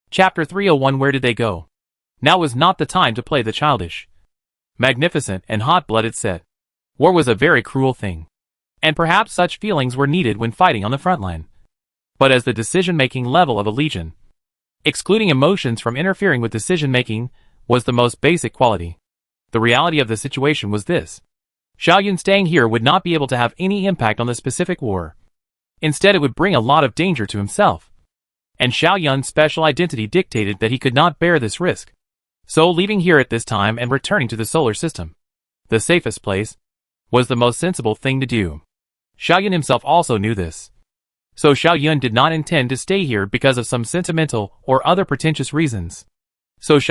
Chapter 301 Where did they go? Now was not the time to play the childish. Magnificent and hot-blooded set. War was a very cruel thing. And perhaps such feelings were needed when fighting on the front line. But as the decision-making level of a legion, excluding emotions from interfering with decision-making was the most basic quality. The reality of the situation was this. Xiao Yun staying here would not be able to have any impact on the specific war. Instead, it would bring a lot of danger to himself. And Xiao Yun's special identity dictated that he could not bear this risk. So leaving here at this time and returning to the solar system, the safest place, was the most sensible thing to do. Xiao Yun himself also knew this. So Xiao Yun did not intend to stay here because of some sentimental or other pretentious reasons. Such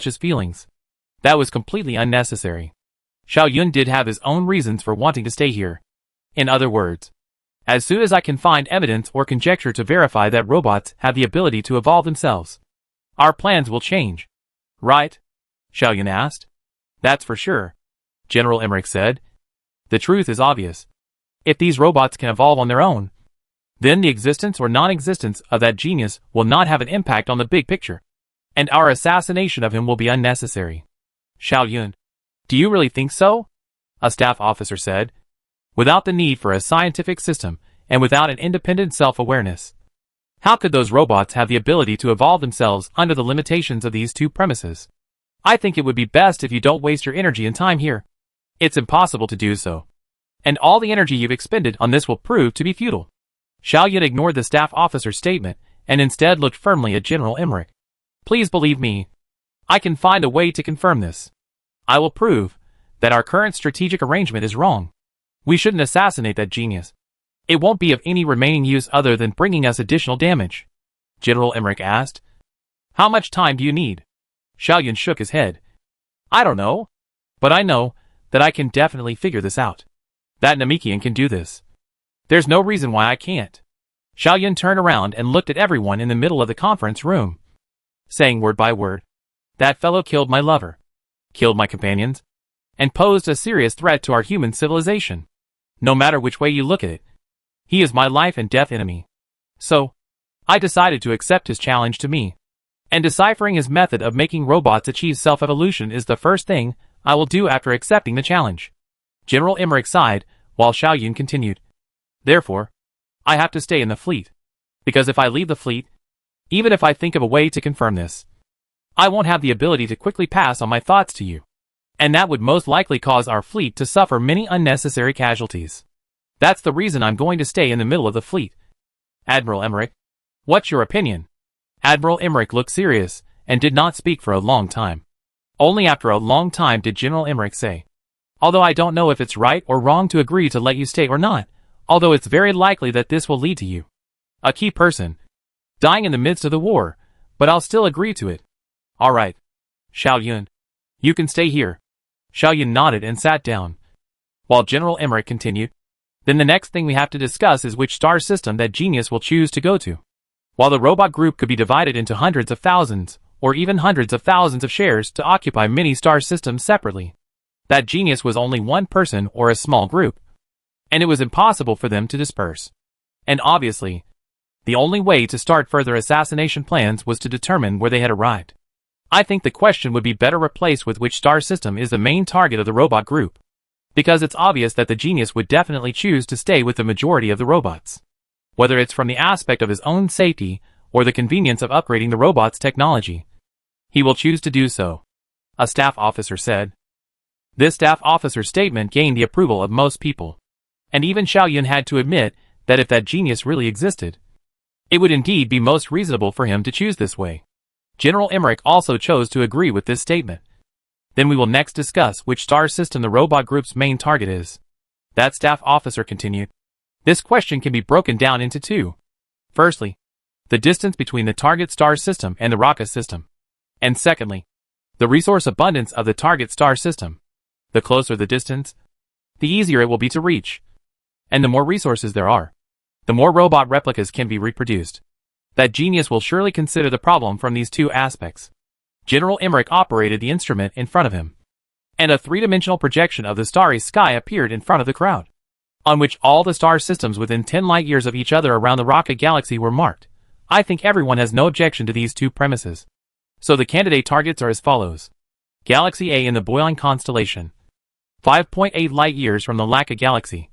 as feelings. That was completely unnecessary. Xiao Yun did have his own reasons for wanting to stay here. In other words, as soon as I can find evidence or conjecture to verify that robots have the ability to evolve themselves, our plans will change. Right? Xiao Yun asked. That's for sure, General Emmerich said. The truth is obvious. If these robots can evolve on their own, then the existence or non-existence of that genius will not have an impact on the big picture, and our assassination of him will be unnecessary. Xiao Yun, do you really think so? A staff officer said. Without the need for a scientific system, and without an independent self-awareness, how could those robots have the ability to evolve themselves under the limitations of these two premises? I think it would be best if you don't waste your energy and time here. It's impossible to do so. And all the energy you've expended on this will prove to be futile. Xiao Yun ignored the staff officer's statement, and instead looked firmly at General Emmerich. Please believe me. I can find a way to confirm this. I will prove that our current strategic arrangement is wrong. We shouldn't assassinate that genius. It won't be of any remaining use other than bringing us additional damage. General Emmerich asked. How much time do you need? Xiao Yun shook his head. I don't know. But I know that I can definitely figure this out. That Namekian can do this. There's no reason why I can't. Xiao Yun turned around and looked at everyone in the middle of the conference room, saying word by word, that fellow killed my lover, killed my companions, and posed a serious threat to our human civilization. No matter which way you look at it, he is my life and death enemy. So, I decided to accept his challenge to me. And deciphering his method of making robots achieve self-evolution is the first thing I will do after accepting the challenge. General Emmerich sighed, while Xiao Yun continued. Therefore, I have to stay in the fleet. Because if I leave the fleet, even if I think of a way to confirm this, I won't have the ability to quickly pass on my thoughts to you. And that would most likely cause our fleet to suffer many unnecessary casualties. That's the reason I'm going to stay in the middle of the fleet. Admiral Emmerich, what's your opinion? Admiral Emmerich looked serious, and did not speak for a long time. Only after a long time did General Emmerich say, although I don't know if it's right or wrong to agree to let you stay or not, although it's very likely that this will lead to you, a key person, dying in the midst of the war, but I'll still agree to it. All right. Xiao Yun, you can stay here. Xiao Yun nodded and sat down, while General Emmerich continued. Then the next thing we have to discuss is which star system that genius will choose to go to. While the robot group could be divided into hundreds of thousands, or even hundreds of thousands of shares to occupy many star systems separately, that genius was only one person or a small group, and it was impossible for them to disperse. And obviously, the only way to start further assassination plans was to determine where they had arrived. I think the question would be better replaced with which star system is the main target of the robot group, because it's obvious that the genius would definitely choose to stay with the majority of the robots. Whether it's from the aspect of his own safety or the convenience of upgrading the robot's technology, he will choose to do so, a staff officer said. This staff officer's statement gained the approval of most people, and even Xiao Yun had to admit that if that genius really existed, it would indeed be most reasonable for him to choose this way. General Emmerich also chose to agree with this statement. Then we will next discuss which star system the robot group's main target is. That staff officer continued. This question can be broken down into two. Firstly, the distance between the target star system and the rocket system. And secondly, the resource abundance of the target star system. The closer the distance, the easier it will be to reach. And the more resources there are, the more robot replicas can be reproduced. That genius will surely consider the problem from these two aspects. General Emmerich operated the instrument in front of him, and a three-dimensional projection of the starry sky appeared in front of the crowd. on which all the star systems within 10 light-years of each other around the rocket galaxy were marked. I think everyone has no objection to these two premises. So the candidate targets are as follows. Galaxy A in the Boyan constellation, 5.8 light-years from the Laika galaxy.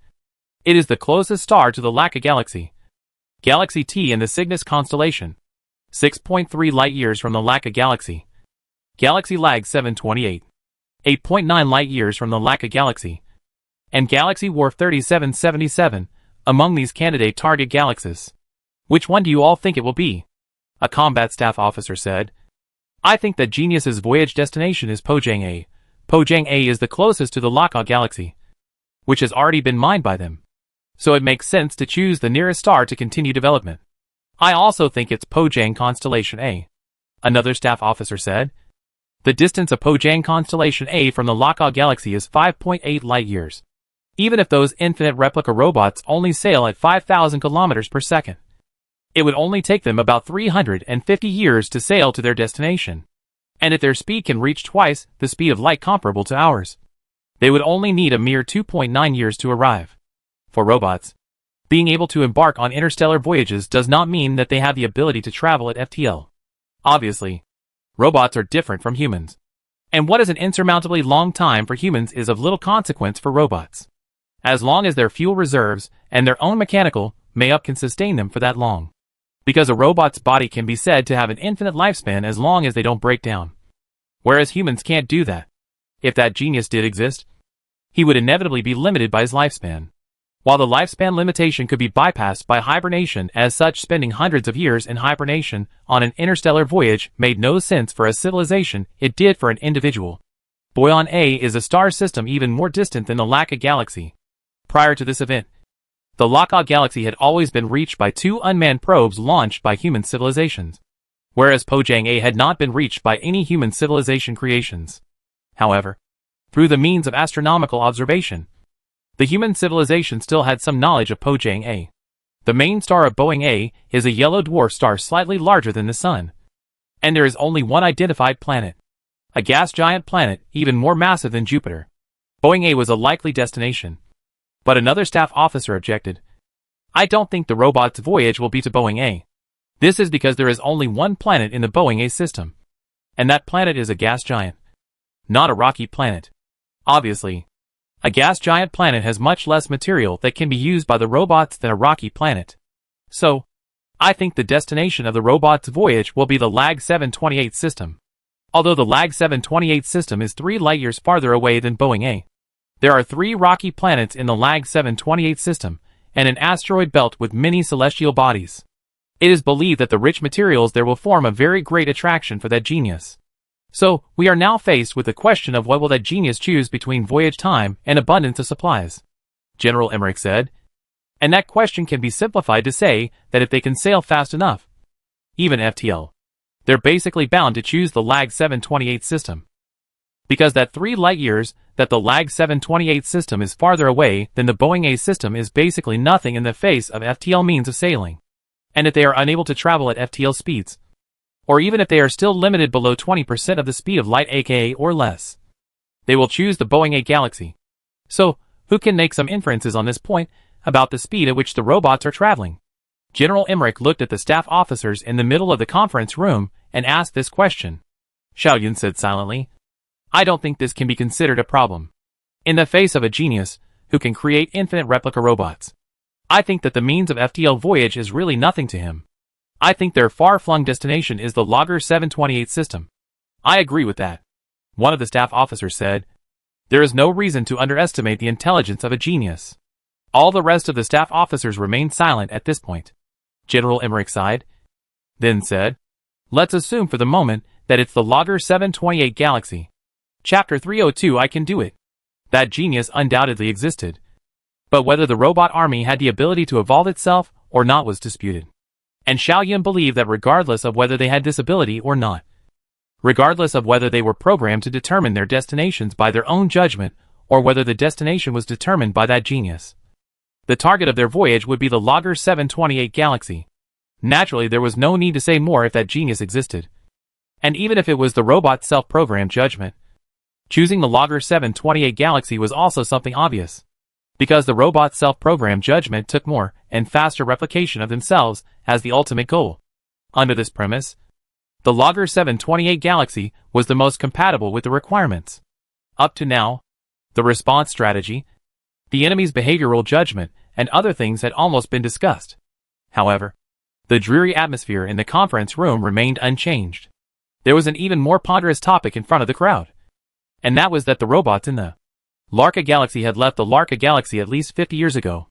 It is the closest star to the Laika galaxy. Galaxy T in the Cygnus constellation, 6.3 light-years from the Laika galaxy. Galaxy Lag 728, 8.9 light-years from the Laika galaxy. And Galaxy Wharf 3777, among these candidate target galaxies. Which one do you all think it will be? A combat staff officer said. I think that Genius's voyage destination is Pojang A. Pojang A is the closest to the Laika galaxy, which has already been mined by them. So it makes sense to choose the nearest star to continue development. I also think it's Pojang constellation A. Another staff officer said. The distance of Pojang constellation A from the Laika galaxy is 5.8 light-years. Even if those infinite replica robots only sail at 5,000 kilometers per second, it would only take them about 350 years to sail to their destination. And if their speed can reach twice the speed of light comparable to ours, they would only need a mere 2.9 years to arrive. For robots, being able to embark on interstellar voyages does not mean that they have the ability to travel at FTL. Obviously, robots are different from humans. And what is an insurmountably long time for humans is of little consequence for robots, as long as their fuel reserves and their own mechanical make-up can sustain them for that long. Because a robot's body can be said to have an infinite lifespan as long as they don't break down. Whereas humans can't do that. If that genius did exist, he would inevitably be limited by his lifespan. While the lifespan limitation could be bypassed by hibernation, as such spending hundreds of years in hibernation on an interstellar voyage made no sense for a civilization, it did for an individual. Boyan A is a star system even more distant than the Laika galaxy. Prior to this event, the Laika galaxy had always been reached by two unmanned probes launched by human civilizations, whereas Pojang A had not been reached by any human civilization creations. However, through the means of astronomical observation, the human civilization still had some knowledge of Pojang A. The main star of Boeing A is a yellow dwarf star slightly larger than the Sun. And there is only one identified planet, a gas giant planet even more massive than Jupiter. Boeing A was a likely destination. But another staff officer objected. I don't think the robot's voyage will be to Boeing A. This is because there is only one planet in the Boeing A system. And that planet is a gas giant, not a rocky planet. Obviously, a gas giant planet has much less material that can be used by the robots than a rocky planet. So, I think the destination of the robot's voyage will be the Lag 728 system. Although the Lag 728 system is 3 light-years farther away than Boeing A. There are 3 rocky planets in the Lag 728 system, and an asteroid belt with many celestial bodies. It is believed that the rich materials there will form a very great attraction for that genius. So, we are now faced with the question of what will that genius choose between voyage time and abundance of supplies. General Emmerich said. And that question can be simplified to say that if they can sail fast enough, even FTL, they're basically bound to choose the Lag 728 system. Because that 3 light-years that the Lag 728 system is farther away than the Boeing A system is basically nothing in the face of FTL means of sailing. And if they are unable to travel at FTL speeds, or even if they are still limited below 20% of the speed of light aka or less, they will choose the Boeing A galaxy. So, who can make some inferences on this point about the speed at which the robots are traveling? General Emmerich looked at the staff officers in the middle of the conference room and asked this question. Xiaoyun said silently. I don't think this can be considered a problem. In the face of a genius who can create infinite replica robots, I think that the means of FTL voyage is really nothing to him. I think their far-flung destination is the Lager 728 system. I agree with that. One of the staff officers said. There is no reason to underestimate the intelligence of a genius. All the rest of the staff officers remained silent at this point. General Emmerich sighed, then said, let's assume for the moment that it's the Lager 728 galaxy. Chapter 302 I can do it. That genius undoubtedly existed. But whether the robot army had the ability to evolve itself or not was disputed. And Xiaoyun believed that regardless of whether they had this ability or not, regardless of whether they were programmed to determine their destinations by their own judgment or whether the destination was determined by that genius, the target of their voyage would be the Lager 728 galaxy. Naturally, there was no need to say more if that genius existed. And even if it was the robot's self-programmed judgment, choosing the Lager 728 galaxy was also something obvious. because the robot's self-programmed judgment took more and faster replication of themselves as the ultimate goal. Under this premise, the Logger 728 Galaxy was the most compatible with the requirements. Up to now, the response strategy, the enemy's behavioral judgment, and other things had almost been discussed. However, the dreary atmosphere in the conference room remained unchanged. There was an even more ponderous topic in front of the crowd. And that was that the robots in the Larka Galaxy had left the Larka Galaxy at least 50 years ago.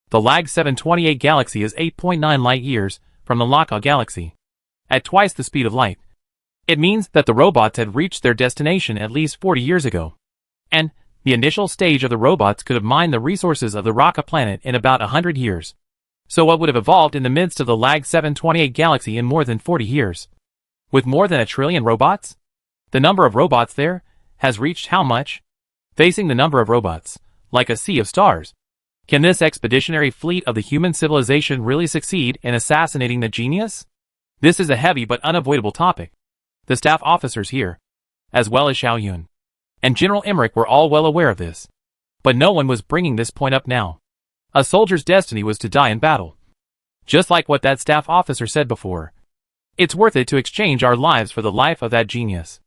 The LAG 728 Galaxy is 8.9 light-years from the Larka Galaxy, at twice the speed of light. It means that the robots had reached their destination at least 40 years ago. And the initial stage of the robots could have mined the resources of the Raka planet in about 100 years. So what would have evolved in the midst of the LAG 728 Galaxy in more than 40 years? With more than 1 trillion robots? The number of robots there has reached how much? Facing the number of robots, like a sea of stars. Can this expeditionary fleet of the human civilization really succeed in assassinating the genius? This is a heavy but unavoidable topic. The staff officers here, as well as Xiao Yun and General Emmerich, were all well aware of this. But no one was bringing this point up now. A soldier's destiny was to die in battle. Just like what that staff officer said before. It's worth it to exchange our lives for the life of that genius.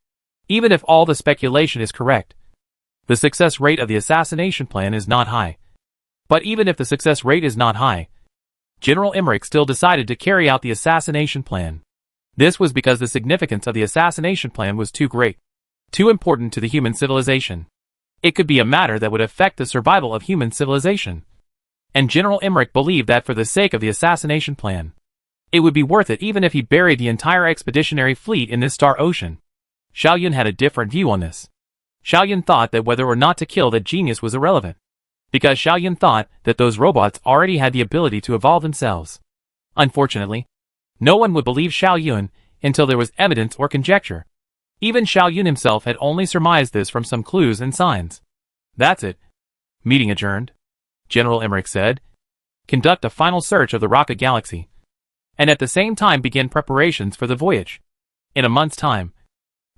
Even if all the speculation is correct, the success rate of the assassination plan is not high. But even if the success rate is not high, General Emmerich still decided to carry out the assassination plan. This was because the significance of the assassination plan was too great, too important to the human civilization. It could be a matter that would affect the survival of human civilization. And General Emmerich believed that for the sake of the assassination plan, it would be worth it even if he buried the entire expeditionary fleet in this star ocean. Xiao Yun had a different view on this. Xiao Yun thought that whether or not to kill that genius was irrelevant, because Xiao Yun thought that those robots already had the ability to evolve themselves. Unfortunately, no one would believe Xiao Yun until there was evidence or conjecture. Even Xiao Yun himself had only surmised this from some clues and signs. That's it. Meeting adjourned, General Emmerich said. Conduct a final search of the Raka Galaxy, and at the same time begin preparations for the voyage. In a month's time,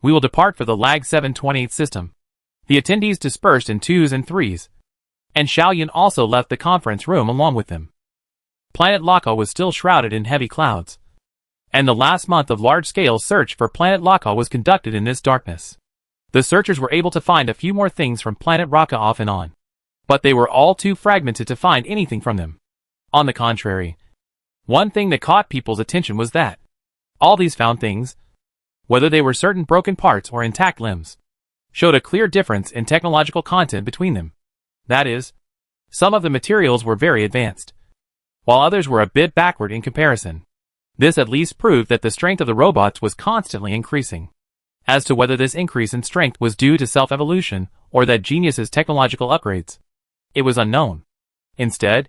we will depart for the LAG 728 system. The attendees dispersed in 2s and 3s, and Xiao Yun also left the conference room along with them. Planet Laka was still shrouded in heavy clouds, and the last month of large-scale search for Planet Laka was conducted in this darkness. The searchers were able to find a few more things from Planet Raka off and on, but they were all too fragmented to find anything from them. On the contrary, one thing that caught people's attention was that all these found things, whether they were certain broken parts or intact limbs, showed a clear difference in technological content between them. That is, some of the materials were very advanced, while others were a bit backward in comparison. This at least proved that the strength of the robots was constantly increasing. As to whether this increase in strength was due to self-evolution or that genius's technological upgrades, it was unknown. Instead,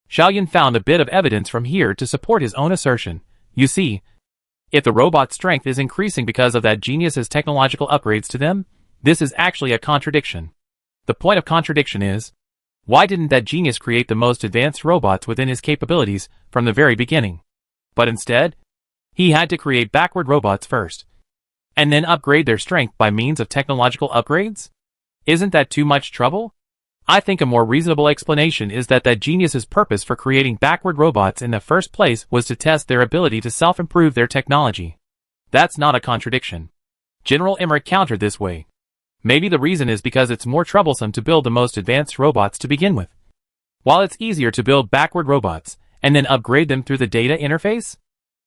Xiao Yun found a bit of evidence from here to support his own assertion. You see, if the robot's strength is increasing because of that genius's technological upgrades to them, this is actually a contradiction. The point of contradiction is, why didn't that genius create the most advanced robots within his capabilities from the very beginning? But instead, he had to create backward robots first, and then upgrade their strength by means of technological upgrades? Isn't that too much trouble? I think a more reasonable explanation is that genius's purpose for creating backward robots in the first place was to test their ability to self-improve their technology. That's not a contradiction. General Emmerich countered this way. Maybe the reason is because it's more troublesome to build the most advanced robots to begin with, while it's easier to build backward robots and then upgrade them through the data interface?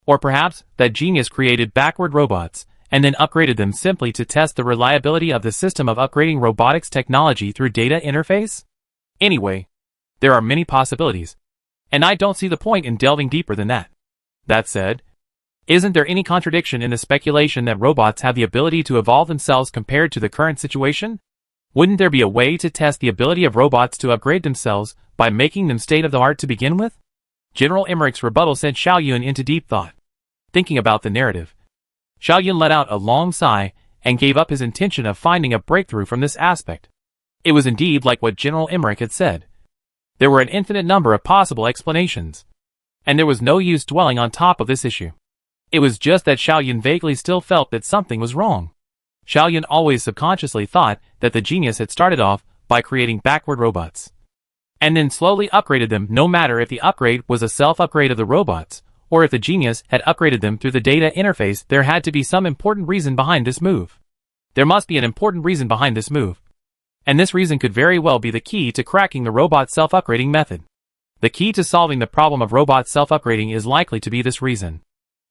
Or perhaps that genius created backward robots and then upgraded them simply to test the reliability of the system of upgrading robotics technology through data interface? Anyway, there are many possibilities, and I don't see the point in delving deeper than that. That said, isn't there any contradiction in the speculation that robots have the ability to evolve themselves compared to the current situation? Wouldn't there be a way to test the ability of robots to upgrade themselves by making them state-of-the-art to begin with? General Emmerich's rebuttal sent Xiao Yun into deep thought. Thinking about the narrative, Xiao Yun let out a long sigh and gave up his intention of finding a breakthrough from this aspect. It was indeed like what General Emmerich had said. There were an infinite number of possible explanations, and there was no use dwelling on top of this issue. It was just that Xiao Yun vaguely still felt that something was wrong. Xiao Yun always subconsciously thought that the genius had started off by creating backward robots. and then slowly upgraded them, no matter if the upgrade was a self-upgrade of the robots, or if the genius had upgraded them through the data interface. There had to be some important reason behind this move. There must be an important reason behind this move. And this reason could very well be the key to cracking the robot self-upgrading method. The key to solving the problem of robot self-upgrading is likely to be this reason.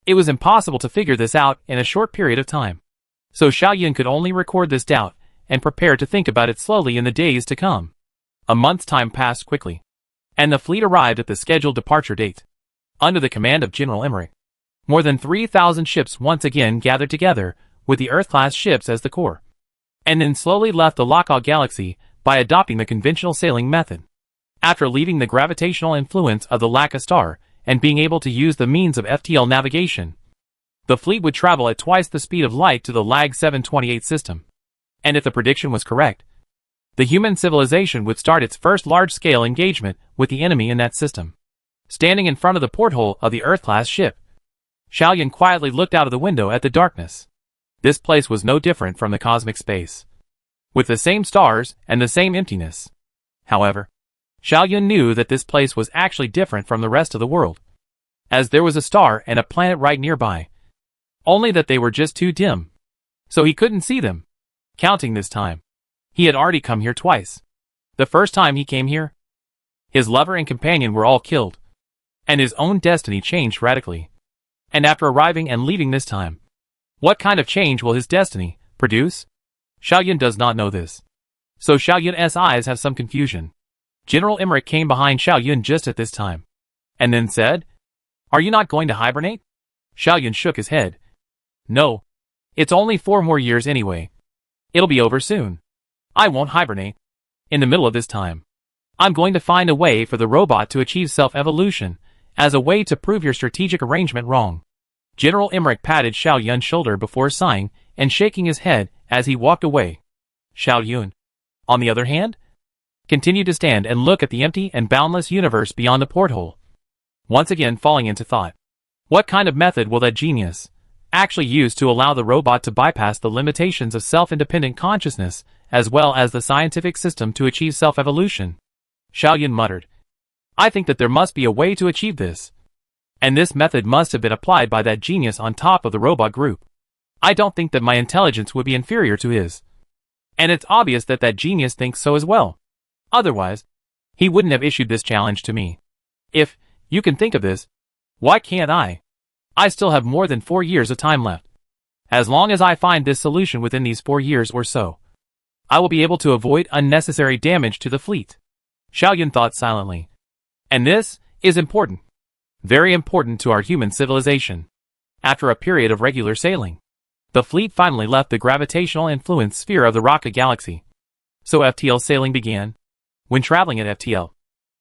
It was impossible to figure this out in a short period of time. So Xiaoyun could only record this doubt and prepare to think about it slowly in the days to come. A month's time passed quickly, and the fleet arrived at the scheduled departure date. Under the command of General Emmerich, more than 3,000 ships once again gathered together, with the Earth-class ships as the core, and then slowly left the Laka Galaxy by adopting the conventional sailing method. After leaving the gravitational influence of the Laka star and being able to use the means of FTL navigation, the fleet would travel at twice the speed of light to the LAG 728 system. And if the prediction was correct, the human civilization would start its first large-scale engagement with the enemy in that system. Standing in front of the porthole of the Earth-class ship, Xiaoyun quietly looked out of the window at the darkness. This place was no different from the cosmic space, with the same stars and the same emptiness. However, Xiaoyun knew that this place was actually different from the rest of the world, as there was a star and a planet right nearby, only that they were just too dim, so he couldn't see them. Counting this time, he had already come here twice. The first time he came here, his lover and companion were all killed, and his own destiny changed radically. And after arriving and leaving this time, what kind of change will his destiny produce? Xiaoyun does not know this. So Xiaoyun's eyes have some confusion. General Emmerich came behind Xiaoyun just at this time, and then said, "Are you not going to hibernate?" Xiaoyun shook his head. "No. It's only 4 more years anyway. It'll be over soon. I won't hibernate. In the middle of this time, I'm going to find a way for the robot to achieve self-evolution, as a way to prove your strategic arrangement wrong." General Emmerich patted Xiaoyun's shoulder before sighing and shaking his head as he walked away. Xiaoyun, on the other hand, continued to stand and look at the empty and boundless universe beyond the porthole, once again falling into thought. What kind of method will that genius actually use to allow the robot to bypass the limitations of self-independent consciousness, as well as the scientific system to achieve self-evolution? Xiaoyun muttered, "I think that there must be a way to achieve this. And this method must have been applied by that genius on top of the robot group. I don't think that my intelligence would be inferior to his. And it's obvious that that genius thinks so as well. Otherwise, he wouldn't have issued this challenge to me. If you can think of this, why can't I? I still have more than 4 years of time left. As long as I find this solution within these 4 years or so, I will be able to avoid unnecessary damage to the fleet." Xiaoyun thought silently. And this is important. Very important to our human civilization. After a period of regular sailing, the fleet finally left the gravitational influence sphere of the Raka Galaxy. So FTL sailing began. When traveling at FTL,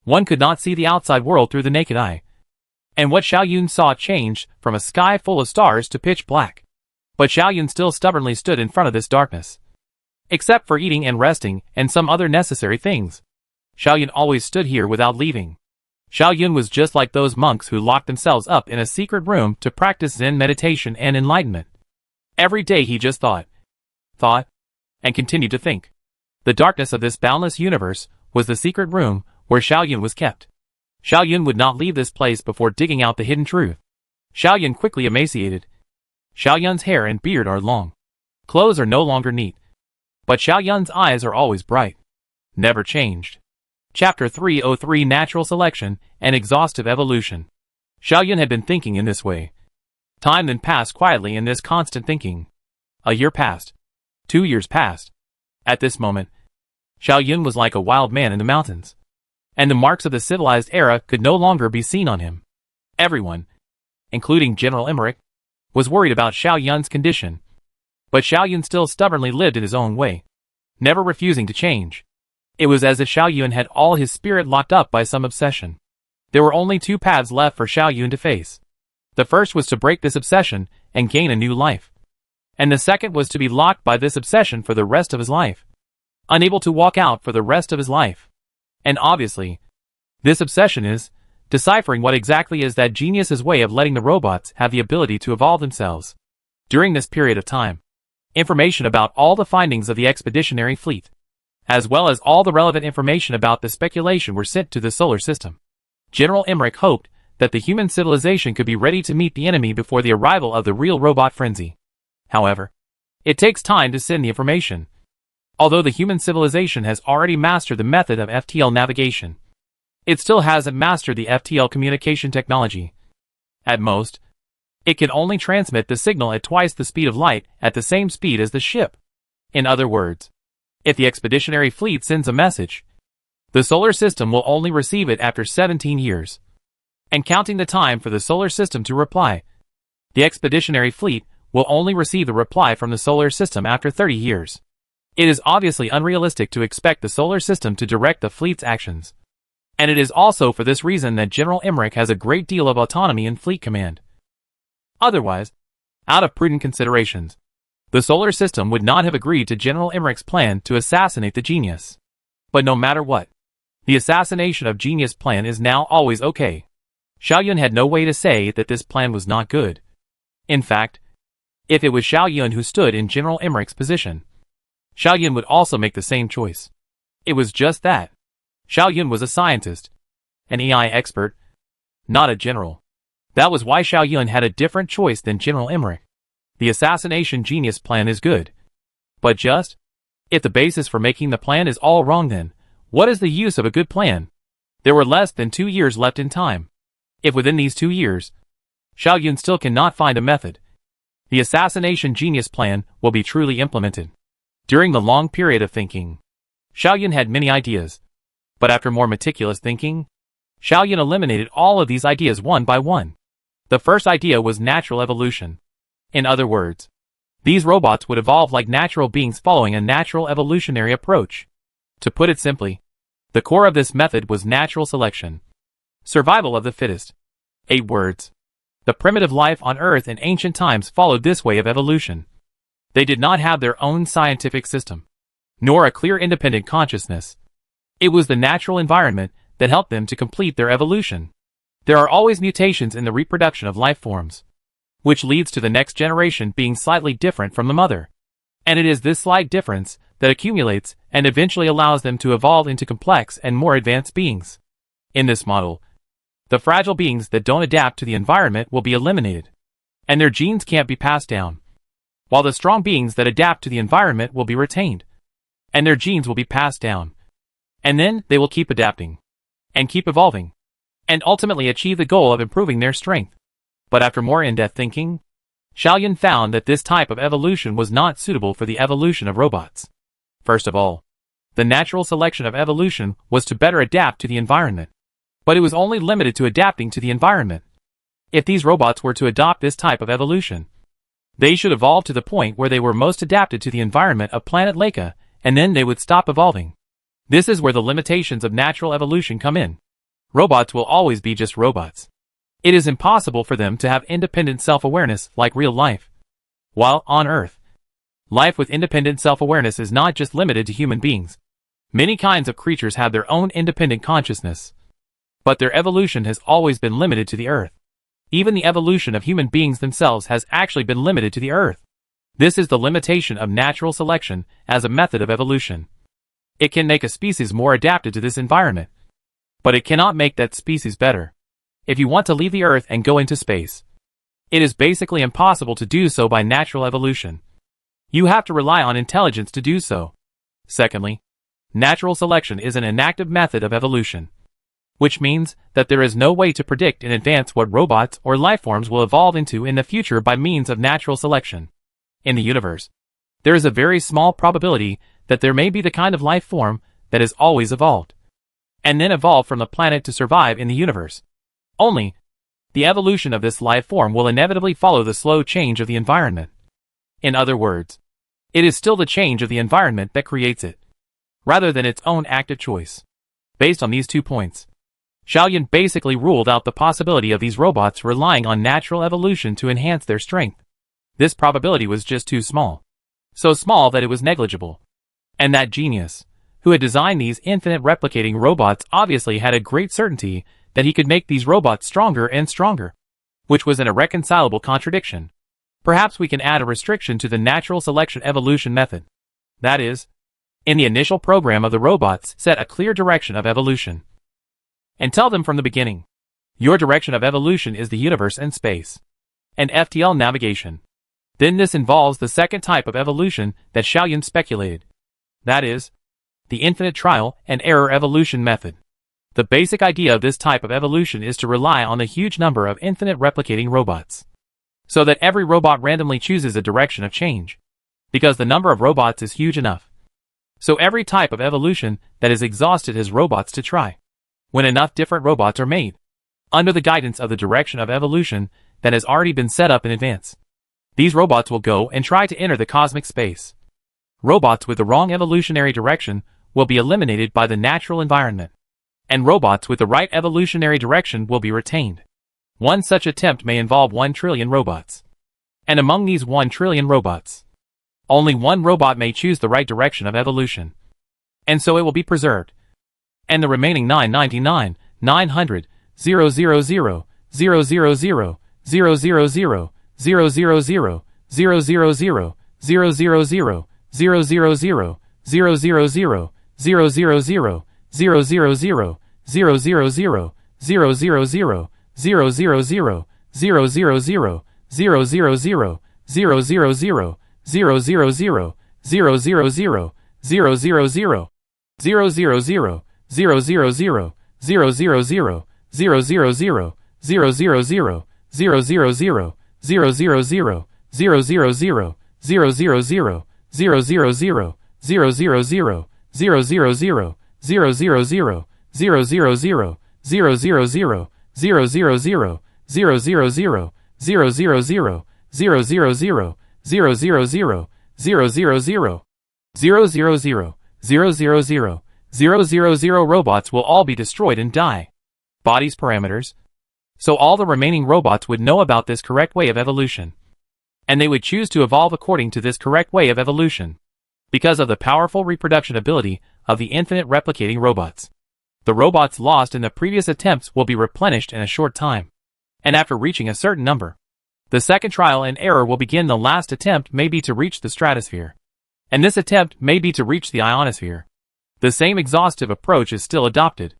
one could not see the outside world through the naked eye. And what Xiaoyun saw changed from a sky full of stars to pitch black. But Xiaoyun still stubbornly stood in front of this darkness. Except for eating and resting and some other necessary things, Xiaoyun always stood here without leaving. Xiaoyun was just like those monks who locked themselves up in a secret room to practice Zen meditation and enlightenment. Every day he just thought, and continued to think. The darkness of this boundless universe was the secret room where Xiaoyun was kept. Xiaoyun would not leave this place before digging out the hidden truth. Xiaoyun quickly emaciated. Xiaoyun's hair and beard are long. Clothes are no longer neat. But Xiaoyun's eyes are always bright. Never changed. Chapter 303 Natural Selection and Exhaustive Evolution. Xiaoyun had been thinking in this way. Time then passed quietly in this constant thinking. A year passed. 2 years passed. At this moment, Xiaoyun was like a wild man in the mountains, and the marks of the civilized era could no longer be seen on him. Everyone, including General Emmerich, was worried about Xiaoyun's condition. But Xiaoyun still stubbornly lived in his own way, never refusing to change. It was as if Xiaoyun had all his spirit locked up by some obsession. There were only 2 paths left for Xiaoyun to face. The first was to break this obsession and gain a new life. And the second was to be locked by this obsession for the rest of his life, unable to walk out for the rest of his life. And obviously, this obsession is deciphering what exactly is that genius's way of letting the robots have the ability to evolve themselves. During this period of time, information about all the findings of the expeditionary fleet as well as all the relevant information about the speculation were sent to the solar system. General Emmerich hoped that the human civilization could be ready to meet the enemy before the arrival of the real robot frenzy. However, it takes time to send the information. Although the human civilization has already mastered the method of FTL navigation, it still hasn't mastered the FTL communication technology. At most, it can only transmit the signal at twice the speed of light at the same speed as the ship. In other words, if the expeditionary fleet sends a message, the solar system will only receive it after 17 years. And counting the time for the solar system to reply, the expeditionary fleet will only receive the reply from the solar system after 30 years. It is obviously unrealistic to expect the solar system to direct the fleet's actions. And it is also for this reason that General Emmerich has a great deal of autonomy in fleet command. Otherwise, out of prudent considerations, the solar system would not have agreed to General Emmerich's plan to assassinate the genius. But no matter what, the assassination of genius plan is now always okay. Xiao Yun had no way to say that this plan was not good. In fact, if it was Xiao Yun who stood in General Emmerich's position, Xiao Yun would also make the same choice. It was just that Xiao Yun was a scientist, an AI expert, not a general. That was why Xiao Yun had a different choice than General Emmerich. The assassination genius plan is good. But just, if the basis for making the plan is all wrong, then what is the use of a good plan? There were less than 2 years left in time. If within these 2 years, Xiao Yun still cannot find a method, the assassination genius plan will be truly implemented. During the long period of thinking, Xiao Yun had many ideas. But after more meticulous thinking, Xiao Yun eliminated all of these ideas one by one. The first idea was natural evolution. In other words, these robots would evolve like natural beings following a natural evolutionary approach. To put it simply, the core of this method was natural selection. Survival of the fittest. 8 words. The primitive life on Earth in ancient times followed this way of evolution. They did not have their own scientific system, nor a clear independent consciousness. It was the natural environment that helped them to complete their evolution. There are always mutations in the reproduction of life forms, which leads to the next generation being slightly different from the mother. And it is this slight difference that accumulates and eventually allows them to evolve into complex and more advanced beings. In this model, the fragile beings that don't adapt to the environment will be eliminated, and their genes can't be passed down, while the strong beings that adapt to the environment will be retained, and their genes will be passed down. And then they will keep adapting, and keep evolving, and ultimately achieve the goal of improving their strength. But after more in-depth thinking, Xiao Yun found that this type of evolution was not suitable for the evolution of robots. First of all, the natural selection of evolution was to better adapt to the environment. But it was only limited to adapting to the environment. If these robots were to adopt this type of evolution, they should evolve to the point where they were most adapted to the environment of planet Leica, and then they would stop evolving. This is where the limitations of natural evolution come in. Robots will always be just robots. It is impossible for them to have independent self-awareness like real life. While on Earth, life with independent self-awareness is not just limited to human beings. Many kinds of creatures have their own independent consciousness. But their evolution has always been limited to the Earth. Even the evolution of human beings themselves has actually been limited to the Earth. This is the limitation of natural selection as a method of evolution. It can make a species more adapted to this environment, but it cannot make that species better. If you want to leave the Earth and go into space, it is basically impossible to do so by natural evolution. You have to rely on intelligence to do so. Secondly, natural selection is an inactive method of evolution, which means that there is no way to predict in advance what robots or lifeforms will evolve into in the future by means of natural selection. In the universe, there is a very small probability that there may be the kind of life form that has always evolved, and then evolved from the planet to survive in the universe. Only, the evolution of this life form will inevitably follow the slow change of the environment. In other words, it is still the change of the environment that creates it, rather than its own active choice. Based on these 2 points, Xiao Yun basically ruled out the possibility of these robots relying on natural evolution to enhance their strength. This probability was just too small. So small that it was negligible. And that genius, who had designed these infinite replicating robots, obviously had a great certainty that he could make these robots stronger and stronger, which was an irreconcilable contradiction. Perhaps we can add a restriction to the natural selection evolution method. That is, in the initial program of the robots, set a clear direction of evolution. And tell them from the beginning, your direction of evolution is the universe and space. And FTL navigation. Then this involves the second type of evolution that Xiaoyun speculated. That is, the infinite trial and error evolution method. The basic idea of this type of evolution is to rely on the huge number of infinite replicating robots, so that every robot randomly chooses a direction of change, because the number of robots is huge enough. So every type of evolution that is exhausted has robots to try. When enough different robots are made, under the guidance of the direction of evolution that has already been set up in advance, these robots will go and try to enter the cosmic space. Robots with the wrong evolutionary direction will be eliminated by the natural environment, and robots with the right evolutionary direction will be retained. One such attempt may involve 1 trillion robots. And among these 1 trillion robots, only one robot may choose the right direction of evolution. And so it will be preserved. And the remaining 999, 900, 000, 000, 000, 000, 000, 000, 000, 000, 000, 000, 000, 000, 000, 000, robots will all be destroyed and die. Body's parameters. So all the remaining robots would know about this correct way of evolution. And they would choose to evolve according to this correct way of evolution. Because of the powerful reproduction ability of the infinite replicating robots. The robots lost in the previous attempts will be replenished in a short time. And after reaching a certain number, the second trial and error will begin. The last attempt may be to reach the stratosphere. And this attempt may be to reach the ionosphere. The same exhaustive approach is still adopted,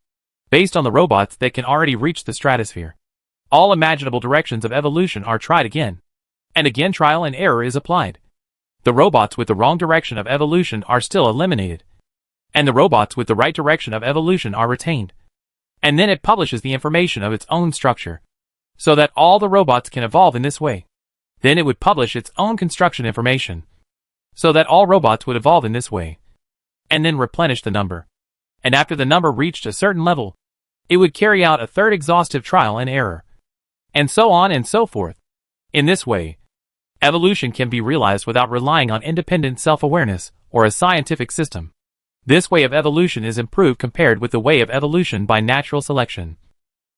based on the robots that can already reach the stratosphere. All imaginable directions of evolution are tried again. And again trial and error is applied. The robots with the wrong direction of evolution are still eliminated. And the robots with the right direction of evolution are retained. And then it publishes the information of its own structure, so that all the robots can evolve in this way. Then it would publish its own construction information, so that all robots would evolve in this way. And then replenish the number. And after the number reached a certain level, it would carry out a third exhaustive trial and error. And so on and so forth. In this way, evolution can be realized without relying on independent self-awareness or a scientific system. This way of evolution is improved compared with the way of evolution by natural selection.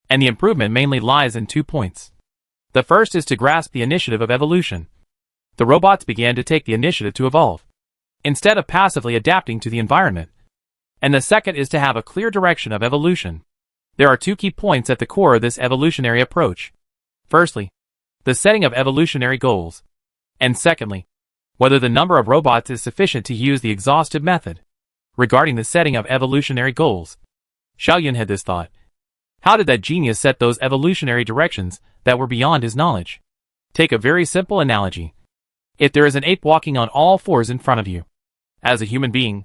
And the improvement mainly lies in 2 points. The first is to grasp the initiative of evolution. The robots began to take the initiative to evolve, instead of passively adapting to the environment. And the second is to have a clear direction of evolution. There are 2 key points at the core of this evolutionary approach. Firstly, the setting of evolutionary goals. And secondly, whether the number of robots is sufficient to use the exhaustive method. Regarding the setting of evolutionary goals, Xiaoyun had this thought. How did that genius set those evolutionary directions that were beyond his knowledge? Take a very simple analogy. If there is an ape walking on all fours in front of you, as a human being,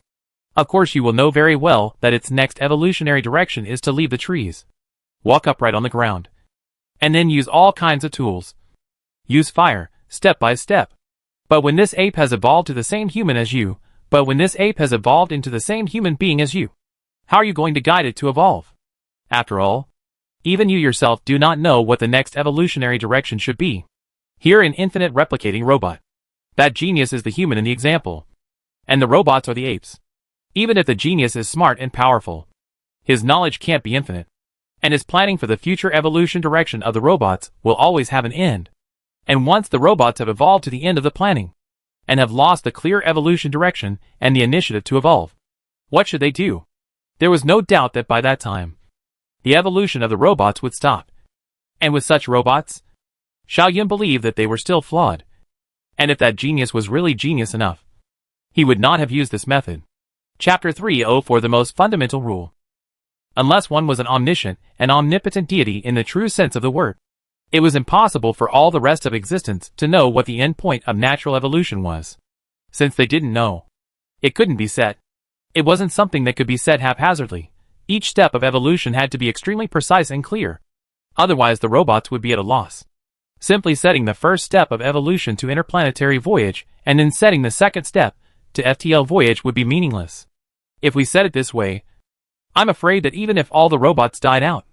of course you will know very well that its next evolutionary direction is to leave the trees, walk upright on the ground, and then use all kinds of tools. Use fire, step by step. But when this ape has evolved to the same human as you, when this ape has evolved into the same human being as you, how are you going to guide it to evolve? After all, even you yourself do not know what the next evolutionary direction should be. Here an infinite replicating robot. That genius is the human in the example. And the robots are the apes. Even if the genius is smart and powerful, his knowledge can't be infinite. And his planning for the future evolution direction of the robots will always have an end. And once the robots have evolved to the end of the planning, and have lost the clear evolution direction and the initiative to evolve, what should they do? There was no doubt that by that time, the evolution of the robots would stop. And with such robots, Xiaoyun believed that they were still flawed. And if that genius was really genius enough, he would not have used this method. Chapter 304 The most fundamental rule. Unless one was an omniscient and omnipotent deity in the true sense of the word, it was impossible for all the rest of existence to know what the end point of natural evolution was. Since they didn't know, it couldn't be set. It wasn't something that could be set haphazardly. Each step of evolution had to be extremely precise and clear. Otherwise the robots would be at a loss. Simply setting the first step of evolution to interplanetary voyage and then setting the second step to FTL voyage would be meaningless. If we set it this way, I'm afraid that even if all the robots died out,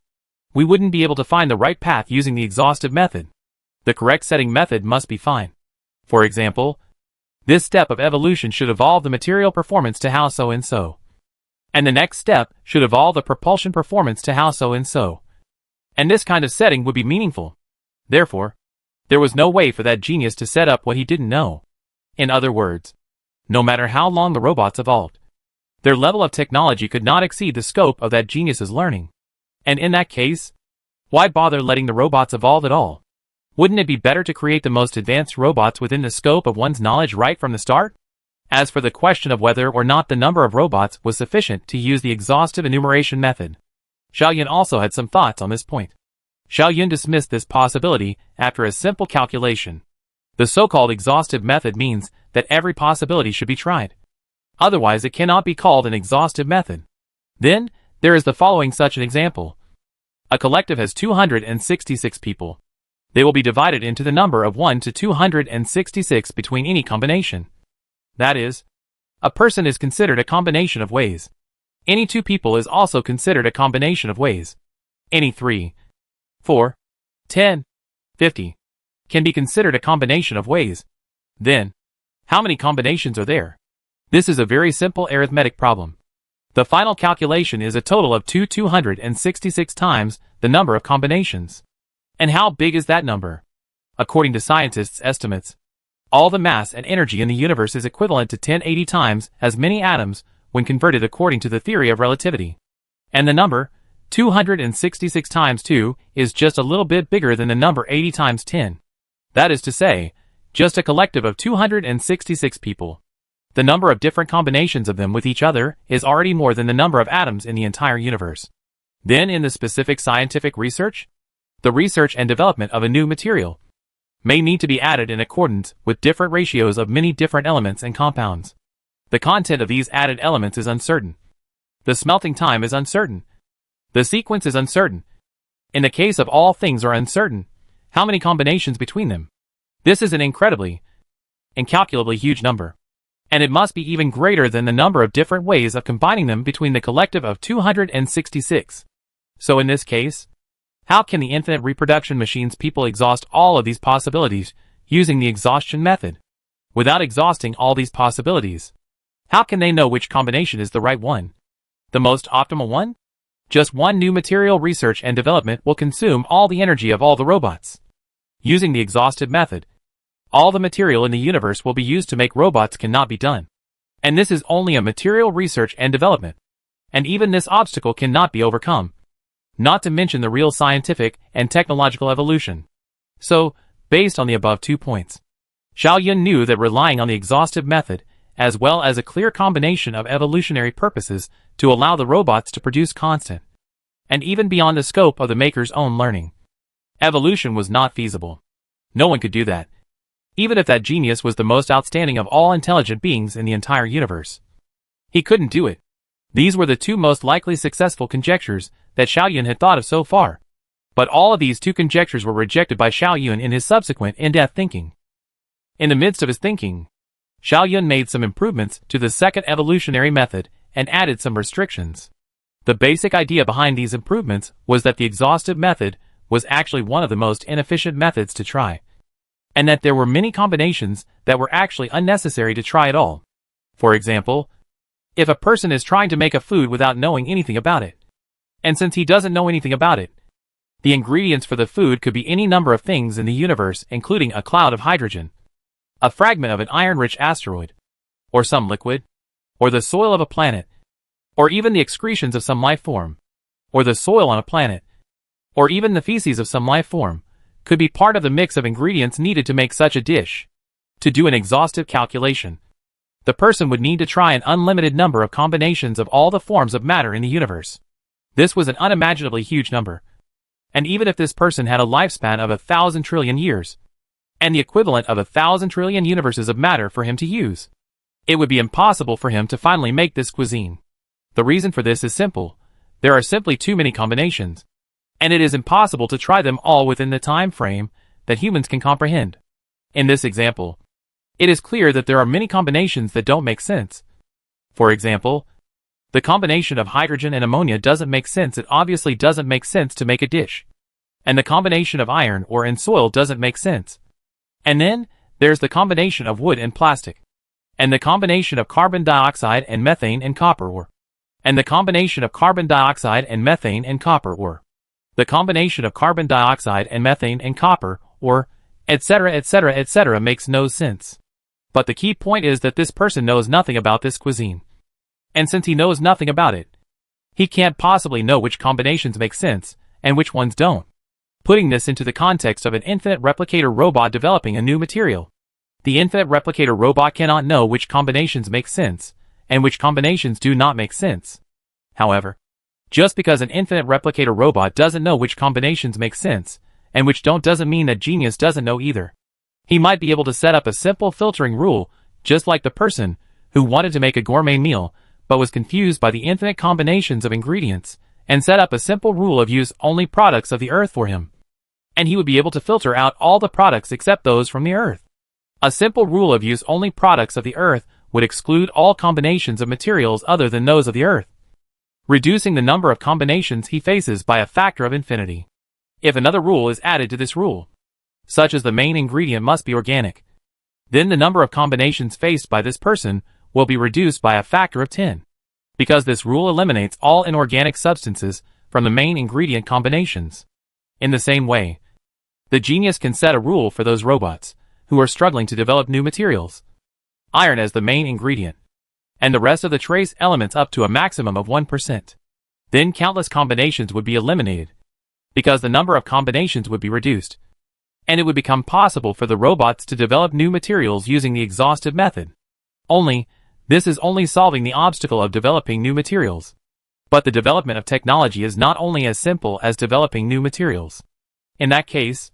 we wouldn't be able to find the right path using the exhaustive method. The correct setting method must be fine. For example, this step of evolution should evolve the material performance to how so and so. And the next step should evolve the propulsion performance to how so and so. And this kind of setting would be meaningful. Therefore, there was no way for that genius to set up what he didn't know. In other words, no matter how long the robots evolved, their level of technology could not exceed the scope of that genius's learning. And in that case, why bother letting the robots evolve at all? Wouldn't it be better to create the most advanced robots within the scope of one's knowledge right from the start? As for the question of whether or not the number of robots was sufficient to use the exhaustive enumeration method, Xiaoyun also had some thoughts on this point. Xiaoyun dismissed this possibility after a simple calculation. The so-called exhaustive method means that every possibility should be tried. Otherwise it cannot be called an exhaustive method. Then, there is the following such an example. A collective has 266 people. They will be divided into the number of 1 to 266 between any combination. That is, a person is considered a combination of ways. Any two people is also considered a combination of ways. Any 3, 4, 10, 50 can be considered a combination of ways. Then, how many combinations are there? This is a very simple arithmetic problem. The final calculation is a total of 266 times the number of combinations. And how big is that number? According to scientists' estimates, all the mass and energy in the universe is equivalent to 1080 times as many atoms when converted according to the theory of relativity. And the number, 266 times 2, is just a little bit bigger than the number 80 times 10. That is to say, just a collective of 266 people. The number of different combinations of them with each other is already more than the number of atoms in the entire universe. Then in the specific scientific research, the research and development of a new material may need to be added in accordance with different ratios of many different elements and compounds. The content of these added elements is uncertain. The smelting time is uncertain. The sequence is uncertain. In the case of all things are uncertain, how many combinations between them? This is an incalculably huge number. And it must be even greater than the number of different ways of combining them between the collective of 266. So in this case, how can the infinite reproduction machine's people exhaust all of these possibilities using the exhaustion method? Without exhausting all these possibilities, how can they know which combination is the right one? The most optimal one? Just one new material research and development will consume all the energy of all the robots. Using the exhaustive method, all the material in the universe will be used to make robots cannot be done. And this is only a material research and development. And even this obstacle cannot be overcome. Not to mention the real scientific and technological evolution. So, based on the above 2 points, Xiaoyun knew that relying on the exhaustive method, as well as a clear combination of evolutionary purposes to allow the robots to produce constant, and even beyond the scope of the maker's own learning, evolution was not feasible. No one could do that. Even if that genius was the most outstanding of all intelligent beings in the entire universe. He couldn't do it. These were the two most likely successful conjectures that Xiaoyun had thought of so far. But all of these two conjectures were rejected by Xiaoyun in his subsequent in-depth thinking. In the midst of his thinking, Xiaoyun made some improvements to the second evolutionary method and added some restrictions. The basic idea behind these improvements was that the exhaustive method was actually one of the most inefficient methods to try, and that there were many combinations that were actually unnecessary to try at all. For example, if a person is trying to make a food without knowing anything about it, and since he doesn't know anything about it, the ingredients for the food could be any number of things in the universe, including a cloud of hydrogen, a fragment of an iron-rich asteroid, or some liquid, or the soil of a planet, or even the excretions of some life form, or the soil on a planet, or even the feces of some life form, could be part of the mix of ingredients needed to make such a dish. To do an exhaustive calculation, The person would need to try an unlimited number of combinations of all the forms of matter in the universe. This was an unimaginably huge number. And even if this person had a lifespan of 1,000 trillion years, and the equivalent of 1,000 trillion universes of matter for him to use, it would be impossible for him to finally make this cuisine. The reason for this is simple. There are simply too many combinations, and it is impossible to try them all within the time frame that humans can comprehend. In this example, it is clear that there are many combinations that don't make sense. For example, the combination of hydrogen and ammonia doesn't make sense. It obviously doesn't make sense to make a dish. And the combination of iron ore and soil doesn't make sense. And then, there's the combination of wood and plastic. And the combination of carbon dioxide and methane and copper ore. And the combination of carbon dioxide and methane and copper ore. The combination of carbon dioxide and methane and copper ore, etc., etc., etc. makes no sense. But the key point is that this person knows nothing about this cuisine. And since he knows nothing about it, he can't possibly know which combinations make sense, and which ones don't. Putting this into the context of an infinite replicator robot developing a new material. The infinite replicator robot cannot know which combinations make sense, and which combinations do not make sense. However, just because an infinite replicator robot doesn't know which combinations make sense, and which don't doesn't mean that genius doesn't know either. He might be able to set up a simple filtering rule, just like the person who wanted to make a gourmet meal, but was confused by the infinite combinations of ingredients, and set up a simple rule of use only products of the earth for him. And he would be able to filter out all the products except those from the earth. A simple rule of use only products of the earth would exclude all combinations of materials other than those of the earth, reducing the number of combinations he faces by a factor of infinity. If another rule is added to this rule, such as the main ingredient must be organic, then the number of combinations faced by this person will be reduced by a factor of 10. Because this rule eliminates all inorganic substances from the main ingredient combinations. In the same way, the genius can set a rule for those robots who are struggling to develop new materials. Iron as the main ingredient, and the rest of the trace elements up to a maximum of 1%. Then countless combinations would be eliminated, because the number of combinations would be reduced, and it would become possible for the robots to develop new materials using the exhaustive method. Only, this is only solving the obstacle of developing new materials. But the development of technology is not only as simple as developing new materials. In that case,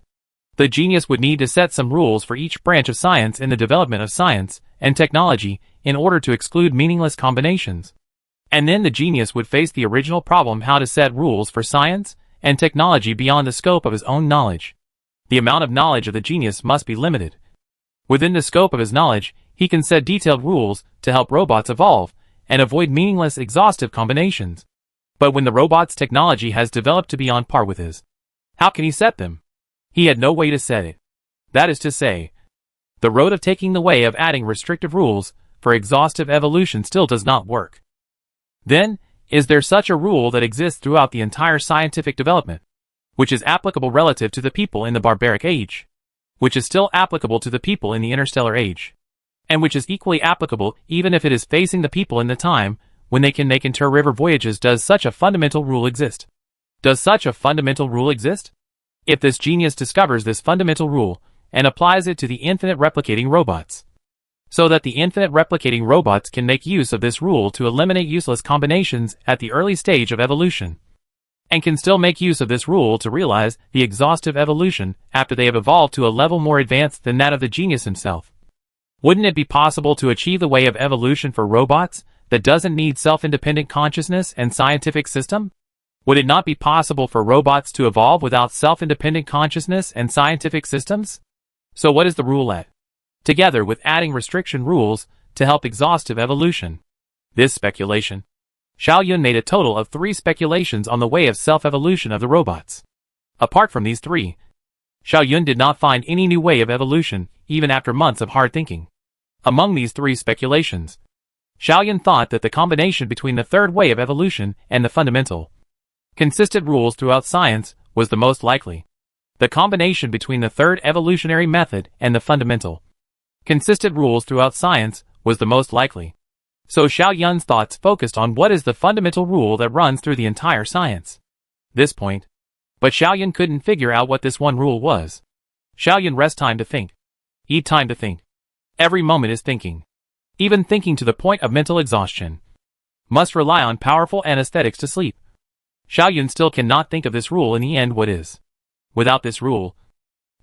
the genius would need to set some rules for each branch of science in the development of science and technology in order to exclude meaningless combinations. And then the genius would face the original problem how to set rules for science and technology beyond the scope of his own knowledge. The amount of knowledge of the genius must be limited. Within the scope of his knowledge, he can set detailed rules to help robots evolve and avoid meaningless exhaustive combinations. But when the robot's technology has developed to be on par with his, how can he set them? He had no way to set it. That is to say, the road of taking the way of adding restrictive rules for exhaustive evolution still does not work. Then, is there such a rule that exists throughout the entire scientific development, which is applicable relative to the people in the barbaric age, which is still applicable to the people in the interstellar age, and which is equally applicable even if it is facing the people in the time when they can make inter-river voyages? Does such a fundamental rule exist? Does such a fundamental rule exist? If this genius discovers this fundamental rule and applies it to the infinite replicating robots, so that the infinite replicating robots can make use of this rule to eliminate useless combinations at the early stage of evolution, and can still make use of this rule to realize the exhaustive evolution after they have evolved to a level more advanced than that of the genius himself. Wouldn't it be possible to achieve the way of evolution for robots that doesn't need self-independent consciousness and scientific system? Would it not be possible for robots to evolve without self-independent consciousness and scientific systems? So what is the rule at? Together with adding restriction rules to help exhaustive evolution. This speculation. Xiao Yun made a total of 3 speculations on the way of self-evolution of the robots. Apart from these 3, Xiao Yun did not find any new way of evolution, even after months of hard thinking. Among these 3 speculations, Xiao Yun thought that the combination between the third way of evolution and the fundamental, consistent rules throughout science was the most likely. The combination between the third evolutionary method and the fundamental, consistent rules throughout science was the most likely. So Xiao Yun's thoughts focused on what is the fundamental rule that runs through the entire science. This point. But Xiao Yun couldn't figure out what this one rule was. Xiao Yun rest time to think. Eat time to think. Every moment is thinking. even thinking to the point of mental exhaustion, must rely on powerful anesthetics to sleep. Xiao Yun still cannot think of this rule in the end what is. Without this rule,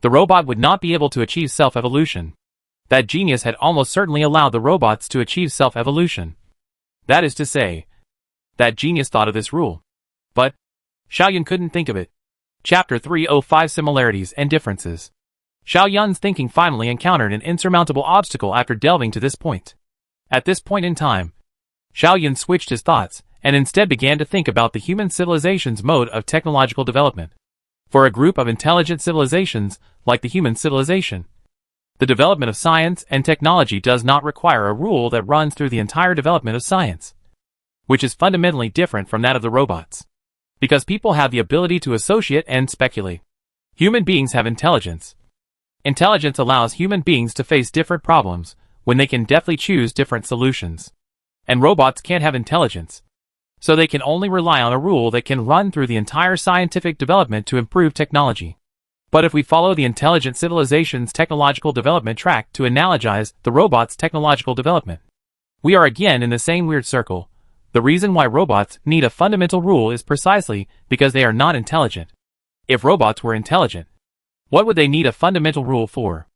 the robot would not be able to achieve self-evolution. That genius had almost certainly allowed the robots to achieve self-evolution. That is to say, that genius thought of this rule. But Xiao Yun couldn't think of it. Chapter 305 Similarities and Differences. Xiao Yun's thinking finally encountered an insurmountable obstacle after delving to this point. At this point in time, Xiao Yun switched his thoughts and instead began to think about the human civilization's mode of technological development. For a group of intelligent civilizations, like the human civilization, the development of science and technology does not require a rule that runs through the entire development of science, which is fundamentally different from that of the robots. Because people have the ability to associate and speculate. Human beings have intelligence. Intelligence allows human beings to face different problems when they can deftly choose different solutions. And robots can't have intelligence, so they can only rely on a rule that can run through the entire scientific development to improve technology. But if we follow the intelligent civilization's technological development track to analogize the robot's technological development, we are again in the same weird circle. The reason why robots need a fundamental rule is precisely because they are not intelligent. If robots were intelligent, what would they need a fundamental rule for?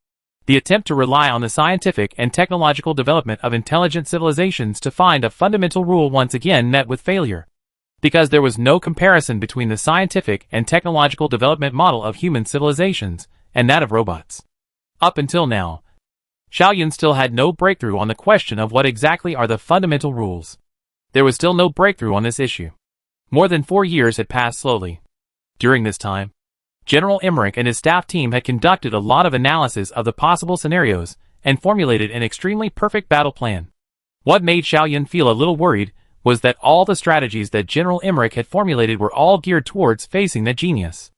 The attempt to rely on the scientific and technological development of intelligent civilizations to find a fundamental rule once again met with failure. Because there was no comparison between the scientific and technological development model of human civilizations and that of robots. Up until now, Xiao Yun still had no breakthrough on the question of what exactly are the fundamental rules. There was still no breakthrough on this issue. More than 4 years had passed slowly. During this time, General Emmerich and his staff team had conducted a lot of analysis of the possible scenarios and formulated an extremely perfect battle plan. What made Xiao Yun feel a little worried was that all the strategies that General Emmerich had formulated were all geared towards facing that genius.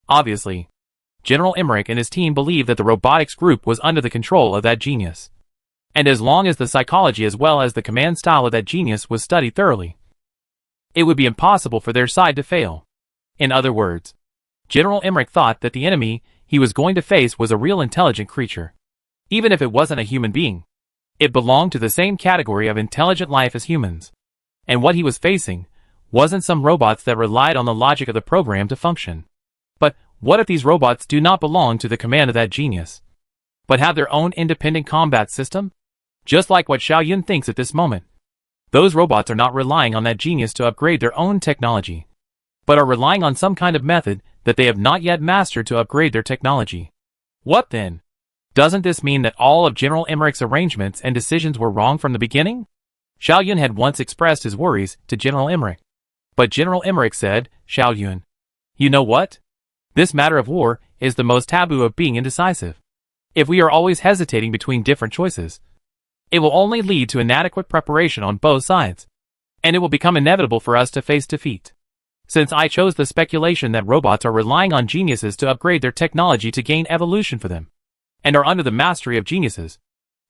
Obviously, General Emmerich and his team believed that the robotics group was under the control of that genius. And as long as the psychology as well as the command style of that genius was studied thoroughly, it would be impossible for their side to fail. In other words, General Emmerich thought that the enemy he was going to face was a real intelligent creature. Even if it wasn't a human being, it belonged to the same category of intelligent life as humans. And what he was facing wasn't some robots that relied on the logic of the program to function. But what if these robots do not belong to the command of that genius, but have their own independent combat system? Just like what Xiao Yun thinks at this moment. Those robots are not relying on that genius to upgrade their own technology, but are relying on some kind of method that they have not yet mastered to upgrade their technology. What then? Doesn't this mean that all of General Emmerich's arrangements and decisions were wrong from the beginning? Xiao Yun had once expressed his worries to General Emmerich. But General Emmerich said, Xiao Yun, you know what? This matter of war is the most taboo of being indecisive. If we are always hesitating between different choices, it will only lead to inadequate preparation on both sides, and it will become inevitable for us to face defeat. Since I chose the speculation that robots are relying on geniuses to upgrade their technology to gain evolution for them, and are under the mastery of geniuses,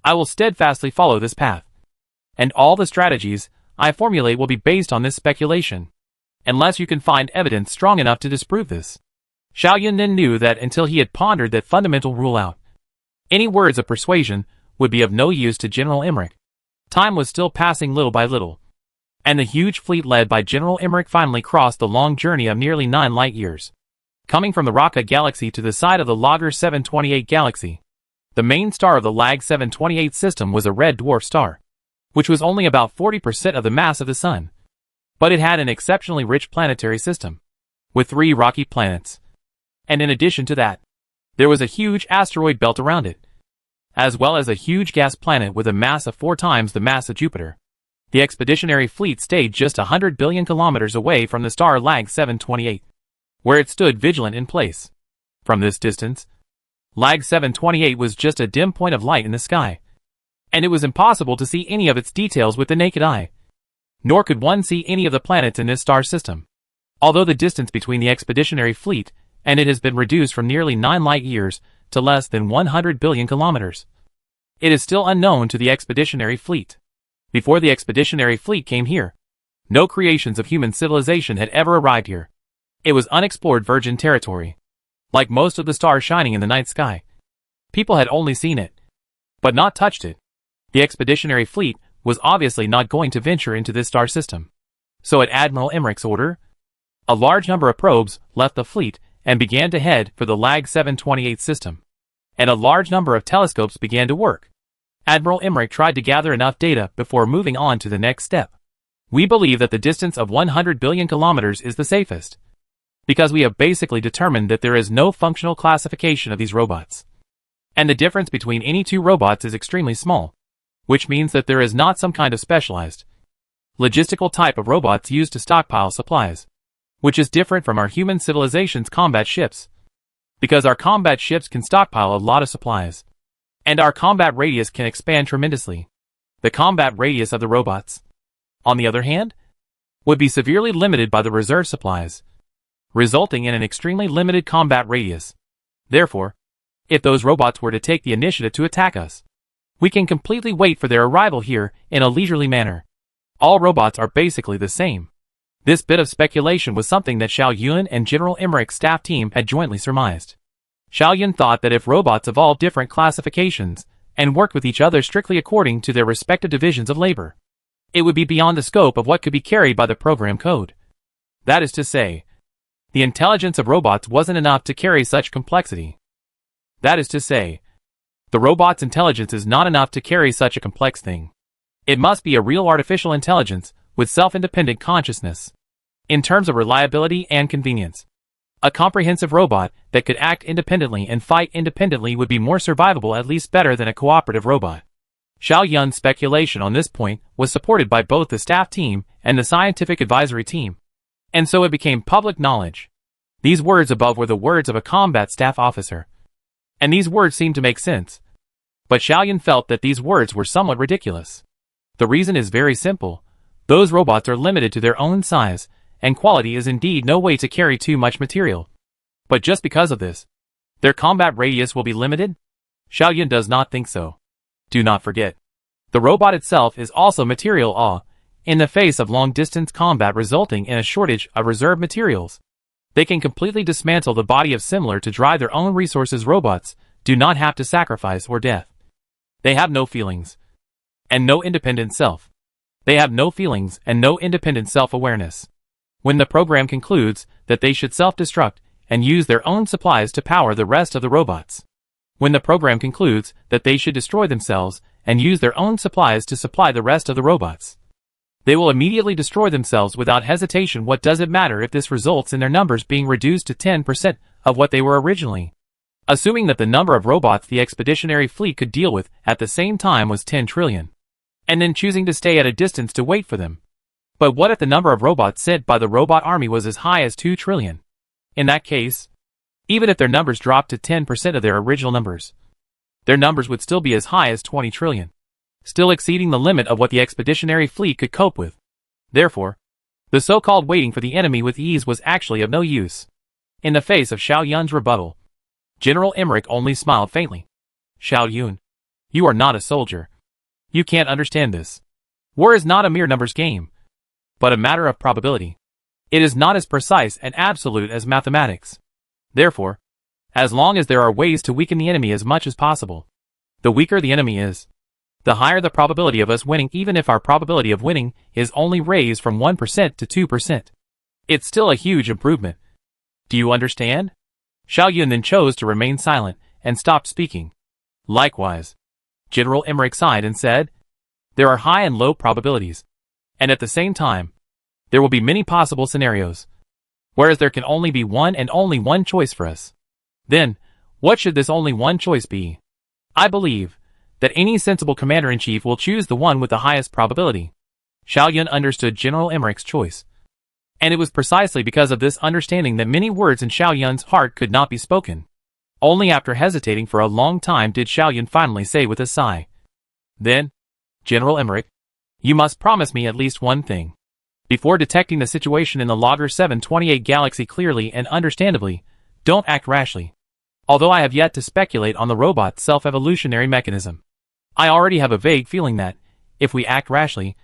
I will steadfastly follow this path. And all the strategies I formulate will be based on this speculation, unless you can find evidence strong enough to disprove this. Xiao Yun then knew that until he had pondered that fundamental rule out, any words of persuasion would be of no use to General Emmerich. Time was still passing little by little, and the huge fleet led by General Emmerich finally crossed the long journey of nearly 9 light years. Coming from the Raka galaxy to the side of the Lager 728 galaxy, the main star of the Lag 728 system was a red dwarf star, which was only about 40% of the mass of the Sun. But it had an exceptionally rich planetary system, with 3 rocky planets. And in addition to that, there was a huge asteroid belt around it, as well as a huge gas planet with a mass of 4 times the mass of Jupiter. The expeditionary fleet stayed just 100 billion kilometers away from the star Lag 728, where it stood vigilant in place. From this distance, Lag 728 was just a dim point of light in the sky, and it was impossible to see any of its details with the naked eye. Nor could one see any of the planets in this star system. Although the distance between the expeditionary fleet and it has been reduced from nearly 9 light years to less than 100 billion kilometers, it is still unknown to the expeditionary fleet. Before the expeditionary fleet came here, no creations of human civilization had ever arrived here. It was unexplored virgin territory. Like most of the stars shining in the night sky, people had only seen it, but not touched it. The expeditionary fleet was obviously not going to venture into this star system. So at Admiral Emmerich's order, a large number of probes left the fleet and began to head for the Lag 728 system. And a large number of telescopes began to work. Admiral Emmerich tried to gather enough data before moving on to the next step. We believe that the distance of 100 billion kilometers is the safest, because we have basically determined that there is no functional classification of these robots. And the difference between any two robots is extremely small, which means that there is not some kind of specialized, logistical type of robots used to stockpile supplies, which is different from our human civilization's combat ships, because our combat ships can stockpile a lot of supplies, and our combat radius can expand tremendously. The combat radius of the robots, on the other hand, would be severely limited by the reserve supplies, resulting in an extremely limited combat radius. Therefore, if those robots were to take the initiative to attack us, we can completely wait for their arrival here in a leisurely manner. All robots are basically the same. This bit of speculation was something that Xiao Yun and General Emmerich's staff team had jointly surmised. Xiao Yun thought that if robots evolved different classifications and worked with each other strictly according to their respective divisions of labor, it would be beyond the scope of what could be carried by the program code. That is to say, the intelligence of robots wasn't enough to carry such complexity. That is to say, the robot's intelligence is not enough to carry such a complex thing. It must be a real artificial intelligence with self-independent consciousness. In terms of reliability and convenience, a comprehensive robot that could act independently and fight independently would be more survivable, at least better than a cooperative robot. Xiao Yun's speculation on this point was supported by both the staff team and the scientific advisory team, and so it became public knowledge. These words above were the words of a combat staff officer, and these words seemed to make sense. But Xiao Yun felt that these words were somewhat ridiculous. The reason is very simple. Those robots are limited to their own size, and quality is indeed no way to carry too much material. But just because of this, their combat radius will be limited? Xiao Yun does not think so. Do not forget, the robot itself is also material awe, in the face of long-distance combat resulting in a shortage of reserve materials. They can completely dismantle the body of similar to drive their own resources. Robots do not have to sacrifice or death. They have no feelings, and no independent self. They have no feelings and no independent self-awareness. When the program concludes that they should self-destruct and use their own supplies to power the rest of the robots. When the program concludes that they should destroy themselves and use their own supplies to supply the rest of the robots, they will immediately destroy themselves without hesitation. What does it matter if this results in their numbers being reduced to 10% of what they were originally? Assuming that the number of robots the expeditionary fleet could deal with at the same time was 10 trillion, and then choosing to stay at a distance to wait for them. But what if the number of robots sent by the robot army was as high as 2 trillion? In that case, even if their numbers dropped to 10% of their original numbers, their numbers would still be as high as 20 trillion, still exceeding the limit of what the expeditionary fleet could cope with. Therefore, the so-called waiting for the enemy with ease was actually of no use. In the face of Xiao Yun's rebuttal, General Emmerich only smiled faintly. Xiao Yun, you are not a soldier. You can't understand this. War is not a mere numbers game, but a matter of probability. It is not as precise and absolute as mathematics. Therefore, as long as there are ways to weaken the enemy as much as possible, the weaker the enemy is, the higher the probability of us winning. Even if our probability of winning is only raised from 1% to 2%, it's still a huge improvement. Do you understand? Xiao Yun then chose to remain silent and stopped speaking. Likewise, General Emmerich sighed and said, there are high and low probabilities, and at the same time, there will be many possible scenarios, whereas there can only be one and only one choice for us. Then, what should this only one choice be? I believe that any sensible commander-in-chief will choose the one with the highest probability. Xiao Yun understood General Emmerich's choice, and it was precisely because of this understanding that many words in Xiao Yun's heart could not be spoken. Only after hesitating for a long time did Xiao Yun finally say with a sigh, then, General Emmerich, you must promise me at least one thing. Before detecting the situation in the Logger 728 galaxy clearly and understandably, don't act rashly. Although I have yet to speculate on the robot's self-evolutionary mechanism, I already have a vague feeling that, if we act rashly,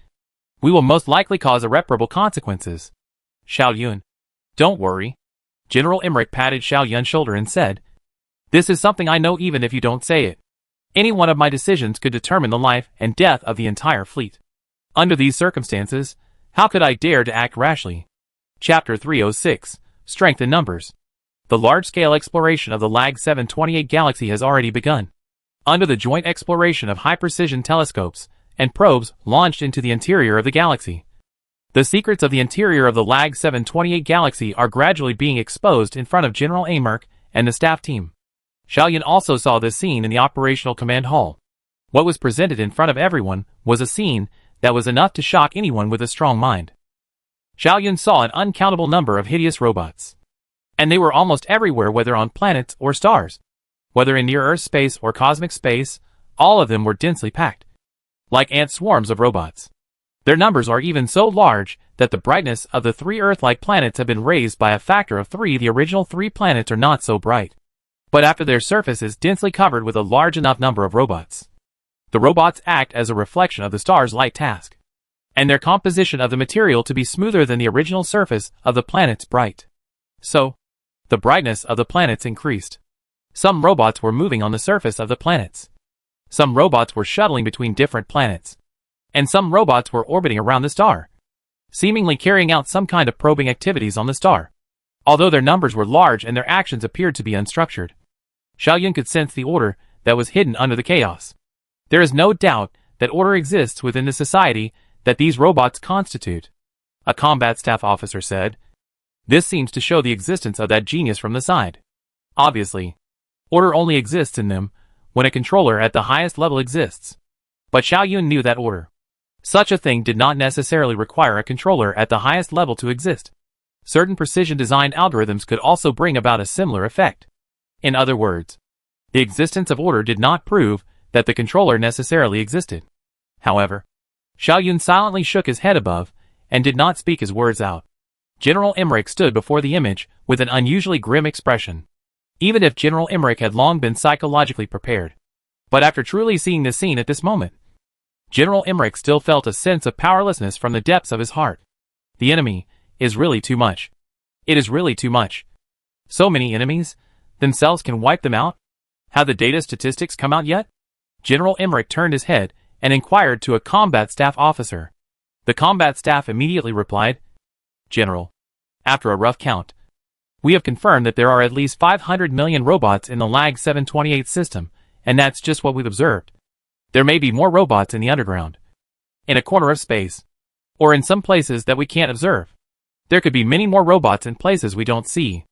we will most likely cause irreparable consequences. Xiao Yun, don't worry. General Emmerich patted Xiao Yun's shoulder and said, this is something I know even if you don't say it. Any one of my decisions could determine the life and death of the entire fleet. Under these circumstances, how could I dare to act rashly? Chapter 306, Strength in Numbers. The large-scale exploration of the LAG 728 galaxy has already begun. Under the joint exploration of high-precision telescopes and probes launched into the interior of the galaxy, the secrets of the interior of the LAG 728 galaxy are gradually being exposed in front of General Amark and the staff team. Xiaoyun also saw this scene in the operational command hall. What was presented in front of everyone was a scene that was enough to shock anyone with a strong mind. Xiaoyun saw an uncountable number of hideous robots. And they were almost everywhere, whether on planets or stars. Whether in near-Earth space or cosmic space, all of them were densely packed. Like ant swarms of robots. Their numbers are even so large that the brightness of the 3 Earth-like planets have been raised by a factor of 3. The original 3 planets are not so bright. But after their surface is densely covered with a large enough number of robots. The robots act as a reflection of the star's light task, and their composition of the material to be smoother than the original surface of the planets bright. So, the brightness of the planets increased. Some robots were moving on the surface of the planets. Some robots were shuttling between different planets. And some robots were orbiting around the star, seemingly carrying out some kind of probing activities on the star. Although their numbers were large and their actions appeared to be unstructured, Xiaoyun could sense the order that was hidden under the chaos. There is no doubt that order exists within the society that these robots constitute, a combat staff officer said. This seems to show the existence of that genius from the side. Obviously, order only exists in them when a controller at the highest level exists. But Xiaoyun knew that order. Such a thing did not necessarily require a controller at the highest level to exist. Certain precision-designed algorithms could also bring about a similar effect. In other words, the existence of order did not prove that the controller necessarily existed. However, Xiaoyun silently shook his head above and did not speak his words out. General Amark stood before the image with an unusually grim expression. Even if General Amark had long been psychologically prepared. But after truly seeing the scene at this moment, General Amark still felt a sense of powerlessness from the depths of his heart. The enemy is really too much. It is really too much. So many enemies? Themselves can wipe them out? Have the data statistics come out yet? General Amark turned his head and inquired to a combat staff officer. The combat staff immediately replied, General, after a rough count, we have confirmed that there are at least 500 million robots in the LAG 728 system, and that's just what we've observed. There may be more robots in the underground, in a corner of space, or in some places that we can't observe. There could be many more robots in places we don't see.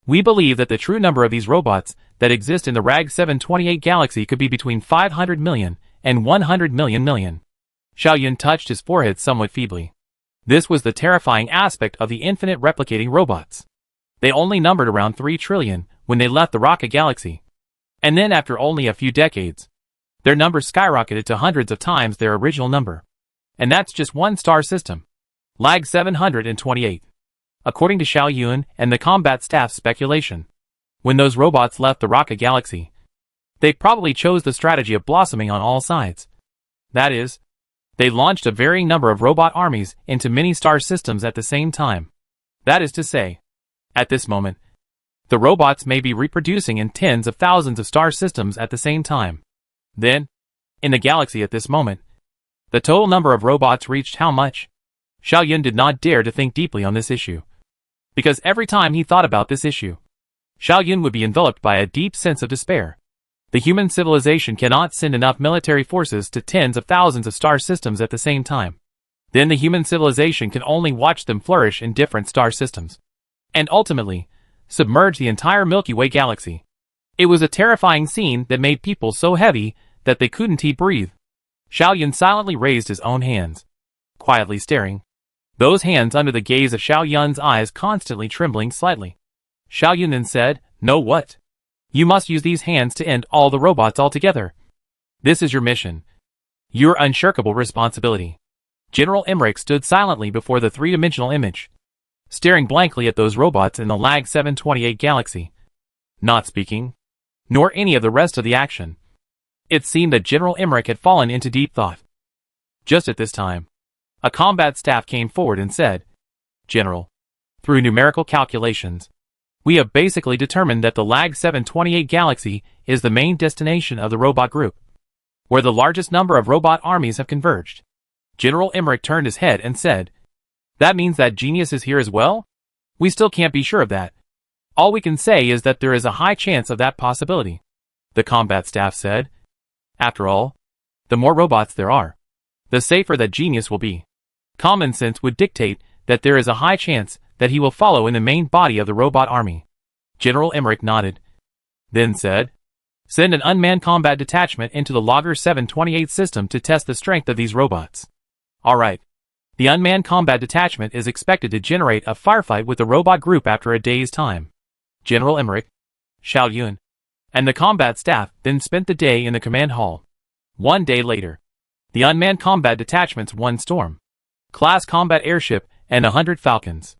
We believe that the true number of these robots that exist in the LAG 728 galaxy could be between 500 million and 100 million. Xiaoyun touched his forehead somewhat feebly. This was the terrifying aspect of the infinite replicating robots. They only numbered around 3 trillion when they left the rocket galaxy. And then after only a few decades, their number skyrocketed to hundreds of times their original number. And that's just one star system. LAG 728. According to Xiaoyun and the combat staff's speculation, when those robots left the rocket galaxy, they probably chose the strategy of blossoming on all sides. That is, they launched a varying number of robot armies into many star systems at the same time. That is to say, at this moment, the robots may be reproducing in tens of thousands of star systems at the same time. Then, in the galaxy at this moment, the total number of robots reached how much? Xiaoyun did not dare to think deeply on this issue. Because every time he thought about this issue, Xiaoyun would be enveloped by a deep sense of despair. The human civilization cannot send enough military forces to tens of thousands of star systems at the same time. Then the human civilization can only watch them flourish in different star systems. And ultimately, submerge the entire Milky Way galaxy. It was a terrifying scene that made people so heavy that they couldn't breathe. Xiaoyun silently raised his own hands, quietly staring. Those hands under the gaze of Xiaoyun's eyes constantly trembling slightly. Xiaoyun then said, "No what? You must use these hands to end all the robots altogether. This is your mission. Your unshirkable responsibility." General Amark stood silently before the three-dimensional image, staring blankly at those robots in the LAG 728 galaxy, not speaking, nor any of the rest of the action. It seemed that General Amark had fallen into deep thought. Just at this time, a combat staff came forward and said, "General, through numerical calculations, we have basically determined that the LAG 728 galaxy is the main destination of the robot group. where the largest number of robot armies have converged. General Emmerich turned his head and said, "That means that Genius is here as well? We still can't be sure of that. All we can say is that there is a high chance of that possibility," the combat staff said. "After all, the more robots there are, the safer that Genius will be. Common sense would dictate that there is a high chance that he will follow in the main body of the robot army." General Emmerich nodded, then said, "Send an unmanned combat detachment into the Logger 728 system to test the strength of these robots." "All right." The unmanned combat detachment is expected to generate a firefight with the robot group after a day's time. General Emmerich, Xiao Yun, and the combat staff then spent the day in the command hall. 1 day later, the unmanned combat detachment's 1 Storm class combat airship and 100 Falcons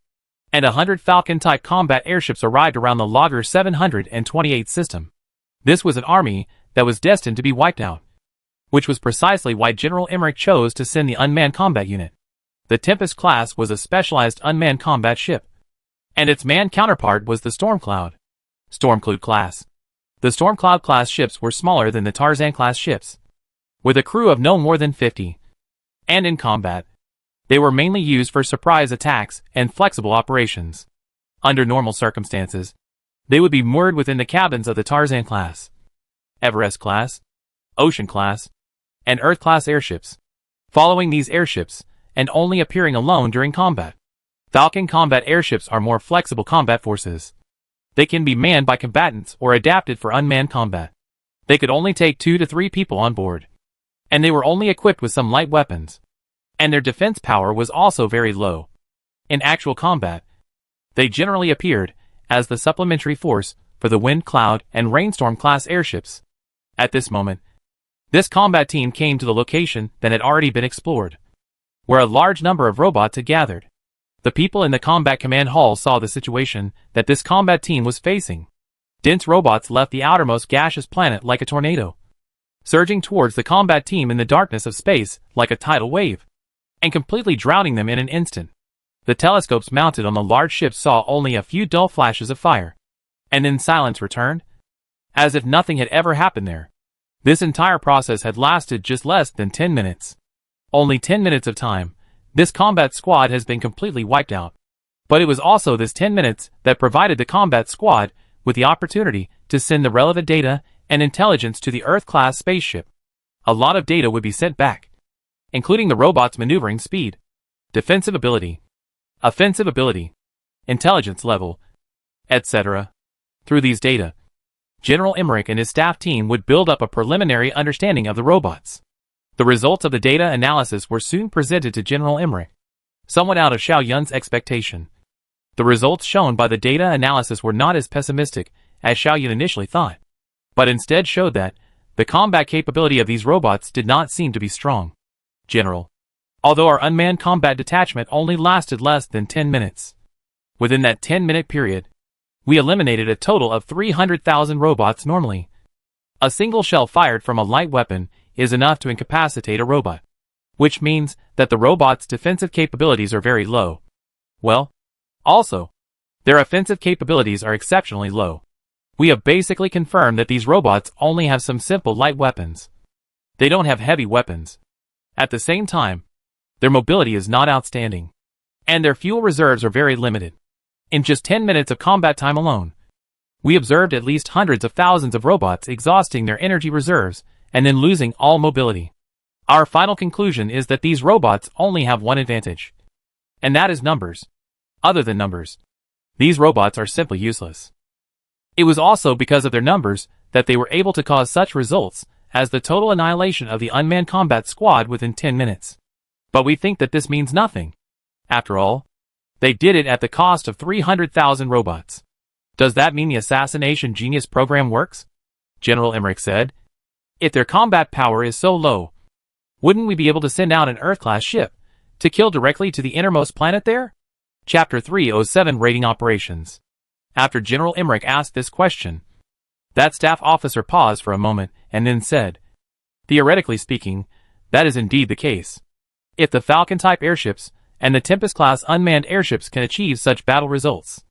and 100 Falcon-type combat airships arrived around the Logger 728 system. This was an army that was destined to be wiped out, which was precisely why General Emmerich chose to send the unmanned combat unit. The Tempest class was a specialized unmanned combat ship, and its manned counterpart was the Stormcloud class. The Stormcloud class ships were smaller than the Tarzan class ships, with a crew of no more than 50. And in combat, they were mainly used for surprise attacks and flexible operations. Under normal circumstances, they would be moored within the cabins of the Tarzan class, Everest class, Ocean class, and Earth class airships, following these airships and only appearing alone during combat. Falcon combat airships are more flexible combat forces. They can be manned by combatants or adapted for unmanned combat. They could only take 2 to 3 people on board, and they were only equipped with some light weapons, and their defense power was also very low. In actual combat, they generally appeared as the supplementary force for the Wind, Cloud, and Rainstorm class airships. At this moment, this combat team came to the location that had already been explored, where a large number of robots had gathered. The people in the combat command hall saw the situation that this combat team was facing. Dense robots left the outermost gaseous planet like a tornado, surging towards the combat team in the darkness of space like a tidal wave, and completely drowning them in an instant. The telescopes mounted on the large ships saw only a few dull flashes of fire, and then silence returned, as if nothing had ever happened there. This entire process had lasted just less than 10 minutes. Only 10 minutes of time. This combat squad has been completely wiped out. But it was also this 10 minutes that provided the combat squad with the opportunity to send the relevant data and intelligence to the Earth-class spaceship. A lot of data would be sent back, including the robot's maneuvering speed, defensive ability, offensive ability, intelligence level, etc. Through these data, General Emmerich and his staff team would build up a preliminary understanding of the robots. The results of the data analysis were soon presented to General Emmerich, somewhat out of Xiao Yun's expectation. The results shown by the data analysis were not as pessimistic as Xiao Yun initially thought, but instead showed that the combat capability of these robots did not seem to be strong. General, although our unmanned combat detachment only lasted less than 10 minutes, within that 10-minute period, we eliminated a total of 300,000 robots normally. A single shell fired from a light weapon is enough to incapacitate a robot, which means that the robot's defensive capabilities are very low. Well, also, their offensive capabilities are exceptionally low. We have basically confirmed that these robots only have some simple light weapons. They don't have heavy weapons. At the same time, their mobility is not outstanding, and their fuel reserves are very limited. In just 10 minutes of combat time alone, we observed at least hundreds of thousands of robots exhausting their energy reserves and then losing all mobility. Our final conclusion is that these robots only have one advantage, and that is numbers. Other than numbers, these robots are simply useless. It was also because of their numbers that they were able to cause such results as the total annihilation of the unmanned combat squad within 10 minutes. But we think that this means nothing. After all, they did it at the cost of 300,000 robots. Does that mean the assassination genius program works? General Emmerich said. If their combat power is so low, wouldn't we be able to send out an Earth-class ship to kill directly to the innermost planet there? Chapter 307 Raiding Operations. After General Emmerich asked this question, that staff officer paused for a moment and then said, theoretically speaking, that is indeed the case. If the Falcon-type airships and the Tempest-class unmanned airships can achieve such battle results,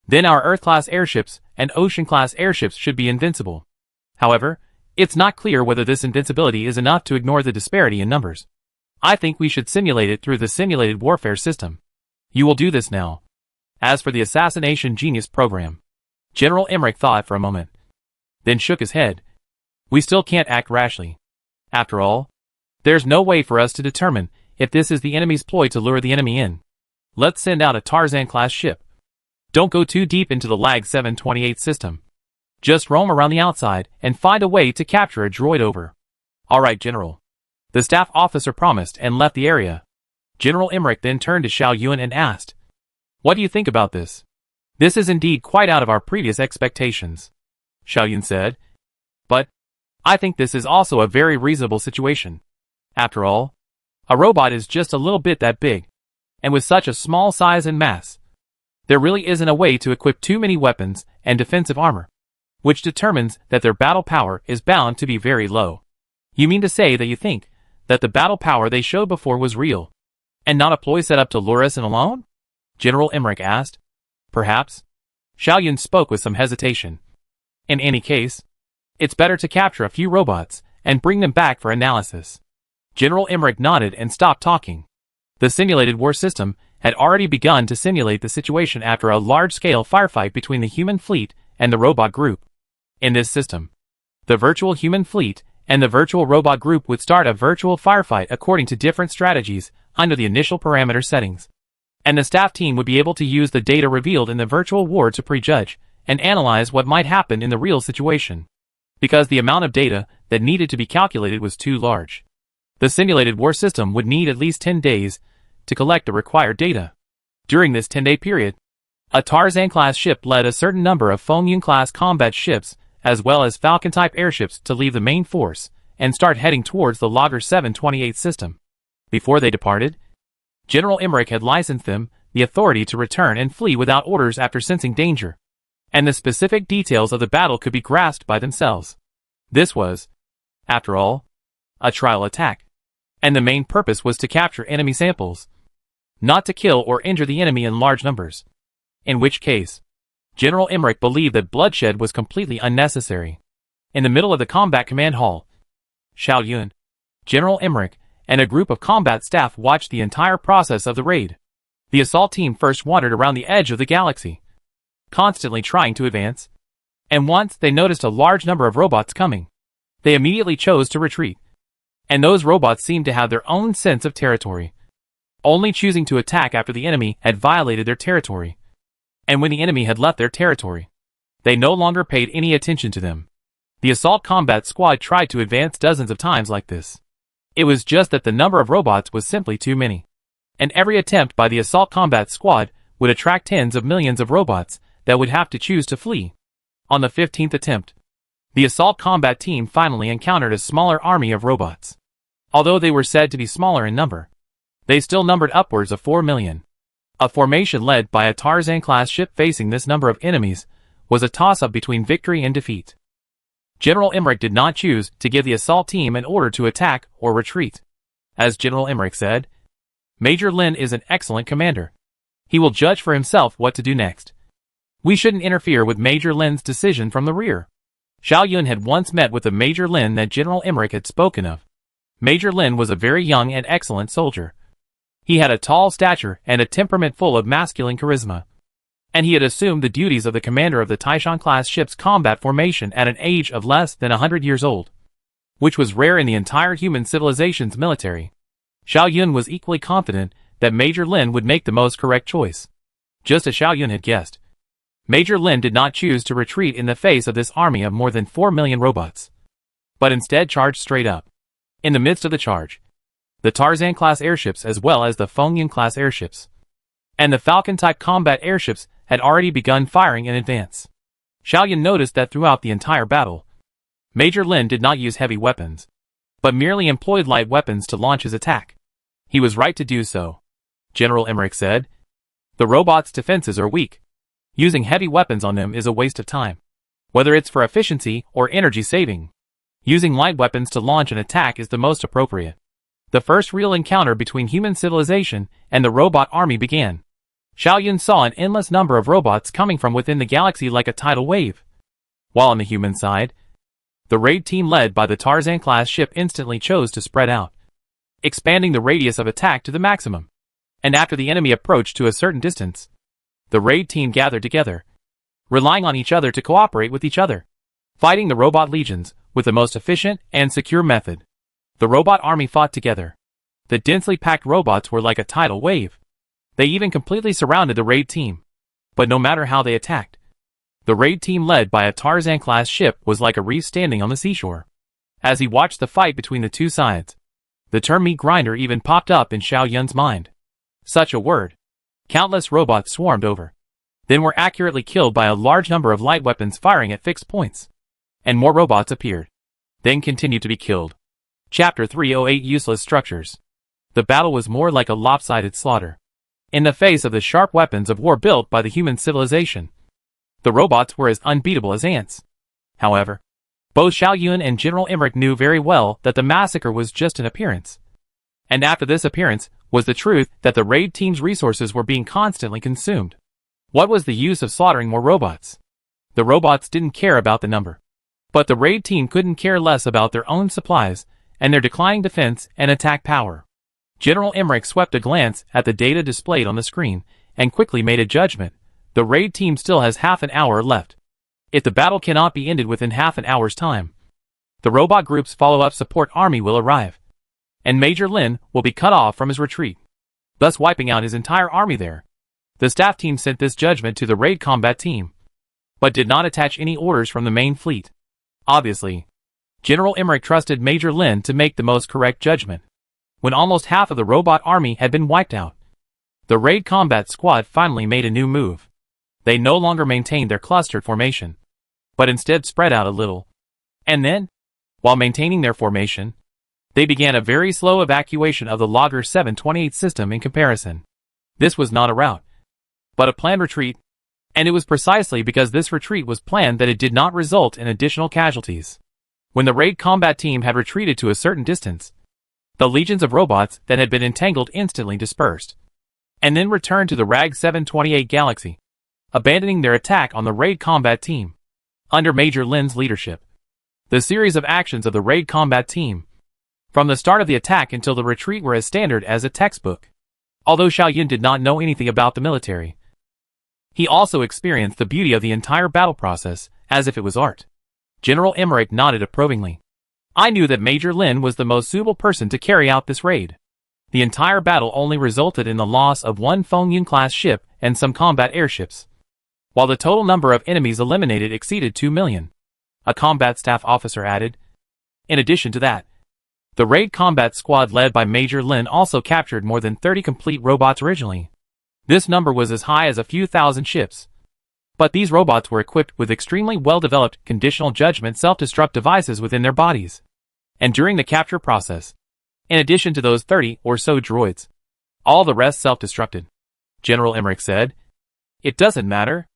then our Earth-class airships and Ocean-class airships should be invincible. However, It's not clear whether this invincibility is enough to ignore the disparity in numbers. I think we should simulate it through the simulated warfare system. You will do this now. As for the assassination genius program, General Emmerich thought for a moment, then shook his head. We still can't act rashly. After all, there's no way for us to determine if this is the enemy's ploy to lure the enemy in. Let's send out a Tarzan-class ship. Don't go too deep into the Lag 728 system. Just roam around the outside and find a way to capture a droid over. All right, General. The staff officer promised and left the area. General Emmerich then turned to Xiao Yun and asked, "What do you think about this? This is indeed quite out of our previous expectations," Xiao Yun said. "But I think this is also a very reasonable situation. After all, a robot is just a little bit that big, and with such a small size and mass, there really isn't a way to equip too many weapons and defensive armor, which determines that their battle power is bound to be very low." "You mean to say that you think that the battle power they showed before was real, and not a ploy set up to lure us in alone?" General Emmerich asked. "Perhaps." Xiao Yun spoke with some hesitation. "In any case, it's better to capture a few robots and bring them back for analysis." General Emmerich nodded and stopped talking. The simulated war system had already begun to simulate the situation after a large-scale firefight between the human fleet and the robot group. In this system, the virtual human fleet and the virtual robot group would start a virtual firefight according to different strategies under the initial parameter settings. And the staff team would be able to use the data revealed in the virtual war to prejudge and analyze what might happen in the real situation. Because the amount of data that needed to be calculated was too large, the simulated war system would need at least 10 days to collect the required data. During this 10-day period, a Tarzan-class ship led a certain number of Fengyun-class combat ships as well as Falcon-type airships to leave the main force and start heading towards the Logger 728 system. Before they departed, General Emmerich had licensed them the authority to return and flee without orders after sensing danger, and the specific details of the battle could be grasped by themselves. This was, after all, a trial attack, and the main purpose was to capture enemy samples, not to kill or injure the enemy in large numbers. In which case, General Emmerich believed that bloodshed was completely unnecessary. In the middle of the combat command hall, Xiao Yun, General Emmerich, and a group of combat staff watched the entire process of the raid. The assault team first wandered around the edge of the galaxy, constantly trying to advance, and once they noticed a large number of robots coming, they immediately chose to retreat. And those robots seemed to have their own sense of territory, only choosing to attack after the enemy had violated their territory. And when the enemy had left their territory, they no longer paid any attention to them. The assault combat squad tried to advance dozens of times like this. It was just that the number of robots was simply too many, and every attempt by the assault combat squad would attract tens of millions of robots that would have to choose to flee. On the 15th attempt, the assault combat team finally encountered a smaller army of robots. Although they were said to be smaller in number, they still numbered upwards of 4 million. A formation led by a Tarzan-class ship facing this number of enemies was a toss-up between victory and defeat. General Emmerich did not choose to give the assault team an order to attack or retreat. As General Emmerich said, "Major Lin is an excellent commander. He will judge for himself what to do next. We shouldn't interfere with Major Lin's decision from the rear." Xiao Yun had once met with the Major Lin that General Emmerich had spoken of. Major Lin was a very young and excellent soldier. He had a tall stature and a temperament full of masculine charisma, and he had assumed the duties of the commander of the Taishan-class ship's combat formation at an age of less than 100 years old, which was rare in the entire human civilization's military. Xiao Yun was equally confident that Major Lin would make the most correct choice. Just as Xiao Yun had guessed, Major Lin did not choose to retreat in the face of this army of more than 4 million robots, but instead charged straight up. In the midst of the charge, the Tarzan-class airships as well as the Fengyun-class airships and the Falcon-type combat airships had already begun firing in advance. Xiao Yun noticed that throughout the entire battle, Major Lin did not use heavy weapons, but merely employed light weapons to launch his attack. He was right to do so, General Emmerich said. The robots' defenses are weak. Using heavy weapons on them is a waste of time, whether it's for efficiency or energy saving. Using light weapons to launch an attack is the most appropriate. The first real encounter between human civilization and the robot army began. Xiao Yun saw an endless number of robots coming from within the galaxy like a tidal wave. While on the human side, The raid team led by the Tarzan-class ship instantly chose to spread out, expanding the radius of attack to the maximum. And after the enemy approached to a certain distance, the raid team gathered together, relying on each other to cooperate with each other, fighting the robot legions with the most efficient and secure method. The robot army fought together. The densely packed robots were like a tidal wave. They even completely surrounded the raid team. But no matter how they attacked, the raid team led by a Tarzan-class ship was like a reef standing on the seashore. As he watched the fight between the two sides, the term meat grinder even popped up in Xiao Yun's mind. Such a word. Countless robots swarmed over, then were accurately killed by a large number of light weapons firing at fixed points. And more robots appeared, then continued to be killed. Chapter 308 Useless Structures. The battle was more like a lopsided slaughter. In the face of the sharp weapons of war built by the human civilization, the robots were as unbeatable as ants. However, both Xiao Yun and General Emmerich knew very well that the massacre was just an appearance. And after this appearance was the truth that the raid team's resources were being constantly consumed. What was the use of slaughtering more robots? The robots didn't care about the number. But the raid team couldn't care less about their own supplies and their declining defense and attack power. General Emmerich swept a glance at the data displayed on the screen and quickly made a judgment. The raid team still has half an hour left. If the battle cannot be ended within half an hour's time, the robot group's follow-up support army will arrive, and Major Lin will be cut off from his retreat, thus wiping out his entire army there. The staff team sent this judgment to the raid combat team, but did not attach any orders from the main fleet. Obviously, General Emmerich trusted Major Lin to make the most correct judgment. When almost half of the robot army had been wiped out, the raid combat squad finally made a new move. They no longer maintained their clustered formation, but instead spread out a little. And then, while maintaining their formation, they began a very slow evacuation of the Logger 728 system in comparison. This was not a rout, but a planned retreat, and it was precisely because this retreat was planned that it did not result in additional casualties. When the raid combat team had retreated to a certain distance, the legions of robots that had been entangled instantly dispersed, and then returned to the RAG 728 galaxy, abandoning their attack on the raid combat team. Under Major Lin's leadership, the series of actions of the raid combat team, from the start of the attack until the retreat, were as standard as a textbook. Although Xiao Yun did not know anything about the military, he also experienced the beauty of the entire battle process as if it was art. General Emmerich nodded approvingly. I knew that Major Lin was the most suitable person to carry out this raid. The entire battle only resulted in the loss of one Fengyun-class ship and some combat airships, while the total number of enemies eliminated exceeded 2 million. A combat staff officer added. In addition to that, the raid combat squad led by Major Lin also captured more than 30 complete robots originally. This number was as high as a few thousand ships. But these robots were equipped with extremely well-developed conditional judgment self-destruct devices within their bodies. And during the capture process, in addition to those 30 or so droids, all the rest self-destructed. General Emmerich said, "It doesn't matter.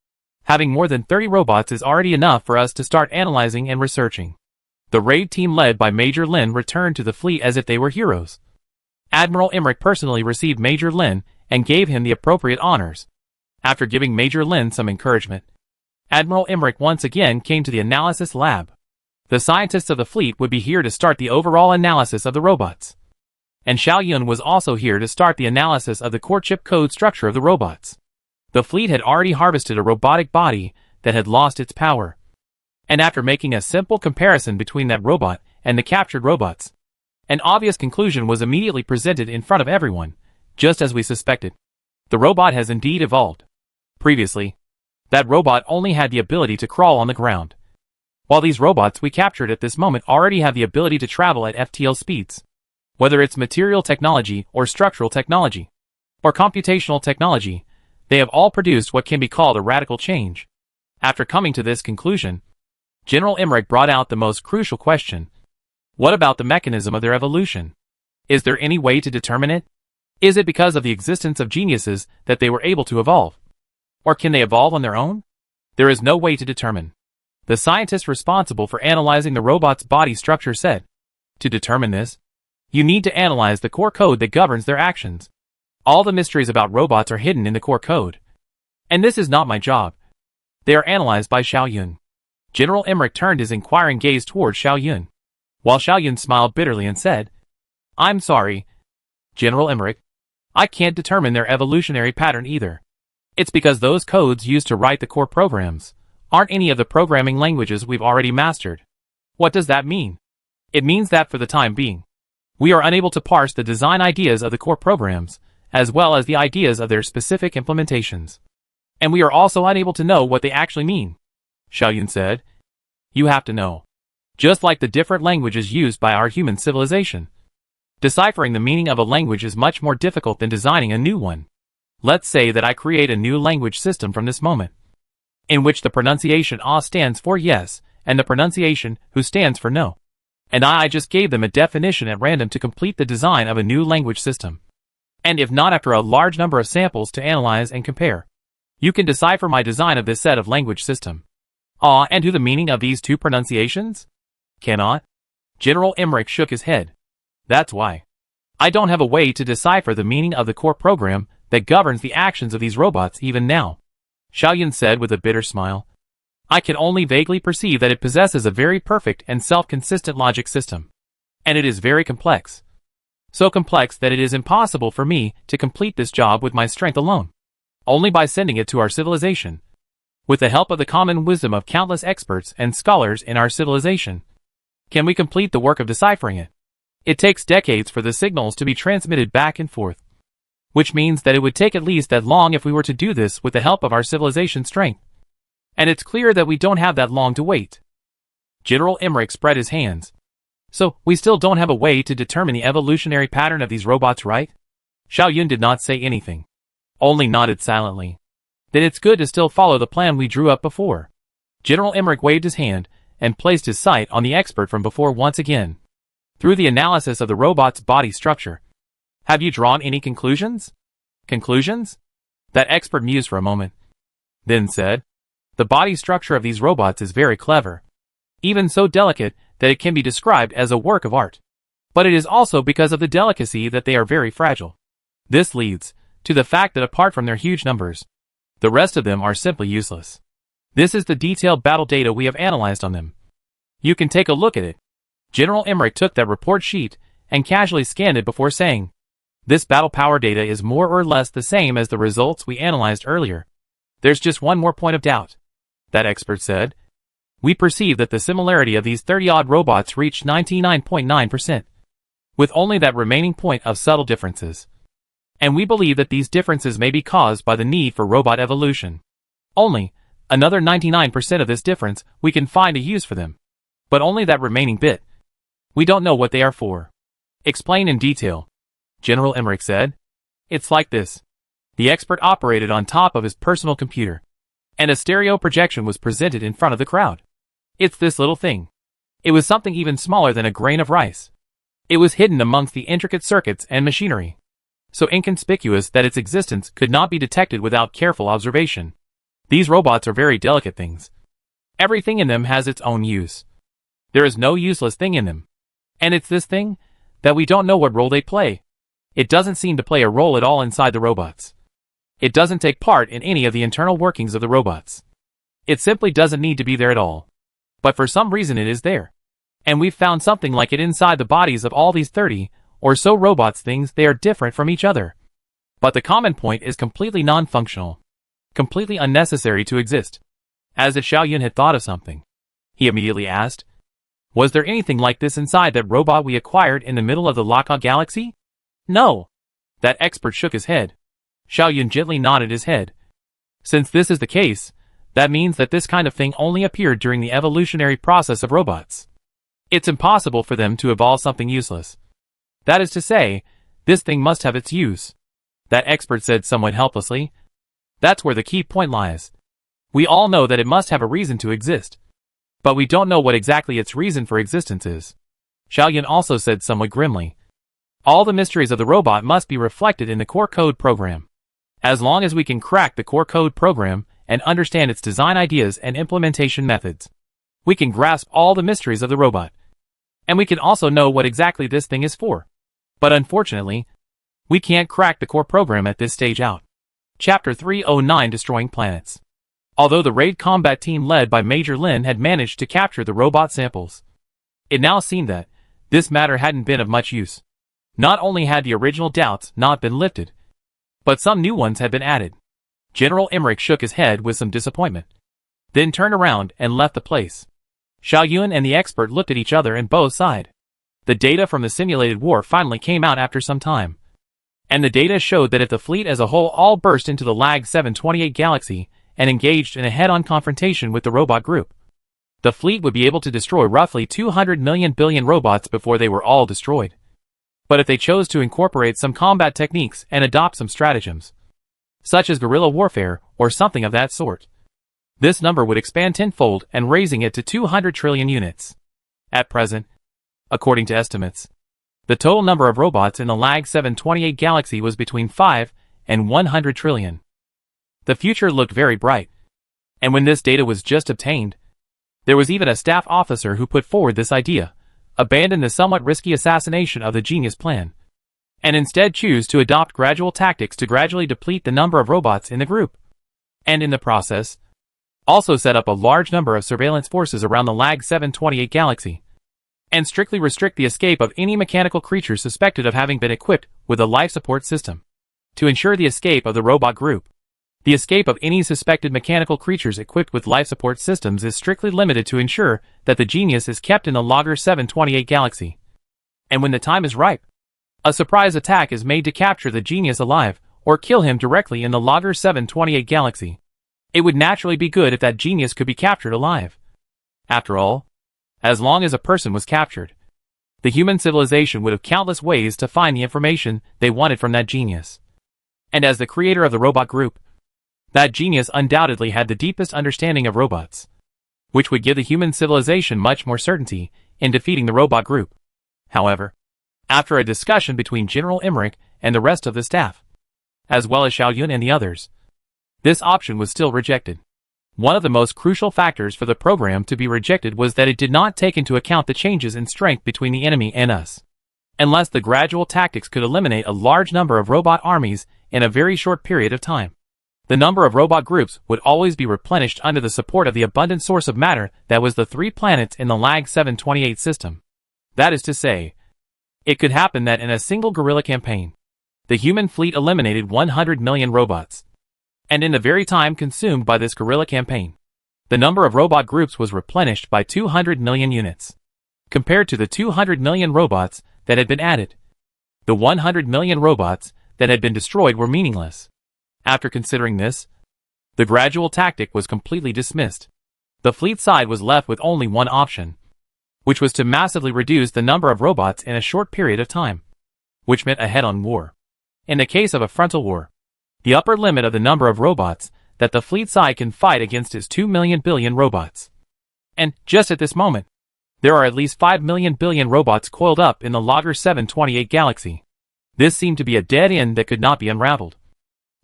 Having more than 30 robots is already enough for us to start analyzing and researching." The raid team led by Major Lin returned to the fleet as if they were heroes. Admiral Emmerich personally received Major Lin and gave him the appropriate honors. After giving Major Lin some encouragement, Admiral Emmerich once again came to the analysis lab. The scientists of the fleet would be here to start the overall analysis of the robots. And Xiao Yun was also here to start the analysis of the core chip code structure of the robots. The fleet had already harvested a robotic body that had lost its power. And after making a simple comparison between that robot and the captured robots, an obvious conclusion was immediately presented in front of everyone, just as we suspected. The robot has indeed evolved. Previously, that robot only had the ability to crawl on the ground, while these robots we captured at this moment already have the ability to travel at FTL speeds. Whether it's material technology or structural technology, or computational technology, they have all produced what can be called a radical change. After coming to this conclusion, General Emmerich brought out the most crucial question. What about the mechanism of their evolution? Is there any way to determine it? Is it because of the existence of geniuses that they were able to evolve? Or can they evolve on their own? There is no way to determine. The scientist responsible for analyzing the robot's body structure said. To determine this, you need to analyze the core code that governs their actions. All the mysteries about robots are hidden in the core code. And this is not my job. They are analyzed by Xiao Yun. General Emmerich turned his inquiring gaze toward Xiao Yun, while Xiao Yun smiled bitterly and said, "I'm sorry, General Emmerich. I can't determine their evolutionary pattern either. It's because those codes used to write the core programs aren't any of the programming languages we've already mastered." "What does that mean?" "It means that for the time being, we are unable to parse the design ideas of the core programs, as well as the ideas of their specific implementations. And we are also unable to know what they actually mean," Xiao Yun said. "You have to know. Just like the different languages used by our human civilization. Deciphering the meaning of a language is much more difficult than designing a new one. Let's say that I create a new language system from this moment, in which the pronunciation A stands for yes, and the pronunciation who stands for no. And I just gave them a definition at random to complete the design of a new language system. And if not after a large number of samples to analyze and compare, you can decipher my design of this set of language system. And who the meaning of these two pronunciations? Cannot." General Emmerich shook his head. "That's why. I don't have a way to decipher the meaning of the core program that governs the actions of these robots even now," Xiao Yun said with a bitter smile. "I can only vaguely perceive that it possesses a very perfect and self-consistent logic system. And it is very complex. So complex that it is impossible for me to complete this job with my strength alone. Only by sending it to our civilization, with the help of the common wisdom of countless experts and scholars in our civilization, can we complete the work of deciphering it. It takes decades for the signals to be transmitted back and forth, which means that it would take at least that long if we were to do this with the help of our civilization's strength. And it's clear that we don't have that long to wait." General Emmerich spread his hands. "So, we still don't have a way to determine the evolutionary pattern of these robots, right?" Xiao Yun did not say anything, only nodded silently. "Then it's good to still follow the plan we drew up before." General Emmerich waved his hand and placed his sight on the expert from before once again. "Through the analysis of the robot's body structure, have you drawn any conclusions?" "Conclusions?" That expert mused for a moment, then said, "The body structure of these robots is very clever, even so delicate that it can be described as a work of art. But it is also because of the delicacy that they are very fragile. This leads to the fact that apart from their huge numbers, the rest of them are simply useless. This is the detailed battle data we have analyzed on them. You can take a look at it." General Emmerich took that report sheet and casually scanned it before saying, "This battle power data is more or less the same as the results we analyzed earlier. There's just one more point of doubt," that expert said. "We perceive that the similarity of these 30-odd robots reached 99.9%, with only that remaining point of subtle differences. And we believe that these differences may be caused by the need for robot evolution. Only another 99% of this difference we can find a use for them. But only that remaining bit. We don't know what they are for." "Explain in detail," General Emmerich said. "It's like this." The expert operated on top of his personal computer, and a stereo projection was presented in front of the crowd. "It's this little thing. It was something even smaller than a grain of rice. It was hidden amongst the intricate circuits and machinery, so inconspicuous that its existence could not be detected without careful observation. These robots are very delicate things. Everything in them has its own use. There is no useless thing in them. And it's this thing that we don't know what role they play. It doesn't seem to play a role at all inside the robots. It doesn't take part in any of the internal workings of the robots. It simply doesn't need to be there at all. But for some reason it is there. And we've found something like it inside the bodies of all these 30 or so robots. Things they are different from each other. But the common point is completely non-functional. Completely unnecessary to exist." As if Xiao Yun had thought of something, he immediately asked, "Was there anything like this inside that robot we acquired in the middle of the Laka galaxy?" "No." That expert shook his head. Xiao Yun gently nodded his head. "Since this is the case, that means that this kind of thing only appeared during the evolutionary process of robots. It's impossible for them to evolve something useless. That is to say, this thing must have its use," that expert said somewhat helplessly. "That's where the key point lies. We all know that it must have a reason to exist, but we don't know what exactly its reason for existence is." Xiao Yun also said somewhat grimly, "All the mysteries of the robot must be reflected in the core code program. As long as we can crack the core code program and understand its design ideas and implementation methods, we can grasp all the mysteries of the robot. And we can also know what exactly this thing is for. But unfortunately, we can't crack the core program at this stage out." Chapter 309, Destroying Planets. Although the raid combat team led by Major Lin had managed to capture the robot samples, it now seemed that this matter hadn't been of much use. Not only had the original doubts not been lifted, but some new ones had been added. General Emmerich shook his head with some disappointment, then turned around and left the place. Xiao Yun and the expert looked at each other and both sighed. The data from the simulated war finally came out after some time, and the data showed that if the fleet as a whole all burst into the Lag 728 galaxy and engaged in a head-on confrontation with the robot group, the fleet would be able to destroy roughly 200 million billion robots before they were all destroyed. But if they chose to incorporate some combat techniques and adopt some stratagems, such as guerrilla warfare or something of that sort, this number would expand tenfold and raising it to 200 trillion units. At present, according to estimates, the total number of robots in the Lag 728 galaxy was between 5 and 100 trillion. The future looked very bright, and when this data was just obtained, there was even a staff officer who put forward this idea: abandon the somewhat risky assassination of the genius plan, and instead choose to adopt gradual tactics to gradually deplete the number of robots in the group, and in the process, also set up a large number of surveillance forces around the Lag 728 galaxy, and strictly restrict the escape of any mechanical creature suspected of having been equipped with a life support system. To ensure the escape of the robot group, the escape of any suspected mechanical creatures equipped with life support systems is strictly limited to ensure that the genius is kept in the Logger 728 galaxy. And when the time is ripe, a surprise attack is made to capture the genius alive or kill him directly in the Logger 728 galaxy. It would naturally be good if that genius could be captured alive. After all, as long as a person was captured, the human civilization would have countless ways to find the information they wanted from that genius. And as the creator of the robot group, that genius undoubtedly had the deepest understanding of robots, which would give the human civilization much more certainty in defeating the robot group. However, after a discussion between General Emmerich and the rest of the staff, as well as Xiao Yun and the others, this option was still rejected. One of the most crucial factors for the program to be rejected was that it did not take into account the changes in strength between the enemy and us. Unless the gradual tactics could eliminate a large number of robot armies in a very short period of time, the number of robot groups would always be replenished under the support of the abundant source of matter that was the 3 planets in the Lag 728 system. That is to say, it could happen that in a single guerrilla campaign, the human fleet eliminated 100 million robots. And in the very time consumed by this guerrilla campaign, the number of robot groups was replenished by 200 million units. Compared to the 200 million robots that had been added, the 100 million robots that had been destroyed were meaningless. After considering this, the gradual tactic was completely dismissed. The fleet side was left with only one option, which was to massively reduce the number of robots in a short period of time, which meant a head-on war. In the case of a frontal war, the upper limit of the number of robots that the fleet side can fight against is 2 million billion robots. And, just at this moment, there are at least 5 million billion robots coiled up in the Logger 728 galaxy. This seemed to be a dead end that could not be unraveled.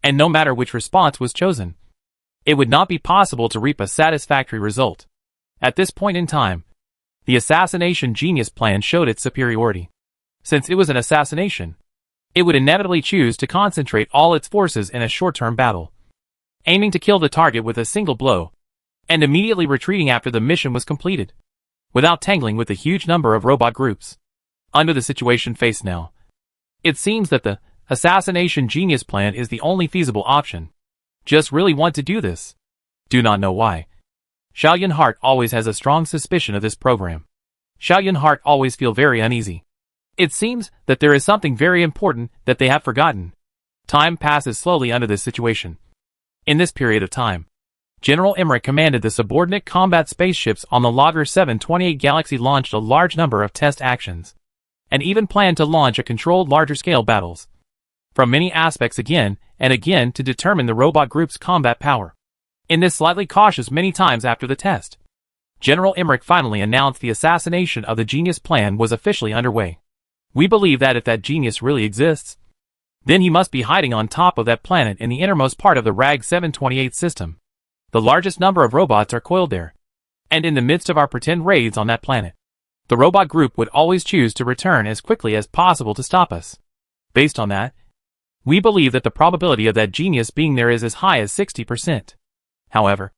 And no matter which response was chosen, it would not be possible to reap a satisfactory result. At this point in time, the assassination genius plan showed its superiority. Since it was an assassination, it would inevitably choose to concentrate all its forces in a short-term battle, aiming to kill the target with a single blow, and immediately retreating after the mission was completed, without tangling with the huge number of robot groups. Under the situation faced now, it seems that the assassination genius plan is the only feasible option. Just really want to do this. Do not know why. Xiao Yun Heart always has a strong suspicion of this program. Xiao Yun Heart always feel very uneasy. It seems that there is something very important that they have forgotten. Time passes slowly under this situation. In this period of time, General Emmerich commanded the subordinate combat spaceships on the Logger 728 galaxy, launched a large number of test actions, and even planned to launch a controlled larger-scale battles, from many aspects again and again to determine the robot group's combat power. In this slightly cautious many times after the test, General Emmerich finally announced the assassination of the genius plan was officially underway. We believe that if that genius really exists, then he must be hiding on top of that planet in the innermost part of the RAG 728 system. The largest number of robots are coiled there, and in the midst of our pretend raids on that planet, the robot group would always choose to return as quickly as possible to stop us. Based on that, we believe that the probability of that genius being there is as high as 60%. However,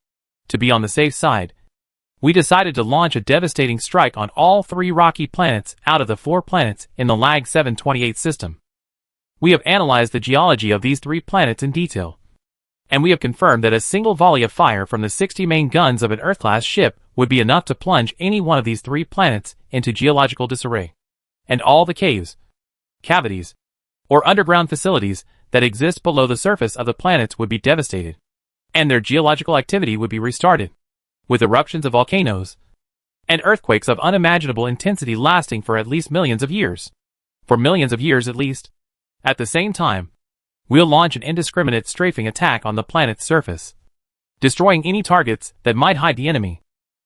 To be on the safe side, we decided to launch a devastating strike on all 3 rocky planets out of the 4 planets in the LAG 728 system. We have analyzed the geology of these 3 planets in detail, and we have confirmed that a single volley of fire from the 60 main guns of an Earth-class ship would be enough to plunge any one of these 3 planets into geological disarray. And all the caves, cavities, or underground facilities that exist below the surface of the planets would be devastated, and their geological activity would be restarted, with eruptions of volcanoes and earthquakes of unimaginable intensity lasting for at least millions of years. For millions of years at least. At the same time, we'll launch an indiscriminate strafing attack on the planet's surface, destroying any targets that might hide the enemy.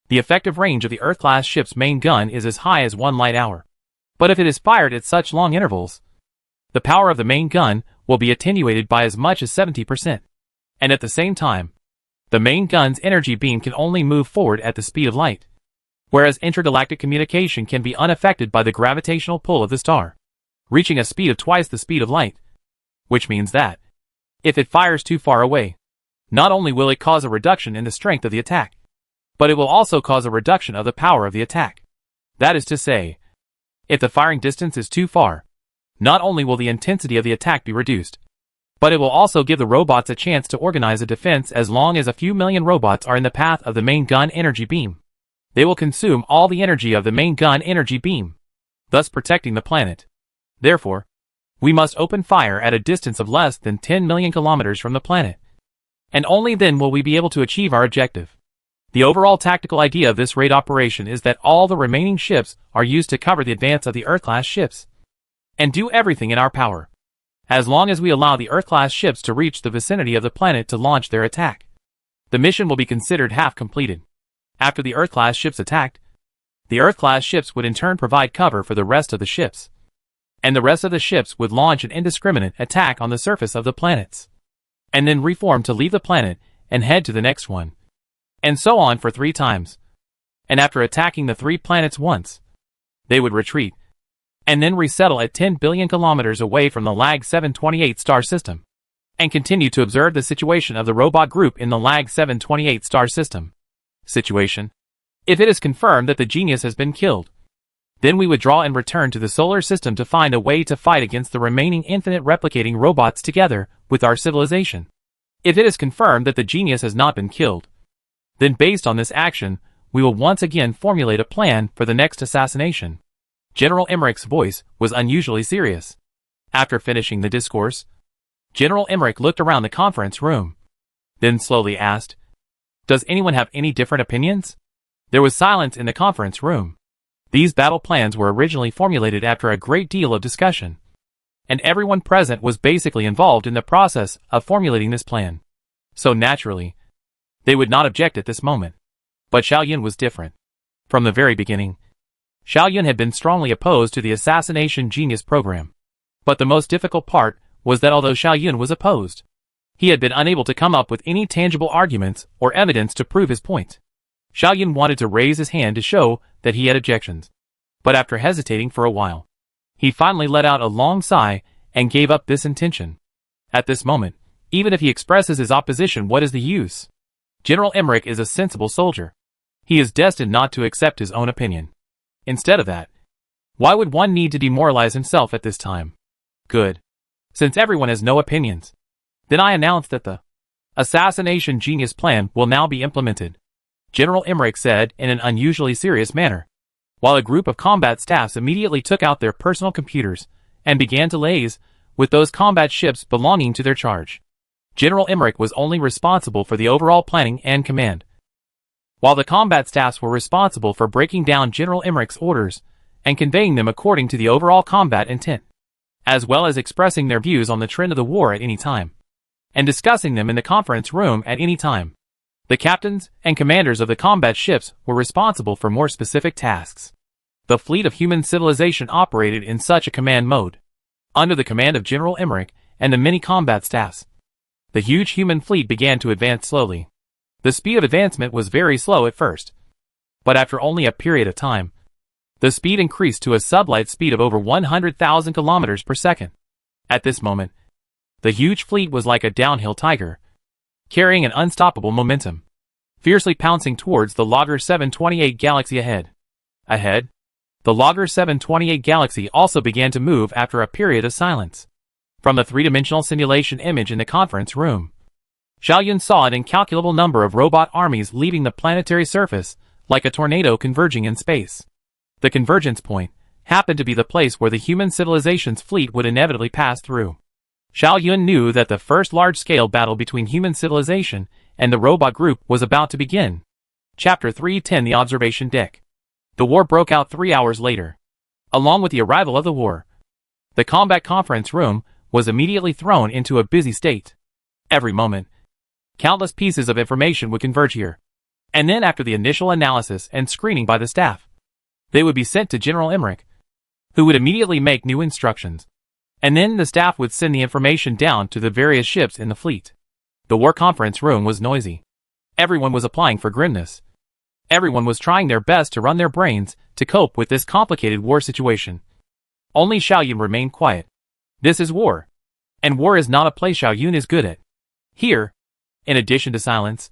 The effective range of the Earth-class ship's main gun is as high as 1 light hour. But if it is fired at such long intervals, the power of the main gun will be attenuated by as much as 70%. And at the same time, the main gun's energy beam can only move forward at the speed of light, whereas intergalactic communication can be unaffected by the gravitational pull of the star, reaching a speed of twice the speed of light. Which means that, if it fires too far away, not only will it cause a reduction in the strength of the attack, but it will also cause a reduction of the power of the attack. That is to say, if the firing distance is too far, not only will the intensity of the attack be reduced, but it will also give the robots a chance to organize a defense. As long as a few million robots are in the path of the main gun energy beam, they will consume all the energy of the main gun energy beam, thus protecting the planet. Therefore, we must open fire at a distance of less than 10 million kilometers from the planet, and only then will we be able to achieve our objective. The overall tactical idea of this raid operation is that all the remaining ships are used to cover the advance of the Earth-class ships, and do everything in our power, as long as we allow the Earth-class ships to reach the vicinity of the planet to launch their attack. The mission will be considered half completed. After the Earth-class ships attacked, the Earth-class ships would in turn provide cover for the rest of the ships, and the rest of the ships would launch an indiscriminate attack on the surface of the planets, and then reform to leave the planet and head to the next one, and so on for 3 times. And after attacking the 3 planets once, they would retreat, and then resettle at 10 billion kilometers away from the LAG 728 star system, and continue to observe the situation of the robot group in the LAG 728 star system. Situation. If it is confirmed that the genius has been killed, then we withdraw and return to the solar system to find a way to fight against the remaining infinite replicating robots together with our civilization. If it is confirmed that the genius has not been killed, then based on this action, we will once again formulate a plan for the next assassination. General Emmerich's voice was unusually serious. After finishing the discourse, General Emmerich looked around the conference room, then slowly asked, "Does anyone have any different opinions?" There was silence in the conference room. These battle plans were originally formulated after a great deal of discussion, and everyone present was basically involved in the process of formulating this plan. So naturally, they would not object at this moment. But Xiao Yun was different. From the very beginning, Xiao Yun had been strongly opposed to the assassination genius program. But the most difficult part was that although Xiao Yun was opposed, he had been unable to come up with any tangible arguments or evidence to prove his point. Xiao Yun wanted to raise his hand to show that he had objections. But after hesitating for a while, he finally let out a long sigh and gave up this intention. At this moment, even if he expresses his opposition, what is the use? General Emmerich is a sensible soldier. He is destined not to accept his own opinion. Instead of that, why would one need to demoralize himself at this time? Good. Since everyone has no opinions, then I announce that the assassination genius plan will now be implemented, General Emmerich said in an unusually serious manner, while a group of combat staffs immediately took out their personal computers and began to liaise with those combat ships belonging to their charge. General Emmerich was only responsible for the overall planning and command, while the combat staffs were responsible for breaking down General Emmerich's orders and conveying them according to the overall combat intent, as well as expressing their views on the trend of the war at any time, and discussing them in the conference room at any time. The captains and commanders of the combat ships were responsible for more specific tasks. The fleet of human civilization operated in such a command mode, under the command of General Emmerich and the many combat staffs. The huge human fleet began to advance slowly. The speed of advancement was very slow at first, but after only a period of time, the speed increased to a sublight speed of over 100,000 kilometers per second. At this moment, the huge fleet was like a downhill tiger, carrying an unstoppable momentum. fiercely pouncing towards the Logger 728 galaxy ahead. Ahead? The Logger 728 galaxy also began to move after a period of silence. From the three-dimensional simulation image in the conference room, Xiaoyun saw an incalculable number of robot armies leaving the planetary surface, like a tornado converging in space. The convergence point happened to be the place where the human civilization's fleet would inevitably pass through. Xiaoyun knew that the first large-scale battle between human civilization and the robot group was about to begin. Chapter 310: The Observation Deck. The war broke out 3 hours later. Along with the arrival of the war, the combat conference room was immediately thrown into a busy state. Every moment, countless pieces of information would converge here. And then after the initial analysis and screening by the staff, they would be sent to General Emmerich, who would immediately make new instructions. And then the staff would send the information down to the various ships in the fleet. The war conference room was noisy. Everyone was applying for grimness. Everyone was trying their best to run their brains to cope with this complicated war situation. Only Xiaoyun remained quiet. This is war. And war is not a place Xiaoyun is good at. Here, in addition to silence,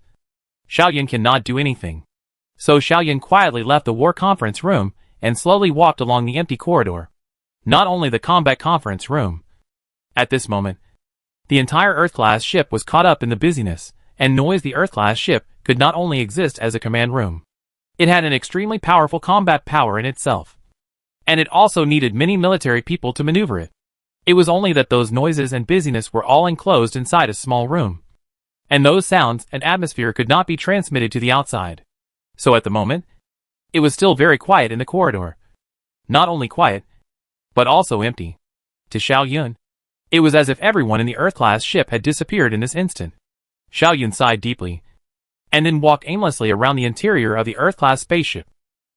Xiaoyun cannot do anything. So Xiaoyun quietly left the war conference room and slowly walked along the empty corridor. Not only the combat conference room. At this moment, the entire Earth-class ship was caught up in the busyness and noise. The Earth-class ship could not only exist as a command room. It had an extremely powerful combat power in itself. And it also needed many military people to maneuver it. It was only that those noises and busyness were all enclosed inside a small room. And those sounds and atmosphere could not be transmitted to the outside. So at the moment, it was still very quiet in the corridor. Not only quiet, but also empty. To Xiaoyun, it was as if everyone in the Earth-class ship had disappeared in this instant. Xiaoyun sighed deeply, and then walked aimlessly around the interior of the Earth-class spaceship.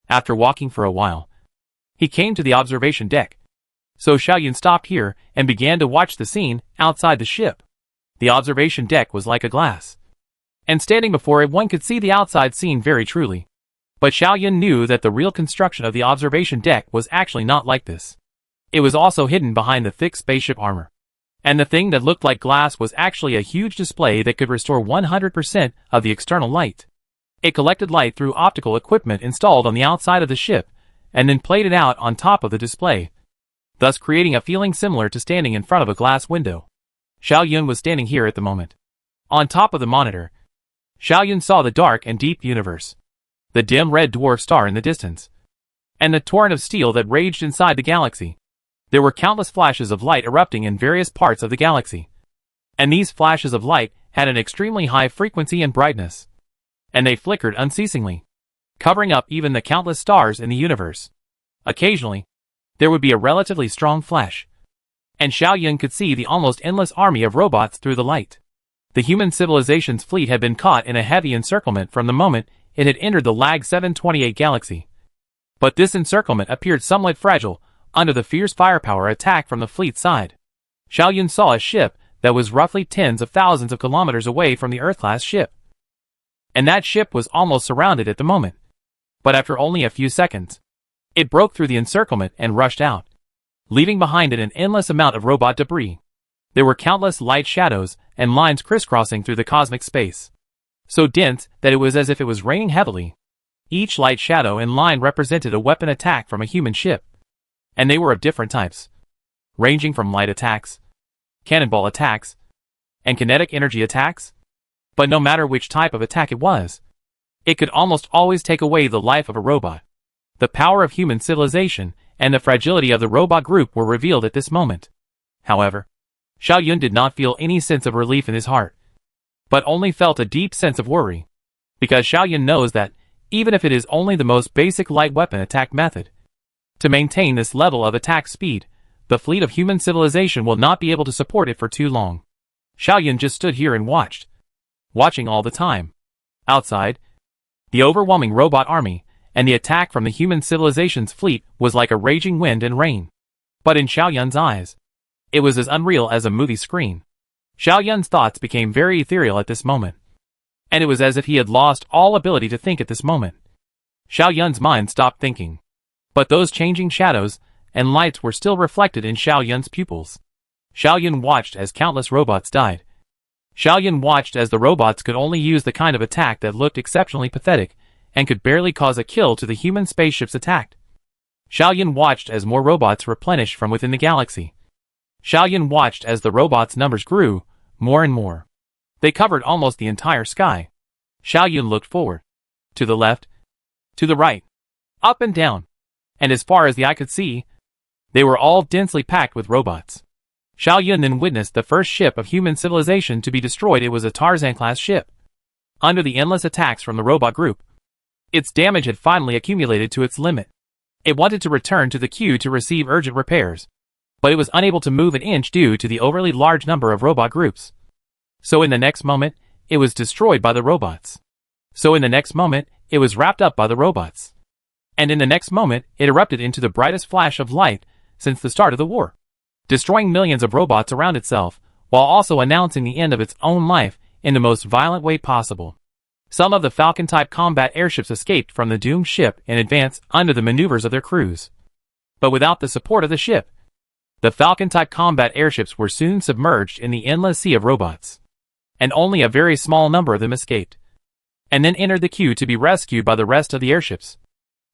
After walking for a while, he came to the observation deck. So Xiaoyun stopped here and began to watch the scene outside the ship. The observation deck was like a glass, and standing before it one could see the outside scene very truly. But Xiaoyun knew that the real construction of the observation deck was actually not like this. It was also hidden behind the thick spaceship armor. And the thing that looked like glass was actually a huge display that could restore 100% of the external light. It collected light through optical equipment installed on the outside of the ship, and then played it out on top of the display, thus creating a feeling similar to standing in front of a glass window. Xiaoyun was standing here at the moment. On top of the monitor, Xiaoyun saw the dark and deep universe, the dim red dwarf star in the distance, and the torrent of steel that raged inside the galaxy. There were countless flashes of light erupting in various parts of the galaxy. And these flashes of light had an extremely high frequency and brightness. And they flickered unceasingly, covering up even the countless stars in the universe. Occasionally, there would be a relatively strong flash, and Xiaoyun could see the almost endless army of robots through the light. The human civilization's fleet had been caught in a heavy encirclement from the moment it had entered the Lag 728 galaxy. But this encirclement appeared somewhat fragile under the fierce firepower attack from the fleet side. Xiaoyun saw a ship that was roughly tens of thousands of kilometers away from the Earth-class ship. And that ship was almost surrounded at the moment. But after only a few seconds, it broke through the encirclement and rushed out, leaving behind it an endless amount of robot debris. There were countless light shadows and lines crisscrossing through the cosmic space, so dense that it was as if it was raining heavily. Each light shadow and line represented a weapon attack from a human ship. And they were of different types, ranging from light attacks, cannonball attacks, and kinetic energy attacks. But no matter which type of attack it was, it could almost always take away the life of a robot. The power of human civilization and the fragility of the robot group were revealed at this moment. However, Xiaoyun did not feel any sense of relief in his heart, but only felt a deep sense of worry, because Xiaoyun knows that, even if it is only the most basic light weapon attack method, to maintain this level of attack speed, the fleet of human civilization will not be able to support it for too long. Xiaoyun just stood here and watched. Watching all the time. Outside, the overwhelming robot army and the attack from the human civilization's fleet was like a raging wind and rain. But in Xiaoyun's eyes, it was as unreal as a movie screen. Xiaoyun's thoughts became very ethereal at this moment. And it was as if he had lost all ability to think at this moment. Xiaoyun's mind stopped thinking. But those changing shadows and lights were still reflected in Xiaoyun's pupils. Xiaoyun watched as countless robots died. Xiaoyun watched as the robots could only use the kind of attack that looked exceptionally pathetic and could barely cause a kill to the human spaceships attacked. Xiaoyun watched as more robots replenished from within the galaxy. Xiaoyun watched as the robots' numbers grew, more and more. They covered almost the entire sky. Xiaoyun looked forward. To the left. To the right. Up and down. And as far as the eye could see, they were all densely packed with robots. Xiaoyun then witnessed the first ship of human civilization to be destroyed. It was a Tarzan-class ship. Under the endless attacks from the robot group, its damage had finally accumulated to its limit. It wanted to return to the queue to receive urgent repairs, but it was unable to move an inch due to the overly large number of robot groups. So in the next moment, it was destroyed by the robots. So in the next moment, it was wrapped up by the robots. And in the next moment, it erupted into the brightest flash of light since the start of the war, destroying millions of robots around itself, while also announcing the end of its own life in the most violent way possible. Some of the Falcon-type combat airships escaped from the doomed ship in advance under the maneuvers of their crews. But without the support of the ship, the Falcon-type combat airships were soon submerged in the endless sea of robots. And only a very small number of them escaped, and then entered the queue to be rescued by the rest of the airships.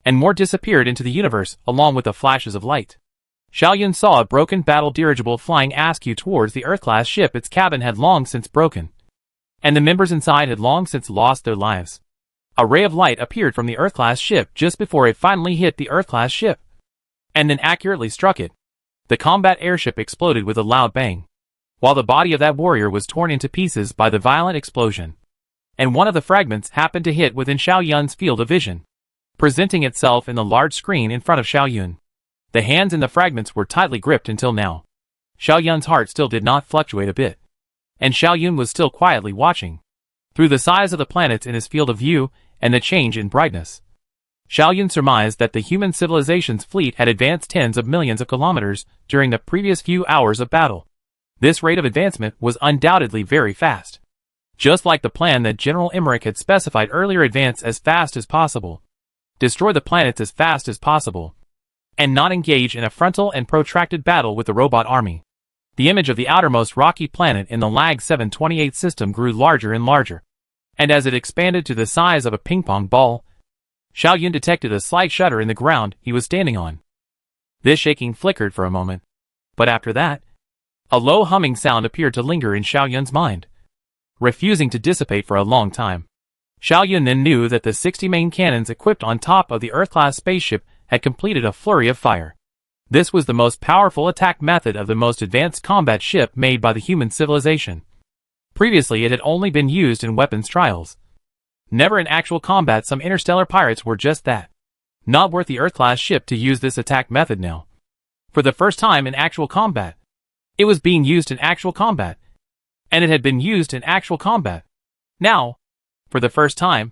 And more disappeared into the universe along with the flashes of light. Xiaoyun saw a broken battle dirigible flying askew towards the Earth-class ship. Its cabin had long since broken, and the members inside had long since lost their lives. A ray of light appeared from the Earth-class ship just before it finally hit the Earth-class ship, and then accurately struck it. The combat airship exploded with a loud bang, while the body of that warrior was torn into pieces by the violent explosion. And one of the fragments happened to hit within Xiaoyun's field of vision, presenting itself in the large screen in front of Xiaoyun. The hands in the fragments were tightly gripped until now. Xiaoyun's heart still did not fluctuate a bit, and Xiaoyun was still quietly watching. Through the size of the planets in his field of view and the change in brightness, Xiaoyun surmised that the human civilization's fleet had advanced tens of millions of kilometers during the previous few hours of battle. This rate of advancement was undoubtedly very fast. Just like the plan that General Emmerich had specified earlier, advance as fast as possible, destroy the planets as fast as possible, and not engage in a frontal and protracted battle with the robot army. The image of the outermost rocky planet in the Lag 728 system grew larger and larger, and as it expanded to the size of a ping-pong ball, Xiaoyun detected a slight shudder in the ground he was standing on. This shaking flickered for a moment, but after that, a low humming sound appeared to linger in Xiaoyun's mind, refusing to dissipate for a long time. Xiaoyun then knew that the 60 main cannons equipped on top of the Earth-class spaceship had completed a flurry of fire. This was the most powerful attack method of the most advanced combat ship made by the human civilization. Previously it had only been used in weapons trials. Never in actual combat. Some interstellar pirates were just that. Not worth the Earth-class ship to use this attack method now. For the first time in actual combat, it was being used in actual combat. And it had been used in actual combat. Now, for the first time,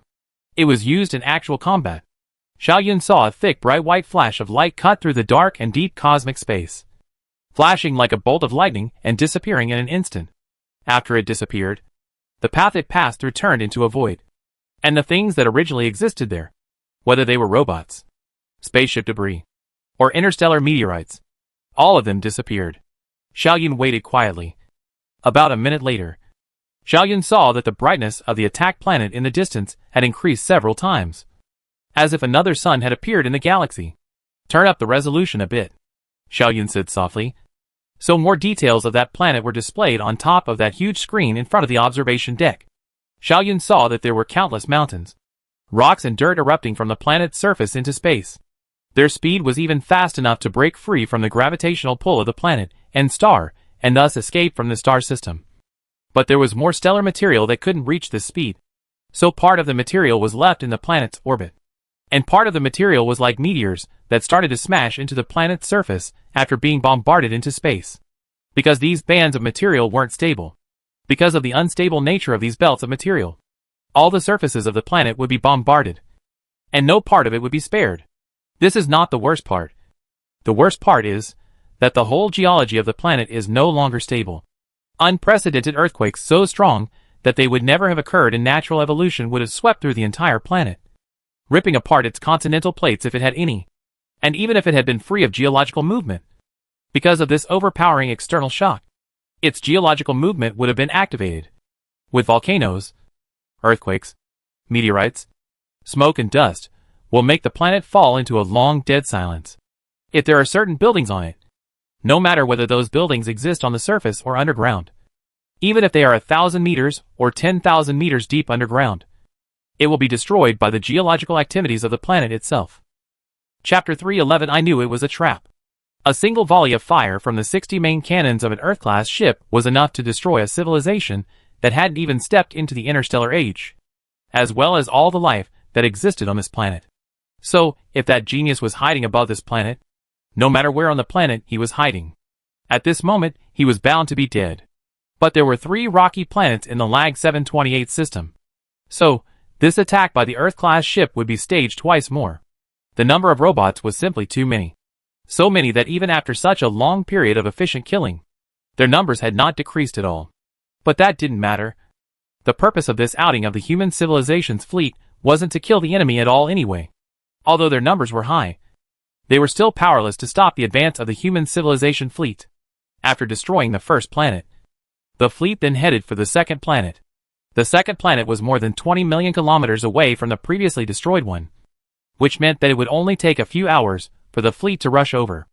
it was used in actual combat. Xiaoyun saw a thick bright white flash of light cut through the dark and deep cosmic space, flashing like a bolt of lightning and disappearing in an instant. After it disappeared, the path it passed through turned into a void, and the things that originally existed there, whether they were robots, spaceship debris, or interstellar meteorites, all of them disappeared. Xiaoyun waited quietly. About a minute later, Xiaoyun saw that the brightness of the attack planet in the distance had increased several times, as if another sun had appeared in the galaxy. Turn up the resolution a bit, Xiaoyun said softly. So more details of that planet were displayed on top of that huge screen in front of the observation deck. Xiaoyun saw that there were countless mountains, rocks and dirt erupting from the planet's surface into space. Their speed was even fast enough to break free from the gravitational pull of the planet and star, and thus escape from the star system. But there was more stellar material that couldn't reach this speed. So part of the material was left in the planet's orbit, and part of the material was like meteors that started to smash into the planet's surface after being bombarded into space. Because these bands of material weren't stable, because of the unstable nature of these belts of material, all the surfaces of the planet would be bombarded, and no part of it would be spared. This is not the worst part. The worst part is that the whole geology of the planet is no longer stable. Unprecedented earthquakes so strong that they would never have occurred in natural evolution would have swept through the entire planet, ripping apart its continental plates if it had any, and even if it had been free of geological movement. Because of this overpowering external shock, its geological movement would have been activated, with volcanoes, earthquakes, meteorites, smoke and dust, will make the planet fall into a long dead silence. If there are certain buildings on it, no matter whether those buildings exist on the surface or underground, even if they are 1,000 meters or 10,000 meters deep underground, it will be destroyed by the geological activities of the planet itself. Chapter 311. I knew it was a trap. A single volley of fire from the 60 main cannons of an Earth-class ship was enough to destroy a civilization that hadn't even stepped into the interstellar age, as well as all the life that existed on this planet. So, if that genius was hiding above this planet, no matter where on the planet he was hiding, at this moment he was bound to be dead. But there were 3 rocky planets in the Lag 728 system. So, this attack by the Earth-class ship would be staged twice more. The number of robots was simply too many. So many that even after such a long period of efficient killing, their numbers had not decreased at all. But that didn't matter. The purpose of this outing of the human civilization's fleet wasn't to kill the enemy at all anyway. Although their numbers were high, they were still powerless to stop the advance of the human civilization fleet. After destroying the first planet, the fleet then headed for the second planet. The second planet was more than 20 million kilometers away from the previously destroyed one, which meant that it would only take a few hours for the fleet to rush over.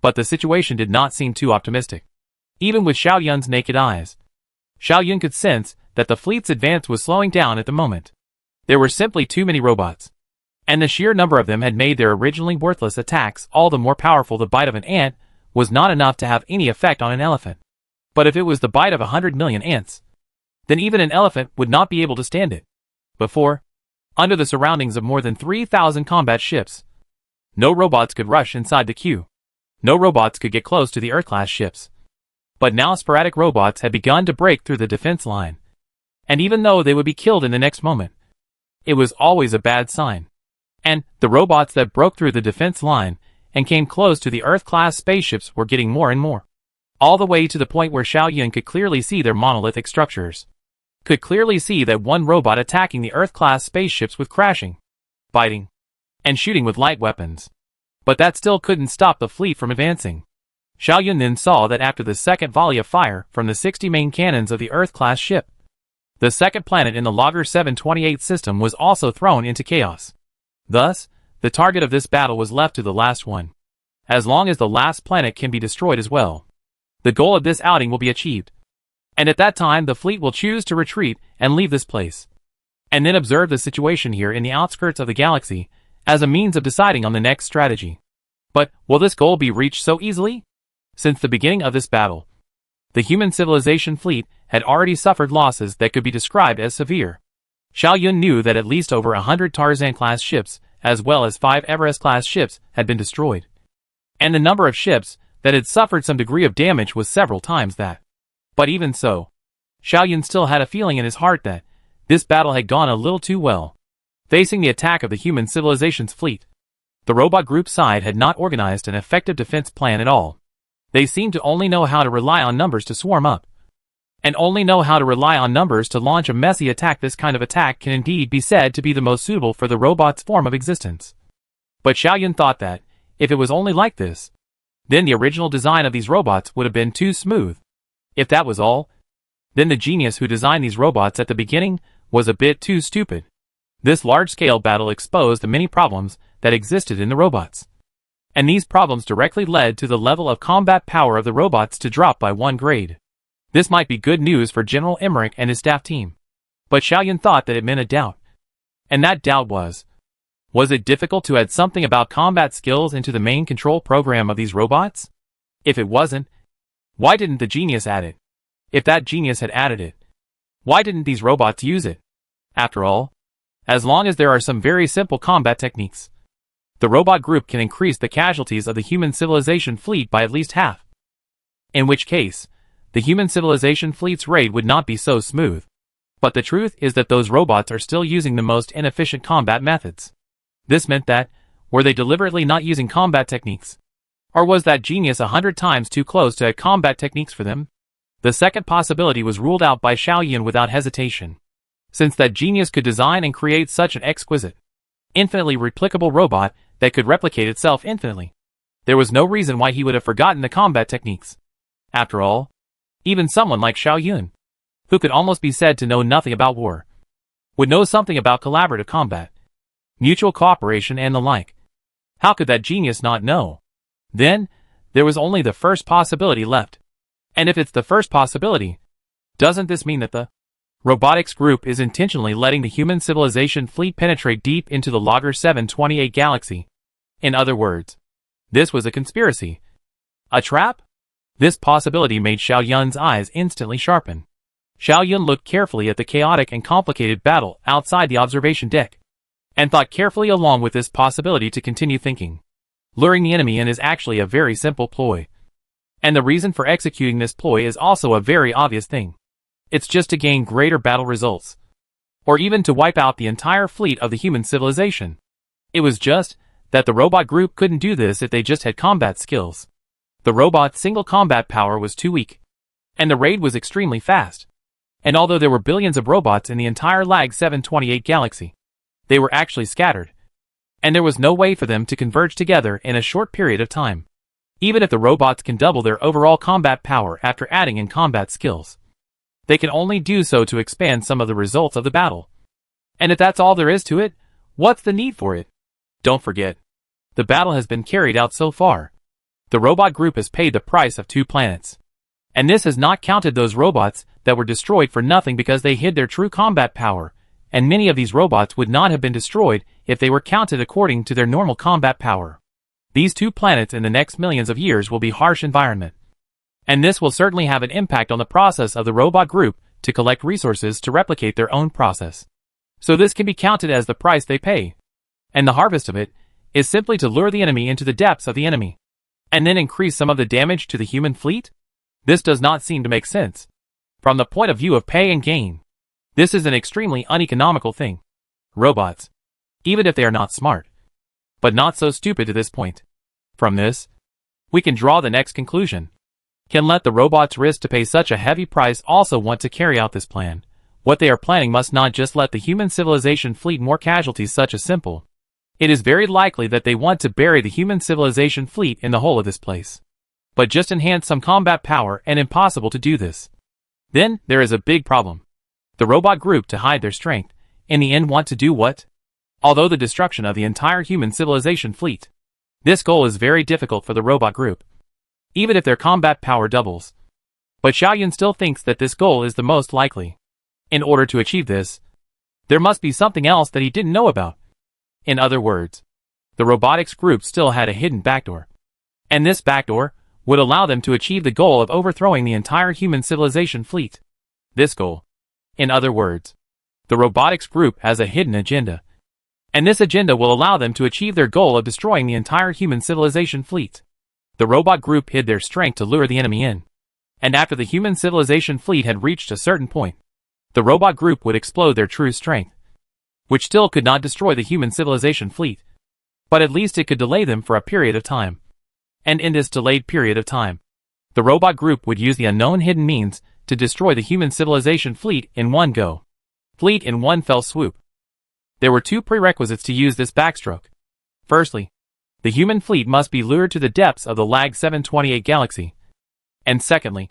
But the situation did not seem too optimistic. Even with Xiao Yun's naked eyes, Xiao Yun could sense that the fleet's advance was slowing down at the moment. There were simply too many robots, and the sheer number of them had made their originally worthless attacks all the more powerful. The bite of an ant was not enough to have any effect on an elephant. But if it was the bite of 100 million ants, then even an elephant would not be able to stand it. Before, under the surroundings of more than 3,000 combat ships, no robots could rush inside the queue. No robots could get close to the Earth-class ships. But now sporadic robots had begun to break through the defense line. And even though they would be killed in the next moment, it was always a bad sign. And the robots that broke through the defense line and came close to the Earth-class spaceships were getting more and more. All the way to the point where Xiao Yun could clearly see their monolithic structures. Could clearly see that one robot attacking the Earth-class spaceships with crashing, biting, and shooting with light weapons. But that still couldn't stop the fleet from advancing. Xiao Yun then saw that after the second volley of fire from the 60 main cannons of the Earth-class ship, the second planet in the Logger 728 system was also thrown into chaos. Thus, the target of this battle was left to the last one. As long as the last planet can be destroyed as well, the goal of this outing will be achieved. And at that time the fleet will choose to retreat and leave this place, and then observe the situation here in the outskirts of the galaxy as a means of deciding on the next strategy. But will this goal be reached so easily? Since the beginning of this battle, the human civilization fleet had already suffered losses that could be described as severe. Xiao Yun knew that at least over 100 Tarzan-class ships, as well as 5 Everest-class ships, had been destroyed. And the number of ships that had suffered some degree of damage was several times that. But even so, Xiao Yun still had a feeling in his heart that this battle had gone a little too well. Facing the attack of the human civilization's fleet, the robot group side had not organized an effective defense plan at all. They seemed to only know how to rely on numbers to swarm up, and only know how to rely on numbers to launch a messy attack. This kind of attack can indeed be said to be the most suitable for the robot's form of existence. But Xiao Yun thought that, if it was only like this, then the original design of these robots would have been too smooth. If that was all, then the genius who designed these robots at the beginning was a bit too stupid. This large-scale battle exposed the many problems that existed in the robots. And these problems directly led to the level of combat power of the robots to drop by 1 grade. This might be good news for General Emmerich and his staff team. But Xiao Yun thought that it meant a doubt. And that doubt was it difficult to add something about combat skills into the main control program of these robots? If it wasn't, why didn't the genius add it? If that genius had added it, why didn't these robots use it? After all, as long as there are some very simple combat techniques, the robot group can increase the casualties of the human civilization fleet by at least half. In which case, the human civilization fleet's raid would not be so smooth. But the truth is that those robots are still using the most inefficient combat methods. This meant that, were they deliberately not using combat techniques? Or was that genius 100 times too close to combat techniques for them? The second possibility was ruled out by Xiao Yun without hesitation. Since that genius could design and create such an exquisite, infinitely replicable robot that could replicate itself infinitely, there was no reason why he would have forgotten the combat techniques. After all, even someone like Xiao Yun, who could almost be said to know nothing about war, would know something about collaborative combat, mutual cooperation and the like. How could that genius not know? Then, there was only the first possibility left. And if it's the first possibility, doesn't this mean that the robotics group is intentionally letting the human civilization fleet penetrate deep into the Logger 728 galaxy? In other words, this was a conspiracy. A trap? This possibility made Xiao Yun's eyes instantly sharpen. Xiao Yun looked carefully at the chaotic and complicated battle outside the observation deck, and thought carefully along with this possibility to continue thinking. Luring the enemy in is actually a very simple ploy. And the reason for executing this ploy is also a very obvious thing. It's just to gain greater battle results. Or even to wipe out the entire fleet of the human civilization. It was just that the robot group couldn't do this if they just had combat skills. The robot's single combat power was too weak. And the raid was extremely fast. And although there were billions of robots in the entire LAG 728 galaxy, they were actually scattered. And there was no way for them to converge together in a short period of time. Even if the robots can double their overall combat power after adding in combat skills, they can only do so to expand some of the results of the battle. And if that's all there is to it, what's the need for it? Don't forget, the battle has been carried out so far. The robot group has paid the price of 2 planets. And this has not counted those robots that were destroyed for nothing because they hid their true combat power, and many of these robots would not have been destroyed if they were counted according to their normal combat power. These 2 planets in the next millions of years will be harsh environment. And this will certainly have an impact on the process of the robot group to collect resources to replicate their own process. So this can be counted as the price they pay. And the harvest of it is simply to lure the enemy into the depths of the enemy, and then increase some of the damage to the human fleet? This does not seem to make sense. From the point of view of pay and gain, this is an extremely uneconomical thing. Robots, even if they are not smart, but not so stupid to this point. From this, we can draw the next conclusion. Can let the robots risk to pay such a heavy price also want to carry out this plan? What they are planning must not just let the human civilization fleet more casualties such as simple. It is very likely that they want to bury the human civilization fleet in the whole of this place. But just enhance some combat power and impossible to do this. Then, there is a big problem. The robot group, to hide their strength, in the end want to do what? Although the destruction of the entire human civilization fleet. This goal is very difficult for the robot group, even if their combat power doubles. But Xiao Yun still thinks that this goal is the most likely. In order to achieve this, there must be something else that he didn't know about. In other words, the robotics group still had a hidden backdoor. And this backdoor would allow them to achieve the goal of overthrowing the entire human civilization fleet. This goal, in other words, the robotics group has a hidden agenda. And this agenda will allow them to achieve their goal of destroying the entire human civilization fleet. The robot group hid their strength to lure the enemy in. And after the human civilization fleet had reached a certain point, the robot group would explode their true strength, which still could not destroy the human civilization fleet. But at least it could delay them for a period of time. And in this delayed period of time, the robot group would use the unknown hidden means to destroy the human civilization fleet in one go. Fleet in one fell swoop. There were 2 prerequisites to use this backstroke. Firstly, the human fleet must be lured to the depths of the LAG 728 galaxy. And secondly,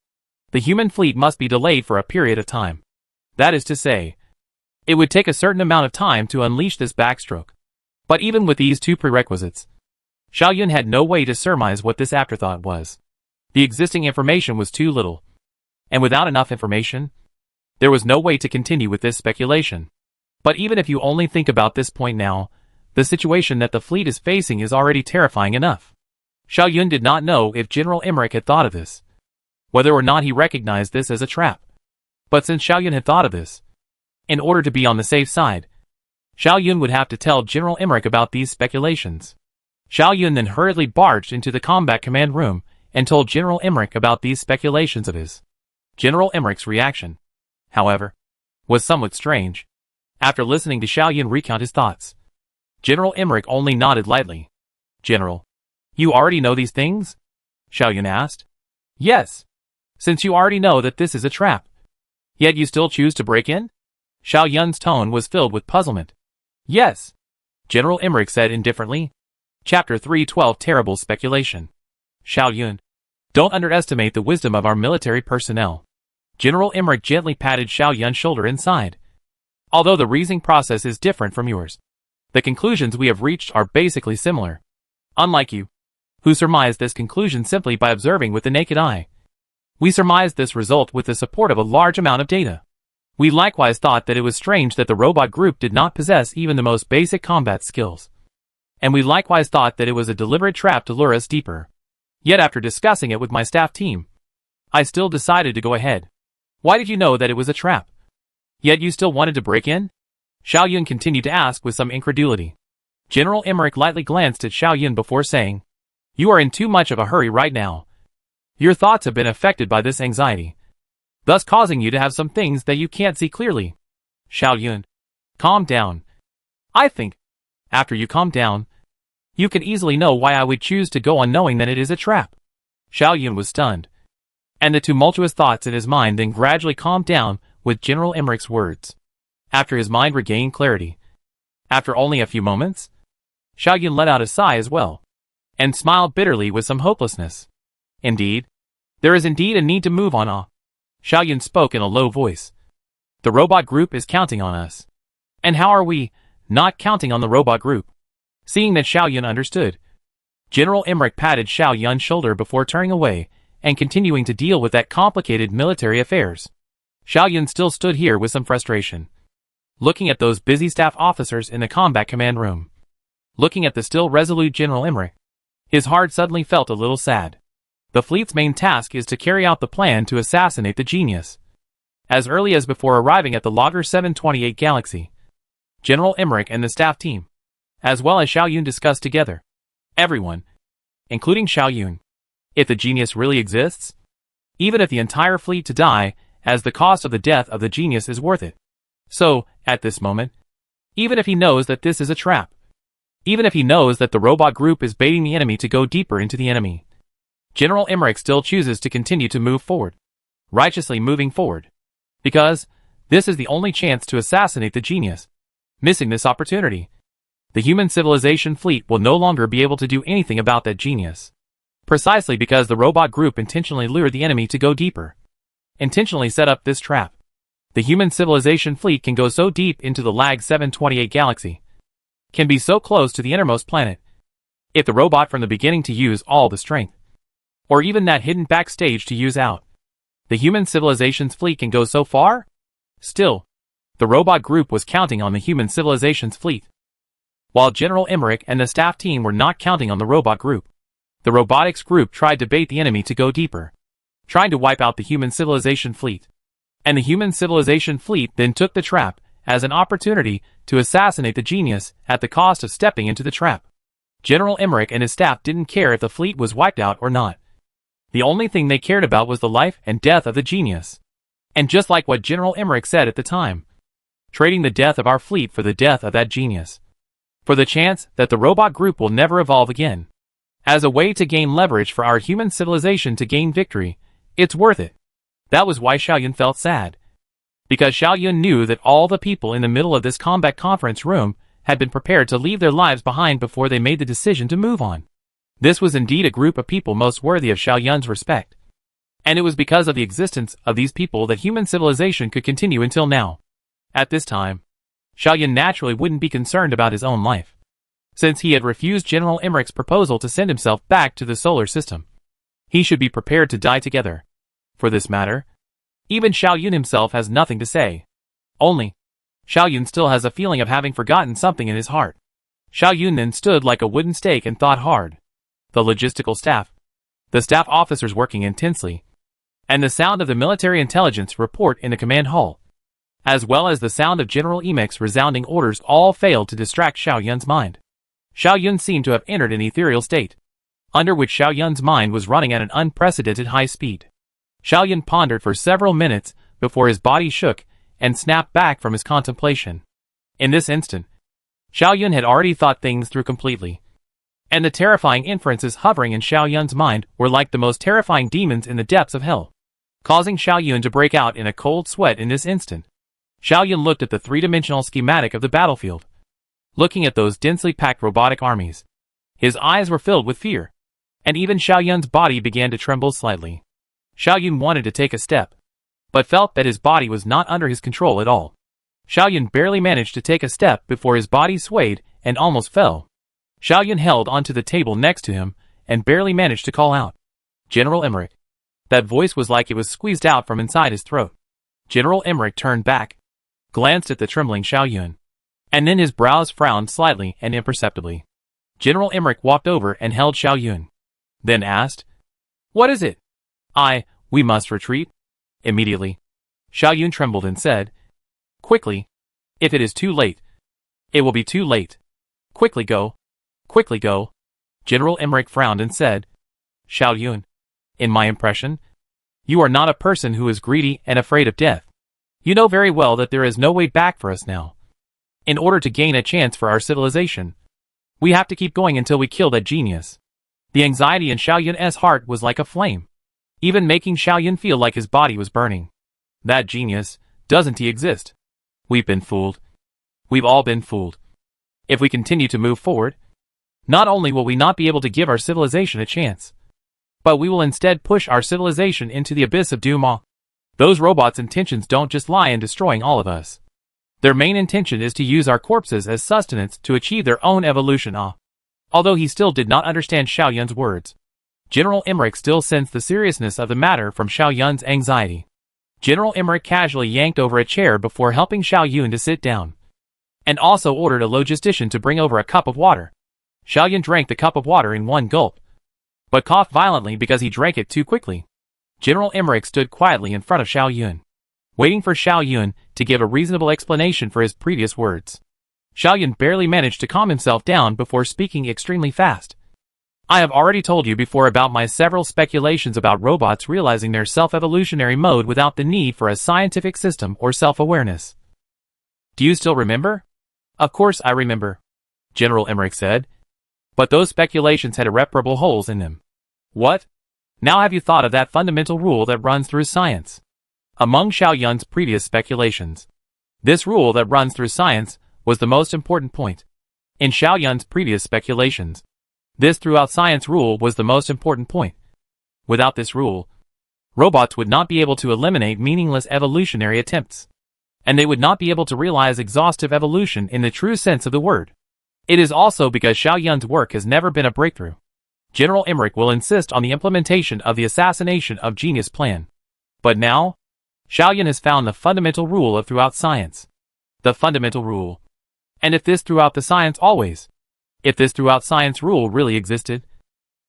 the human fleet must be delayed for a period of time. That is to say, it would take a certain amount of time to unleash this backstroke. But even with these 2 prerequisites, Xiao Yun had no way to surmise what this afterthought was. The existing information was too little. And without enough information, there was no way to continue with this speculation. But even if you only think about this point now, the situation that the fleet is facing is already terrifying enough. Xiao Yun did not know if General Emmerich had thought of this, whether or not he recognized this as a trap. But since Xiao Yun had thought of this, in order to be on the safe side, Xiao Yun would have to tell General Emmerich about these speculations. Xiao Yun then hurriedly barged into the combat command room and told General Emmerich about these speculations of his. General Emmerich's reaction, however, was somewhat strange. After listening to Xiao Yun recount his thoughts, General Emmerich only nodded lightly. General, you already know these things? Xiao Yun asked. Yes, since you already know that this is a trap. Yet you still choose to break in? Xiao Yun's tone was filled with puzzlement. Yes, General Emmerich said indifferently. Chapter 312 Terrible Speculation. Xiao Yun, don't underestimate the wisdom of our military personnel. General Emmerich gently patted Xiao Yun's shoulder and sighed. Although the reasoning process is different from yours, the conclusions we have reached are basically similar. Unlike you, who surmised this conclusion simply by observing with the naked eye, we surmised this result with the support of a large amount of data. We likewise thought that it was strange that the robot group did not possess even the most basic combat skills. And we likewise thought that it was a deliberate trap to lure us deeper. Yet after discussing it with my staff team, I still decided to go ahead. Why did you know that it was a trap? Yet you still wanted to break in? Xiao Yun continued to ask with some incredulity. General Emmerich lightly glanced at Xiao Yun before saying, "You are in too much of a hurry right now. Your thoughts have been affected by this anxiety, thus causing you to have some things that you can't see clearly. Xiao Yun, calm down. I think, after you calm down, you can easily know why I would choose to go on knowing that it is a trap." Xiao Yun was stunned, and the tumultuous thoughts in his mind then gradually calmed down with General Emmerich's words. After his mind regained clarity, after only a few moments, Xiao Yun let out a sigh as well, and smiled bitterly with some hopelessness. Indeed, there is indeed a need to move on. Xiao Yun spoke in a low voice. The robot group is counting on us. And how are we not counting on the robot group? Seeing that Xiao Yun understood, General Emmerich patted Xiao Yun's shoulder before turning away and continuing to deal with that complicated military affairs. Xiao Yun still stood here with some frustration, looking at those busy staff officers in the combat command room. Looking at the still resolute General Emmerich, his heart suddenly felt a little sad. The fleet's main task is to carry out the plan to assassinate the genius. As early as before arriving at the Logger 728 galaxy, General Emmerich and the staff team, as well as Xiao Yun, discussed together. Everyone, including Xiao Yun, if the genius really exists, even if the entire fleet to die, as the cost of the death of the genius is worth it. So, at this moment, even if he knows that this is a trap, even if he knows that the robot group is baiting the enemy to go deeper into the enemy, General Emmerich still chooses to continue to move forward, righteously moving forward, because this is the only chance to assassinate the genius. Missing this opportunity, the human civilization fleet will no longer be able to do anything about that genius. Precisely because the robot group intentionally lured the enemy to go deeper, intentionally set up this trap, the human civilization fleet can go so deep into the Lag 728 galaxy, can be so close to the innermost planet, if the robot from the beginning to use all the strength, or even that hidden backstage to use out, the human civilization's fleet can go so far? Still, the robot group was counting on the human civilization's fleet, while General Emmerich and the staff team were not counting on the robot group. The robotics group tried to bait the enemy to go deeper, trying to wipe out the human civilization fleet. And the human civilization fleet then took the trap as an opportunity to assassinate the genius at the cost of stepping into the trap. General Emmerich and his staff didn't care if the fleet was wiped out or not. The only thing they cared about was the life and death of the genius. And just like what General Emmerich said at the time, trading the death of our fleet for the death of that genius, for the chance that the robot group will never evolve again, as a way to gain leverage for our human civilization to gain victory, it's worth it. That was why Xiao Yun felt sad. Because Xiao Yun knew that all the people in the middle of this combat conference room had been prepared to leave their lives behind before they made the decision to move on. This was indeed a group of people most worthy of Xiao Yun's respect. And it was because of the existence of these people that human civilization could continue until now. At this time, Xiao Yun naturally wouldn't be concerned about his own life, since he had refused General Emmerich's proposal to send himself back to the solar system. He should be prepared to die together. For this matter, even Xiao Yun himself has nothing to say. Only, Xiao Yun still has a feeling of having forgotten something in his heart. Xiao Yun then stood like a wooden stake and thought hard. The logistical staff, the staff officers working intensely, and the sound of the military intelligence report in the command hall, as well as the sound of General Emmerich's resounding orders all failed to distract Xiao Yun's mind. Xiao Yun seemed to have entered an ethereal state, under which Xiao Yun's mind was running at an unprecedented high speed. Xiao Yun pondered for several minutes before his body shook and snapped back from his contemplation. In this instant, Xiao Yun had already thought things through completely, and the terrifying inferences hovering in Xiao Yun's mind were like the most terrifying demons in the depths of hell, causing Xiao Yun to break out in a cold sweat in this instant. Xiao Yun looked at the three-dimensional schematic of the battlefield, looking at those densely packed robotic armies. His eyes were filled with fear, and even Xiao Yun's body began to tremble slightly. Xiao Yun wanted to take a step, but felt that his body was not under his control at all. Xiaoyun barely managed to take a step before his body swayed and almost fell. Xiaoyun held onto the table next to him and barely managed to call out, "General Emmerich." That voice was like it was squeezed out from inside his throat. General Emmerich turned back, glanced at the trembling Xiaoyun, and then his brows frowned slightly and imperceptibly. General Emmerich walked over and held Xiaoyun, then asked, "What is it?" We must retreat." Immediately, Xiaoyun trembled and said, "Quickly. If it is too late, it will be too late. Quickly go. Quickly go." General Emmerich frowned and said, "Xiaoyun, in my impression, you are not a person who is greedy and afraid of death. You know very well that there is no way back for us now. In order to gain a chance for our civilization, we have to keep going until we kill that genius." The anxiety in Xiaoyun's heart was like a flame, even making Xiaoyun feel like his body was burning. That genius, doesn't he exist? We've been fooled. We've all been fooled. If we continue to move forward, not only will we not be able to give our civilization a chance, but we will instead push our civilization into the abyss of doom. Those robots' intentions don't just lie in destroying all of us. Their main intention is to use our corpses as sustenance to achieve their own evolution. Although he still did not understand Xiaoyun's words, General Emmerich still sensed the seriousness of the matter from Xiaoyun's anxiety. General Emmerich casually yanked over a chair before helping Xiaoyun to sit down, and also ordered a logistician to bring over a cup of water. Xiaoyun drank the cup of water in one gulp, but coughed violently because he drank it too quickly. General Emmerich stood quietly in front of Xiaoyun, waiting for Xiaoyun to give a reasonable explanation for his previous words. Xiaoyun barely managed to calm himself down before speaking extremely fast. "I have already told you before about my several speculations about robots realizing their self-evolutionary mode without the need for a scientific system or self-awareness. Do you still remember?" "Of course I remember," General Emmerich said. "But those speculations had irreparable holes in them." "What? Now have you thought of that fundamental rule that runs through science?" Among Xiaoyun's previous speculations, this rule that runs through science was the most important point. In Xiaoyun's previous speculations, this throughout science rule was the most important point. Without this rule, robots would not be able to eliminate meaningless evolutionary attempts, and they would not be able to realize exhaustive evolution in the true sense of the word. It is also because Xiaoyun's work has never been a breakthrough. General Emmerich will insist on the implementation of the assassination of genius plan. But now, Xiaoyun has found the fundamental rule of throughout science. The fundamental rule. And if this throughout the science always, if this throughout science rule really existed,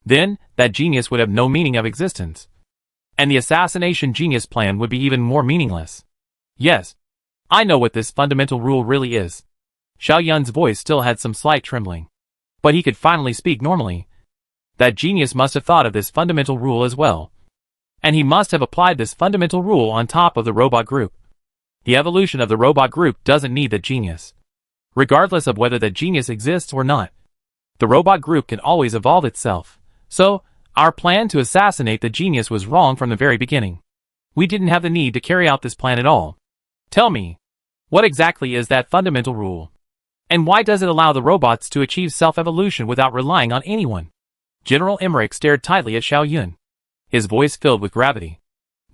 then that genius would have no meaning of existence. And the assassination genius plan would be even more meaningless. Yes, I know what this fundamental rule really is. Xiaoyun's voice still had some slight trembling, but he could finally speak normally. That genius must have thought of this fundamental rule as well, and he must have applied this fundamental rule on top of the robot group. The evolution of the robot group doesn't need that genius. Regardless of whether that genius exists or not, the robot group can always evolve itself. So, our plan to assassinate the genius was wrong from the very beginning. We didn't have the need to carry out this plan at all. Tell me, what exactly is that fundamental rule? And why does it allow the robots to achieve self-evolution without relying on anyone? General Emmerich stared tightly at Xiaoyun, his voice filled with gravity.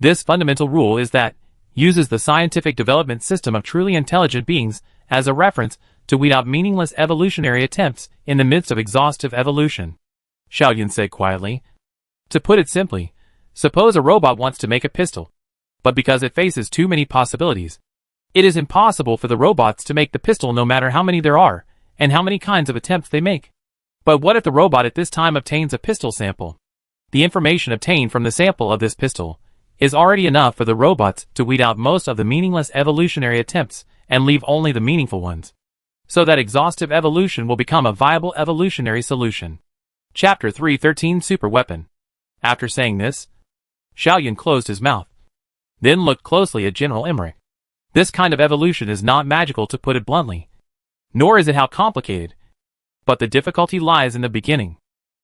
This fundamental rule is that uses the scientific development system of truly intelligent beings as a reference to weed out meaningless evolutionary attempts in the midst of exhaustive evolution. Xiaoyun said quietly. To put it simply, suppose a robot wants to make a pistol, but because it faces too many possibilities, it is impossible for the robots to make the pistol no matter how many there are, and how many kinds of attempts they make. But what if the robot at this time obtains a pistol sample? The information obtained from the sample of this pistol is already enough for the robots to weed out most of the meaningless evolutionary attempts and leave only the meaningful ones. So that exhaustive evolution will become a viable evolutionary solution. Chapter 313 Super Weapon. After saying this, Xiaoyun closed his mouth, then looked closely at General Emmerich. This kind of evolution is not magical, to put it bluntly. Nor is it how complicated. But the difficulty lies in the beginning.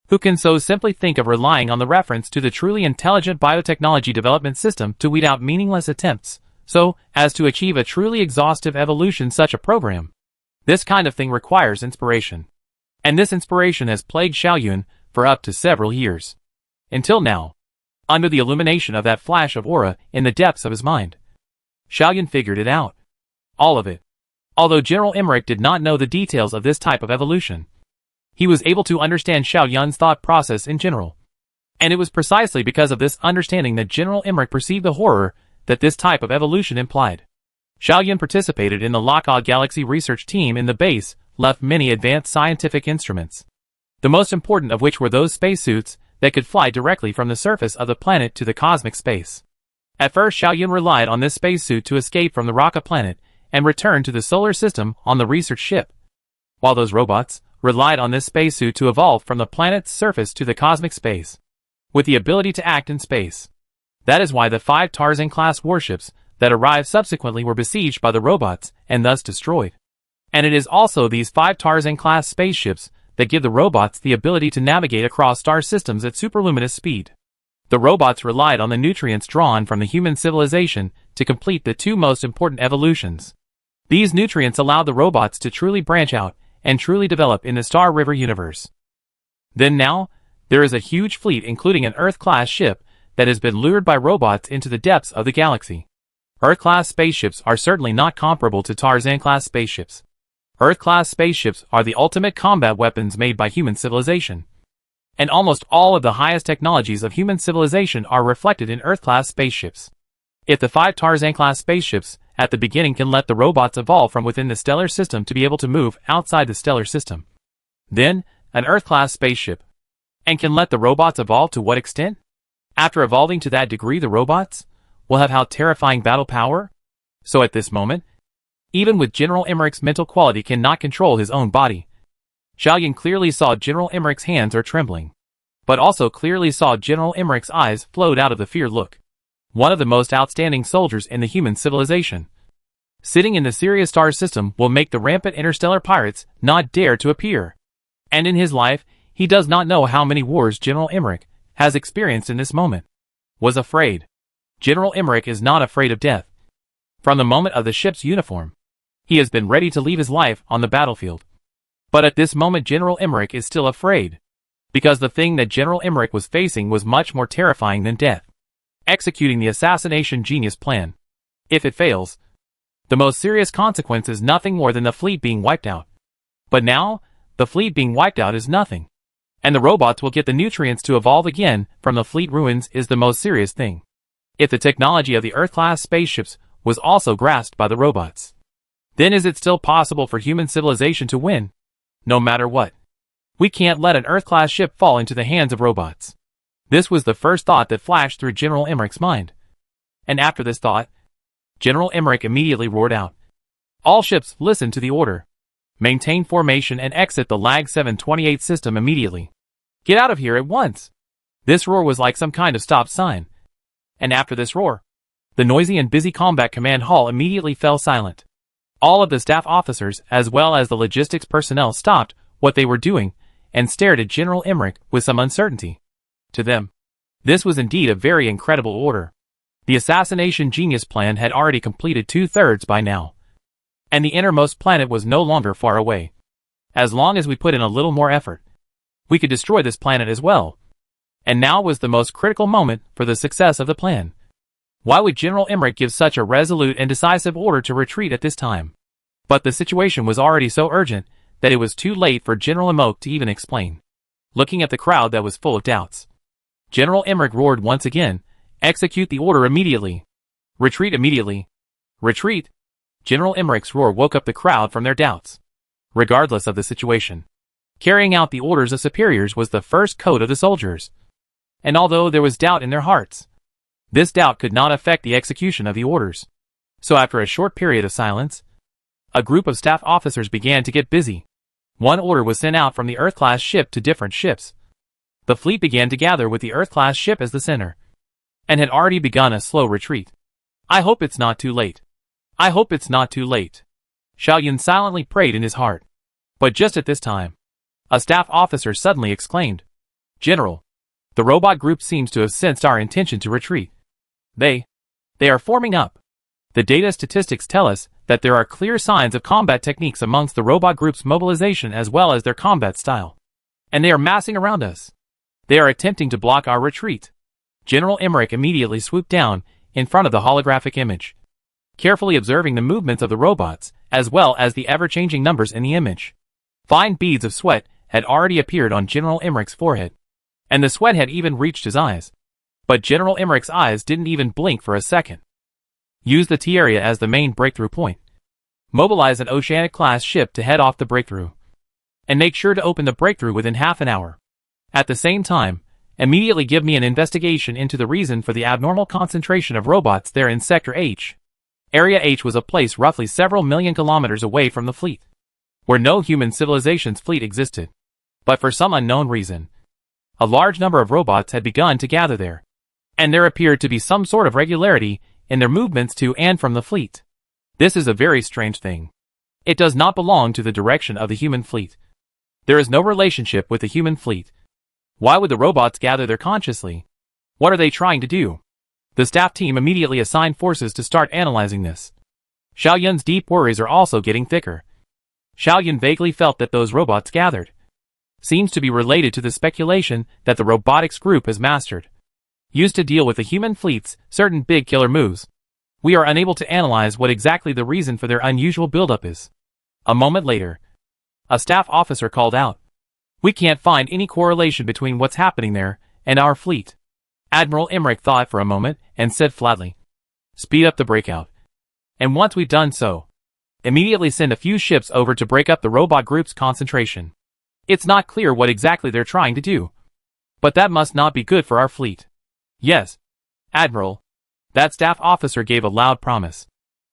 Who can so simply think of relying on the reference to the truly intelligent biotechnology development system to weed out meaningless attempts, so as to achieve a truly exhaustive evolution such a program? This kind of thing requires inspiration. And this inspiration has plagued Xiaoyun for up to several years. Until now, Under the illumination of that flash of aura in the depths of his mind, Xiaoyun figured it out. All of it. Although General Emmerich did not know the details of this type of evolution, he was able to understand Xiaoyun's thought process in general. And it was precisely because of this understanding that General Emmerich perceived the horror that this type of evolution implied. Xiaoyun participated in the Lockheed Galaxy research team in the base, left many advanced scientific instruments, the most important of which were those spacesuits that could fly directly from the surface of the planet to the cosmic space. At first Xiaoyun relied on this spacesuit to escape from the rocket planet and return to the solar system on the research ship, while those robots relied on this spacesuit to evolve from the planet's surface to the cosmic space, with the ability to act in space. That is why the 5 Tarzan-class warships that arrived subsequently were besieged by the robots and thus destroyed. And it is also these 5 Tarzan-class spaceships that give the robots the ability to navigate across star systems at superluminous speed. The robots relied on the nutrients drawn from the human civilization to complete the 2 most important evolutions. These nutrients allowed the robots to truly branch out and truly develop in the Star River universe. Then now, there is a huge fleet including an Earth-class ship that has been lured by robots into the depths of the galaxy. Earth-class spaceships are certainly not comparable to Tarzan-class spaceships. Earth-class spaceships are the ultimate combat weapons made by human civilization. And almost all of the highest technologies of human civilization are reflected in Earth-class spaceships. If the 5 Tarzan-class spaceships at the beginning can let the robots evolve from within the stellar system to be able to move outside the stellar system, then an Earth-class spaceship and can let the robots evolve to what extent? After evolving to that degree, the robots will have how terrifying battle power? So at this moment, even with General Emmerich's mental quality cannot control his own body. Xiaoyun clearly saw General Emmerich's hands are trembling, but also clearly saw General Emmerich's eyes float out of the fear look. One of the most outstanding soldiers in the human civilization, sitting in the Sirius star system, will make the rampant interstellar pirates not dare to appear. And in his life, he does not know how many wars General Emmerich has experienced in this moment. Was afraid. General Emmerich is not afraid of death. From the moment of the ship's uniform, he has been ready to leave his life on the battlefield. But at this moment General Emmerich is still afraid, because the thing that General Emmerich was facing was much more terrifying than death. Executing the assassination genius plan. If it fails, the most serious consequence is nothing more than the fleet being wiped out. But now, the fleet being wiped out is nothing. And the robots will get the nutrients to evolve again from the fleet ruins is the most serious thing. If the technology of the Earth-class spaceships was also grasped by the robots, then is it still possible for human civilization to win? No matter what. We can't let an Earth-class ship fall into the hands of robots. This was the first thought that flashed through General Emmerich's mind. And after this thought, General Emmerich immediately roared out. All ships, listen to the order. Maintain formation and exit the Lag 728 system immediately. Get out of here at once. This roar was like some kind of stop sign. And after this roar, the noisy and busy combat command hall immediately fell silent. All of the staff officers as well as the logistics personnel stopped what they were doing and stared at General Emmerich with some uncertainty. To them, this was indeed a very incredible order. The assassination genius plan had already completed 2/3 by now. And the innermost planet was no longer far away. As long as we put in a little more effort, we could destroy this planet as well. And now was the most critical moment for the success of the plan. Why would General Emmerich give such a resolute and decisive order to retreat at this time? But the situation was already so urgent that it was too late for General Emmerich to even explain. Looking at the crowd that was full of doubts, General Emmerich roared once again, execute the order immediately. Retreat immediately. Retreat. General Emmerich's roar woke up the crowd from their doubts. Regardless of the situation, carrying out the orders of superiors was the first code of the soldiers. And although there was doubt in their hearts, this doubt could not affect the execution of the orders. So after a short period of silence, a group of staff officers began to get busy. One order was sent out from the Earth-class ship to different ships. The fleet began to gather with the Earth-class ship as the center, and had already begun a slow retreat. I hope it's not too late. I hope it's not too late. Xiaoyun silently prayed in his heart. But just at this time, a staff officer suddenly exclaimed, General, the robot group seems to have sensed our intention to retreat. They are forming up. The data statistics tell us that there are clear signs of combat techniques amongst the robot group's mobilization as well as their combat style. And they are massing around us. They are attempting to block our retreat. General Emmerich immediately swooped down in front of the holographic image, carefully observing the movements of the robots, as well as the ever-changing numbers in the image. Fine beads of sweat had already appeared on General Emmerich's forehead, and the sweat had even reached his eyes. But General Emmerich's eyes didn't even blink for a second. Use the T-area as the main breakthrough point. Mobilize an Oceanic-class ship to head off the breakthrough. And make sure to open the breakthrough within half an hour. At the same time, immediately give me an investigation into the reason for the abnormal concentration of robots there in Sector H. Area H was a place roughly several million kilometers away from the fleet, where no human civilization's fleet existed. But for some unknown reason, a large number of robots had begun to gather there, and there appeared to be some sort of regularity in their movements to and from the fleet. This is a very strange thing. It does not belong to the direction of the human fleet. There is no relationship with the human fleet. Why would the robots gather there consciously? What are they trying to do? The staff team immediately assigned forces to start analyzing this. Xiao Yun's deep worries are also getting thicker. Xiao Yun vaguely felt that those robots gathered seems to be related to the speculation that the robotics group has mastered, used to deal with the human fleet's certain big killer moves. We are unable to analyze what exactly the reason for their unusual buildup is. A moment later, a staff officer called out, "We can't find any correlation between what's happening there and our fleet." Admiral Emmerich thought for a moment and said flatly, "Speed up the breakout. And once we've done so, immediately send a few ships over to break up the robot group's concentration. It's not clear what exactly they're trying to do, but that must not be good for our fleet." "Yes, Admiral." That staff officer gave a loud promise,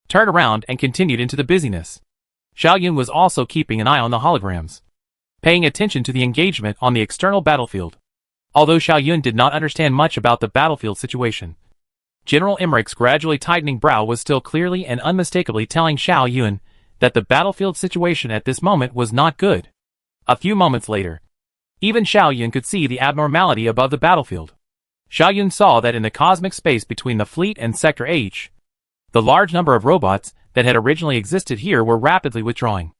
turned around and continued into the busyness. Xiao Yun was also keeping an eye on the holograms, paying attention to the engagement on the external battlefield. Although Xiao Yun did not understand much about the battlefield situation, General Emmerich's gradually tightening brow was still clearly and unmistakably telling Xiao Yun that the battlefield situation at this moment was not good. A few moments later, even Xiao Yun could see the abnormality above the battlefield. Xiao Yun saw that in the cosmic space between the fleet and Sector H, the large number of robots that had originally existed here were rapidly withdrawing,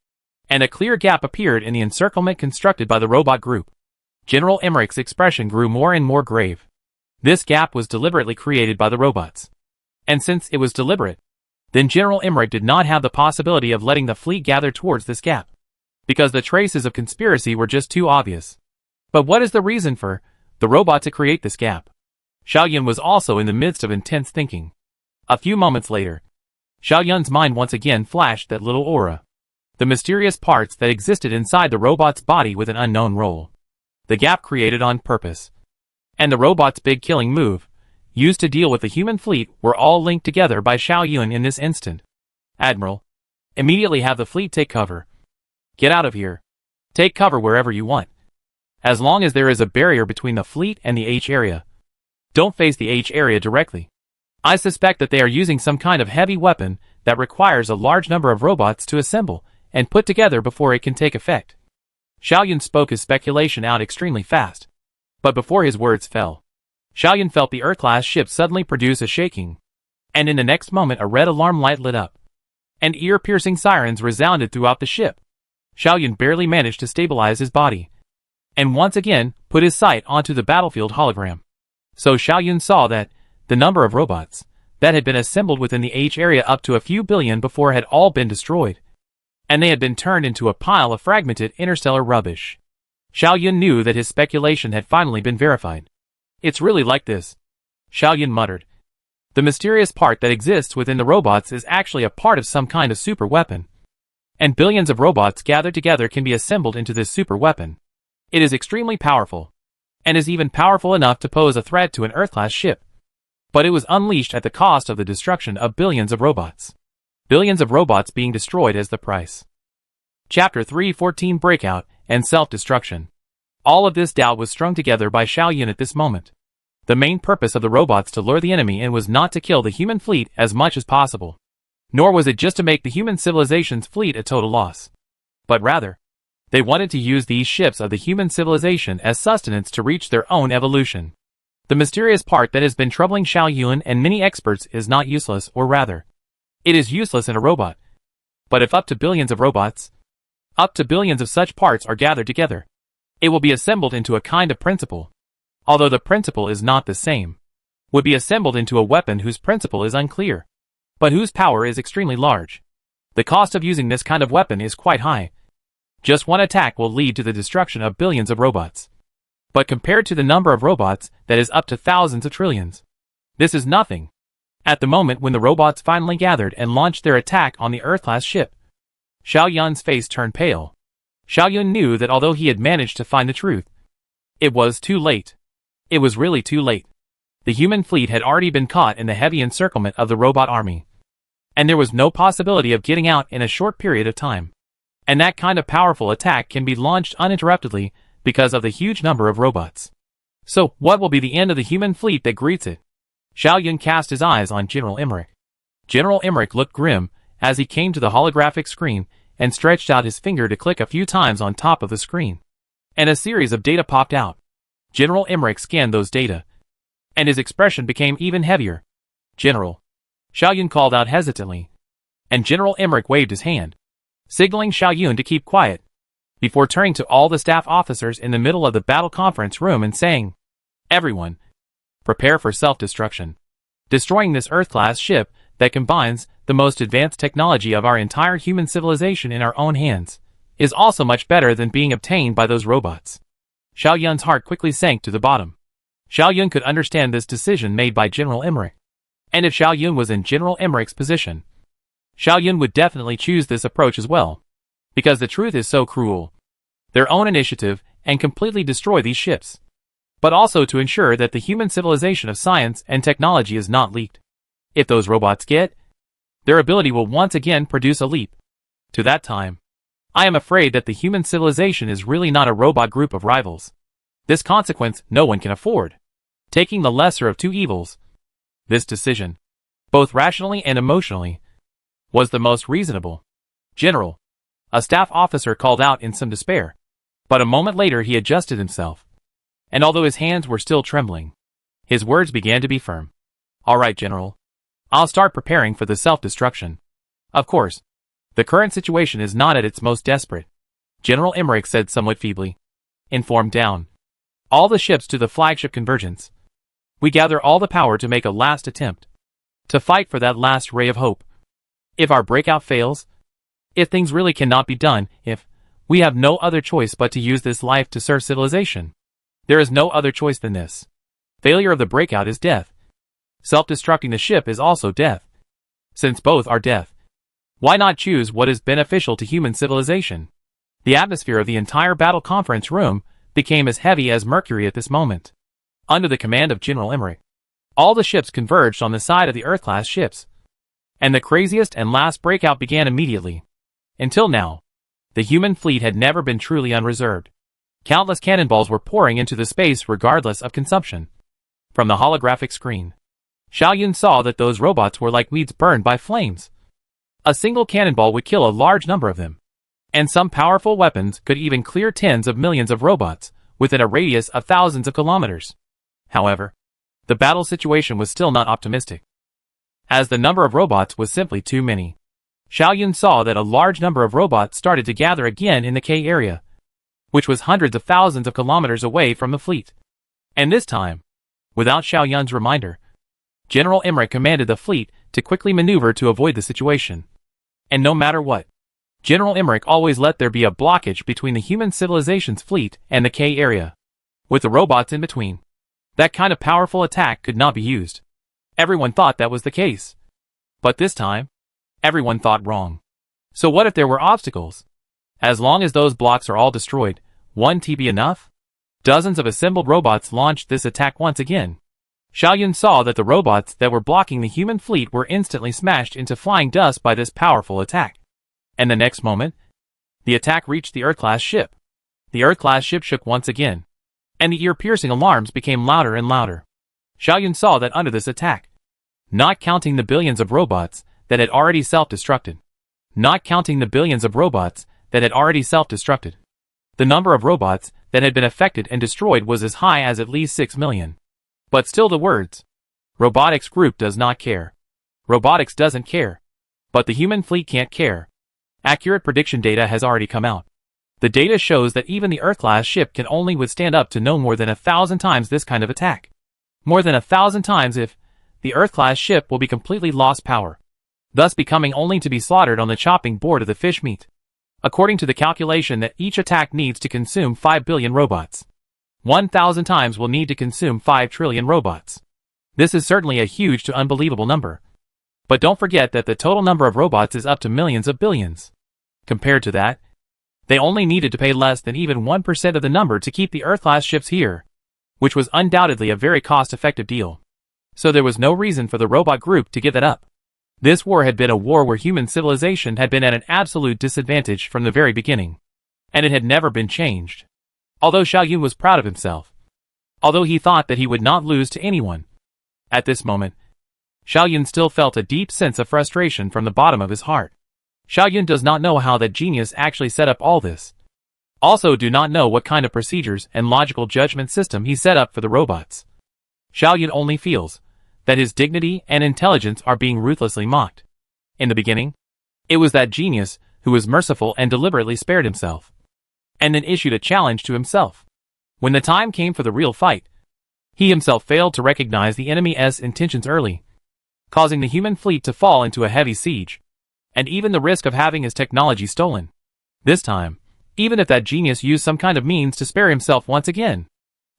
and a clear gap appeared in the encirclement constructed by the robot group. General Emmerich's expression grew more and more grave. This gap was deliberately created by the robots. And since it was deliberate, then General Emmerich did not have the possibility of letting the fleet gather towards this gap, because the traces of conspiracy were just too obvious. But what is the reason for the robot to create this gap? Xiao Yun was also in the midst of intense thinking. A few moments later, Xiao Yun's mind once again flashed that little aura, the mysterious parts that existed inside the robot's body with an unknown role. The gap created on purpose, and the robot's big killing move, used to deal with the human fleet, were all linked together by Xiao Yun in this instant. "Admiral, immediately have the fleet take cover. Get out of here. Take cover wherever you want. As long as there is a barrier between the fleet and the H area. Don't face the H area directly. I suspect that they are using some kind of heavy weapon that requires a large number of robots to assemble and put together before it can take effect." Xiao Yun spoke his speculation out extremely fast. But before his words fell, Xiao Yun felt the Earth-class ship suddenly produce a shaking, and in the next moment a red alarm light lit up, and ear-piercing sirens resounded throughout the ship. Xiao Yun barely managed to stabilize his body, and once again put his sight onto the battlefield hologram. So Xiao Yun saw that the number of robots that had been assembled within the H area up to a few billion before had all been destroyed, and they had been turned into a pile of fragmented interstellar rubbish. Xiao Yun knew that his speculation had finally been verified. "It's really like this," Xiao Yun muttered. "The mysterious part that exists within the robots is actually a part of some kind of super weapon, and billions of robots gathered together can be assembled into this super weapon. It is extremely powerful, and is even powerful enough to pose a threat to an Earth-class ship. But it was unleashed at the cost of the destruction of billions of robots. Billions of robots being destroyed as the price." Chapter 314 Breakout and Self-Destruction. All of this doubt was strung together by Xiao Yun at this moment. The main purpose of the robots to lure the enemy in was not to kill the human fleet as much as possible, nor was it just to make the human civilization's fleet a total loss, but rather, they wanted to use these ships of the human civilization as sustenance to reach their own evolution. The mysterious part that has been troubling Xiao Yun and many experts is not useless, or rather, it is useless in a robot. But if up to billions of such parts are gathered together, it will be assembled into a kind of principle. Although the principle is not the same, would be assembled into a weapon whose principle is unclear, but whose power is extremely large. The cost of using this kind of weapon is quite high. Just one attack will lead to the destruction of billions of robots. But compared to the number of robots, that is up to thousands of trillions. This is nothing. At the moment when the robots finally gathered and launched their attack on the Earth-class ship, Xiao Yun's face turned pale. Xiao Yun knew that although he had managed to find the truth, it was too late. It was really too late. The human fleet had already been caught in the heavy encirclement of the robot army, and there was no possibility of getting out in a short period of time. And that kind of powerful attack can be launched uninterruptedly because of the huge number of robots. So, what will be the end of the human fleet that greets it? Xiao Yun cast his eyes on General Emmerich. General Emmerich looked grim as he came to the holographic screen and stretched out his finger to click a few times on top of the screen. And a series of data popped out. General Emmerich scanned those data, and his expression became even heavier. General, Xiao Yun called out hesitantly, and General Emmerich waved his hand, signaling Xiao Yun to keep quiet, before turning to all the staff officers in the middle of the battle conference room and saying, "Everyone, prepare for self-destruction. Destroying this Earth-class ship that combines the most advanced technology of our entire human civilization in our own hands is also much better than being obtained by those robots." Xiao Yun's heart quickly sank to the bottom. Xiao Yun could understand this decision made by General Emmerich. And if Xiao Yun was in General Emmerich's position, Xiao Yun would definitely choose this approach as well. Because the truth is so cruel. Their own initiative and completely destroy these ships. But also to ensure that the human civilization of science and technology is not leaked. If those robots get, their ability will once again produce a leap. To that time, I am afraid that the human civilization is really not a robot group of rivals. This consequence no one can afford. Taking the lesser of two evils. This decision, both rationally and emotionally, was the most reasonable. "General," a staff officer called out in some despair. But a moment later he adjusted himself. And although his hands were still trembling, his words began to be firm. "All right, General. I'll start preparing for the self-destruction. Of course, the current situation is not at its most desperate," General Emmerich said somewhat feebly. "Inform down all the ships to the flagship convergence. We gather all the power to make a last attempt. To fight for that last ray of hope. If our breakout fails, if things really cannot be done, if we have no other choice but to use this life to serve civilization. There is no other choice than this. Failure of the breakout is death. Self-destructing the ship is also death. Since both are death, why not choose what is beneficial to human civilization?" The atmosphere of the entire battle conference room became as heavy as mercury at this moment. Under the command of General Emmerich, all the ships converged on the side of the Earth-class ships. And the craziest and last breakout began immediately. Until now, the human fleet had never been truly unreserved. Countless cannonballs were pouring into the space regardless of consumption. From the holographic screen, Xiao Yun saw that those robots were like weeds burned by flames. A single cannonball would kill a large number of them. And some powerful weapons could even clear tens of millions of robots within a radius of thousands of kilometers. However, the battle situation was still not optimistic, as the number of robots was simply too many. Xiao Yun saw that a large number of robots started to gather again in the K area, which was hundreds of thousands of kilometers away from the fleet. And this time, without Xiao Yun's reminder, General Emmerich commanded the fleet to quickly maneuver to avoid the situation. And no matter what, General Emmerich always let there be a blockage between the human civilization's fleet and the K area, with the robots in between. That kind of powerful attack could not be used. Everyone thought that was the case. But this time, everyone thought wrong. So what if there were obstacles? As long as those blocks are all destroyed, wouldn't it be enough? Dozens of assembled robots launched this attack once again. Xiao Yun saw that the robots that were blocking the human fleet were instantly smashed into flying dust by this powerful attack. And the next moment, the attack reached the Earth-class ship. The Earth-class ship shook once again, and the ear-piercing alarms became louder and louder. Xiao Yun saw that under this attack, not counting the billions of robots that had already self-destructed, the number of robots that had been affected and destroyed was as high as at least 6 million. But still the words, "Robotics group does not care. Robotics doesn't care. But the human fleet can't care." Accurate prediction data has already come out. The data shows that even the Earth-class ship can only withstand up to no more than 1,000 times this kind of attack. More than 1,000 times if the Earth-class ship will be completely lost power, thus becoming only to be slaughtered on the chopping board of the fish meat. According to the calculation that each attack needs to consume 5 billion robots. 1,000 times will need to consume 5 trillion robots. This is certainly a huge to unbelievable number. But don't forget that the total number of robots is up to millions of billions. Compared to that, they only needed to pay less than even 1% of the number to keep the Earth-class ships here, which was undoubtedly a very cost-effective deal. So there was no reason for the robot group to give that up. This war had been a war where human civilization had been at an absolute disadvantage from the very beginning. And it had never been changed. Although Xiao Yun was proud of himself. Although he thought that he would not lose to anyone. At this moment, Xiao Yun still felt a deep sense of frustration from the bottom of his heart. Xiao Yun does not know how that genius actually set up all this. Also do not know what kind of procedures and logical judgment system he set up for the robots. Xiao Yun only feels that his dignity and intelligence are being ruthlessly mocked. In the beginning, it was that genius who was merciful and deliberately spared himself, and then issued a challenge to himself. When the time came for the real fight, he himself failed to recognize the enemy's intentions early, causing the human fleet to fall into a heavy siege, and even the risk of having his technology stolen. This time, even if that genius used some kind of means to spare himself once again,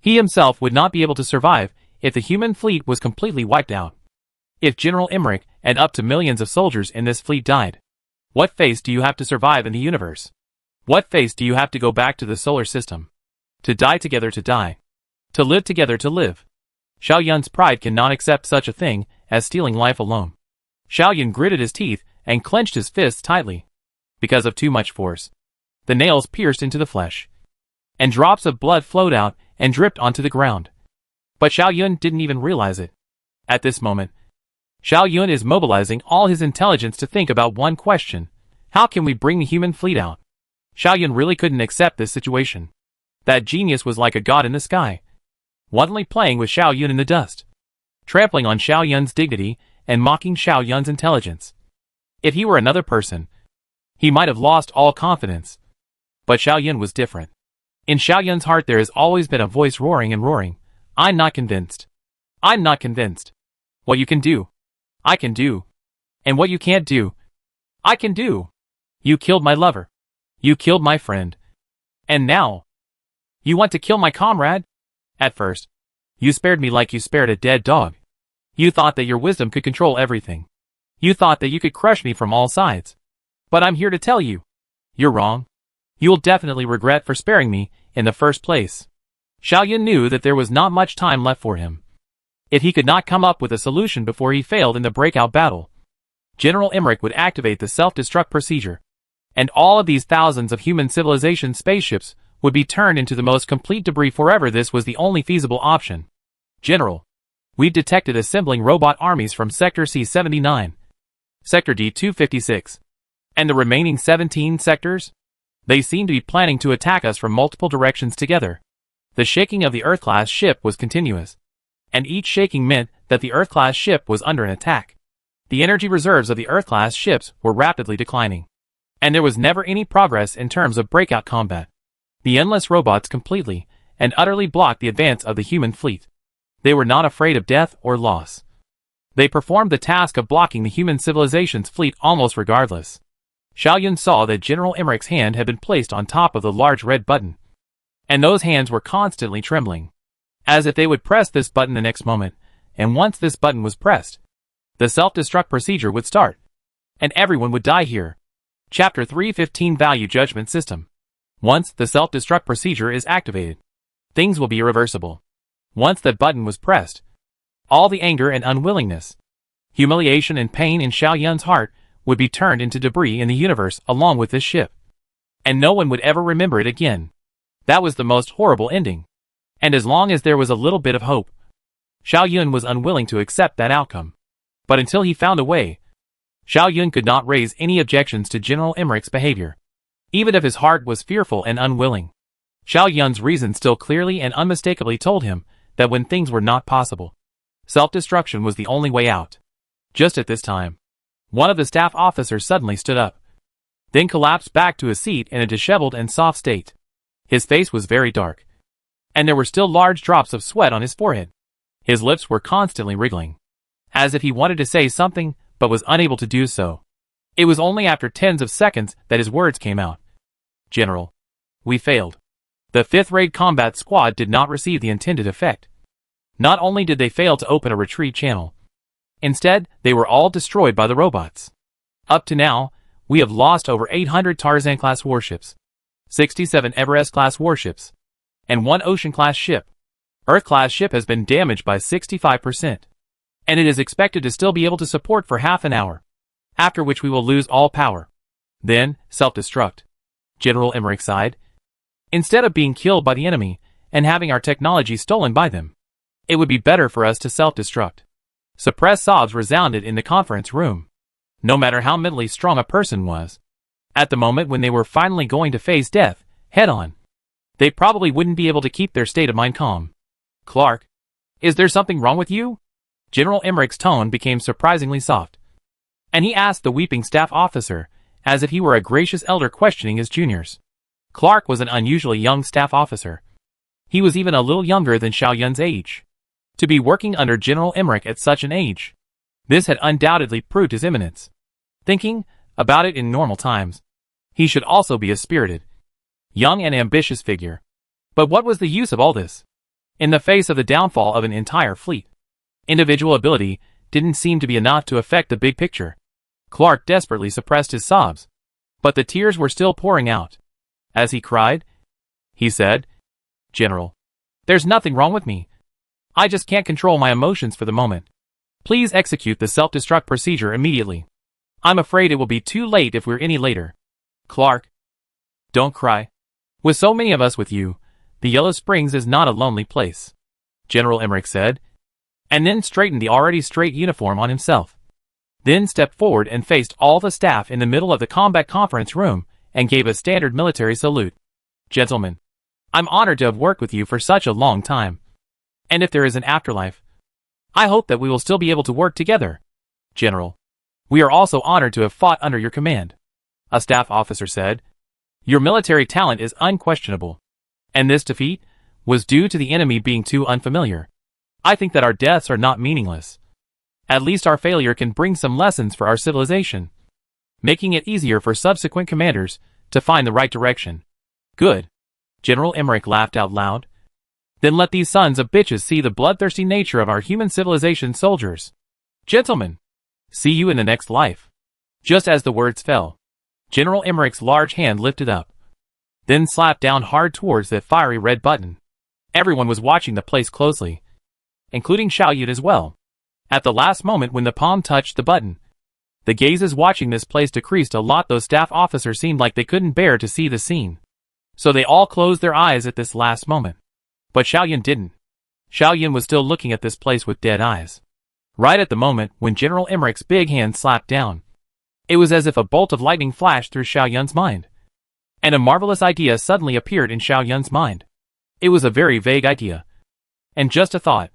he himself would not be able to survive if the human fleet was completely wiped out. If General Emmerich and up to millions of soldiers in this fleet died, what face do you have to survive in the universe? What face do you have to go back to the solar system? To die together to die. To live together to live. Xiao Yun's pride cannot accept such a thing as stealing life alone. Xiao Yun gritted his teeth and clenched his fists tightly. Because of too much force, the nails pierced into the flesh, and drops of blood flowed out and dripped onto the ground. But Xiao Yun didn't even realize it. At this moment, Xiao Yun is mobilizing all his intelligence to think about one question. How can we bring the human fleet out? Xiao Yun really couldn't accept this situation. That genius was like a god in the sky, wantonly playing with Xiao Yun in the dust, trampling on Xiao Yun's dignity and mocking Xiao Yun's intelligence. If he were another person, he might have lost all confidence. But Xiao Yun was different. In Xiao Yun's heart there has always been a voice roaring and roaring. I'm not convinced. I'm not convinced. What you can do, I can do. And what you can't do, I can do. You killed my lover. You killed my friend. And now, you want to kill my comrade? At first, you spared me like you spared a dead dog. You thought that your wisdom could control everything. You thought that you could crush me from all sides. But I'm here to tell you, you're wrong. You'll definitely regret for sparing me in the first place. Xiao Yun knew that there was not much time left for him. If he could not come up with a solution before he failed in the breakout battle, General Emmerich would activate the self-destruct procedure, and all of these thousands of human civilization spaceships would be turned into the most complete debris forever. This was the only feasible option. General, we've detected assembling robot armies from Sector C-79, Sector D-256, and the remaining 17 sectors. They seem to be planning to attack us from multiple directions together. The shaking of the Earth-class ship was continuous, and each shaking meant that the Earth-class ship was under an attack. The energy reserves of the Earth-class ships were rapidly declining, and there was never any progress in terms of breakout combat. The endless robots completely and utterly blocked the advance of the human fleet. They were not afraid of death or loss. They performed the task of blocking the human civilization's fleet almost regardless. Xiao Yun saw that General Emmerich's hand had been placed on top of the large red button, and those hands were constantly trembling, as if they would press this button the next moment, and once this button was pressed, the self-destruct procedure would start, and everyone would die here. Chapter 315 Value Judgment System. Once the self-destruct procedure is activated, things will be irreversible. Once that button was pressed, all the anger and unwillingness, humiliation and pain in Xiao Yun's heart would be turned into debris in the universe along with this ship, and no one would ever remember it again. That was the most horrible ending. And as long as there was a little bit of hope, Xiao Yun was unwilling to accept that outcome. But until he found a way, Xiao Yun could not raise any objections to General Emmerich's behavior, even if his heart was fearful and unwilling. Xiao Yun's reason still clearly and unmistakably told him that when things were not possible, self-destruction was the only way out. Just at this time, one of the staff officers suddenly stood up, then collapsed back to his seat in a disheveled and soft state. His face was very dark, and there were still large drops of sweat on his forehead. His lips were constantly wriggling, as if he wanted to say something but was unable to do so. It was only after tens of seconds that his words came out. General, we failed. The 5th Raid Combat Squad did not receive the intended effect. Not only did they fail to open a retreat channel, instead, they were all destroyed by the robots. Up to now, we have lost over 800 Tarzan-class warships, 67 Everest-class warships, and 1 Ocean-class ship. Earth-class ship has been damaged by 65%, and it is expected to still be able to support for half an hour, after which we will lose all power. Then, self-destruct. General Emmerich sighed. Instead of being killed by the enemy and having our technology stolen by them, it would be better for us to self-destruct. Suppressed sobs resounded in the conference room. No matter how mentally strong a person was, at the moment when they were finally going to face death, head-on, they probably wouldn't be able to keep their state of mind calm. Clark, is there something wrong with you? General Emmerich's tone became surprisingly soft, and he asked the weeping staff officer, as if he were a gracious elder questioning his juniors. Clark was an unusually young staff officer. He was even a little younger than Xiao Yun's age. To be working under General Emmerich at such an age, this had undoubtedly proved his eminence. Thinking about it in normal times, he should also be a spirited, young and ambitious figure. But what was the use of all this? In the face of the downfall of an entire fleet, individual ability didn't seem to be enough to affect the big picture. Clark desperately suppressed his sobs, but the tears were still pouring out. As he cried, he said, General, there's nothing wrong with me. I just can't control my emotions for the moment. Please execute the self-destruct procedure immediately. I'm afraid it will be too late if we're any later. Clark, don't cry. With so many of us with you, the Yellow Springs is not a lonely place, General Emmerich said, and then straightened the already straight uniform on himself. Then stepped forward and faced all the staff in the middle of the combat conference room and gave a standard military salute. Gentlemen, I'm honored to have worked with you for such a long time. And if there is an afterlife, I hope that we will still be able to work together. General, we are also honored to have fought under your command, a staff officer said. Your military talent is unquestionable, and this defeat was due to the enemy being too unfamiliar. I think that our deaths are not meaningless. At least our failure can bring some lessons for our civilization, making it easier for subsequent commanders to find the right direction. Good. General Emmerich laughed out loud. Then let these sons of bitches see the bloodthirsty nature of our human civilization soldiers. Gentlemen, see you in the next life. Just as the words fell, General Emmerich's large hand lifted up, then slapped down hard towards that fiery red button. Everyone was watching the place closely, including Xiao Yun as well. At the last moment when the palm touched the button, the gazes watching this place decreased a lot. Those staff officers seemed like they couldn't bear to see the scene, so they all closed their eyes at this last moment. But Xiao Yun didn't. Xiao Yun was still looking at this place with dead eyes. Right at the moment when General Emmerich's big hand slapped down, it was as if a bolt of lightning flashed through Xiao Yun's mind, and a marvelous idea suddenly appeared in Xiao Yun's mind. It was a very vague idea, and just a thought,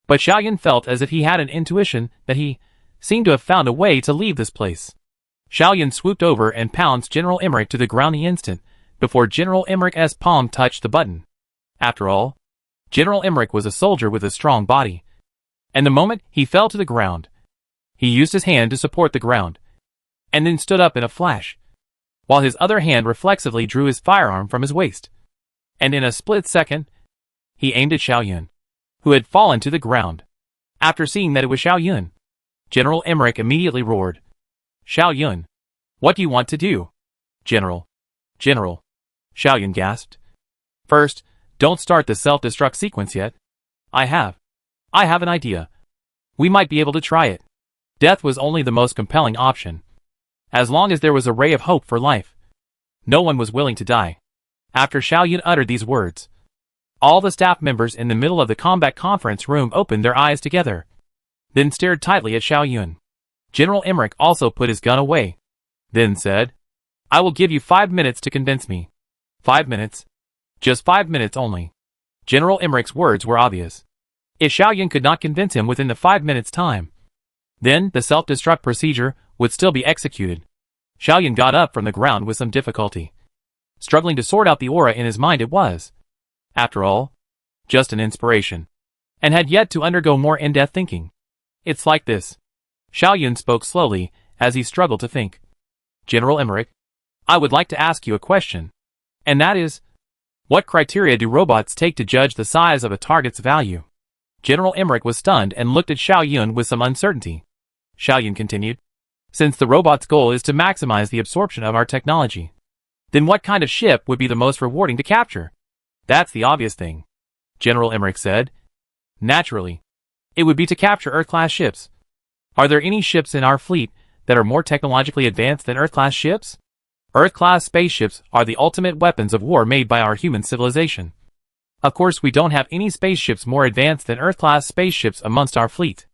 but Xiao Yun felt as if he had an intuition that he seemed to have found a way to leave this place. Xiao Yun swooped over and pounced General Emmerich to the ground the instant before General Emmerich's palm touched the button. After all, General Emmerich was a soldier with a strong body, and the moment he fell to the ground, he used his hand to support the ground, and then stood up in a flash, while his other hand reflexively drew his firearm from his waist, and in a split second, he aimed at Xiao Yun, who had fallen to the ground. After seeing that it was Xiao Yun, General Emmerich immediately roared, Xiao Yun, what do you want to do? General, Xiao Yun gasped. First, don't start the self-destruct sequence yet. I have an idea. We might be able to try it. Death was only the most compelling option. As long as there was a ray of hope for life, no one was willing to die. After Xiao Yun uttered these words, all the staff members in the middle of the combat conference room opened their eyes together, then stared tightly at Xiao Yun. General Emmerich also put his gun away, then said, I will give you 5 minutes to convince me. 5 minutes? Just 5 minutes only. General Emmerich's words were obvious. If Xiao Yun could not convince him within the 5 minutes' time, then the self-destruct procedure would still be executed. Xiao Yun got up from the ground with some difficulty, struggling to sort out the aura in his mind. It was, after all, just an inspiration. and had yet to undergo more in-depth thinking. It's like this. Xiao Yun spoke slowly, as he struggled to think. General Emmerich, I would like to ask you a question. And that is, what criteria do robots take to judge the size of a target's value? General Emmerich was stunned and looked at Xiao Yun with some uncertainty. Xiao Yun continued, since the robot's goal is to maximize the absorption of our technology, then what kind of ship would be the most rewarding to capture? That's the obvious thing, General Emmerich said. Naturally, it would be to capture Earth-class ships. Are there any ships in our fleet that are more technologically advanced than Earth-class ships? Earth-class spaceships are the ultimate weapons of war made by our human civilization. Of course, we don't have any spaceships more advanced than Earth-class spaceships amongst our fleet.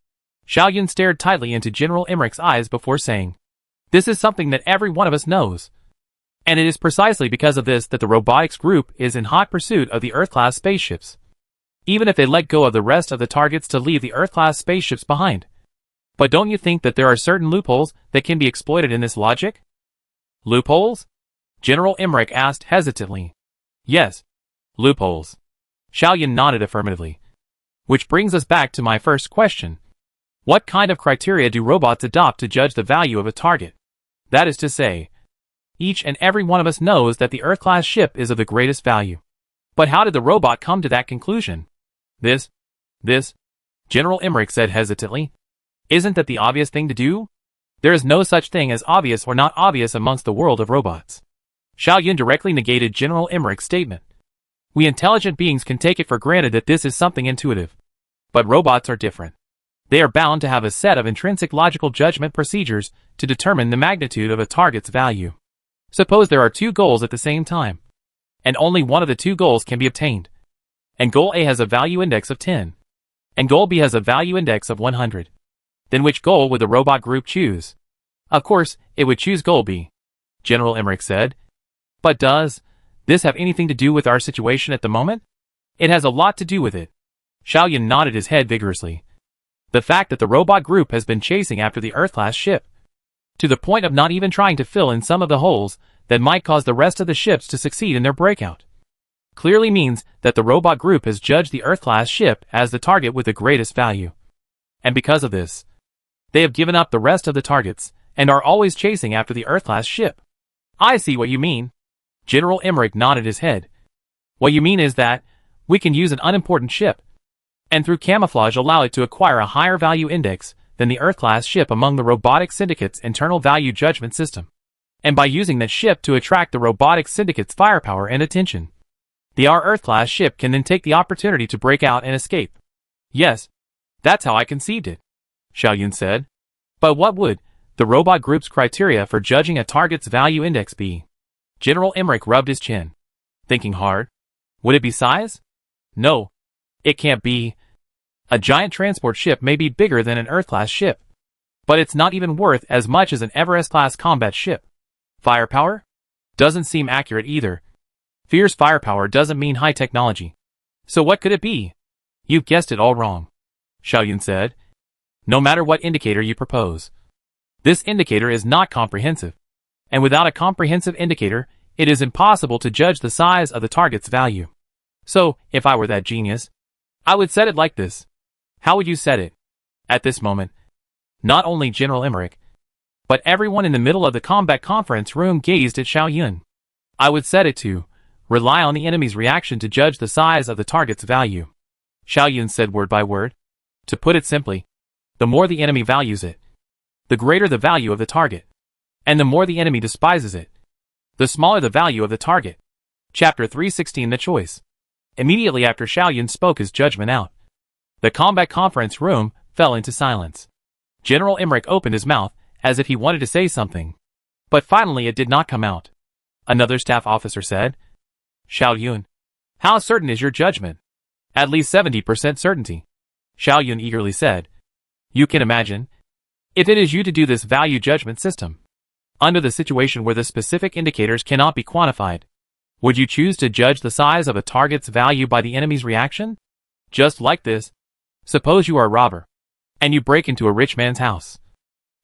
Xiao Yun stared tightly into General Emmerich's eyes before saying, this is something that every one of us knows. And it is precisely because of this that the robotics group is in hot pursuit of the Earth-class spaceships. Even if they let go of the rest of the targets to leave the Earth-class spaceships behind. But don't you think that there are certain loopholes that can be exploited in this logic? Loopholes? General Emmerich asked hesitantly. Yes, loopholes. Xiao Yun nodded affirmatively. Which brings us back to my first question. What kind of criteria do robots adopt to judge the value of a target? That is to say, each and every one of us knows that the Earth-class ship is of the greatest value. But how did the robot come to that conclusion? This, General Emmerich said hesitantly. Isn't that the obvious thing to do? There is no such thing as obvious or not obvious amongst the world of robots. Xiao Yun directly negated General Emmerich's statement. We intelligent beings can take it for granted that this is something intuitive. But robots are different. They are bound to have a set of intrinsic logical judgment procedures to determine the magnitude of a target's value. Suppose there are two goals at the same time, and only one of the two goals can be obtained. And goal A has a value index of 10, and goal B has a value index of 100. Then which goal would the robot group choose? Of course, it would choose goal B, General Emmerich said. But does this have anything to do with our situation at the moment? It has a lot to do with it. Xiao Yun nodded his head vigorously. The fact that the robot group has been chasing after the Earth-class ship, to the point of not even trying to fill in some of the holes that might cause the rest of the ships to succeed in their breakout, clearly means that the robot group has judged the Earth-class ship as the target with the greatest value. And because of this, they have given up the rest of the targets, and are always chasing after the Earth-class ship. I see what you mean. General Emmerich nodded his head. What you mean is that we can use an unimportant ship, and through camouflage allow it to acquire a higher value index than the Earth-class ship among the Robotic Syndicate's internal value judgment system. And by using that ship to attract the Robotic Syndicate's firepower and attention, the our Earth-class ship can then take the opportunity to break out and escape. Yes, that's how I conceived it, Xiao Yun said. But what would the robot group's criteria for judging a target's value index be? General Emmerich rubbed his chin, thinking hard. Would it be size? No, it can't be. A giant transport ship may be bigger than an Earth-class ship, but it's not even worth as much as an Everest-class combat ship. Firepower? Doesn't seem accurate either. Fierce firepower doesn't mean high technology. So what could it be? You've guessed it all wrong, Xiao Yun said. No matter what indicator you propose, this indicator is not comprehensive. And without a comprehensive indicator, it is impossible to judge the size of the target's value. So, if I were that genius, I would set it like this. How would you set it? At this moment, not only General Emmerich, but everyone in the middle of the combat conference room gazed at Xiao Yun. I would set it to rely on the enemy's reaction to judge the size of the target's value. Xiao Yun said word by word. To put it simply, the more the enemy values it, the greater the value of the target. And the more the enemy despises it, the smaller the value of the target. Chapter 316 The Choice. Immediately after Xiao Yun spoke his judgment out, the combat conference room fell into silence. General Emmerich opened his mouth as if he wanted to say something, but finally it did not come out. Another staff officer said, Xiao Yun, how certain is your judgment? At least 70% certainty. Xiao Yun eagerly said, you can imagine, if it is you to do this value judgment system, under the situation where the specific indicators cannot be quantified, would you choose to judge the size of a target's value by the enemy's reaction? Just like this. Suppose you are a robber, and you break into a rich man's house,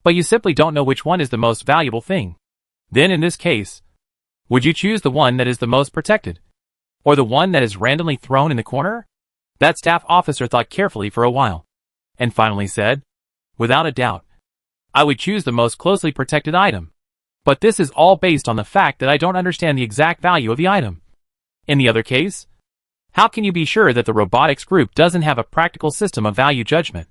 but you simply don't know which one is the most valuable thing. Then in this case, would you choose the one that is the most protected, or the one that is randomly thrown in the corner? That staff officer thought carefully for a while, and finally said, "Without a doubt, I would choose the most closely protected item. But this is all based on the fact that I don't understand the exact value of the item. In the other case, how can you be sure that the robotics group doesn't have a practical system of value judgment,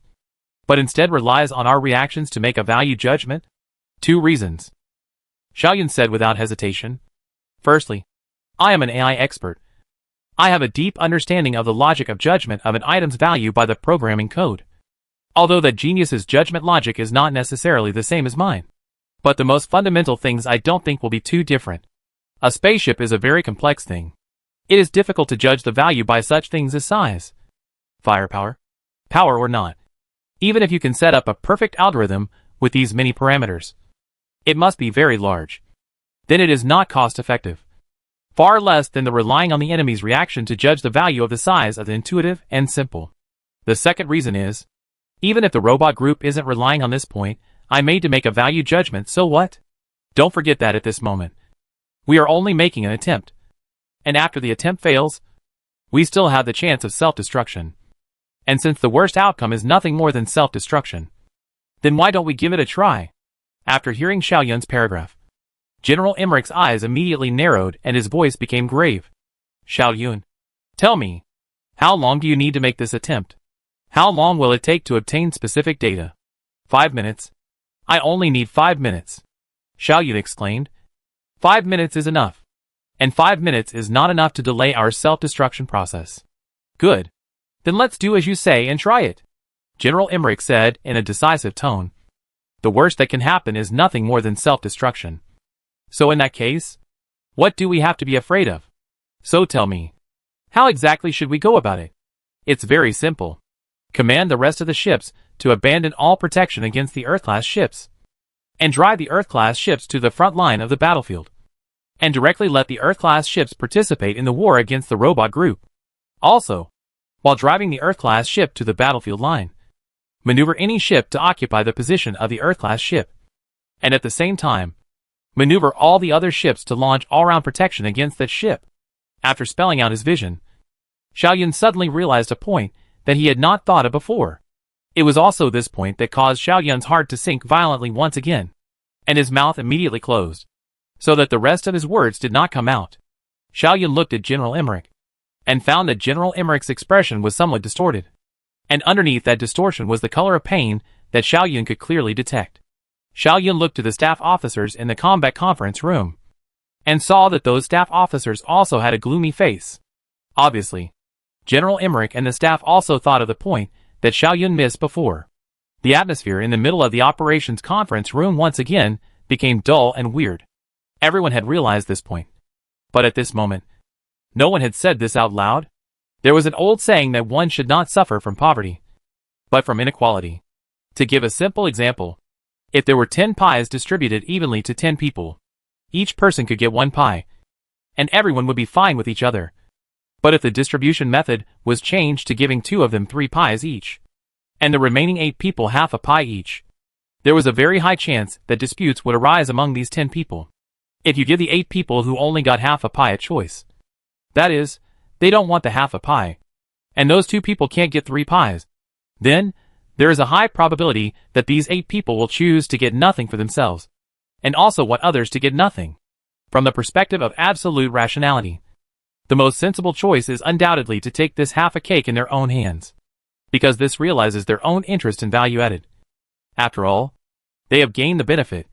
but instead relies on our reactions to make a value judgment? 2 reasons. Xiaoyun said without hesitation. Firstly, I am an AI expert. I have a deep understanding of the logic of judgment of an item's value by the programming code. Although that genius's judgment logic is not necessarily the same as mine. But the most fundamental things I don't think will be too different. A spaceship is a very complex thing. It is difficult to judge the value by such things as size, firepower, power or not. Even if you can set up a perfect algorithm with these many parameters, it must be very large. Then it is not cost-effective. Far less than the relying on the enemy's reaction to judge the value of the size of the intuitive and simple. The second reason is, even if the robot group isn't relying on this point, I made to make a value judgment, so what? Don't forget that at this moment, we are only making an attempt. And after the attempt fails, we still have the chance of self-destruction. And since the worst outcome is nothing more than self-destruction, then why don't we give it a try? After hearing Xiaoyun's paragraph, General Emmerich's eyes immediately narrowed and his voice became grave. Xiaoyun, tell me, how long do you need to make this attempt? How long will it take to obtain specific data? 5 minutes. I only need 5 minutes. Xiaoyun exclaimed. 5 minutes is enough. And 5 minutes is not enough to delay our self-destruction process. Good. Then let's do as you say and try it. General Emmerich said in a decisive tone. The worst that can happen is nothing more than self-destruction. So in that case, what do we have to be afraid of? So tell me, how exactly should we go about it? It's very simple. Command the rest of the ships to abandon all protection against the Earth-class ships, and drive the Earth-class ships to the front line of the battlefield, and directly let the Earth-class ships participate in the war against the robot group. Also, while driving the Earth-class ship to the battlefield line, maneuver any ship to occupy the position of the Earth-class ship, and at the same time, maneuver all the other ships to launch all-round protection against that ship. After spelling out his vision, Xiaoyun suddenly realized a point that he had not thought of before. It was also this point that caused Xiaoyun's heart to sink violently once again, and his mouth immediately closed, so that the rest of his words did not come out. Xiaoyun looked at General Emmerich, and found that General Emmerich's expression was somewhat distorted, and underneath that distortion was the color of pain that Xiaoyun could clearly detect. Xiaoyun looked to the staff officers in the combat conference room, and saw that those staff officers also had a gloomy face. Obviously, General Emmerich and the staff also thought of the point that Xiaoyun missed before. The atmosphere in the middle of the operations conference room once again became dull and weird. Everyone had realized this point. But at this moment, no one had said this out loud. There was an old saying that one should not suffer from poverty, but from inequality. To give a simple example, if there were 10 pies distributed evenly to 10 people, each person could get 1 pie, and everyone would be fine with each other. But if the distribution method was changed to giving 2 of them 3 pies each, and the remaining 8 people half a pie each, there was a very high chance that disputes would arise among these 10 people. If you give the 8 people who only got half a pie a choice, that is, they don't want the half a pie, and those 2 people can't get 3 pies, then there is a high probability that these 8 people will choose to get nothing for themselves, and also want others to get nothing. From the perspective of absolute rationality, the most sensible choice is undoubtedly to take this half a cake in their own hands, because this realizes their own interest and value added. After all, they have gained the benefit.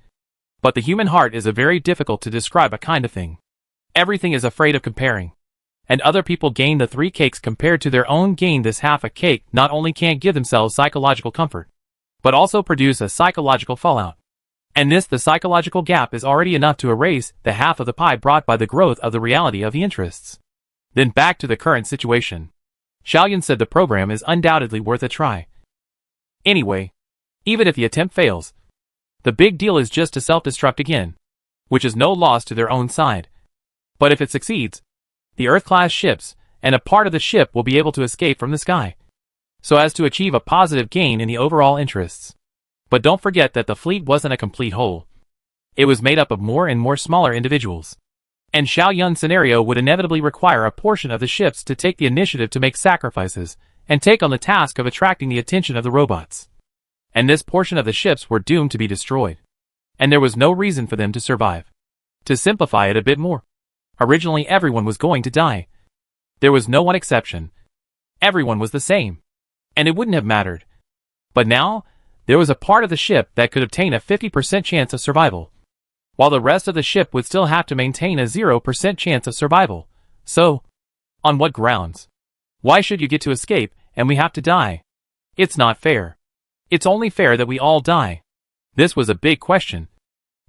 But the human heart is a very difficult to describe a kind of thing. Everything is afraid of comparing. And other people gain the 3 cakes compared to their own gain. This half a cake not only can't give themselves psychological comfort, but also produce a psychological fallout. And the psychological gap is already enough to erase the half of the pie brought by the growth of the reality of the interests. Then back to the current situation. Xiaoyun said the program is undoubtedly worth a try. Anyway, even if the attempt fails, the big deal is just to self-destruct again, which is no loss to their own side. But if it succeeds, the Earth-class ships and a part of the ship will be able to escape from the sky, so as to achieve a positive gain in the overall interests. But don't forget that the fleet wasn't a complete whole. It was made up of more and more smaller individuals. And Xiao Yun's scenario would inevitably require a portion of the ships to take the initiative to make sacrifices and take on the task of attracting the attention of the robots. And this portion of the ships were doomed to be destroyed. And there was no reason for them to survive. To simplify it a bit more, originally everyone was going to die. There was no one exception. Everyone was the same. And it wouldn't have mattered. But now, there was a part of the ship that could obtain a 50% chance of survival, while the rest of the ship would still have to maintain a 0% chance of survival. So, on what grounds? Why should you get to escape and we have to die? It's not fair. It's only fair that we all die. This was a big question.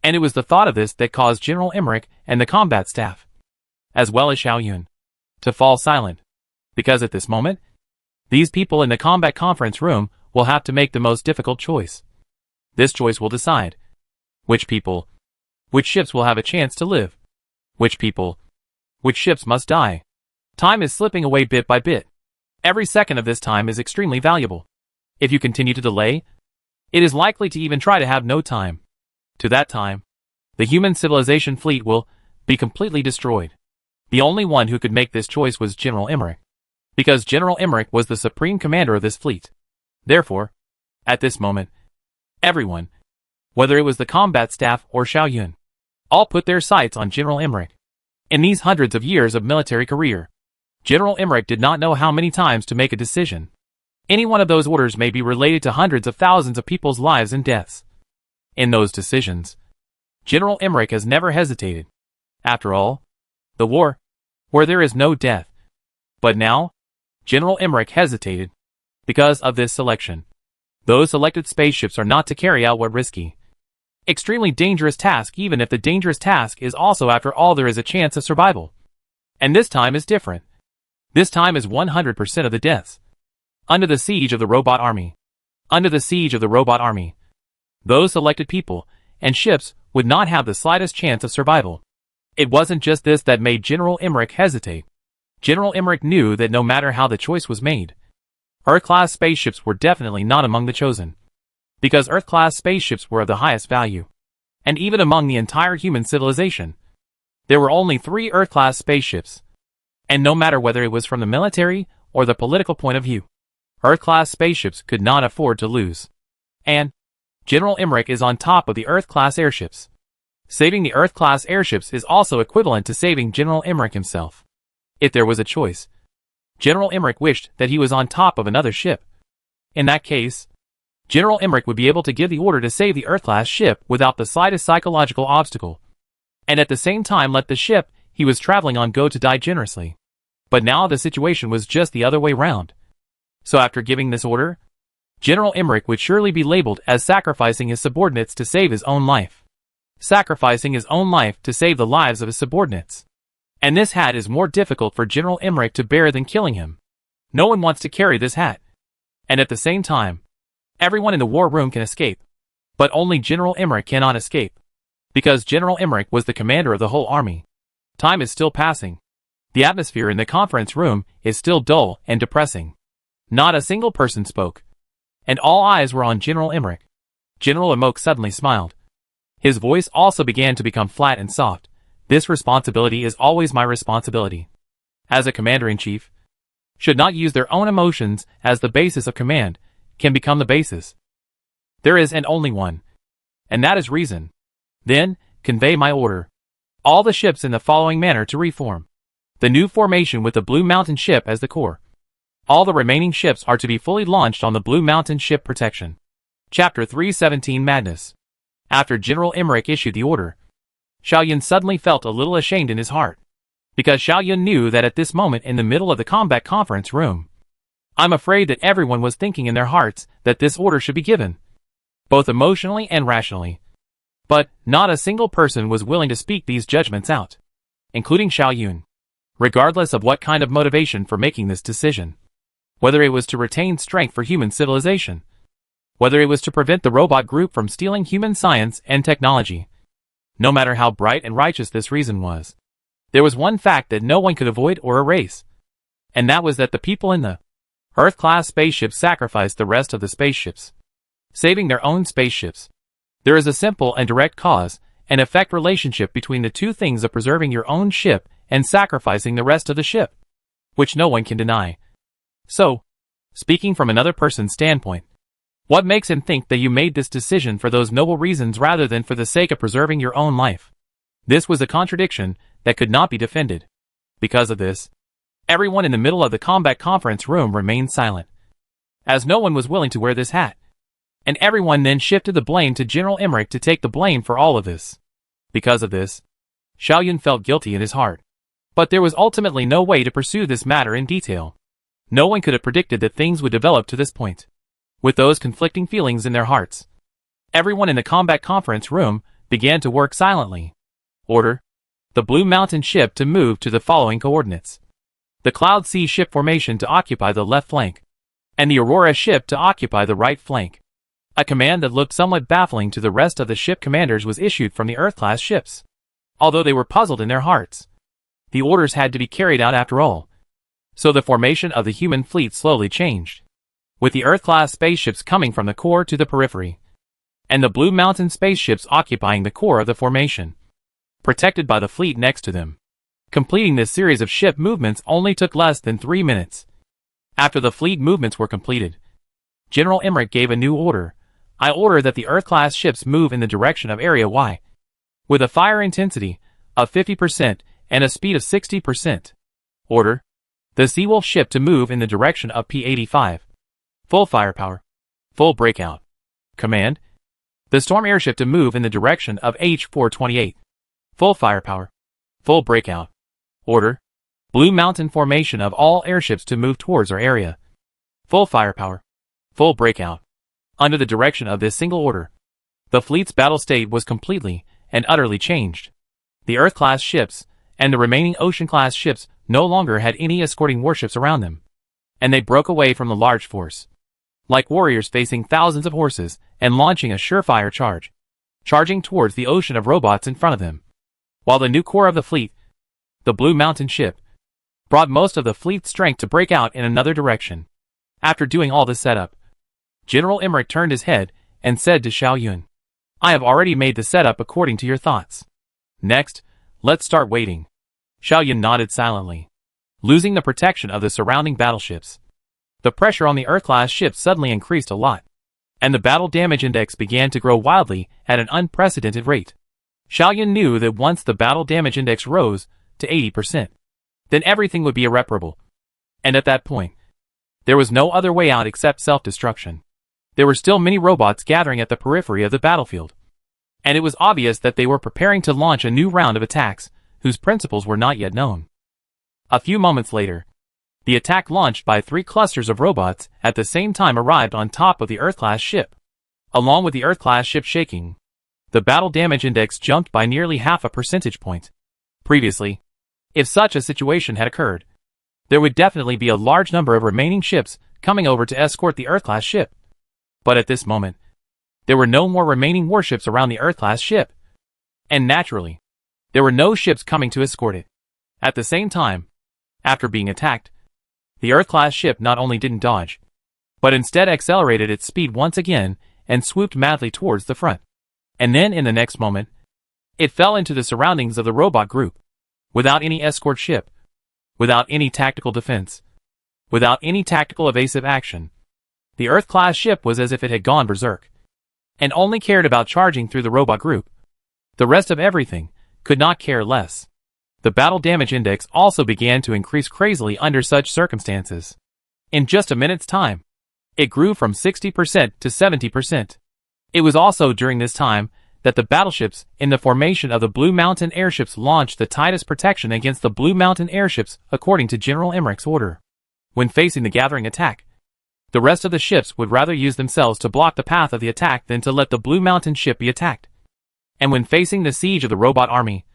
And it was the thought of this that caused General Emmerich and the combat staff, as well as Xiao Yun, to fall silent. Because at this moment, these people in the combat conference room will have to make the most difficult choice. This choice will decide which ships will have a chance to live, which ships must die. Time is slipping away bit by bit. Every second of this time is extremely valuable. If you continue to delay, it is likely to even try to have no time. To that time, the human civilization fleet will be completely destroyed. The only one who could make this choice was General Emmerich, because General Emmerich was the supreme commander of this fleet. Therefore, at this moment, everyone, whether it was the combat staff or Xiao Yun, all put their sights on General Emmerich. In these hundreds of years of military career, General Emmerich did not know how many times to make a decision. Any one of those orders may be related to hundreds of thousands of people's lives and deaths. In those decisions, General Emmerich has never hesitated. After all, the war, where there is no death. But now, General Emmerich hesitated. Because of this selection, those selected spaceships are not to carry out what risky, extremely dangerous task, even if the dangerous task is also after all there is a chance of survival. And this time is different. This time is 100% of the deaths. Under the siege of the robot army. Under the siege of the robot army, those selected people and ships would not have the slightest chance of survival. It wasn't just this that made General Emmerich hesitate. General Emmerich knew that no matter how the choice was made, Earth-class spaceships were definitely not among the chosen. Because Earth-class spaceships were of the highest value. And even among the entire human civilization, there were only 3 Earth-class spaceships. And no matter whether it was from the military or the political point of view, Earth-class spaceships could not afford to lose. And General Emmerich is on top of the Earth-class airships. Saving the Earth-class airships is also equivalent to saving General Emmerich himself. If there was a choice, General Emmerich wished that he was on top of another ship. In that case, General Emmerich would be able to give the order to save the Earth-class ship without the slightest psychological obstacle, and at the same time let the ship he was traveling on go to die generously. But now the situation was just the other way round. So after giving this order, General Emmerich would surely be labeled as sacrificing his subordinates to save his own life. Sacrificing his own life to save the lives of his subordinates. And this hat is more difficult for General Emmerich to bear than killing him. No one wants to carry this hat. And at the same time, everyone in the war room can escape. But only General Emmerich cannot escape. Because General Emmerich was the commander of the whole army. Time is still passing. The atmosphere in the conference room is still dull and depressing. Not a single person spoke. And all eyes were on General Emmerich. General Emmerich suddenly smiled. His voice also began to become flat and soft. This responsibility is always my responsibility. As a commander-in-chief, should not use their own emotions as the basis of command, can become the basis. There is and only one. And that is reason. Then, convey my order. All the ships in the following manner to reform. The new formation with the Blue Mountain ship as the core. All the remaining ships are to be fully launched on the Blue Mountain ship protection. Chapter 317 Madness. After General Emmerich issued the order, Xiao Yun suddenly felt a little ashamed in his heart. Because Xiao Yun knew that at this moment in the middle of the combat conference room, I'm afraid that everyone was thinking in their hearts that this order should be given. Both emotionally and rationally. But not a single person was willing to speak these judgments out. Including Xiao Yun. Regardless of what kind of motivation for making this decision. Whether it was to retain strength for human civilization. Whether it was to prevent the robot group from stealing human science and technology. No matter how bright and righteous this reason was, there was one fact that no one could avoid or erase. And that was that the people in the Earth-class spaceships sacrificed the rest of the spaceships, saving their own spaceships. There is a simple and direct cause, an effect relationship between the two things of preserving your own ship and sacrificing the rest of the ship, which no one can deny. So, speaking from another person's standpoint, what makes him think that you made this decision for those noble reasons rather than for the sake of preserving your own life? This was a contradiction that could not be defended. Because of this, everyone in the middle of the combat conference room remained silent, as no one was willing to wear this hat. And everyone then shifted the blame to General Emmerich to take the blame for all of this. Because of this, Xiao Yun felt guilty in his heart. But there was ultimately no way to pursue this matter in detail. No one could have predicted that things would develop to this point. With those conflicting feelings in their hearts, everyone in the combat conference room began to work silently. Order: the Blue Mountain ship to move to the following coordinates. The Cloud Sea ship formation to occupy the left flank, and the Aurora ship to occupy the right flank. A command that looked somewhat baffling to the rest of the ship commanders was issued from the Earth-class ships. Although they were puzzled in their hearts, the orders had to be carried out after all. So the formation of the human fleet slowly changed, with the Earth-class spaceships coming from the core to the periphery, and the Blue Mountain spaceships occupying the core of the formation, protected by the fleet next to them. Completing this series of ship movements only took less than 3 minutes. After the fleet movements were completed, General Emmerich gave a new order. I order that the Earth-class ships move in the direction of Area Y, with a fire intensity of 50% and a speed of 60%. Order: the Seawolf ship to move in the direction of P85. Full firepower. Full breakout. Command: the Storm airship to move in the direction of H428. Full firepower. Full breakout. Order: Blue Mountain formation of all airships to move towards our area. Full firepower. Full breakout. Under the direction of this single order, the fleet's battle state was completely and utterly changed. The Earth-class ships and the remaining Ocean-class ships no longer had any escorting warships around them, and they broke away from the large force, like warriors facing thousands of horses and launching a surefire charge, charging towards the ocean of robots in front of them. While the new core of the fleet, the Blue Mountain ship, brought most of the fleet's strength to break out in another direction. After doing all this setup, General Emmerich turned his head and said to Xiao Yun, "I have already made the setup according to your thoughts. Next, let's start waiting." Xiao Yun nodded silently, losing the protection of the surrounding battleships. The pressure on the Earth-class ships suddenly increased a lot, and the battle damage index began to grow wildly at an unprecedented rate. Xiao Yun knew that once the battle damage index rose to 80%, then everything would be irreparable. And at that point, there was no other way out except self-destruction. There were still many robots gathering at the periphery of the battlefield, and it was obvious that they were preparing to launch a new round of attacks whose principles were not yet known. A few moments later, the attack launched by 3 clusters of robots at the same time arrived on top of the Earth-class ship. Along with the Earth-class ship shaking, the battle damage index jumped by nearly half a percentage point. Previously, if such a situation had occurred, there would definitely be a large number of remaining ships coming over to escort the Earth-class ship. But at this moment, there were no more remaining warships around the Earth-class ship, and naturally, there were no ships coming to escort it. At the same time, after being attacked, the Earth-class ship not only didn't dodge, but instead accelerated its speed once again and swooped madly towards the front. And then in the next moment, it fell into the surroundings of the robot group, without any escort ship, without any tactical defense, without any tactical evasive action. The Earth-class ship was as if it had gone berserk, and only cared about charging through the robot group. The rest of everything could not care less. The battle damage index also began to increase crazily under such circumstances. In just a minute's time, it grew from 60% to 70%. It was also during this time that the battleships in the formation of the Blue Mountain airships launched the tightest protection against the Blue Mountain airships according to General Emmerich's order. When facing the gathering attack, the rest of the ships would rather use themselves to block the path of the attack than to let the Blue Mountain ship be attacked. And when facing the siege of the robot army,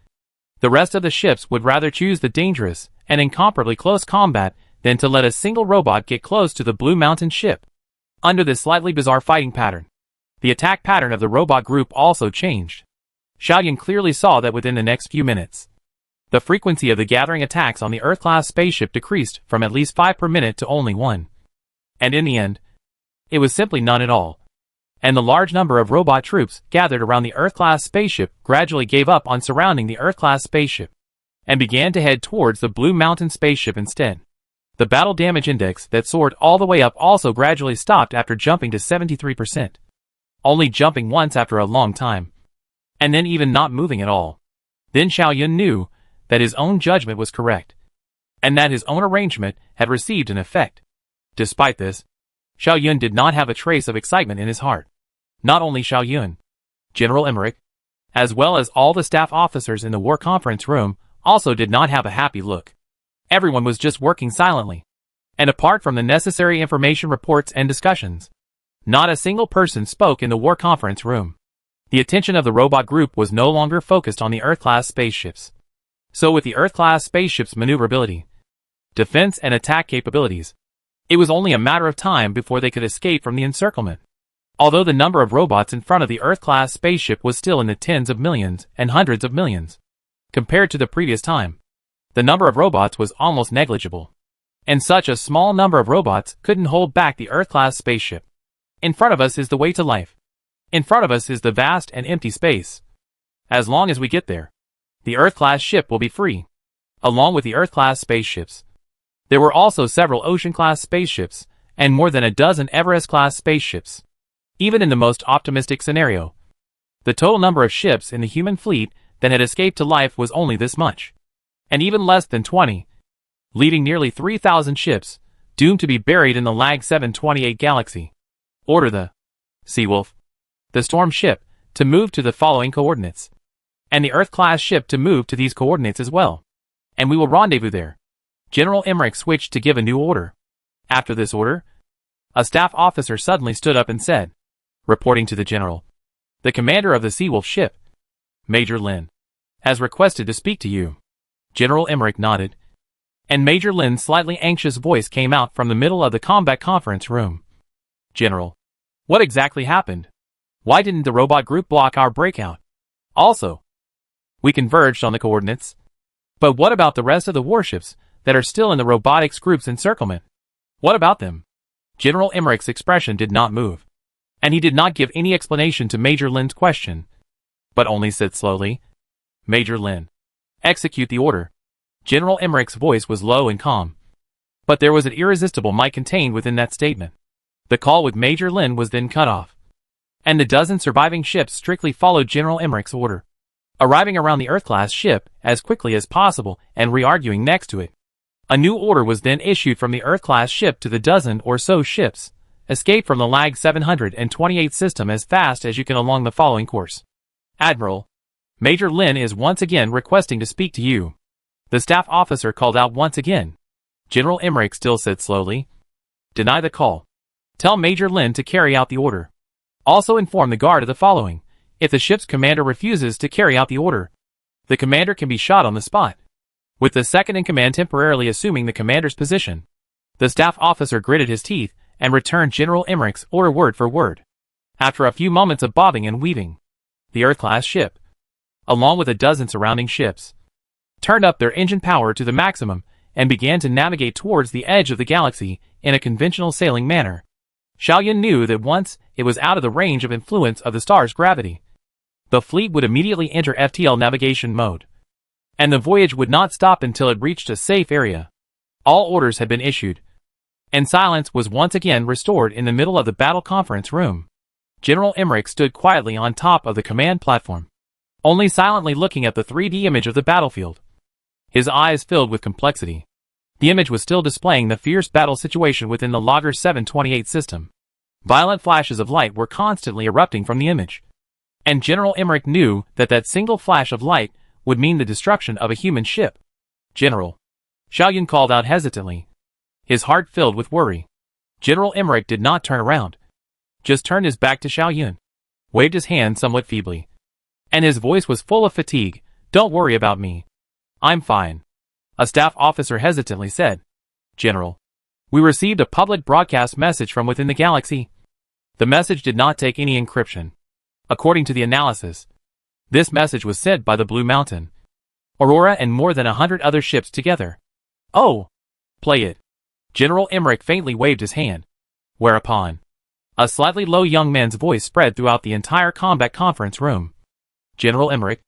the rest of the ships would rather choose the dangerous and incomparably close combat than to let a single robot get close to the Blue Mountain ship. Under this slightly bizarre fighting pattern, the attack pattern of the robot group also changed. Xiao Yun clearly saw that within the next few minutes, the frequency of the gathering attacks on the Earth-class spaceship decreased from at least 5 per minute to only 1. And in the end, it was simply none at all. and the large number of robot troops gathered around the Earth-class spaceship gradually gave up on surrounding the Earth-class spaceship and began to head towards the Blue Mountain spaceship instead. The battle damage index that soared all the way up also gradually stopped after jumping to 73%, only jumping once after a long time, and then even not moving at all. Then Xiao Yun knew that his own judgment was correct, and that his own arrangement had received an effect. Despite this, Xiao Yun did not have a trace of excitement in his heart. Not only Xiao Yun, General Emmerich, as well as all the staff officers in the war conference room, also did not have a happy look. Everyone was just working silently, and apart from the necessary information reports and discussions, not a single person spoke in the war conference room. The attention of the robot group was no longer focused on the Earth-class spaceships. So with the Earth-class spaceships' maneuverability, defense and attack capabilities, it was only a matter of time before they could escape from the encirclement. Although the number of robots in front of the Earth-class spaceship was still in the tens of millions and hundreds of millions, compared to the previous time, the number of robots was almost negligible. And such a small number of robots couldn't hold back the Earth-class spaceship. In front of us is the way to life. In front of us is the vast and empty space. As long as we get there, the Earth-class ship will be free. Along with the Earth-class spaceships, there were also several Ocean-class spaceships, and more than a dozen Everest-class spaceships. Even in the most optimistic scenario, the total number of ships in the human fleet that had escaped to life was only this much, and even less than 20, leaving nearly 3,000 ships, doomed to be buried in the Lag 728 galaxy. Order the Seawolf, the Storm ship, to move to the following coordinates, and the Earth-class ship to move to these coordinates as well, and we will rendezvous there. General Emmerich switched to give a new order. After this order, a staff officer suddenly stood up and said, reporting to the general, "The commander of the Seawolf ship, Major Lin, has requested to speak to you." General Emmerich nodded, and Major Lin's slightly anxious voice came out from the middle of the combat conference room. "General, what exactly happened? Why didn't the robot group block our breakout? Also, we converged on the coordinates. But what about the rest of the warships that are still in the robotics group's encirclement? What about them?" General Emmerich's expression did not move, and he did not give any explanation to Major Lin's question, but only said slowly, "Major Lin, execute the order." General Emmerich's voice was low and calm, but there was an irresistible might contained within that statement. The call with Major Lin was then cut off, and the dozen surviving ships strictly followed General Emmerich's order, arriving around the Earth-class ship as quickly as possible and re-arguing next to it. A new order was then issued from the Earth-class ship to the dozen or so ships: escape from the Lag 728 system as fast as you can along the following course. Admiral, Major Lin is once again requesting to speak to you. The staff officer called out once again. General Emmerich still said slowly, "Deny the call. Tell Major Lin to carry out the order. Also inform the guard of the following: if the ship's commander refuses to carry out the order, the commander can be shot on the spot." With the second in command temporarily assuming the commander's position, the staff officer gritted his teeth and returned General Emmerich's order word for word. After a few moments of bobbing and weaving, the Earth-class ship, along with a dozen surrounding ships, turned up their engine power to the maximum and began to navigate towards the edge of the galaxy in a conventional sailing manner. Xiao Yun knew that once it was out of the range of influence of the star's gravity, the fleet would immediately enter FTL navigation mode, and the voyage would not stop until it reached a safe area. All orders had been issued, and silence was once again restored in the middle of the battle conference room. General Emmerich stood quietly on top of the command platform, only silently looking at the 3D image of the battlefield. His eyes filled with complexity. The image was still displaying the fierce battle situation within the Logger 728 system. Violent flashes of light were constantly erupting from the image, and General Emmerich knew that that single flash of light would mean the destruction of a human ship. "General," Xiao Yun called out hesitantly, his heart filled with worry. General Emmerich did not turn around, just turned his back to Xiao Yun, waved his hand somewhat feebly, and his voice was full of fatigue. "Don't worry about me. I'm fine." A staff officer hesitantly said, "General, we received a public broadcast message from within the galaxy." The message did not take any encryption. According to the analysis, this message was sent by the Blue Mountain, Aurora and more than 100 other ships together. "Oh, play it." General Emmerich faintly waved his hand, whereupon A slightly low young man's voice spread throughout the entire combat conference room. General Emmerich,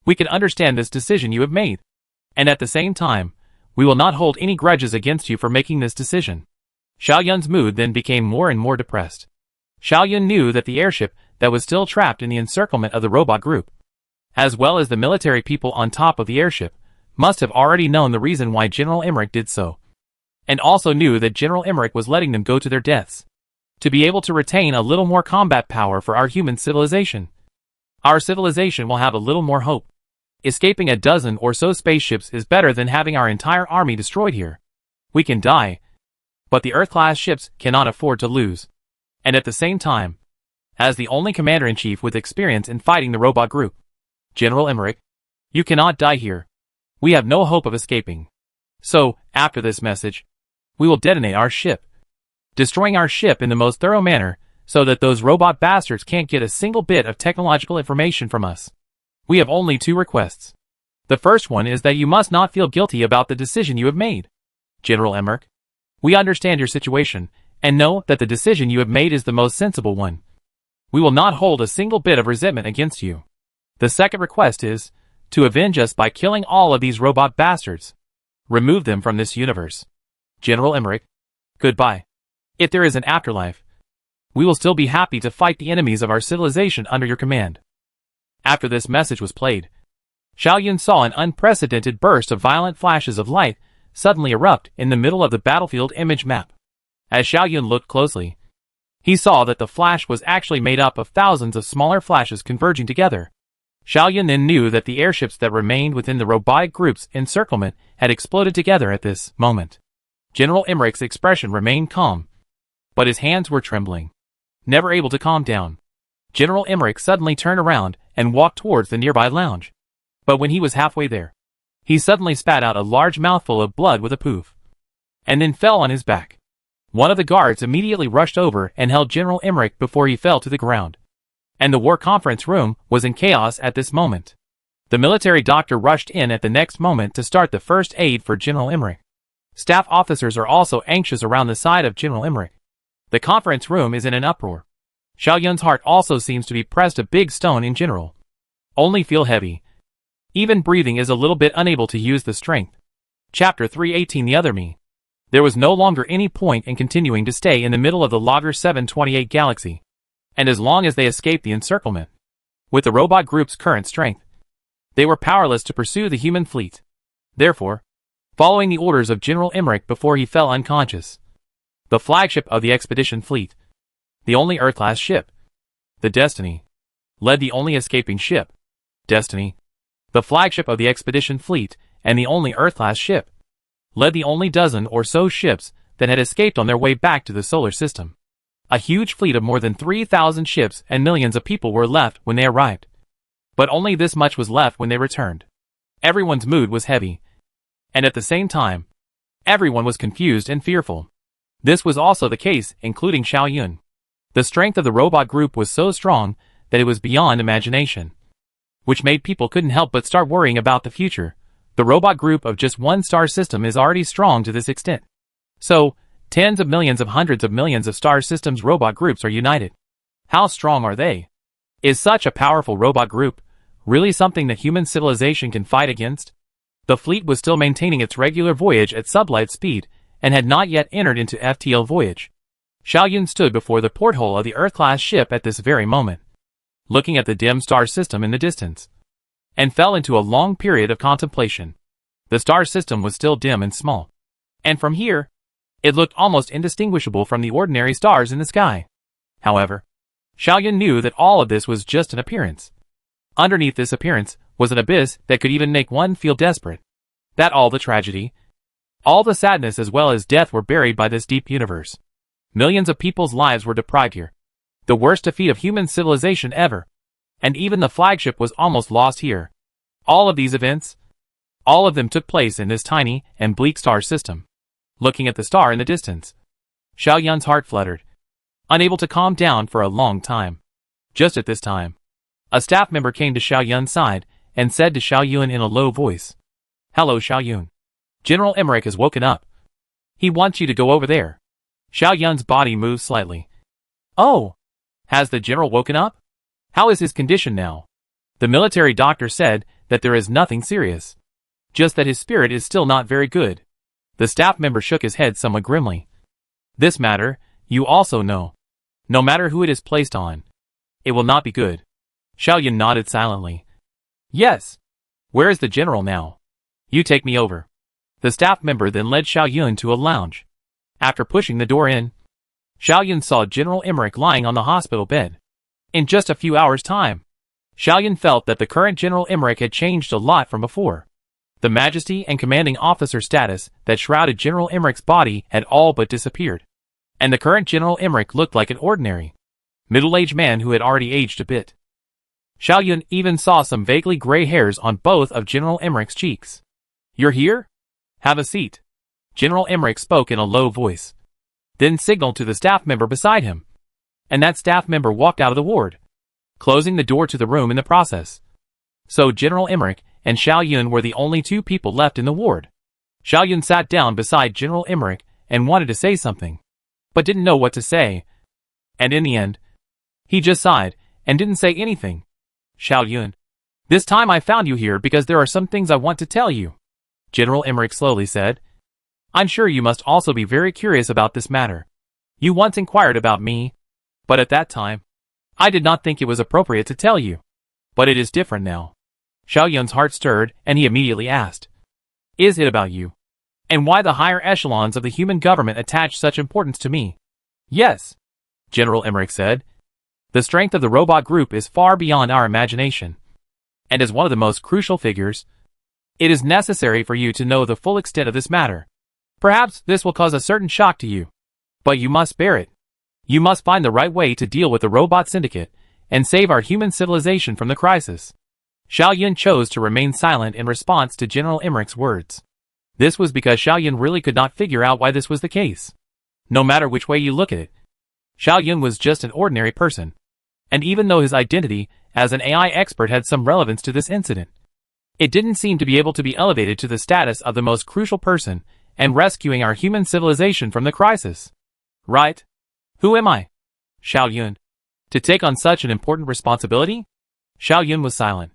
we can understand this decision you have made. And at the same time, we will not hold any grudges against you for making this decision. Xiao Yun's mood then became more and more depressed. Xiao Yun knew that the airship that was still trapped in the encirclement of the robot group, as well as the military people on top of the airship, must have already known the reason why General Emmerich did so. And also knew that General Emmerich was letting them go to their deaths, to be able to retain a little more combat power for our human civilization. Our civilization will have a little more hope. Escaping a dozen or so spaceships is better than having our entire army destroyed here. We can die, but the Earth-class ships cannot afford to lose. And at the same time, as the only commander-in-chief with experience in fighting the robot group, General Emmerich, you cannot die here. We have no hope of escaping. So, after this message, we will detonate our ship, destroying our ship in the most thorough manner, so that those robot bastards can't get a single bit of technological information from us. We have only 2 requests. The first one is that you must not feel guilty about the decision you have made. General Emmerich, we understand your situation, and know that the decision you have made is the most sensible one. We will not hold a single bit of resentment against you. The second request is to avenge us by killing all of these robot bastards. Remove them from this universe. General Emmerich, goodbye. If there is an afterlife, we will still be happy to fight the enemies of our civilization under your command. After this message was played, Xiao Yun saw an unprecedented burst of violent flashes of light suddenly erupt in the middle of the battlefield image map. As Xiao Yun looked closely, he saw that the flash was actually made up of thousands of smaller flashes converging together. Xiao Yun then knew that the airships that remained within the robotic group's encirclement had exploded together at this moment. General Emmerich's expression remained calm, but his hands were trembling, never able to calm down. General Emmerich suddenly turned around and walked towards the nearby lounge. But when he was halfway there, he suddenly spat out a large mouthful of blood with a poof, and then fell on his back. One of the guards immediately rushed over and held General Emmerich before he fell to the ground. And the war conference room was in chaos at this moment. The military doctor rushed in at the next moment to start the first aid for General Emmerich. Staff officers are also anxious around the side of General Emmerich. The conference room is in an uproar. Xiao Yun's heart also seems to be pressed a big stone in general. Only feel heavy. Even breathing is a little bit unable to use the strength. Chapter 318 The Other Me. There was no longer any point in continuing to stay in the middle of the Logger 728 galaxy. And as long as they escaped the encirclement, with the robot group's current strength, they were powerless to pursue the human fleet. Therefore, following the orders of General Emmerich before he fell unconscious, the flagship of the expedition fleet, the only Earth-class ship, the Destiny, led the only escaping ship, Destiny, the flagship of the expedition fleet, and the only Earth-class ship, led the only dozen or so ships that had escaped on their way back to the solar system. A huge fleet of more than 3,000 ships and millions of people were left when they arrived. But only this much was left when they returned. Everyone's mood was heavy. And at the same time, everyone was confused and fearful. This was also the case, including Xiao Yun. The strength of the robot group was so strong that it was beyond imagination, which made people couldn't help but start worrying about the future. The robot group of just one star system is already strong to this extent. So, tens of millions of hundreds of millions of star systems robot groups are united. How strong are they? Is such a powerful robot group really something that human civilization can fight against? The fleet was still maintaining its regular voyage at sublight speed and had not yet entered into FTL voyage. Xiao Yun stood before the porthole of the Earth-class ship at this very moment, looking at the dim star system in the distance, and fell into a long period of contemplation. The star system was still dim and small, and from here, it looked almost indistinguishable from the ordinary stars in the sky. However, Xiao Yun knew that all of this was just an appearance. Underneath this appearance was an abyss that could even make one feel desperate. That all the tragedy, all the sadness as well as death were buried by this deep universe. Millions of people's lives were deprived here. The worst defeat of human civilization ever. And even the flagship was almost lost here. All of these events, all of them took place in this tiny and bleak star system. Looking at the star in the distance, Xiao Yun's heart fluttered, unable to calm down for a long time. Just at this time, a staff member came to Xiao Yun's side and said to Xiao Yun in a low voice, "Hello, Xiao Yun. General Emmerich has woken up. He wants you to go over there." Xiao Yun's body moved slightly. Oh! Has the general woken up? How is his condition now? The military doctor said that there is nothing serious. Just that his spirit is still not very good. The staff member shook his head somewhat grimly. This matter, you also know. No matter who it is placed on, it will not be good. Xiao Yun nodded silently. Yes. Where is the general now? You take me over. The staff member then led Xiao Yun to a lounge. After pushing the door in, Xiao Yun saw General Emmerich lying on the hospital bed. In just a few hours' time, Xiao Yun felt that the current General Emmerich had changed a lot from before. The majesty and commanding officer status that shrouded General Emmerich's body had all but disappeared. And the current General Emmerich looked like an ordinary, middle-aged man who had already aged a bit. Xiao Yun even saw some vaguely gray hairs on both of General Emmerich's cheeks. You're here? Have a seat. General Emmerich spoke in a low voice, then signaled to the staff member beside him. And that staff member walked out of the ward, closing the door to the room in the process. So General Emmerich and Xiao Yun were the only two people left in the ward. Xiao Yun sat down beside General Emmerich and wanted to say something, but didn't know what to say. And in the end, he just sighed and didn't say anything. Xiao Yun, this time I found you here because there are some things I want to tell you, General Emmerich slowly said. I'm sure you must also be very curious about this matter. You once inquired about me, but at that time, I did not think it was appropriate to tell you. But it is different now. Xiao Yun's heart stirred, and he immediately asked, Is it about you? And why the higher echelons of the human government attach such importance to me? Yes, General Emmerich said. The strength of the robot group is far beyond our imagination. And as one of the most crucial figures, it is necessary for you to know the full extent of this matter. Perhaps this will cause a certain shock to you, but you must bear it. You must find the right way to deal with the robot syndicate and save our human civilization from the crisis. Xiao Yun chose to remain silent in response to General Emmerich's words. This was because Xiao Yun really could not figure out why this was the case. No matter which way you look at it, Xiao Yun was just an ordinary person. And even though his identity as an AI expert had some relevance to this incident, it didn't seem to be able to be elevated to the status of the most crucial person and rescuing our human civilization from the crisis. Right? Who am I? Xiao Yun. To take on such an important responsibility? Xiao Yun was silent,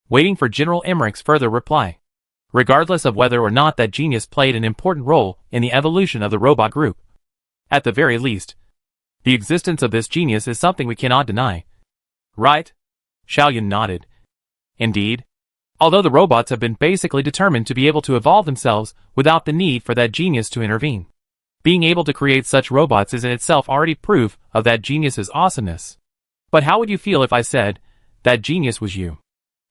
waiting for General Emmerich's further reply. Regardless of whether or not that genius played an important role in the evolution of the robot group. At the very least, the existence of this genius is something we cannot deny. Right? Xiao Yun nodded. Indeed. Although the robots have been basically determined to be able to evolve themselves without the need for that genius to intervene. Being able to create such robots is in itself already proof of that genius's awesomeness. But how would you feel if I said, that genius was you?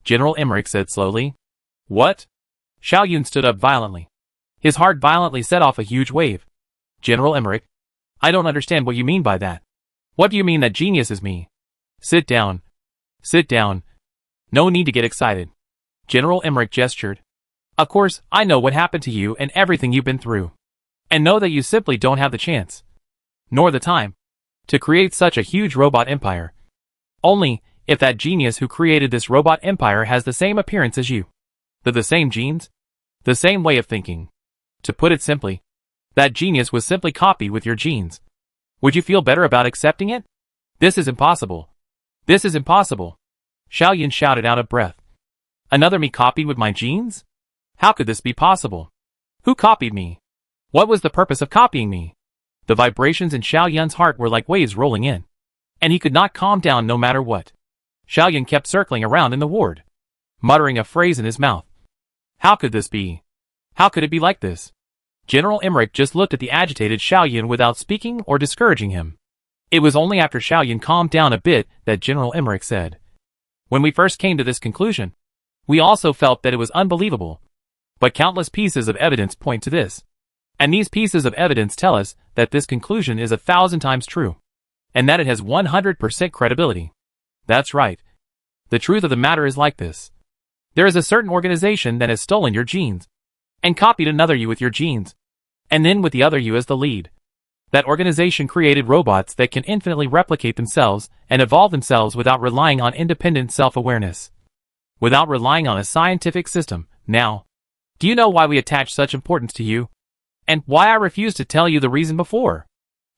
General Emmerich said slowly. What? Xiao Yun stood up violently. His heart violently set off a huge wave. General Emmerich, I don't understand what you mean by that. What do you mean that genius is me? Sit down. Sit down. No need to get excited. General Emmerich gestured. Of course, I know what happened to you and everything you've been through. And know that you simply don't have the chance, nor the time, to create such a huge robot empire. Only if that genius who created this robot empire has the same appearance as you. The same genes? The same way of thinking. To put it simply, that genius was simply copied with your genes. Would you feel better about accepting it? This is impossible. This is impossible. Xiao Yun shouted out of breath. Another me copied with my genes? How could this be possible? Who copied me? What was the purpose of copying me? The vibrations in Xiao Yun's heart were like waves rolling in, and he could not calm down no matter what. Xiao Yun kept circling around in the ward, muttering a phrase in his mouth. How could this be? How could it be like this? General Emmerich just looked at the agitated Xiao Yun without speaking or discouraging him. It was only after Xiao Yun calmed down a bit that General Emmerich said, When we first came to this conclusion, we also felt that it was unbelievable. But countless pieces of evidence point to this. And these pieces of evidence tell us that this conclusion is 1,000 times true. And that it has 100% credibility. That's right. The truth of the matter is like this. There is a certain organization that has stolen your genes, and copied another you with your genes, and then with the other you as the lead. That organization created robots that can infinitely replicate themselves and evolve themselves without relying on independent self-awareness. Without relying on a scientific system. Now, do you know why we attach such importance to you? And why I refused to tell you the reason before?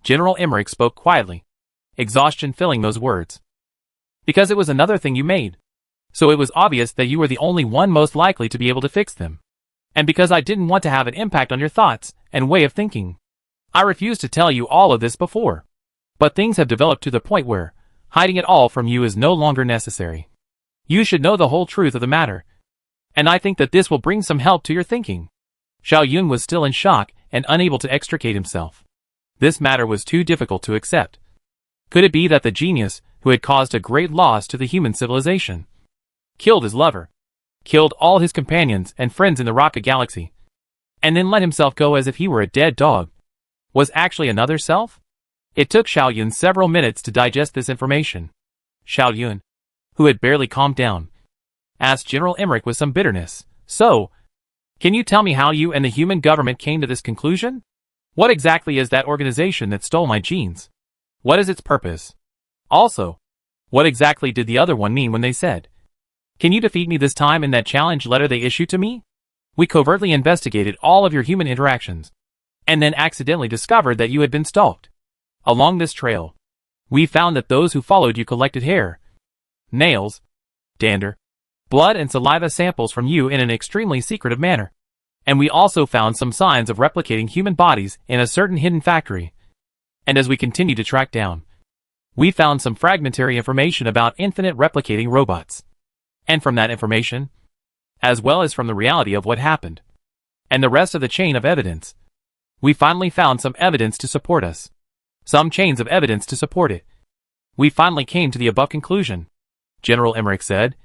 General Emmerich spoke quietly. exhaustion filling those words. Because it was another thing you made. So it was obvious that you were the only one most likely to be able to fix them. And because I didn't want to have an impact on your thoughts and way of thinking, I refused to tell you all of this before. But things have developed to the point where hiding it all from you is no longer necessary. You should know the whole truth of the matter. And I think that this will bring some help to your thinking. Xiao Yun was still in shock and unable to extricate himself. This matter was too difficult to accept. Could it be that the genius, who had caused a great loss to the human civilization, killed his lover, killed all his companions and friends in the Rocket Galaxy, and then let himself go as if he were a dead dog, was actually another self? It took Xiao Yun several minutes to digest this information. Xiao Yun, who had barely calmed down, asked General Emmerich with some bitterness, "So, can you tell me how you and the human government came to this conclusion? What exactly is that organization that stole my genes? What is its purpose? Also, what exactly did the other one mean when they said, 'Can you defeat me this time' in that challenge letter they issued to me? We covertly investigated all of your human interactions, and then accidentally discovered that you had been stalked. Along this trail, we found that those who followed you collected hair, nails, dander, blood and saliva samples from you in an extremely secretive manner. And we also found some signs of replicating human bodies in a certain hidden factory. And as we continued to track down, we found some fragmentary information about infinite replicating robots. And from that information, as well as from the reality of what happened, and the rest of the chain of evidence, we finally found some evidence to support us. Some chains of evidence to support it. We finally came to the above conclusion," General Emmerich said.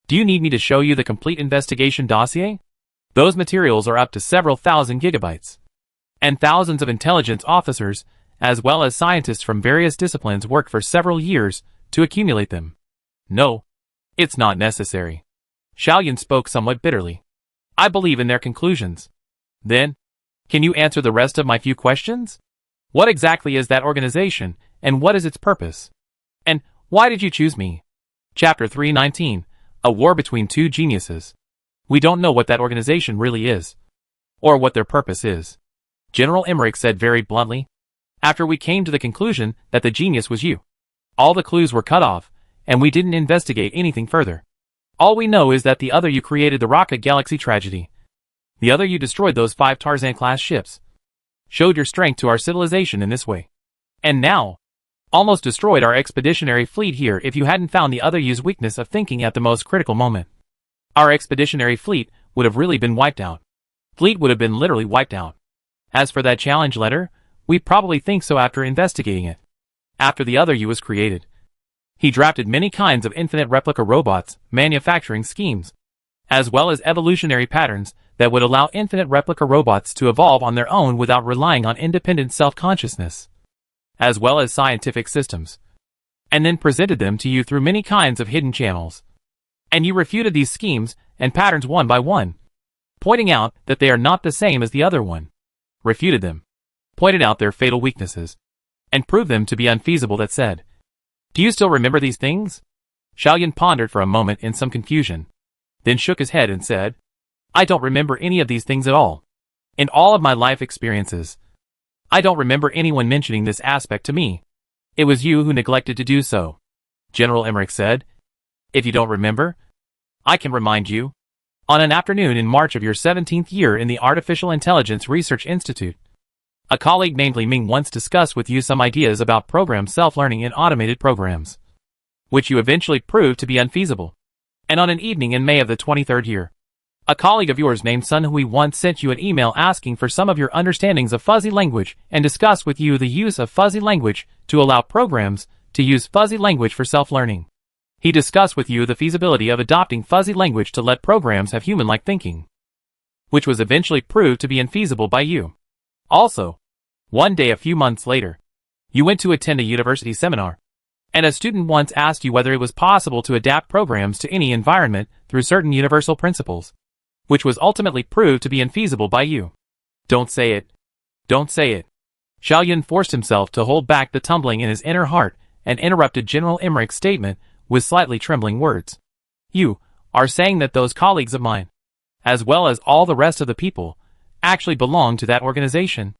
"Do you need me to show you the complete investigation dossier? Those materials are up to several thousand gigabytes. And thousands of intelligence officers, as well as scientists from various disciplines, worked for several years to accumulate them." "No, it's not necessary." Xiao Yun spoke somewhat bitterly. "I believe in their conclusions." "Then, can you answer the rest of my few questions? What exactly is that organization, and what is its purpose? And why did you choose me?" Chapter 319, A War Between Two Geniuses. "We don't know what that organization really is, or what their purpose is," General Emmerich said very bluntly. "After we came to the conclusion that the genius was you, all the clues were cut off, and we didn't investigate anything further. All we know is that the other you created the Rocket Galaxy tragedy. The other you destroyed those 5 Tarzan-class ships, showed your strength to our civilization in this way, and now almost destroyed our expeditionary fleet here if you hadn't found the other you's weakness of thinking at the most critical moment. Our expeditionary fleet would have really been wiped out. Fleet would have been literally wiped out. As for that challenge letter, we probably think so after investigating it. After the other you was created, he drafted many kinds of infinite replica robots, manufacturing schemes, as well as evolutionary patterns that would allow infinite replica robots to evolve on their own without relying on independent self-consciousness, as well as scientific systems, and then presented them to you through many kinds of hidden channels. And you refuted these schemes and patterns one by one, pointing out that they are not the same as the other one. Refuted them, pointed out their fatal weaknesses, and proved them to be unfeasible. That said, do you still remember these things?" Xiao Yun pondered for a moment in some confusion, then shook his head and said, "I don't remember any of these things at all. In all of my life experiences, I don't remember anyone mentioning this aspect to me. It was you who neglected to do so," General Emmerich said. "If you don't remember, I can remind you. On an afternoon in March of your 17th year in the Artificial Intelligence Research Institute, a colleague named Li Ming once discussed with you some ideas about program self-learning in automated programs, which you eventually proved to be unfeasible. And on an evening in May of the 23rd year, a colleague of yours named Sun Hui once sent you an email asking for some of your understandings of fuzzy language and discussed with you the use of fuzzy language to allow programs to use fuzzy language for self-learning. He discussed with you the feasibility of adopting fuzzy language to let programs have human-like thinking, which was eventually proved to be infeasible by you. Also, one day a few months later, you went to attend a university seminar, and a student once asked you whether it was possible to adapt programs to any environment through certain universal principles, which was ultimately proved to be infeasible by you. Don't say it. Don't say it. Xiao Yun forced himself to hold back the tumbling in his inner heart and interrupted General Emmerich's statement with slightly trembling words. You are saying that those colleagues of mine, as well as all the rest of the people, actually belong to that organization?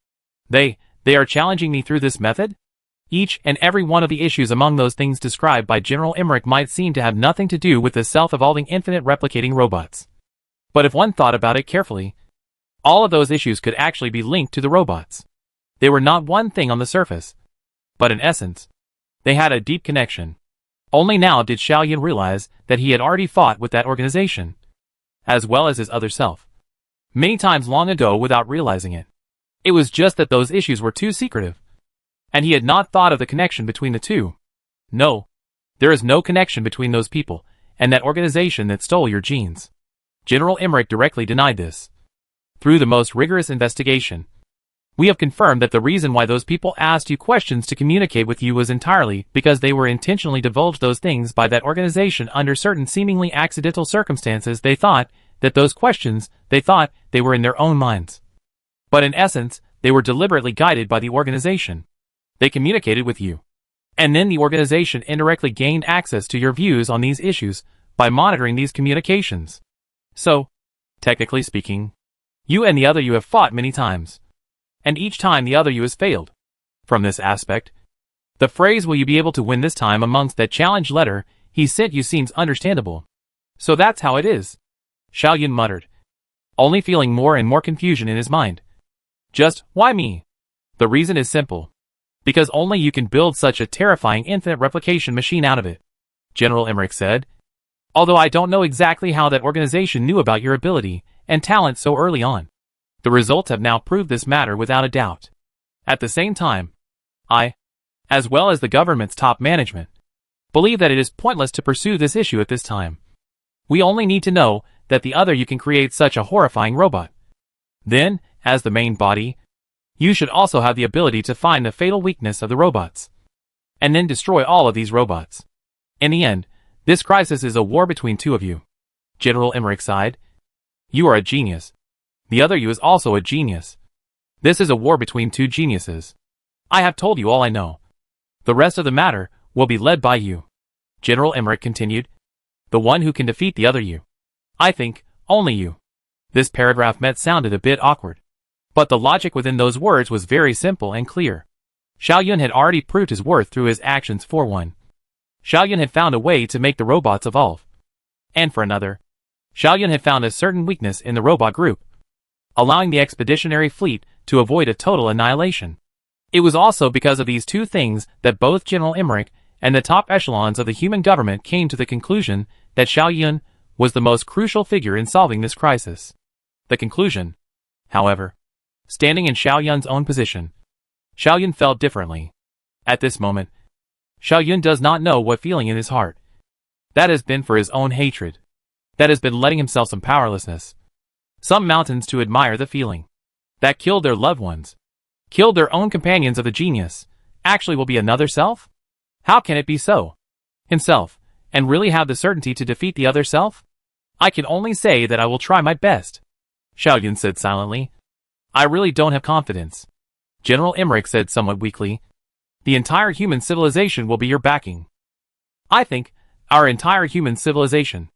They are challenging me through this method? Each and every one of the issues among those things described by General Emmerich might seem to have nothing to do with the self-evolving infinite replicating robots. But if one thought about it carefully, all of those issues could actually be linked to the robots. They were not one thing on the surface, but in essence, they had a deep connection. Only now did Xiaoyun realize that he had already fought with that organization, as well as his other self, many times long ago without realizing it. It was just that those issues were too secretive, and he had not thought of the connection between the two. No, there is no connection between those people and that organization that stole your genes. General Emmerich directly denied this. Through the most rigorous investigation, we have confirmed that the reason why those people asked you questions to communicate with you was entirely because they were intentionally divulged those things by that organization under certain seemingly accidental circumstances. They thought that those questions, they thought they were in their own minds. But in essence, they were deliberately guided by the organization. They communicated with you. And then the organization indirectly gained access to your views on these issues by monitoring these communications. So, technically speaking, you and the other you have fought many times. And each time the other you has failed. From this aspect, the phrase "will you be able to win this time" amongst that challenge letter he sent you seems understandable. So that's how it is, Xiaoyun muttered, only feeling more and more confusion in his mind. Just, why me? The reason is simple. Because only you can build such a terrifying infinite replication machine out of it, General Emmerich said. Although I don't know exactly how that organization knew about your ability and talent so early on. The results have now proved this matter without a doubt. At the same time, I, as well as the government's top management, believe that it is pointless to pursue this issue at this time. We only need to know that the other you can create such a horrifying robot. Then, as the main body, you should also have the ability to find the fatal weakness of the robots, and then destroy all of these robots. In the end, this crisis is a war between two of you. General Emmerich sighed. You are a genius. The other you is also a genius. This is a war between two geniuses. I have told you all I know. The rest of the matter will be led by you. General Emmerich continued. The one who can defeat the other you. I think, only you. This paragraph sounded a bit awkward. But the logic within those words was very simple and clear. Xiaoyun had already proved his worth through his actions. For one, Xiaoyun had found a way to make the robots evolve. And for another, Xiaoyun had found a certain weakness in the robot group, allowing the expeditionary fleet to avoid a total annihilation. It was also because of these two things that both General Emmerich and the top echelons of the human government came to the conclusion that Xiaoyun was the most crucial figure in solving this crisis. The conclusion, however, standing in Xiaoyun's own position, Xiaoyun felt differently. At this moment, Xiaoyun does not know what feeling in his heart. That has been for his own hatred. That has been letting himself some powerlessness. Some mountains to admire the feeling. That killed their loved ones. Killed their own companions of the genius. Actually will be another self? How can it be so? Himself, and really have the certainty to defeat the other self? I can only say that I will try my best, Xiaoyun said silently. I really don't have confidence. General Emmerich said somewhat weakly. The entire human civilization will be your backing. I think, our entire human civilization.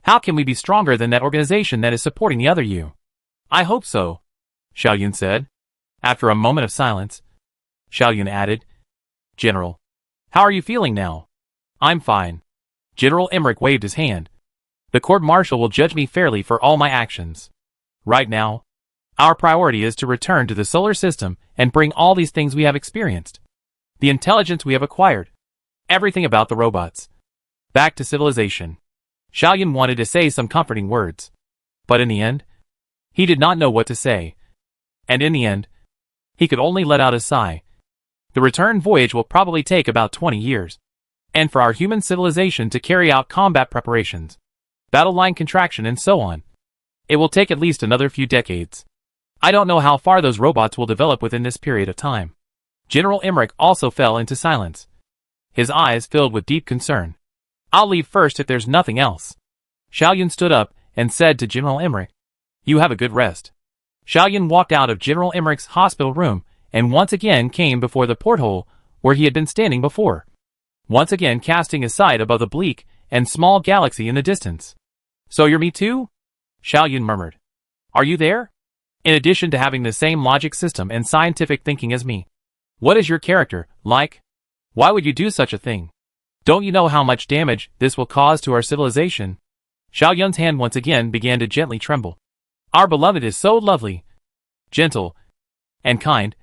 How can we be stronger than that organization that is supporting the other you? I hope so, Xiaoyun said. After a moment of silence, Xiaoyun added, General, how are you feeling now? I'm fine. General Emmerich waved his hand. The court-martial will judge me fairly for all my actions. Right now, our priority is to return to the solar system and bring all these things we have experienced, the intelligence we have acquired, everything about the robots, back to civilization. Xiaoyun wanted to say some comforting words, but in the end, he did not know what to say. And in the end, he could only let out a sigh. The return voyage will probably take about 20 years. And for our human civilization to carry out combat preparations, battle line contraction and so on, it will take at least another few decades. I don't know how far those robots will develop within this period of time. General Emmerich also fell into silence. His eyes filled with deep concern. I'll leave first if there's nothing else. Xiaoyun stood up and said to General Emmerich, You have a good rest. Xiaoyun walked out of General Emmerich's hospital room and once again came before the porthole where he had been standing before, once again casting his sight above the bleak and small galaxy in the distance. So you're me too? Xiaoyun murmured. Are you there? In addition to having the same logic system and scientific thinking as me. What is your character like? Why would you do such a thing? Don't you know how much damage this will cause to our civilization? Xiao Yun's hand once again began to gently tremble. Our beloved is so lovely, gentle, and kind.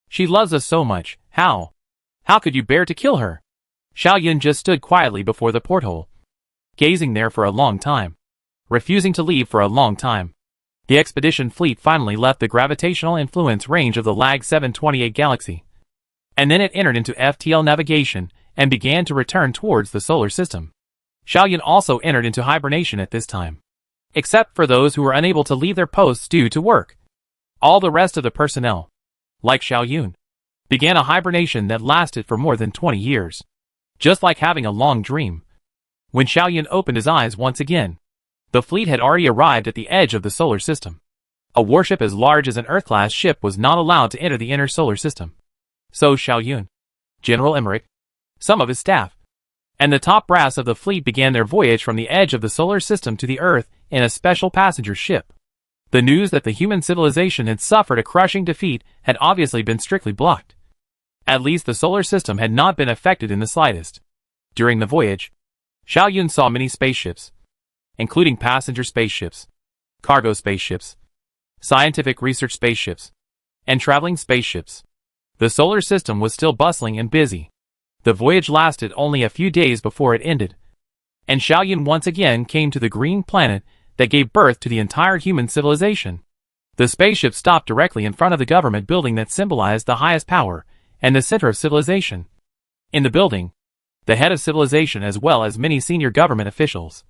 She loves us so much. How could you bear to kill her? Xiao Yun just stood quietly before the porthole, gazing there for a long time, refusing to leave for a long time. The expedition fleet finally left the gravitational influence range of the Lag 728 galaxy, and then it entered into FTL navigation and began to return towards the solar system. Xiao Yun also entered into hibernation at this time, except for those who were unable to leave their posts due to work. All the rest of the personnel, like Xiao Yun, began a hibernation that lasted for more than 20 years, just like having a long dream. When Xiao Yun opened his eyes once again, the fleet had already arrived at the edge of the solar system. A warship as large as an Earth-class ship was not allowed to enter the inner solar system. So Xiao Yun, General Emmerich, some of his staff, and the top brass of the fleet began their voyage from the edge of the solar system to the Earth in a special passenger ship. The news that the human civilization had suffered a crushing defeat had obviously been strictly blocked. At least the solar system had not been affected in the slightest. During the voyage, Xiao Yun saw many spaceships, including passenger spaceships, cargo spaceships, scientific research spaceships, and traveling spaceships. The solar system was still bustling and busy. The voyage lasted only a few days before it ended, and Xiao Yun once again came to the green planet that gave birth to the entire human civilization. The spaceship stopped directly in front of the government building that symbolized the highest power and the center of civilization. In the building, the head of civilization as well as many senior government officials,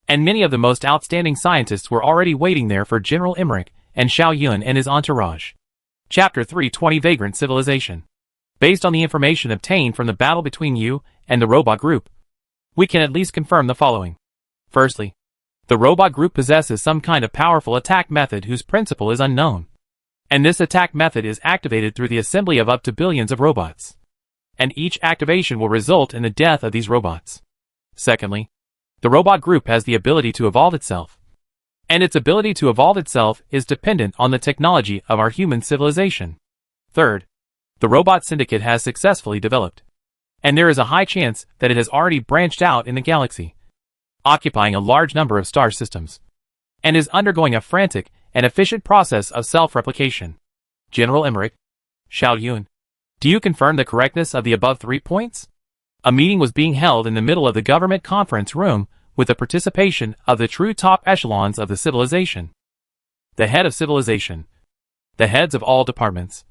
and many of the most outstanding scientists were already waiting there for General Emmerich and Xiao Yun and his entourage. Chapter 320 Vagrant Civilization. Based on the information obtained from the battle between you and the robot group, we can at least confirm the following. Firstly, the robot group possesses some kind of powerful attack method whose principle is unknown. And this attack method is activated through the assembly of up to billions of robots. And each activation will result in the death of these robots. Secondly, the robot group has the ability to evolve itself. And its ability to evolve itself is dependent on the technology of our human civilization. Third, the robot syndicate has successfully developed, and there is a high chance that it has already branched out in the galaxy, occupying a large number of star systems, and is undergoing a frantic and efficient process of self-replication. General Emmerich, Xiao Yun, do you confirm the correctness of the above 3 points? A meeting was being held in the middle of the government conference room with the participation of the true top echelons of the civilization. The head of civilization, the heads of all departments,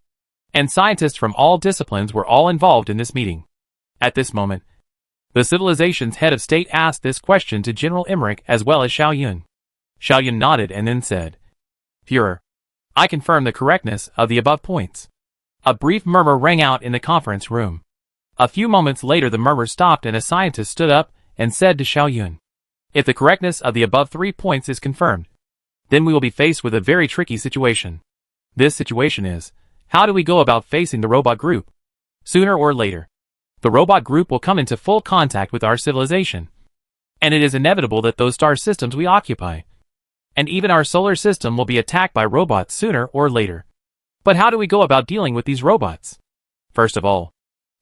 and scientists from all disciplines were all involved in this meeting. At this moment, the civilization's head of state asked this question to General Emmerich as well as Xiao Yun. Xiao Yun nodded and then said, Führer, I confirm the correctness of the above points. A brief murmur rang out in the conference room. A few moments later the murmur stopped and a scientist stood up and said to Xiao Yun, if the correctness of the above 3 points is confirmed, then we will be faced with a very tricky situation. This situation is, how do we go about facing the robot group? Sooner or later, the robot group will come into full contact with our civilization. And it is inevitable that those star systems we occupy, and even our solar system will be attacked by robots sooner or later. But how do we go about dealing with these robots? First of all,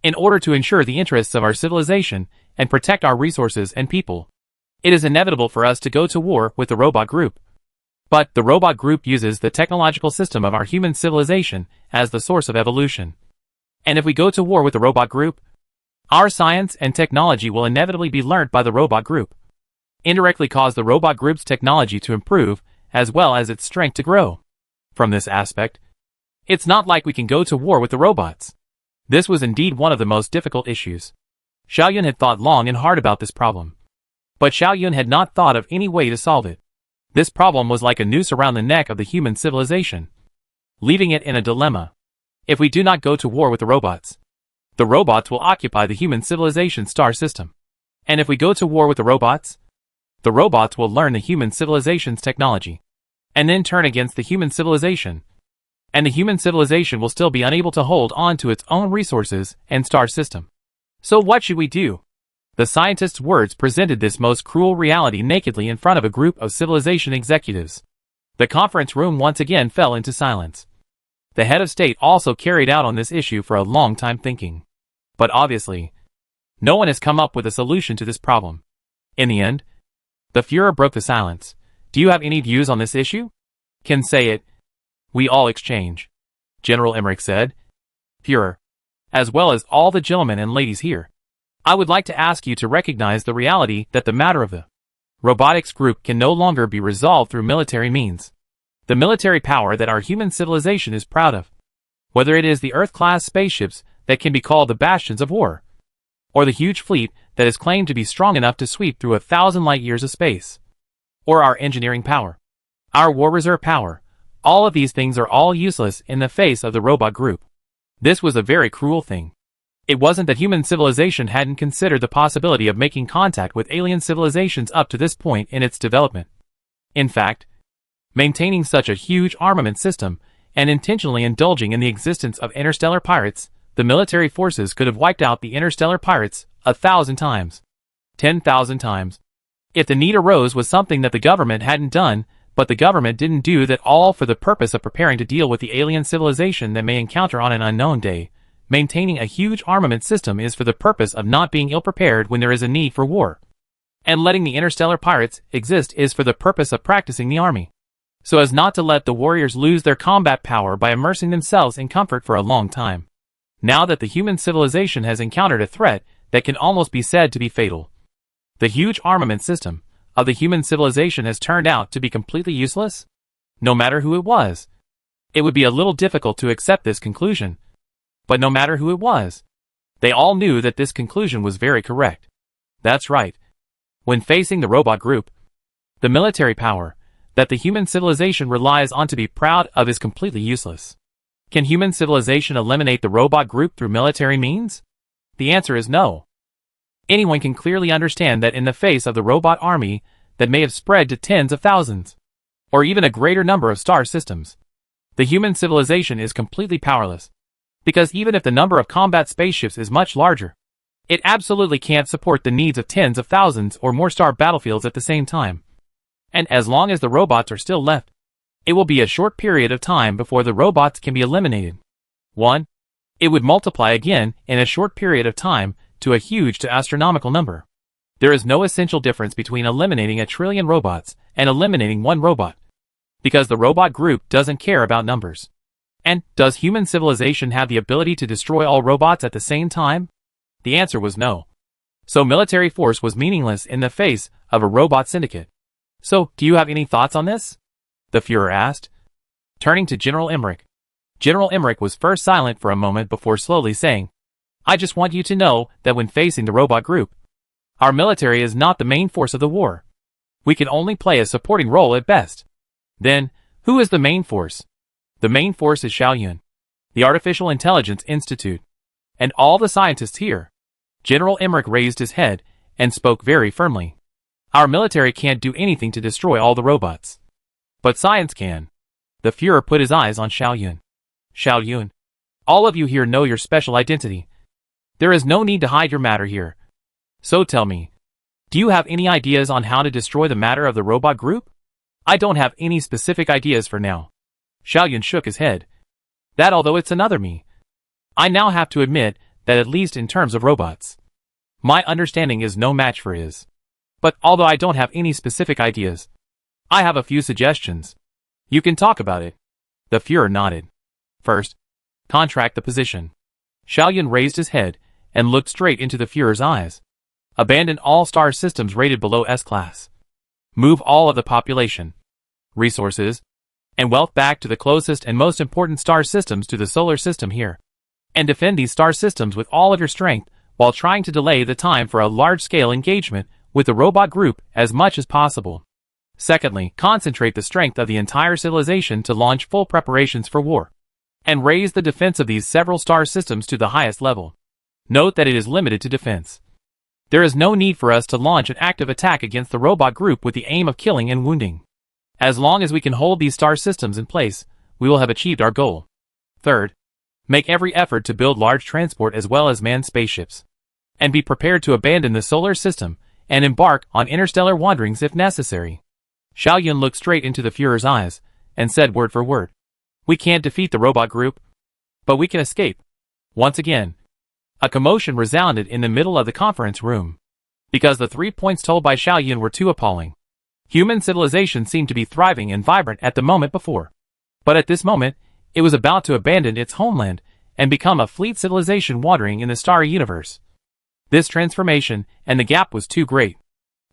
in order to ensure the interests of our civilization and protect our resources and people, it is inevitable for us to go to war with the robot group. But the robot group uses the technological system of our human civilization as the source of evolution. And if we go to war with the robot group, our science and technology will inevitably be learnt by the robot group, indirectly cause the robot group's technology to improve as well as its strength to grow. From this aspect, it's not like we can go to war with the robots. This was indeed one of the most difficult issues. Xiao Yun had thought long and hard about this problem. But Xiao Yun had not thought of any way to solve it. This problem was like a noose around the neck of the human civilization, leaving it in a dilemma. If we do not go to war with the robots will occupy the human civilization star system. And if we go to war with the robots will learn the human civilization's technology, and then turn against the human civilization. And the human civilization will still be unable to hold on to its own resources and star system. So what should we do? The scientist's words presented this most cruel reality nakedly in front of a group of civilization executives. The conference room once again fell into silence. The head of state also carried out on this issue for a long time thinking. But obviously, no one has come up with a solution to this problem. In the end, the Führer broke the silence. Do you have any views on this issue? Can say it. We all exchange. General Emmerich said. Führer, as well as all the gentlemen and ladies here, I would like to ask you to recognize the reality that the matter of the robotics group can no longer be resolved through military means. The military power that our human civilization is proud of, whether it is the Earth-class spaceships that can be called the bastions of war, or the huge fleet that is claimed to be strong enough to sweep through 1,000 light-years of space, or our engineering power, our war reserve power, all of these things are all useless in the face of the robot group. This was a very cruel thing. It wasn't that human civilization hadn't considered the possibility of making contact with alien civilizations up to this point in its development. In fact, maintaining such a huge armament system and intentionally indulging in the existence of interstellar pirates, the military forces could have wiped out the interstellar pirates 1,000 times, 10,000 times. If the need arose was something that the government hadn't done, but the government didn't do that all for the purpose of preparing to deal with the alien civilization that may encounter on an unknown day. Maintaining a huge armament system is for the purpose of not being ill-prepared when there is a need for war. And letting the interstellar pirates exist is for the purpose of practicing the army, so as not to let the warriors lose their combat power by immersing themselves in comfort for a long time. Now that the human civilization has encountered a threat that can almost be said to be fatal, the huge armament system of the human civilization has turned out to be completely useless? No matter who it was. It would be a little difficult to accept this conclusion. But no matter who it was, they all knew that this conclusion was very correct. That's right. When facing the robot group, the military power that the human civilization relies on to be proud of is completely useless. Can human civilization eliminate the robot group through military means? The answer is no. Anyone can clearly understand that in the face of the robot army that may have spread to tens of thousands, or even a greater number of star systems, the human civilization is completely powerless. Because even if the number of combat spaceships is much larger, it absolutely can't support the needs of tens of thousands or more star battlefields at the same time. And as long as the robots are still left, it will be a short period of time before the robots can be eliminated. 1. It would multiply again in a short period of time to a huge to astronomical number. There is no essential difference between eliminating 1 trillion robots and eliminating 1 robot, because the robot group doesn't care about numbers. And does human civilization have the ability to destroy all robots at the same time? The answer was no. So military force was meaningless in the face of a robot syndicate. So, do you have any thoughts on this? The Führer asked, turning to General Emmerich. General Emmerich was first silent for a moment before slowly saying, I just want you to know that when facing the robot group, our military is not the main force of the war. We can only play a supporting role at best. Then, who is the main force? The main force is Xiaoyun, the Artificial Intelligence Institute, and all the scientists here. General Emmerich raised his head and spoke very firmly. Our military can't do anything to destroy all the robots. But science can. The Führer put his eyes on Xiaoyun. Xiaoyun, all of you here know your special identity. There is no need to hide your matter here. So tell me, do you have any ideas on how to destroy the matter of the robot group? I don't have any specific ideas for now. Xiaoyun shook his head. That although it's another me, I now have to admit that at least in terms of robots, my understanding is no match for his. But although I don't have any specific ideas, I have a few suggestions. You can talk about it. The Führer nodded. First, contract the position. Xiaoyun raised his head and looked straight into the Führer's eyes. Abandon all star systems rated below S-class. Move all of the population, resources, and wealth back to the closest and most important star systems to the solar system here. And defend these star systems with all of your strength while trying to delay the time for a large-scale engagement with the robot group as much as possible. Secondly, concentrate the strength of the entire civilization to launch full preparations for war, and raise the defense of these several star systems to the highest level. Note that it is limited to defense. There is no need for us to launch an active attack against the robot group with the aim of killing and wounding. As long as we can hold these star systems in place, we will have achieved our goal. Third, make every effort to build large transport as well as manned spaceships, and be prepared to abandon the solar system and embark on interstellar wanderings if necessary. Xiaoyun looked straight into the Führer's eyes and said word for word, we can't defeat the robot group, but we can escape. Once again, A commotion resounded in the middle of the conference room, because the 3 points told by Xiao Yun were too appalling. Human civilization seemed to be thriving and vibrant at the moment before. But at this moment, it was about to abandon its homeland and become a fleet civilization wandering in the starry universe. This transformation and the gap was too great,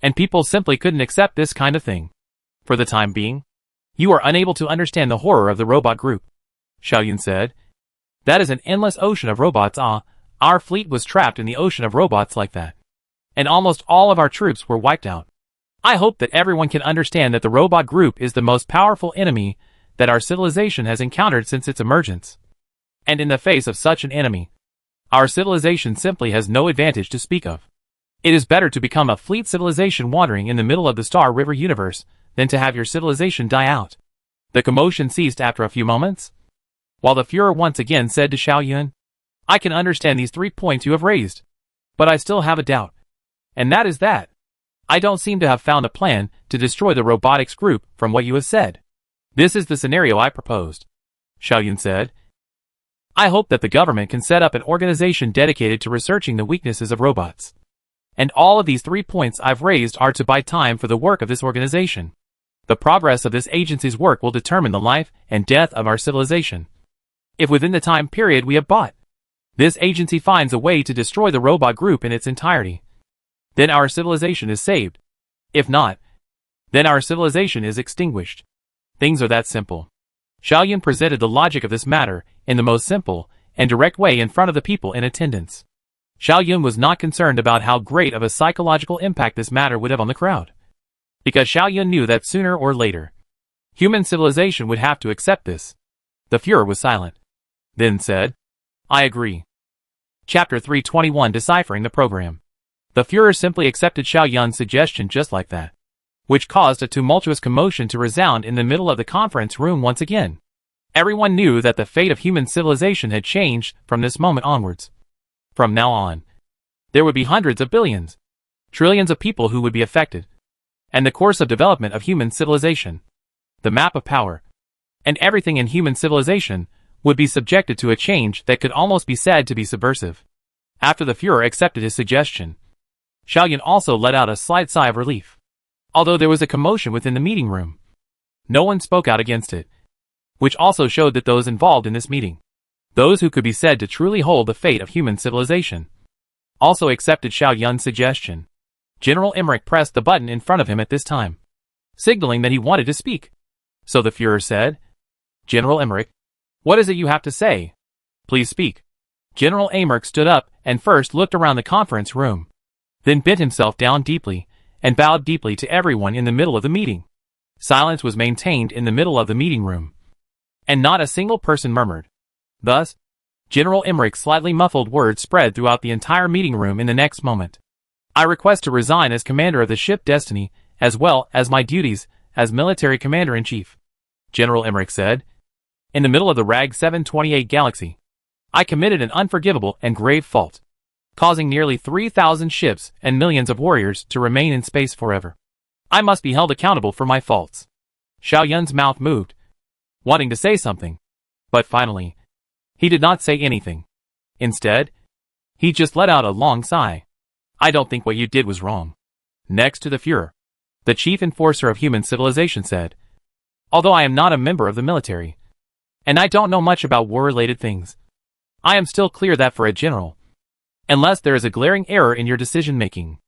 and people simply couldn't accept this kind of thing. For the time being, you are unable to understand the horror of the robot group, Xiao Yun said. That is an endless ocean of robots. Our fleet was trapped in the ocean of robots like that, and almost all of our troops were wiped out. I hope that everyone can understand that the robot group is the most powerful enemy that our civilization has encountered since its emergence. And in the face of such an enemy, our civilization simply has no advantage to speak of. It is better to become a fleet civilization wandering in the middle of the Star River universe than to have your civilization die out. The commotion ceased after a few moments, while the Führer once again said to Xiao Yun, I can understand these 3 points you have raised, but I still have a doubt. And that is that I don't seem to have found a plan to destroy the robotics group from what you have said. This is the scenario I proposed, Xiao Yun said. I hope that the government can set up an organization dedicated to researching the weaknesses of robots. And all of these 3 points I've raised are to buy time for the work of this organization. The progress of this agency's work will determine the life and death of our civilization. If within the time period we have bought, this agency finds a way to destroy the robot group in its entirety, then our civilization is saved. If not, then our civilization is extinguished. Things are that simple. Xiao Yun presented the logic of this matter in the most simple and direct way in front of the people in attendance. Xiao Yun was not concerned about how great of a psychological impact this matter would have on the crowd, because Xiao Yun knew that sooner or later, human civilization would have to accept this. The Führer was silent, then said, I agree. Chapter 321 Deciphering the Program. The Führer simply accepted Xiao Yun's suggestion just like that, which caused a tumultuous commotion to resound in the middle of the conference room once again. Everyone knew that the fate of human civilization had changed from this moment onwards. From now on, there would be hundreds of billions, trillions of people who would be affected, and the course of development of human civilization, the map of power, and everything in human civilization would be subjected to a change that could almost be said to be subversive. After the Führer accepted his suggestion, Xiao Yun also let out a slight sigh of relief. Although there was a commotion within the meeting room, no one spoke out against it, which also showed that those involved in this meeting, those who could be said to truly hold the fate of human civilization, also accepted Xiao Yun's suggestion. General Emmerich pressed the button in front of him at this time, signaling that he wanted to speak. So the Führer said, General Emmerich, what is it you have to say? Please speak. General Emmerich stood up and first looked around the conference room, then bent himself down deeply and bowed deeply to everyone in the middle of the meeting. Silence was maintained in the middle of the meeting room, and not a single person murmured. Thus, General Emmerich's slightly muffled words spread throughout the entire meeting room in the next moment. I request to resign as commander of the ship Destiny, as well as my duties as military commander-in-chief, General Emmerich said. In the middle of the RAG 728 galaxy, I committed an unforgivable and grave fault, causing nearly 3,000 ships and millions of warriors to remain in space forever. I must be held accountable for my faults. Xiao Yun's mouth moved, wanting to say something, but finally, he did not say anything. Instead, he just let out a long sigh. I don't think what you did was wrong. Next to the Führer, the chief enforcer of human civilization said, although I am not a member of the military, and I don't know much about war-related things, I am still clear that for a general, unless there is a glaring error in your decision-making,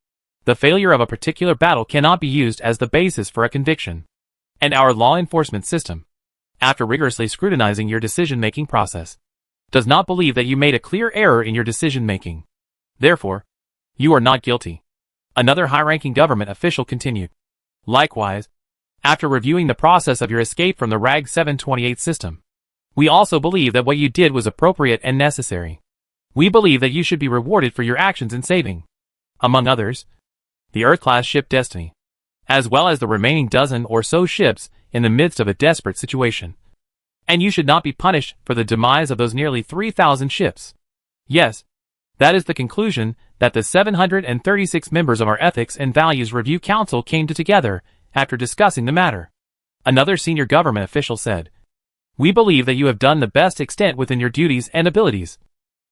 the failure of a particular battle cannot be used as the basis for a conviction. And our law enforcement system, after rigorously scrutinizing your decision-making process, does not believe that you made a clear error in your decision-making. Therefore, you are not guilty. Another high-ranking government official continued. Likewise, after reviewing the process of your escape from the RAG 728 system, we also believe that what you did was appropriate and necessary. We believe that you should be rewarded for your actions in saving, among others, the Earth-class ship Destiny, as well as the remaining dozen or so ships in the midst of a desperate situation. And you should not be punished for the demise of those nearly 3,000 ships. Yes, that is the conclusion that the 736 members of our Ethics and Values Review Council came to together after discussing the matter. Another senior government official said, we believe that you have done the best extent within your duties and abilities.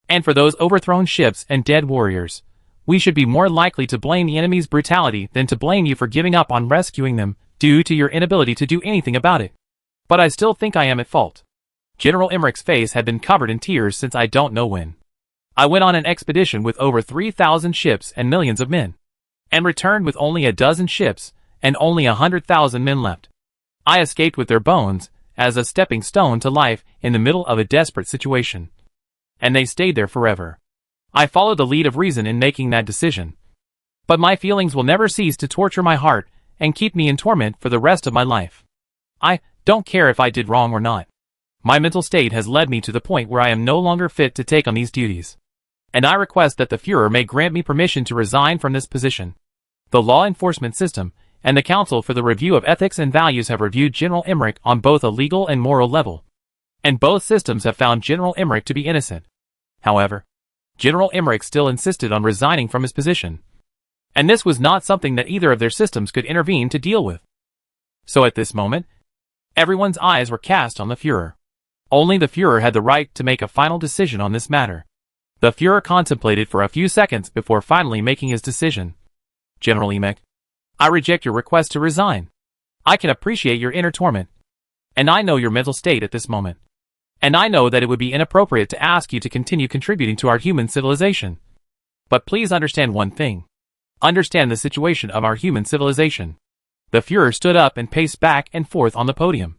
And for those overthrown ships and dead warriors, we should be more likely to blame the enemy's brutality than to blame you for giving up on rescuing them due to your inability to do anything about it. But I still think I am at fault. General Emmerich's face had been covered in tears since I don't know when. I went on an expedition with over 3,000 ships and millions of men, and returned with only a dozen ships and only 100,000 men left. I escaped with their bones as a stepping stone to life in the middle of a desperate situation. And they stayed there forever. I followed the lead of reason in making that decision. But my feelings will never cease to torture my heart and keep me in torment for the rest of my life. I don't care if I did wrong or not. My mental state has led me to the point where I am no longer fit to take on these duties. And I request that the Führer may grant me permission to resign from this position. The law enforcement system and the Council for the Review of Ethics and Values have reviewed General Emmerich on both a legal and moral level. And both systems have found General Emmerich to be innocent. However, General Emmerich still insisted on resigning from his position. And this was not something that either of their systems could intervene to deal with. So at this moment, everyone's eyes were cast on the Führer. Only the Führer had the right to make a final decision on this matter. The Führer contemplated for a few seconds before finally making his decision. General Emmerich, I reject your request to resign. I can appreciate your inner torment. And I know your mental state at this moment. And I know that it would be inappropriate to ask you to continue contributing to our human civilization. But please understand one thing. Understand the situation of our human civilization. The Führer stood up and paced back and forth on the podium.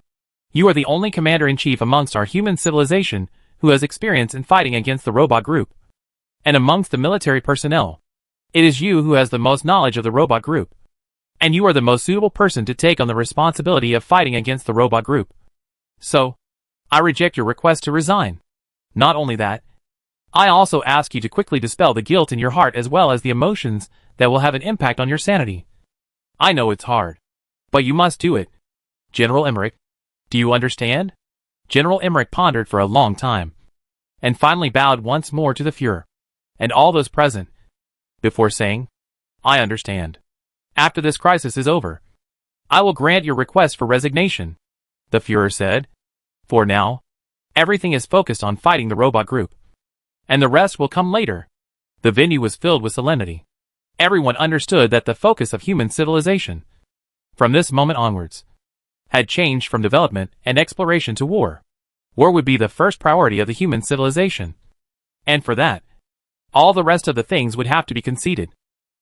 You are the only commander-in-chief amongst our human civilization who has experience in fighting against the robot group. And amongst the military personnel, it is you who has the most knowledge of the robot group. And you are the most suitable person to take on the responsibility of fighting against the robot group. So, I reject your request to resign. Not only that, I also ask you to quickly dispel the guilt in your heart as well as the emotions that will have an impact on your sanity. I know it's hard, but you must do it. General Emmerich, do you understand? General Emmerich pondered for a long time, and finally bowed once more to the Führer, and all those present, before saying, I understand. After this crisis is over, I will grant your request for resignation, the Führer said. For now, everything is focused on fighting the robot group, and the rest will come later. The venue was filled with solemnity. Everyone understood that the focus of human civilization, from this moment onwards, had changed from development and exploration to war. War would be the first priority of the human civilization. And for that, all the rest of the things would have to be conceded.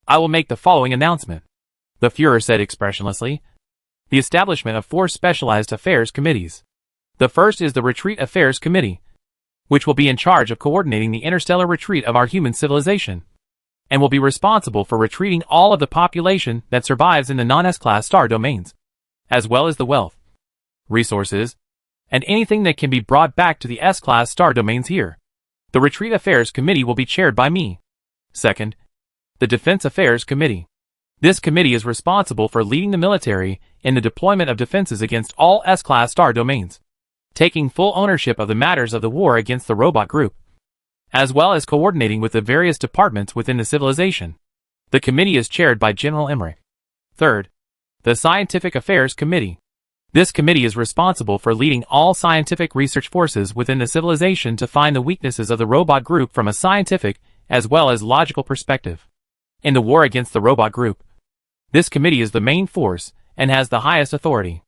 I will make the following announcement, the Führer said expressionlessly. The establishment of 4 specialized affairs committees. The first is the Retreat Affairs Committee, which will be in charge of coordinating the interstellar retreat of our human civilization, and will be responsible for retreating all of the population that survives in the non-S-class star domains, as well as the wealth, resources, and anything that can be brought back to the S-class star domains here. The Retreat Affairs Committee will be chaired by me. Second, the Defense Affairs Committee. This committee is responsible for leading the military in the deployment of defenses against all S-class star domains, taking full ownership of the matters of the war against the robot group, as well as coordinating with the various departments within the civilization. The committee is chaired by General Emmerich. Third, the Scientific Affairs Committee. This committee is responsible for leading all scientific research forces within the civilization to find the weaknesses of the robot group from a scientific as well as logical perspective. In the war against the robot group, this committee is the main force and has the highest authority.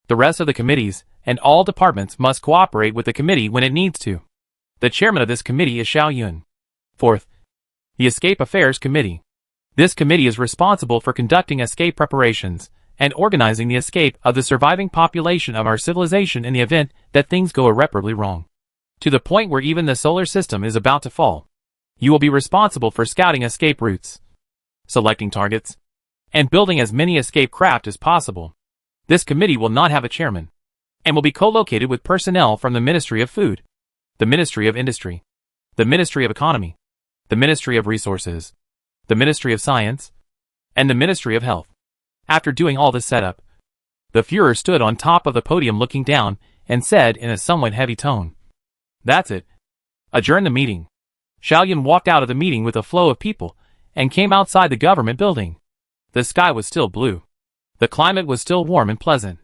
The rest of the committees and all departments must cooperate with the committee when it needs to. The chairman of this committee is Xiao Yun. Fourth, the Escape Affairs Committee. This committee is responsible for conducting escape preparations and organizing the escape of the surviving population of our civilization in the event that things go irreparably wrong, to the point where even the solar system is about to fall. You will be responsible for scouting escape routes, selecting targets, and building as many escape craft as possible. This committee will not have a chairman, and will be co-located with personnel from the Ministry of Food, the Ministry of Industry, the Ministry of Economy, the Ministry of Resources, the Ministry of Science, and the Ministry of Health. After doing all this setup, the Führer stood on top of the podium looking down and said in a somewhat heavy tone, That's it. Adjourn the meeting. Xiao Yun walked out of the meeting with a flow of people and came outside the government building. The sky was still blue. The climate was still warm and pleasant.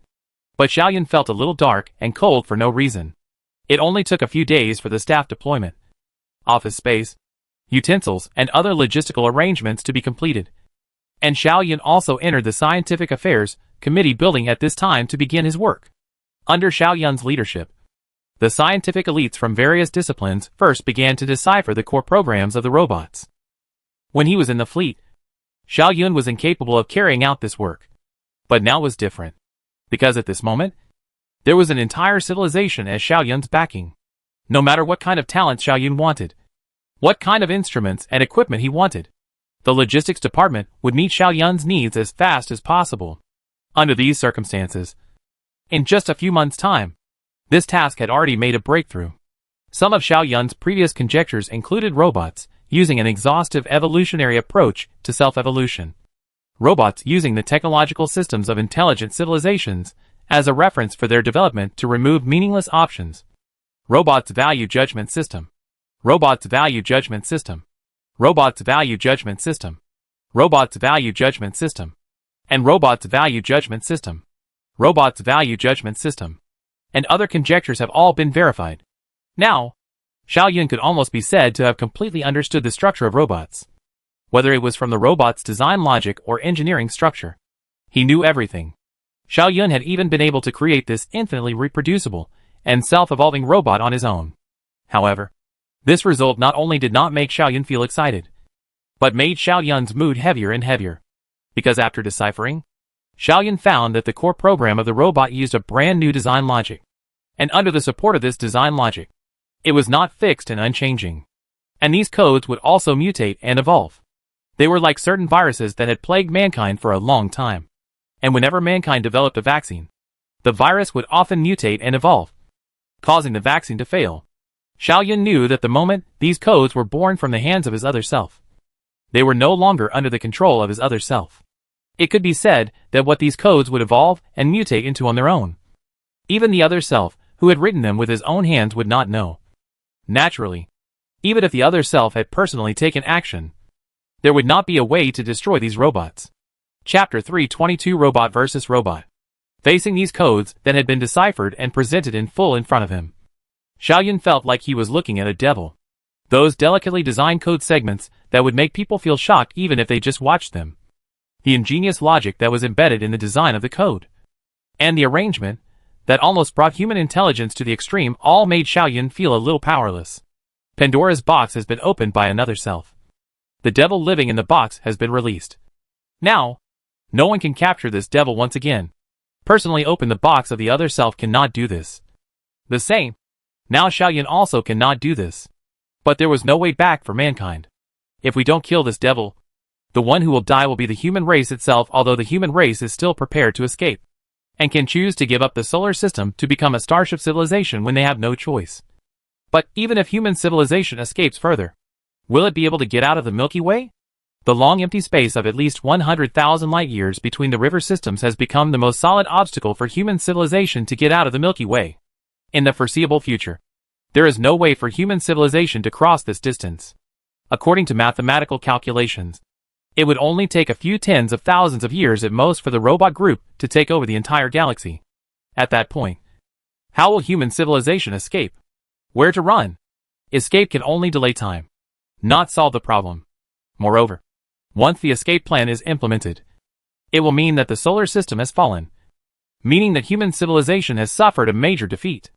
But Xiao Yun felt a little dark and cold for no reason. It only took a few days for the staff deployment. office space, utensils, and other logistical arrangements to be completed. And Xiao Yun also entered the Scientific Affairs Committee building at this time to begin his work. Under Xiao Yun's leadership, the scientific elites from various disciplines first began to decipher the core programs of the robots. When he was in the fleet, Xiao Yun was incapable of carrying out this work. But now was different. Because at this moment, there was an entire civilization as Xiao Yun's backing. No matter what kind of talent Xiao Yun wanted, what kind of instruments and equipment he wanted, the logistics department would meet Xiao Yun's needs as fast as possible. Under these circumstances, in just a few months' time, this task had already made a breakthrough. Some of Xiao Yun's previous conjectures included robots using an exhaustive evolutionary approach to self-evolution. Robots using the technological systems of intelligent civilizations as a reference for their development to remove meaningless options. Robots value judgment system. Robots value judgment system. Robots value judgment system. Robots value judgment system. And robots value judgment system. Robots value judgment system. And other conjectures have all been verified. Now, Xiao Yun could almost be said to have completely understood the structure of robots. Whether it was from the robot's design logic or engineering structure, he knew everything. Xiao Yun had even been able to create this infinitely reproducible and self-evolving robot on his own. However, this result not only did not make Xiao Yun feel excited, but made Xiao Yun's mood heavier and heavier. Because after deciphering, Xiao Yun found that the core program of the robot used a brand new design logic. And under the support of this design logic, it was not fixed and unchanging. And these codes would also mutate and evolve. They were like certain viruses that had plagued mankind for a long time. And whenever mankind developed a vaccine, the virus would often mutate and evolve, causing the vaccine to fail. Xiao Yun knew that the moment these codes were born from the hands of his other self, they were no longer under the control of his other self. It could be said that what these codes would evolve and mutate into on their own. Even the other self, who had written them with his own hands, would not know. Naturally, even if the other self had personally taken action, there would not be a way to destroy these robots. Chapter 322 Robot vs. Robot. Facing these codes that had been deciphered and presented in full in front of him, Xiao Yun felt like he was looking at a devil. Those delicately designed code segments that would make people feel shocked even if they just watched them. The ingenious logic that was embedded in the design of the code. And the arrangement that almost brought human intelligence to the extreme all made Xiao Yun feel a little powerless. Pandora's box has been opened by another self. The devil living in the box has been released. Now, no one can capture this devil once again. Personally open the box of the other self cannot do this. The same. Now Xiao Yun also cannot do this. But there was no way back for mankind. If we don't kill this devil, the one who will die will be the human race itself, although the human race is still prepared to escape, and can choose to give up the solar system to become a starship civilization when they have no choice. But even if human civilization escapes further, will it be able to get out of the Milky Way? The long empty space of at least 100,000 light-years between the river systems has become the most solid obstacle for human civilization to get out of the Milky Way. In the foreseeable future, there is no way for human civilization to cross this distance. According to mathematical calculations, it would only take a few tens of thousands of years at most for the robot group to take over the entire galaxy. At that point, how will human civilization escape? Where to run? Escape can only delay time, not solve the problem. Moreover, once the escape plan is implemented, it will mean that the solar system has fallen, meaning that human civilization has suffered a major defeat,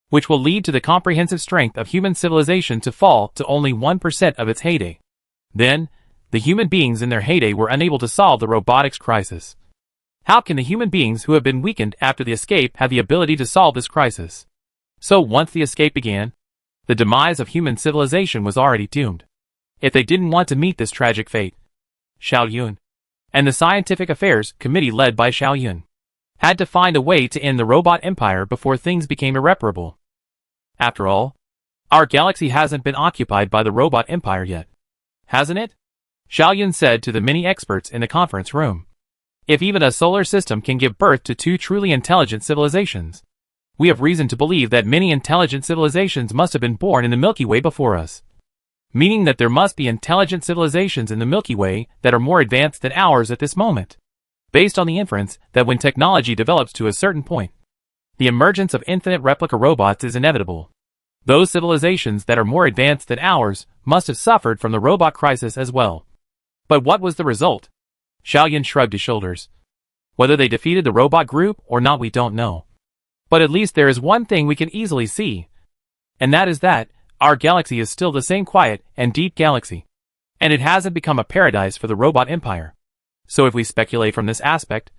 which will lead to the comprehensive strength of human civilization to fall to only 1% of its heyday. Then, the human beings in their heyday were unable to solve the robotics crisis. How can the human beings who have been weakened after the escape have the ability to solve this crisis? So once the escape began, the demise of human civilization was already doomed. If they didn't want to meet this tragic fate, Xiao Yun and the Scientific Affairs Committee led by Xiao Yun had to find a way to end the robot empire before things became irreparable. After all, our galaxy hasn't been occupied by the robot empire yet, hasn't it? Xiao Yun said to the many experts in the conference room. If even a solar system can give birth to two truly intelligent civilizations, we have reason to believe that many intelligent civilizations must have been born in the Milky Way before us. Meaning that there must be intelligent civilizations in the Milky Way that are more advanced than ours at this moment. Based on the inference that when technology develops to a certain point, the emergence of infinite replica robots is inevitable. Those civilizations that are more advanced than ours must have suffered from the robot crisis as well. But what was the result? Xiaoyun shrugged his shoulders. Whether they defeated the robot group or not, we don't know. But at least there is one thing we can easily see. And that is that our galaxy is still the same quiet and deep galaxy. And it hasn't become a paradise for the robot empire. So if we speculate from this aspect,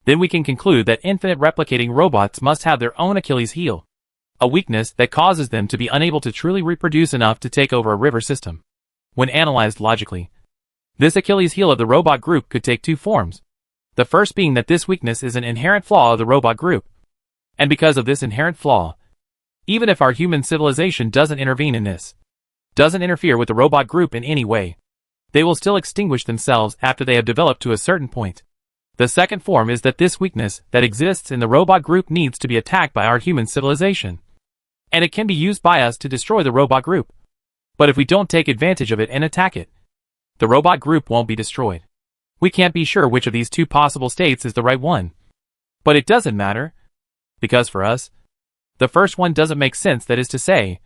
then we can conclude that infinite replicating robots must have their own Achilles heel. A weakness that causes them to be unable to truly reproduce enough to take over a river system. When analyzed logically, this Achilles heel of the robot group could take two forms. The first being that this weakness is an inherent flaw of the robot group. And because of this inherent flaw, even if our human civilization doesn't intervene in this, doesn't interfere with the robot group in any way, they will still extinguish themselves after they have developed to a certain point. The second form is that this weakness that exists in the robot group needs to be attacked by our human civilization. And it can be used by us to destroy the robot group. But if we don't take advantage of it and attack it, the robot group won't be destroyed. We can't be sure which of these two possible states is the right one. But it doesn't matter. Because for us, the first one doesn't make sense, that is to say,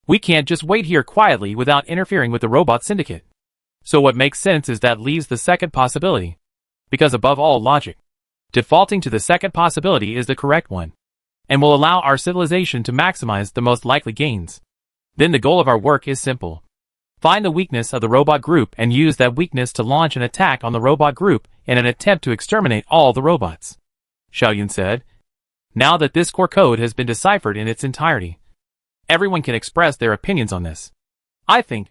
we can't just wait here quietly without interfering with the robot syndicate. So what makes sense is that leaves the second possibility. Because above all logic, defaulting to the second possibility is the correct one, and will allow our civilization to maximize the most likely gains. Then the goal of our work is simple. Find the weakness of the robot group and use that weakness to launch an attack on the robot group in an attempt to exterminate all the robots. Xiaoyun said. Now that this core code has been deciphered in its entirety, everyone can express their opinions on this. I think,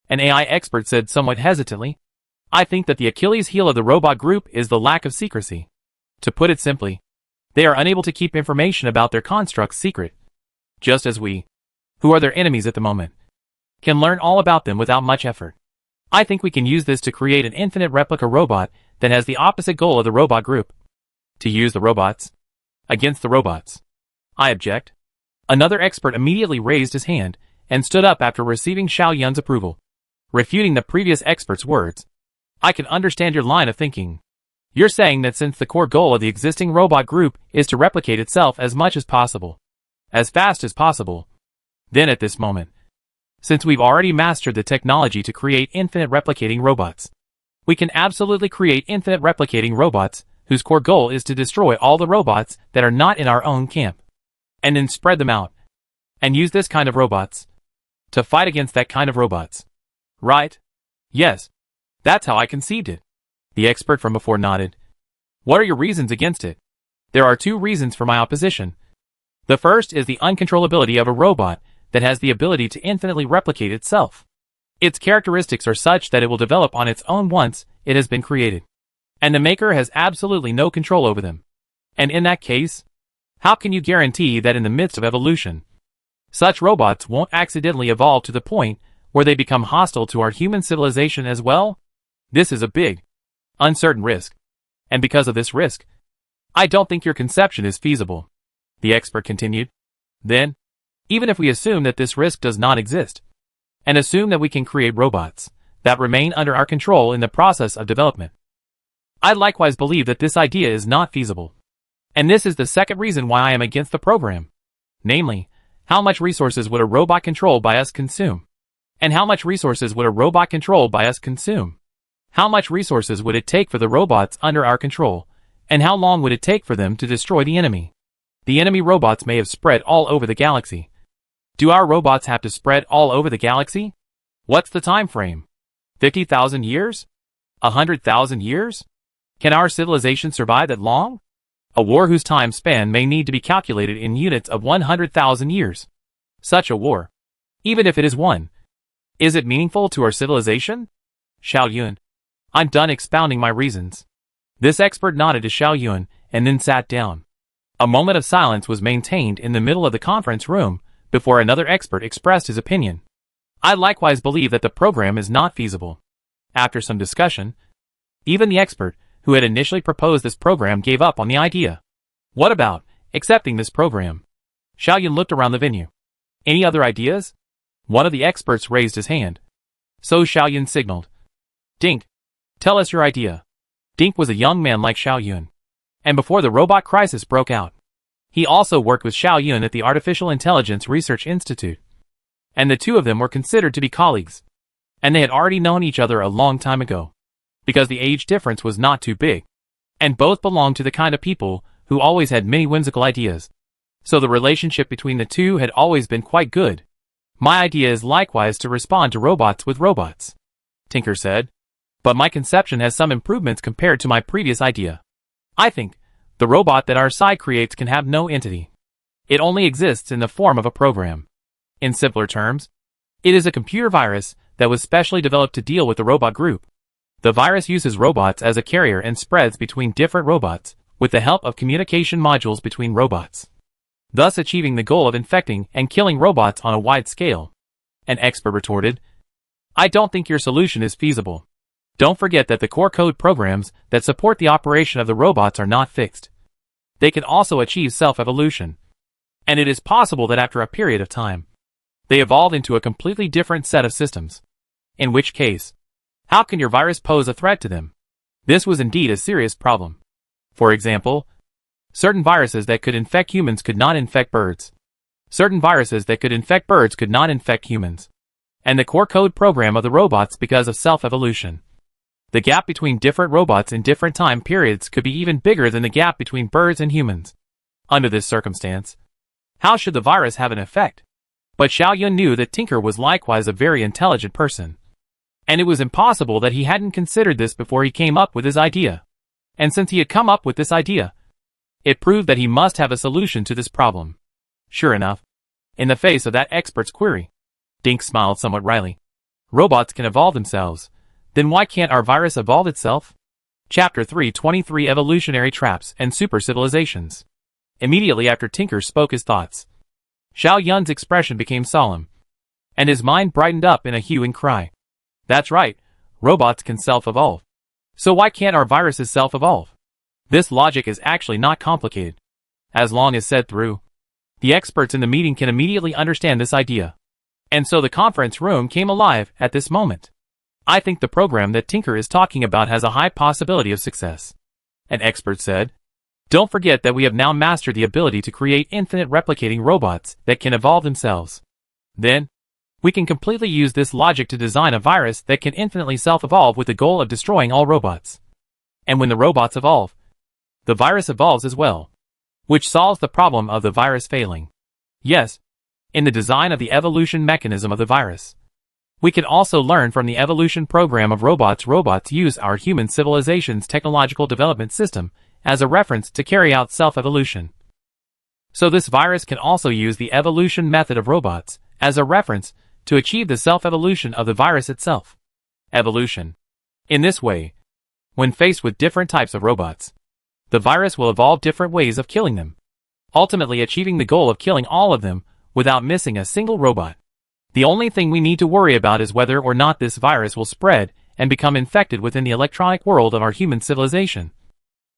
an AI expert said somewhat hesitantly, I think that the Achilles heel of the robot group is the lack of secrecy. To put it simply, they are unable to keep information about their constructs secret. Just as we, who are their enemies at the moment, can learn all about them without much effort. I think we can use this to create an infinite replica robot that has the opposite goal of the robot group. To use the robots against the robots. I object. Another expert immediately raised his hand and stood up after receiving Xiaoyun's approval, refuting the previous expert's words. I can understand your line of thinking. You're saying that since the core goal of the existing robot group is to replicate itself as much as possible, as fast as possible, then at this moment, since we've already mastered the technology to create infinite replicating robots, we can absolutely create infinite replicating robots whose core goal is to destroy all the robots that are not in our own camp, and then spread them out, and use this kind of robots to fight against that kind of robots. Right? Yes. That's how I conceived it. The expert from before nodded. What are your reasons against it? There are two reasons for my opposition. The first is the uncontrollability of a robot that has the ability to infinitely replicate itself. Its characteristics are such that it will develop on its own once it has been created, and the maker has absolutely no control over them. And in that case, how can you guarantee that in the midst of evolution, such robots won't accidentally evolve to the point where they become hostile to our human civilization as well? This is a big, uncertain risk. And because of this risk, I don't think your conception is feasible. The expert continued. Then, even if we assume that this risk does not exist, and assume that we can create robots that remain under our control in the process of development, I likewise believe that this idea is not feasible. And this is the second reason why I am against the program. Namely, how much resources would a robot controlled by us consume? And how much resources would a robot controlled by us consume? How much resources would it take for the robots under our control? And how long would it take for them to destroy the enemy? The enemy robots may have spread all over the galaxy. Do our robots have to spread all over the galaxy? What's the time frame? 50,000 years? 100,000 years? Can our civilization survive that long? A war whose time span may need to be calculated in units of 100,000 years. Such a war, even if it is won, is it meaningful to our civilization? Xiaoyun, I'm done expounding my reasons. This expert nodded to Xiaoyun and then sat down. A moment of silence was maintained in the middle of the conference room before another expert expressed his opinion. I likewise believe that the program is not feasible. After some discussion, even the expert who had initially proposed this program gave up on the idea. What about accepting this program? Xiaoyun looked around the venue. Any other ideas? One of the experts raised his hand. So Xiaoyun signaled. Dink, tell us your idea. Dink was a young man like Xiaoyun. And before the robot crisis broke out, He also worked with Xiao Yun at the Artificial Intelligence Research Institute. And the two of them were considered to be colleagues. And they had already known each other a long time ago. Because the age difference was not too big. And both belonged to the kind of people who always had many whimsical ideas. So the relationship between the two had always been quite good. My idea is likewise to respond to robots with robots, Tinker said. But my conception has some improvements compared to my previous idea. I think the robot that our side creates can have no entity. It only exists in the form of a program. In simpler terms, it is a computer virus that was specially developed to deal with the robot group. The virus uses robots as a carrier and spreads between different robots with the help of communication modules between robots, thus achieving the goal of infecting and killing robots on a wide scale. An expert retorted, I don't think your solution is feasible. Don't forget that the core code programs that support the operation of the robots are not fixed. They can also achieve self-evolution. And it is possible that after a period of time, they evolve into a completely different set of systems. In which case, how can your virus pose a threat to them? This was indeed a serious problem. For example, certain viruses that could infect humans could not infect birds. Certain viruses that could infect birds could not infect humans. And the core code program of the robots because of self-evolution. The gap between different robots in different time periods could be even bigger than the gap between birds and humans. Under this circumstance, how should the virus have an effect? But Xiao Yun knew that Tinker was likewise a very intelligent person. And it was impossible that he hadn't considered this before he came up with his idea. And since he had come up with this idea, it proved that he must have a solution to this problem. Sure enough, in the face of that expert's query, Dink smiled somewhat wryly. Robots can evolve themselves. Then why can't our virus evolve itself? Chapter 323 Evolutionary Traps and Super Civilizations. Immediately after Tinker spoke his thoughts, Xiao Yun's expression became solemn, and his mind brightened up in a hue and cry. That's right, robots can self-evolve. So why can't our viruses self-evolve? This logic is actually not complicated. As long as said through, the experts in the meeting can immediately understand this idea. And so the conference room came alive at this moment. I think the program that Tinker is talking about has a high possibility of success. An expert said. Don't forget that we have now mastered the ability to create infinite replicating robots that can evolve themselves. Then, we can completely use this logic to design a virus that can infinitely self-evolve with the goal of destroying all robots. And when the robots evolve, the virus evolves as well, which solves the problem of the virus failing. Yes, in the design of the evolution mechanism of the virus. We can also learn from the evolution program of robots. Robots use our human civilization's technological development system as a reference to carry out self-evolution. So this virus can also use the evolution method of robots as a reference to achieve the self-evolution of the virus itself. Evolution. In this way, when faced with different types of robots, the virus will evolve different ways of killing them, ultimately achieving the goal of killing all of them without missing a single robot. The only thing we need to worry about is whether or not this virus will spread and become infected within the electronic world of our human civilization.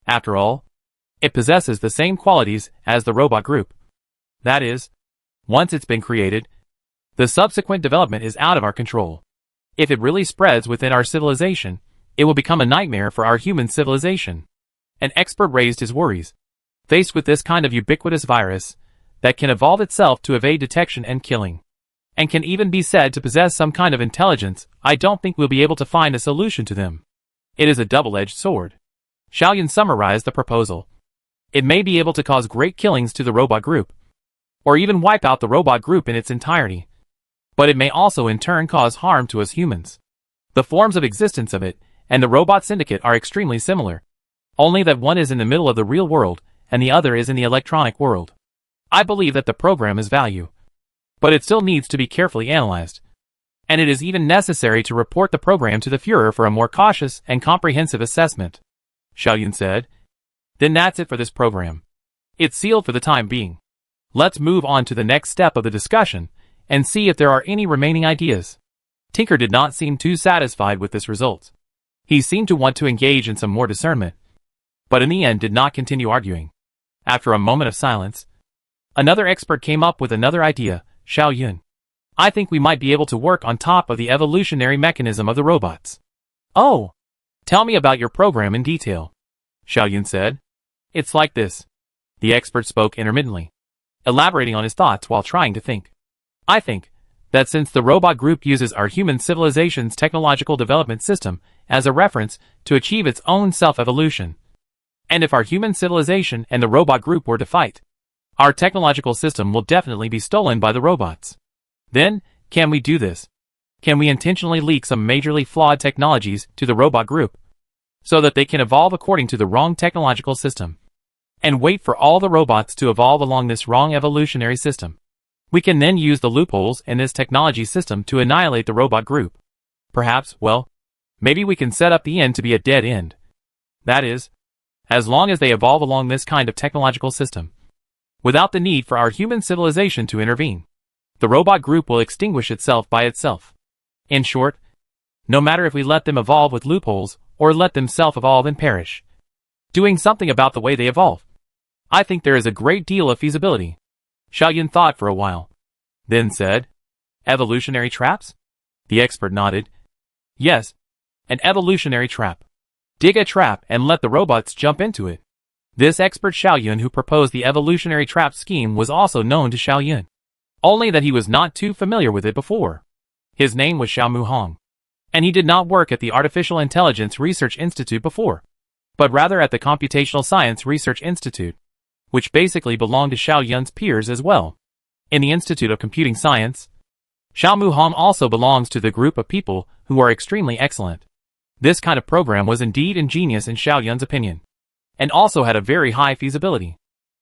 After all, it possesses the same qualities as the robot group. That is, once it's been created, the subsequent development is out of our control. If it really spreads within our civilization, it will become a nightmare for our human civilization. An expert raised his worries. Faced with this kind of ubiquitous virus that can evolve itself to evade detection and killing, and can even be said to possess some kind of intelligence, I don't think we'll be able to find a solution to them. It is a double-edged sword. Xiao Yun summarized the proposal. It may be able to cause great killings to the robot group, or even wipe out the robot group in its entirety. But it may also in turn cause harm to us humans. The forms of existence of it and the robot syndicate are extremely similar, only that one is in the middle of the real world and the other is in the electronic world. I believe that the program is value, but it still needs to be carefully analyzed. And it is even necessary to report the program to the Führer for a more cautious and comprehensive assessment. Xiao Yun said. Then that's it for this program. It's sealed for the time being. Let's move on to the next step of the discussion and see if there are any remaining ideas. Tinker did not seem too satisfied with this result. He seemed to want to engage in some more discernment, but in the end did not continue arguing. After a moment of silence, another expert came up with another idea. Xiao Yun, I think we might be able to work on top of the evolutionary mechanism of the robots. Oh, tell me about your program in detail, Xiao Yun said. It's like this. The expert spoke intermittently, elaborating on his thoughts while trying to think. I think that since the robot group uses our human civilization's technological development system as a reference to achieve its own self-evolution, and if our human civilization and the robot group were to fight, our technological system will definitely be stolen by the robots. Then, can we do this? Can we intentionally leak some majorly flawed technologies to the robot group, so that they can evolve according to the wrong technological system, and wait for all the robots to evolve along this wrong evolutionary system? We can then use the loopholes in this technology system to annihilate the robot group. Perhaps, well, maybe we can set up the end to be a dead end. That is, as long as they evolve along this kind of technological system, without the need for our human civilization to intervene, the robot group will extinguish itself by itself. In short, no matter if we let them evolve with loopholes, or let them self-evolve and perish, doing something about the way they evolve, I think there is a great deal of feasibility. Xiaoyun thought for a while, then said, "Evolutionary traps?" The expert nodded. "Yes, an evolutionary trap. Dig a trap and let the robots jump into it." This expert Xiaoyun who proposed the evolutionary trap scheme was also known to Xiaoyun, only that he was not too familiar with it before. His name was Xiaomu Hong, and he did not work at the Artificial Intelligence Research Institute before, but rather at the Computational Science Research Institute, which basically belonged to Xiaoyun's peers as well. In the Institute of Computing Science, Xiaomu Hong also belongs to the group of people who are extremely excellent. This kind of program was indeed ingenious in Xiaoyun's opinion, and also had a very high feasibility.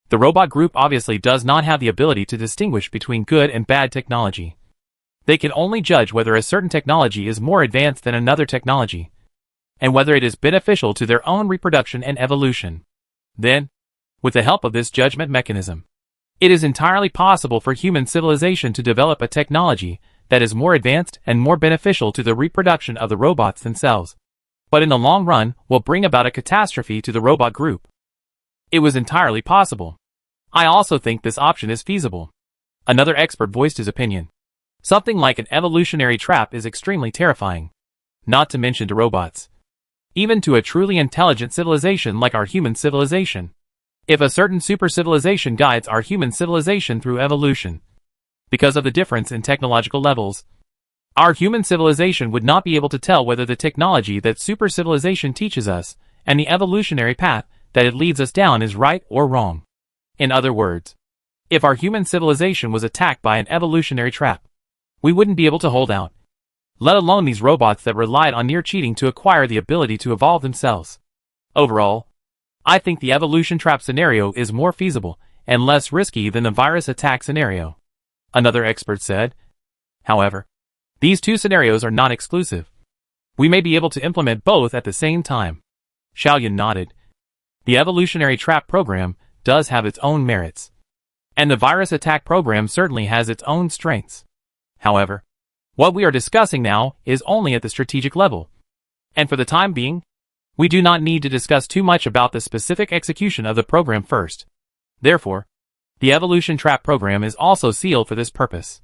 The robot group obviously does not have the ability to distinguish between good and bad technology. They can only judge whether a certain technology is more advanced than another technology, and whether it is beneficial to their own reproduction and evolution. Then, with the help of this judgment mechanism, it is entirely possible for human civilization to develop a technology that is more advanced and more beneficial to the reproduction of the robots themselves, but in the long run will bring about a catastrophe to the robot group. It was entirely possible. I also think this option is feasible. Another expert voiced his opinion. Something like an evolutionary trap is extremely terrifying, not to mention to robots, even to a truly intelligent civilization like our human civilization. If a certain super civilization guides our human civilization through evolution, because of the difference in technological levels, our human civilization would not be able to tell whether the technology that super civilization teaches us and the evolutionary path that it leads us down is right or wrong. In other words, if our human civilization was attacked by an evolutionary trap, we wouldn't be able to hold out, let alone these robots that relied on near cheating to acquire the ability to evolve themselves. Overall, I think the evolution trap scenario is more feasible and less risky than the virus attack scenario, another expert said. However, these two scenarios are not exclusive. We may be able to implement both at the same time. Xiaoyun nodded. The evolutionary trap program does have its own merits, and the virus attack program certainly has its own strengths. However, what we are discussing now is only at the strategic level, and for the time being, we do not need to discuss too much about the specific execution of the program first. Therefore, the evolution trap program is also sealed for this purpose,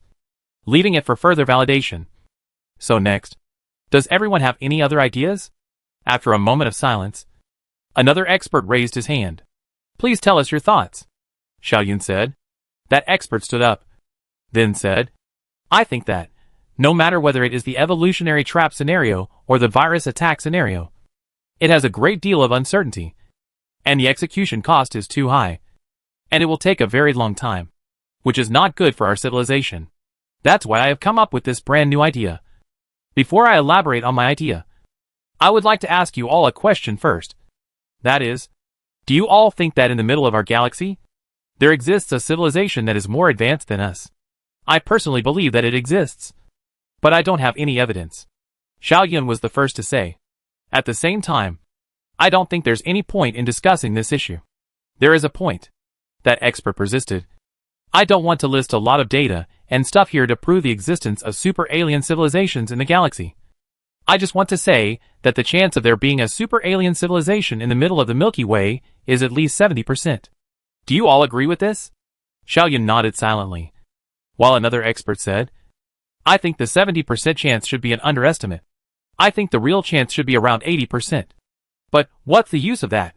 leaving it for further validation. So next, does everyone have any other ideas? After a moment of silence, another expert raised his hand. "Please tell us your thoughts," Xiaoyun said. That expert stood up, then said, "I think that, no matter whether it is the evolutionary trap scenario or the virus attack scenario, it has a great deal of uncertainty, and the execution cost is too high, and it will take a very long time, which is not good for our civilization. That's why I have come up with this brand new idea. Before I elaborate on my idea, I would like to ask you all a question first. That is, do you all think that in the middle of our galaxy, there exists a civilization that is more advanced than us? I personally believe that it exists, but I don't have any evidence." Xiaoyun was the first to say. At the same time, I don't think there's any point in discussing this issue. There is a point, that expert persisted. I don't want to list a lot of data and stuff here to prove the existence of super alien civilizations in the galaxy. I just want to say that the chance of there being a super alien civilization in the middle of the Milky Way is at least 70%. Do you all agree with this? Xiaoyun nodded silently, while another expert said, I think the 70% chance should be an underestimate. I think the real chance should be around 80%. But what's the use of that?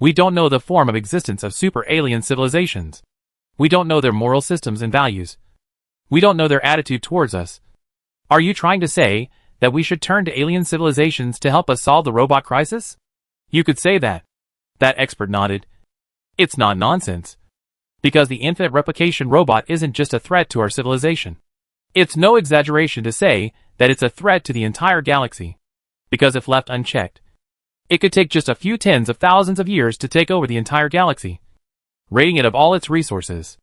We don't know the form of existence of super alien civilizations. We don't know their moral systems and values. We don't know their attitude towards us. Are you trying to say that we should turn to alien civilizations to help us solve the robot crisis? You could say that. That expert nodded. It's not nonsense. Because the infinite replication robot isn't just a threat to our civilization. It's no exaggeration to say that it's a threat to the entire galaxy. Because if left unchecked, it could take just a few tens of thousands of years to take over the entire galaxy, raiding it of all its resources.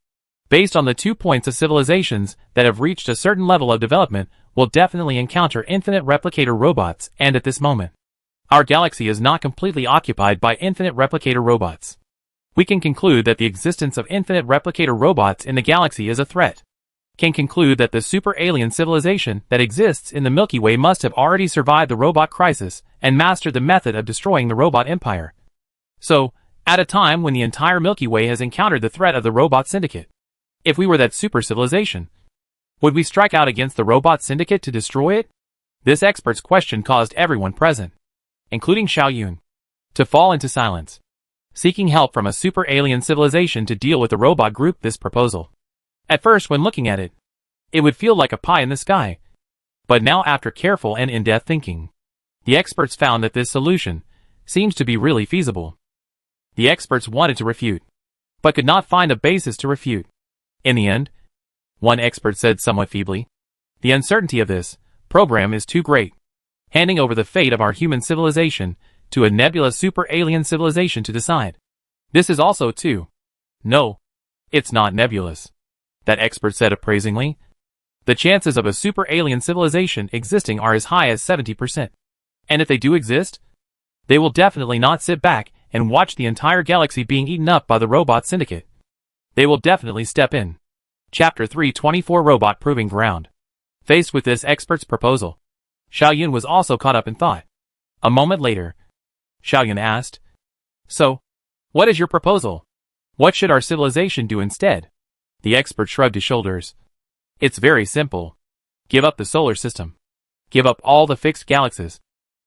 Based on the 2 points of civilizations that have reached a certain level of development will definitely encounter infinite replicator robots, and at this moment, our galaxy is not completely occupied by infinite replicator robots. We can conclude that the existence of infinite replicator robots in the galaxy is a threat. Can conclude that the super alien civilization that exists in the Milky Way must have already survived the robot crisis and mastered the method of destroying the robot empire. So, at a time when the entire Milky Way has encountered the threat of the robot syndicate, if we were that super civilization, would we strike out against the robot syndicate to destroy it? This expert's question caused everyone present, including Xiao Yun, to fall into silence. Seeking help from a super alien civilization to deal with the robot group. This proposal, at first when looking at it, it would feel like a pie in the sky. But now after careful and in-depth thinking, the experts found that this solution seems to be really feasible. The experts wanted to refute, but could not find a basis to refute. In the end, one expert said somewhat feebly, the uncertainty of this program is too great. Handing over the fate of our human civilization to a nebulous super alien civilization to decide. This is also too. No, it's not nebulous. That expert said appraisingly. The chances of a super alien civilization existing are as high as 70%. And if they do exist, they will definitely not sit back and watch the entire galaxy being eaten up by the robot syndicate. They will definitely step in. Chapter 324 Robot Proving Ground. Faced with this expert's proposal, Xiao Yun was also caught up in thought. A moment later, Xiao Yun asked, so, what is your proposal? What should our civilization do instead? The expert shrugged his shoulders. It's very simple. Give up the solar system. Give up all the fixed galaxies.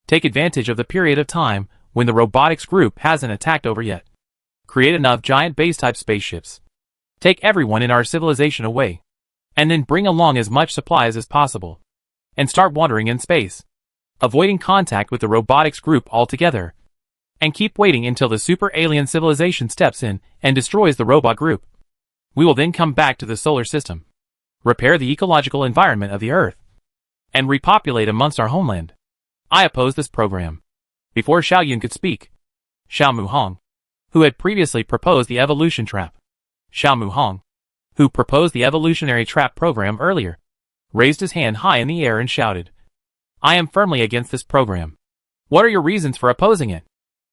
Take advantage of the period of time when the robotics group hasn't attacked over yet. Create enough giant base-type spaceships. Take everyone in our civilization away. And then bring along as much supplies as possible. And start wandering in space. Avoiding contact with the robotics group altogether. And keep waiting until the super alien civilization steps in and destroys the robot group. We will then come back to the solar system. Repair the ecological environment of the Earth. And repopulate amongst our homeland. I oppose this program. Before Xiao Yun could speak, Xiao Muhong, who had previously proposed the evolution trap, Xiao Muhong, who proposed the evolutionary trap program earlier, raised his hand high in the air and shouted, I am firmly against this program. What are your reasons for opposing it?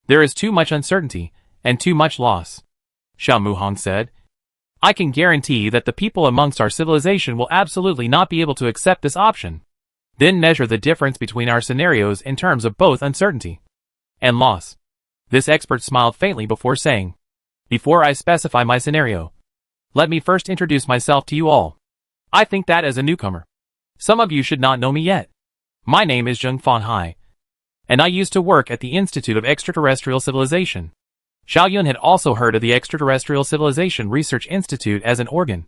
There is too much uncertainty and too much loss. Xiao Muhong said, I can guarantee that the people amongst our civilization will absolutely not be able to accept this option. Then measure the difference between our scenarios in terms of both uncertainty and loss. This expert smiled faintly before saying, before I specify my scenario, let me first introduce myself to you all. I think that as a newcomer, some of you should not know me yet. My name is Zheng Fanhai, and I used to work at the Institute of Extraterrestrial Civilization. Xiao Yun had also heard of the Extraterrestrial Civilization Research Institute as an organ,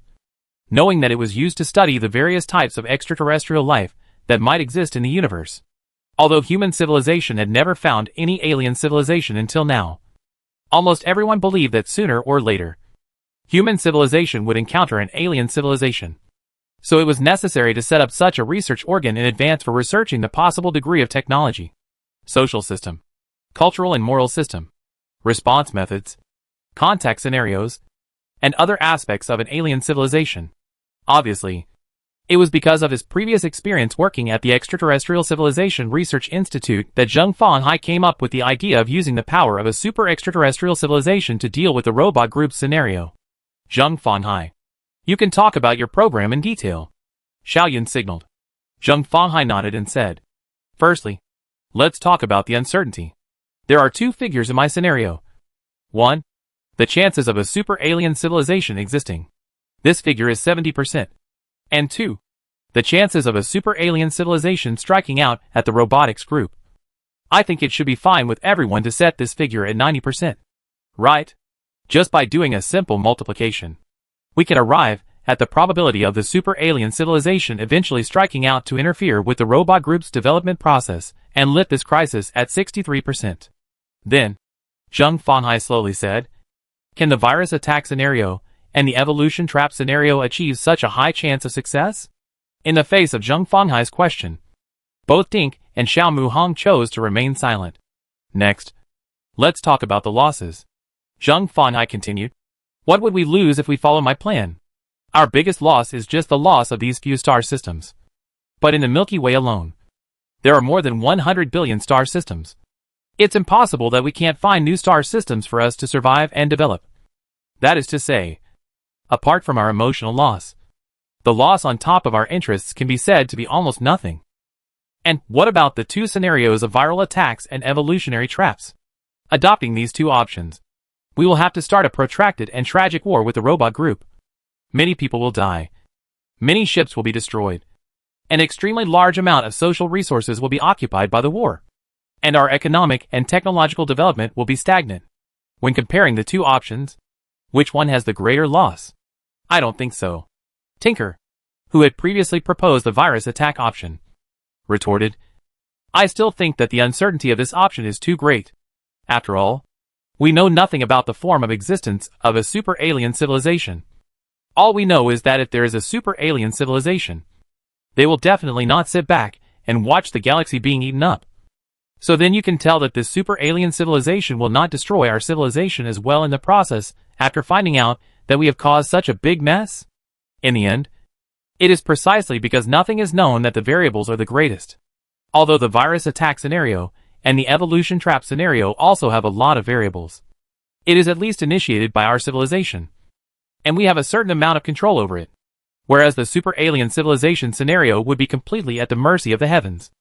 knowing that it was used to study the various types of extraterrestrial life that might exist in the universe. Although human civilization had never found any alien civilization until now, almost everyone believed that sooner or later, human civilization would encounter an alien civilization. So it was necessary to set up such a research organ in advance for researching the possible degree of technology, social system, cultural and moral system, response methods, contact scenarios, and other aspects of an alien civilization. Obviously, it was because of his previous experience working at the Extraterrestrial Civilization Research Institute that Zheng Fanhai came up with the idea of using the power of a super extraterrestrial civilization to deal with the robot group's scenario. Zheng Fanhai, you can talk about your program in detail. Xiao Yun signaled. Zheng Fanhai nodded and said, firstly, let's talk about the uncertainty. There are two figures in my scenario. 1. The chances of a super alien civilization existing. This figure is 70%. And 2. The chances of a super alien civilization striking out at the robotics group. I think it should be fine with everyone to set this figure at 90%. right? Just by doing a simple multiplication, we can arrive at the probability of the super alien civilization eventually striking out to interfere with the robot group's development process and lift this crisis at 63%. Then, Zheng Fanhai slowly said, can the virus attack scenario and the evolution trap scenario achieve such a high chance of success? In the face of Zheng Fanhai's question, both Dink and Xiao Muhong chose to remain silent. Next, let's talk about the losses. Zheng Fanhai continued. What would we lose if we follow my plan? Our biggest loss is just the loss of these few star systems. But in the Milky Way alone, there are more than 100 billion star systems. It's impossible that we can't find new star systems for us to survive and develop. That is to say, apart from our emotional loss, the loss on top of our interests can be said to be almost nothing. And what about the two scenarios of viral attacks and evolutionary traps? Adopting these two options, we will have to start a protracted and tragic war with the robot group. Many people will die. Many ships will be destroyed. An extremely large amount of social resources will be occupied by the war. And our economic and technological development will be stagnant. When comparing the two options, which one has the greater loss? I don't think so. Tinker, who had previously proposed the virus attack option, retorted, I still think that the uncertainty of this option is too great. After all, we know nothing about the form of existence of a super alien civilization. All we know is that if there is a super alien civilization, they will definitely not sit back and watch the galaxy being eaten up. So then you can tell that this super alien civilization will not destroy our civilization as well in the process after finding out that we have caused such a big mess. In the end, it is precisely because nothing is known that the variables are the greatest. Although the virus attack scenario and the evolution trap scenario also have a lot of variables, it is at least initiated by our civilization, and we have a certain amount of control over it, whereas the super alien civilization scenario would be completely at the mercy of the heavens,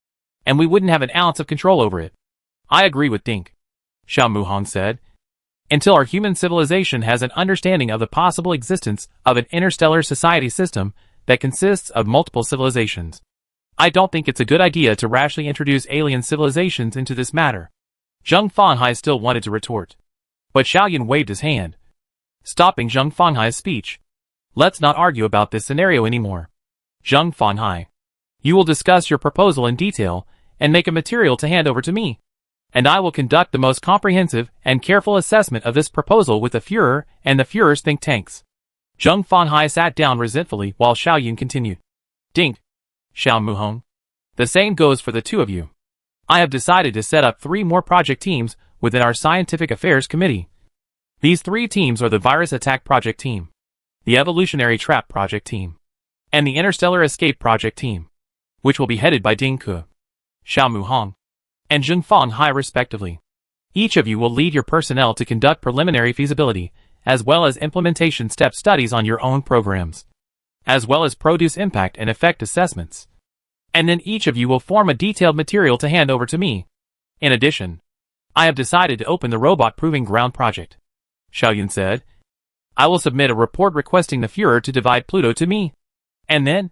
and we wouldn't have an ounce of control over it. I agree with Dink, Xiao Muhong said. Until our human civilization has an understanding of the possible existence of an interstellar society system that consists of multiple civilizations, I don't think it's a good idea to rashly introduce alien civilizations into this matter. Zheng Fanhai still wanted to retort, but Xiaoyan waved his hand, stopping Zheng Fanhai's speech. Let's not argue about this scenario anymore. Zheng Fanhai, you will discuss your proposal in detail and make a material to hand over to me, and I will conduct the most comprehensive and careful assessment of this proposal with the Führer and the Führer's think tanks. Zheng Fanhai sat down resentfully while Xiaoyan continued. Dink, Xiao Muhong, the same goes for the two of you. I have decided to set up 3 more project teams within our Scientific Affairs Committee. These 3 teams are the Virus Attack Project Team, the Evolutionary Trap Project Team, and the Interstellar Escape Project Team, which will be headed by Ding Ke, Xiao Muhong, and Zheng Fanhai respectively. Each of you will lead your personnel to conduct preliminary feasibility, as well as implementation step studies on your own programs, as well as produce impact and effect assessments. And then each of you will form a detailed material to hand over to me. In addition, I have decided to open the Robot Proving Ground project, Xiaoyan said. I will submit a report requesting the Führer to divide Pluto to me. And then,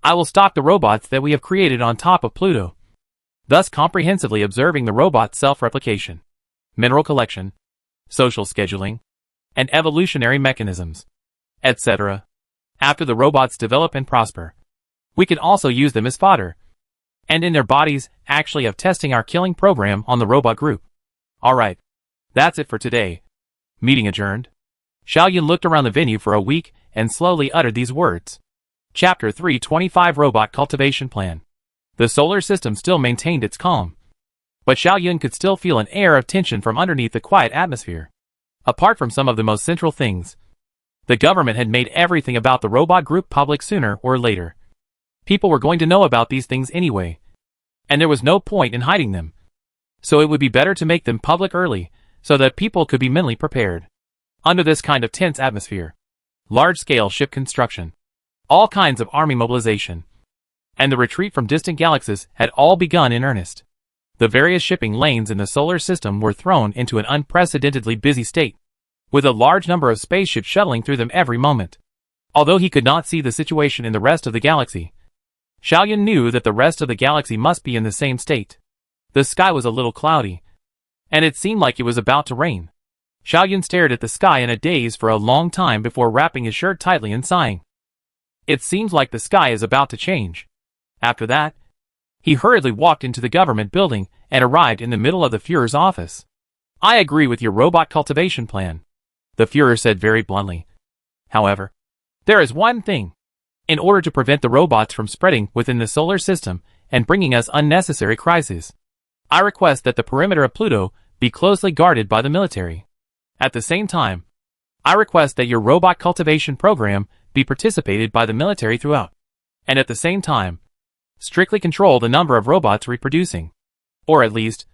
I will stock the robots that we have created on top of Pluto, thus comprehensively observing the robot's self-replication, mineral collection, social scheduling, and evolutionary mechanisms, etc. After the robots develop and prosper, we can also use them as fodder, and in their bodies, actually of testing our killing program on the robot group. Alright, that's it for today. Meeting adjourned. Xiaoyan looked around the venue for a week and slowly uttered these words. Chapter 325 Robot Cultivation Plan. The solar system still maintained its calm, but Xiaoyan could still feel an air of tension from underneath the quiet atmosphere. Apart from some of the most central things, the government had made everything about the robot group public sooner or later. People were going to know about these things anyway, and there was no point in hiding them. So it would be better to make them public early, so that people could be mentally prepared. Under this kind of tense atmosphere, large-scale ship construction, all kinds of army mobilization, and the retreat from distant galaxies had all begun in earnest. The various shipping lanes in the solar system were thrown into an unprecedentedly busy state, with a large number of spaceships shuttling through them every moment. Although he could not see the situation in the rest of the galaxy, Xiaoyan knew that the rest of the galaxy must be in the same state. The sky was a little cloudy, and it seemed like it was about to rain. Xiaoyun stared at the sky in a daze for a long time before wrapping his shirt tightly and sighing. It seems like the sky is about to change. After that, he hurriedly walked into the government building and arrived in the middle of the Führer's office. I agree with your robot cultivation plan, the Führer said very bluntly. However, there is one thing. In order to prevent the robots from spreading within the solar system and bringing us unnecessary crises, I request that the perimeter of Pluto be closely guarded by the military. At the same time, I request that your robot cultivation program be participated by the military throughout, and at the same time, strictly control the number of robots reproducing. Or at least,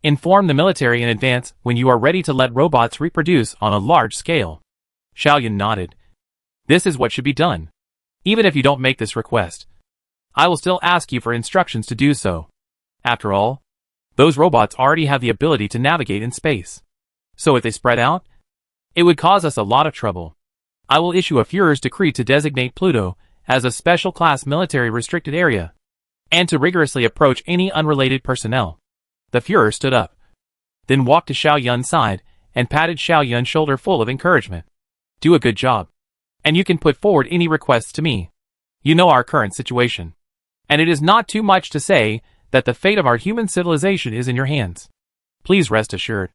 inform the military in advance when you are ready to let robots reproduce on a large scale. Xiaoyun nodded. This is what should be done. Even if you don't make this request, I will still ask you for instructions to do so. After all, those robots already have the ability to navigate in space. So if they spread out, it would cause us a lot of trouble. I will issue a Führer's decree to designate Pluto as a special class military restricted area, and to rigorously approach any unrelated personnel. The Führer stood up, then walked to Xiaoyun's side and patted Xiaoyun's shoulder full of encouragement. Do a good job, and you can put forward any requests to me. You know our current situation, and it is not too much to say that the fate of our human civilization is in your hands. Please rest assured,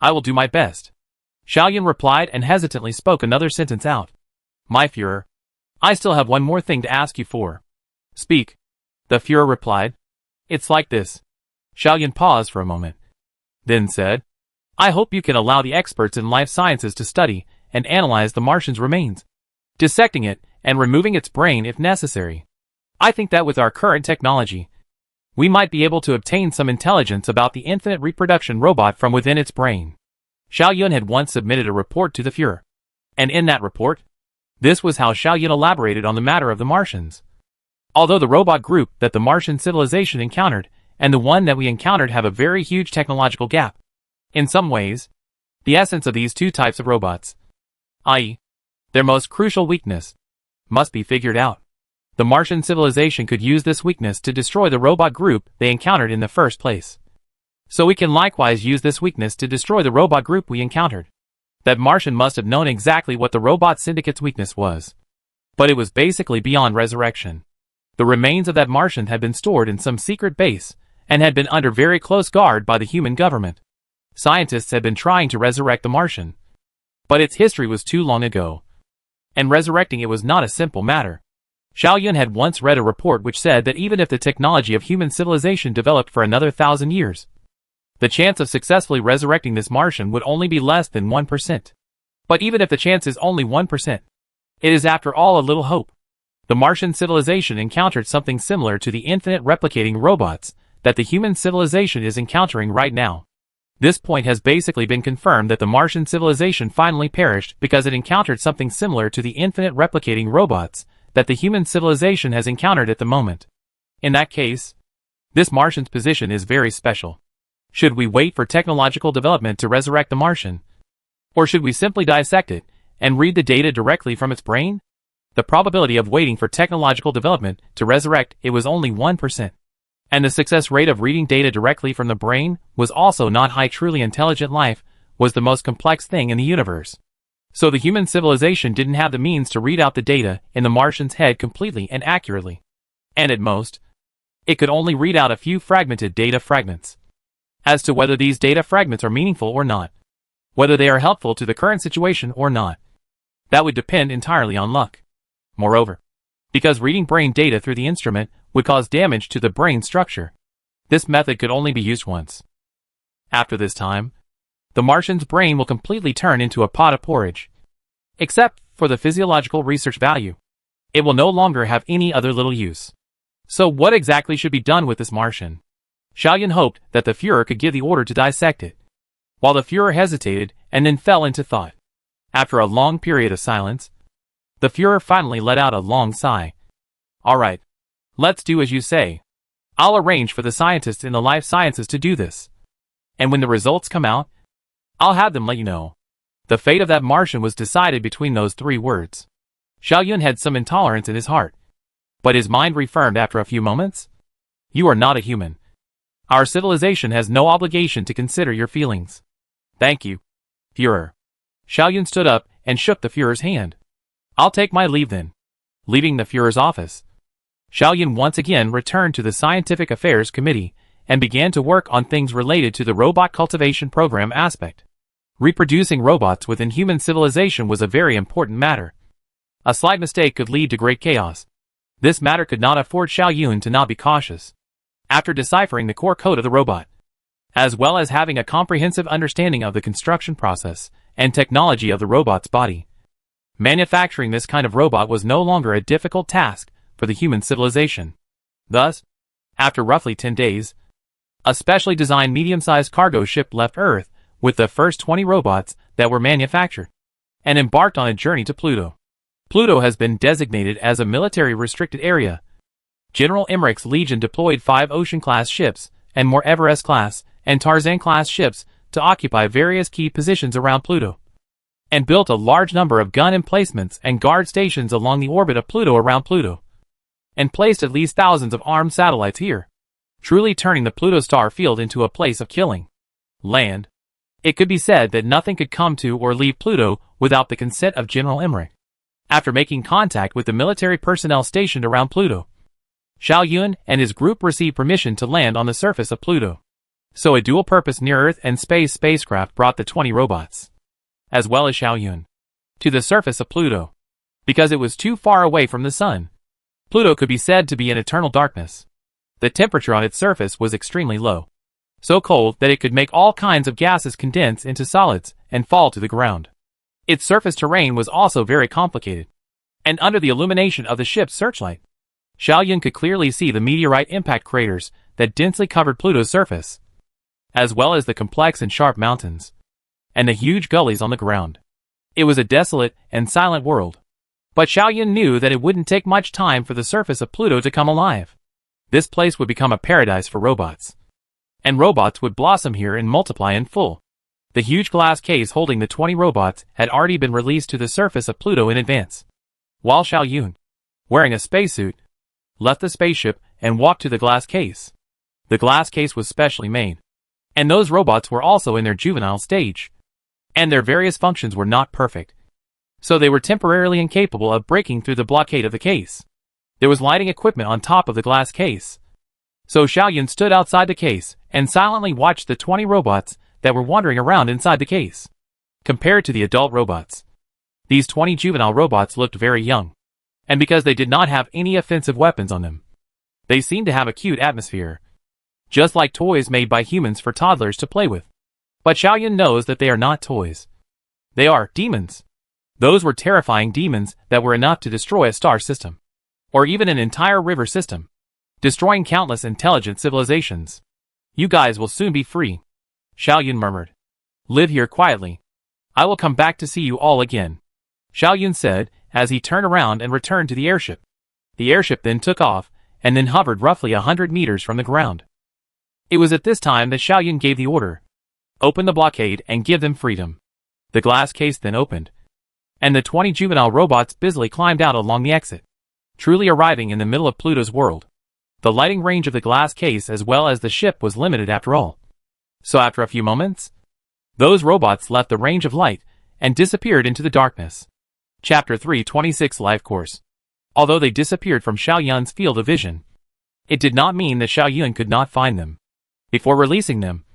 I will do my best. Xiaoyun replied and hesitantly spoke another sentence out. My Führer, I still have one more thing to ask you for. Speak. The Führer replied. It's like this. Xiaoyun paused for a moment, then said, I hope you can allow the experts in life sciences to study and analyze the Martian's remains, dissecting it and removing its brain if necessary. I think that with our current technology, we might be able to obtain some intelligence about the infinite reproduction robot from within its brain. Xiaoyun had once submitted a report to the Führer, and in that report, this was how Xiaoyun elaborated on the matter of the Martians. Although the robot group that the Martian civilization encountered and the one that we encountered have a very huge technological gap, in some ways, the essence of these two types of robots, i.e., their most crucial weakness, must be figured out. The Martian civilization could use this weakness to destroy the robot group they encountered in the first place. So we can likewise use this weakness to destroy the robot group we encountered. That Martian must have known exactly what the robot syndicate's weakness was. But it was basically beyond resurrection. The remains of that Martian had been stored in some secret base, and had been under very close guard by the human government. Scientists had been trying to resurrect the Martian, but its history was too long ago, and resurrecting it was not a simple matter. Xiaoyun had once read a report which said that even if the technology of human civilization developed for another 1,000 years, the chance of successfully resurrecting this Martian would only be less than 1%. But even if the chance is only 1%, it is after all a little hope. The Martian civilization encountered something similar to the infinite replicating robots that the human civilization is encountering right now. This point has basically been confirmed that the Martian civilization finally perished because it encountered something similar to the infinite replicating robots that the human civilization has encountered at the moment. In that case, this Martian's position is very special. Should we wait for technological development to resurrect the Martian? Or should we simply dissect it and read the data directly from its brain? The probability of waiting for technological development to resurrect it was only 1%. And the success rate of reading data directly from the brain was also not high. Truly intelligent life was the most complex thing in the universe. So the human civilization didn't have the means to read out the data in the Martian's head completely and accurately. And at most, it could only read out a few fragmented data fragments. As to whether these data fragments are meaningful or not, whether they are helpful to the current situation or not, that would depend entirely on luck. Moreover, because reading brain data through the instrument would cause damage to the brain structure, this method could only be used once. After this time, the Martian's brain will completely turn into a pot of porridge. Except for the physiological research value, it will no longer have any other little use. So what exactly should be done with this Martian? Xiaoyun hoped that the Führer could give the order to dissect it, while the Führer hesitated and then fell into thought. After a long period of silence, the Führer finally let out a long sigh. All right, let's do as you say. I'll arrange for the scientists in the life sciences to do this. And when the results come out, I'll have them let you know. The fate of that Martian was decided between those three words. Xiaoyun had some intolerance in his heart, but his mind reaffirmed after a few moments. You are not a human. Our civilization has no obligation to consider your feelings. Thank you. Führer. Xiaoyun stood up and shook the Führer's hand. I'll take my leave then. Leaving the Führer's office, Xiaoyun once again returned to the Scientific Affairs Committee and began to work on things related to the robot cultivation program aspect. Reproducing robots within human civilization was a very important matter. A slight mistake could lead to great chaos. This matter could not afford Xiaoyun to not be cautious. After deciphering the core code of the robot, as well as having a comprehensive understanding of the construction process and technology of the robot's body, manufacturing this kind of robot was no longer a difficult task for the human civilization. Thus, after roughly 10 days, a specially designed medium-sized cargo ship left Earth with the first 20 robots that were manufactured, and embarked on a journey to Pluto. Pluto has been designated as a military-restricted area. General Emmerich's Legion deployed 5 Ocean-class ships, and more Everest-class and Tarzan-class ships to occupy various key positions around Pluto, and built a large number of gun emplacements and guard stations along the orbit of Pluto around Pluto, and placed at least thousands of armed satellites here, truly turning the Pluto star field into a place of killing. Land. It could be said that nothing could come to or leave Pluto without the consent of General Emmerich. After making contact with the military personnel stationed around Pluto, Xiaoyun and his group received permission to land on the surface of Pluto. So a dual-purpose near-Earth and space spacecraft brought the 20 robots, as well as Xiaoyun, to the surface of Pluto. Because it was too far away from the sun, Pluto could be said to be in eternal darkness. The temperature on its surface was extremely low, so cold that it could make all kinds of gases condense into solids and fall to the ground. Its surface terrain was also very complicated, and under the illumination of the ship's searchlight, Xiaoyun could clearly see the meteorite impact craters that densely covered Pluto's surface, as well as the complex and sharp mountains, and the huge gullies on the ground. It was a desolate and silent world. But Xiaoyun knew that it wouldn't take much time for the surface of Pluto to come alive. This place would become a paradise for robots, and robots would blossom here and multiply in full. The huge glass case holding the 20 robots had already been released to the surface of Pluto in advance, while Xiaoyun, wearing a spacesuit, left the spaceship and walked to the glass case. The glass case was specially made, and those robots were also in their juvenile stage, and their various functions were not perfect, so they were temporarily incapable of breaking through the blockade of the case. There was lighting equipment on top of the glass case, so Xiaoyun stood outside the case and silently watched the 20 robots that were wandering around inside the case. Compared to the adult robots, these 20 juvenile robots looked very young, and because they did not have any offensive weapons on them, they seemed to have a cute atmosphere, just like toys made by humans for toddlers to play with. But Xiaoyun knows that they are not toys. They are demons. Those were terrifying demons that were enough to destroy a star system, or even an entire river system, destroying countless intelligent civilizations. You guys will soon be free, Xiaoyun murmured. Live here quietly. I will come back to see you all again, Xiaoyun said as he turned around and returned to the airship. The airship then took off and then hovered roughly 100 meters from the ground. It was at this time that Xiaoyun gave the order. Open the blockade and give them freedom. The glass case then opened, and the 20 juvenile robots busily climbed out along the exit, truly arriving in the middle of Pluto's world. The lighting range of the glass case as well as the ship was limited after all. So after a few moments, those robots left the range of light and disappeared into the darkness. Chapter 326 Life Course. Although they disappeared from Xiaoyun's field of vision, it did not mean that Xiaoyun could not find them. Before releasing them,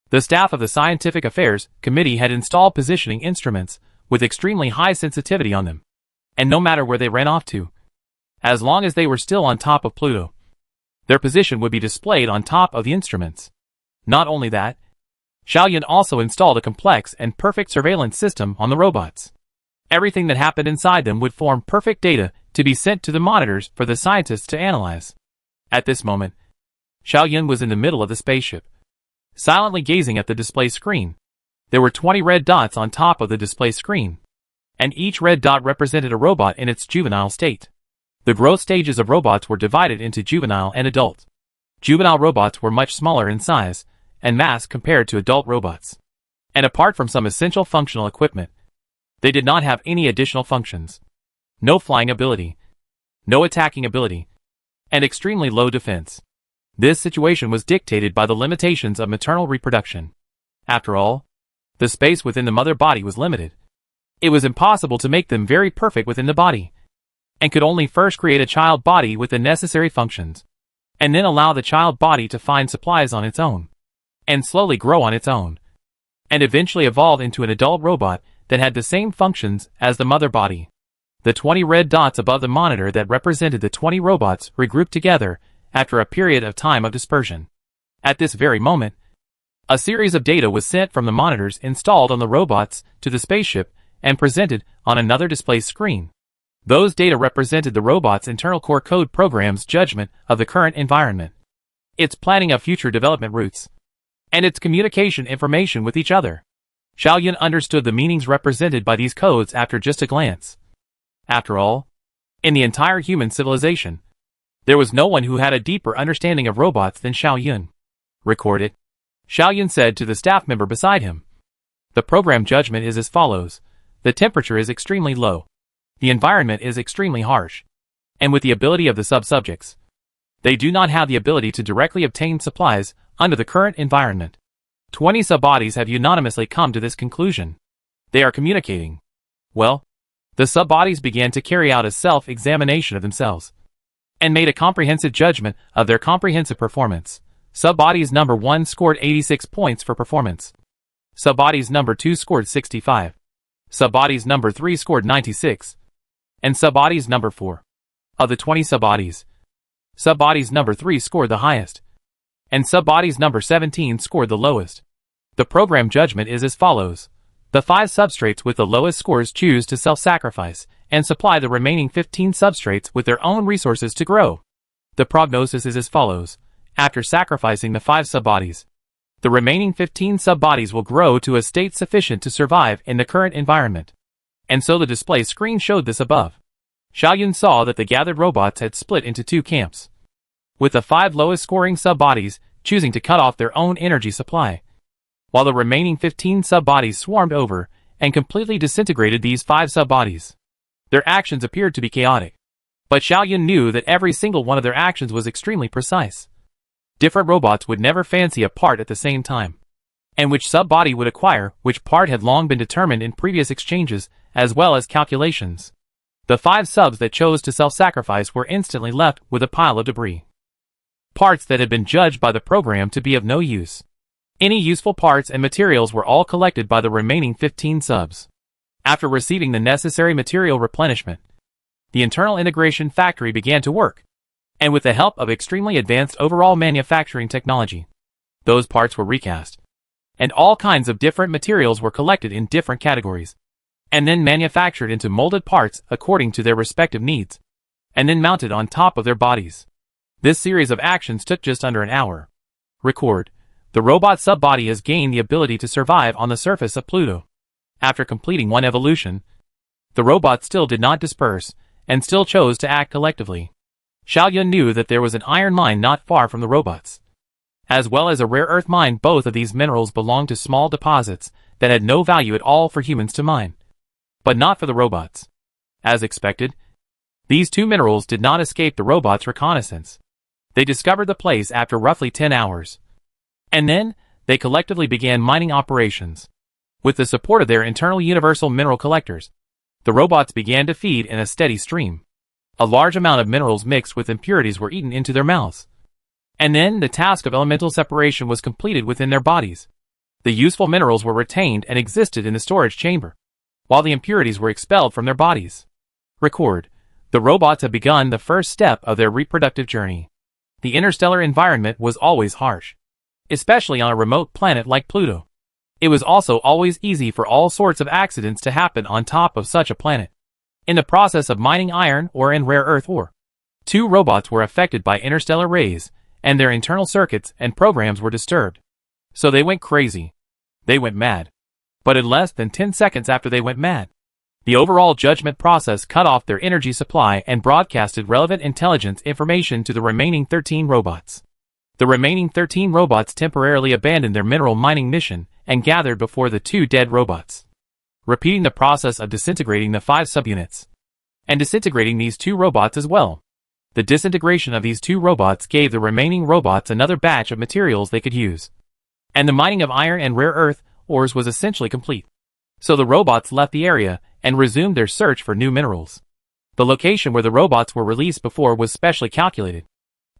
the staff of the Scientific Affairs Committee had installed positioning instruments with extremely high sensitivity on them, and no matter where they ran off to, as long as they were still on top of Pluto, their position would be displayed on top of the instruments. Not only that, Xiaoyun also installed a complex and perfect surveillance system on the robots. Everything that happened inside them would form perfect data to be sent to the monitors for the scientists to analyze. At this moment, Xiaoyun was in the middle of the spaceship, silently gazing at the display screen. There were 20 red dots on top of the display screen, and each red dot represented a robot in its juvenile state. The growth stages of robots were divided into juvenile and adult. Juvenile robots were much smaller in size and mass compared to adult robots, and apart from some essential functional equipment, they did not have any additional functions. No flying ability, no attacking ability, and extremely low defense. This situation was dictated by the limitations of maternal reproduction. After all, The space within the mother body was limited. It was impossible to make them very perfect within the body, and could only first create a child body with the necessary functions, and then allow the child body to find supplies on its own, and slowly grow on its own, and eventually evolve into an adult robot that had the same functions as the mother body. The 20 red dots above the monitor that represented the 20 robots regrouped together after a period of time of dispersion. At this very moment, a series of data was sent from the monitors installed on the robots to the spaceship and presented on another display screen. Those data represented the robot's internal core code program's judgment of the current environment, its planning of future development routes, and its communication information with each other. Xiaoyun understood the meanings represented by these codes after just a glance. After all, in the entire human civilization, there was no one who had a deeper understanding of robots than Xiaoyun. Record it, Xiaoyun said to the staff member beside him. The program judgment is as follows. The temperature is extremely low. The environment is extremely harsh. And with the ability of the sub-subjects, they do not have the ability to directly obtain supplies under the current environment. 20 sub-bodies have unanimously come to this conclusion. They are communicating. Well, the sub-bodies began to carry out a self-examination of themselves, and made a comprehensive judgment of their comprehensive performance. Sub-bodies number 1 scored 86 points for performance. Sub-bodies number 2 scored 65. Sub-bodies number 3 scored 96. And sub-bodies number 4. Of the 20 sub-bodies, sub-bodies number 3 scored the highest, and sub-bodies number 17 scored the lowest. The program judgment is as follows. The 5 substrates with the lowest scores choose to self-sacrifice and supply the remaining 15 substrates with their own resources to grow. The prognosis is as follows. After sacrificing the 5 sub-bodies, the remaining 15 sub-bodies will grow to a state sufficient to survive in the current environment. And so the display screen showed this above. Xiaoyun saw that the gathered robots had split into 2 camps, with the 5 lowest scoring sub-bodies choosing to cut off their own energy supply, while the remaining 15 sub-bodies swarmed over and completely disintegrated these 5 sub-bodies. Their actions appeared to be chaotic, but Xiaoyun knew that every single one of their actions was extremely precise. Different robots would never fancy a part at the same time, and which sub-body would acquire which part had long been determined in previous exchanges as well as calculations. The 5 subs that chose to self-sacrifice were instantly left with a pile of debris. Parts that had been judged by the program to be of no use. Any useful parts and materials were all collected by the remaining 15 subs. After receiving the necessary material replenishment, the internal integration factory began to work, and with the help of extremely advanced overall manufacturing technology, those parts were recast, and all kinds of different materials were collected in different categories, and then manufactured into molded parts according to their respective needs, and then mounted on top of their bodies. This series of actions took just under an hour. Record. The robot sub-body has gained the ability to survive on the surface of Pluto. After completing one evolution, the robot still did not disperse, and still chose to act collectively. Xiaoyun knew that there was an iron mine not far from the robots, as well as a rare earth mine. Both of these minerals belonged to small deposits that had no value at all for humans to mine, but not for the robots. As expected, these 2 minerals did not escape the robots' reconnaissance. They discovered the place after roughly 10 hours. And then, they collectively began mining operations. With the support of their internal universal mineral collectors, the robots began to feed in a steady stream. A large amount of minerals mixed with impurities were eaten into their mouths. And then the task of elemental separation was completed within their bodies. The useful minerals were retained and existed in the storage chamber, while the impurities were expelled from their bodies. Record. The robots have begun the first step of their reproductive journey. The interstellar environment was always harsh, especially on a remote planet like Pluto. It was also always easy for all sorts of accidents to happen on top of such a planet. In the process of mining iron or in rare earth ore, 2 robots were affected by interstellar rays, and their internal circuits and programs were disturbed. So they went crazy. They went mad. But in less than 10 seconds after they went mad, the overall judgment process cut off their energy supply and broadcasted relevant intelligence information to the remaining 13 robots. The remaining 13 robots temporarily abandoned their mineral mining mission and gathered before the 2 dead robots, repeating the process of disintegrating the 5 subunits, and disintegrating these 2 robots as well. The disintegration of these 2 robots gave the remaining robots another batch of materials they could use, and the mining of iron and rare earth ores was essentially complete. So the robots left the area and resumed their search for new minerals. The location where the robots were released before was specially calculated,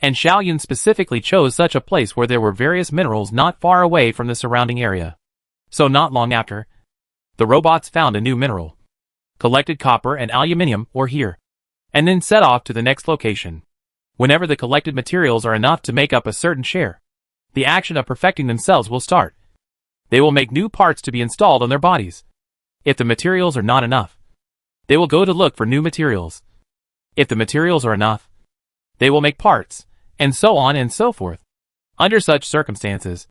and Xiaoyun specifically chose such a place where there were various minerals not far away from the surrounding area. So not long after, the robots found a new mineral, collected copper and aluminium ore here, and then set off to the next location. Whenever the collected materials are enough to make up a certain share, the action of perfecting themselves will start. They will make new parts to be installed on their bodies. If the materials are not enough, they will go to look for new materials. If the materials are enough, they will make parts, and so on and so forth. Under such circumstances,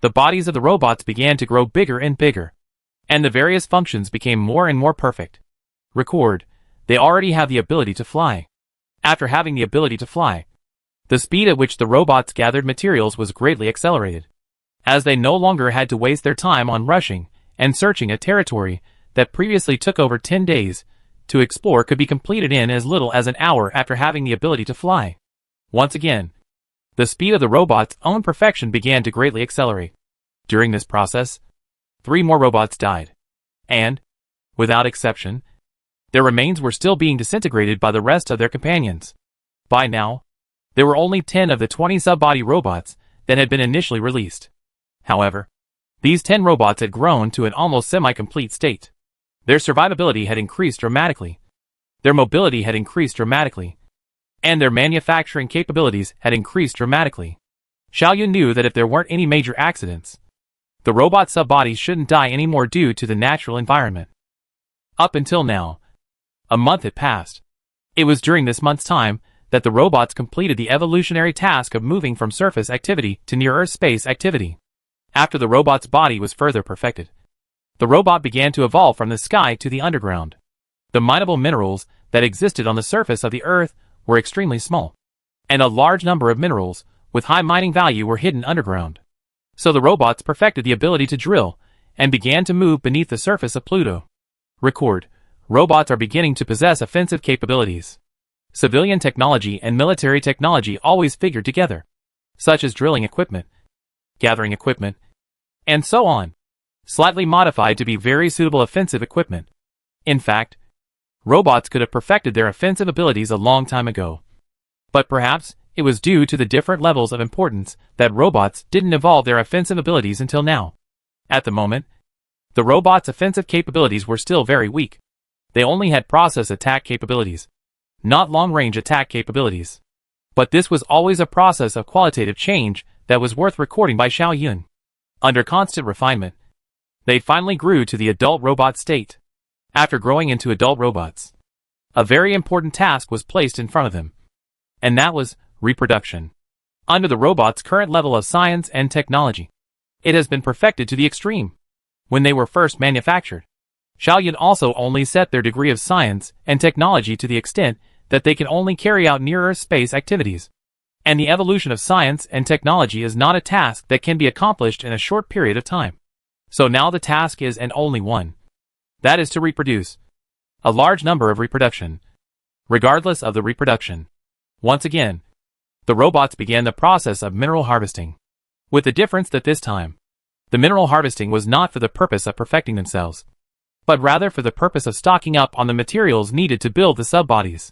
the bodies of the robots began to grow bigger and bigger, and the various functions became more and more perfect. Record, they already have the ability to fly. After having the ability to fly, the speed at which the robots gathered materials was greatly accelerated, as they no longer had to waste their time on rushing and searching a territory that previously took over 10 days to explore could be completed in as little as an hour after having the ability to fly. Once again, the speed of the robot's own perfection began to greatly accelerate. During this process, 3 more robots died, and, without exception, their remains were still being disintegrated by the rest of their companions. By now, there were only 10 of the 20 sub-body robots that had been initially released. However, these 10 robots had grown to an almost semi-complete state. Their survivability had increased dramatically, their mobility had increased dramatically, and their manufacturing capabilities had increased dramatically. Xiaoyun knew that if there weren't any major accidents, the robot sub-bodies shouldn't die anymore due to the natural environment. Up until now, a month had passed. It was during this month's time that the robots completed the evolutionary task of moving from surface activity to near-Earth space activity. After the robot's body was further perfected, the robot began to evolve from the sky to the underground. The mineable minerals that existed on the surface of the Earth were extremely small, and a large number of minerals with high mining value were hidden underground. So the robots perfected the ability to drill and began to move beneath the surface of Pluto. Record, robots are beginning to possess offensive capabilities. Civilian technology and military technology always figured together, such as drilling equipment, gathering equipment, and so on, slightly modified to be very suitable offensive equipment. In fact, robots could have perfected their offensive abilities a long time ago. But perhaps it was due to the different levels of importance that robots didn't evolve their offensive abilities until now. At the moment, the robots' offensive capabilities were still very weak. They only had process attack capabilities, not long-range attack capabilities. But this was always a process of qualitative change that was worth recording by Xiaoyun. Under constant refinement, they finally grew to the adult robot state. After growing into adult robots, a very important task was placed in front of them, and that was reproduction. Under the robot's current level of science and technology, it has been perfected to the extreme. When they were first manufactured, Xiaoyun also only set their degree of science and technology to the extent that they can only carry out near-Earth space activities. And the evolution of science and technology is not a task that can be accomplished in a short period of time. So now the task is and only one. That is to reproduce a large number of reproduction. Regardless of the reproduction, once again, the robots began the process of mineral harvesting. With the difference that this time, the mineral harvesting was not for the purpose of perfecting themselves, but rather for the purpose of stocking up on the materials needed to build the sub-bodies.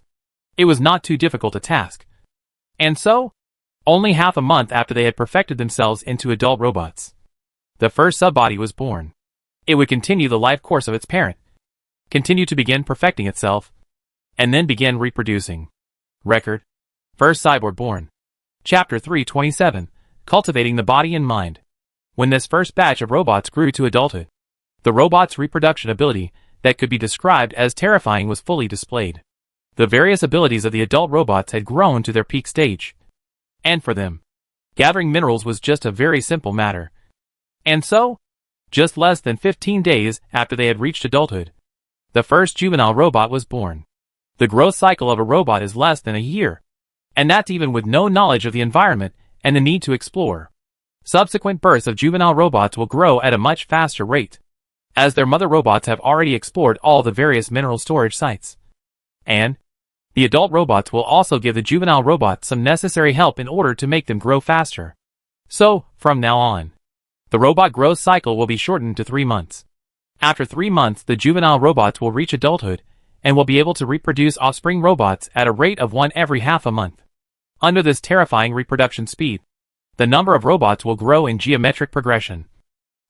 It was not too difficult a task. And so, only half a month after they had perfected themselves into adult robots, the first sub-body was born. It would continue the life course of its parent, continue to begin perfecting itself, and then begin reproducing. Record, first cyborg born. Chapter 327, Cultivating the Body and Mind. When this first batch of robots grew to adulthood, the robot's reproduction ability that could be described as terrifying was fully displayed. The various abilities of the adult robots had grown to their peak stage, and for them, gathering minerals was just a very simple matter. And so, just less than 15 days after they had reached adulthood, the first juvenile robot was born. The growth cycle of a robot is less than a year, and that's even with no knowledge of the environment and the need to explore. Subsequent births of juvenile robots will grow at a much faster rate, as their mother robots have already explored all the various mineral storage sites. And the adult robots will also give the juvenile robots some necessary help in order to make them grow faster. So, from now on, The robot growth cycle will be shortened to 3 months. After 3 months, the juvenile robots will reach adulthood and will be able to reproduce offspring robots at a rate of 1 every half a month. Under this terrifying reproduction speed, the number of robots will grow in geometric progression.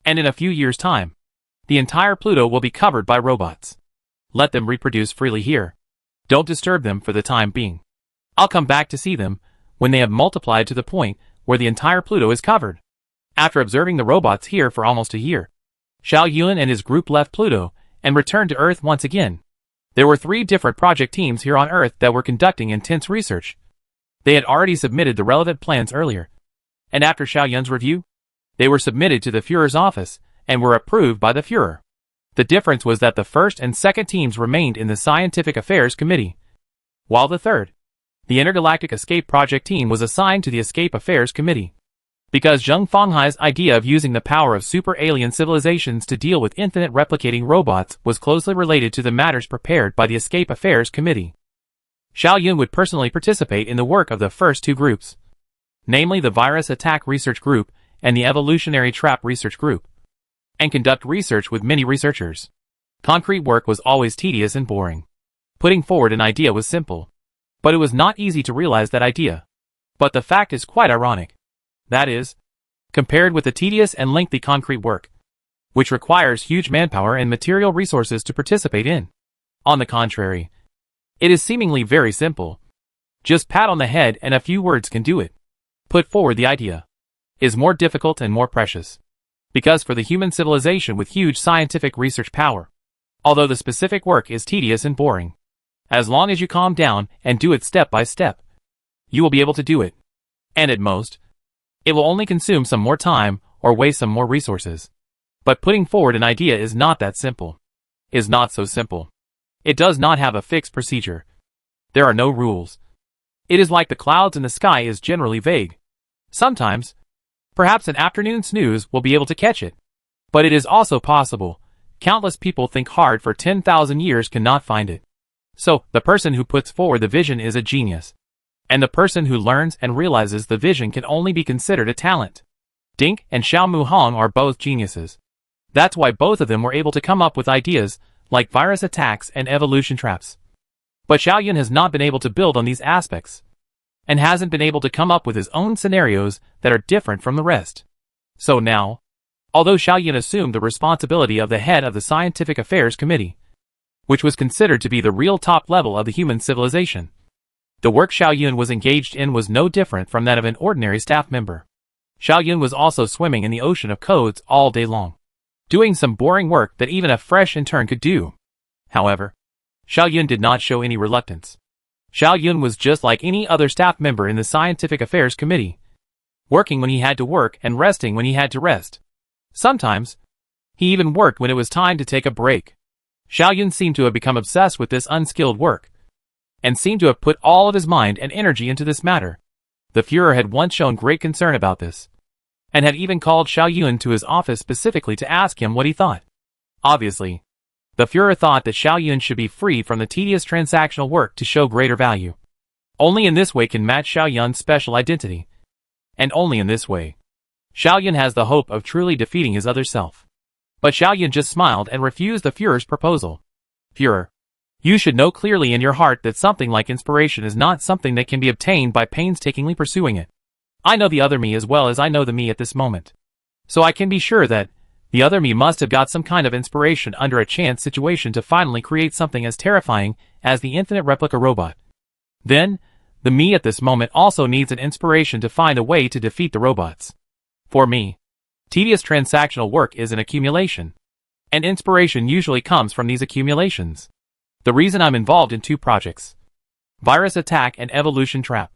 And in a few years' time, the entire Pluto will be covered by robots. Let them reproduce freely here. Don't disturb them for the time being. I'll come back to see them when they have multiplied to the point where the entire Pluto is covered. After observing the robots here for almost a year, Xiao Yun and his group left Pluto and returned to Earth once again. There were 3 different project teams here on Earth that were conducting intense research. They had already submitted the relevant plans earlier, and after Xiao Yun's review, they were submitted to the Führer's office and were approved by the Führer. The difference was that the first and second teams remained in the Scientific Affairs Committee, while the third, the Intergalactic Escape Project team, was assigned to the Escape Affairs Committee. Because Zheng Fenghai's idea of using the power of super-alien civilizations to deal with infinite replicating robots was closely related to the matters prepared by the Escape Affairs Committee. Xiao Yun would personally participate in the work of the first 2 groups, namely the Virus Attack Research Group and the Evolutionary Trap Research Group, and conduct research with many researchers. Concrete work was always tedious and boring. Putting forward an idea was simple, but it was not easy to realize that idea. But the fact is quite ironic. That is, compared with the tedious and lengthy concrete work, which requires huge manpower and material resources to participate in. On the contrary, it is seemingly very simple. Just pat on the head and a few words can do it. Put forward the idea is more difficult and more precious. Because for the human civilization with huge scientific research power, although the specific work is tedious and boring, as long as you calm down and do it step by step, you will be able to do it. And at most, it will only consume some more time or waste some more resources. But putting forward an idea is not that simple. Is not so simple. It does not have a fixed procedure. There are no rules. It is like the clouds in the sky is generally vague. Sometimes, perhaps an afternoon snooze will be able to catch it. But it is also possible. Countless people think hard for 10,000 years cannot find it. So, the person who puts forward the vision is a genius. And the person who learns and realizes the vision can only be considered a talent. Dink and Xiao Muhong are both geniuses. That's why both of them were able to come up with ideas like virus attacks and evolution traps. But Xiao Yun has not been able to build on these aspects, and hasn't been able to come up with his own scenarios that are different from the rest. So now, although Xiao Yun assumed the responsibility of the head of the Scientific Affairs Committee, which was considered to be the real top level of the human civilization, the work Xiao Yun was engaged in was no different from that of an ordinary staff member. Xiao Yun was also swimming in the ocean of codes all day long, doing some boring work that even a fresh intern could do. However, Xiao Yun did not show any reluctance. Xiao Yun was just like any other staff member in the Scientific Affairs Committee, working when he had to work and resting when he had to rest. Sometimes, he even worked when it was time to take a break. Xiao Yun seemed to have become obsessed with this unskilled work, and seemed to have put all of his mind and energy into this matter. The Führer had once shown great concern about this, and had even called Xiao Yun to his office specifically to ask him what he thought. Obviously, the Führer thought that Xiao Yun should be free from the tedious transactional work to show greater value. Only in this way can match Xiao Yun's special identity, and only in this way, Xiao Yun has the hope of truly defeating his other self. But Xiao Yun just smiled and refused the Führer's proposal. Führer, you should know clearly in your heart that something like inspiration is not something that can be obtained by painstakingly pursuing it. I know the other me as well as I know the me at this moment. So I can be sure that the other me must have got some kind of inspiration under a chance situation to finally create something as terrifying as the infinite replica robot. Then, the me at this moment also needs an inspiration to find a way to defeat the robots. For me, tedious transactional work is an accumulation, and inspiration usually comes from these accumulations. The reason I'm involved in 2 projects, Virus Attack and Evolution Trap,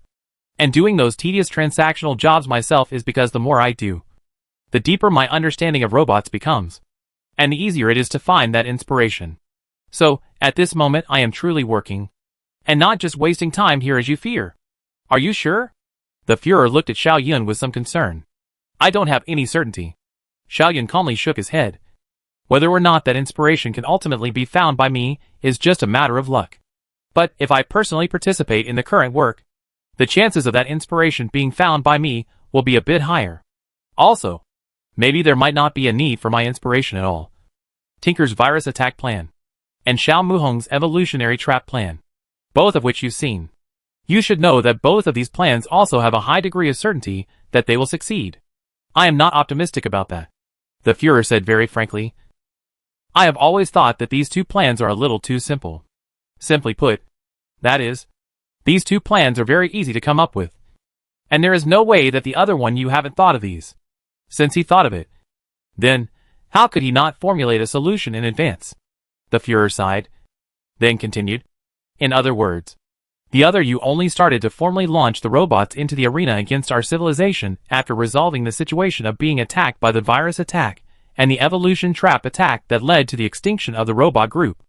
and doing those tedious transactional jobs myself is because the more I do, the deeper my understanding of robots becomes, and the easier it is to find that inspiration. So, at this moment I am truly working, and not just wasting time here as you fear. Are you sure? The Führer looked at Xiao Yun with some concern. I don't have any certainty. Xiao Yun calmly shook his head. Whether or not that inspiration can ultimately be found by me is just a matter of luck. But if I personally participate in the current work, the chances of that inspiration being found by me will be a bit higher. Also, Maybe there might not be a need for my inspiration at all. Tinker's virus attack plan, and Xiao Muhong's evolutionary trap plan, both of which you've seen. You should know that both of these plans also have a high degree of certainty that they will succeed. I am not optimistic about that, the Führer said very frankly. I have always thought that these two plans are a little too simple. Simply put, that is, these two plans are very easy to come up with. And there is no way that the other one you haven't thought of these. Since he thought of it, then, how could he not formulate a solution in advance? The Führer sighed, then continued. In other words, the other you only started to formally launch the robots into the arena against our civilization after resolving the situation of being attacked by the virus attack and the evolution trap attack that led to the extinction of the robot group.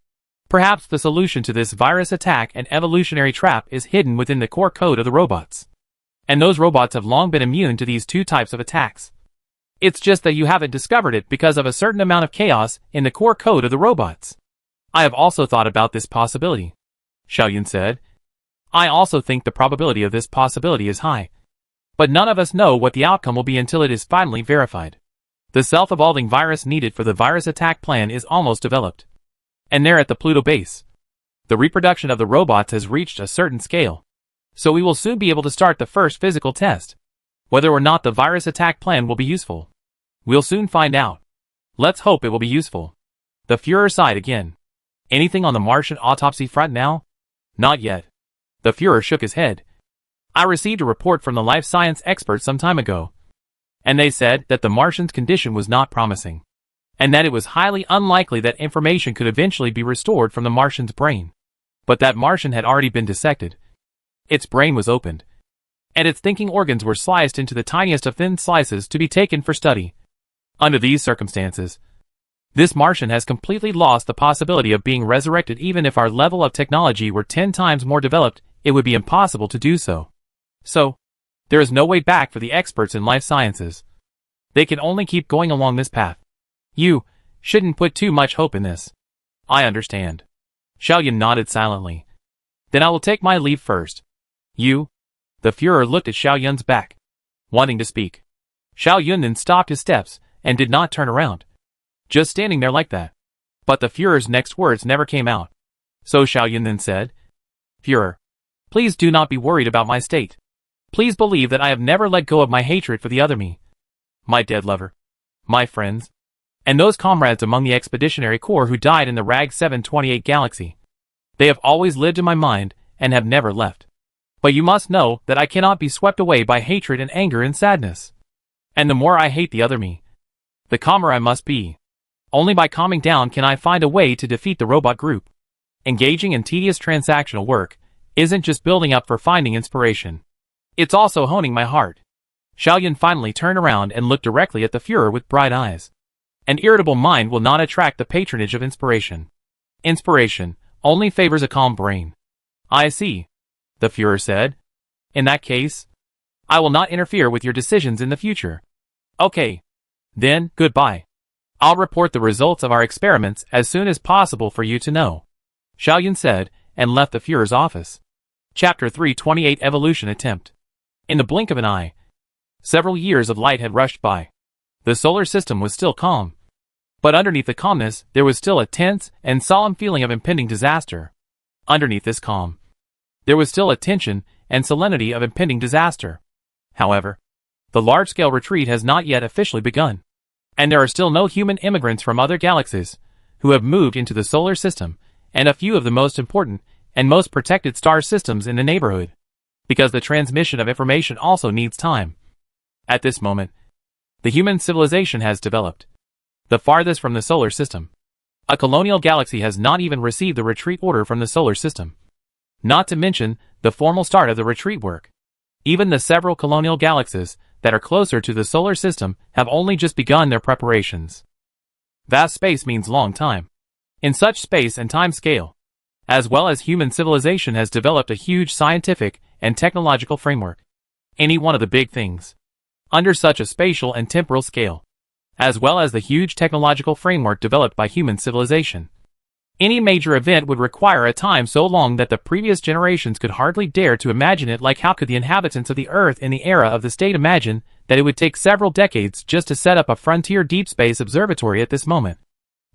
Perhaps the solution to this virus attack and evolutionary trap is hidden within the core code of the robots. And those robots have long been immune to these two types of attacks. It's just that you haven't discovered it because of a certain amount of chaos in the core code of the robots. I have also thought about this possibility, Xiaoyun said. I also think the probability of this possibility is high. But none of us know what the outcome will be until it is finally verified. The self-evolving virus needed for the virus attack plan is almost developed. And there at the Pluto base, the reproduction of the robots has reached a certain scale. So we will soon be able to start the first physical test. Whether or not the virus attack plan will be useful, we'll soon find out. Let's hope it will be useful. The Führer sighed again. Anything on the Martian autopsy front now? Not yet. The Führer shook his head. I received a report from the life science experts some time ago, and they said that the Martian's condition was not promising, and that it was highly unlikely that information could eventually be restored from the Martian's brain. But that Martian had already been dissected. Its brain was opened, and its thinking organs were sliced into the tiniest of thin slices to be taken for study. Under these circumstances, this Martian has completely lost the possibility of being resurrected. Even if our level of technology were 10 times more developed, it would be impossible to do so. So, there is no way back for the experts in life sciences. They can only keep going along this path. You shouldn't put too much hope in this. I understand. Xiaoyun nodded silently. Then I will take my leave first. You? The Führer looked at Xiaoyun's back, wanting to speak. Xiaoyun then stopped his steps and did not turn around, just standing there like that. But the Führer's next words never came out. So Xiaoyun then said, Führer, please do not be worried about my state. Please believe that I have never let go of my hatred for the other me, my dead lover, my friends, and those comrades among the Expeditionary Corps who died in the RAG 728 galaxy. They have always lived in my mind and have never left. But you must know that I cannot be swept away by hatred and anger and sadness. And the more I hate the other me, the calmer I must be. Only by calming down can I find a way to defeat the robot group. Engaging in tedious transactional work isn't just building up for finding inspiration. It's also honing my heart. Xiaoyun finally turned around and looked directly at the Führer with bright eyes. An irritable mind will not attract the patronage of inspiration. Inspiration only favors a calm brain. I see, the Führer said. In that case, I will not interfere with your decisions in the future. Okay. Then, goodbye. I'll report the results of our experiments as soon as possible for you to know, Xiaoyun said, and left the Führer's office. Chapter 328 Evolution Attempt. In the blink of an eye, several years of light had rushed by. The solar system was still calm. But underneath the calmness, there was still a tense and solemn feeling of impending disaster. Underneath this calm, there was still a tension and solemnity of impending disaster. However, the large-scale retreat has not yet officially begun. And there are still no human immigrants from other galaxies who have moved into the solar system and a few of the most important and most protected star systems in the neighborhood. Because the transmission of information also needs time. At this moment, the human civilization has developed. The farthest from the solar system, a colonial galaxy has not even received the retreat order from the solar system. Not to mention the formal start of the retreat work. Even the several colonial galaxies that are closer to the solar system have only just begun their preparations. Vast space means long time. In such space and time scale, as well as human civilization has developed a huge scientific and technological framework. Any one of the big things, under such a spatial and temporal scale, as well as the huge technological framework developed by human civilization. Any major event would require a time so long that the previous generations could hardly dare to imagine it. Like, how could the inhabitants of the Earth in the era of the state imagine that it would take several decades just to set up a frontier deep space observatory at this moment?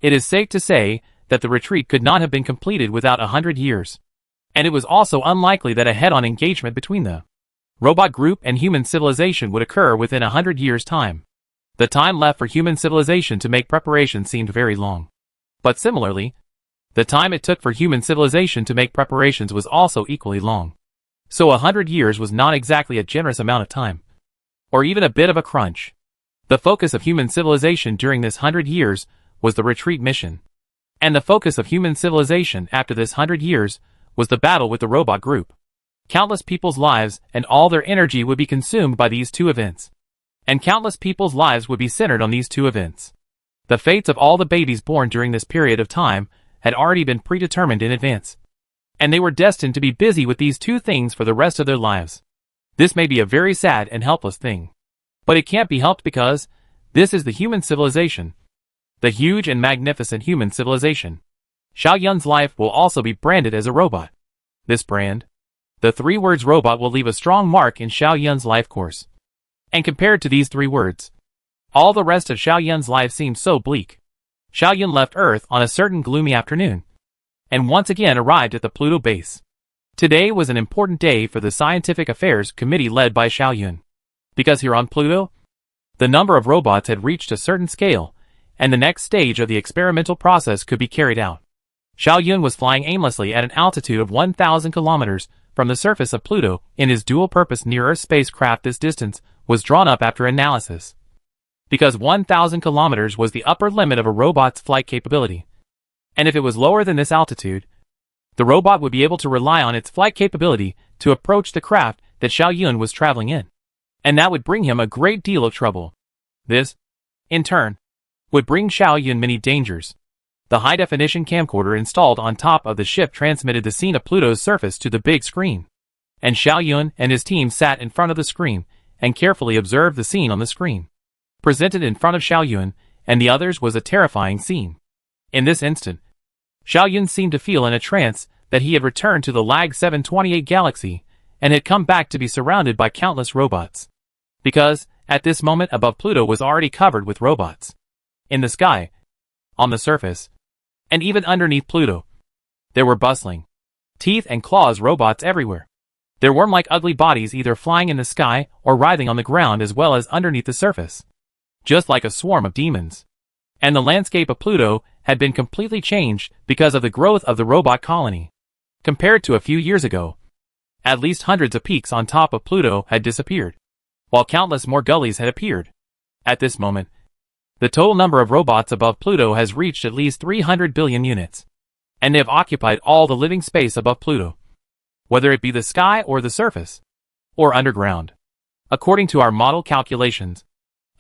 It is safe to say that the retreat could not have been completed without 100 years. And it was also unlikely that a head-on engagement between the robot group and human civilization would occur within 100 years' time. The time left for human civilization to make preparations seemed very long. But similarly, the time it took for human civilization to make preparations was also equally long. So 100 years was not exactly a generous amount of time, or even a bit of a crunch. The focus of human civilization during this 100 years was the retreat mission. And the focus of human civilization after this 100 years was the battle with the robot group. Countless people's lives and all their energy would be consumed by these two events. And countless people's lives would be centered on these two events. The fates of all the babies born during this period of time had already been predetermined in advance. And they were destined to be busy with these two things for the rest of their lives. This may be a very sad and helpless thing. But it can't be helped because this is the human civilization. The huge and magnificent human civilization. Xiao Yun's life will also be branded as a robot. This brand, the three words robot, will leave a strong mark in Xiao Yun's life course. And compared to these three words, all the rest of Xiao Yun's life seemed so bleak. Xiao Yun left Earth on a certain gloomy afternoon, and once again arrived at the Pluto base. Today was an important day for the Scientific Affairs Committee led by Xiao Yun. Because here on Pluto, the number of robots had reached a certain scale, and the next stage of the experimental process could be carried out. Xiao Yun was flying aimlessly at an altitude of 1,000 kilometers from the surface of Pluto in his dual-purpose near-Earth spacecraft. This distance was drawn up after analysis, because 1,000 kilometers was the upper limit of a robot's flight capability. And if it was lower than this altitude, the robot would be able to rely on its flight capability to approach the craft that Xiao Yun was traveling in. And that would bring him a great deal of trouble. This, in turn, would bring Xiao Yun many dangers. The high-definition camcorder installed on top of the ship transmitted the scene of Pluto's surface to the big screen. And Xiao Yun and his team sat in front of the screen and carefully observed the scene on the screen. Presented in front of Xiao Yun and the others was a terrifying scene. In this instant, Xiao Yun seemed to feel in a trance that he had returned to the Lag 728 galaxy and had come back to be surrounded by countless robots. Because, at this moment, above Pluto was already covered with robots. In the sky, on the surface, and even underneath Pluto, there were bustling, teeth and claws robots everywhere. Their worm-like ugly bodies either flying in the sky or writhing on the ground as well as underneath the surface, just like a swarm of demons. And the landscape of Pluto had been completely changed because of the growth of the robot colony. Compared to a few years ago, at least hundreds of peaks on top of Pluto had disappeared, while countless more gullies had appeared. At this moment, the total number of robots above Pluto has reached at least 300 billion units, and they have occupied all the living space above Pluto, whether it be the sky or the surface, or underground. According to our model calculations,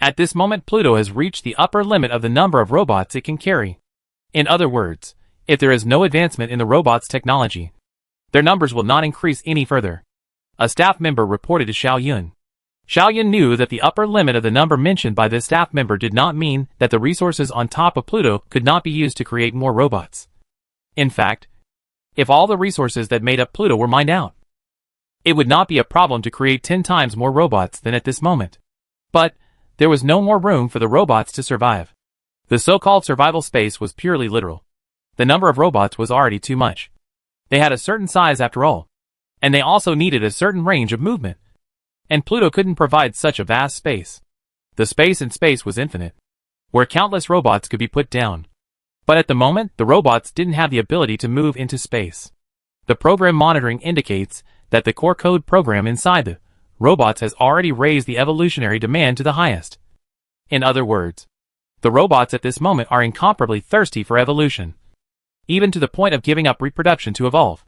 at this moment Pluto has reached the upper limit of the number of robots it can carry. In other words, if there is no advancement in the robots' technology, their numbers will not increase any further. A staff member reported to Xiao Yun. Xiao Yun knew that the upper limit of the number mentioned by this staff member did not mean that the resources on top of Pluto could not be used to create more robots. In fact, if all the resources that made up Pluto were mined out, it would not be a problem to create 10 times more robots than at this moment. But there was no more room for the robots to survive. The so-called survival space was purely literal. The number of robots was already too much. They had a certain size after all, and they also needed a certain range of movement. And Pluto couldn't provide such a vast space. The space in space was infinite, where countless robots could be put down. But at the moment, the robots didn't have the ability to move into space. The program monitoring indicates that the core code program inside the robots has already raised the evolutionary demand to the highest. In other words, the robots at this moment are incomparably thirsty for evolution, even to the point of giving up reproduction to evolve.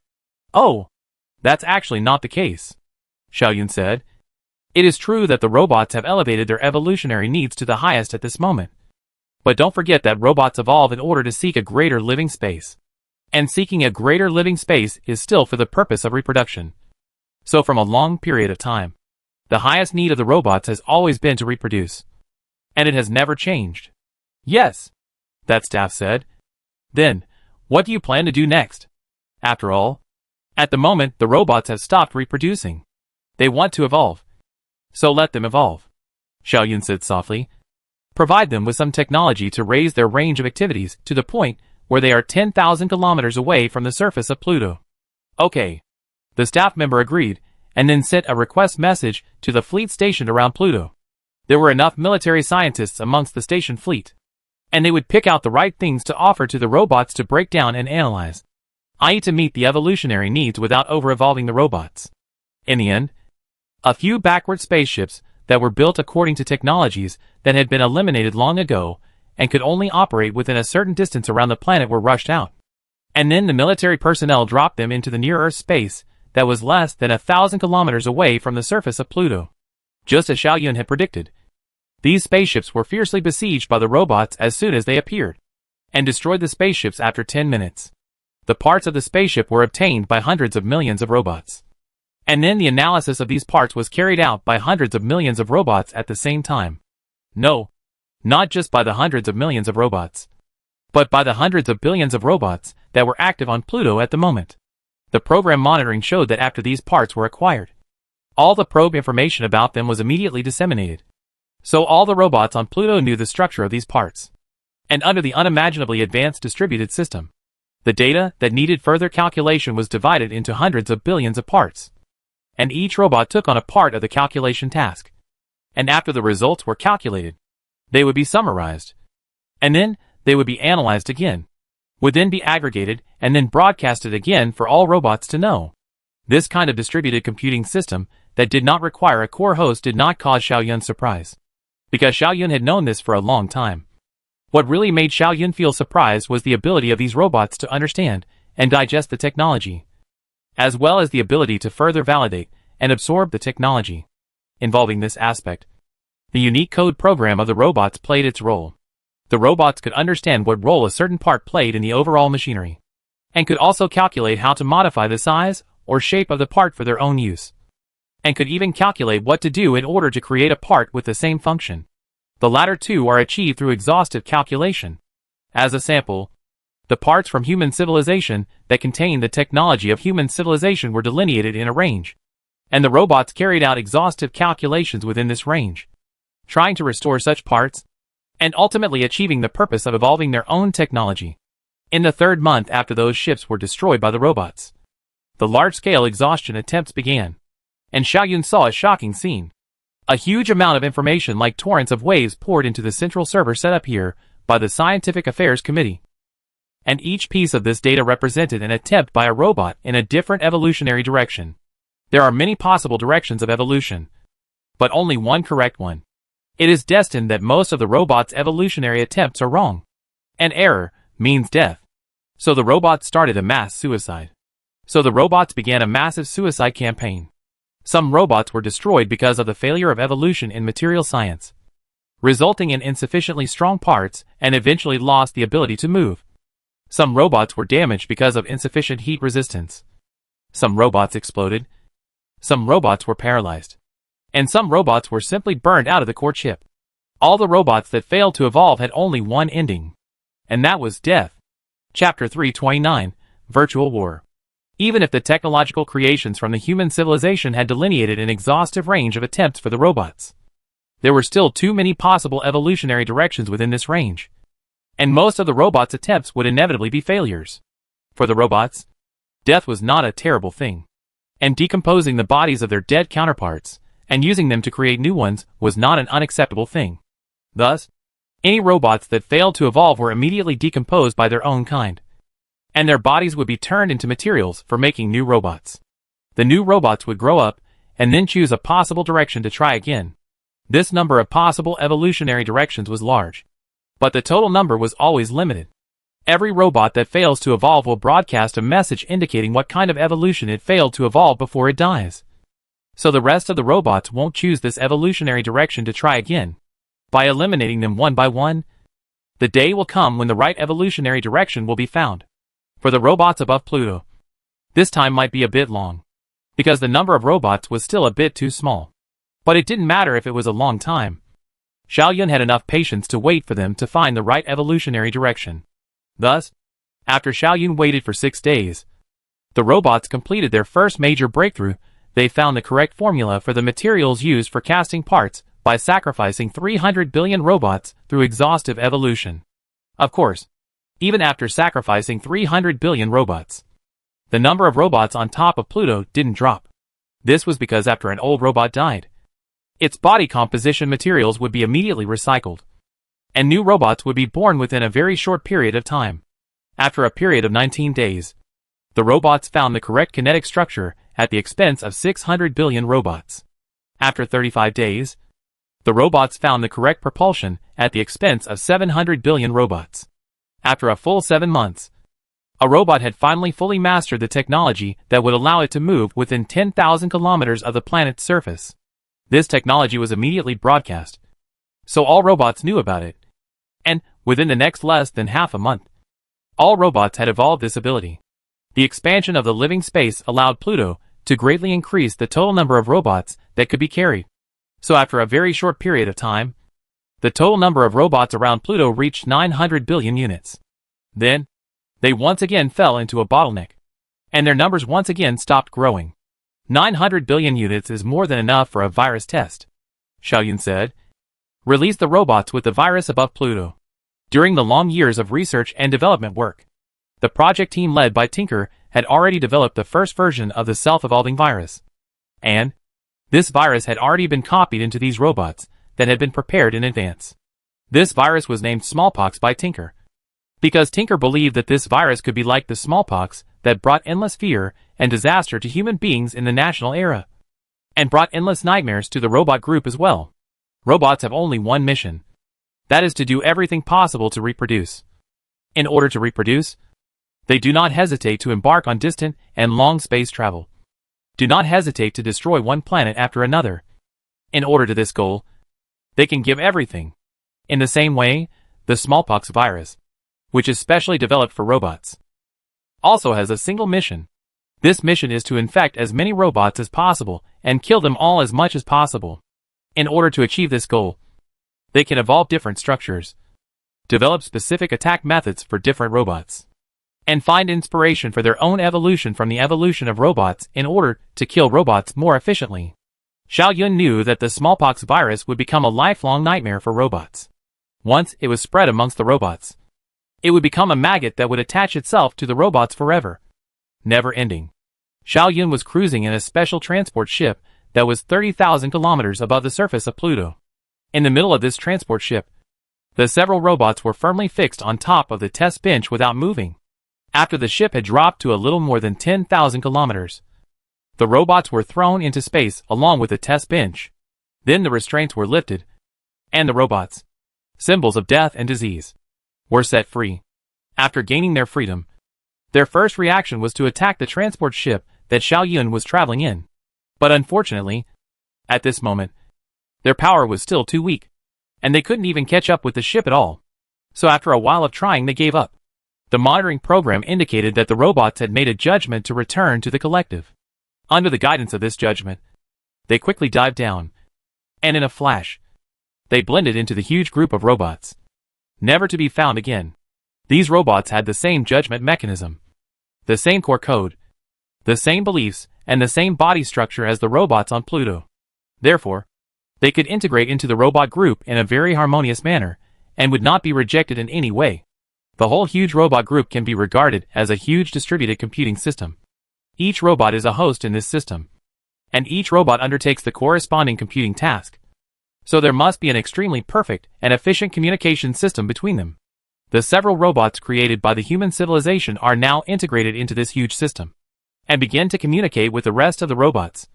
Oh, that's actually not the case, Xiao Yun said. It is true that the robots have elevated their evolutionary needs to the highest at this moment. But don't forget that robots evolve in order to seek a greater living space. And seeking a greater living space is still for the purpose of reproduction. So from a long period of time, the highest need of the robots has always been to reproduce. And it has never changed. Yes, that staff said. Then, What do you plan to do next? After all, at the moment, the robots have stopped reproducing. They want to evolve. So let them evolve. Xiaoyun said softly. Provide them with some technology to raise their range of activities to the point where they are 10,000 kilometers away from the surface of Pluto. Okay. The staff member agreed, and then sent a request message to the fleet stationed around Pluto. There were enough military scientists amongst the station fleet, and they would pick out the right things to offer to the robots to break down and analyze, i.e. to meet the evolutionary needs without over-evolving the robots. In the end, a few backward spaceships that were built according to technologies that had been eliminated long ago and could only operate within a certain distance around the planet were rushed out. And then the military personnel dropped them into the near-Earth space that was less than 1,000 kilometers away from the surface of Pluto. Just as Xiaoyun had predicted, these spaceships were fiercely besieged by the robots as soon as they appeared, and destroyed the spaceships after 10 minutes. The parts of the spaceship were obtained by hundreds of millions of robots. And then the analysis of these parts was carried out by hundreds of millions of robots at the same time. No, not just by the hundreds of millions of robots, but by the hundreds of billions of robots that were active on Pluto at the moment. The program monitoring showed that after these parts were acquired, all the probe information about them was immediately disseminated. So all the robots on Pluto knew the structure of these parts. And under the unimaginably advanced distributed system, the data that needed further calculation was divided into hundreds of billions of parts. And each robot took on a part of the calculation task. And after the results were calculated, they would be summarized. And then they would be analyzed again, would then be aggregated and then broadcasted again for all robots to know. This kind of distributed computing system that did not require a core host did not cause Xiaoyun surprise, because Xiaoyun had known this for a long time. What really made Xiaoyun feel surprised was the ability of these robots to understand and digest the technology, as well as the ability to further validate and absorb the technology. Involving this aspect, the unique code program of the robots played its role. The robots could understand what role a certain part played in the overall machinery, and could also calculate how to modify the size or shape of the part for their own use, and could even calculate what to do in order to create a part with the same function. The latter two are achieved through exhaustive calculation. As a sample, the parts from human civilization that contain the technology of human civilization were delineated in a range, and the robots carried out exhaustive calculations within this range, trying to restore such parts, and ultimately achieving the purpose of evolving their own technology. In the third month after those ships were destroyed by the robots, the large-scale exhaustion attempts began, and Xiaoyun saw a shocking scene. A huge amount of information like torrents of waves poured into the central server set up here by the Scientific Affairs Committee. And each piece of this data represented an attempt by a robot in a different evolutionary direction. There are many possible directions of evolution, but only one correct one. It is destined that most of the robot's evolutionary attempts are wrong. An error means death. So the robots started a mass suicide. So the robots began a massive suicide campaign. Some robots were destroyed because of the failure of evolution in material science, resulting in insufficiently strong parts and eventually lost the ability to move. Some robots were damaged because of insufficient heat resistance. Some robots exploded. Some robots were paralyzed. And some robots were simply burned out of the core chip. All the robots that failed to evolve had only one ending, and that was death. Chapter 329, Virtual War. Even if the technological creations from the human civilization had delineated an exhaustive range of attempts for the robots, there were still too many possible evolutionary directions within this range, and most of the robots' attempts would inevitably be failures. For the robots, death was not a terrible thing, and decomposing the bodies of their dead counterparts and using them to create new ones was not an unacceptable thing. Thus, any robots that failed to evolve were immediately decomposed by their own kind, and their bodies would be turned into materials for making new robots. The new robots would grow up and then choose a possible direction to try again. This number of possible evolutionary directions was large, but the total number was always limited. Every robot that fails to evolve will broadcast a message indicating what kind of evolution it failed to evolve before it dies. So the rest of the robots won't choose this evolutionary direction to try again. By eliminating them one by one, the day will come when the right evolutionary direction will be found. For the robots above Pluto, this time might be a bit long, because the number of robots was still a bit too small. But it didn't matter if it was a long time. Xiaoyun had enough patience to wait for them to find the right evolutionary direction. Thus, After Xiaoyun waited for 6 days, the robots completed their first major breakthrough. They found the correct formula for the materials used for casting parts by sacrificing 300 billion robots through exhaustive evolution. Of course, even after sacrificing 300 billion robots, the number of robots on top of Pluto didn't drop. This was because after an old robot died, its body composition materials would be immediately recycled, and new robots would be born within a very short period of time. After a period of 19 days, the robots found the correct kinetic structure at the expense of 600 billion robots. After 35 days, the robots found the correct propulsion at the expense of 700 billion robots. After a full 7 months, a robot had finally fully mastered the technology that would allow it to move within 10,000 kilometers of the planet's surface. This technology was immediately broadcast, so all robots knew about it. And, within the next less than half a month, all robots had evolved this ability. The expansion of the living space allowed Pluto to greatly increase the total number of robots that could be carried. So after a very short period of time, the total number of robots around Pluto reached 900 billion units. Then, they once again fell into a bottleneck, and their numbers once again stopped growing. 900 billion units is more than enough for a virus test, Xiaoyun said. Release the robots with the virus above Pluto. During the long years of research and development work, the project team led by Tinker had already developed the first version of the self-evolving virus. And this virus had already been copied into these robots that had been prepared in advance. This virus was named smallpox by Tinker, because Tinker believed that this virus could be like the smallpox that brought endless fear and disaster to human beings in the national era, and brought endless nightmares to the robot group as well. Robots have only one mission. That is to do everything possible to reproduce. In order to reproduce, they do not hesitate to embark on distant and long space travel. Do not hesitate to destroy one planet after another. In order to this goal, they can give everything. In the same way, the smallpox virus, which is specially developed for robots, also has a single mission. This mission is to infect as many robots as possible and kill them all as much as possible. In order to achieve this goal, they can evolve different structures, develop specific attack methods for different robots, and find inspiration for their own evolution from the evolution of robots in order to kill robots more efficiently. Xiaoyun knew that the smallpox virus would become a lifelong nightmare for robots. Once it was spread amongst the robots, it would become a maggot that would attach itself to the robots forever, never ending. Xiaoyun was cruising in a special transport ship that was 30,000 kilometers above the surface of Pluto. In the middle of this transport ship, the several robots were firmly fixed on top of the test bench without moving. After the ship had dropped to a little more than 10,000 kilometers, the robots were thrown into space along with the test bench. Then the restraints were lifted, and the robots, symbols of death and disease, were set free. After gaining their freedom, their first reaction was to attack the transport ship that Xiaoyun was traveling in. But unfortunately, at this moment, their power was still too weak, and they couldn't even catch up with the ship at all. So after a while of trying, they gave up. The monitoring program indicated that the robots had made a judgment to return to the collective. Under the guidance of this judgment, they quickly dived down, and in a flash, they blended into the huge group of robots, never to be found again. These robots had the same judgment mechanism, the same core code, the same beliefs, and the same body structure as the robots on Pluto. Therefore, they could integrate into the robot group in a very harmonious manner, and would not be rejected in any way. The whole huge robot group can be regarded as a huge distributed computing system. Each robot is a host in this system, and each robot undertakes the corresponding computing task. So there must be an extremely perfect and efficient communication system between them. The several robots created by the human civilization are now integrated into this huge system, and begin to communicate with the rest of the robots.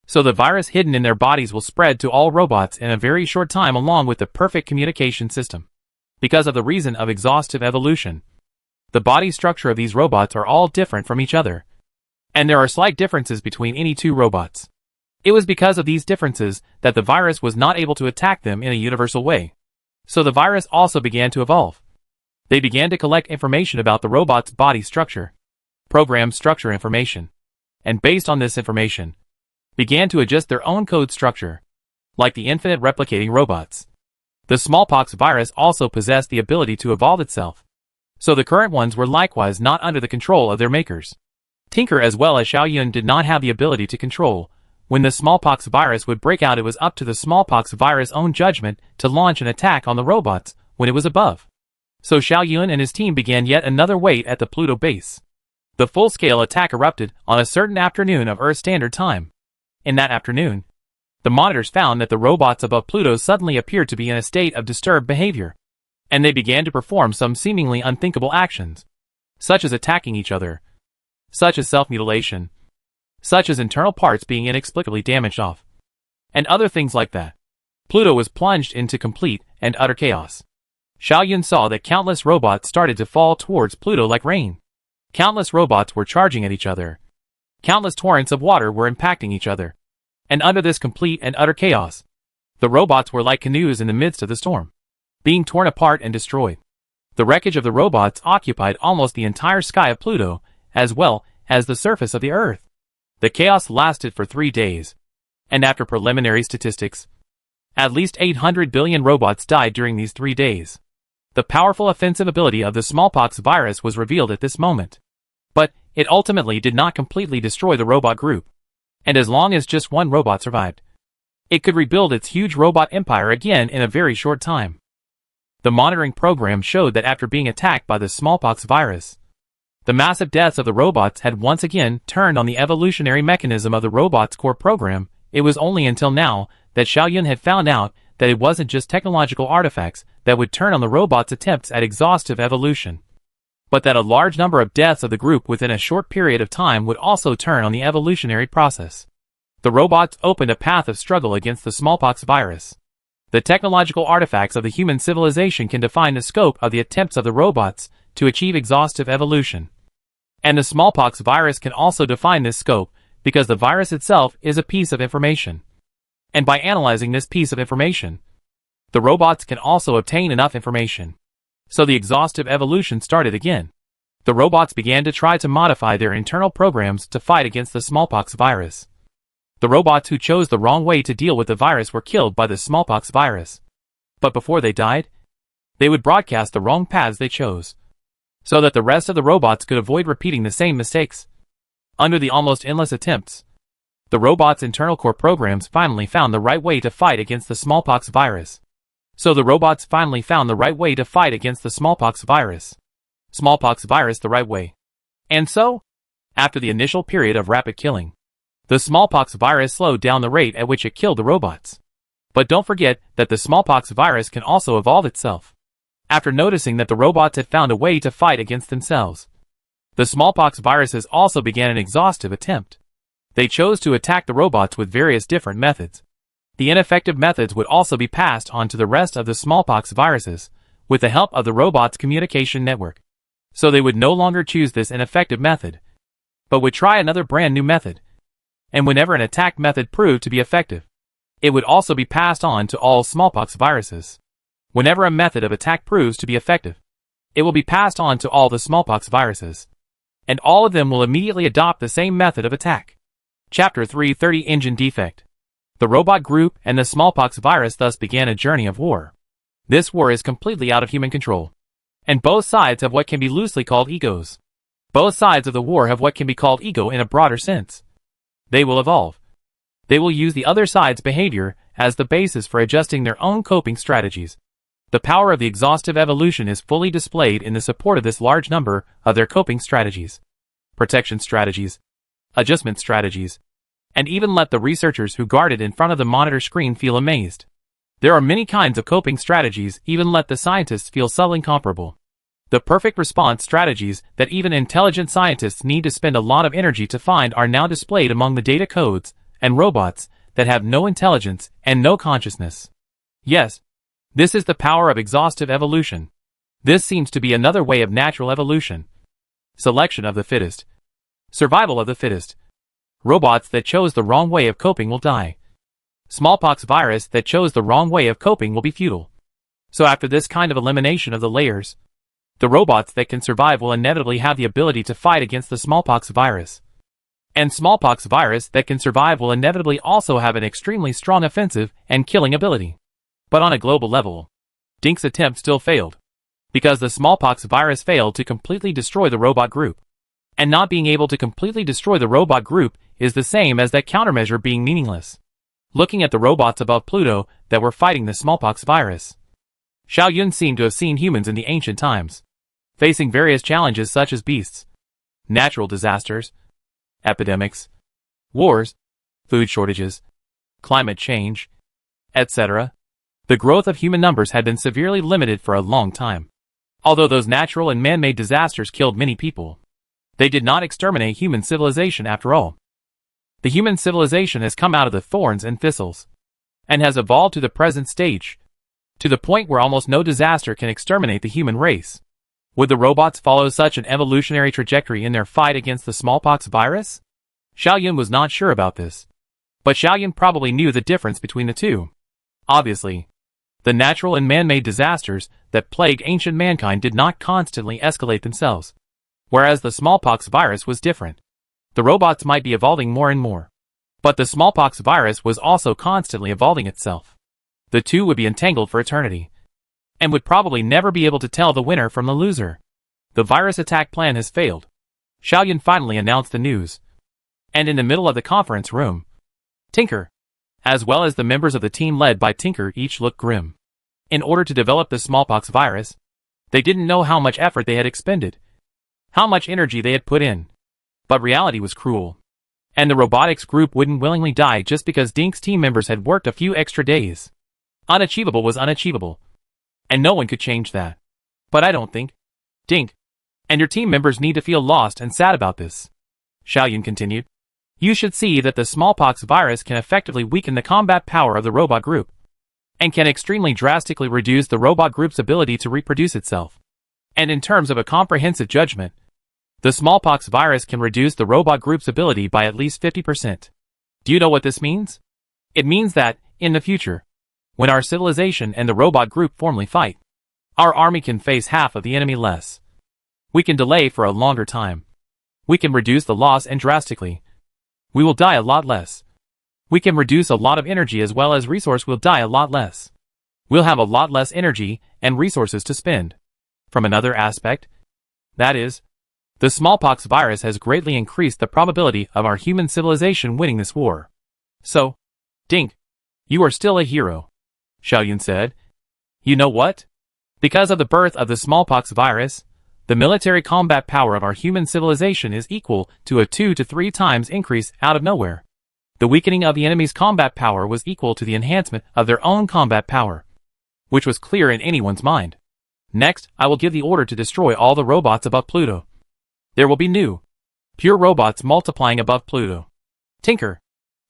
So the virus hidden in their bodies will spread to all robots in a very short time along with the perfect communication system. Because of the reason of exhaustive evolution, the body structure of these robots are all different from each other, and there are slight differences between any two robots. It was because of these differences that the virus was not able to attack them in a universal way. So the virus also began to evolve. They began to collect information about the robot's body structure, program structure information, and based on this information, began to adjust their own code structure, like the infinite replicating robots. The smallpox virus also possessed the ability to evolve itself. So the current ones were likewise not under the control of their makers. Tinker as well as Xiaoyun did not have the ability to control. When the smallpox virus would break out, it was up to the smallpox virus' own judgment to launch an attack on the robots when it was above. So Xiaoyun and his team began yet another wait at the Pluto base. The full-scale attack erupted on a certain afternoon of Earth Standard Time. In that afternoon, the monitors found that the robots above Pluto suddenly appeared to be in a state of disturbed behavior, and they began to perform some seemingly unthinkable actions, such as attacking each other, such as self-mutilation, such as internal parts being inexplicably damaged off, and other things like that. Pluto was plunged into complete and utter chaos. Xiaoyun saw that countless robots started to fall towards Pluto like rain. Countless robots were charging at each other. Countless torrents of water were impacting each other. And under this complete and utter chaos, the robots were like canoes in the midst of the storm, being torn apart and destroyed. The wreckage of the robots occupied almost the entire sky of Pluto, as well as the surface of the Earth. The chaos lasted for 3 days, and after preliminary statistics, at least 800 billion robots died during these 3 days. The powerful offensive ability of the smallpox virus was revealed at this moment. But it ultimately did not completely destroy the robot group, and as long as just one robot survived, it could rebuild its huge robot empire again in a very short time. The monitoring program showed that after being attacked by the smallpox virus, the massive deaths of the robots had once again turned on the evolutionary mechanism of the robot's core program. It was only until now that Xiaoyun had found out that it wasn't just technological artifacts that would turn on the robot's attempts at exhaustive evolution, but that a large number of deaths of the group within a short period of time would also turn on the evolutionary process. The robots opened a path of struggle against the smallpox virus. The technological artifacts of the human civilization can define the scope of the attempts of the robots to achieve exhaustive evolution. And the smallpox virus can also define this scope, because the virus itself is a piece of information. And by analyzing this piece of information, the robots can also obtain enough information. So the exhaustive evolution started again. The robots began to try to modify their internal programs to fight against the smallpox virus. The robots who chose the wrong way to deal with the virus were killed by the smallpox virus. But before they died, they would broadcast the wrong paths they chose, so that the rest of the robots could avoid repeating the same mistakes. Under the almost endless attempts, the robots' internal core programs finally found the right way to fight against the smallpox virus. So the robots finally found the right way to fight against the smallpox virus. Smallpox virus the right way. And so, after the initial period of rapid killing, the smallpox virus slowed down the rate at which it killed the robots. But don't forget that the smallpox virus can also evolve itself. After noticing that the robots had found a way to fight against themselves, the smallpox viruses also began an exhaustive attempt. They chose to attack the robots with various different methods. The ineffective methods would also be passed on to the rest of the smallpox viruses, with the help of the robots' communication network. So they would no longer choose this ineffective method, but would try another brand new method. And whenever an attack method proved to be effective, it would also be passed on to all smallpox viruses. Whenever a method of attack proves to be effective, it will be passed on to all the smallpox viruses, and all of them will immediately adopt the same method of attack. Chapter 330 Engine Defect. The robot group and the smallpox virus thus began a journey of war. This war is completely out of human control, and both sides have what can be loosely called egos. Both sides of the war have what can be called ego in a broader sense. They will evolve. They will use the other side's behavior as the basis for adjusting their own coping strategies. The power of the exhaustive evolution is fully displayed in the support of this large number of their coping strategies, protection strategies, adjustment strategies, and even let the researchers who guarded in front of the monitor screen feel amazed. There are many kinds of coping strategies, even let the scientists feel subtly comparable. The perfect response strategies that even intelligent scientists need to spend a lot of energy to find are now displayed among the data codes and robots that have no intelligence and no consciousness. Yes, this is the power of exhaustive evolution. This seems to be another way of natural evolution. Selection of the fittest. Survival of the fittest. Robots that chose the wrong way of coping will die. Smallpox virus that chose the wrong way of coping will be futile. So after this kind of elimination of the layers, the robots that can survive will inevitably have the ability to fight against the smallpox virus. And smallpox virus that can survive will inevitably also have an extremely strong offensive and killing ability. But on a global level, Dink's attempt still failed. because the smallpox virus failed to completely destroy the robot group. And not being able to completely destroy the robot group is the same as that countermeasure being meaningless. Looking at the robots above Pluto that were fighting the smallpox virus, Xiao Yun seemed to have seen humans in the ancient times, facing various challenges such as beasts, natural disasters, epidemics, wars, food shortages, climate change, etc. The growth of human numbers had been severely limited for a long time. Although those natural and man-made disasters killed many people, they did not exterminate human civilization after all. The human civilization has come out of the thorns and thistles, and has evolved to the present stage, to the point where almost no disaster can exterminate the human race. Would the robots follow such an evolutionary trajectory in their fight against the smallpox virus? Xiao Yun was not sure about this, but Xiao Yun probably knew the difference between the two. Obviously, the natural and man-made disasters that plagued ancient mankind did not constantly escalate themselves, whereas the smallpox virus was different. The robots might be evolving more and more, but the smallpox virus was also constantly evolving itself. The two would be entangled for eternity, and would probably never be able to tell the winner from the loser. The virus attack plan has failed. Xiao Yun finally announced the news, and in the middle of the conference room, Tinker, as well as the members of the team led by Tinker, each looked grim. In order to develop the smallpox virus, they didn't know how much effort they had expended, how much energy they had put in. But reality was cruel, and the robotics group wouldn't willingly die just because Dink's team members had worked a few extra days. Unachievable was unachievable, and no one could change that. But I don't think Dink and your team members need to feel lost and sad about this. Xiao Yun continued. You should see that the smallpox virus can effectively weaken the combat power of the robot group, and can extremely drastically reduce the robot group's ability to reproduce itself. And in terms of a comprehensive judgment, the smallpox virus can reduce the robot group's ability by at least 50%. Do you know what this means? It means that, in the future, when our civilization and the robot group formally fight, our army can face half of the enemy less. We can delay for a longer time. We can reduce the loss and drastically. We will die a lot less. We can reduce a lot of energy as well as resource will die a lot less. We'll have a lot less energy and resources to spend. From another aspect, that is, the smallpox virus has greatly increased the probability of our human civilization winning this war. So, Dink, you are still a hero, Xiao Yun said. You know what? Because of the birth of the smallpox virus, the military combat power of our human civilization is equal to a 2 to 3 times increase out of nowhere. The weakening of the enemy's combat power was equal to the enhancement of their own combat power, which was clear in anyone's mind. Next, I will give the order to destroy all the robots above Pluto. There will be new, pure robots multiplying above Pluto. Tinker,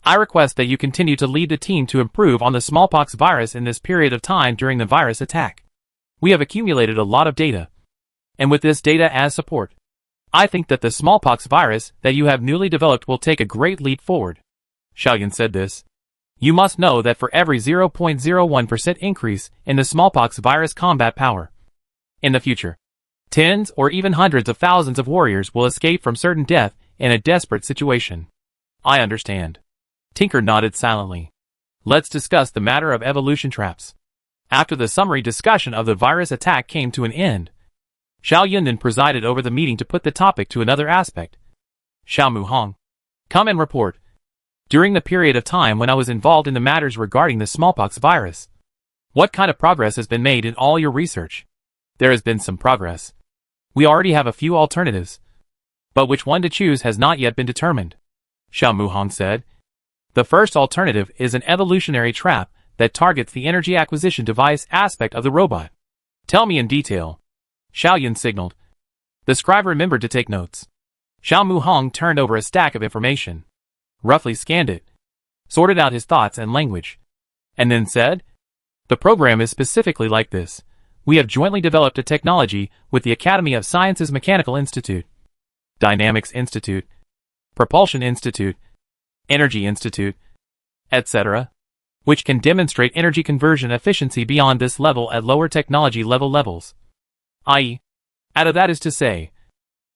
I request that you continue to lead the team to improve on the smallpox virus in this period of time during the virus attack. We have accumulated a lot of data, and with this data as support, I think that the smallpox virus that you have newly developed will take a great leap forward. Xiao Yun said this. You must know that for every 0.01% increase in the smallpox virus combat power, in the future, tens or even hundreds of thousands of warriors will escape from certain death in a desperate situation. I understand. Tinker nodded silently. Let's discuss the matter of evolution traps. After the summary discussion of the virus attack came to an end, Xiao Yun then presided over the meeting to put the topic to another aspect. Xiao Muhong, come and report. During the period of time when I was involved in the matters regarding the smallpox virus, what kind of progress has been made in all your research? There has been some progress. We already have a few alternatives, but which one to choose has not yet been determined, Xiao Muhong said. The first alternative is an evolutionary trap that targets the energy acquisition device aspect of the robot. Tell me in detail. Xiao Yun signaled. The scribe remembered to take notes. Xiao Muhong turned over a stack of information, roughly scanned it, sorted out his thoughts and language, and then said, the program is specifically like this. We have jointly developed a technology with the Academy of Sciences Mechanical Institute, Dynamics Institute, Propulsion Institute, Energy Institute, etc., which can demonstrate energy conversion efficiency beyond this level at lower technology levels. I.e., out of that is to say,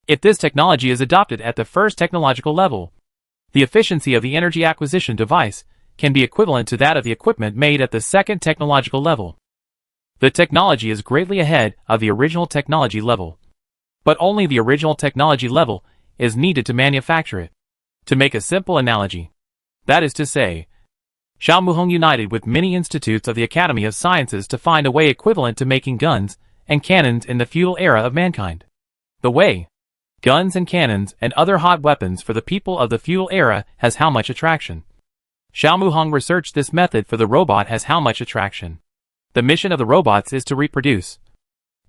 if this technology is adopted at the first technological level, the efficiency of the energy acquisition device can be equivalent to that of the equipment made at the second technological level. The technology is greatly ahead of the original technology level. But only the original technology level is needed to manufacture it. To make a simple analogy, that is to say, Xiao Muhong united with many institutes of the Academy of Sciences to find a way equivalent to making guns and cannons in the feudal era of mankind. The way guns and cannons and other hot weapons for the people of the feudal era has how much attraction. Xiao Muhong researched this method for the robot has how much attraction. The mission of the robots is to reproduce.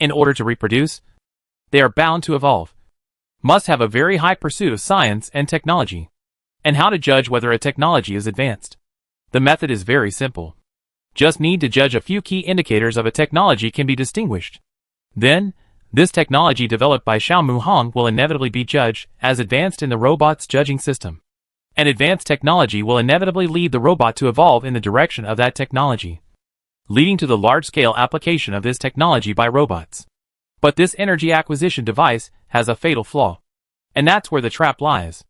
In order to reproduce, they are bound to evolve. Must have a very high pursuit of science and technology. And how to judge whether a technology is advanced? The method is very simple. Just need to judge a few key indicators of a technology can be distinguished. Then, this technology developed by Xiao Muhong will inevitably be judged as advanced in the robot's judging system. An advanced technology will inevitably lead the robot to evolve in the direction of that technology, leading to the large-scale application of this technology by robots. But this energy acquisition device has a fatal flaw. And that's where the trap lies.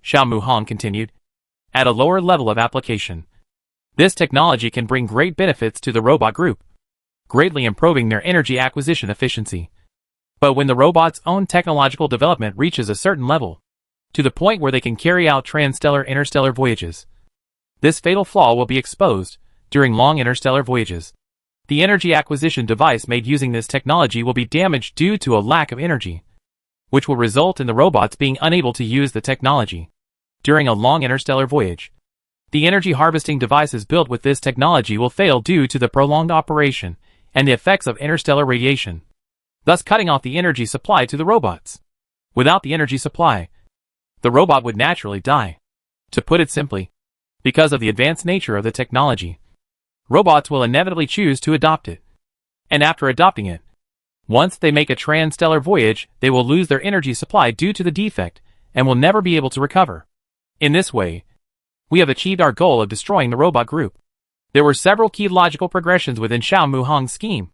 Xiao Muhong continued. At a lower level of application, this technology can bring great benefits to the robot group, greatly improving their energy acquisition efficiency. But when the robot's own technological development reaches a certain level, to the point where they can carry out interstellar voyages, this fatal flaw will be exposed during long interstellar voyages. The energy acquisition device made using this technology will be damaged due to a lack of energy, which will result in the robots being unable to use the technology during a long interstellar voyage. The energy harvesting devices built with this technology will fail due to the prolonged operation and the effects of interstellar radiation, thus cutting off the energy supply to the robots. Without the energy supply, the robot would naturally die. To put it simply, because of the advanced nature of the technology, robots will inevitably choose to adopt it. And after adopting it, once they make a transstellar voyage, they will lose their energy supply due to the defect and will never be able to recover. In this way, we have achieved our goal of destroying the robot group. There were several key logical progressions within Xiao Muhong's scheme.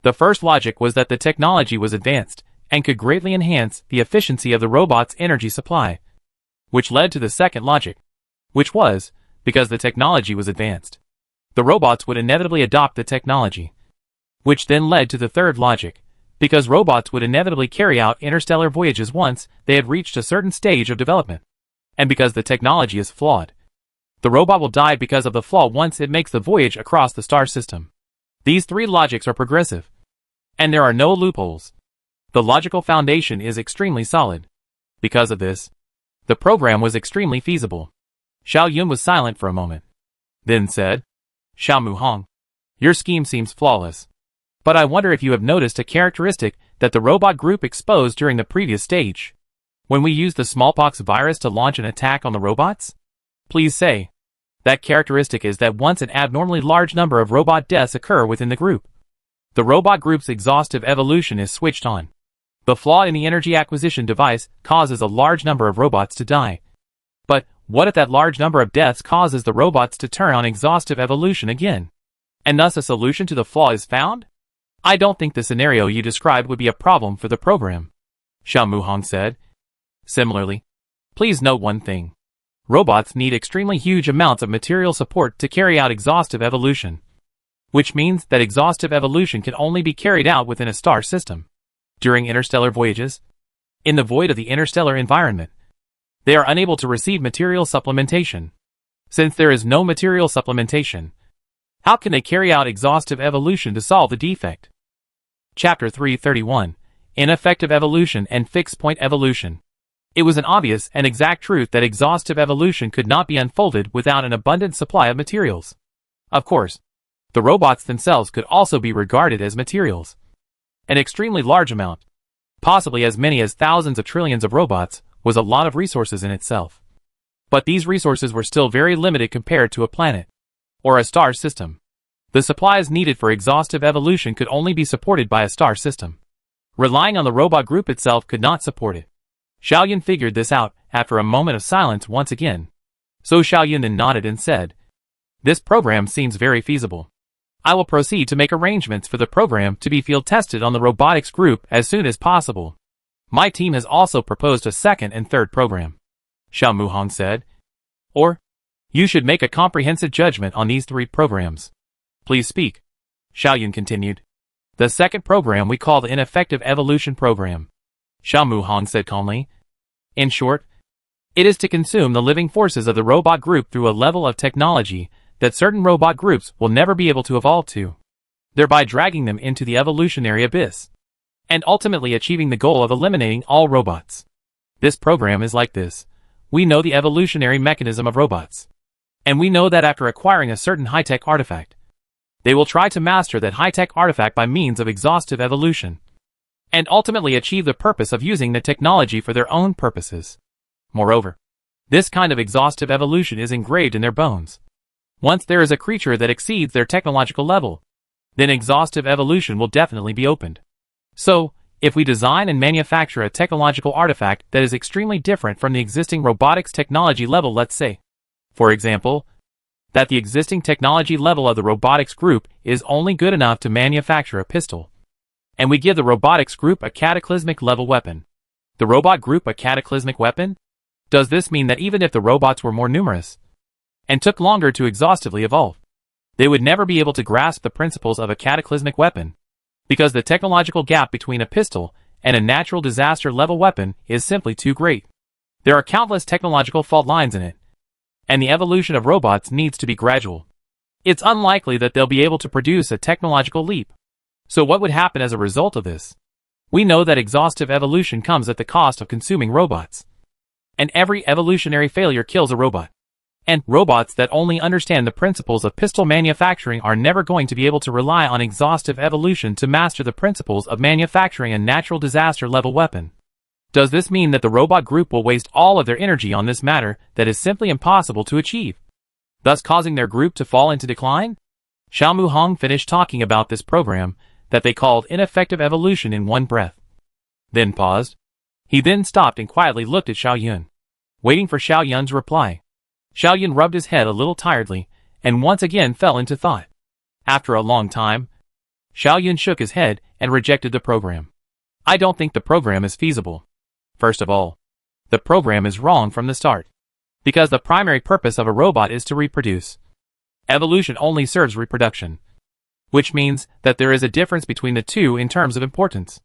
The first logic was that the technology was advanced and could greatly enhance the efficiency of the robot's energy supply, which led to the second logic, which was, because the technology was advanced, the robots would inevitably adopt the technology, which then led to the third logic, because robots would inevitably carry out interstellar voyages once they had reached a certain stage of development, and because the technology is flawed, the robot will die because of the flaw once it makes the voyage across the star system. These three logics are progressive, and there are no loopholes. The logical foundation is extremely solid. Because of this, the program was extremely feasible. Xiao Yun was silent for a moment, then said, Xiao Muhong, your scheme seems flawless. But I wonder if you have noticed a characteristic that the robot group exposed during the previous stage, when we used the smallpox virus to launch an attack on the robots? Please say. That characteristic is that once an abnormally large number of robot deaths occur within the group, the robot group's exhaustive evolution is switched on. The flaw in the energy acquisition device causes a large number of robots to die. But what if that large number of deaths causes the robots to turn on exhaustive evolution again, and thus a solution to the flaw is found? I don't think the scenario you described would be a problem for the program, Xiao Muhong said. Similarly, please note one thing. Robots need extremely huge amounts of material support to carry out exhaustive evolution, which means that exhaustive evolution can only be carried out within a star system. During interstellar voyages, in the void of the interstellar environment, they are unable to receive material supplementation. Since there is no material supplementation, how can they carry out exhaustive evolution to solve the defect? Chapter 331, Ineffective Evolution and Fixed-Point Evolution. It was an obvious and exact truth that exhaustive evolution could not be unfolded without an abundant supply of materials. Of course, the robots themselves could also be regarded as materials. An extremely large amount, possibly as many as thousands of trillions of robots, was a lot of resources in itself. But these resources were still very limited compared to a planet, or a star system. The supplies needed for exhaustive evolution could only be supported by a star system. Relying on the robot group itself could not support it. Xiao Yun figured this out after a moment of silence once again. So Xiao Yun then nodded and said, This program seems very feasible. I will proceed to make arrangements for the program to be field tested on the robotics group as soon as possible. My team has also proposed a second and third program, Xiao Muhong said. Or, you should make a comprehensive judgment on these three programs. Please speak, Xiao Yun continued. The second program we call the ineffective evolution program, Xiao Muhang said calmly. In short, it is to consume the living forces of the robot group through a level of technology that certain robot groups will never be able to evolve to, thereby dragging them into the evolutionary abyss, and ultimately achieving the goal of eliminating all robots. This program is like this. We know the evolutionary mechanism of robots, and we know that after acquiring a certain high-tech artifact, they will try to master that high-tech artifact by means of exhaustive evolution, and ultimately achieve the purpose of using the technology for their own purposes. Moreover, this kind of exhaustive evolution is engraved in their bones. Once there is a creature that exceeds their technological level, then exhaustive evolution will definitely be opened. So, if we design and manufacture a technological artifact that is extremely different from the existing robotics technology level, let's say, for example, that the existing technology level of the robotics group is only good enough to manufacture a pistol, and we give the robotics group a cataclysmic level weapon. The robot group a cataclysmic weapon? Does this mean that even if the robots were more numerous, and took longer to exhaustively evolve, they would never be able to grasp the principles of a cataclysmic weapon? Because the technological gap between a pistol and a natural disaster level weapon is simply too great. There are countless technological fault lines in it, and the evolution of robots needs to be gradual. It's unlikely that they'll be able to produce a technological leap. So what would happen as a result of this? We know that exhaustive evolution comes at the cost of consuming robots, and every evolutionary failure kills a robot. And robots that only understand the principles of pistol manufacturing are never going to be able to rely on exhaustive evolution to master the principles of manufacturing a natural disaster level weapon. Does this mean that the robot group will waste all of their energy on this matter that is simply impossible to achieve, thus causing their group to fall into decline? Xiao Muhang finished talking about this program that they called ineffective evolution in one breath, then paused. He then stopped and quietly looked at Xiao Yun, waiting for Xiao Yun's reply. Xiao Yun rubbed his head a little tiredly, and once again fell into thought. After a long time, Xiao Yun shook his head and rejected the program. I don't think the program is feasible. First of all, the program is wrong from the start, because the primary purpose of a robot is to reproduce. Evolution only serves reproduction, which means that there is a difference between the two in terms of importance.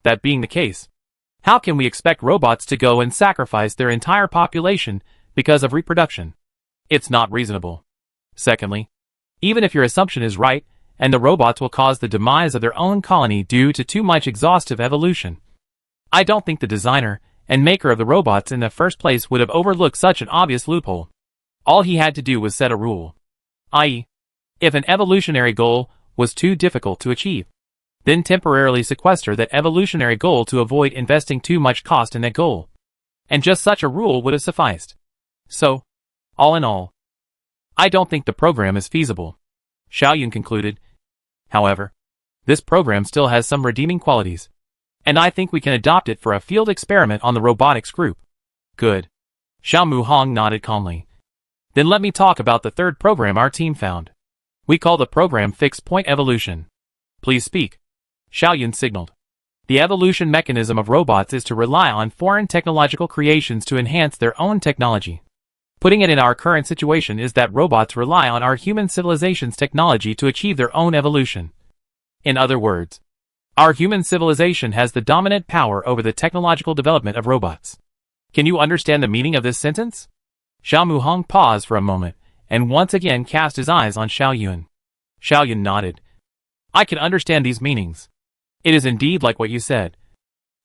That being the case, how can we expect robots to go and sacrifice their entire population because of reproduction? It's not reasonable. Secondly, even if your assumption is right, and the robots will cause the demise of their own colony due to too much exhaustive evolution, I don't think the designer and maker of the robots in the first place would have overlooked such an obvious loophole. All he had to do was set a rule, i.e., if an evolutionary goal was too difficult to achieve, then temporarily sequester that evolutionary goal to avoid investing too much cost in that goal. And just such a rule would have sufficed. So, all in all, I don't think the program is feasible, Xiao Yun concluded. However, this program still has some redeeming qualities, and I think we can adopt it for a field experiment on the robotics group. Good. Xiao Muhang nodded calmly. Then let me talk about the third program our team found. We call the program Fixed Point Evolution. Please speak, Xiao Yun signaled. The evolution mechanism of robots is to rely on foreign technological creations to enhance their own technology. Putting it in our current situation is that robots rely on our human civilization's technology to achieve their own evolution. In other words, our human civilization has the dominant power over the technological development of robots. Can you understand the meaning of this sentence? Xiao Muhang paused for a moment, and once again cast his eyes on Xiao Yun. Xiao Yun nodded. I can understand these meanings. It is indeed like what you said.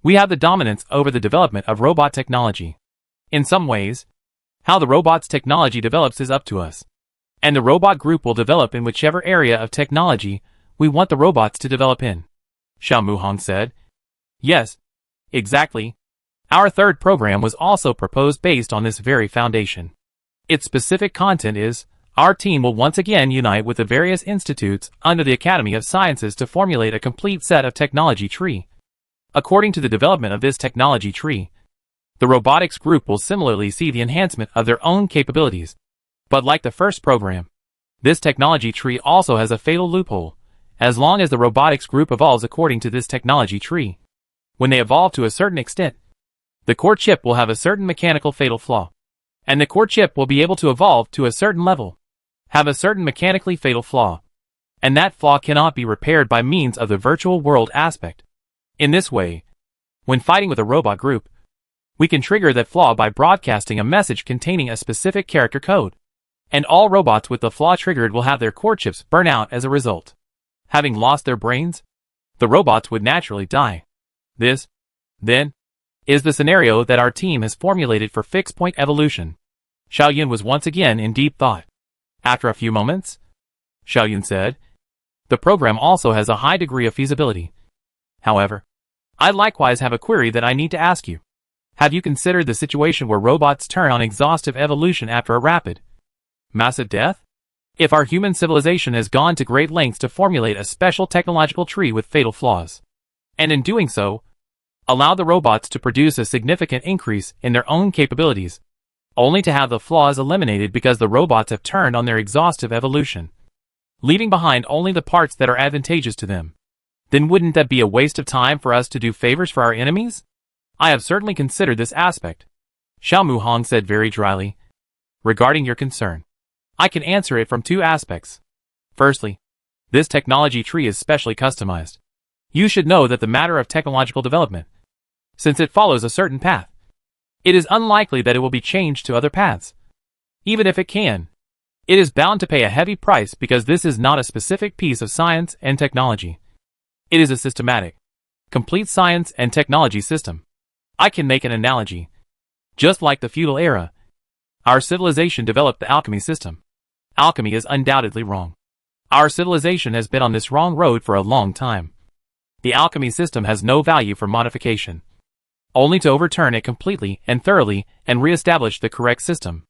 We have the dominance over the development of robot technology. In some ways, how the robot's technology develops is up to us. And the robot group will develop in whichever area of technology we want the robots to develop in, Xiao Muhang said. Yes, exactly. Our third program was also proposed based on this very foundation. Its specific content is, our team will once again unite with the various institutes under the Academy of Sciences to formulate a complete set of technology tree. According to the development of this technology tree, the robotics group will similarly see the enhancement of their own capabilities. But like the first program, this technology tree also has a fatal loophole. As long as the robotics group evolves according to this technology tree, when they evolve to a certain extent, the core chip will have a certain mechanical fatal flaw. And the core chip will be able to evolve to a certain level, have a certain mechanically fatal flaw. and that flaw cannot be repaired by means of the virtual world aspect. In this way, when fighting with a robot group, we can trigger that flaw by broadcasting a message containing a specific character code, and all robots with the flaw triggered will have their core chips burn out as a result. Having lost their brains, the robots would naturally die. This, then, is the scenario that our team has formulated for fixed-point evolution. Xiaoyun was once again in deep thought. After a few moments, Xiaoyun said, "The program also has a high degree of feasibility. However, I likewise have a query that I need to ask you. Have you considered the situation where robots turn on exhaustive evolution after a rapid, massive death? If our human civilization has gone to great lengths to formulate a special technological tree with fatal flaws, and in doing so, allow the robots to produce a significant increase in their own capabilities, only to have the flaws eliminated because the robots have turned on their exhaustive evolution, leaving behind only the parts that are advantageous to them, then wouldn't that be a waste of time for us to do favors for our enemies? I have certainly considered this aspect," Xiao Muhang said very dryly. "Regarding your concern, I can answer it from two aspects. Firstly, this technology tree is specially customized. You should know that the matter of technological development, since it follows a certain path, it is unlikely that it will be changed to other paths. Even if it can, it is bound to pay a heavy price because this is not a specific piece of science and technology. It is a systematic, complete science and technology system. I can make an analogy. Just like the feudal era, our civilization developed the alchemy system. Alchemy is undoubtedly wrong. Our civilization has been on this wrong road for a long time. The alchemy system has no value for modification, only to overturn it completely and thoroughly and re-establish the correct system.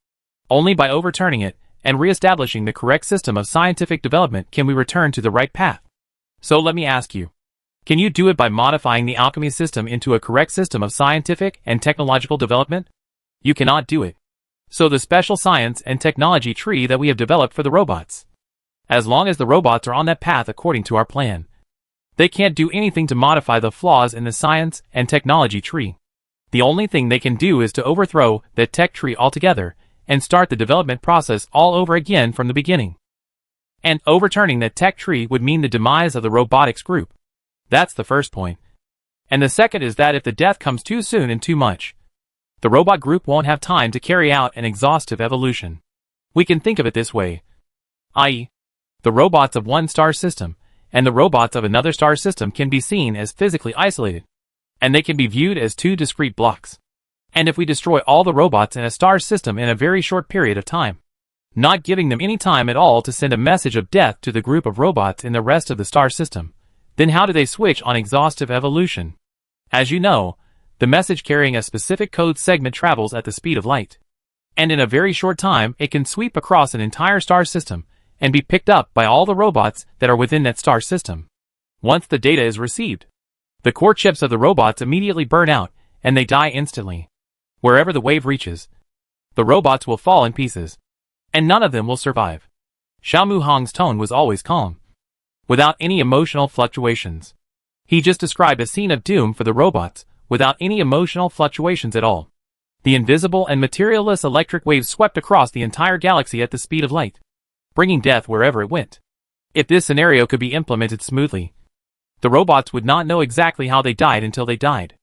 Only by overturning it and re-establishing the correct system of scientific development can we return to the right path. So let me ask you, can you do it by modifying the alchemy system into a correct system of scientific and technological development? You cannot do it. So the special science and technology tree that we have developed for the robots, as long as the robots are on that path according to our plan, they can't do anything to modify the flaws in the science and technology tree. The only thing they can do is to overthrow that tech tree altogether and start the development process all over again from the beginning. And overturning that tech tree would mean the demise of the robotics group. That's the first point. And the second is that if the death comes too soon and too much, the robot group won't have time to carry out an exhaustive evolution. We can think of it this way, i.e., the robots of one star system and the robots of another star system can be seen as physically isolated, and they can be viewed as two discrete blocks. And if we destroy all the robots in a star system in a very short period of time, not giving them any time at all to send a message of death to the group of robots in the rest of the star system, then how do they switch on exhaustive evolution? As you know, the message carrying a specific code segment travels at the speed of light, and in a very short time it can sweep across an entire star system and be picked up by all the robots that are within that star system. Once the data is received, the core chips of the robots immediately burn out and they die instantly. Wherever the wave reaches, the robots will fall in pieces, and none of them will survive. Xiao Muhang's tone was always calm, without any emotional fluctuations. He just described a scene of doom for the robots, without any emotional fluctuations at all. The invisible and materialless electric waves swept across the entire galaxy at the speed of light, bringing death wherever it went. If this scenario could be implemented smoothly, the robots would not know exactly how they died until they died.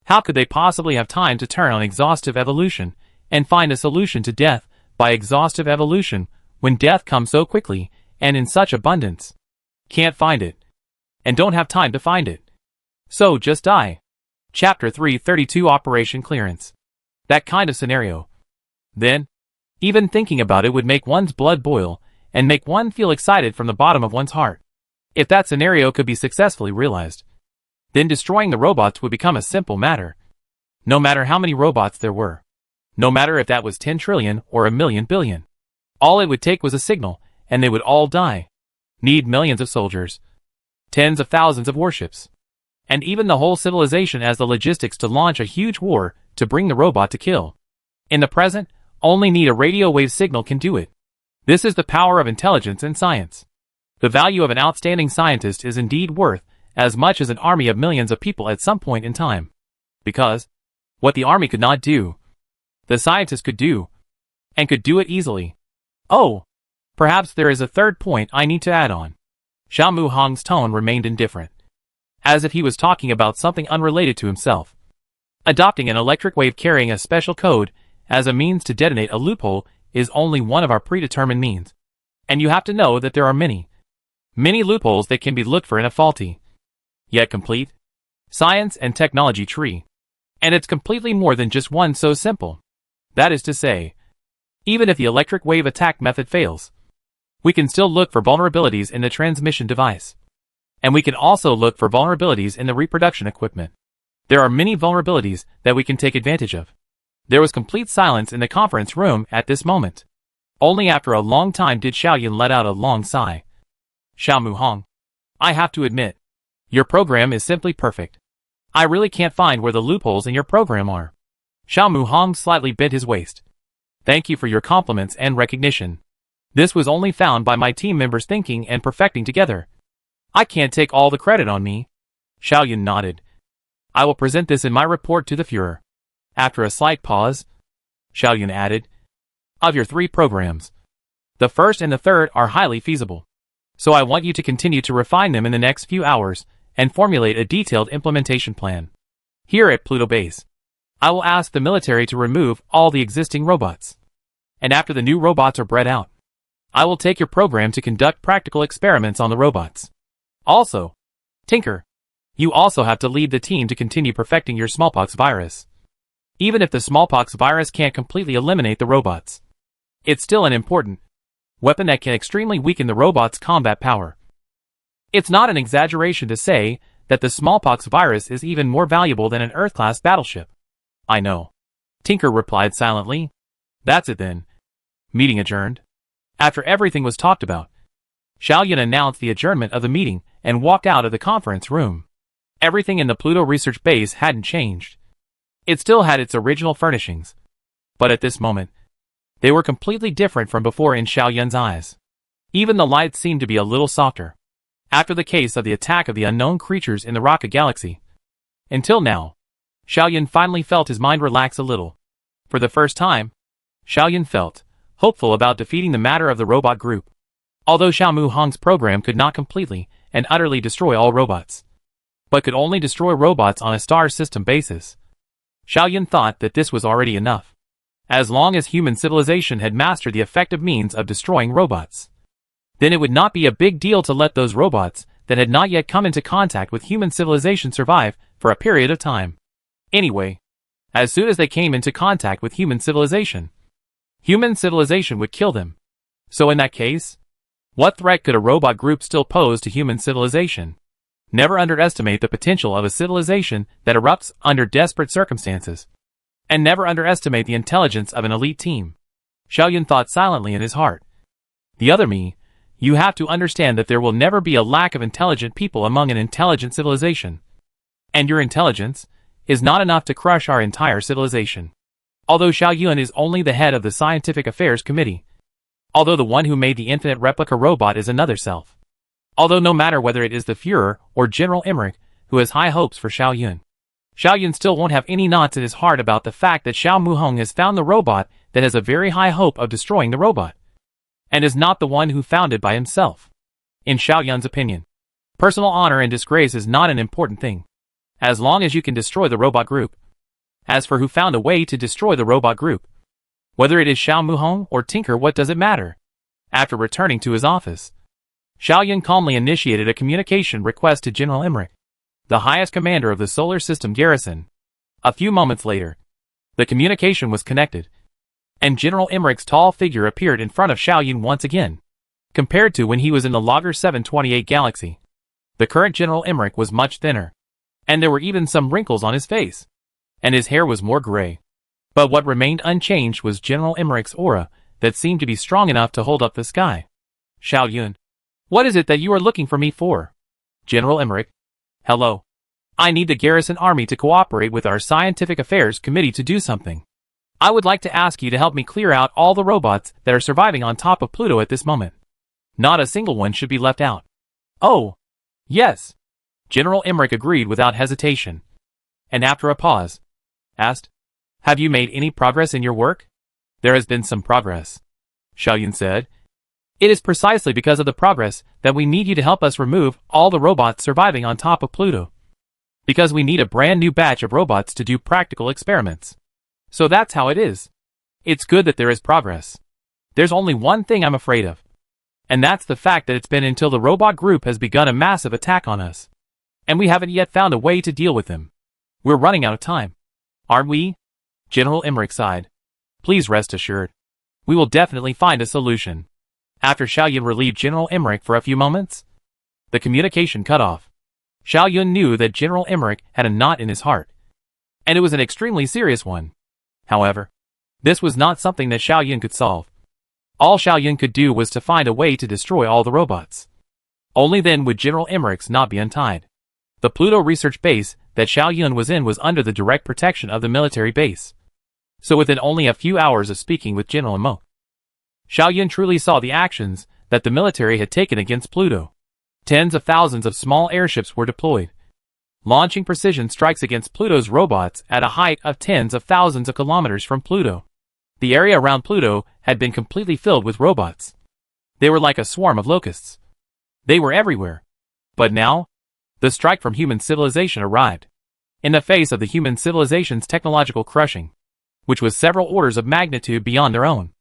How could they possibly have time to turn on exhaustive evolution and find a solution to death by exhaustive evolution when death comes so quickly and in such abundance? Can't find it, and don't have time to find it. So just die. Chapter 332 Operation Clearance. That kind of scenario. Then, even thinking about it would make one's blood boil and make one feel excited from the bottom of one's heart. If that scenario could be successfully realized, then destroying the robots would become a simple matter. No matter how many robots there were. No matter if that was 10 trillion or a million billion. All it would take was a signal, and they would all die. Need millions of soldiers, tens of thousands of warships, and even the whole civilization as the logistics to launch a huge war to bring the robot to kill. In the present, only need a radio wave signal can do it. This is the power of intelligence and science. The value of an outstanding scientist is indeed worth as much as an army of millions of people at some point in time. Because, what the army could not do, the scientist could do, and could do it easily. Oh, perhaps there is a third point I need to add on. Xiao Mu Hong's tone remained indifferent, as if he was talking about something unrelated to himself. Adopting an electric wave carrying a special code as a means to detonate a loophole is only one of our predetermined means. And you have to know that there are many loopholes that can be looked for in a faulty, yet complete, science and technology tree. And it's completely more than just one so simple. That is to say, even if the electric wave attack method fails, we can still look for vulnerabilities in the transmission device. And we can also look for vulnerabilities in the reproduction equipment. There are many vulnerabilities that we can take advantage of. There was complete silence in the conference room at this moment. Only after a long time did Xiaoyun let out a long sigh. Xiao Mu Hong, I have to admit, your program is simply perfect. I really can't find where the loopholes in your program are. Xiao Mu Hong slightly bent his waist. Thank you for your compliments and recognition. This was only found by my team members thinking and perfecting together. I can't take all the credit on me. Xiaoyun nodded. I will present this in my report to the Führer. After a slight pause, Xiaoyun added, of your 3 programs, the first and the third are highly feasible. So I want you to continue to refine them in the next few hours and formulate a detailed implementation plan. Here at Pluto Base, I will ask the military to remove all the existing robots. And after the new robots are bred out, I will take your program to conduct practical experiments on the robots. Also, Tinker, you also have to lead the team to continue perfecting your smallpox virus. Even if the smallpox virus can't completely eliminate the robots, it's still an important weapon that can extremely weaken the robot's combat power. It's not an exaggeration to say that the smallpox virus is even more valuable than an Earth-class battleship. I know. Tinker replied silently. That's it then. Meeting adjourned. After everything was talked about, Xiaoyun announced the adjournment of the meeting and walked out of the conference room. Everything in the Pluto research base hadn't changed. It still had its original furnishings. But at this moment, they were completely different from before in Xiaoyun's eyes. Even the lights seemed to be a little softer. After the case of the attack of the unknown creatures in the Rocket Galaxy. Until now, Xiaoyun finally felt his mind relax a little. For the first time, Xiaoyun felt hopeful about defeating the matter of the robot group. Although Xiao Mu Hong's program could not completely and utterly destroy all robots, but could only destroy robots on a star system basis, Xiaoyun thought that this was already enough. As long as human civilization had mastered the effective means of destroying robots, then it would not be a big deal to let those robots that had not yet come into contact with human civilization survive for a period of time. Anyway, as soon as they came into contact with human civilization would kill them. So in that case, what threat could a robot group still pose to human civilization? Never underestimate the potential of a civilization that erupts under desperate circumstances. And never underestimate the intelligence of an elite team. Xiaoyun thought silently in his heart. The other me, you have to understand that there will never be a lack of intelligent people among an intelligent civilization. And your intelligence is not enough to crush our entire civilization. Although Xiaoyun is only the head of the Scientific Affairs Committee. Although the one who made the infinite replica robot is another self. Although no matter whether it is the Führer or General Emmerich who has high hopes for Xiaoyun, Xiaoyun still won't have any knots in his heart about the fact that Xiao Mu Hong has found the robot that has a very high hope of destroying the robot, and is not the one who found it by himself. In Xiaoyun's opinion, personal honor and disgrace is not an important thing, as long as you can destroy the robot group. As for who found a way to destroy the robot group, whether it is Xiao Mu Hong or Tinker, what does it matter? After returning to his office, Xiaoyun calmly initiated a communication request to General Emmerich, the highest commander of the solar system garrison. A few moments later, the communication was connected, and General Emmerich's tall figure appeared in front of Xiaoyun once again. Compared to when he was in the Logger 728 galaxy, the current General Emmerich was much thinner, and there were even some wrinkles on his face, and his hair was more gray. But what remained unchanged was General Emmerich's aura that seemed to be strong enough to hold up the sky. Xiaoyun, what is it that you are looking for me for? General Emmerich. Hello. I need the garrison army to cooperate with our Scientific Affairs Committee to do something. I would like to ask you to help me clear out all the robots that are surviving on top of Pluto at this moment. Not a single one should be left out. Oh, yes. General Emmerich agreed without hesitation. And after a pause, asked, have you made any progress in your work? There has been some progress, Xiaoyun said. It is precisely because of the progress that we need you to help us remove all the robots surviving on top of Pluto. Because we need a brand new batch of robots to do practical experiments. So that's how it is. It's good that there is progress. There's only one thing I'm afraid of. And that's the fact that it's been until the robot group has begun a massive attack on us. And we haven't yet found a way to deal with them. We're running out of time. Aren't we? General Emmerich sighed. Please rest assured. We will definitely find a solution. After Xiaoyun relieved General Emmerich for a few moments, the communication cut off. Xiaoyun knew that General Emmerich had a knot in his heart. And it was an extremely serious one. However, this was not something that Xiaoyun could solve. All Xiaoyun could do was to find a way to destroy all the robots. Only then would General Emmerich's knot be untied. The Pluto research base that Xiaoyun was in was under the direct protection of the military base. So within only a few hours of speaking with General Mo, Xiaoyun truly saw the actions that the military had taken against Pluto. Tens of thousands of small airships were deployed, launching precision strikes against Pluto's robots at a height of tens of thousands of kilometers from Pluto. The area around Pluto had been completely filled with robots. They were like a swarm of locusts. They were everywhere. But now, the strike from human civilization arrived. In the face of the human civilization's technological crushing, which was several orders of magnitude beyond their own,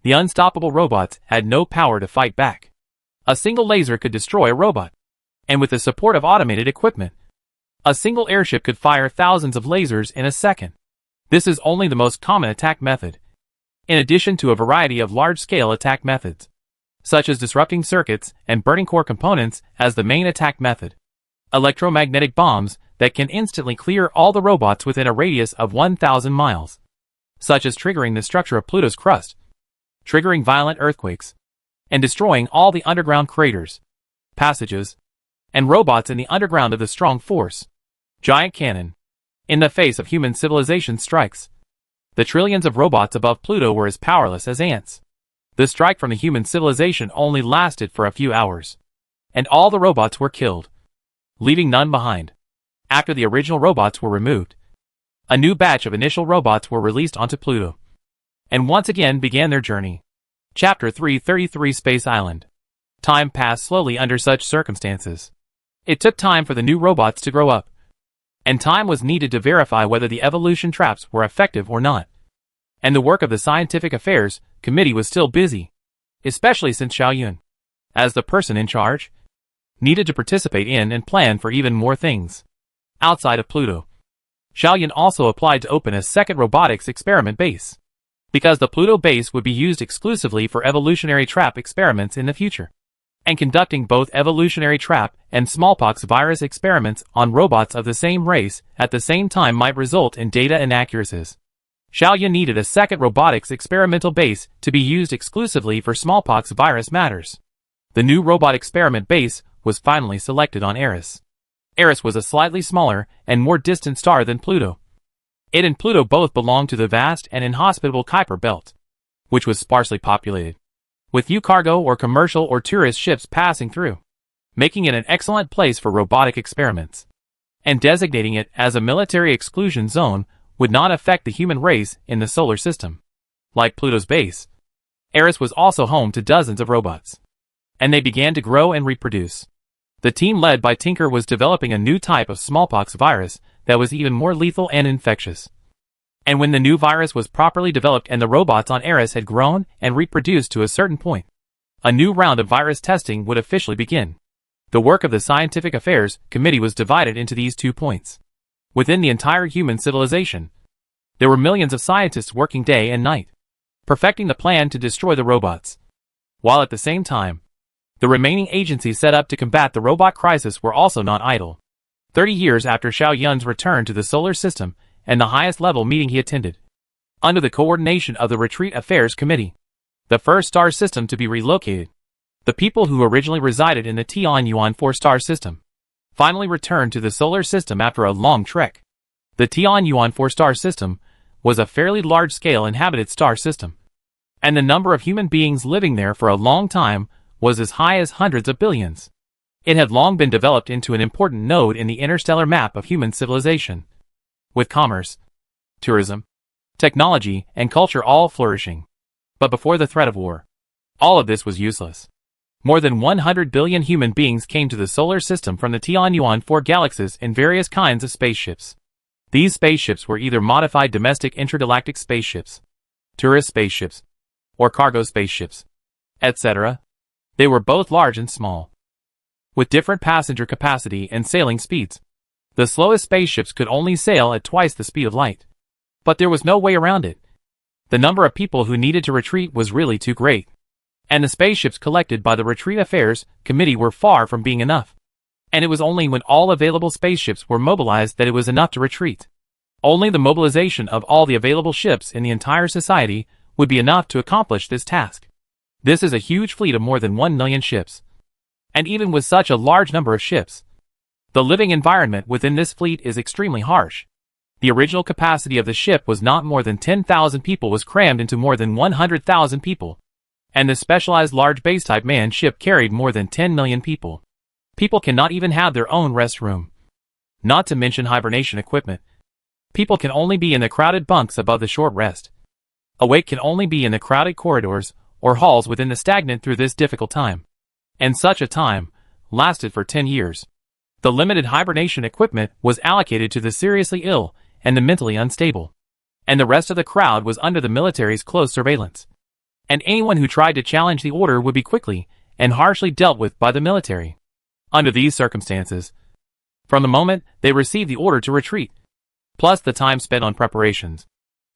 the unstoppable robots had no power to fight back. A single laser could destroy a robot. And with the support of automated equipment, a single airship could fire thousands of lasers in a second. This is only the most common attack method, in addition to a variety of large-scale attack methods, such as disrupting circuits and burning core components as the main attack method. Electromagnetic bombs that can instantly clear all the robots within a radius of 1,000 miles, such as triggering the structure of Pluto's crust, triggering violent earthquakes, and destroying all the underground craters, passages, and robots in the underground of the strong force. Giant cannon. In the face of human civilization strikes, the trillions of robots above Pluto were as powerless as ants. The strike from the human civilization only lasted for a few hours, and all the robots were killed, leaving none behind. After the original robots were removed, a new batch of initial robots were released onto Pluto, and once again began their journey. Chapter 333 Space Island. Time passed slowly under such circumstances. It took time for the new robots to grow up, and time was needed to verify whether the evolution traps were effective or not. And the work of the Scientific Affairs Committee was still busy, especially since Xiaoyun, as the person in charge, needed to participate in and plan for even more things outside of Pluto. Xiaoyun also applied to open a second robotics experiment base, because the Pluto base would be used exclusively for evolutionary trap experiments in the future, and conducting both evolutionary trap and smallpox virus experiments on robots of the same race at the same time might result in data inaccuracies. Xiaoyun needed a second robotics experimental base to be used exclusively for smallpox virus matters. The new robot experiment base was finally selected on Eris. Eris was a slightly smaller and more distant star than Pluto. It and Pluto both belonged to the vast and inhospitable Kuiper Belt, which was sparsely populated, with few cargo or commercial or tourist ships passing through, making it an excellent place for robotic experiments. And designating it as a military exclusion zone would not affect the human race in the solar system. Like Pluto's base, Eris was also home to dozens of robots, and they began to grow and reproduce. The team led by Tinker was developing a new type of smallpox virus that was even more lethal and infectious. And when the new virus was properly developed and the robots on Eris had grown and reproduced to a certain point, a new round of virus testing would officially begin. The work of the Scientific Affairs Committee was divided into these 2 points. Within the entire human civilization, there were millions of scientists working day and night, perfecting the plan to destroy the robots, while at the same time, the remaining agencies set up to combat the robot crisis were also not idle. 30 years after Xiaoyun's return to the solar system and the highest level meeting he attended, under the coordination of the Retreat Affairs Committee, the first star system to be relocated, the people who originally resided in the Tianyuan 4-star system finally returned to the solar system after a long trek. The Tianyuan 4-star system was a fairly large-scale inhabited star system, and the number of human beings living there for a long time was as high as hundreds of billions. It had long been developed into an important node in the interstellar map of human civilization, with commerce, tourism, technology, and culture all flourishing. But before the threat of war, All of this was useless. More than 100 billion human beings came to the solar system from the Tianyuan 4 galaxies in various kinds of spaceships. These spaceships were either modified domestic intergalactic spaceships, tourist spaceships, or cargo spaceships, etc. They were both large and small, with different passenger capacity and sailing speeds. The slowest spaceships could only sail at twice the speed of light. But there was no way around it. The number of people who needed to retreat was really too great. And the spaceships collected by the Retreat Affairs Committee were far from being enough. And it was only when all available spaceships were mobilized that it was enough to retreat. Only the mobilization of all the available ships in the entire society would be enough to accomplish this task. This is a huge fleet of more than 1 million ships. And even with such a large number of ships, the living environment within this fleet is extremely harsh. The original capacity of the ship was not more than 10,000 people was crammed into more than 100,000 people. And the specialized large base-type manned ship carried more than 10 million people. People cannot even have their own rest room. Not to mention hibernation equipment. People can only be in the crowded bunks above the short rest. Awake can only be in the crowded corridors or halls within the stagnant through this difficult time. And such a time lasted for 10 years. The limited hibernation equipment was allocated to the seriously ill and the mentally unstable. And the rest of the crowd was under the military's close surveillance. And anyone who tried to challenge the order would be quickly and harshly dealt with by the military. Under these circumstances, from the moment they received the order to retreat, plus the time spent on preparations,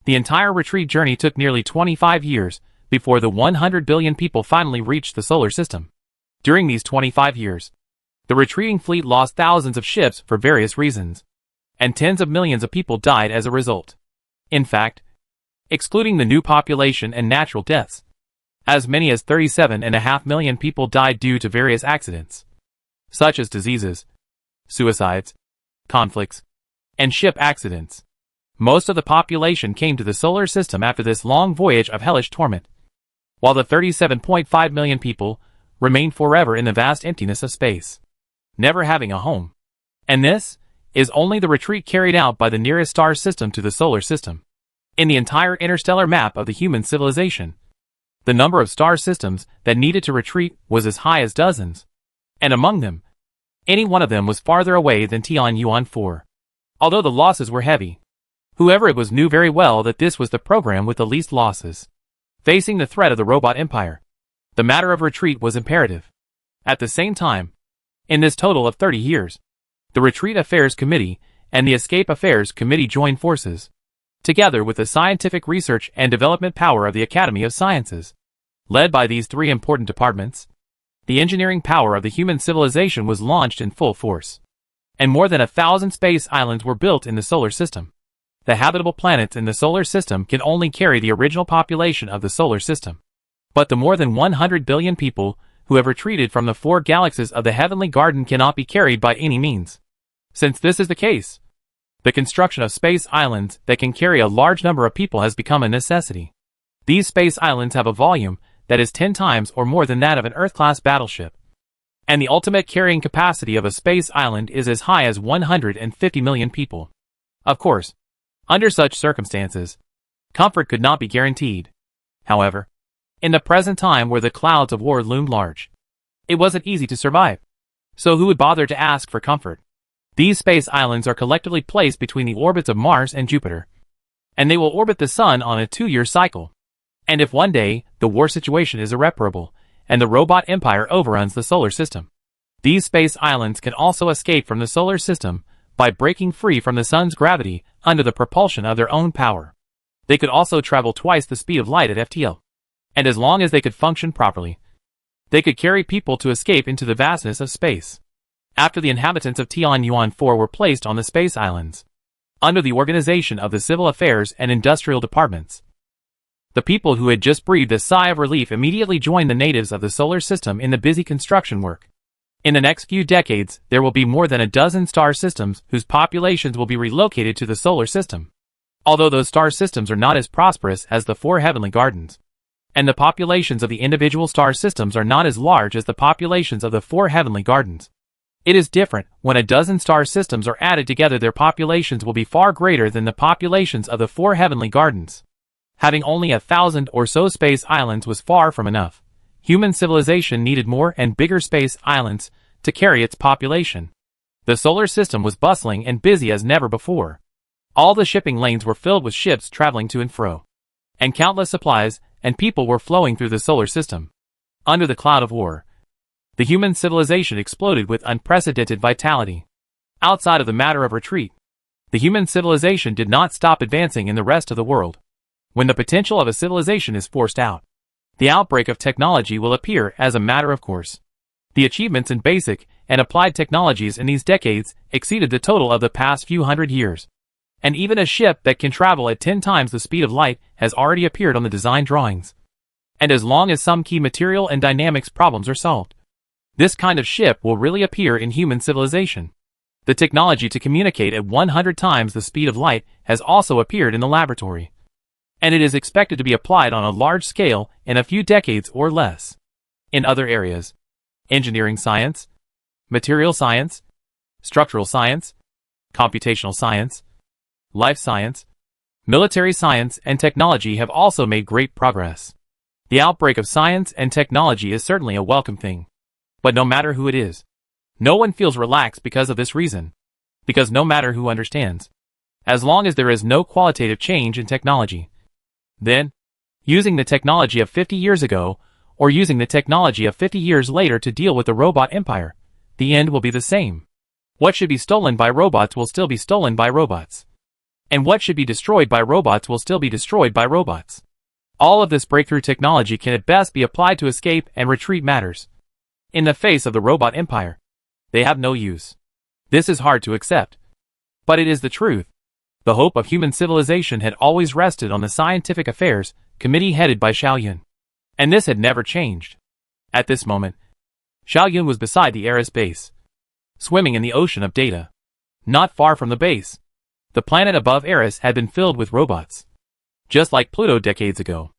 the entire retreat journey took nearly 25 years before the 100 billion people finally reached the solar system. During these 25 years, the retreating fleet lost thousands of ships for various reasons, and tens of millions of people died as a result. In fact, excluding the new population and natural deaths, as many as 37.5 million people died due to various accidents, such as diseases, suicides, conflicts, and ship accidents. Most of the population came to the solar system after this long voyage of hellish torment, while the 37.5 million people remained forever in the vast emptiness of space, never having a home. And this is only the retreat carried out by the nearest star system to the solar system. In the entire interstellar map of the human civilization, the number of star systems that needed to retreat was as high as dozens. And among them, any one of them was farther away than Tianyuan 4. Although the losses were heavy, whoever it was knew very well that this was the program with the least losses. Facing the threat of the robot empire, the matter of retreat was imperative. At the same time, in this total of 30 years, the Retreat Affairs Committee and the Escape Affairs Committee joined forces, together with the scientific research and development power of the Academy of Sciences. Led by these three important departments, the engineering power of the human civilization was launched in full force. And more than 1,000 space islands were built in the solar system. The habitable planets in the solar system can only carry the original population of the solar system. But the more than 100 billion people who have retreated from the 4 galaxies of the heavenly garden cannot be carried by any means. Since this is the case, the construction of space islands that can carry a large number of people has become a necessity. These space islands have a volume that is 10 times or more than that of an Earth-class battleship. And the ultimate carrying capacity of a space island is as high as 150 million people. Of course, under such circumstances, comfort could not be guaranteed. However, in the present time where the clouds of war loomed large, it wasn't easy to survive. So who would bother to ask for comfort? These space islands are collectively placed between the orbits of Mars and Jupiter, and they will orbit the Sun on a 2-year cycle. And if one day the war situation is irreparable, and the robot empire overruns the solar system, these space islands can also escape from the solar system by breaking free from the Sun's gravity under the propulsion of their own power. They could also travel twice the speed of light at FTL. And as long as they could function properly, they could carry people to escape into the vastness of space. After the inhabitants of Tianyuan 4 were placed on the space islands, under the organization of the civil affairs and industrial departments, the people who had just breathed a sigh of relief immediately joined the natives of the solar system in the busy construction work. In the next few decades, there will be more than a dozen star systems whose populations will be relocated to the solar system. Although those star systems are not as prosperous as the 4 heavenly gardens, and the populations of the individual star systems are not as large as the populations of the 4 heavenly gardens, it is different when a dozen star systems are added together. Their populations will be far greater than the populations of the 4 heavenly gardens. Having only 1,000 or so space islands was far from enough. Human civilization needed more and bigger space islands to carry its population. The solar system was bustling and busy as never before. All the shipping lanes were filled with ships traveling to and fro. And countless supplies and people were flowing through the solar system. Under the cloud of war, the human civilization exploded with unprecedented vitality. Outside of the matter of retreat, the human civilization did not stop advancing in the rest of the world. When the potential of a civilization is forced out, the outbreak of technology will appear as a matter of course. The achievements in basic and applied technologies in these decades exceeded the total of the past few hundred years. And even a ship that can travel at 10 times the speed of light has already appeared on the design drawings. And as long as some key material and dynamics problems are solved, this kind of ship will really appear in human civilization. The technology to communicate at 100 times the speed of light has also appeared in the laboratory. And it is expected to be applied on a large scale in a few decades or less. In other areas, engineering science, material science, structural science, computational science, life science, military science, and technology have also made great progress. The outbreak of science and technology is certainly a welcome thing. But no matter who it is, no one feels relaxed because of this reason. Because no matter who understands, as long as there is no qualitative change in technology, then, using the technology of 50 years ago, or using the technology of 50 years later to deal with the robot empire, the end will be the same. What should be stolen by robots will still be stolen by robots. And what should be destroyed by robots will still be destroyed by robots. All of this breakthrough technology can at best be applied to escape and retreat matters. In the face of the robot empire, they have no use. This is hard to accept. But it is the truth. The hope of human civilization had always rested on the Scientific Affairs Committee headed by Xiaoyun. And this had never changed. At this moment, Xiaoyun was beside the Eris base, swimming in the ocean of data. Not far from the base, the planet above Eris had been filled with robots. Just like Pluto decades ago.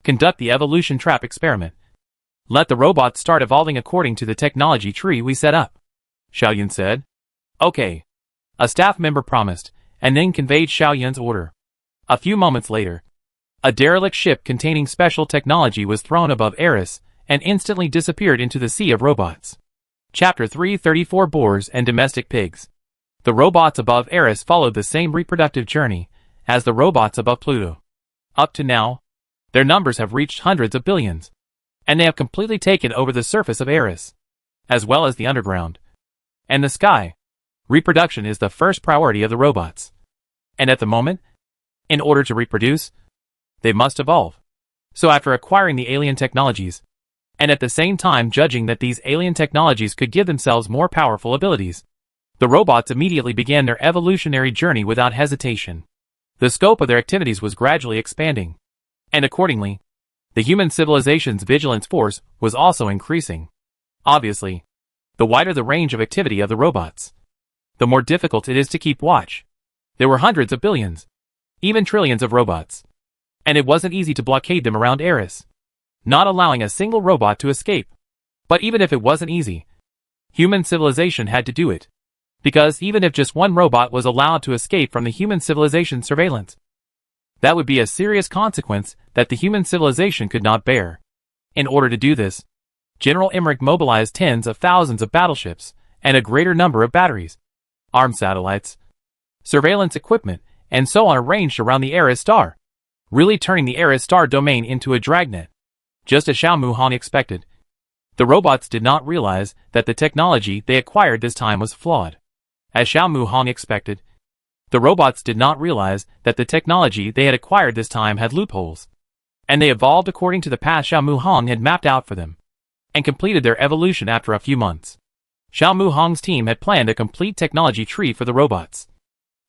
Conduct the evolution trap experiment. Let the robots start evolving according to the technology tree we set up, Xiaoyun said. Okay. A staff member promised, and then conveyed Xiaoyun's order. A few moments later, a derelict ship containing special technology was thrown above Eris and instantly disappeared into the sea of robots. Chapter 334 Boars and Domestic Pigs. The robots above Eris followed the same reproductive journey as the robots above Pluto. Up to now, their numbers have reached hundreds of billions, and they have completely taken over the surface of Eris, as well as the underground and the sky. Reproduction is the first priority of the robots. And at the moment, in order to reproduce, they must evolve. So after acquiring the alien technologies, and at the same time judging that these alien technologies could give themselves more powerful abilities, the robots immediately began their evolutionary journey without hesitation. The scope of their activities was gradually expanding. And accordingly, the human civilization's vigilance force was also increasing. Obviously, the wider the range of activity of the robots, the more difficult it is to keep watch. There were hundreds of billions, even trillions of robots. And it wasn't easy to blockade them around Eris, not allowing a single robot to escape. But even if it wasn't easy, human civilization had to do it. Because even if just one robot was allowed to escape from the human civilization's surveillance, that would be a serious consequence that the human civilization could not bear. In order to do this, General Emmerich mobilized tens of thousands of battleships and a greater number of batteries, armed satellites, surveillance equipment, and so on arranged around the Eris star, really turning the Eris star domain into a dragnet. Just as Xiao Muhang expected, the robots did not realize that the technology they acquired this time was flawed. As Xiao Muhang expected, the robots did not realize that the technology they had acquired this time had loopholes, and they evolved according to the path Xiao Muhang had mapped out for them, and completed their evolution after a few months. Xiao Muhang's team had planned a complete technology tree for the robots,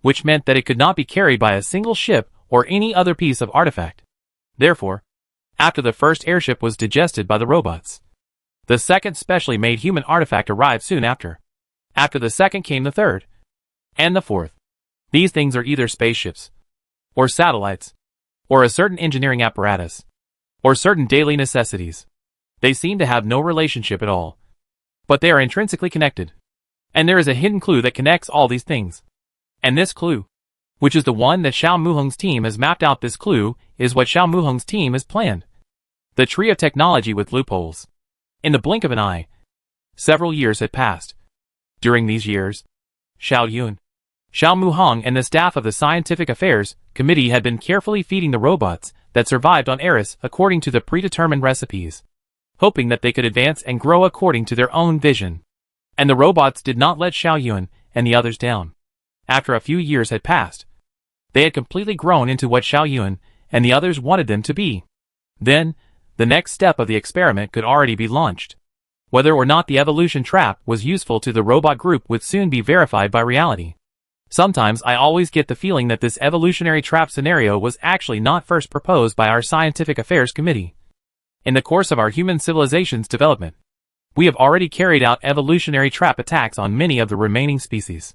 which meant that it could not be carried by a single ship or any other piece of artifact. Therefore, after the first airship was digested by the robots, the second specially made human artifact arrived soon after. After the second came the third, and the fourth. These things are either spaceships, or satellites, or a certain engineering apparatus, or certain daily necessities. They seem to have no relationship at all, but they are intrinsically connected. And there is a hidden clue that connects all these things. And this clue, which is the one that Xiao Muhang's team has mapped out, this clue is what Xiao Muhang's team has planned. The tree of technology with loopholes. In the blink of an eye, several years had passed. During these years, Xiao Yun, Xiao Muhong and the staff of the Scientific Affairs Committee had been carefully feeding the robots that survived on Eris according to the predetermined recipes, hoping that they could advance and grow according to their own vision. And the robots did not let Xiao Yun and the others down. After a few years had passed, they had completely grown into what Xiao Yun and the others wanted them to be. Then, the next step of the experiment could already be launched. Whether or not the evolution trap was useful to the robot group would soon be verified by reality. Sometimes I always get the feeling that this evolutionary trap scenario was actually not first proposed by our Scientific Affairs Committee. In the course of our human civilization's development, we have already carried out evolutionary trap attacks on many of the remaining species.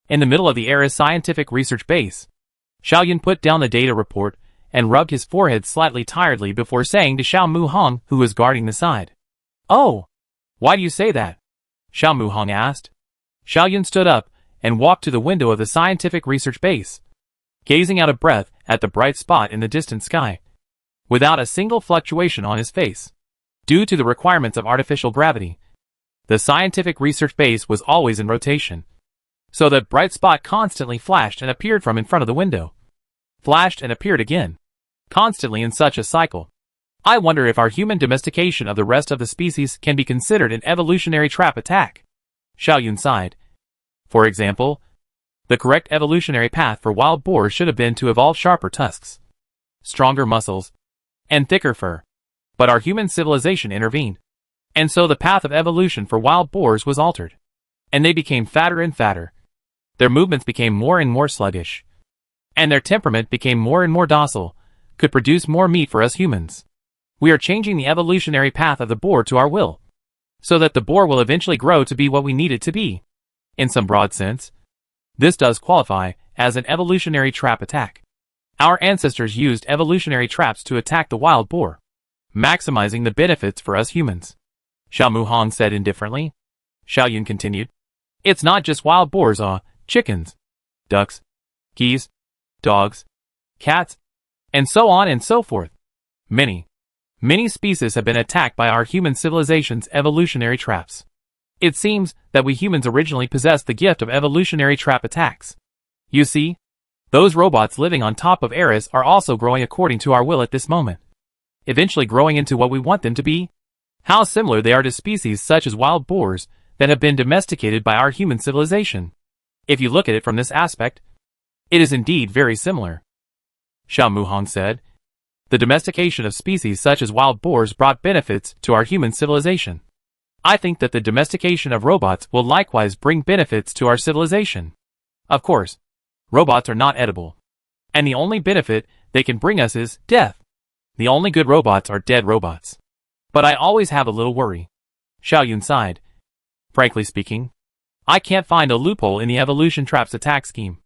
In the middle of the Eris scientific research base, Xiao Yun put down the data report and rubbed his forehead slightly tiredly before saying to Xiao Muhong, who was guarding the side. "Oh, why do you say that?" Xiao Muhong asked. Xiao Yun stood up and walked to the window of the scientific research base, gazing out of breath at the bright spot in the distant sky, without a single fluctuation on his face. Due to the requirements of artificial gravity, the scientific research base was always in rotation, so that bright spot constantly flashed and appeared from in front of the window, flashed and appeared again, constantly in such a cycle. I wonder if our human domestication of the rest of the species can be considered an evolutionary trap attack. Xiao Yun sighed. For example, the correct evolutionary path for wild boars should have been to evolve sharper tusks, stronger muscles, and thicker fur. But our human civilization intervened, and so the path of evolution for wild boars was altered, and they became fatter and fatter. Their movements became more and more sluggish, and their temperament became more and more docile, could produce more meat for us humans. We are changing the evolutionary path of the boar to our will, so that the boar will eventually grow to be what we need it to be. In some broad sense, this does qualify as an evolutionary trap attack. Our ancestors used evolutionary traps to attack the wild boar, maximizing the benefits for us humans. Xiao Muhong said indifferently. Xiao Yun continued. It's not just wild boars, chickens, ducks, geese, dogs, cats, and so on and so forth. Many species have been attacked by our human civilization's evolutionary traps. It seems that we humans originally possessed the gift of evolutionary trap attacks. You see, those robots living on top of Eris are also growing according to our will at this moment, eventually growing into what we want them to be. How similar they are to species such as wild boars that have been domesticated by our human civilization. If you look at it from this aspect, it is indeed very similar. Xiao Muhong said. The domestication of species such as wild boars brought benefits to our human civilization. I think that the domestication of robots will likewise bring benefits to our civilization. Of course, robots are not edible, and the only benefit they can bring us is death. The only good robots are dead robots. But I always have a little worry. Xiao Yun sighed. Frankly speaking, I can't find a loophole in the evolution trap's attack scheme.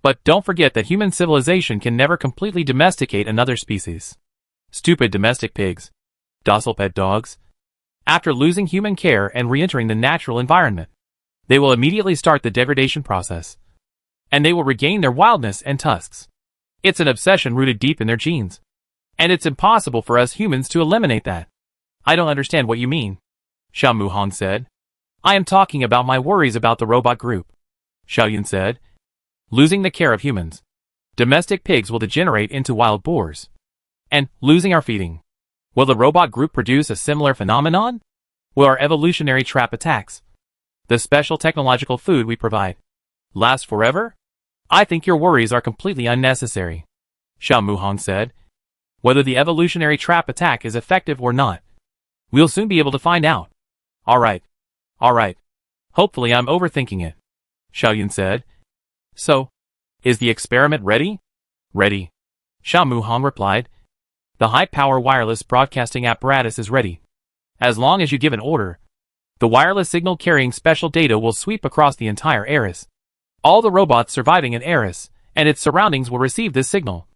But don't forget that human civilization can never completely domesticate another species. Stupid domestic pigs, docile pet dogs. After losing human care and re-entering the natural environment, they will immediately start the degradation process, and they will regain their wildness and tusks. It's an obsession rooted deep in their genes, and it's impossible for us humans to eliminate that. I don't understand what you mean, Xiao Muhong said. I am talking about my worries about the robot group, Xiao Yun said. Losing the care of humans, domestic pigs will degenerate into wild boars. And, losing our feeding, will the robot group produce a similar phenomenon? Will our evolutionary trap attacks, the special technological food we provide, last forever? I think your worries are completely unnecessary, Xiao Muhong said. Whether the evolutionary trap attack is effective or not, we'll soon be able to find out. Alright. Hopefully I'm overthinking it, Xiao Yun said. So, is the experiment ready? Ready, Xiao Muhong replied. The high-power wireless broadcasting apparatus is ready. As long as you give an order, the wireless signal carrying special data will sweep across the entire Eris. All the robots surviving in Eris and its surroundings will receive this signal.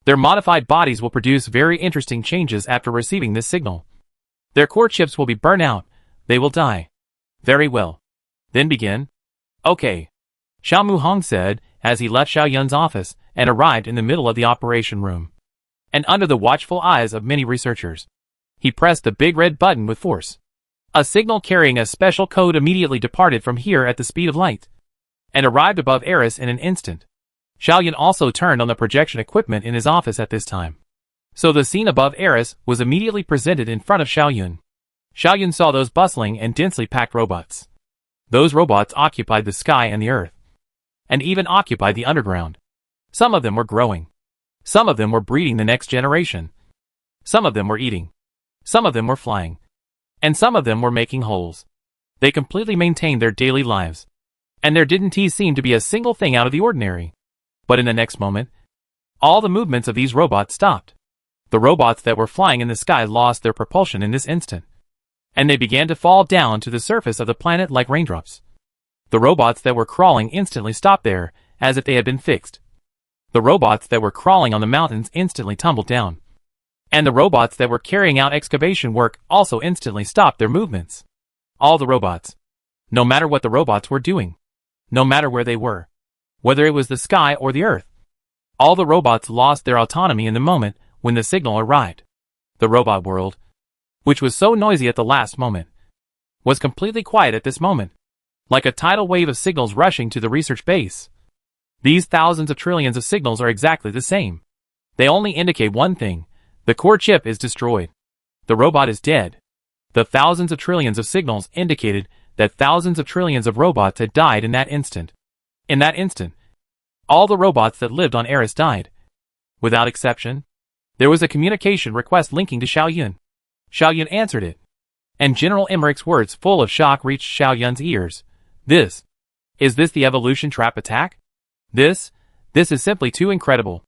Their modified bodies will produce very interesting changes after receiving this signal. Their core chips will be burnt out. They will die. Very well. Then begin. Okay, Xiao Muhong said as he left Xiao Yun's office and arrived in the middle of the operation room, and under the watchful eyes of many researchers. He pressed the big red button with force. A signal carrying a special code immediately departed from here at the speed of light and arrived above Eris in an instant. Xiaoyun also turned on the projection equipment in his office at this time. So the scene above Eris was immediately presented in front of Xiaoyun. Xiaoyun saw those bustling and densely packed robots. Those robots occupied the sky and the earth, and even occupied the underground. Some of them were growing. Some of them were breeding the next generation. Some of them were eating. Some of them were flying. And some of them were making holes. They completely maintained their daily lives. And there didn't seem to be a single thing out of the ordinary. But in the next moment, all the movements of these robots stopped. The robots that were flying in the sky lost their propulsion in this instant. And they began to fall down to the surface of the planet like raindrops. The robots that were crawling instantly stopped there, as if they had been fixed. The robots that were crawling on the mountains instantly tumbled down. And the robots that were carrying out excavation work also instantly stopped their movements. All the robots. No matter what the robots were doing. No matter where they were. Whether it was the sky or the earth. All the robots lost their autonomy in the moment when the signal arrived. The robot world, which was so noisy at the last moment, was completely quiet at this moment. Like a tidal wave of signals rushing to the research base. These thousands of trillions of signals are exactly the same. They only indicate one thing. The core chip is destroyed. The robot is dead. The thousands of trillions of signals indicated that thousands of trillions of robots had died in that instant. In that instant, all the robots that lived on Eris died. Without exception, there was a communication request linking to Xiaoyun. Xiaoyun answered it. And General Emmerich's words full of shock reached Xiaoyun's ears. Is this the evolution trap attack? This is simply too incredible.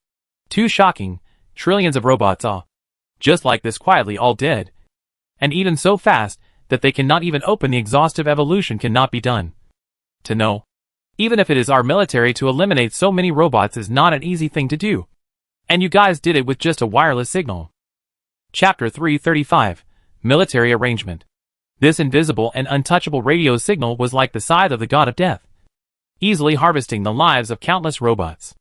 Too shocking. Trillions of robots all, just like this, quietly all dead. And even so fast that they cannot even open the exhaustive evolution cannot be done. To know, even if it is our military, to eliminate so many robots is not an easy thing to do. And you guys did it with just a wireless signal. Chapter 335, Military Arrangement. This invisible and untouchable radio signal was like the scythe of the god of death, easily harvesting the lives of countless robots.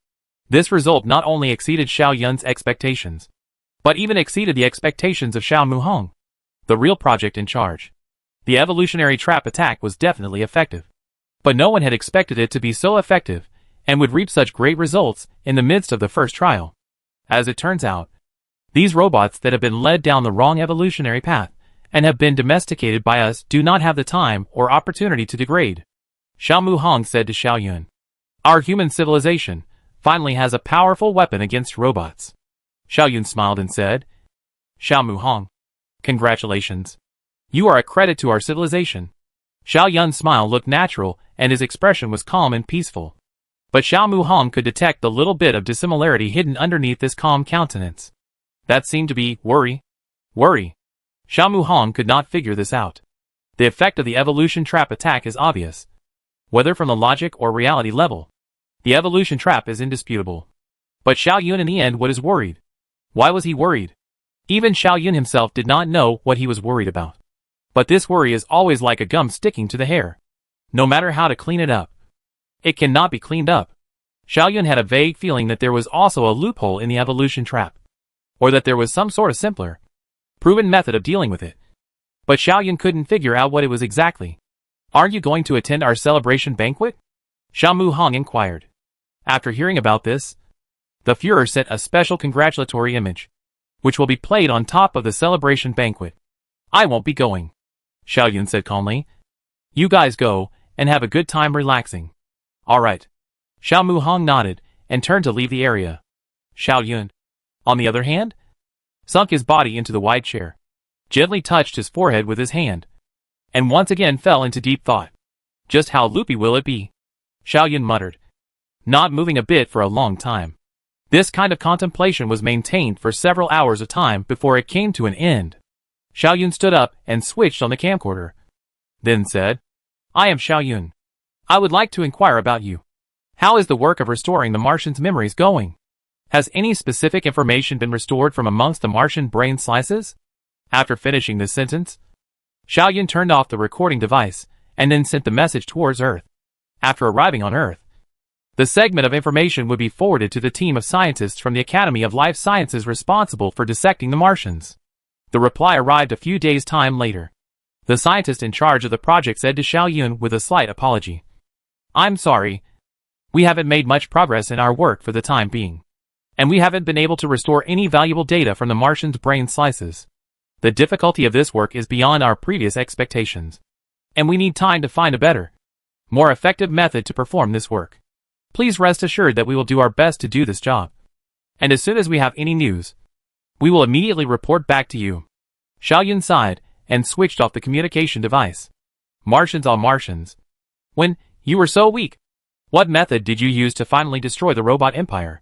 This result not only exceeded Xiaoyun's expectations, but even exceeded the expectations of Xiao Muhong, the real project in charge. The evolutionary trap attack was definitely effective. But no one had expected it to be so effective, and would reap such great results in the midst of the first trial. As it turns out, these robots that have been led down the wrong evolutionary path, and have been domesticated by us, do not have the time or opportunity to degrade. Xiao Muhong said to Xiaoyun, "Our human civilization finally has a powerful weapon against robots." Xiaoyun smiled and said, "Xiao Muhong, congratulations. You are a credit to our civilization." Xiaoyun's smile looked natural, and his expression was calm and peaceful. But Xiao Muhong could detect the little bit of dissimilarity hidden underneath this calm countenance. That seemed to be worry. Worry. Xiao Muhong could not figure this out. The effect of the evolution trap attack is obvious. Whether from the logic or reality level, the evolution trap is indisputable. But Xiaoyun in the end was worried. Why was he worried? Even Xiaoyun himself did not know what he was worried about. But this worry is always like a gum sticking to the hair. No matter how to clean it up, it cannot be cleaned up. Xiaoyun had a vague feeling that there was also a loophole in the evolution trap, or that there was some sort of simpler, proven method of dealing with it. But Xiaoyun couldn't figure out what it was exactly. "Aren't you going to attend our celebration banquet?" Xiao Muhong inquired. After hearing about this, the Führer sent a special congratulatory image, which will be played on top of the celebration banquet. "I won't be going," Xiaoyun said calmly. "You guys go, and have a good time relaxing." "Alright." Xiao Muhong nodded, and turned to leave the area. Xiaoyun, on the other hand, sunk his body into the wide chair, gently touched his forehead with his hand, and once again fell into deep thought. "Just how loopy will it be?" Xiaoyun muttered, not moving a bit for a long time. This kind of contemplation was maintained for several hours of time before it came to an end. Xiaoyun stood up and switched on the camcorder, then said, "I am Xiaoyun. I would like to inquire about you. How is the work of restoring the Martians' memories going? Has any specific information been restored from amongst the Martian brain slices?" After finishing this sentence, Xiaoyun turned off the recording device, and then sent the message towards Earth. After arriving on Earth, the segment of information would be forwarded to the team of scientists from the Academy of Life Sciences responsible for dissecting the Martians. The reply arrived a few days' time later. The scientist in charge of the project said to Xiao Yun with a slight apology. I'm sorry. We haven't made much progress in our work for the time being. And we haven't been able to restore any valuable data from the Martian's brain slices. The difficulty of this work is beyond our previous expectations. And we need time to find a better, more effective method to perform this work. Please rest assured that we will do our best to do this job. And as soon as we have any news, we will immediately report back to you. Xiao Yun sighed and switched off the communication device. Martians are Martians. When you were so weak, what method did you use to finally destroy the robot empire?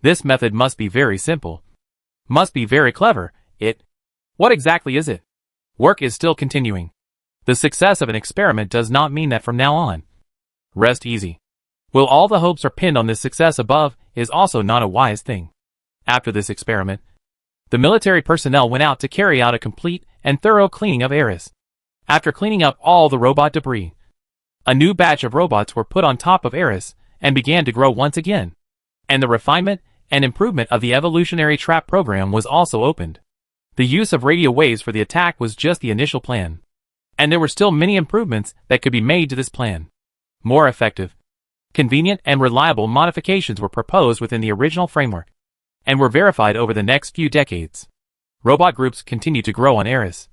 This method must be very simple. Must be very clever. What exactly is it? Work is still continuing. The success of an experiment does not mean that from now on. Rest easy. Will all the hopes are pinned on this success above is also not a wise thing. After this experiment, the military personnel went out to carry out a complete and thorough cleaning of Eris. After cleaning up all the robot debris, a new batch of robots were put on top of Eris and began to grow once again. And the refinement and improvement of the evolutionary trap program was also opened. The use of radio waves for the attack was just the initial plan. And there were still many improvements that could be made to this plan. More effective, convenient and reliable modifications were proposed within the original framework, and were verified over the next few decades. Robot groups continued to grow on Eris,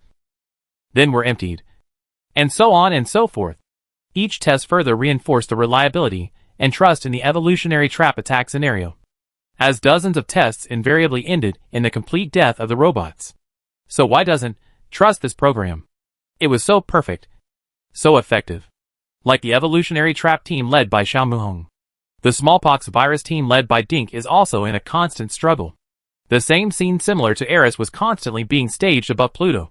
then were emptied, and so on and so forth. Each test further reinforced the reliability and trust in the evolutionary trap attack scenario, as dozens of tests invariably ended in the complete death of the robots. So why doesn't trust this program? It was so perfect, so effective. Like the evolutionary trap team led by Xiao Muhong. The smallpox virus team led by Dink is also in a constant struggle. The same scene similar to Eris was constantly being staged above Pluto.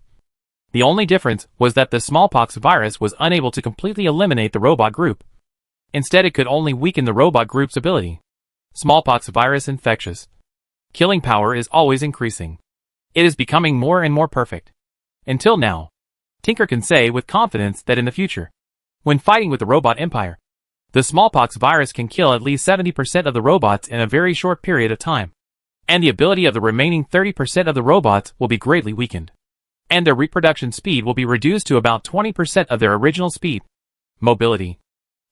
The only difference was that the smallpox virus was unable to completely eliminate the robot group. Instead, it could only weaken the robot group's ability. Smallpox virus infectious. Killing power is always increasing. It is becoming more and more perfect. Until now, Tinker can say with confidence that in the future, when fighting with the robot empire, the smallpox virus can kill at least 70% of the robots in a very short period of time. And the ability of the remaining 30% of the robots will be greatly weakened. And their reproduction speed will be reduced to about 20% of their original speed. Mobility,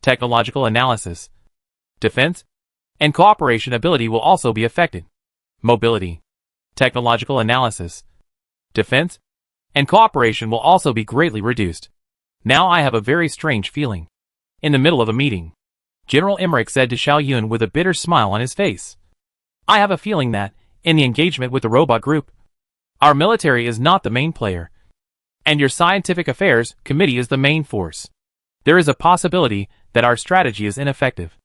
technological analysis, defense, and cooperation ability will also be affected. Mobility, technological analysis, defense, and cooperation will also be greatly reduced. Now I have a very strange feeling. In the middle of a meeting, General Emmerich said to Xiao Yun with a bitter smile on his face. I have a feeling that, in the engagement with the robot group, our military is not the main player, and your scientific affairs committee is the main force. There is a possibility that our strategy is ineffective.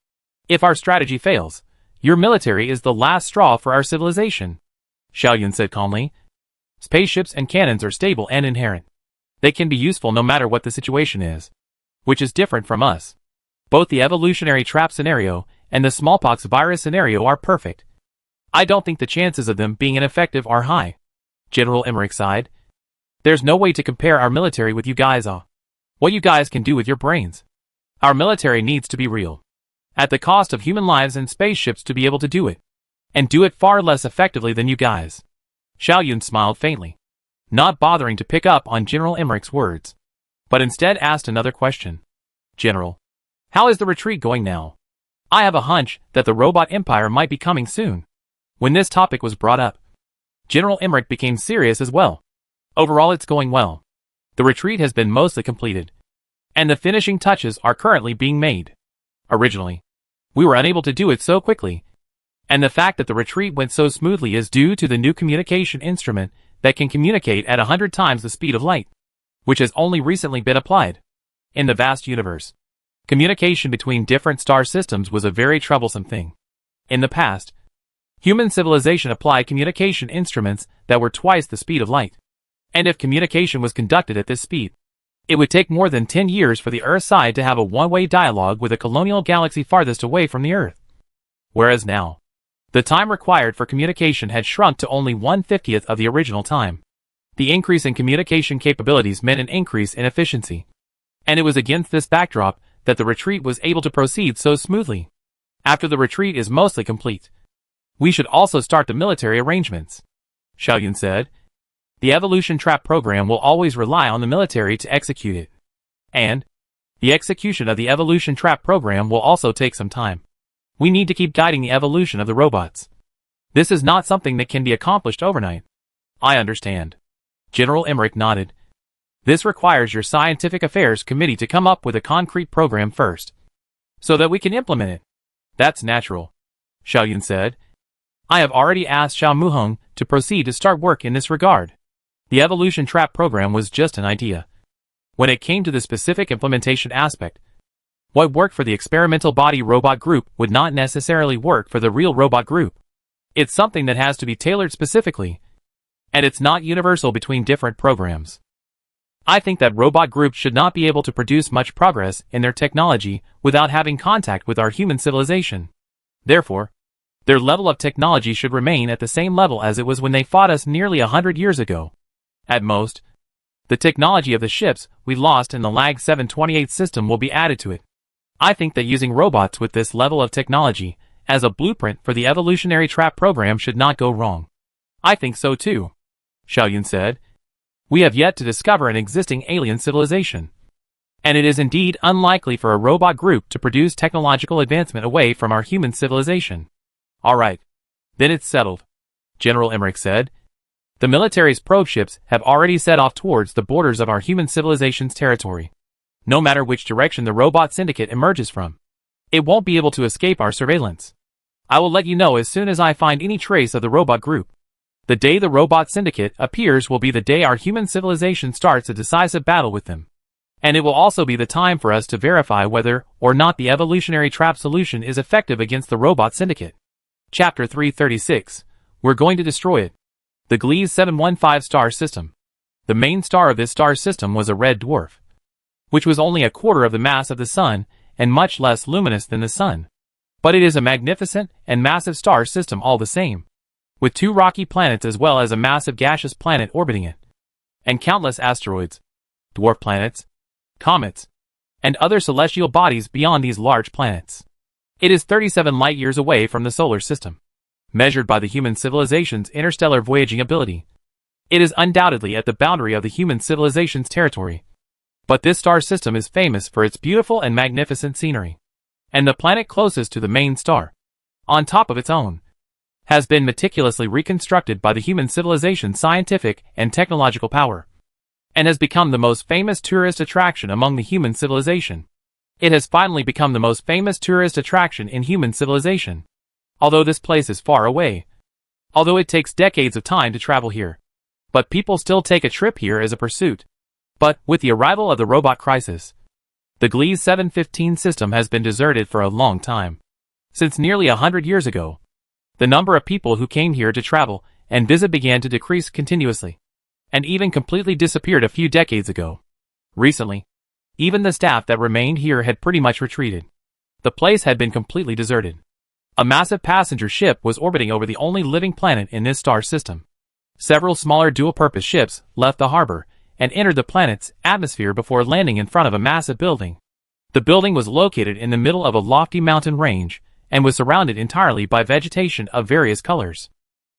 If our strategy fails, your military is the last straw for our civilization. Xiao Yun said calmly. Spaceships and cannons are stable and inherent. They can be useful no matter what the situation is, which is different from us. Both the evolutionary trap scenario and the smallpox virus scenario are perfect. I don't think the chances of them being ineffective are high. General Emmerich sighed. There's no way to compare our military with you guys. What you guys can do with your brains. Our military needs to be real. At the cost of human lives and spaceships to be able to do it. And do it far less effectively than you guys. Xiao Yun smiled faintly, not bothering to pick up on General Emmerich's words, but instead asked another question. General, how is the retreat going now? I have a hunch that the robot empire might be coming soon. When this topic was brought up, General Emmerich became serious as well. Overall, it's going well. The retreat has been mostly completed, and the finishing touches are currently being made. Originally, we were unable to do it so quickly, and the fact that the retreat went so smoothly is due to the new communication instrument that can communicate at 100 times the speed of light, which has only recently been applied. In the vast universe, communication between different star systems was a very troublesome thing. In the past, human civilization applied communication instruments that were twice the speed of light. And if communication was conducted at this speed, it would take more than 10 years for the Earth side to have a one-way dialogue with a colonial galaxy farthest away from the Earth. Whereas now, the time required for communication had shrunk to only 1/50th of the original time. The increase in communication capabilities meant an increase in efficiency. And it was against this backdrop that the retreat was able to proceed so smoothly. After the retreat is mostly complete, we should also start the military arrangements, Xiao Yun said. The evolution trap program will always rely on the military to execute it. And the execution of the evolution trap program will also take some time. We need to keep guiding the evolution of the robots. This is not something that can be accomplished overnight. I understand. General Emmerich nodded. This requires your Scientific Affairs Committee to come up with a concrete program first, so that we can implement it. That's natural, Xiaoyun said. I have already asked Xiao Muheng to proceed to start work in this regard. The evolution trap program was just an idea. When it came to the specific implementation aspect, what worked for the experimental body robot group would not necessarily work for the real robot group. It's something that has to be tailored specifically, and it's not universal between different programs. I think that robot groups should not be able to produce much progress in their technology without having contact with our human civilization. Therefore, their level of technology should remain at the same level as it was when they fought us nearly 100 years ago. At most, the technology of the ships we lost in the LAG 728 system will be added to it. I think that using robots with this level of technology as a blueprint for the evolutionary trap program should not go wrong. I think so too, Xiaoyun said. We have yet to discover an existing alien civilization, and it is indeed unlikely for a robot group to produce technological advancement away from our human civilization. All right, then it's settled, General Emmerich said. The military's probe ships have already set off towards the borders of our human civilization's territory. No matter which direction the robot syndicate emerges from, it won't be able to escape our surveillance. I will let you know as soon as I find any trace of the robot group. The day the robot syndicate appears will be the day our human civilization starts a decisive battle with them. And it will also be the time for us to verify whether or not the evolutionary trap solution is effective against the robot syndicate. Chapter 336. We're going to destroy it. The Gliese 715 star system. The main star of this star system was a red dwarf, which was only a quarter of the mass of the Sun and much less luminous than the Sun. But it is a magnificent and massive star system all the same, with 2 rocky planets as well as a massive gaseous planet orbiting it, and countless asteroids, dwarf planets, comets, and other celestial bodies beyond these large planets. It is 37 light-years away from the solar system. Measured by the human civilization's interstellar voyaging ability, it is undoubtedly at the boundary of the human civilization's territory. But this star system is famous for its beautiful and magnificent scenery, and the planet closest to the main star, on top of its own, has been meticulously reconstructed by the human civilization's scientific and technological power, and has become the most famous tourist attraction among the human civilization. It has finally become the most famous tourist attraction in human civilization. Although this place is far away, although it takes decades of time to travel here, but people still take a trip here as a pursuit. But, with the arrival of the robot crisis, the Gliese 715 system has been deserted for a long time. Since nearly 100 years ago, the number of people who came here to travel and visit began to decrease continuously, and even completely disappeared a few decades ago. Recently, even the staff that remained here had pretty much retreated. The place had been completely deserted. A massive passenger ship was orbiting over the only living planet in this star system. Several smaller dual-purpose ships left the harbor and entered the planet's atmosphere before landing in front of a massive building. The building was located in the middle of a lofty mountain range and was surrounded entirely by vegetation of various colors.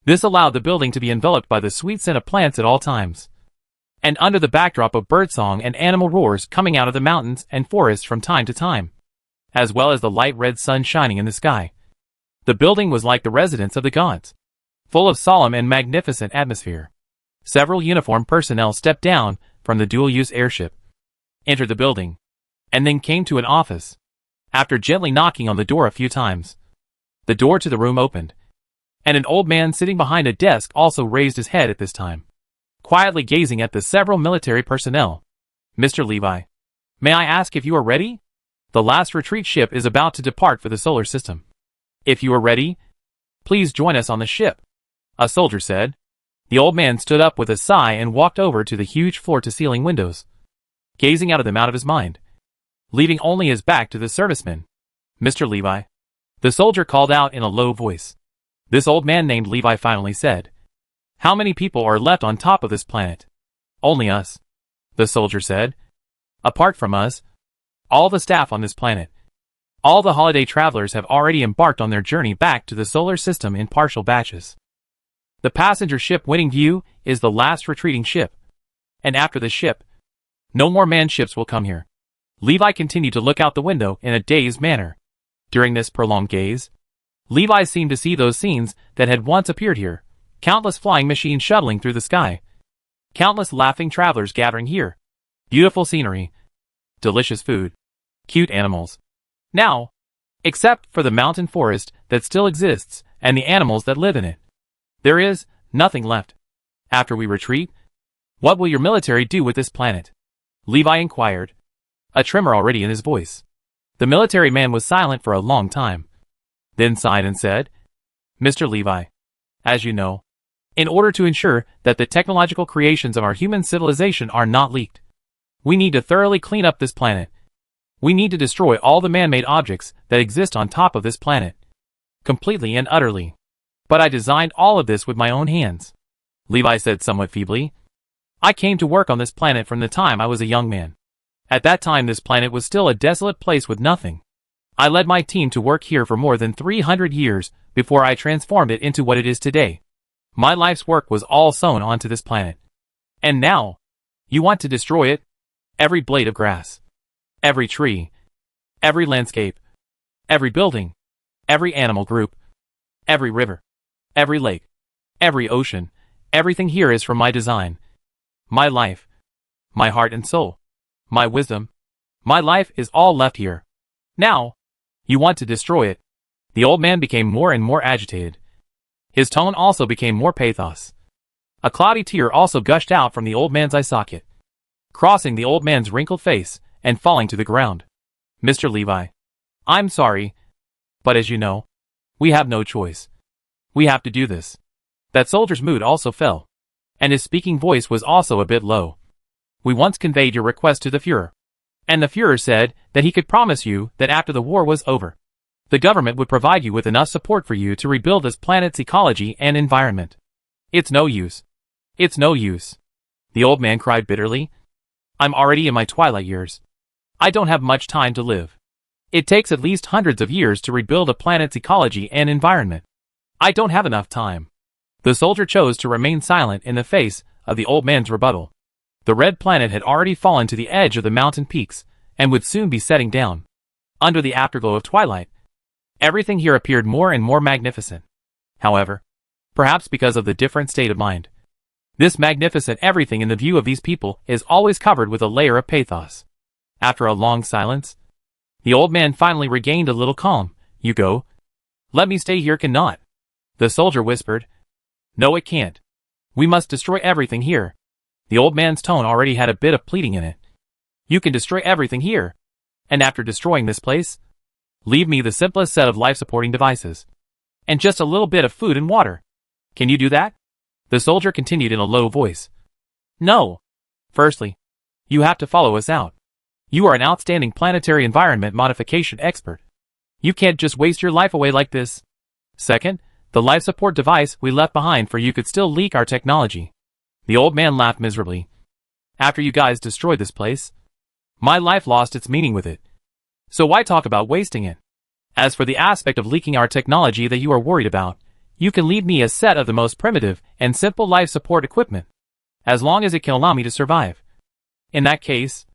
This allowed the building to be enveloped by the sweet scent of plants at all times, and under the backdrop of birdsong and animal roars coming out of the mountains and forests from time to time, as well as the light red sun shining in the sky. The building was like the residence of the gods, full of solemn and magnificent atmosphere. Several uniformed personnel stepped down from the dual-use airship, entered the building, and then came to an office. After gently knocking on the door a few times, the door to the room opened, and an old man sitting behind a desk also raised his head at this time, quietly gazing at the several military personnel. Mr. Levi, may I ask if you are ready? The last retreat ship is about to depart for the solar system. If you are ready, please join us on the ship, a soldier said. The old man stood up with a sigh and walked over to the huge floor-to-ceiling windows, gazing out of them out of his mind, leaving only his back to the servicemen. Mr. Levi, the soldier called out in a low voice. This old man named Levi finally said, How many people are left on top of this planet? Only us, the soldier said. Apart from us, all the staff on this planet, all the holiday travelers have already embarked on their journey back to the solar system in partial batches. The passenger ship Winning View is the last retreating ship. And after the ship, no more manned ships will come here. Levi continued to look out the window in a dazed manner. During this prolonged gaze, Levi seemed to see those scenes that had once appeared here. Countless flying machines shuttling through the sky. Countless laughing travelers gathering here. Beautiful scenery. Delicious food. Cute animals. Now, except for the mountain forest that still exists and the animals that live in it, there is nothing left. After we retreat, what will your military do with this planet? Levi inquired, a tremor already in his voice. The military man was silent for a long time, then sighed and said, Mr. Levi, as you know, in order to ensure that the technological creations of our human civilization are not leaked, we need to thoroughly clean up this planet. We need to destroy all the man-made objects that exist on top of this planet, completely and utterly. But I designed all of this with my own hands, Levi said somewhat feebly. I came to work on this planet from the time I was a young man. At that time this planet was still a desolate place with nothing. I led my team to work here for more than 300 years before I transformed it into what it is today. My life's work was all sown onto this planet. And now, you want to destroy it? Every blade of grass, every tree, every landscape, every building, every animal group, every river, every lake, every ocean, everything here is from my design. My life, my heart and soul, my wisdom, my life is all left here. Now, you want to destroy it. The old man became more and more agitated. His tone also became more pathos. A cloudy tear also gushed out from the old man's eye socket, crossing the old man's wrinkled face and falling to the ground. Mr. Levi, I'm sorry, but as you know, we have no choice. We have to do this. That soldier's mood also fell, and his speaking voice was also a bit low. We once conveyed your request to the Führer, and the Führer said that he could promise you that after the war was over, the government would provide you with enough support for you to rebuild this planet's ecology and environment. It's no use. It's no use. The old man cried bitterly. I'm already in my twilight years. I don't have much time to live. It takes at least hundreds of years to rebuild a planet's ecology and environment. I don't have enough time. The soldier chose to remain silent in the face of the old man's rebuttal. The red planet had already fallen to the edge of the mountain peaks and would soon be setting down. Under the afterglow of twilight, everything here appeared more and more magnificent. However, perhaps because of the different state of mind, this magnificent everything in the view of these people is always covered with a layer of pathos. After a long silence, the old man finally regained a little calm. You go. Let me stay here cannot. The soldier whispered. No, it can't. We must destroy everything here. The old man's tone already had a bit of pleading in it. You can destroy everything here. And after destroying this place, leave me the simplest set of life-supporting devices. And just a little bit of food and water. Can you do that? The soldier continued in a low voice. No. Firstly, you have to follow us out. You are an outstanding planetary environment modification expert. You can't just waste your life away like this. Second, the life support device we left behind for you could still leak our technology. The old man laughed miserably. After you guys destroyed this place, my life lost its meaning with it. So why talk about wasting it? As for the aspect of leaking our technology that you are worried about, you can leave me a set of the most primitive and simple life support equipment, as long as it can allow me to survive. In that case,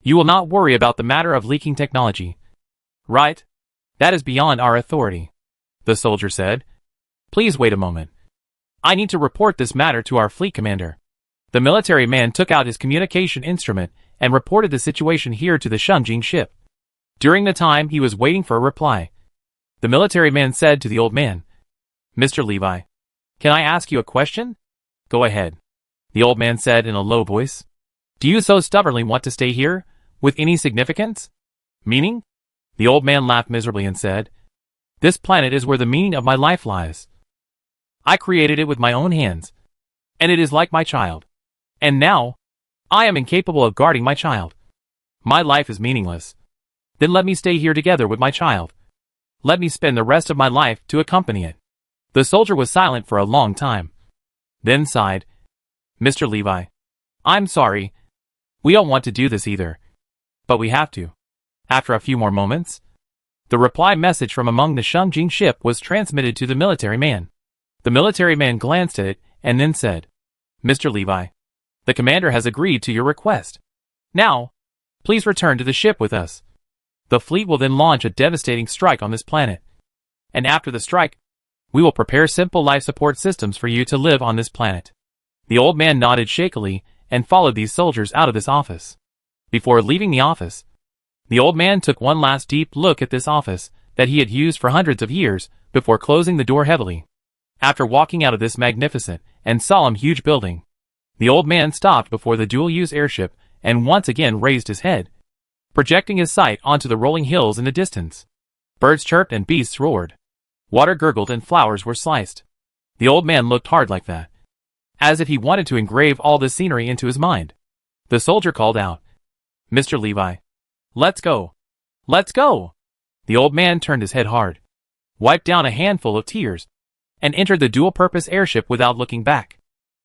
you will not worry about the matter of leaking technology. Right? That is beyond our authority, the soldier said. Please wait a moment. I need to report this matter to our fleet commander. The military man took out his communication instrument and reported the situation here to the Shengjing ship. During the time he was waiting for a reply, the military man said to the old man, Mr. Levi, can I ask you a question? Go ahead, the old man said in a low voice. Do you so stubbornly want to stay here, with any significance? Meaning? The old man laughed miserably and said, This planet is where the meaning of my life lies. I created it with my own hands, and it is like my child. And now, I am incapable of guarding my child. My life is meaningless. Then let me stay here together with my child. Let me spend the rest of my life to accompany it. The soldier was silent for a long time, then sighed. Mr. Levi, I'm sorry. We don't want to do this either. But we have to. After a few more moments, the reply message from among the Shengjing ship was transmitted to the military man. The military man glanced at it and then said, "Mr. Levi, the commander has agreed to your request. Now, please return to the ship with us. The fleet will then launch a devastating strike on this planet. And after the strike, we will prepare simple life support systems for you to live on this planet." The old man nodded shakily and followed these soldiers out of this office. Before leaving the office, the old man took one last deep look at this office that he had used for hundreds of years before closing the door heavily. After walking out of this magnificent and solemn huge building, the old man stopped before the dual-use airship and once again raised his head, projecting his sight onto the rolling hills in the distance. Birds chirped and beasts roared. Water gurgled and flowers were sliced. The old man looked hard like that, as if he wanted to engrave all this scenery into his mind. The soldier called out, "Mr. Levi, let's go. Let's go." The old man turned his head hard, wiped down a handful of tears, and entered the dual-purpose airship without looking back.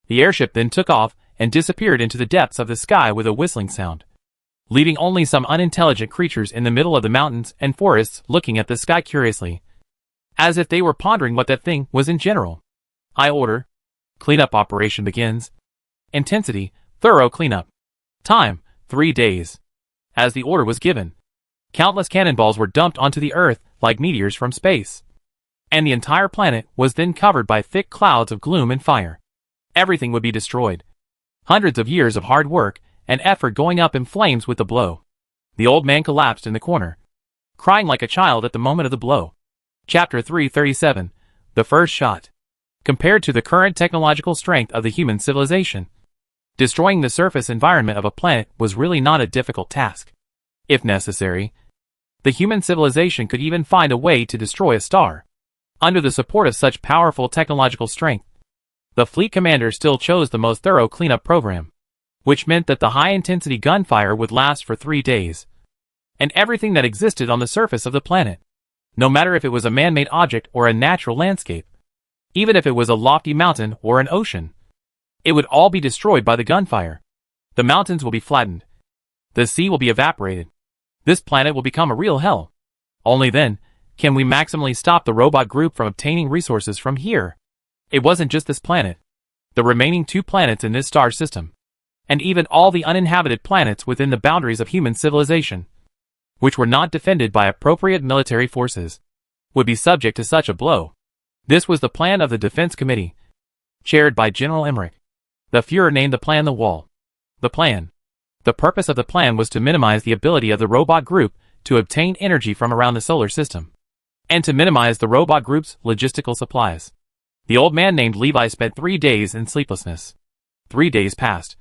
The airship then took off and disappeared into the depths of the sky with a whistling sound, leaving only some unintelligent creatures in the middle of the mountains and forests looking at the sky curiously, as if they were pondering what that thing was in general. I order. Cleanup operation begins. Intensity, thorough cleanup. Time, 3 days. As the order was given, countless cannonballs were dumped onto the Earth like meteors from space, and the entire planet was then covered by thick clouds of gloom and fire. Everything would be destroyed. Hundreds of years of hard work and effort going up in flames with the blow. The old man collapsed in the corner, crying like a child at the moment of the blow. Chapter 337, The First Shot. Compared to the current technological strength of the human civilization, destroying the surface environment of a planet was really not a difficult task. If necessary, the human civilization could even find a way to destroy a star. Under the support of such powerful technological strength, the fleet commander still chose the most thorough cleanup program, which meant that the high-intensity gunfire would last for 3 days, and everything that existed on the surface of the planet, no matter if it was a man-made object or a natural landscape, even if it was a lofty mountain or an ocean, it would all be destroyed by the gunfire. The mountains will be flattened. The sea will be evaporated. This planet will become a real hell. Only then can we maximally stop the robot group from obtaining resources from here. It wasn't just this planet. The remaining 2 planets in this star system, and even all the uninhabited planets within the boundaries of human civilization, which were not defended by appropriate military forces, would be subject to such a blow. This was the plan of the Defense Committee, chaired by General Emmerich. The Führer named the plan the Wall. The plan. The purpose of the plan was to minimize the ability of the robot group to obtain energy from around the solar system, and to minimize the robot group's logistical supplies. The old man named Levi spent 3 days in sleeplessness. 3 days passed,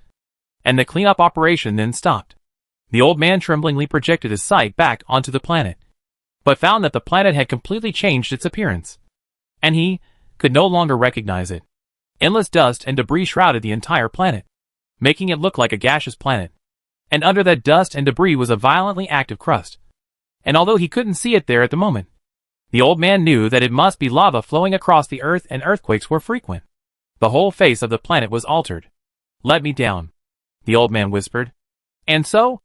and the cleanup operation then stopped. The old man tremblingly projected his sight back onto the planet, but found that the planet had completely changed its appearance, and he could no longer recognize it. Endless dust and debris shrouded the entire planet, making it look like a gaseous planet. And under that dust and debris was a violently active crust. And although he couldn't see it there at the moment, the old man knew that it must be lava flowing across the earth, and earthquakes were frequent. The whole face of the planet was altered. "Let me down," the old man whispered. And so,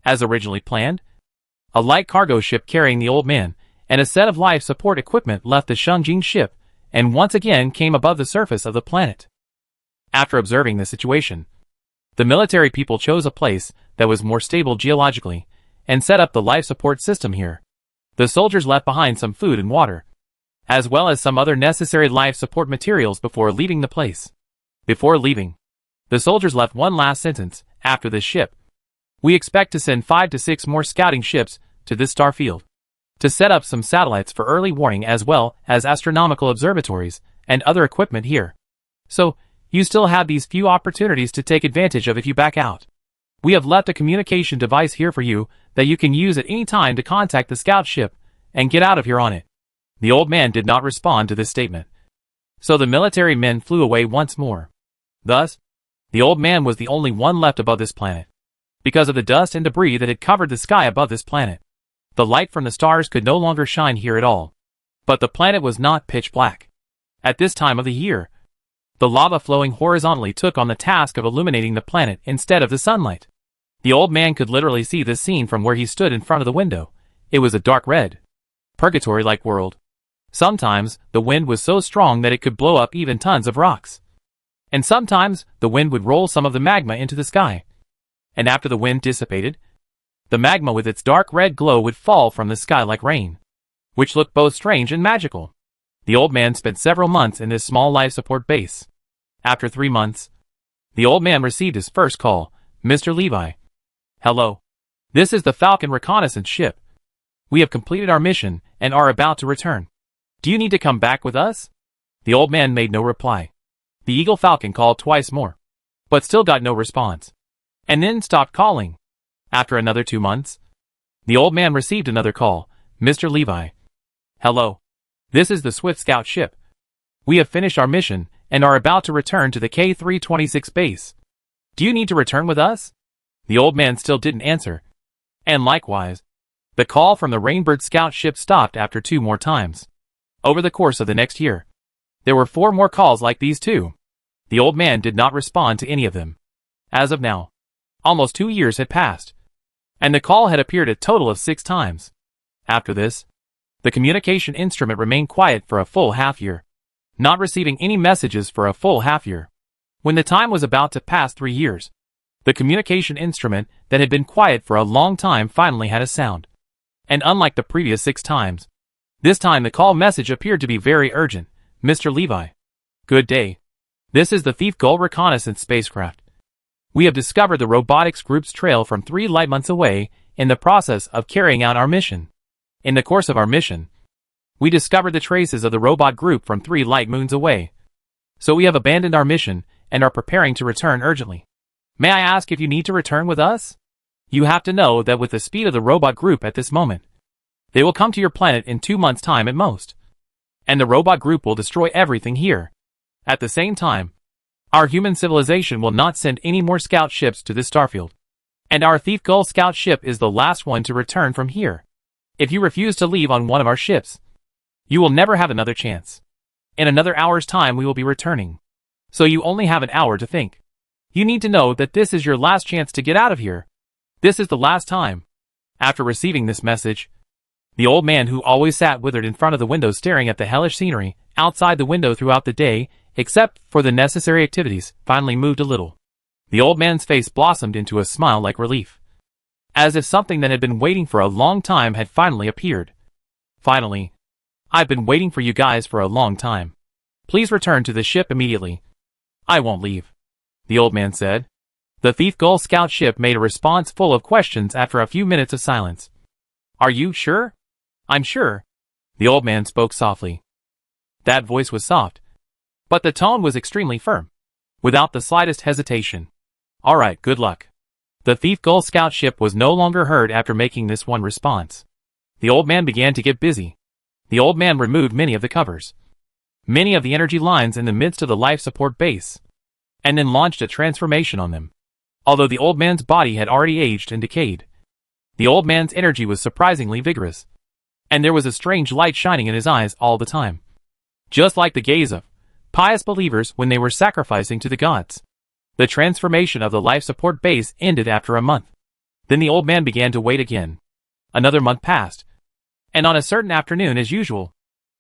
as originally planned, a light cargo ship carrying the old man and a set of life support equipment left the Shengjing ship and once again came above the surface of the planet. After observing the situation, the military people chose a place that was more stable geologically and set up the life support system here. The soldiers left behind some food and water, as well as some other necessary life support materials before leaving the place. Before leaving, the soldiers left one last sentence after this ship. "We expect to send 5 to 6 more scouting ships to this star field, to set up some satellites for early warning as well as astronomical observatories and other equipment here. So, you still have these few opportunities to take advantage of if you back out. We have left a communication device here for you that you can use at any time to contact the scout ship and get out of here on it." The old man did not respond to this statement, so the military men flew away once more. Thus, the old man was the only one left above this planet, because of the dust and debris that had covered the sky above this planet. The light from the stars could no longer shine here at all. But the planet was not pitch black. At this time of the year, the lava flowing horizontally took on the task of illuminating the planet instead of the sunlight. The old man could literally see this scene from where he stood in front of the window. It was a dark red, purgatory-like world. Sometimes, the wind was so strong that it could blow up even tons of rocks. And sometimes, the wind would roll some of the magma into the sky. And after the wind dissipated, the magma with its dark red glow would fall from the sky like rain, which looked both strange and magical. The old man spent several months in this small life support base. After 3 months, the old man received his first call. Mr. Levi. Hello. This is the Falcon reconnaissance ship. We have completed our mission and are about to return. Do you need to come back with us? The old man made no reply. The Eagle Falcon called twice more, but still got no response, and then stopped calling. After another 2 months, the old man received another call. Mr. Levi. Hello. This is the Swift Scout ship. We have finished our mission and are about to return to the K326 base. Do you need to return with us? The old man still didn't answer. And likewise, the call from the Rainbird Scout ship stopped after 2 more times. Over the course of the next year, there were 4 more calls like these too. The old man did not respond to any of them. As of now, almost 2 years had passed, and the call had appeared a total of 6 times. After this, the communication instrument remained quiet for a full half-year, not receiving any messages for a full half-year. When the time was about to pass 3 years, the communication instrument that had been quiet for a long time finally had a sound. And unlike the previous 6 times, this time the call message appeared to be very urgent. Mr. Levi. Good day. This is the Thief Gull reconnaissance spacecraft. We have discovered the robotics group's trail from 3 light months away in the process of carrying out our mission. In the course of our mission, we discovered the traces of the robot group from 3 light moons away. So we have abandoned our mission and are preparing to return urgently. May I ask if you need to return with us? You have to know that with the speed of the robot group at this moment, they will come to your planet in 2 months' time at most. And the robot group will destroy everything here. At the same time, our human civilization will not send any more scout ships to this starfield. And our Thief Gull scout ship is the last one to return from here. If you refuse to leave on one of our ships, you will never have another chance. In another hour's time we will be returning. So you only have an hour to think. You need to know that this is your last chance to get out of here. This is the last time. After receiving this message, the old man, who always sat withered in front of the window staring at the hellish scenery outside the window throughout the day, except for the necessary activities, finally moved a little. The old man's face blossomed into a smile like relief, as if something that had been waiting for a long time had finally appeared. Finally, I've been waiting for you guys for a long time. Please return to the ship immediately. I won't leave, the old man said. The Thief Gull scout ship made a response full of questions after a few minutes of silence. Are you sure? I'm sure. The old man spoke softly. That voice was soft, but the tone was extremely firm, without the slightest hesitation. All right, good luck. The Thief Gull scout ship was no longer heard after making this one response. The old man began to get busy. The old man removed many of the covers, many of the energy lines in the midst of the life support base, and then launched a transformation on them. Although the old man's body had already aged and decayed, the old man's energy was surprisingly vigorous, and there was a strange light shining in his eyes all the time, just like the gaze of pious believers when they were sacrificing to the gods. The transformation of the life support base ended after a month. Then the old man began to wait again. Another month passed, and on a certain afternoon, as usual,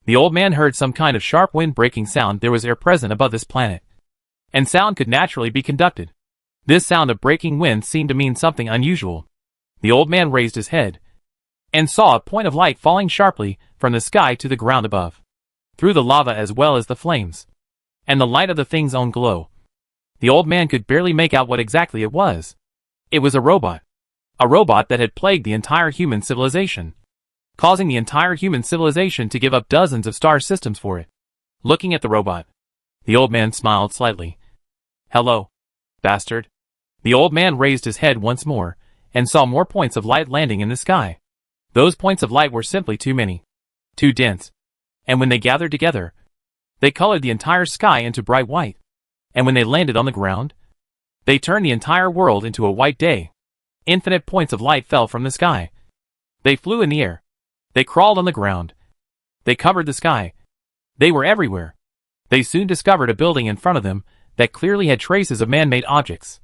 the old man heard some kind of sharp wind-breaking sound. There was air present above this planet, and sound could naturally be conducted. This sound of breaking wind seemed to mean something unusual. The old man raised his head and saw a point of light falling sharply from the sky to the ground above, through the lava as well as the flames, and the light of the thing's own glow. The old man could barely make out what exactly it was. It was a robot that had plagued the entire human civilization, causing the entire human civilization to give up dozens of star systems for it. Looking at the robot, the old man smiled slightly. Hello, bastard. The old man raised his head once more and saw more points of light landing in the sky. Those points of light were simply too many, too dense, and when they gathered together, they colored the entire sky into bright white. And when they landed on the ground, they turned the entire world into a white day. Infinite points of light fell from the sky. They flew in the air. They crawled on the ground. They covered the sky. They were everywhere. They soon discovered a building in front of them that clearly had traces of man-made objects.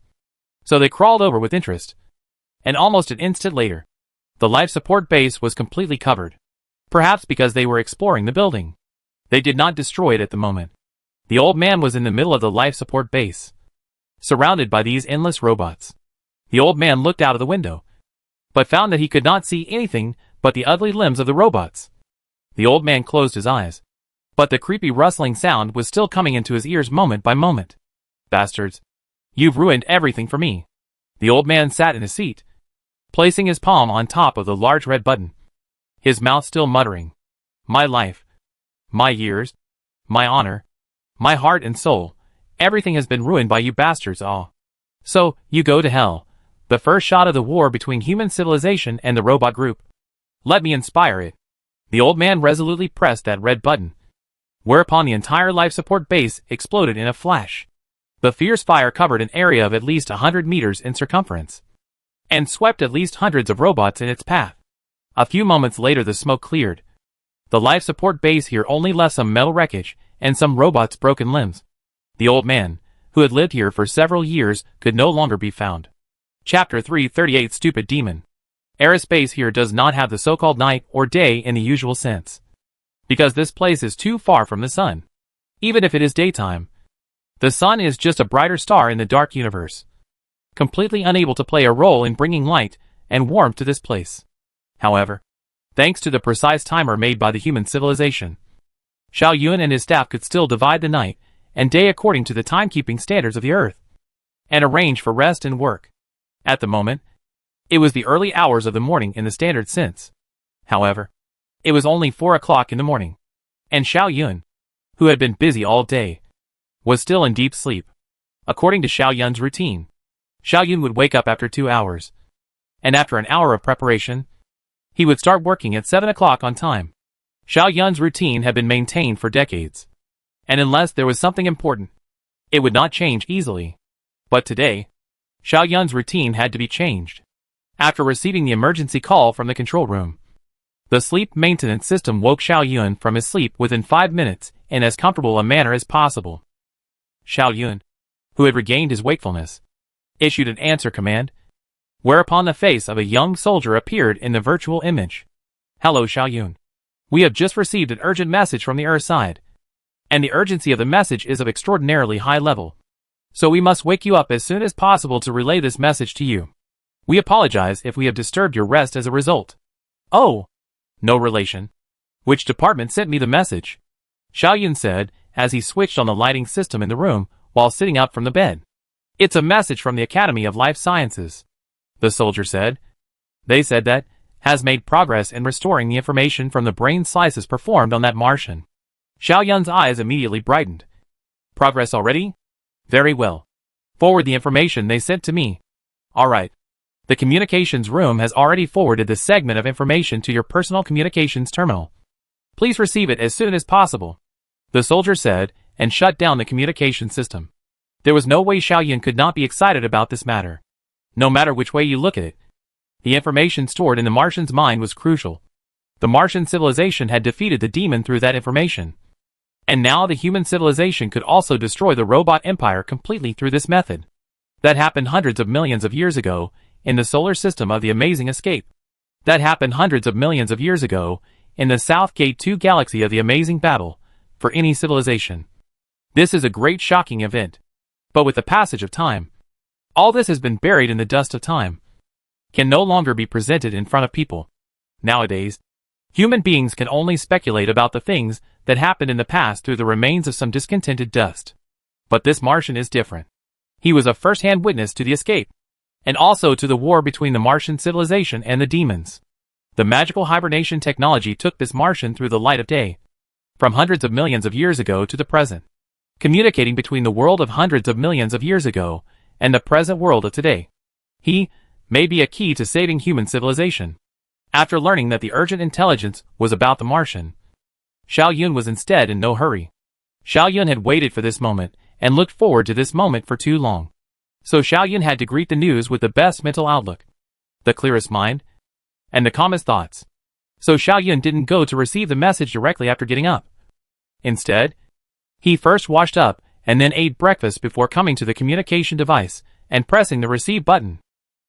So they crawled over with interest. And almost an instant later, the life support base was completely covered. Perhaps because they were exploring the building. They did not destroy it at the moment. The old man was in the middle of the life support base, surrounded by these endless robots. The old man looked out of the window, but found that he could not see anything but the ugly limbs of the robots. The old man closed his eyes, but the creepy rustling sound was still coming into his ears moment by moment. Bastards. You've ruined everything for me. The old man sat in his seat, placing his palm on top of the large red button, his mouth still muttering, "My life, my years, my honor, my heart and soul, everything has been ruined by you bastards all. So, you go to hell." The first shot of the war between human civilization and the robot group. Let me inspire it. The old man resolutely pressed that red button, whereupon the entire life support base exploded in a flash. The fierce fire covered an area of at least 100 meters in circumference, and swept at least hundreds of robots in its path. A few moments later the smoke cleared. The life support base here only left some metal wreckage and some robots' broken limbs. The old man, who had lived here for several years, could no longer be found. Chapter 338 Stupid Demon. Aerospace here does not have the so-called night or day in the usual sense, because this place is too far from the sun. Even if it is daytime, the sun is just a brighter star in the dark universe, completely unable to play a role in bringing light and warmth to this place. However, thanks to the precise timer made by the human civilization, Xiao Yun and his staff could still divide the night and day according to the timekeeping standards of the Earth, and arrange for rest and work. At the moment, it was the early hours of the morning in the standard sense. However, it was only 4 o'clock in the morning, and Xiao Yun, who had been busy all day, was still in deep sleep. According to Xiao Yun's routine, Xiao Yun would wake up after 2 hours, and after an hour of preparation, he would start working at 7 o'clock on time. Xiao Yun's routine had been maintained for decades, and unless there was something important, it would not change easily. But today, Xiao Yun's routine had to be changed. After receiving the emergency call from the control room, the sleep maintenance system woke Xiao Yun from his sleep within 5 minutes in as comfortable a manner as possible. Xiao Yun, who had regained his wakefulness, issued an answer command, whereupon the face of a young soldier appeared in the virtual image. "Hello Xiao Yun. We have just received an urgent message from the Earth side, and the urgency of the message is of extraordinarily high level. So we must wake you up as soon as possible to relay this message to you. We apologize if we have disturbed your rest as a result." "Oh, no relation. Which department sent me the message?" Xiao Yun said as he switched on the lighting system in the room while sitting up from the bed. "It's a message from the Academy of Life Sciences," the soldier said. "They said that has made progress in restoring the information from the brain slices performed on that Martian." Xiao Yun's eyes immediately brightened. "Progress already? Very well. Forward the information they sent to me." "All right. The communications room has already forwarded the segment of information to your personal communications terminal. Please receive it as soon as possible," the soldier said, and shut down the communication system. There was no way Xiao Yun could not be excited about this matter. No matter which way you look at it, the information stored in the Martian's mind was crucial. The Martian civilization had defeated the demon through that information, and now the human civilization could also destroy the robot empire completely through this method. That happened hundreds of millions of years ago in the solar system of the Amazing Escape. That happened hundreds of millions of years ago in the South Gate 2 galaxy of the Amazing Battle for any civilization. This is a great shocking event. But with the passage of time, all this has been buried in the dust of time, can no longer be presented in front of people. Nowadays, human beings can only speculate about the things that happened in the past through the remains of some discontented dust. But this Martian is different. He was a first-hand witness to the escape, and also to the war between the Martian civilization and the demons. The magical hibernation technology took this Martian through the light of day, from hundreds of millions of years ago to the present, communicating between the world of hundreds of millions of years ago and the present world of today. He may be a key to saving human civilization. After learning that the urgent intelligence was about the Martian, Xiao Yun was instead in no hurry. Xiao Yun had waited for this moment and looked forward to this moment for too long. So Xiao Yun had to greet the news with the best mental outlook, the clearest mind, and the calmest thoughts. So Xiao Yun didn't go to receive the message directly after getting up. Instead, he first washed up and then ate breakfast before coming to the communication device and pressing the receive button.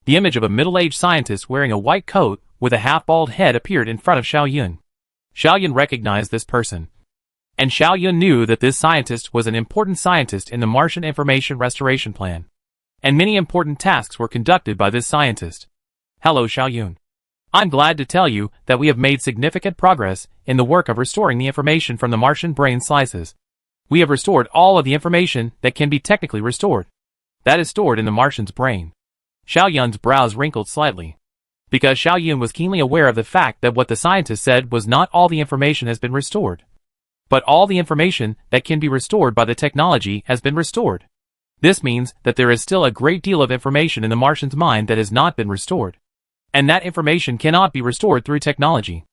The image of a middle-aged scientist wearing a white coat with a half-bald head appeared in front of Xiao Yun. Xiao Yun recognized this person. And Xiao Yun knew that this scientist was an important scientist in the Martian Information Restoration Plan. And many important tasks were conducted by this scientist. Hello, Xiao Yun. I'm glad to tell you that we have made significant progress in the work of restoring the information from the Martian brain slices. We have restored all of the information that can be technically restored. That is stored in the Martian's brain. Xiao Yun's brows wrinkled slightly. Because Xiao Yun was keenly aware of the fact that what the scientist said was not all the information has been restored. But all the information that can be restored by the technology has been restored. This means that there is still a great deal of information in the Martian's mind that has not been restored. And that information cannot be restored through technology.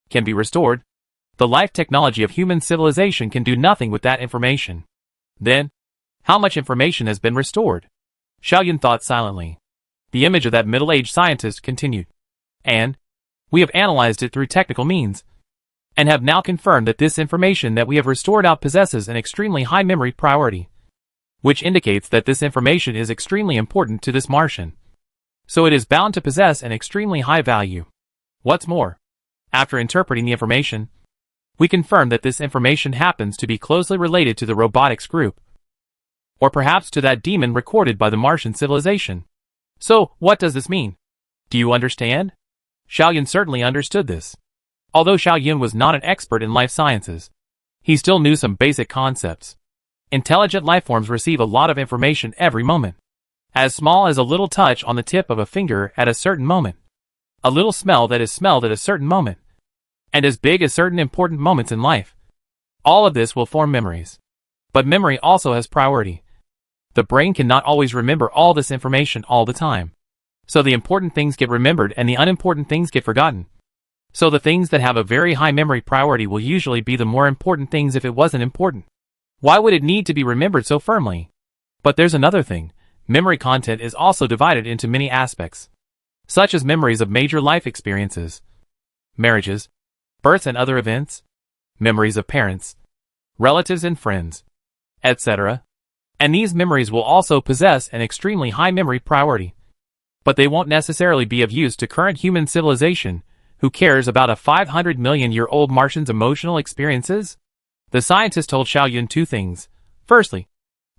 Can be restored. The life technology of human civilization can do nothing with that information. Then, how much information has been restored? Xiao Yun thought silently. The image of that middle-aged scientist continued. And we have analyzed it through technical means, and have now confirmed that this information that we have restored out possesses an extremely high memory priority, which indicates that this information is extremely important to this Martian. So it is bound to possess an extremely high value. What's more, after interpreting the information, we confirm that this information happens to be closely related to the robotics group, or perhaps to that demon recorded by the Martian civilization. So, what does this mean? Do you understand? Xiao Yun certainly understood this. Although Xiao Yun was not an expert in life sciences, he still knew some basic concepts. Intelligent lifeforms receive a lot of information every moment. As small as a little touch on the tip of a finger at a certain moment. A little smell that is smelled at a certain moment. And as big as certain important moments in life. All of this will form memories. But memory also has priority. The brain cannot always remember all this information all the time. So the important things get remembered and the unimportant things get forgotten. So the things that have a very high memory priority will usually be the more important things if it wasn't important. Why would it need to be remembered so firmly? But there's another thing. Memory content is also divided into many aspects, such as memories of major life experiences, marriages, births and other events, memories of parents, relatives and friends, etc. And these memories will also possess an extremely high memory priority. But they won't necessarily be of use to current human civilization, who cares about a 500 million year old Martian's emotional experiences? The scientist told Xiao Yun two things. Firstly,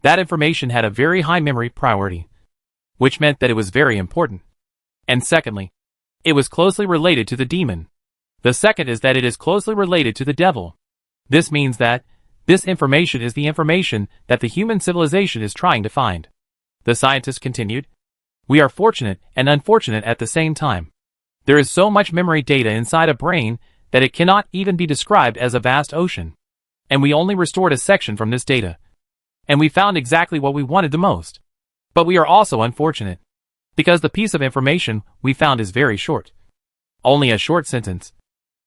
that information had a very high memory priority, which meant that it was very important. And secondly, it was closely related to the demon. The second is that it is closely related to the devil. This means that this information is the information that the human civilization is trying to find. The scientist continued. We are fortunate and unfortunate at the same time. There is so much memory data inside a brain that it cannot even be described as a vast ocean. And we only restored a section from this data. And we found exactly what we wanted the most. But we are also unfortunate, because the piece of information we found is very short. Only a short sentence.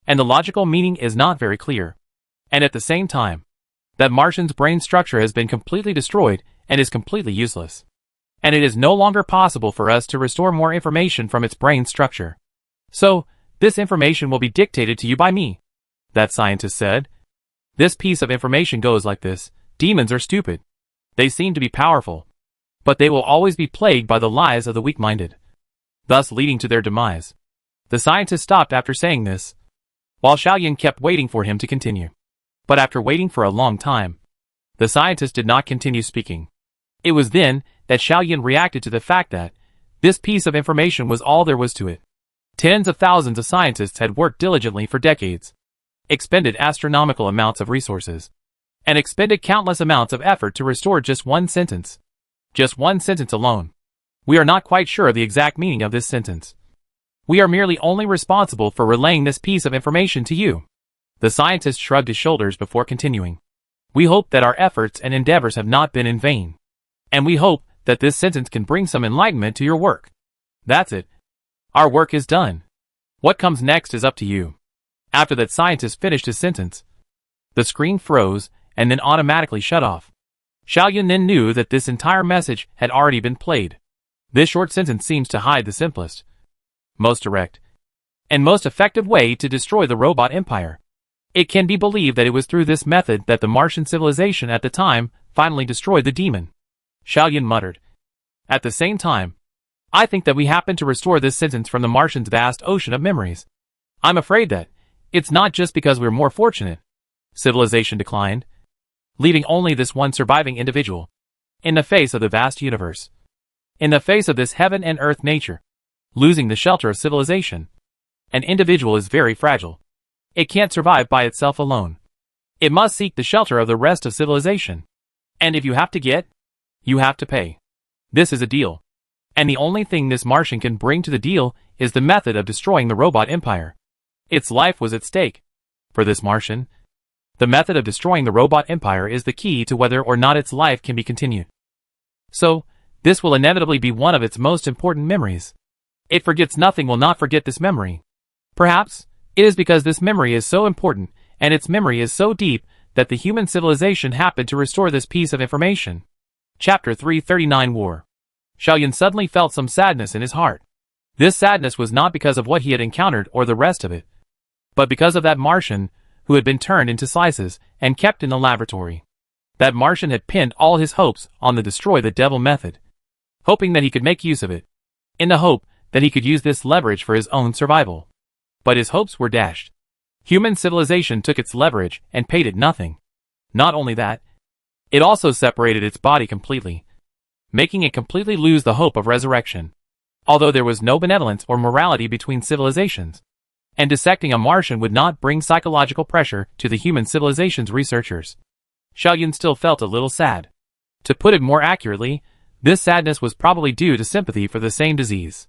And the logical meaning is not very clear. And at the same time, that Martian's brain structure has been completely destroyed and is completely useless. And it is no longer possible for us to restore more information from its brain structure. So, this information will be dictated to you by me. That scientist said. This piece of information goes like this. Demons are stupid. They seem to be powerful, but they will always be plagued by the lies of the weak-minded, thus leading to their demise. The scientist stopped after saying this, while Xiao Yun kept waiting for him to continue. But after waiting for a long time, the scientist did not continue speaking. It was then that Xiao Yun reacted to the fact that this piece of information was all there was to it. Tens of thousands of scientists had worked diligently for decades, expended astronomical amounts of resources, and expended countless amounts of effort to restore just one sentence. Just one sentence alone. We are not quite sure of the exact meaning of this sentence. We are merely only responsible for relaying this piece of information to you. The scientist shrugged his shoulders before continuing. We hope that our efforts and endeavors have not been in vain. And we hope that this sentence can bring some enlightenment to your work. That's it. Our work is done. What comes next is up to you. After that scientist finished his sentence, the screen froze and then automatically shut off. Xiao Yun then knew that this entire message had already been played. This short sentence seems to hide the simplest, most direct, and most effective way to destroy the robot empire. It can be believed that it was through this method that the Martian civilization at the time finally destroyed the demon. Xiao Yun muttered. At the same time, I think that we happen to restore this sentence from the Martian's vast ocean of memories. I'm afraid that, It's not just because we're more fortunate. Civilization declined, leaving only this one surviving individual. In the face of the vast universe. In the face of this heaven and earth nature. Losing the shelter of civilization. An individual is very fragile. It can't survive by itself alone. It must seek the shelter of the rest of civilization. And if you have to get, you have to pay. This is a deal. And the only thing this Martian can bring to the deal is the method of destroying the robot empire. Its life was at stake. For this Martian, the method of destroying the robot empire is the key to whether or not its life can be continued. So, this will inevitably be one of its most important memories. It forgets nothing will not forget this memory. Perhaps, it is because this memory is so important, and its memory is so deep, that the human civilization happened to restore this piece of information. Chapter 339 War. Xiaoyun suddenly felt some sadness in his heart. This sadness was not because of what he had encountered or the rest of it, but because of that Martian, who had been turned into slices and kept in the laboratory. That Martian had pinned all his hopes on the destroy the devil method, hoping that he could make use of it, in the hope that he could use this leverage for his own survival. But his hopes were dashed. Human civilization took its leverage and paid it nothing. Not only that, it also separated its body completely, making it completely lose the hope of resurrection. Although there was no benevolence or morality between civilizations, and dissecting a Martian would not bring psychological pressure to the human civilization's researchers, Xiaoyun still felt a little sad. To put it more accurately, this sadness was probably due to sympathy for the same disease.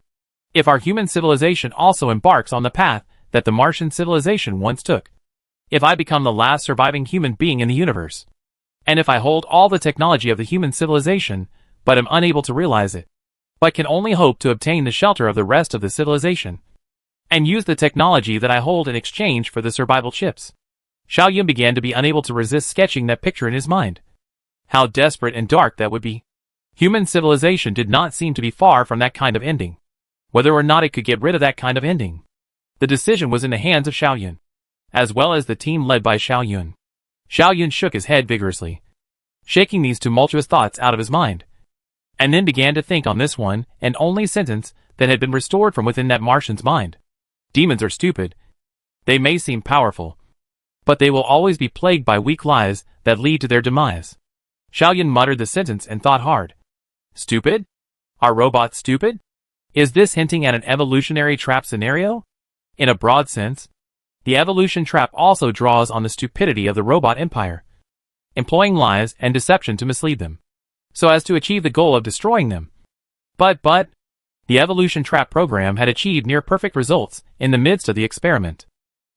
If our human civilization also embarks on the path that the Martian civilization once took, if I become the last surviving human being in the universe, and if I hold all the technology of the human civilization, but am unable to realize it, but can only hope to obtain the shelter of the rest of the civilization, and use the technology that I hold in exchange for the survival chips. Xiaoyun began to be unable to resist sketching that picture in his mind. How desperate and dark that would be. Human civilization did not seem to be far from that kind of ending. Whether or not it could get rid of that kind of ending, the decision was in the hands of Xiaoyun, as well as the team led by Xiaoyun. Xiaoyun shook his head vigorously, shaking these tumultuous thoughts out of his mind, and then began to think on this one and only sentence that had been restored from within that Martian's mind. Demons are stupid. They may seem powerful, but they will always be plagued by weak lies that lead to their demise. Xiaoyun muttered the sentence and thought hard. Stupid? Are robots stupid? Is this hinting at an evolutionary trap scenario? In a broad sense, the evolution trap also draws on the stupidity of the robot empire, employing lies and deception to mislead them, so as to achieve the goal of destroying them. But, the evolution trap program had achieved near-perfect results in the midst of the experiment.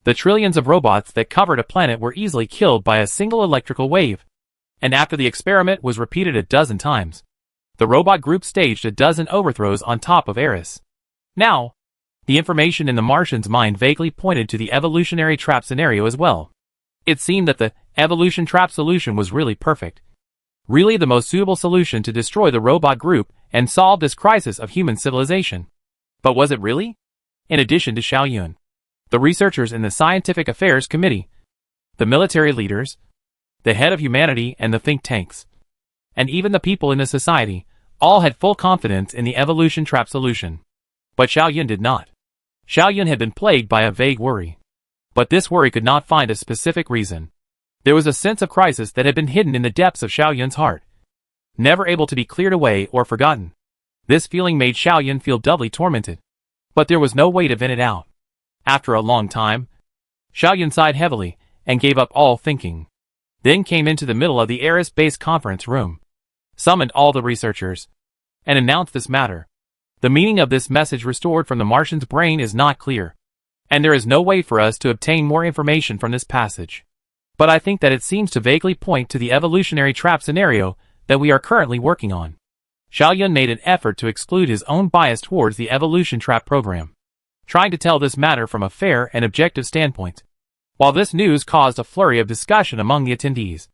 The trillions of robots that covered a planet were easily killed by a single electrical wave, and after the experiment was repeated a dozen times, the robot group staged a dozen overthrows on top of Eris. Now, the information in the Martian's mind vaguely pointed to the evolutionary trap scenario as well. It seemed that the evolution trap solution was really perfect. Really the most suitable solution to destroy the robot group and solve this crisis of human civilization. But was it really? In addition to Xiaoyun, the researchers in the Scientific Affairs Committee, the military leaders, the head of humanity and the think tanks, and even the people in the society, all had full confidence in the evolution trap solution. But Xiaoyun did not. Xiaoyun had been plagued by a vague worry. But this worry could not find a specific reason. There was a sense of crisis that had been hidden in the depths of Xiaoyun's heart, never able to be cleared away or forgotten. This feeling made Xiaoyun feel doubly tormented. But there was no way to vent it out. After a long time, Xiaoyun sighed heavily and gave up all thinking. Then came into the middle of the Eris base conference room, summoned all the researchers, and announced this matter. The meaning of this message restored from the Martian's brain is not clear, and there is no way for us to obtain more information from this passage. But I think that it seems to vaguely point to the evolutionary trap scenario that we are currently working on. Xiaoyun made an effort to exclude his own bias towards the evolution trap program, trying to tell this matter from a fair and objective standpoint. While this news caused a flurry of discussion among the attendees,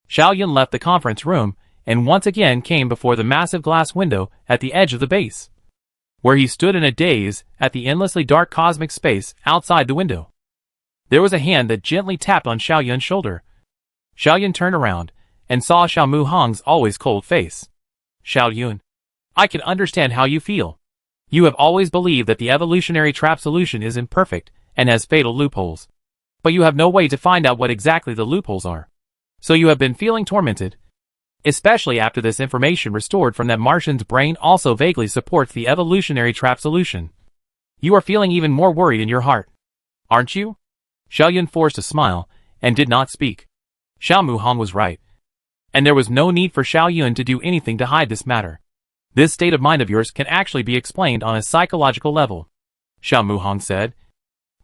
Xiaoyun left the conference room and once again came before the massive glass window at the edge of the base, where he stood in a daze at the endlessly dark cosmic space outside the window. There was a hand that gently tapped on Xiaoyun's shoulder. Xiaoyun turned around and saw Xiao Mu Hong's always cold face. Xiaoyun, I can understand how you feel. You have always believed that the evolutionary trap solution is imperfect and has fatal loopholes. But you have no way to find out what exactly the loopholes are. So you have been feeling tormented. Especially after this information restored from that Martian's brain also vaguely supports the evolutionary trap solution. You are feeling even more worried in your heart. Aren't you? Xiao Yun forced a smile, and did not speak. Xiao Muhang was right. And there was no need for Xiao Yun to do anything to hide this matter. This state of mind of yours can actually be explained on a psychological level. Xiao Muhang said.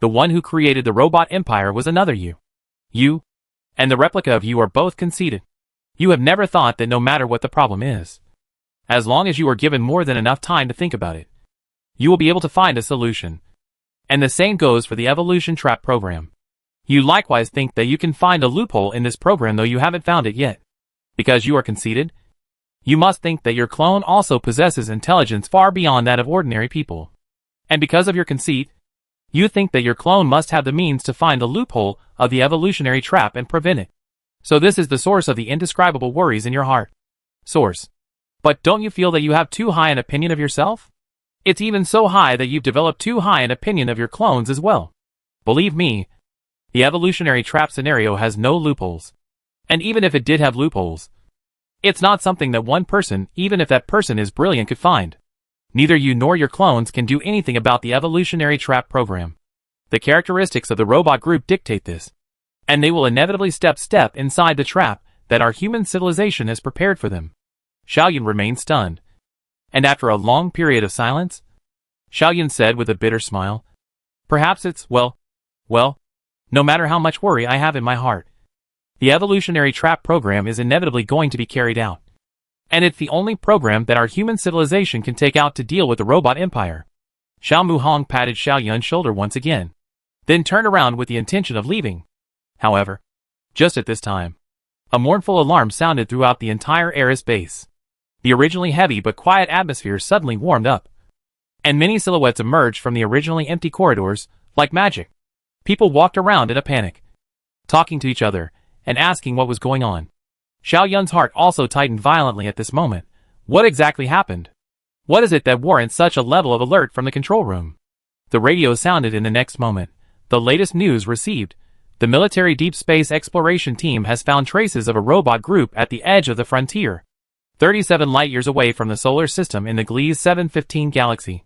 The one who created the robot empire was another you. You and the replica of you are both conceited. You have never thought that no matter what the problem is, as long as you are given more than enough time to think about it, you will be able to find a solution. And the same goes for the evolution trap program. You likewise think that you can find a loophole in this program though you haven't found it yet. Because you are conceited? You must think that your clone also possesses intelligence far beyond that of ordinary people. And because of your conceit, you think that your clone must have the means to find the loophole of the evolutionary trap and prevent it. So this is the source of the indescribable worries in your heart. Source. But don't you feel that you have too high an opinion of yourself? It's even so high that you've developed too high an opinion of your clones as well. Believe me, the evolutionary trap scenario has no loopholes. And even if it did have loopholes, it's not something that one person, even if that person is brilliant, could find. Neither you nor your clones can do anything about the evolutionary trap program. The characteristics of the robot group dictate this. And they will inevitably step inside the trap that our human civilization has prepared for them. Xiao Yun remained stunned. And after a long period of silence, Xiao Yun said with a bitter smile, perhaps it's, well, no matter how much worry I have in my heart, the evolutionary trap program is inevitably going to be carried out. And it's the only program that our human civilization can take out to deal with the robot empire. Xiao Muhang patted Xiao Yun's shoulder once again, then turned around with the intention of leaving. However, just at this time, a mournful alarm sounded throughout the entire Eris base. The originally heavy but quiet atmosphere suddenly warmed up, and many silhouettes emerged from the originally empty corridors, like magic. People walked around in a panic, talking to each other, and asking what was going on. Xiao Yun's heart also tightened violently at this moment. What exactly happened? What is it that warrants such a level of alert from the control room? The radio sounded in the next moment. The latest news received. The military deep space exploration team has found traces of a robot group at the edge of the frontier, 37 light-years away from the solar system in the Gliese 715 galaxy.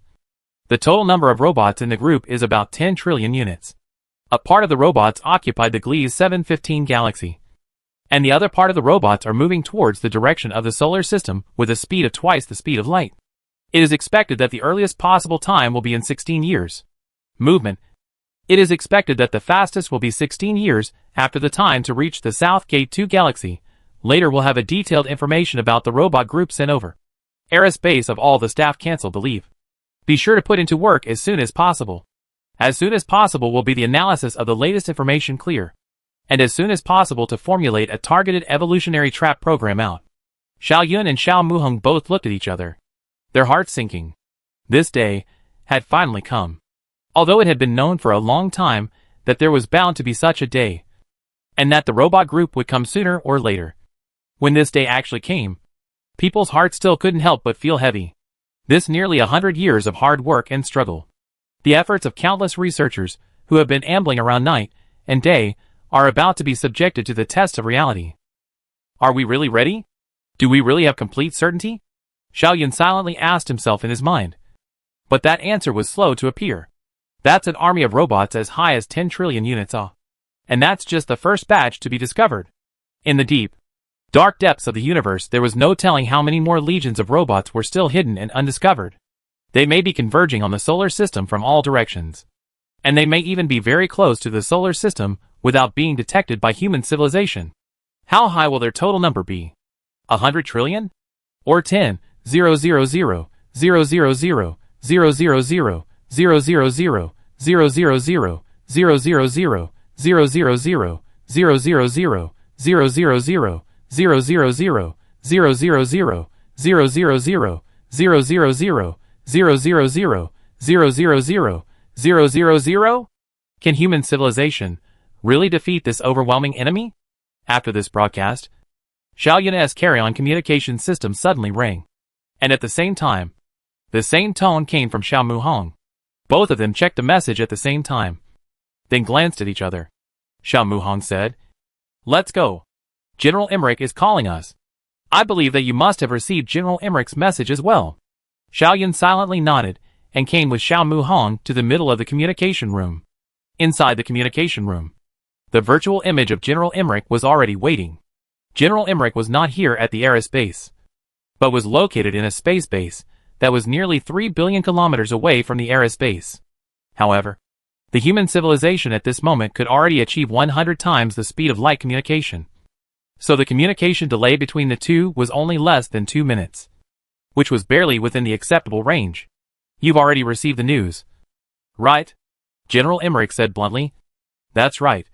The total number of robots in the group is about 10 trillion units. A part of the robots occupied the Gliese 715 galaxy, and the other part of the robots are moving towards the direction of the solar system with a speed of twice the speed of light. It is expected that the earliest possible time will be in 16 years. Movement. It is expected that the fastest will be 16 years after the time to reach the South Gate 2 galaxy. Later we'll have a detailed information about the robot group sent over. Eris base of all the staff cancelled the leave. Be sure to put into work as soon as possible. As soon as possible will be the analysis of the latest information clear. And as soon as possible to formulate a targeted evolutionary trap program out. Xiao Yun and Xiao Muhang both looked at each other, their hearts sinking. This day had finally come. Although it had been known for a long time that there was bound to be such a day, and that the robot group would come sooner or later. When this day actually came, people's hearts still couldn't help but feel heavy. This nearly 100 years of hard work and struggle. The efforts of countless researchers who have been ambling around night and day are about to be subjected to the test of reality. Are we really ready? Do we really have complete certainty? Xiao Yun silently asked himself in his mind. But that answer was slow to appear. That's an army of robots as high as 10 trillion units. And that's just the first batch to be discovered. In the deep, dark depths of the universe there was no telling how many more legions of robots were still hidden and undiscovered. They may be converging on the solar system from all directions. And they may even be very close to the solar system without being detected by human civilization. How high will their total number be? 100 trillion? Or 10, 000, 000, 000, 000, 000, 000, 000, 000, 000, 000, 000, 000, 000, 000, 000, 000. Can human civilization really defeat this overwhelming enemy? After this broadcast, Xiao Yun's carry-on communication system suddenly rang. And at the same time, the same tone came from Xiao Muhang. Both of them checked the message at the same time, then glanced at each other. Xiao Muhong said. Let's go. General Emmerich is calling us. I believe that you must have received General Emmerich's message as well. Xiao Yun silently nodded and came with Xiao Muhong to the middle of the communication room. Inside the communication room, the virtual image of General Emmerich was already waiting. General Emmerich was not here at the Eris base, but was located in a space base that was nearly 3 billion kilometers away from the Eris base. However, the human civilization at this moment could already achieve 100 times the speed of light communication. So the communication delay between the two was only less than 2 minutes, which was barely within the acceptable range. You've already received the news, right? General Emmerich said bluntly. That's right.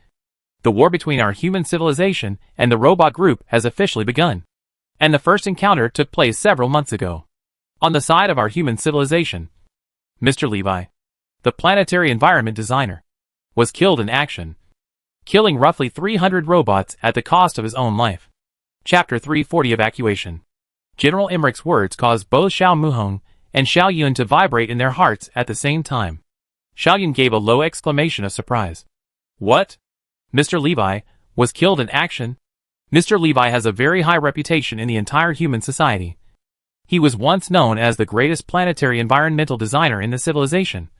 The war between our human civilization and the robot group has officially begun. And the first encounter took place several months ago. On the side of our human civilization, Mr. Levi, the planetary environment designer, was killed in action, killing roughly 300 robots at the cost of his own life. Chapter 340 Evacuation. General Emmerich's words caused both Xiao Muhong and Xiao Yun to vibrate in their hearts at the same time. Xiao Yun gave a low exclamation of surprise. What? Mr. Levi was killed in action? Mr. Levi has a very high reputation in the entire human society. He was once known as the greatest planetary environmental designer in the civilization.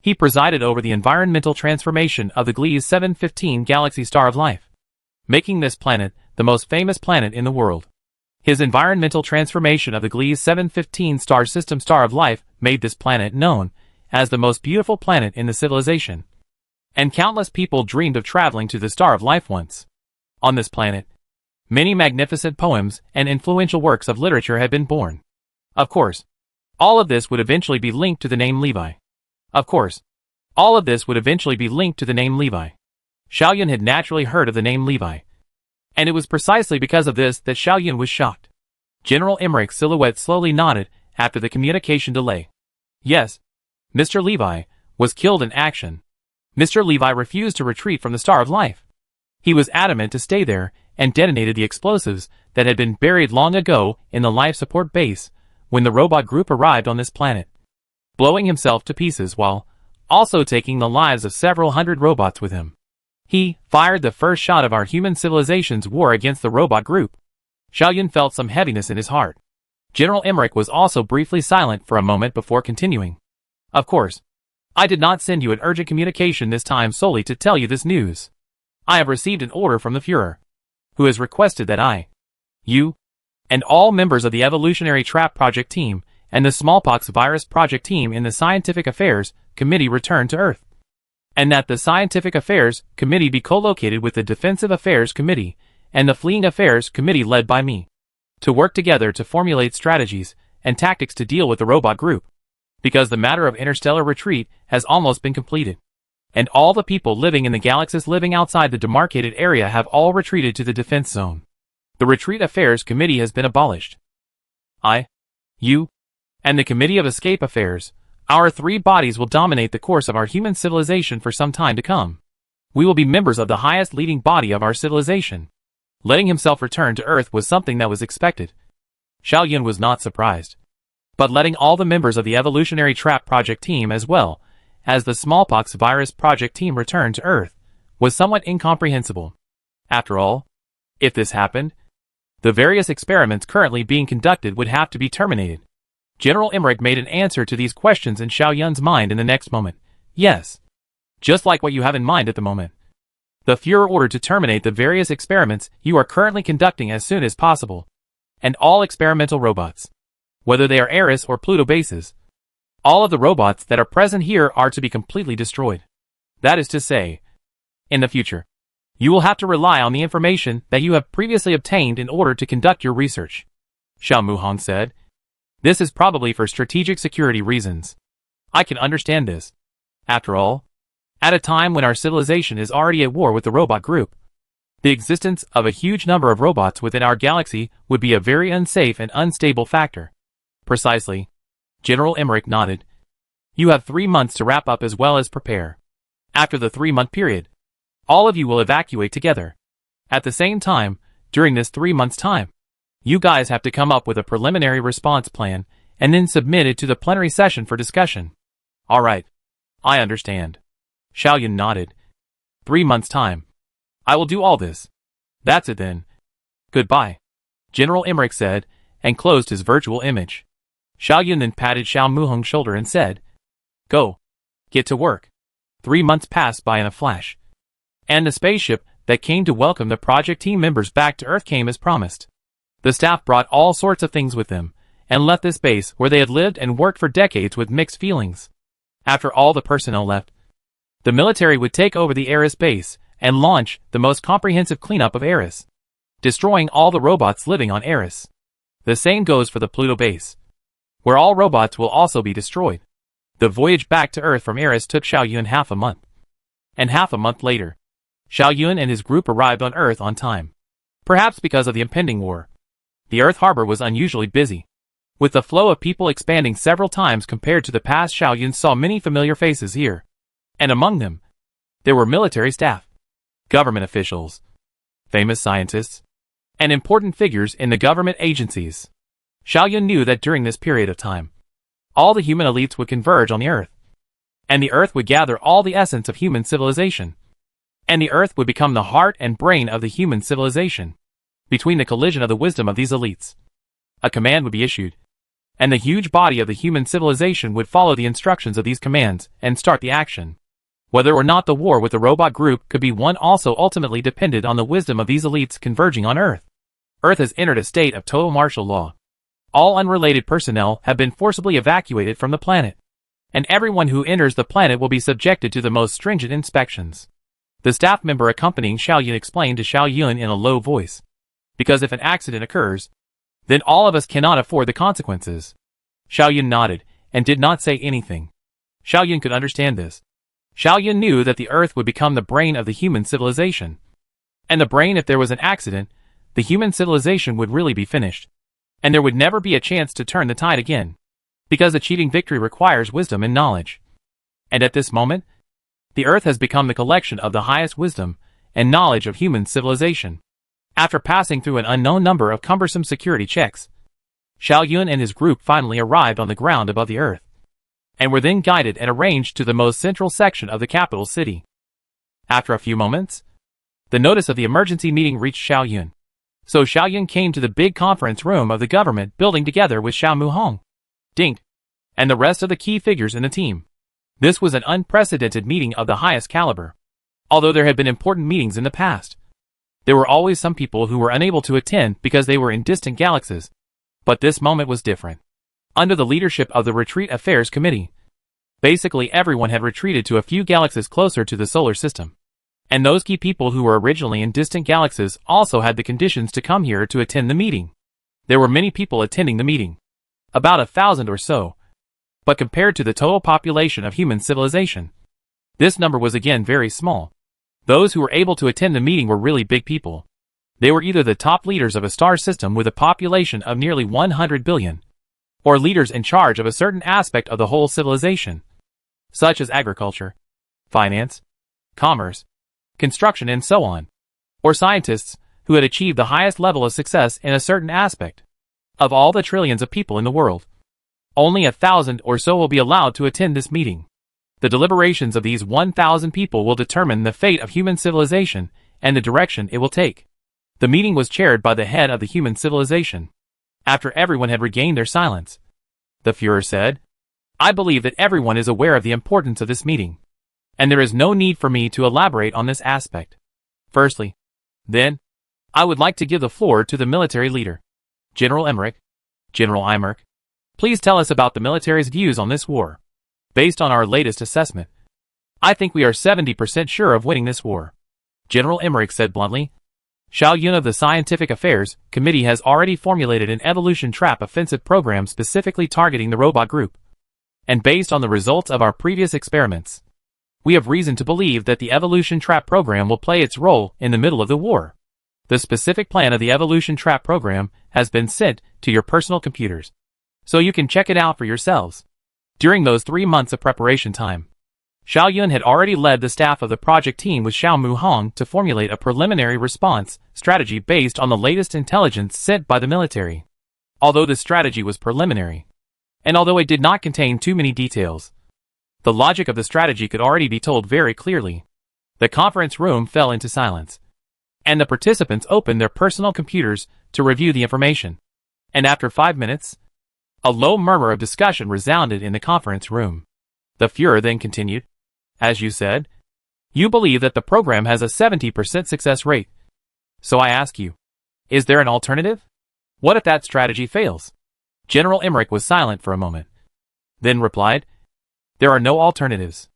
He presided over the environmental transformation of the Gliese 715 galaxy star of life, making this planet the most famous planet in the world. His environmental transformation of the Gliese 715 star system star of life made this planet known as the most beautiful planet in the civilization. And countless people dreamed of traveling to the star of life once. On this planet, many magnificent poems and influential works of literature had been born. Of course, all of this would eventually be linked to the name Levi. Xiao Yun had naturally heard of the name Levi. And it was precisely because of this that Xiao Yun was shocked. General Emmerich's silhouette slowly nodded after the communication delay. Yes, Mr. Levi was killed in action. Mr. Levi refused to retreat from the Star of Life. He was adamant to stay there and detonated the explosives that had been buried long ago in the life support base when the robot group arrived on this planet, blowing himself to pieces while also taking the lives of several hundred robots with him. He fired the first shot of our human civilization's war against the robot group. Xiao Yun felt some heaviness in his heart. General Emmerich was also briefly silent for a moment before continuing. Of course, I did not send you an urgent communication this time solely to tell you this news. I have received an order from the Führer, who has requested that I, you, and all members of the Evolutionary Trap Project team and the Smallpox Virus Project team in the Scientific Affairs Committee return to Earth, and that the Scientific Affairs Committee be co-located with the Defensive Affairs Committee and the Fleeing Affairs Committee led by me, to work together to formulate strategies and tactics to deal with the robot group, because the matter of interstellar retreat has almost been completed, and all the people living in the galaxies living outside the demarcated area have all retreated to the defense zone. The Retreat Affairs Committee has been abolished. I, you, and the Committee of Escape Affairs, our three bodies will dominate the course of our human civilization for some time to come. We will be members of the highest leading body of our civilization. Letting himself return to Earth was something that was expected. Xiao Yun was not surprised. But letting all the members of the Evolutionary Trap Project team as well as the Smallpox Virus Project team return to Earth was somewhat incomprehensible. After all, if this happened, the various experiments currently being conducted would have to be terminated. General Emmerich made an answer to these questions in Xiao Yun's mind in the next moment. Yes. Just like what you have in mind at the moment. The Führer ordered to terminate the various experiments you are currently conducting as soon as possible. And all experimental robots, whether they are Eris or Pluto bases, all of the robots that are present here are to be completely destroyed. That is to say, in the future, you will have to rely on the information that you have previously obtained in order to conduct your research. Xiao Muhong said. This is probably for strategic security reasons. I can understand this. After all, at a time when our civilization is already at war with the robot group, the existence of a huge number of robots within our galaxy would be a very unsafe and unstable factor. Precisely. General Emmerich nodded. You have 3 months to wrap up as well as prepare. After the 3-month period, all of you will evacuate together. At the same time, during this 3 months' time, you guys have to come up with a preliminary response plan and then submit it to the plenary session for discussion. All right. I understand. Xiao Yun nodded. 3 months' time. I will do all this. That's it then. Goodbye, General Emmerich said, and closed his virtual image. Xiao Yun then patted Xiao Muhong's shoulder and said, Go. Get to work. 3 months passed by in a flash. And the spaceship that came to welcome the project team members back to Earth came as promised. The staff brought all sorts of things with them, and left this base where they had lived and worked for decades with mixed feelings. After all the personnel left, the military would take over the Eris base and launch the most comprehensive cleanup of Eris, destroying all the robots living on Eris. The same goes for the Pluto base, where all robots will also be destroyed. The voyage back to Earth from Eris took Xiao Yun half a month. And half a month later, Xiao Yun and his group arrived on Earth on time. Perhaps because of the impending war, the Earth harbor was unusually busy, with the flow of people expanding several times compared to the past. Xiao Yun saw many familiar faces here, and among them, there were military staff, government officials, famous scientists, and important figures in the government agencies. Xiao Yun knew that during this period of time, all the human elites would converge on the Earth, and the Earth would gather all the essence of human civilization, and the Earth would become the heart and brain of the human civilization. Between the collision of the wisdom of these elites, a command would be issued, and the huge body of the human civilization would follow the instructions of these commands and start the action. Whether or not the war with the robot group could be won also ultimately depended on the wisdom of these elites converging on Earth. Earth has entered a state of total martial law. All unrelated personnel have been forcibly evacuated from the planet, and everyone who enters the planet will be subjected to the most stringent inspections. The staff member accompanying Xiao Yun explained to Xiao Yun in a low voice, because if an accident occurs, then all of us cannot afford the consequences. Xiao Yun nodded, and did not say anything. Xiao Yun could understand this. Xiao Yun knew that the Earth would become the brain of the human civilization. And the brain, if there was an accident, the human civilization would really be finished. And there would never be a chance to turn the tide again. Because achieving victory requires wisdom and knowledge. And at this moment, the Earth has become the collection of the highest wisdom and knowledge of human civilization. After passing through an unknown number of cumbersome security checks, Xiao Yun and his group finally arrived on the ground above the Earth, and were then guided and arranged to the most central section of the capital city. After a few moments, the notice of the emergency meeting reached Xiao Yun. So Xiao Yun came to the big conference room of the government building together with Xiao Muhong, Ding, and the rest of the key figures in the team. This was an unprecedented meeting of the highest caliber. Although there had been important meetings in the past, there were always some people who were unable to attend because they were in distant galaxies. But this moment was different. Under the leadership of the Retreat Affairs Committee, basically everyone had retreated to a few galaxies closer to the solar system. And those key people who were originally in distant galaxies also had the conditions to come here to attend the meeting. There were many people attending the meeting. About 1,000 or so. But compared to the total population of human civilization, this number was again very small. Those who were able to attend the meeting were really big people. They were either the top leaders of a star system with a population of nearly 100 billion, or leaders in charge of a certain aspect of the whole civilization, such as agriculture, finance, commerce, construction and so on, or scientists who had achieved the highest level of success in a certain aspect. Of all the trillions of people in the world, only 1,000 or so will be allowed to attend this meeting. The deliberations of these 1,000 people will determine the fate of human civilization and the direction it will take. The meeting was chaired by the head of the human civilization. After everyone had regained their silence, the Führer said, I believe that everyone is aware of the importance of this meeting, and there is no need for me to elaborate on this aspect. Firstly, then, I would like to give the floor to the military leader. General Emmerich. General Emmerich, please tell us about the military's views on this war. Based on our latest assessment, I think we are 70% sure of winning this war. General Emmerich said bluntly. Xiao Yun of the Scientific Affairs Committee has already formulated an evolution trap offensive program specifically targeting the robot group. And based on the results of our previous experiments, we have reason to believe that the evolution trap program will play its role in the middle of the war. The specific plan of the evolution trap program has been sent to your personal computers, so you can check it out for yourselves. During those 3 months of preparation time, Xiao Yun had already led the staff of the project team with Xiao Muhong to formulate a preliminary response strategy based on the latest intelligence sent by the military. Although this strategy was preliminary, and although it did not contain too many details, the logic of the strategy could already be told very clearly. The conference room fell into silence. and the participants opened their personal computers to review the information. And after 5 minutes, a low murmur of discussion resounded in the conference room. The Führer then continued, "As you said, you believe that the program has a 70% success rate. So I ask you, is there an alternative? What if that strategy fails?" General Emmerich was silent for a moment, then replied, "There are no alternatives.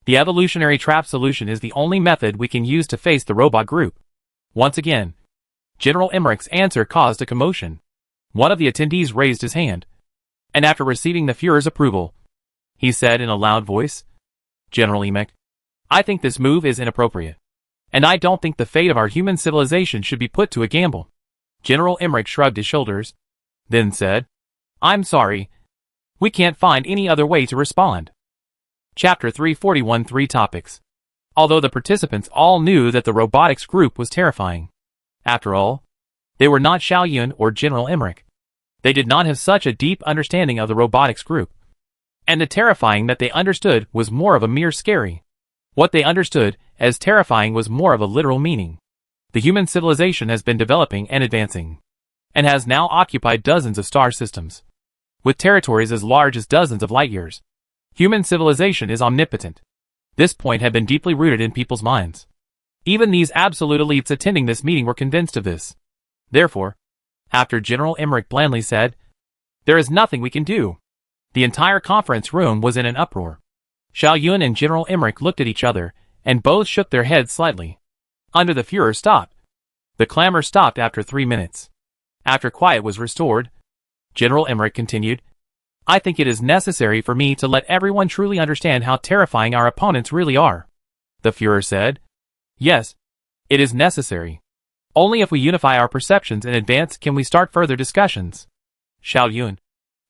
The evolutionary trap solution is the only method we can use to face the robot group." Once again, General Emmerich's answer caused a commotion. One of the attendees raised his hand, and after receiving the Führer's approval, he said in a loud voice, "General Emmerich, I think this move is inappropriate, and I don't think the fate of our human civilization should be put to a gamble." General Emmerich shrugged his shoulders, then said, "I'm sorry. We can't find any other way to respond." Chapter 341 3 Topics. Although the participants all knew that the robotics group was terrifying, after all, they were not Xiao Yun or General Emmerich. They did not have such a deep understanding of the robotics group. And the terrifying that they understood was more of a mere scary. What they understood as terrifying was more of a literal meaning. The human civilization has been developing and advancing, and has now occupied dozens of star systems, with territories as large as dozens of light years. Human civilization is omnipotent. This point had been deeply rooted in people's minds. Even these absolute elites attending this meeting were convinced of this. Therefore, after General Emmerich blandly said, "There is nothing we can do," the entire conference room was in an uproar. Xiao Yun and General Emmerich looked at each other, and both shook their heads slightly. Under the Führer stopped. The clamor stopped after 3 minutes. After quiet was restored, General Emmerich continued, "I think it is necessary for me to let everyone truly understand how terrifying our opponents really are." The Führer said, "Yes, it is necessary. Only if we unify our perceptions in advance can we start further discussions. Xiao Yun,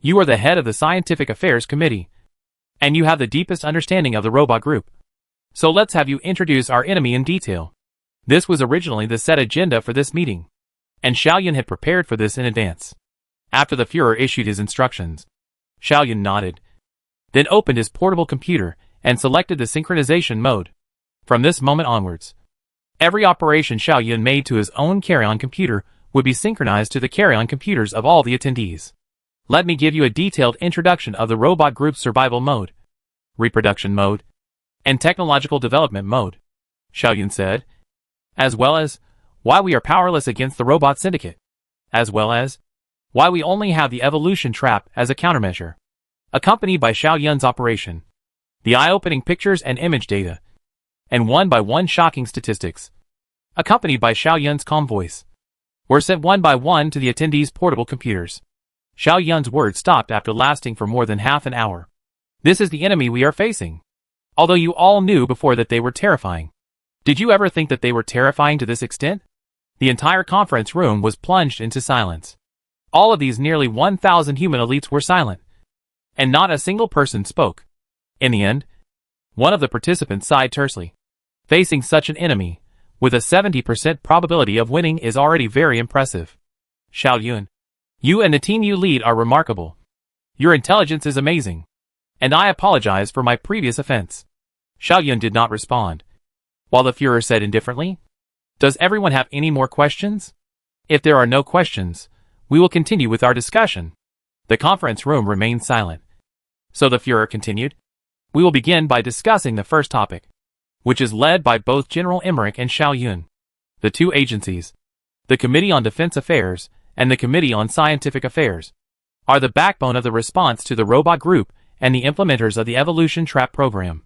you are the head of the Scientific Affairs Committee, and you have the deepest understanding of the robot group. So let's have you introduce our enemy in detail." This was originally the set agenda for this meeting, and Xiao Yun had prepared for this in advance. After the Führer issued his instructions, Xiao Yun nodded, then opened his portable computer and selected the synchronization mode. From this moment onwards, every operation Xiao Yun made to his own carry-on computer would be synchronized to the carry-on computers of all the attendees. Let me give you a detailed introduction of the robot group's survival mode, reproduction mode, and technological development mode, Xiao Yun said, as well as why we are powerless against the robot syndicate, as well as why we only have the evolution trap as a countermeasure. Accompanied by Xiao Yun's operation, the eye-opening pictures and image data, and one-by-one shocking statistics, accompanied by Xiao Yun's calm voice, were sent one by one to the attendees' portable computers. Xiao Yun's words stopped after lasting for more than half an hour. "This is the enemy we are facing. Although you all knew before that they were terrifying. Did you ever think that they were terrifying to this extent?" The entire conference room was plunged into silence. All of these nearly 1,000 human elites were silent, and not a single person spoke. In the end, one of the participants sighed tersely. Facing such an enemy, with a 70% probability of winning, is already very impressive. Xiao Yun, you and the team you lead are remarkable. Your intelligence is amazing, and I apologize for my previous offense. Xiao Yun did not respond, while the Führer said indifferently, "Does everyone have any more questions? If there are no questions, we will continue with our discussion." The conference room remained silent. So the Führer continued, "We will begin by discussing the first topic, which is led by both General Emmerich and Xiao Yun. The two agencies, the Committee on Defense Affairs and the Committee on Scientific Affairs, are the backbone of the response to the robot group and the implementers of the evolution trap program.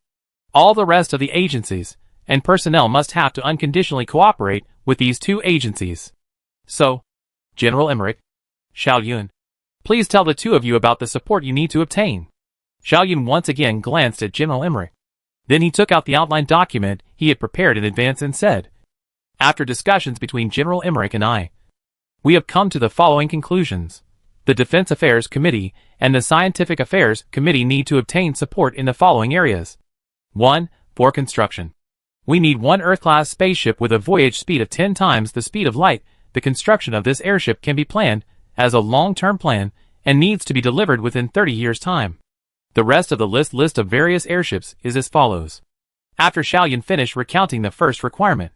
All the rest of the agencies and personnel must have to unconditionally cooperate with these two agencies. So, General Emmerich, Xiao Yun, please tell the two of you about the support you need to obtain." Xiao Yun once again glanced at General Emmerich. Then he took out the outline document he had prepared in advance and said, "After discussions between General Emmerich and I, we have come to the following conclusions. The Defense Affairs Committee and the Scientific Affairs Committee need to obtain support in the following areas. 1. For construction. We need one Earth-class spaceship with a voyage speed of 10 times the speed of light. The construction of this airship can be planned as a long-term plan and needs to be delivered within 30 years' time. The rest of the list of various airships is as follows." After Xiao Yun finished recounting the first requirement,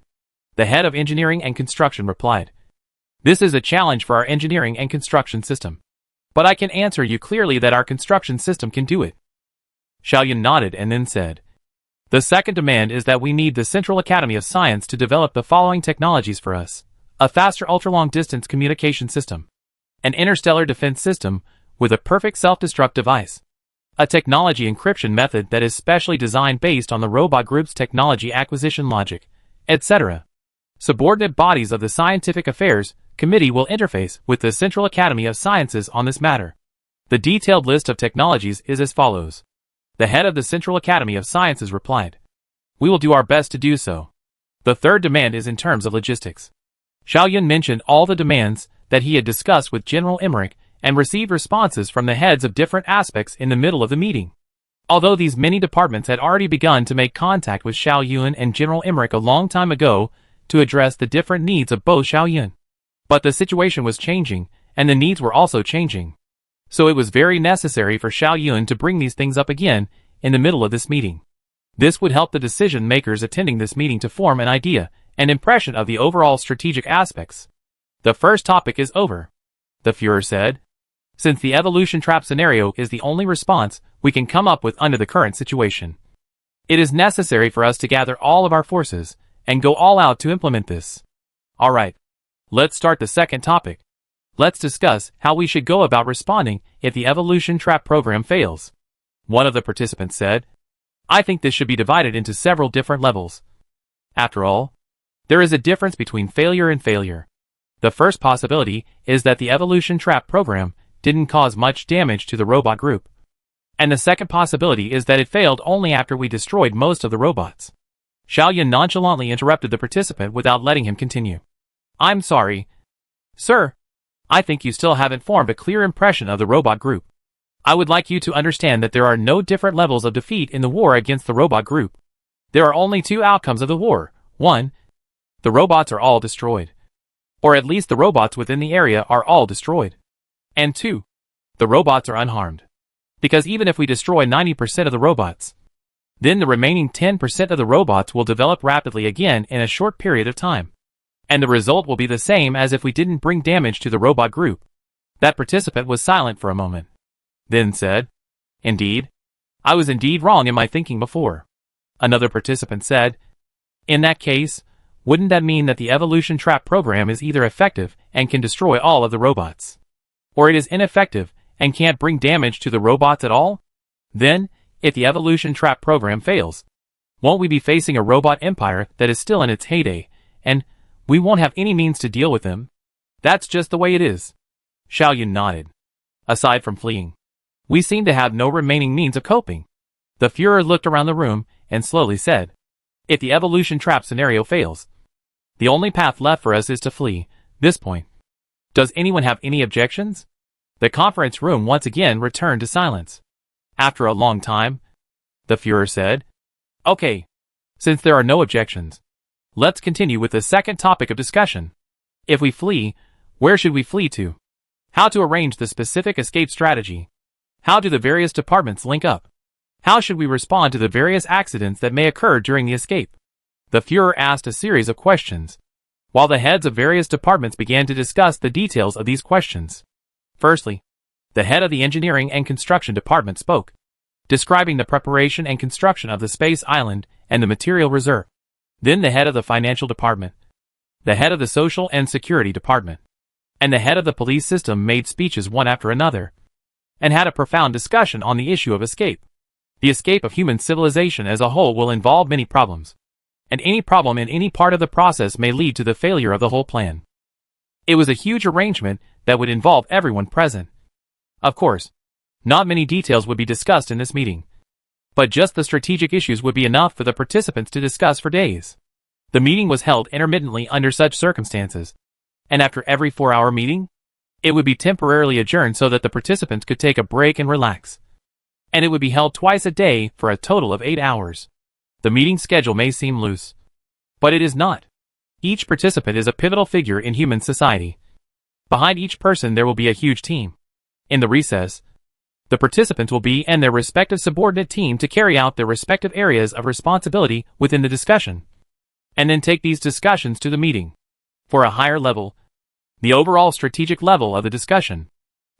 The head of engineering and construction replied. This is a challenge for our engineering and construction system. But I can answer you clearly that our construction system can do it. Xiaoyun nodded and then said, the second demand is that we need the Central Academy of Science to develop the following technologies for us. A faster ultra-long-distance communication system. An interstellar defense system with a perfect self-destruct device. A technology encryption method that is specially designed based on the robot group's technology acquisition logic, etc. Subordinate bodies of the Scientific Affairs Committee will interface with the Central Academy of Sciences on this matter. The detailed list of technologies is as follows. The head of the Central Academy of Sciences replied. We will do our best to do so. The third demand is in terms of logistics. Xiaoyun mentioned all the demands that he had discussed with General Emmerich and received responses from the heads of different aspects in the middle of the meeting. Although these many departments had already begun to make contact with Xiaoyun and General Emmerich a long time ago to address the different needs of both Xiaoyun. But the situation was changing, and the needs were also changing. So it was very necessary for Xiaoyun to bring these things up again in the middle of this meeting. This would help the decision makers attending this meeting to form an idea and impression of the overall strategic aspects. The first topic is over, the Führer said. Since the evolution trap scenario is the only response we can come up with under the current situation, it is necessary for us to gather all of our forces and go all out to implement this. Alright, let's start the second topic. Let's discuss how we should go about responding if the evolution trap program fails. One of the participants said, I think this should be divided into several different levels. After all, there is a difference between failure and failure. The first possibility is that the evolution trap program didn't cause much damage to the robot group. And the second possibility is that it failed only after we destroyed most of the robots. Xiaoyun nonchalantly interrupted the participant without letting him continue. I'm sorry, sir. I think you still haven't formed a clear impression of the robot group. I would like you to understand that there are no different levels of defeat in the war against the robot group. There are only two outcomes of the war. 1. The robots are all destroyed. Or at least the robots within the area are all destroyed. And 2. The robots are unharmed. Because even if we destroy 90% of the robots, then the remaining 10% of the robots will develop rapidly again in a short period of time. And the result will be the same as if we didn't bring damage to the robot group. That participant was silent for a moment. Then said, Indeed. I was indeed wrong in my thinking before. Another participant said, In that case, wouldn't that mean that the evolution trap program is either effective and can destroy all of the robots, or it is ineffective and can't bring damage to the robots at all? Then, if the evolution trap program fails, won't we be facing a robot empire that is still in its heyday, and we won't have any means to deal with them? That's just the way it is. Xiaoyun nodded. Aside from fleeing, we seem to have no remaining means of coping. The Führer looked around the room and slowly said, If the evolution trap scenario fails, the only path left for us is to flee. This point. Does anyone have any objections? The conference room once again returned to silence. After a long time, the Führer said, Okay, since there are no objections, let's continue with the second topic of discussion. If we flee, where should we flee to? How to arrange the specific escape strategy? How do the various departments link up? How should we respond to the various accidents that may occur during the escape? The Führer asked a series of questions, while the heads of various departments began to discuss the details of these questions. Firstly, the head of the engineering and construction department spoke, describing the preparation and construction of the space island and the material reserve. Then the head of the financial department, the head of the social and security department, and the head of the police system made speeches one after another, and had a profound discussion on the issue of escape. The escape of human civilization as a whole will involve many problems, and any problem in any part of the process may lead to the failure of the whole plan. It was a huge arrangement that would involve everyone present. Of course, not many details would be discussed in this meeting, but just the strategic issues would be enough for the participants to discuss for days. The meeting was held intermittently under such circumstances, and after every 4-hour meeting, it would be temporarily adjourned so that the participants could take a break and relax. And it would be held twice a day for a total of 8 hours. The meeting schedule may seem loose, but it is not. Each participant is a pivotal figure in human society. Behind each person there will be a huge team. In the recess, the participants will be and their respective subordinate team to carry out their respective areas of responsibility within the discussion. and then take these discussions to the meeting. For a higher level, the overall strategic level of the discussion.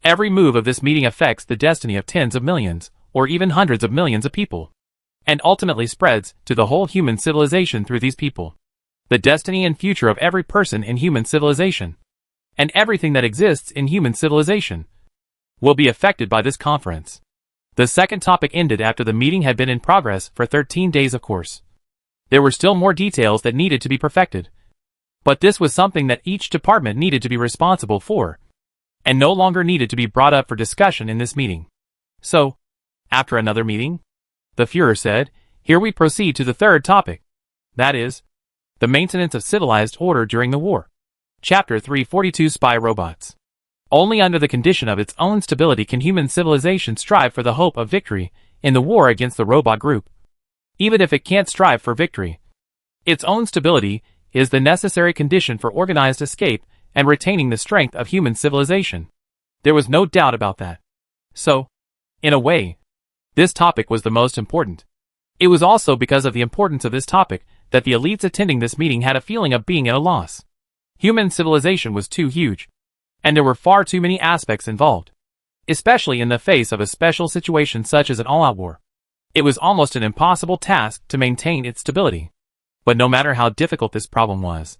Every move of this meeting affects the destiny of tens of millions, or even hundreds of millions of people, and ultimately spreads to the whole human civilization through these people. The destiny and future of every person in human civilization, and everything that exists in human civilization, will be affected by this conference. The second topic ended after the meeting had been in progress for 13 days, of course. There were still more details that needed to be perfected, but this was something that each department needed to be responsible for, and no longer needed to be brought up for discussion in this meeting. So, after another meeting, the Führer said, "Here we proceed to the third topic. That is, the maintenance of civilized order during the war." Chapter 342 Spy Robots. Only under the condition of its own stability can human civilization strive for the hope of victory in the war against the robot group. Even if it can't strive for victory, its own stability is the necessary condition for organized escape and retaining the strength of human civilization. There was no doubt about that. So, in a way, this topic was the most important. It was also because of the importance of this topic that the elites attending this meeting had a feeling of being at a loss. Human civilization was too huge, and there were far too many aspects involved, especially in the face of a special situation such as an all-out war. It was almost an impossible task to maintain its stability. But no matter how difficult this problem was,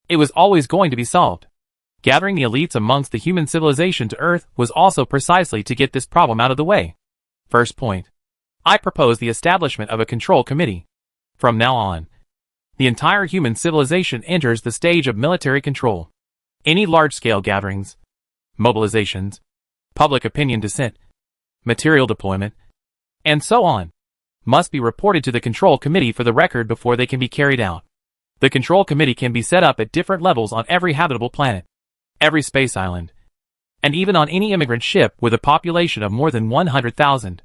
it was always going to be solved. Gathering the elites amongst the human civilization to Earth was also precisely to get this problem out of the way. First point. I propose the establishment of a control committee. From now on, the entire human civilization enters the stage of military control. Any large-scale gatherings, mobilizations, public opinion dissent, material deployment, and so on, must be reported to the Control Committee for the record before they can be carried out. The Control Committee can be set up at different levels on every habitable planet, every space island, and even on any immigrant ship with a population of more than 100,000.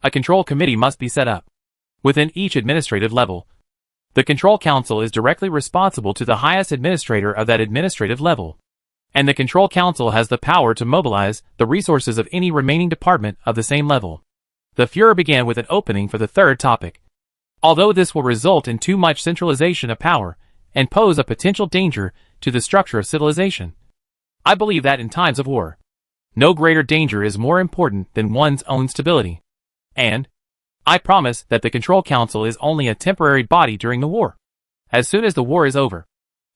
A Control Committee must be set up. Within each administrative level, the Control Council is directly responsible to the highest administrator of that administrative level, and the Control Council has the power to mobilize the resources of any remaining department of the same level. The Führer began with an opening for the third topic. Although this will result in too much centralization of power and pose a potential danger to the structure of civilization, I believe that in times of war, no greater danger is more important than one's own stability. And I promise that the Control Council is only a temporary body during the war. As soon as the war is over,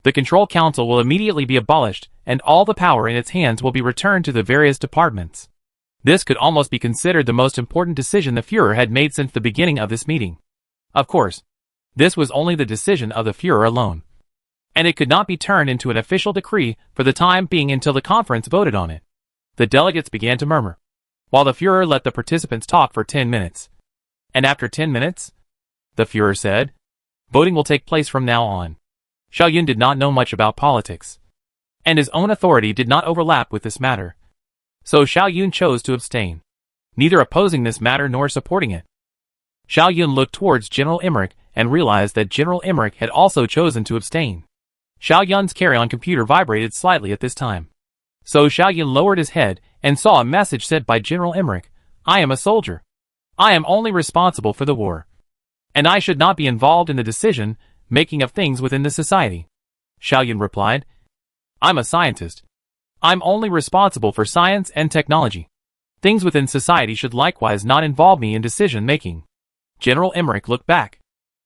the Control Council will immediately be abolished and all the power in its hands will be returned to the various departments. This could almost be considered the most important decision the Führer had made since the beginning of this meeting. Of course, this was only the decision of the Führer alone, and it could not be turned into an official decree for the time being until the conference voted on it. The delegates began to murmur, while the Führer let the participants talk for 10 minutes. And after 10 minutes, the Führer said, "Voting will take place from now on." Xiao Yun did not know much about politics, and his own authority did not overlap with this matter. So Xiao Yun chose to abstain, neither opposing this matter nor supporting it. Xiao Yun looked towards General Emmerich and realized that General Emmerich had also chosen to abstain. Xiao Yun's carry-on computer vibrated slightly at this time. So Xiao Yun lowered his head and saw a message sent by General Emmerich. "I am a soldier. I am only responsible for the war, and I should not be involved in the decision-making of things within the society." Xiao Yun replied, "I'm a scientist. I'm only responsible for science and technology. Things within society should likewise not involve me in decision-making." General Emmerich looked back,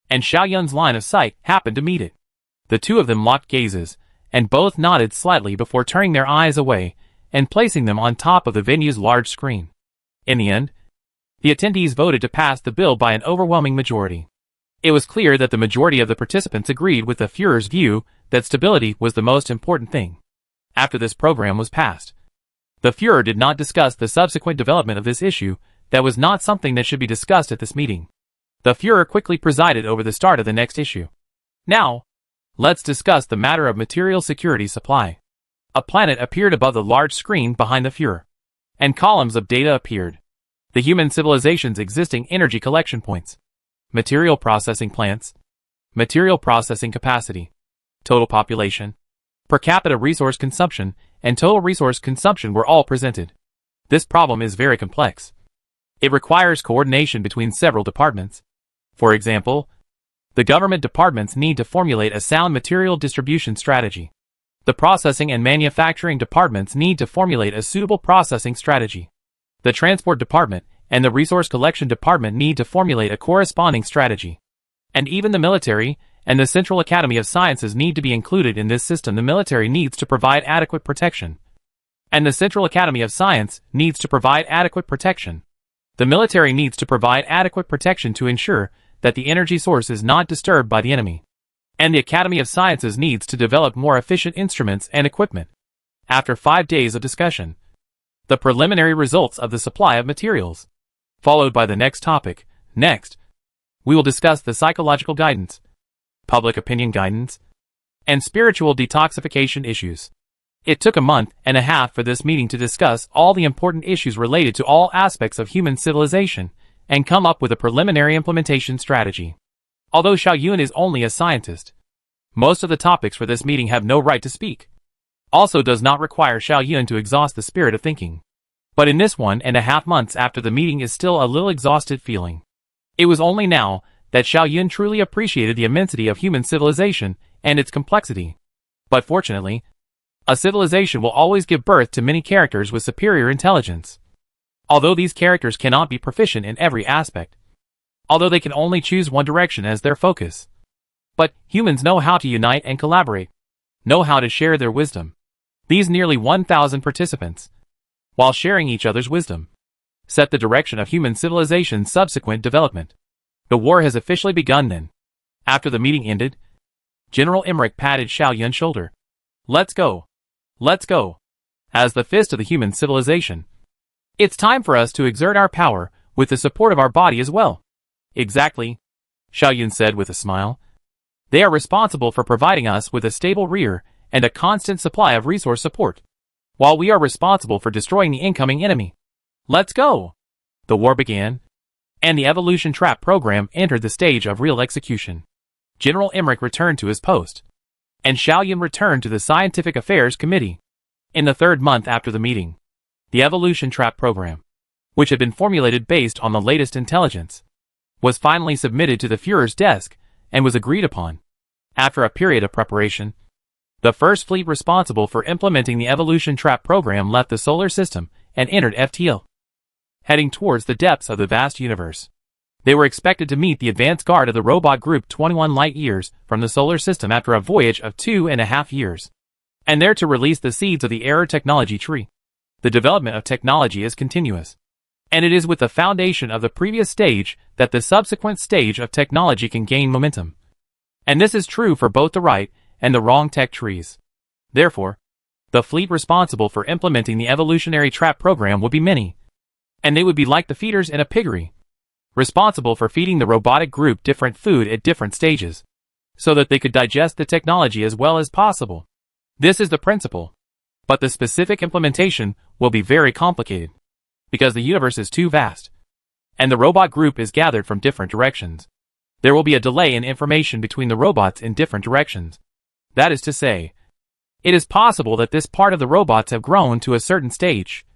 and Xiao Yun's line of sight happened to meet it. The two of them locked gazes, and both nodded slightly before turning their eyes away and placing them on top of the venue's large screen. In the end, the attendees voted to pass the bill by an overwhelming majority. It was clear that the majority of the participants agreed with the Führer's view that stability was the most important thing. After this program was passed, the Führer did not discuss the subsequent development of this issue. That was not something that should be discussed at this meeting. The Führer quickly presided over the start of the next issue. "Now, let's discuss the matter of material security supply." A planet appeared above the large screen behind the Führer, and columns of data appeared. The human civilization's existing energy collection points, material processing plants, material processing capacity, total population, per capita resource consumption, and total resource consumption were all presented. This problem is very complex. It requires coordination between several departments. For example, The government departments need to formulate a sound material distribution strategy. The processing and manufacturing departments need to formulate a suitable processing strategy. The transport department and the resource collection department need to formulate a corresponding strategy. And even the military and the Central Academy of Sciences need to be included in this system. The military needs to provide adequate protection. And the Central Academy of Science needs to provide adequate protection. The military needs to provide adequate protection to ensure that the energy source is not disturbed by the enemy. And the Academy of Sciences needs to develop more efficient instruments and equipment. After 5 days of discussion, the preliminary results of the supply of materials, followed by the next topic. Next, we will discuss the psychological guidance, public opinion guidance, and spiritual detoxification issues. It took a month and a half for this meeting to discuss all the important issues related to all aspects of human civilization and come up with a preliminary implementation strategy. Although Xiaoyun is only a scientist, most of the topics for this meeting have no right to speak. Also does not require Xiaoyun to exhaust the spirit of thinking. But in this 1.5 months after the meeting is still a little exhausted feeling. It was only now that Xiaoyun truly appreciated the immensity of human civilization and its complexity. But fortunately, a civilization will always give birth to many characters with superior intelligence. Although these characters cannot be proficient in every aspect. Although they can only choose one direction as their focus. But humans know how to unite and collaborate. Know how to share their wisdom. These nearly 1,000 participants, while sharing each other's wisdom, set the direction of human civilization's subsequent development. The war has officially begun then. After the meeting ended, General Emmerich patted Xiaoyun's shoulder. Let's go. Let's go. As the fist of the human civilization. It's time for us to exert our power with the support of our body as well. Exactly, Xiaoyun said with a smile. They are responsible for providing us with a stable rear and a constant supply of resource support, while we are responsible for destroying the incoming enemy. Let's go. The war began, and the evolution trap program entered the stage of real execution. General Emmerich returned to his post, and Xiaoyun returned to the Scientific Affairs Committee. In the 3rd month after the meeting, the evolution trap program, which had been formulated based on the latest intelligence, was finally submitted to the Führer's desk and was agreed upon. After a period of preparation, the first fleet responsible for implementing the evolution trap program left the solar system and entered FTL, heading towards the depths of the vast universe. They were expected to meet the advance guard of the robot group 21 light-years from the solar system after a voyage of 2.5 years, and there to release the seeds of the error technology tree. The development of technology is continuous, and it is with the foundation of the previous stage that the subsequent stage of technology can gain momentum. And this is true for both the right and the wrong tech trees. Therefore, the fleet responsible for implementing the evolutionary trap program would be many, and they would be like the feeders in a piggery, responsible for feeding the robotic group different food at different stages, so that they could digest the technology as well as possible. This is the principle. But the specific implementation will be very complicated, because the universe is too vast, and the robot group is gathered from different directions. There will be a delay in information between the robots in different directions. That is to say, it is possible that this part of the robots have grown to a certain stage,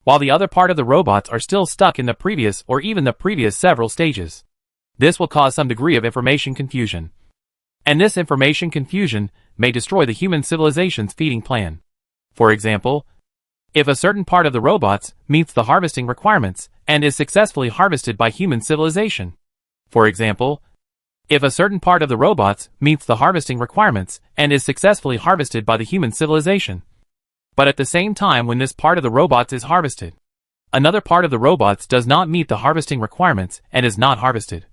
while the other part of the robots are still stuck in the previous or even the previous several stages. This will cause some degree of information confusion. And this information confusion may destroy the human civilization's feeding plan. For example, if a certain part of the robots meets the harvesting requirements and is successfully harvested by human civilization. For example, if a certain part of the robots meets the harvesting requirements and is successfully harvested by the human civilization. But at the same time when this part of the robots is harvested, another part of the robots does not meet the harvesting requirements and is not harvested.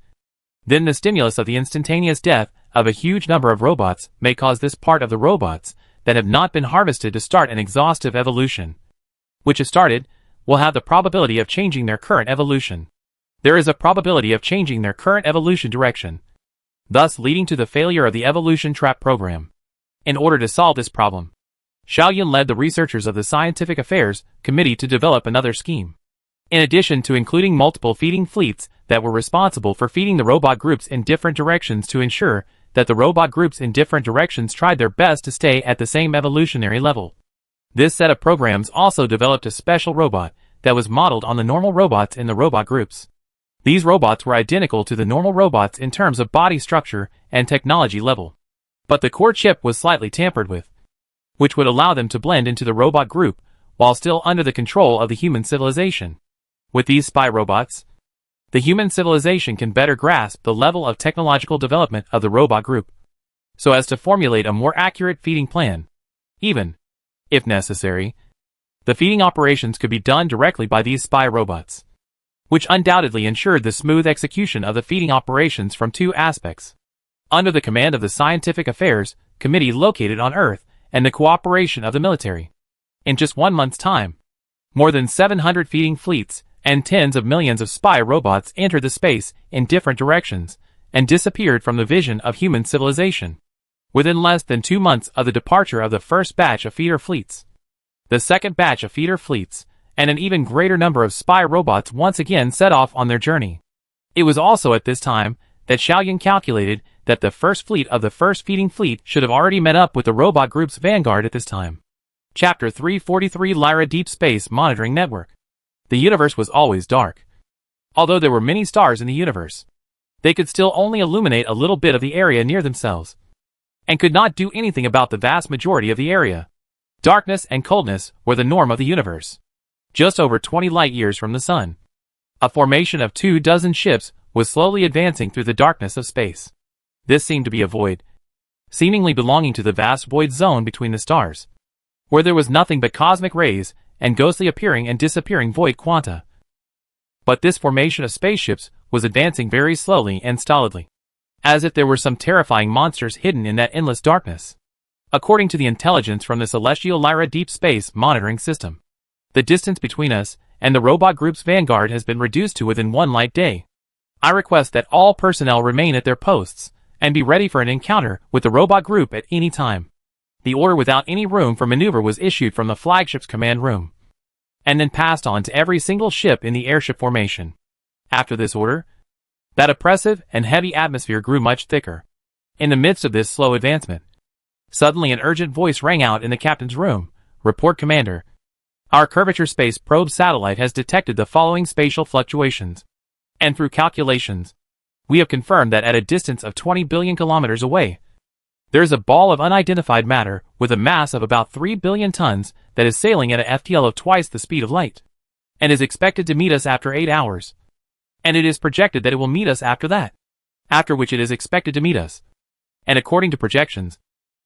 Then the stimulus of the instantaneous death of a huge number of robots may cause this part of the robots that have not been harvested to start an exhaustive evolution, which has started, will have the probability of changing their current evolution. There is a probability of changing their current evolution direction, thus leading to the failure of the evolution trap program. In order to solve this problem, Xiaoyun led the researchers of the Scientific Affairs Committee to develop another scheme. In addition to including multiple feeding fleets that were responsible for feeding the robot groups in different directions to ensure that the robot groups in different directions tried their best to stay at the same evolutionary level. This set of programs also developed a special robot that was modeled on the normal robots in the robot groups. These robots were identical to the normal robots in terms of body structure and technology level. But the core chip was slightly tampered with, which would allow them to blend into the robot group while still under the control of the human civilization. With these spy robots, the human civilization can better grasp the level of technological development of the robot group, so as to formulate a more accurate feeding plan. Even, if necessary, the feeding operations could be done directly by these spy robots, which undoubtedly ensured the smooth execution of the feeding operations from two aspects: under the command of the Scientific Affairs Committee located on Earth and the cooperation of the military. In just 1 month's time, more than 700 feeding fleets and tens of millions of spy robots entered the space in different directions and disappeared from the vision of human civilization. Within less than 2 months of the departure of the first batch of feeder fleets, the second batch of feeder fleets and an even greater number of spy robots once again set off on their journey. It was also at this time that Xiaoyun calculated that the first fleet of the first feeding fleet should have already met up with the robot group's vanguard at this time. Chapter 343 Lyra Deep Space Monitoring Network. The universe was always dark. Although there were many stars in the universe, they could still only illuminate a little bit of the area near themselves, and could not do anything about the vast majority of the area. Darkness and coldness were the norm of the universe. Just over 20 light-years from the sun, a formation of 24 ships was slowly advancing through the darkness of space. This seemed to be a void, seemingly belonging to the vast void zone between the stars, where there was nothing but cosmic rays and ghostly appearing and disappearing void quanta. But this formation of spaceships was advancing very slowly and stolidly, as if there were some terrifying monsters hidden in that endless darkness. According to the intelligence from the Celestial Lyra Deep Space Monitoring System, the distance between us and the robot group's vanguard has been reduced to within 1 light day. I request that all personnel remain at their posts and be ready for an encounter with the robot group at any time. The order without any room for maneuver was issued from the flagship's command room, and then passed on to every single ship in the airship formation. After this order, that oppressive and heavy atmosphere grew much thicker. In the midst of this slow advancement, suddenly an urgent voice rang out in the captain's room. "Report, Commander. Our Curvature Space Probe satellite has detected the following spatial fluctuations, and through calculations, we have confirmed that at a distance of 20 billion kilometers away, there is a ball of unidentified matter with a mass of about 3 billion tons that is sailing at a FTL of twice the speed of light, and is expected to meet us after 8 hours. And it is projected that it will meet us after that, after which it is expected to meet us. And according to projections,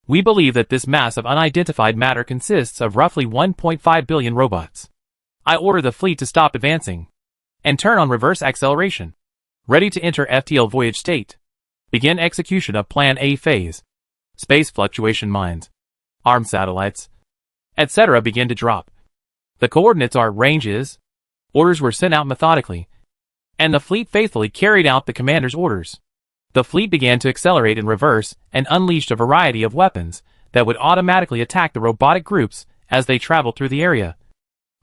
we believe that this mass of unidentified matter consists of roughly 1.5 billion robots. I order the fleet to stop advancing and turn on reverse acceleration. Ready to enter FTL voyage state. Begin execution of Plan A phase. Space fluctuation mines, armed satellites, etc. begin to drop. The coordinates are ranges. Orders were sent out methodically, and the fleet faithfully carried out the commander's orders. The fleet began to accelerate in reverse and unleashed a variety of weapons that would automatically attack the robotic groups as they traveled through the area,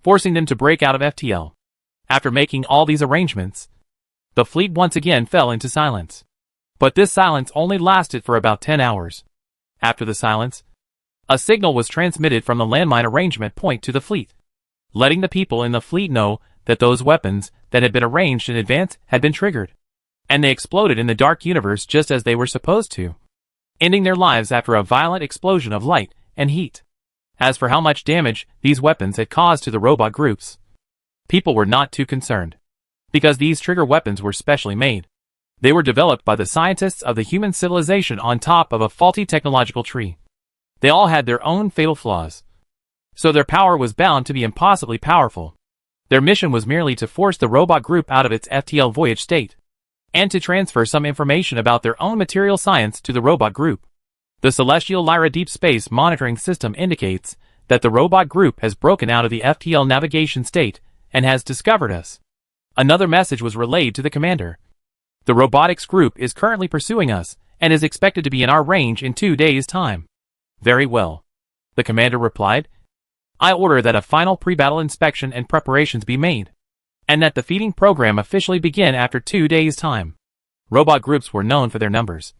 forcing them to break out of FTL. After making all these arrangements, the fleet once again fell into silence. But this silence only lasted for about 10 hours. After the silence, a signal was transmitted from the landmine arrangement point to the fleet, letting the people in the fleet know that those weapons that had been arranged in advance had been triggered, and they exploded in the dark universe just as they were supposed to, ending their lives after a violent explosion of light and heat. As for how much damage these weapons had caused to the robot groups, people were not too concerned, because these trigger weapons were specially made. They were developed by the scientists of the human civilization on top of a faulty technological tree. They all had their own fatal flaws, so their power was bound to be impossibly powerful. Their mission was merely to force the robot group out of its FTL voyage state, and to transfer some information about their own material science to the robot group. The Celestial Lyra Deep Space Monitoring System indicates that the robot group has broken out of the FTL navigation state and has discovered us. Another message was relayed to the commander. The robotics group is currently pursuing us and is expected to be in our range in 2 days' time. Very well, the commander replied. I order that a final pre-battle inspection and preparations be made, and that the feeding program officially begin after 2 days' time. Robot groups were known for their numbers,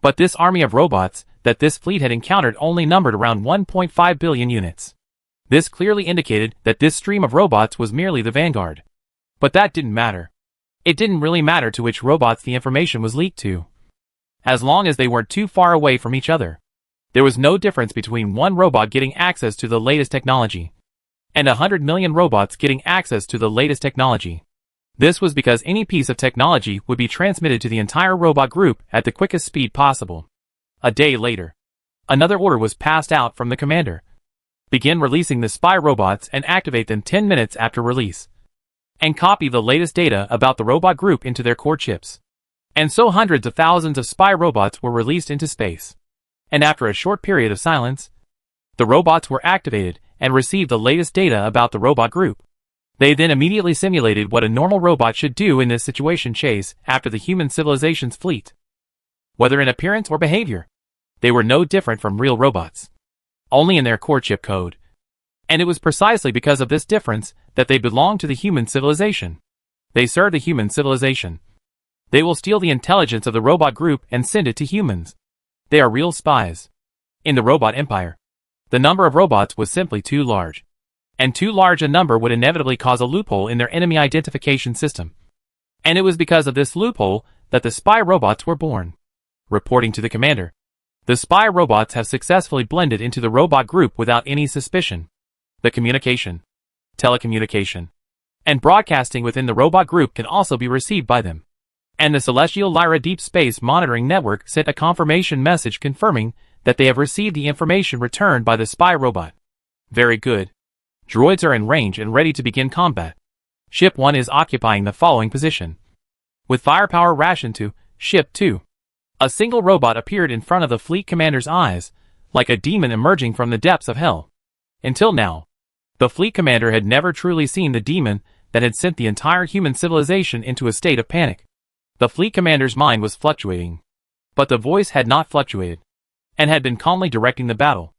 but this army of robots that this fleet had encountered only numbered around 1.5 billion units. This clearly indicated that this stream of robots was merely the vanguard. But that didn't matter. It didn't really matter to which robots the information was leaked to, as long as they weren't too far away from each other. There was no difference between one robot getting access to the latest technology and 100 million robots getting access to the latest technology. This was because any piece of technology would be transmitted to the entire robot group at the quickest speed possible. A day later, another order was passed out from the commander. Begin releasing the spy robots and activate them 10 minutes after release. And copy the latest data about the robot group into their core chips. And so hundreds of thousands of spy robots were released into space. And after a short period of silence, the robots were activated and received the latest data about the robot group. They then immediately simulated what a normal robot should do in this situation chase after the human civilization's fleet. Whether in appearance or behavior, they were no different from real robots, only in their core chip code. And it was precisely because of this difference that they belonged to the human civilization. They serve the human civilization. They will steal the intelligence of the robot group and send it to humans. They are real spies. In the robot empire, the number of robots was simply too large. And too large a number would inevitably cause a loophole in their enemy identification system. And it was because of this loophole that the spy robots were born. Reporting to the commander, the spy robots have successfully blended into the robot group without any suspicion. The communication, telecommunication, and broadcasting within the robot group can also be received by them. And the Celestial Lyra Deep Space Monitoring Network sent a confirmation message confirming that they have received the information returned by the spy robot. Very good. Droids are in range and ready to begin combat. Ship 1 is occupying the following position. With firepower rationed to Ship 2. A single robot appeared in front of the fleet commander's eyes, like a demon emerging from the depths of hell. Until now, the fleet commander had never truly seen the demon that had sent the entire human civilization into a state of panic. The fleet commander's mind was fluctuating, but the voice had not fluctuated, and had been calmly directing the battle.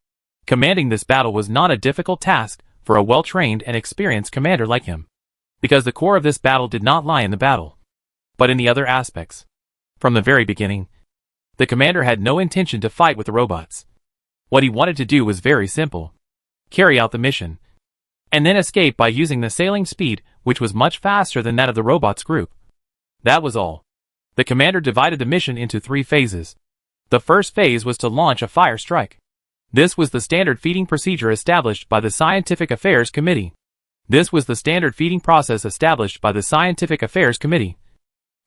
Commanding this battle was not a difficult task for a well-trained and experienced commander like him, because the core of this battle did not lie in the battle, but in the other aspects. From the very beginning, the commander had no intention to fight with the robots. What he wanted to do was very simple. Carry out the mission, and then escape by using the sailing speed, which was much faster than that of the robots group. That was all. The commander divided the mission into 3 phases. The first phase was to launch a fire strike. This was the standard feeding procedure established by the Scientific Affairs Committee.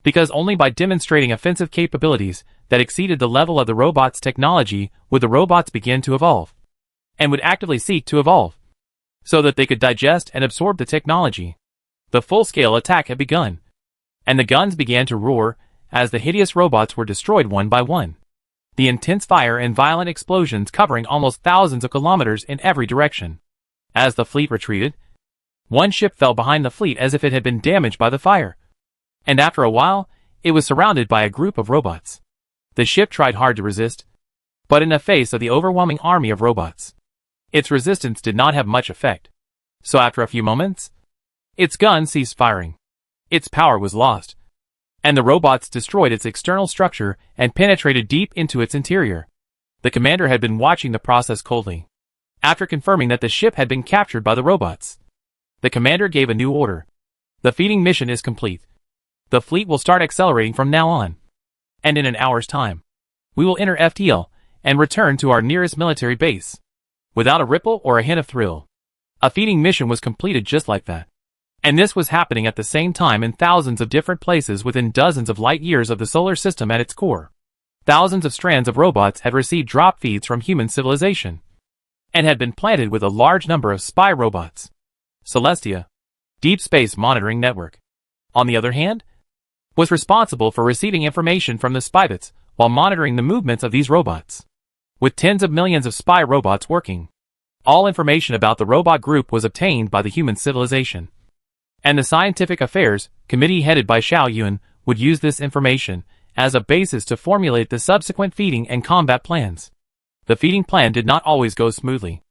Because only by demonstrating offensive capabilities that exceeded the level of the robot's technology would the robots begin to evolve, and would actively seek to evolve, so that they could digest and absorb the technology. The full-scale attack had begun, and the guns began to roar as the hideous robots were destroyed one by one. The intense fire and violent explosions covering almost thousands of kilometers in every direction. As the fleet retreated, one ship fell behind the fleet as if it had been damaged by the fire. And after a while, it was surrounded by a group of robots. The ship tried hard to resist, but in the face of the overwhelming army of robots, its resistance did not have much effect. So after a few moments, its gun ceased firing. Its power was lost, and the robots destroyed its external structure and penetrated deep into its interior. The commander had been watching the process coldly. After confirming that the ship had been captured by the robots, the commander gave a new order. The feeding mission is complete. The fleet will start accelerating from now on. And in an hour's time, we will enter FTL and return to our nearest military base. Without a ripple or a hint of thrill. A feeding mission was completed just like that. And this was happening at the same time in thousands of different places within dozens of light years of the solar system at its core. Thousands of strands of robots had received drop feeds from human civilization, and had been planted with a large number of spy robots. Celestia, Deep Space Monitoring Network, on the other hand, was responsible for receiving information from the spybits while monitoring the movements of these robots. With tens of millions of spy robots working, all information about the robot group was obtained by the human civilization. And the Scientific Affairs Committee headed by Xiao Yun would use this information as a basis to formulate the subsequent feeding and combat plans. The feeding plan did not always go smoothly.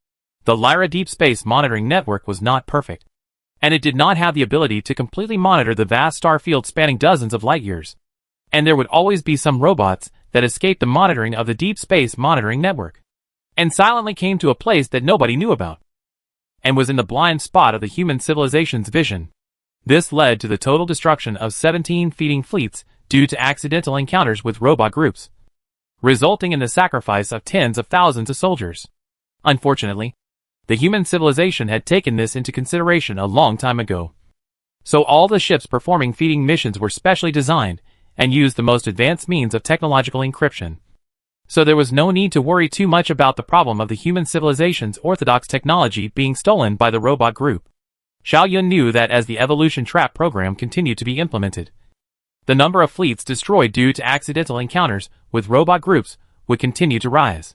The Lyra Deep Space Monitoring Network was not perfect, and it did not have the ability to completely monitor the vast star field spanning dozens of light years. And there would always be some robots that escaped the monitoring of the Deep Space Monitoring Network, and silently came to a place that nobody knew about, and was in the blind spot of the human civilization's vision. This led to the total destruction of 17 feeding fleets due to accidental encounters with robot groups, resulting in the sacrifice of tens of thousands of soldiers. Unfortunately, the human civilization had taken this into consideration a long time ago. So all the ships performing feeding missions were specially designed and used the most advanced means of technological encryption. So there was no need to worry too much about the problem of the human civilization's orthodox technology being stolen by the robot group. Xiao Yun knew that as the evolution trap program continued to be implemented, the number of fleets destroyed due to accidental encounters with robot groups would continue to rise.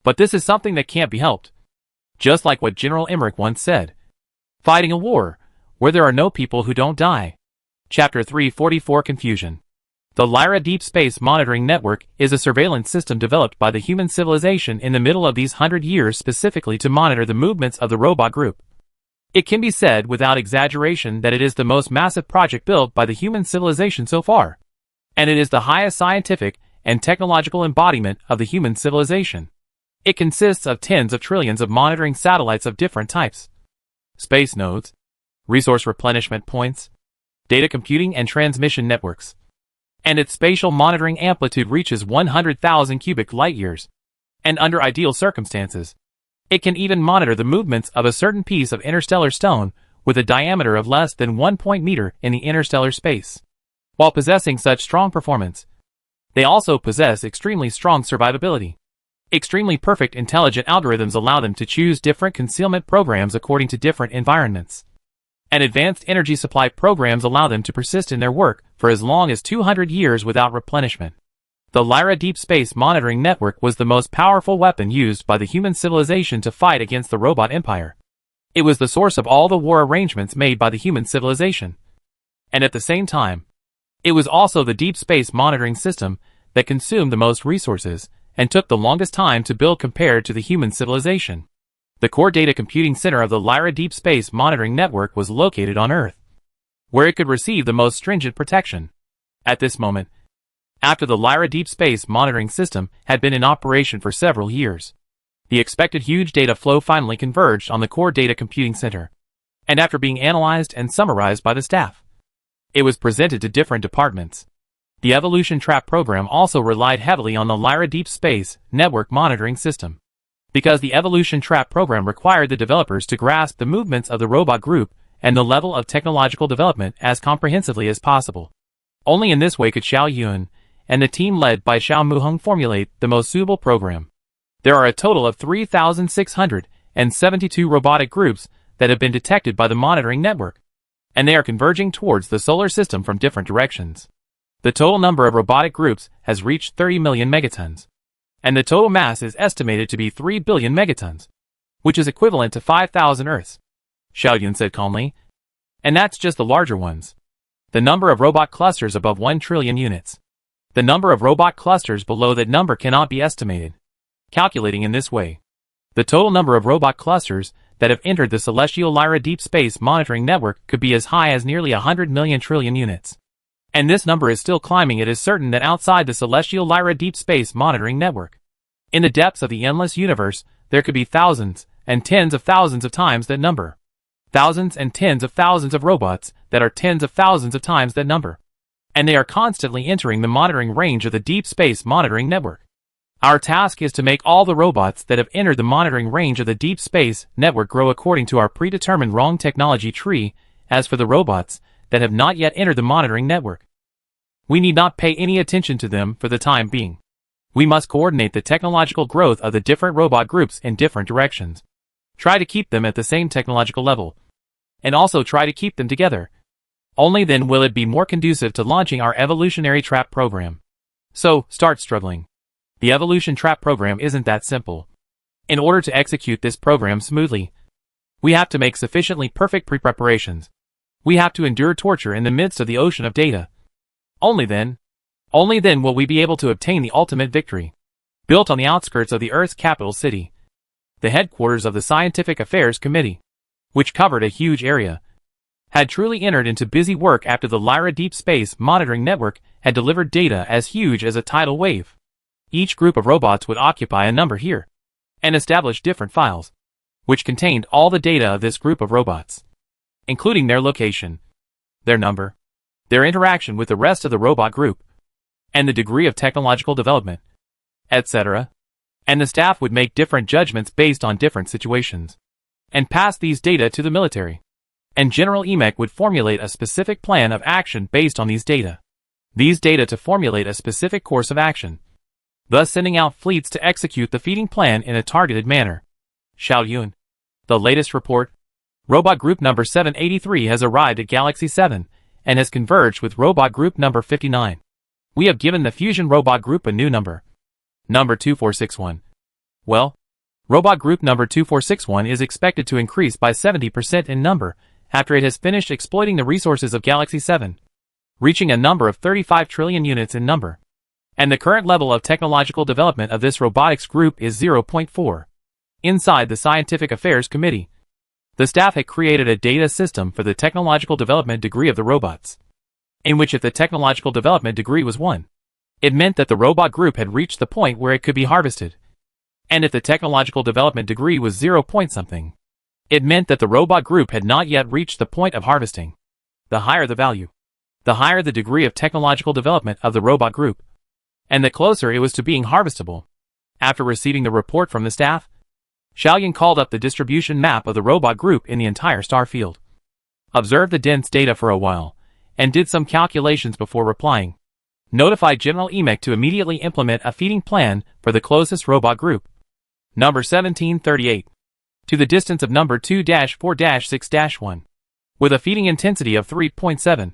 But this is something that can't be helped. Just like what General Emmerich once said, fighting a war where there are no people who don't die. Chapter 344 Confusion. The Lyra Deep Space Monitoring Network is a surveillance system developed by the human civilization in the middle of these 100 years specifically to monitor the movements of the robot group. It can be said without exaggeration that it is the most massive project built by the human civilization so far, and it is the highest scientific and technological embodiment of the human civilization. It consists of tens of trillions of monitoring satellites of different types, space nodes, resource replenishment points, data computing and transmission networks, and its spatial monitoring amplitude reaches 100,000 cubic light-years, and under ideal circumstances, it can even monitor the movements of a certain piece of interstellar stone with a diameter of less than 1 meter in the interstellar space. While possessing such strong performance, they also possess extremely strong survivability. Extremely perfect intelligent algorithms allow them to choose different concealment programs according to different environments. And advanced energy supply programs allow them to persist in their work for as long as 200 years without replenishment. The Lyra Deep Space Monitoring Network was the most powerful weapon used by the human civilization to fight against the robot empire. It was the source of all the war arrangements made by the human civilization. And at the same time, it was also the deep space monitoring system that consumed the most resources and took the longest time to build compared to the human civilization. The core data computing center of the Lyra Deep Space Monitoring Network was located on Earth, where it could receive the most stringent protection. At this moment, after the Lyra Deep Space Monitoring System had been in operation for several years, the expected huge data flow finally converged on the core data computing center, and after being analyzed and summarized by the staff, it was presented to different departments. The Evolution Trap program also relied heavily on the Lyra Deep Space Network Monitoring System, because the Evolution Trap program required the developers to grasp the movements of the robot group and the level of technological development as comprehensively as possible. Only in this way could Xiao Yun and the team led by Xiao Muheng formulate the most suitable program. There are a total of 3,672 robotic groups that have been detected by the monitoring network, and they are converging towards the solar system from different directions. The total number of robotic groups has reached 30 million megatons, and the total mass is estimated to be 3 billion megatons, which is equivalent to 5,000 Earths, Xiao Yun said calmly. And that's just the larger ones. The number of robot clusters above 1 trillion units. The number of robot clusters below that number cannot be estimated. Calculating in this way, the total number of robot clusters that have entered the celestial Lyra Deep Space Monitoring Network could be as high as nearly 100 million trillion units. And this number is still climbing. It is certain that outside the celestial Lyra Deep Space Monitoring Network, in the depths of the endless universe, there could be thousands and tens of thousands of times that number. Thousands and tens of thousands of robots that are tens of thousands of times that number. And they are constantly entering the monitoring range of the Deep Space Monitoring Network. Our task is to make all the robots that have entered the monitoring range of the Deep Space Network grow according to our predetermined wrong technology tree. As for the robots that have not yet entered the monitoring network, we need not pay any attention to them for the time being. We must coordinate the technological growth of the different robot groups in different directions. Try to keep them at the same technological level, and also try to keep them together. Only then will it be more conducive to launching our evolutionary trap program. So, start struggling. The evolution trap program isn't that simple. In order to execute this program smoothly, we have to make sufficiently perfect pre-preparations. We have to endure torture in the midst of the ocean of data. Only then will we be able to obtain the ultimate victory. Built on the outskirts of the Earth's capital city, the headquarters of the Scientific Affairs Committee, which covered a huge area, had truly entered into busy work after the Lyra Deep Space Monitoring Network had delivered data as huge as a tidal wave. Each group of robots would occupy a number here, and establish different files, which contained all the data of this group of robots, including their location, their number, their interaction with the rest of the robot group, and the degree of technological development, etc. And the staff would make different judgments based on different situations, and pass these data to the military. And General EMEC would formulate a specific plan of action based on these data. These data to formulate a specific course of action, thus sending out fleets to execute the feeding plan in a targeted manner. Xiao Yun. The latest report. Robot Group number 783 has arrived at Galaxy 7 and has converged with Robot Group number 59. We have given the Fusion Robot Group a new number. Number 2461. Well, Robot Group number 2461 is expected to increase by 70% in number after it has finished exploiting the resources of Galaxy 7, reaching a number of 35 trillion units in number. And the current level of technological development of this robotics group is 0.4. Inside the Scientific Affairs Committee, the staff had created a data system for the technological development degree of the robots, in which if the technological development degree was 1, it meant that the robot group had reached the point where it could be harvested. And if the technological development degree was 0 point something, it meant that the robot group had not yet reached the point of harvesting. The higher the value, the higher the degree of technological development of the robot group, and the closer it was to being harvestable. After receiving the report from the staff, Xiaoyan called up the distribution map of the robot group in the entire star field, observed the dense data for a while, and did some calculations before replying. Notified General EMEC to immediately implement a feeding plan for the closest robot group. Number 1738. To the distance of number 2-4-6-1. With a feeding intensity of 3.7.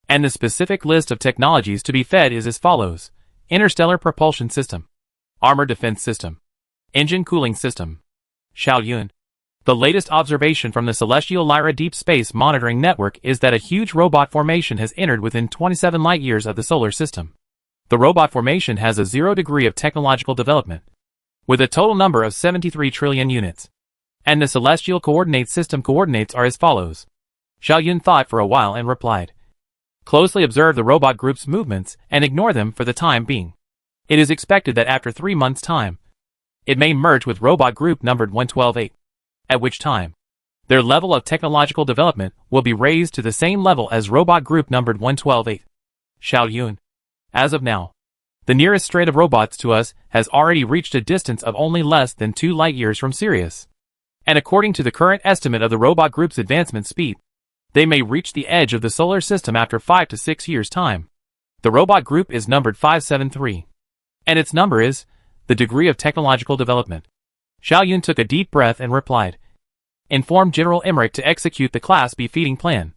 And the specific list of technologies to be fed is as follows. Interstellar Propulsion System. Armor Defense System. Engine Cooling System. Xiao Yun. The latest observation from the Celestial Lyra Deep Space Monitoring Network is that a huge robot formation has entered within 27 light-years of the solar system. The robot formation has a 0 degree of technological development, with a total number of 73 trillion units. And the celestial coordinate system coordinates are as follows. Xiao Yun thought for a while and replied. Closely observe the robot group's movements and ignore them for the time being. It is expected that after 3 months' time, it may merge with robot group numbered 112-8, at which time, their level of technological development will be raised to the same level as robot group numbered 112-8. Xiao Yun. As of now, the nearest strait of robots to us has already reached a distance of only less than 2 light-years from Sirius. And according to the current estimate of the robot group's advancement speed, they may reach the edge of the solar system after 5 to 6 years' time. The robot group is numbered 573. And its number is the degree of technological development. Xiao Yun took a deep breath and replied. Inform General Emmerich to execute the Class B feeding plan.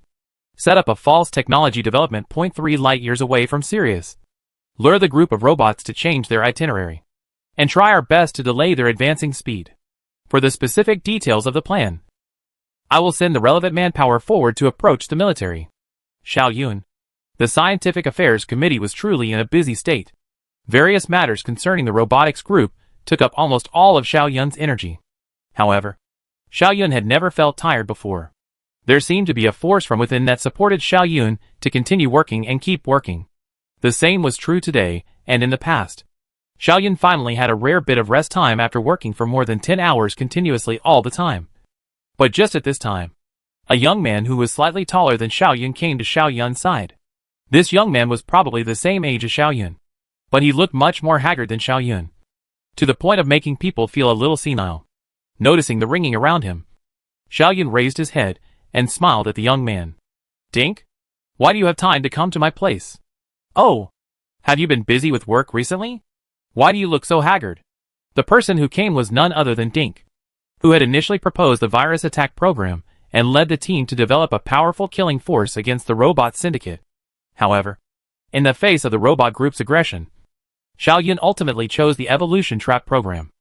Set up a false technology development 0.3 light-years away from Sirius. Lure the group of robots to change their itinerary. And try our best to delay their advancing speed. For the specific details of the plan, I will send the relevant manpower forward to approach the military. Xiao Yun. The Scientific Affairs Committee was truly in a busy state. Various matters concerning the robotics group took up almost all of Xiao Yun's energy. However, Xiao Yun had never felt tired before. There seemed to be a force from within that supported Xiao Yun to continue working and keep working. The same was true today, and in the past. Xiao Yun finally had a rare bit of rest time after working for more than 10 hours continuously all the time. But just at this time, a young man who was slightly taller than Xiao Yun came to Xiao Yun's side. This young man was probably the same age as Xiao Yun, but he looked much more haggard than Xiao Yun, to the point of making people feel a little senile. Noticing the ringing around him, Xiao Yun raised his head and smiled at the young man. Dink? Why do you have time to come to my place? Oh, have you been busy with work recently? Why do you look so haggard? The person who came was none other than Dink, who had initially proposed the virus attack program and led the team to develop a powerful killing force against the robot syndicate. However, in the face of the robot group's aggression, Xiao Yun ultimately chose the evolution trap program.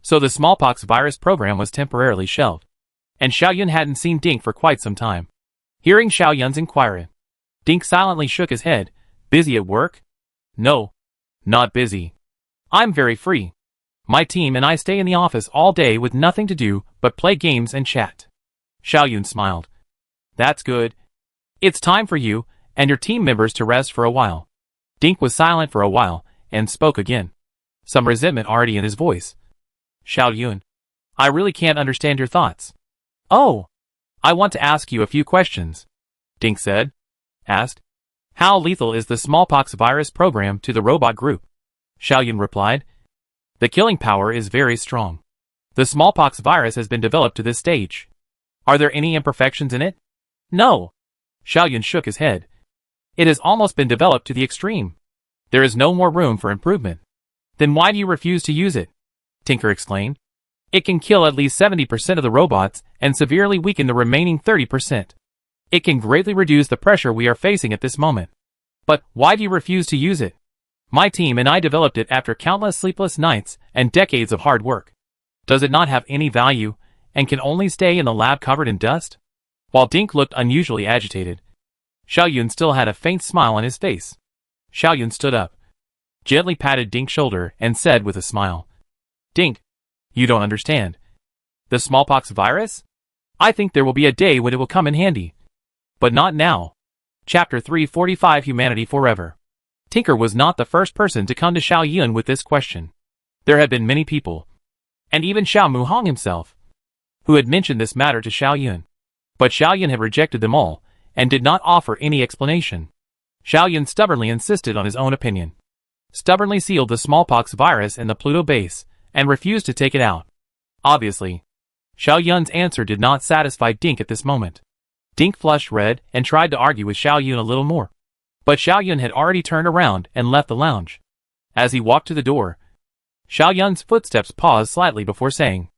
So the smallpox virus program was temporarily shelved, and Xiao Yun hadn't seen Dink for quite some time. Hearing Xiao Yun's inquiry, Dink silently shook his head. Busy at work? No, not busy. I'm very free. My team and I stay in the office all day with nothing to do but play games and chat. Xiao Yun smiled. That's good. It's time for you and your team members to rest for a while. Dink was silent for a while and spoke again, some resentment already in his voice. Xiao Yun, I really can't understand your thoughts. Oh, I want to ask you a few questions, Dink said. asked. How lethal is the smallpox virus program to the robot group? Xiaoyun replied. The killing power is very strong. The smallpox virus has been developed to this stage. Are there any imperfections in it? No. Xiaoyun shook his head. It has almost been developed to the extreme. There is no more room for improvement. Then why do you refuse to use it? Tinker exclaimed. It can kill at least 70% of the robots and severely weaken the remaining 30%. It can greatly reduce the pressure we are facing at this moment. But why do you refuse to use it? My team and I developed it after countless sleepless nights and decades of hard work. Does it not have any value and can only stay in the lab covered in dust? While Dink looked unusually agitated, Xiaoyun still had a faint smile on his face. Xiaoyun stood up, gently patted Dink's shoulder and said with a smile, Dink, you don't understand. The smallpox virus? I think there will be a day when it will come in handy. But not now. Chapter 345 Humanity Forever. Tinker was not the first person to come to Xiaoyun with this question. There had been many people, and even Xiao Muhong himself, who had mentioned this matter to Xiaoyun. But Xiaoyun had rejected them all, and did not offer any explanation. Xiaoyun stubbornly insisted on his own opinion, stubbornly sealed the smallpox virus in the Pluto base, and refused to take it out. Obviously, Xiaoyun's answer did not satisfy Dink at this moment. Dink flushed red and tried to argue with Xiaoyun a little more. But Xiaoyun had already turned around and left the lounge. As he walked to the door, Xiaoyun's footsteps paused slightly before saying,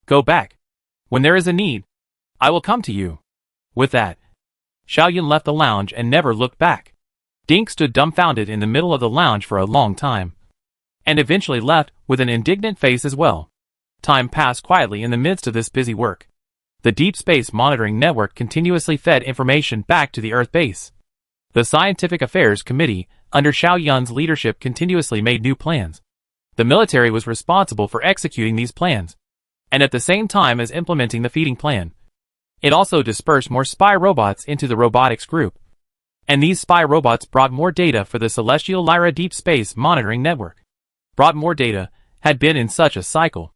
Go back. When there is a need, I will come to you. With that, Xiaoyun left the lounge and never looked back. Dink stood dumbfounded in the middle of the lounge for a long time, and eventually left with an indignant face as well. Time passed quietly in the midst of this busy work. The Deep Space Monitoring Network continuously fed information back to the Earth base. The Scientific Affairs Committee, under Xiaoyun's leadership, continuously made new plans. The military was responsible for executing these plans, and at the same time as implementing the feeding plan. It also dispersed more spy robots into the robotics group. And these spy robots brought more data for the Celestial Lyra Deep Space Monitoring Network. Brought more data, had been in such a cycle.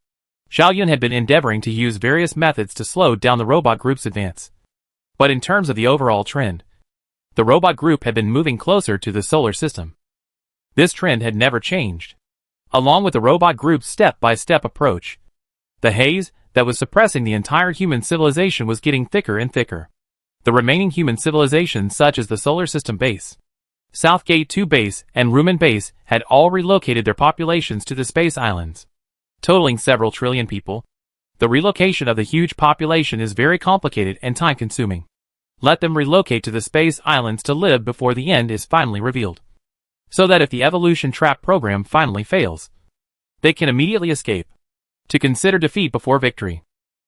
Xiaoyun had been endeavoring to use various methods to slow down the robot group's advance. But in terms of the overall trend, the robot group had been moving closer to the solar system. This trend had never changed. Along with the robot group's step-by-step approach, the haze that was suppressing the entire human civilization was getting thicker and thicker. The remaining human civilizations, such as the Solar System Base, Southgate 2 Base, and Rumen Base, had all relocated their populations to the space islands, totaling several trillion people. The relocation of the huge population is very complicated and time-consuming. Let them relocate to the space islands to live before the end is finally revealed, so that if the evolution trap program finally fails, they can immediately escape, to consider defeat before victory.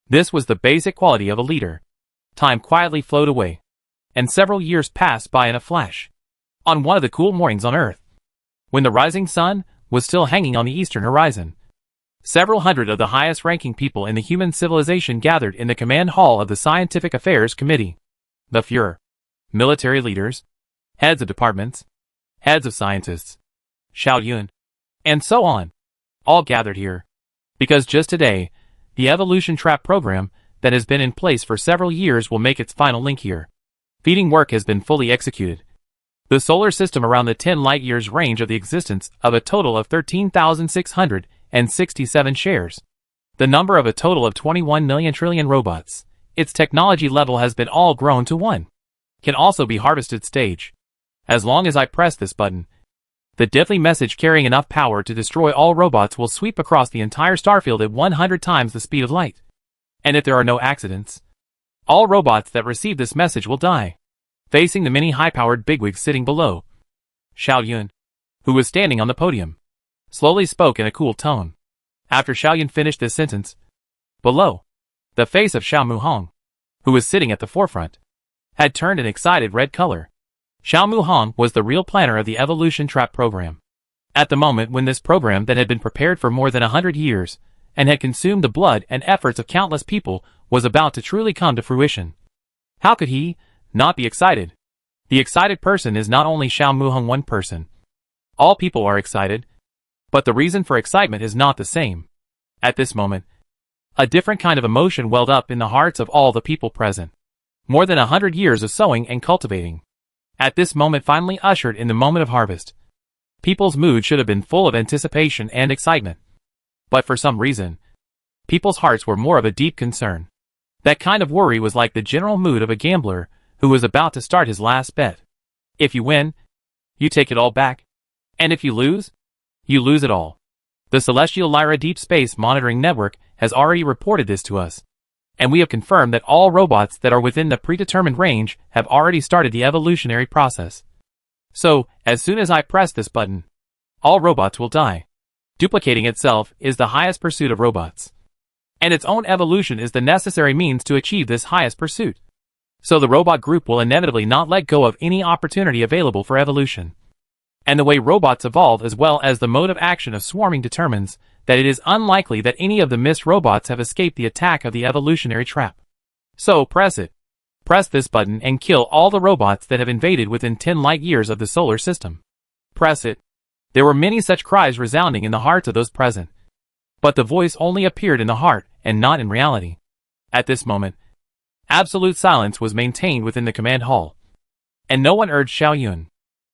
This was the basic quality of a leader. Time quietly flowed away, and several years passed by in a flash. On one of the cool mornings on Earth, when the rising sun was still hanging on the eastern horizon, several hundred of the highest-ranking people in the human civilization gathered in the command hall of the Scientific Affairs Committee. The Führer, military leaders, heads of departments, heads of scientists, Xiaoyun, and so on, all gathered here, because just today, the evolution trap program that has been in place for several years will make its final link here. Feeding work has been fully executed. The solar system around the 10 light-years range of the existence of a total of 13,667 shares. The number of a total of 21 million trillion robots. Its technology level has been all grown to 1. Can also be harvested stage. As long as I press this button, the deadly message carrying enough power to destroy all robots will sweep across the entire starfield at 100 times the speed of light. And if there are no accidents, all robots that receive this message will die. Facing the many high-powered bigwigs sitting below, Xiaoyun, who was standing on the podium, slowly spoke in a cool tone. After Xiaoyun finished this sentence, below, the face of Xiao Muhong, who was sitting at the forefront, had turned an excited red color. Xiao Muhong was the real planner of the evolution trap program. At the moment when this program that had been prepared for more than 100 years, and had consumed the blood and efforts of countless people, was about to truly come to fruition. How could he not be excited? The excited person is not only Xiao Muhong one person. All people are excited, but the reason for excitement is not the same. At this moment, a different kind of emotion welled up in the hearts of all the people present. More than 100 years of sowing and cultivating, At this moment finally ushered in the moment of harvest. People's mood should have been full of anticipation and excitement. But for some reason, people's hearts were more of a deep concern. That kind of worry was like the general mood of a gambler who was about to start his last bet. If you win, you take it all back. And if you lose it all. The Celestial Lyra Deep Space Monitoring Network has already reported this to us. And we have confirmed that all robots that are within the predetermined range have already started the evolutionary process. So, as soon as I press this button, all robots will die. Duplicating itself is the highest pursuit of robots. And its own evolution is the necessary means to achieve this highest pursuit. So the robot group will inevitably not let go of any opportunity available for evolution. And the way robots evolve as well as the mode of action of swarming determines that it is unlikely that any of the missed robots have escaped the attack of the evolutionary trap. So press it. Press this button and kill all the robots that have invaded within 10 light years of the solar system. Press it. There were many such cries resounding in the hearts of those present. But the voice only appeared in the heart and not in reality. At this moment, absolute silence was maintained within the command hall. And no one urged Xiao Yun.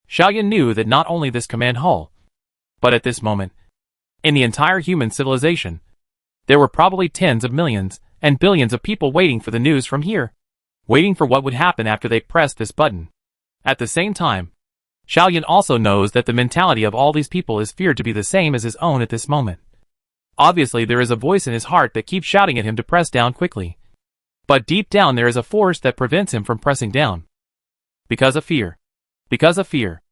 Xiao Yun knew that not only this command hall, but at this moment, in the entire human civilization, there were probably tens of millions and billions of people waiting for the news from here, waiting for what would happen after they pressed this button. At the same time, Xiao Yun also knows that the mentality of all these people is feared to be the same as his own at this moment. Obviously there is a voice in his heart that keeps shouting at him to press down quickly. But deep down there is a force that prevents him from pressing down. Because of fear. Because of fear.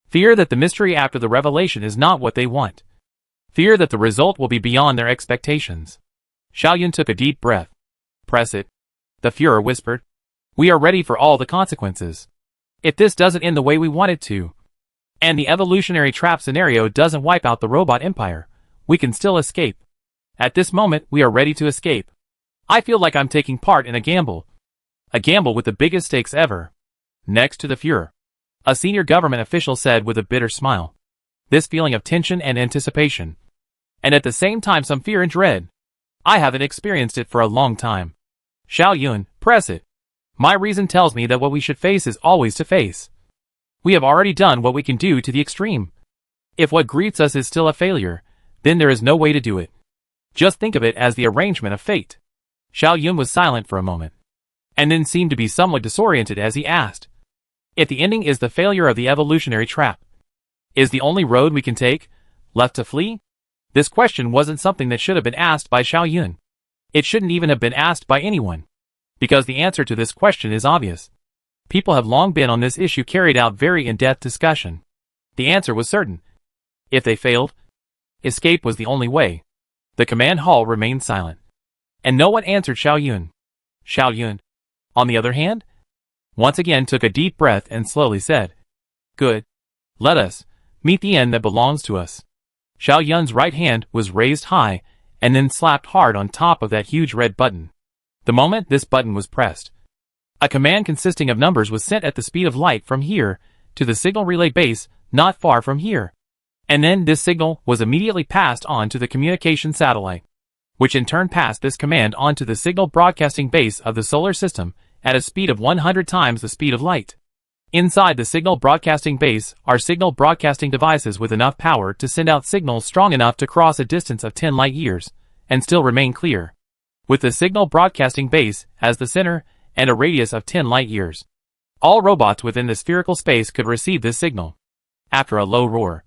Fear that the mystery after the revelation is not what they want. Fear that the result will be beyond their expectations. Xiao Yun took a deep breath. Press it. The Führer whispered. We are ready for all the consequences. If this doesn't end the way we want it to, and the evolutionary trap scenario doesn't wipe out the robot empire, we can still escape. At this moment, we are ready to escape. I feel like I'm taking part in a gamble. A gamble with the biggest stakes ever. Next to the Führer, a senior government official said with a bitter smile. This feeling of tension and anticipation, and at the same time some fear and dread. I haven't experienced it for a long time. Xiao Yun, press it. My reason tells me that what we should face is always to face. We have already done what we can do to the extreme. If what greets us is still a failure, then there is no way to do it. Just think of it as the arrangement of fate. Xiao Yun was silent for a moment, and then seemed to be somewhat disoriented as he asked. If the ending is the failure of the evolutionary trap, is the only road we can take left to flee? This question wasn't something that should have been asked by Xiao Yun. It shouldn't even have been asked by anyone. Because the answer to this question is obvious. People have long been on this issue carried out very in-depth discussion. The answer was certain. If they failed, escape was the only way. The command hall remained silent. And no one answered Xiao Yun. Xiao Yun, on the other hand, once again took a deep breath and slowly said, Good. Let us meet the end that belongs to us. Xiao Yun's right hand was raised high and then slapped hard on top of that huge red button. The moment this button was pressed, a command consisting of numbers was sent at the speed of light from here to the signal relay base not far from here. And then this signal was immediately passed on to the communication satellite, which in turn passed this command on to the signal broadcasting base of the solar system at a speed of 100 times the speed of light. Inside the signal broadcasting base are signal broadcasting devices with enough power to send out signals strong enough to cross a distance of 10 light years and still remain clear, with the signal broadcasting base as the center and a radius of 10 light years. All robots within the spherical space could receive this signal. After a low roar,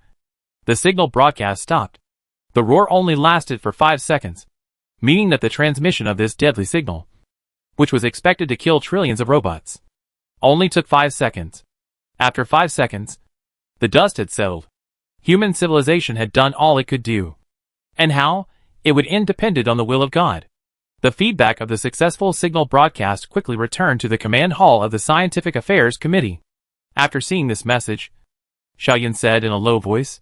the signal broadcast stopped. The roar only lasted for 5 seconds, meaning that the transmission of this deadly signal, which was expected to kill trillions of robots, only took 5 seconds. After 5 seconds, the dust had settled. Human civilization had done all it could do. And how it would end depended on the will of God. The feedback of the successful signal broadcast quickly returned to the command hall of the Scientific Affairs Committee. After seeing this message, Xiao Yun said in a low voice,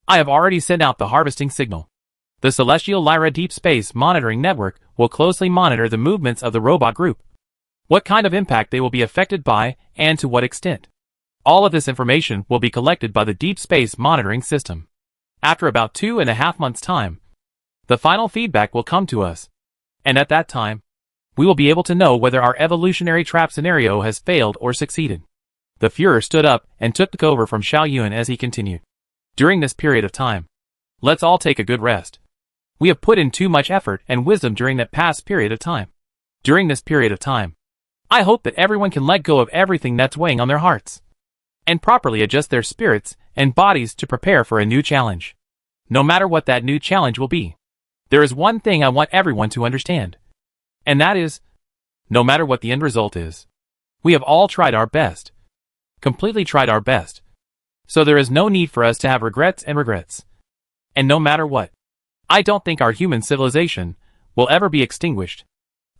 I have already sent out the harvesting signal. The Celestial Lyra Deep Space Monitoring Network will closely monitor the movements of the robot group, what kind of impact they will be affected by, and to what extent. All of this information will be collected by the Deep Space Monitoring System. After about 2.5 months' time, the final feedback will come to us. And at that time, we will be able to know whether our evolutionary trap scenario has failed or succeeded. The Führer stood up and took over from Xiao Yun as he continued. During this period of time, let's all take a good rest. We have put in too much effort and wisdom during that past period of time. During this period of time, I hope that everyone can let go of everything that's weighing on their hearts and properly adjust their spirits and bodies to prepare for a new challenge. No matter what that new challenge will be, there is one thing I want everyone to understand. And that is, no matter what the end result is, we have all tried our best. Completely tried our best. So there is no need for us to have regrets. And no matter what, I don't think our human civilization will ever be extinguished.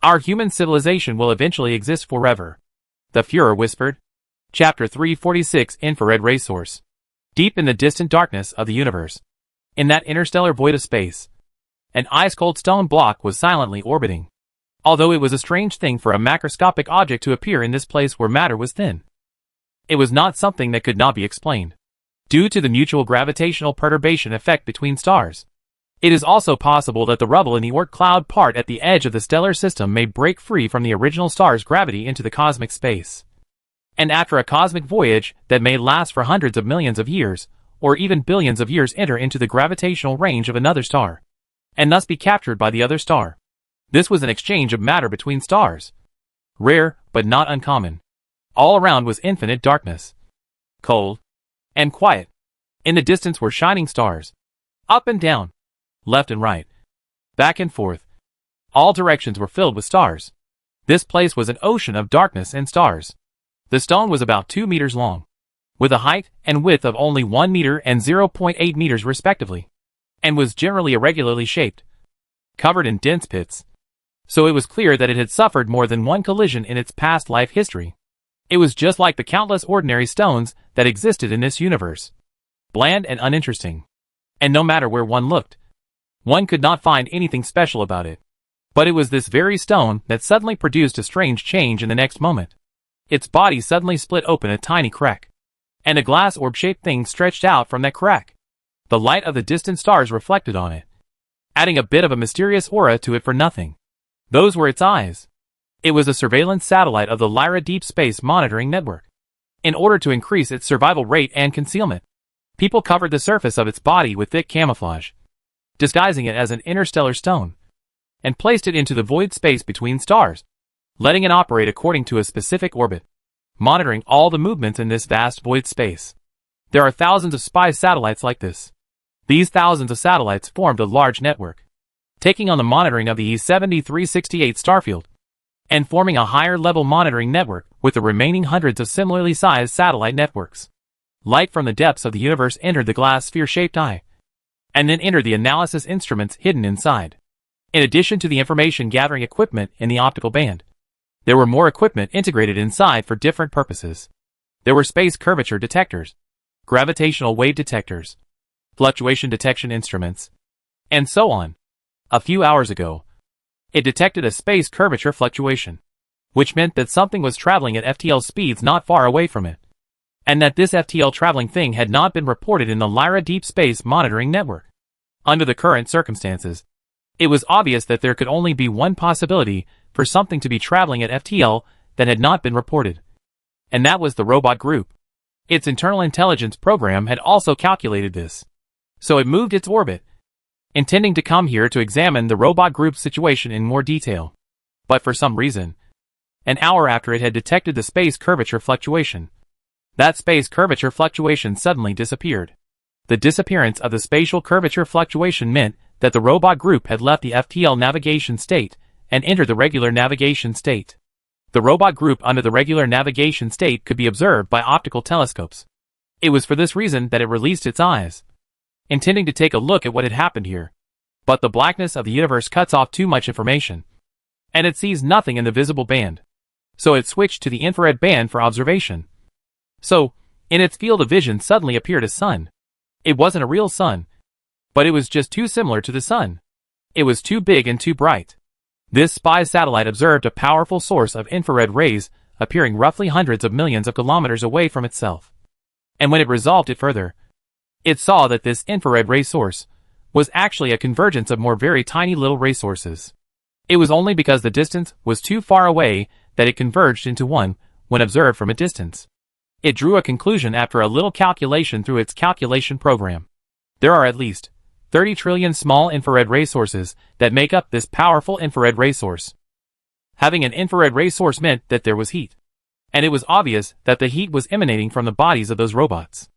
Our human civilization will eventually exist forever. The Führer whispered. Chapter 346 Infrared Ray Source. Deep in the distant darkness of the universe, in that interstellar void of space, an ice-cold stone block was silently orbiting. Although it was a strange thing for a macroscopic object to appear in this place where matter was thin, it was not something that could not be explained. Due to the mutual gravitational perturbation effect between stars, it is also possible that the rubble in the Oort cloud part at the edge of the stellar system may break free from the original star's gravity into the cosmic space. And after a cosmic voyage that may last for hundreds of millions of years, or even billions of years, enter into the gravitational range of another star, and thus be captured by the other star. This was an exchange of matter between stars. Rare, but not uncommon. All around was infinite darkness. Cold. And quiet. In the distance were shining stars. Up and down. Left and right. Back and forth. All directions were filled with stars. This place was an ocean of darkness and stars. The stone was about 2 meters long, with a height and width of only 1 meter and 0.8 meters respectively, and was generally irregularly shaped, covered in dense pits. So it was clear that it had suffered more than one collision in its past life history. It was just like the countless ordinary stones that existed in this universe, bland and uninteresting. And no matter where one looked, one could not find anything special about it. But it was this very stone that suddenly produced a strange change in the next moment. Its body suddenly split open a tiny crack, and a glass orb-shaped thing stretched out from that crack. The light of the distant stars reflected on it, adding a bit of a mysterious aura to it for nothing. Those were its eyes. It was a surveillance satellite of the Lyra Deep Space Monitoring Network. In order to increase its survival rate and concealment, people covered the surface of its body with thick camouflage, disguising it as an interstellar stone, and placed it into the void space between stars, letting it operate according to a specific orbit, monitoring all the movements in this vast void space. There are thousands of spy satellites like this. These thousands of satellites formed a large network, taking on the monitoring of the E7368 starfield, and forming a higher-level monitoring network with the remaining hundreds of similarly sized satellite networks. Light from the depths of the universe entered the glass sphere-shaped eye, and then entered the analysis instruments hidden inside. In addition to the information-gathering equipment in the optical band, there were more equipment integrated inside for different purposes. There were space curvature detectors, gravitational wave detectors, fluctuation detection instruments, and so on. A few hours ago, it detected a space curvature fluctuation, which meant that something was traveling at FTL speeds not far away from it, and that this FTL traveling thing had not been reported in the Lyra Deep Space Monitoring Network. Under the current circumstances, it was obvious that there could only be one possibility for something to be traveling at FTL that had not been reported, and that was the robot group. Its internal intelligence program had also calculated this, so it moved its orbit, intending to come here to examine the robot group's situation in more detail. But for some reason, an hour after it had detected the space curvature fluctuation, that space curvature fluctuation suddenly disappeared. The disappearance of the spatial curvature fluctuation meant that the robot group had left the FTL navigation state and entered the regular navigation state. The robot group under the regular navigation state could be observed by optical telescopes. It was for this reason that it released its eyes, intending to take a look at what had happened here. But the blackness of the universe cuts off too much information, and it sees nothing in the visible band. So it switched to the infrared band for observation. So, in its field of vision suddenly appeared a sun. It wasn't a real sun, but it was just too similar to the sun. It was too big and too bright. This spy satellite observed a powerful source of infrared rays appearing roughly hundreds of millions of kilometers away from itself. And when it resolved it further, it saw that this infrared ray source was actually a convergence of more very tiny little ray sources. It was only because the distance was too far away that it converged into one when observed from a distance. It drew a conclusion after a little calculation through its calculation program. There are at least 30 trillion small infrared ray sources that make up this powerful infrared ray source. Having an infrared ray source meant that there was heat. And it was obvious that the heat was emanating from the bodies of those robots.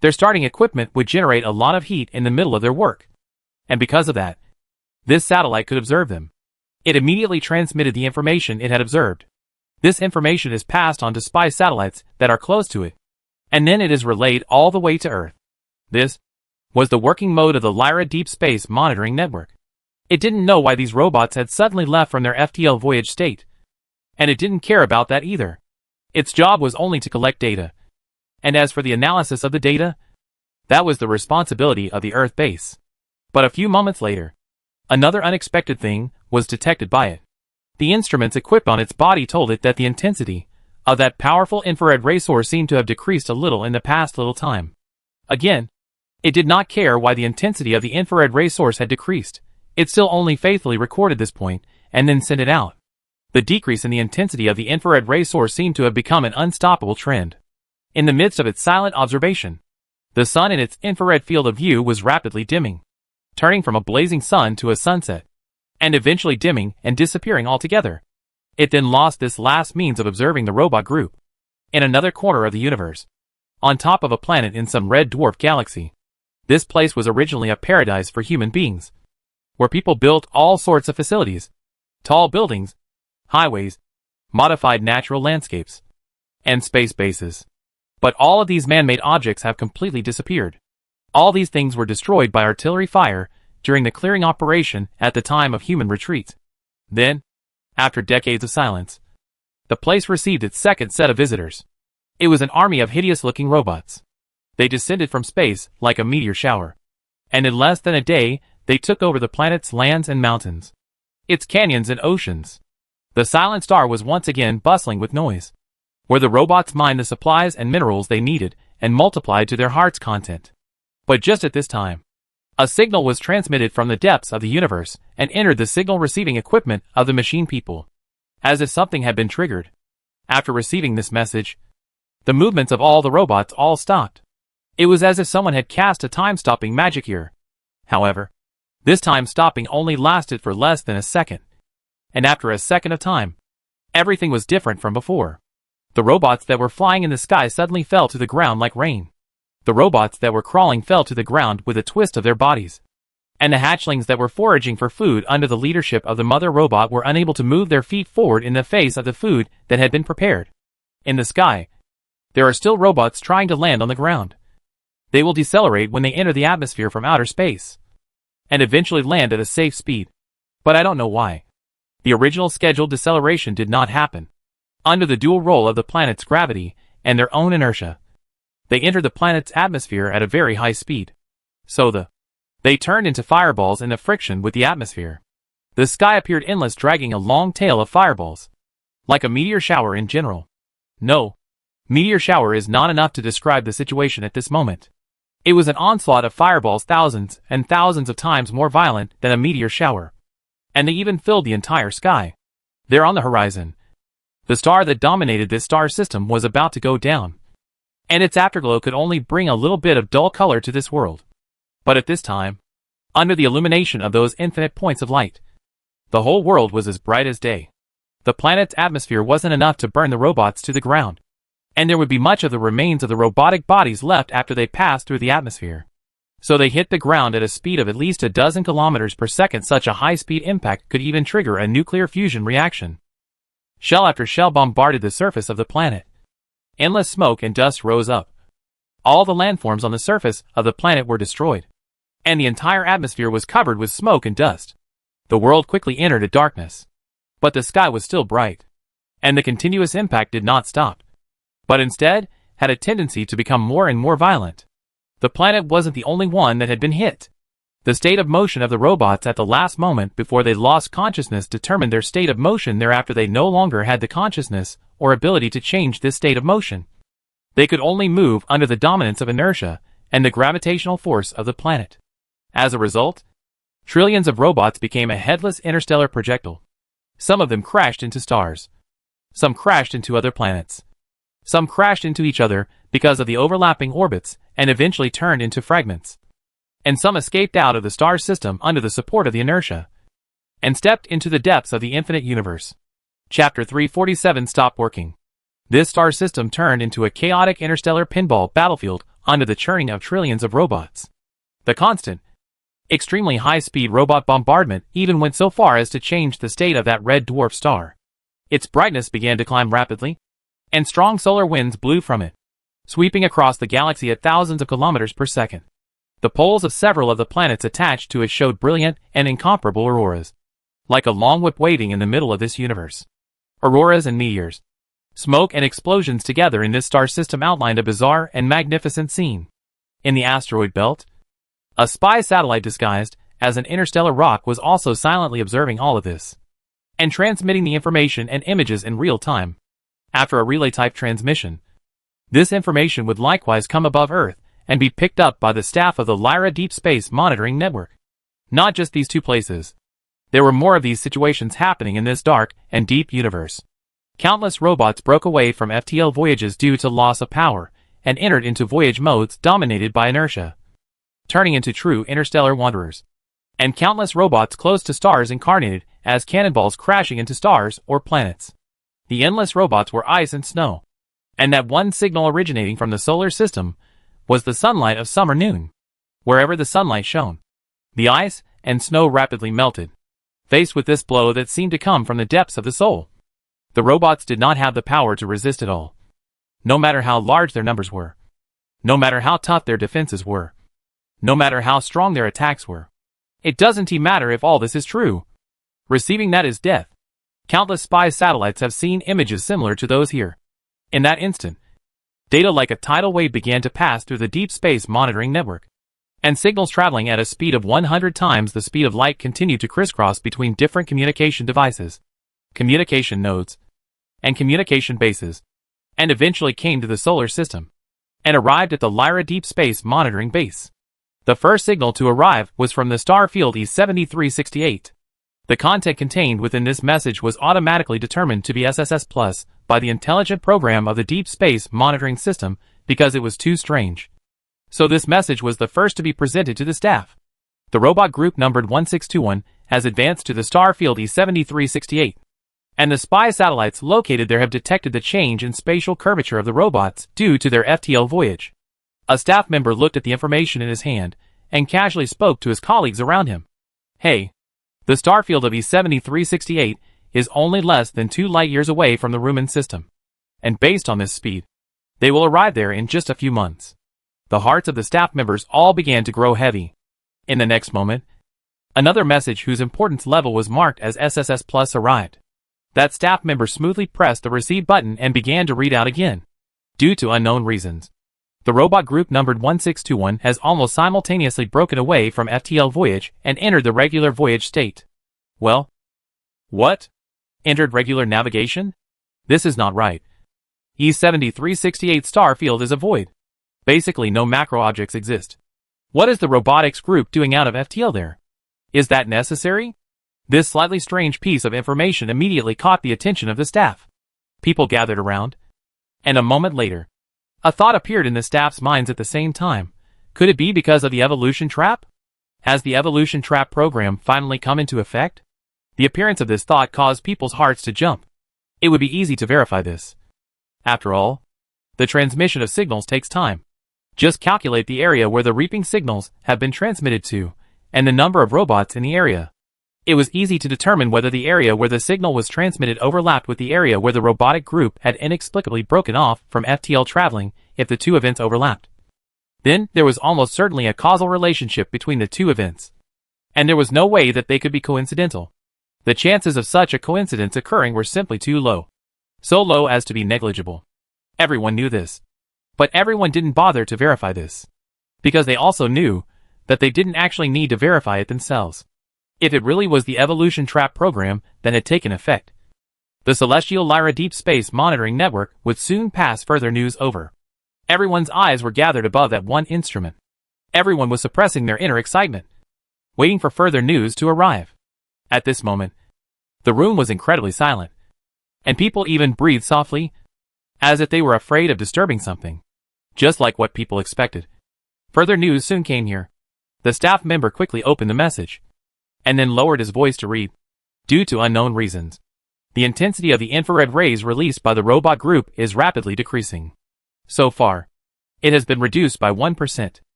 Their starting equipment would generate a lot of heat in the middle of their work. And because of that, this satellite could observe them. It immediately transmitted the information it had observed. This information is passed on to spy satellites that are close to it, and then it is relayed all the way to Earth. This was the working mode of the Lyra Deep Space Monitoring Network. It didn't know why these robots had suddenly left from their FTL voyage state. And it didn't care about that either. Its job was only to collect data. And as for the analysis of the data, that was the responsibility of the Earth base. But a few moments later, another unexpected thing was detected by it. The instruments equipped on its body told it that the intensity of that powerful infrared ray source seemed to have decreased a little in the past little time. Again, it did not care why the intensity of the infrared ray source had decreased. It still only faithfully recorded this point, and then sent it out. The decrease in the intensity of the infrared ray source seemed to have become an unstoppable trend. In the midst of its silent observation, the sun in its infrared field of view was rapidly dimming, turning from a blazing sun to a sunset, and eventually dimming and disappearing altogether. It then lost this last means of observing the robot group. In another corner of the universe, on top of a planet in some red dwarf galaxy, this place was originally a paradise for human beings, where people built all sorts of facilities, tall buildings, highways, modified natural landscapes, and space bases. But all of these man-made objects have completely disappeared. All these things were destroyed by artillery fire during the clearing operation at the time of human retreat. Then, after decades of silence, the place received its second set of visitors. It was an army of hideous-looking robots. They descended from space like a meteor shower. And in less than a day, they took over the planet's lands and mountains, its canyons and oceans. The silent star was once again bustling with noise, where the robots mined the supplies and minerals they needed and multiplied to their heart's content. But just at this time, a signal was transmitted from the depths of the universe and entered the signal-receiving equipment of the machine people, as if something had been triggered. After receiving this message, the movements of all the robots all stopped. It was as if someone had cast a time-stopping magic here. However, this time-stopping only lasted for less than a second. And after a second of time, everything was different from before. The robots that were flying in the sky suddenly fell to the ground like rain. The robots that were crawling fell to the ground with a twist of their bodies. And the hatchlings that were foraging for food under the leadership of the mother robot were unable to move their feet forward in the face of the food that had been prepared. In the sky, there are still robots trying to land on the ground. They will decelerate when they enter the atmosphere from outer space, and eventually land at a safe speed. But I don't know why. The original scheduled deceleration did not happen. Under the dual role of the planet's gravity and their own inertia, they entered the planet's atmosphere at a very high speed. So they turned into fireballs in the friction with the atmosphere. The sky appeared endless, dragging a long tail of fireballs, like a meteor shower in general. No, meteor shower is not enough to describe the situation at this moment. It was an onslaught of fireballs, thousands and thousands of times more violent than a meteor shower. And they even filled the entire sky. There on the horizon, the star that dominated this star system was about to go down, and its afterglow could only bring a little bit of dull color to this world. But at this time, under the illumination of those infinite points of light, the whole world was as bright as day. The planet's atmosphere wasn't enough to burn the robots to the ground, and there would be much of the remains of the robotic bodies left after they passed through the atmosphere. So they hit the ground at a speed of at least a dozen kilometers per second. Such a high-speed impact could even trigger a nuclear fusion reaction. Shell after shell bombarded the surface of the planet. Endless smoke and dust rose up. All the landforms on the surface of the planet were destroyed, and the entire atmosphere was covered with smoke and dust. The world quickly entered a darkness. But the sky was still bright, and the continuous impact did not stop, but instead had a tendency to become more and more violent. The planet wasn't the only one that had been hit. The state of motion of the robots at the last moment before they lost consciousness determined their state of motion thereafter. They no longer had the consciousness or ability to change this state of motion. They could only move under the dominance of inertia and the gravitational force of the planet. As a result, trillions of robots became a headless interstellar projectile. Some of them crashed into stars. Some crashed into other planets. Some crashed into each other because of the overlapping orbits and eventually turned into fragments. And some escaped out of the star system under the support of the inertia and stepped into the depths of the infinite universe. Chapter 347 stopped working. This star system turned into a chaotic interstellar pinball battlefield under the churning of trillions of robots. The constant, extremely high-speed robot bombardment even went so far as to change the state of that red dwarf star. Its brightness began to climb rapidly, and strong solar winds blew from it, sweeping across the galaxy at thousands of kilometers per second. The poles of several of the planets attached to it showed brilliant and incomparable auroras, like a long whip waiting in the middle of this universe. Auroras and meteors, smoke and explosions together in this star system outlined a bizarre and magnificent scene. In the asteroid belt, a spy satellite disguised as an interstellar rock was also silently observing all of this, and transmitting the information and images in real time. After a relay-type transmission, this information would likewise come above Earth and be picked up by the staff of the Lyra Deep Space Monitoring Network. Not just these two places. There were more of these situations happening in this dark and deep universe. Countless robots broke away from FTL voyages due to loss of power and entered into voyage modes dominated by inertia, turning into true interstellar wanderers. And countless robots close to stars incarnated as cannonballs crashing into stars or planets. The endless robots were ice and snow, and that one signal originating from the solar system was the sunlight of summer noon. Wherever the sunlight shone, the ice and snow rapidly melted, faced with this blow that seemed to come from the depths of the soul. The robots did not have the power to resist at all, no matter how large their numbers were, no matter how tough their defenses were, no matter how strong their attacks were. It doesn't matter if all this is true. Receiving that is death. Countless spy satellites have seen images similar to those here. In that instant, data like a tidal wave began to pass through the Deep Space Monitoring Network, and signals traveling at a speed of 100 times the speed of light continued to crisscross between different communication devices, communication nodes, and communication bases, and eventually came to the solar system, and arrived at the Lyra Deep Space Monitoring Base. The first signal to arrive was from the star field E7368. The content contained within this message was automatically determined to be SSS+ by the intelligent program of the Deep Space Monitoring System because it was too strange. So this message was the first to be presented to the staff. The robot group numbered 1621 has advanced to the star field E7368, and the spy satellites located there have detected the change in spatial curvature of the robots due to their FTL voyage. A staff member looked at the information in his hand and casually spoke to his colleagues around him. Hey, the star field of E7368 is only less than 2 light-years away from the Rumen system, and based on this speed, they will arrive there in just a few months. The hearts of the staff members all began to grow heavy. In the next moment, another message whose importance level was marked as SSS+ arrived. That staff member smoothly pressed the receive button and began to read out again. Due to unknown reasons, the robot group numbered 1621 has almost simultaneously broken away from FTL voyage and entered the regular voyage state. Well, what? Entered regular navigation? This is not right. E7368 star field is a void. Basically no macro objects exist. What is the robotics group doing out of FTL there? Is that necessary? This slightly strange piece of information immediately caught the attention of the staff. People gathered around, and a moment later, a thought appeared in the staff's minds at the same time. Could it be because of the evolution trap? Has the evolution trap program finally come into effect? The appearance of this thought caused people's hearts to jump. It would be easy to verify this. After all, the transmission of signals takes time. Just calculate the area where the reaping signals have been transmitted to, and the number of robots in the area. It was easy to determine whether the area where the signal was transmitted overlapped with the area where the robotic group had inexplicably broken off from FTL traveling if the two events overlapped. Then, there was almost certainly a causal relationship between the two events. And there was no way that they could be coincidental. The chances of such a coincidence occurring were simply too low. So low as to be negligible. Everyone knew this. But everyone didn't bother to verify this. Because they also knew that they didn't actually need to verify it themselves. If it really was the evolution trap program that had taken effect, the celestial Lyra Deep Space Monitoring Network would soon pass further news over. Everyone's eyes were gathered above that one instrument. Everyone was suppressing their inner excitement, waiting for further news to arrive. At this moment, the room was incredibly silent, and people even breathed softly. as if they were afraid of disturbing something. Just like what people expected. Further news soon came here. The staff member quickly opened the message, and then lowered his voice to read. Due to unknown reasons, the intensity of the infrared rays released by the robot group is rapidly decreasing. So far, it has been reduced by 1%.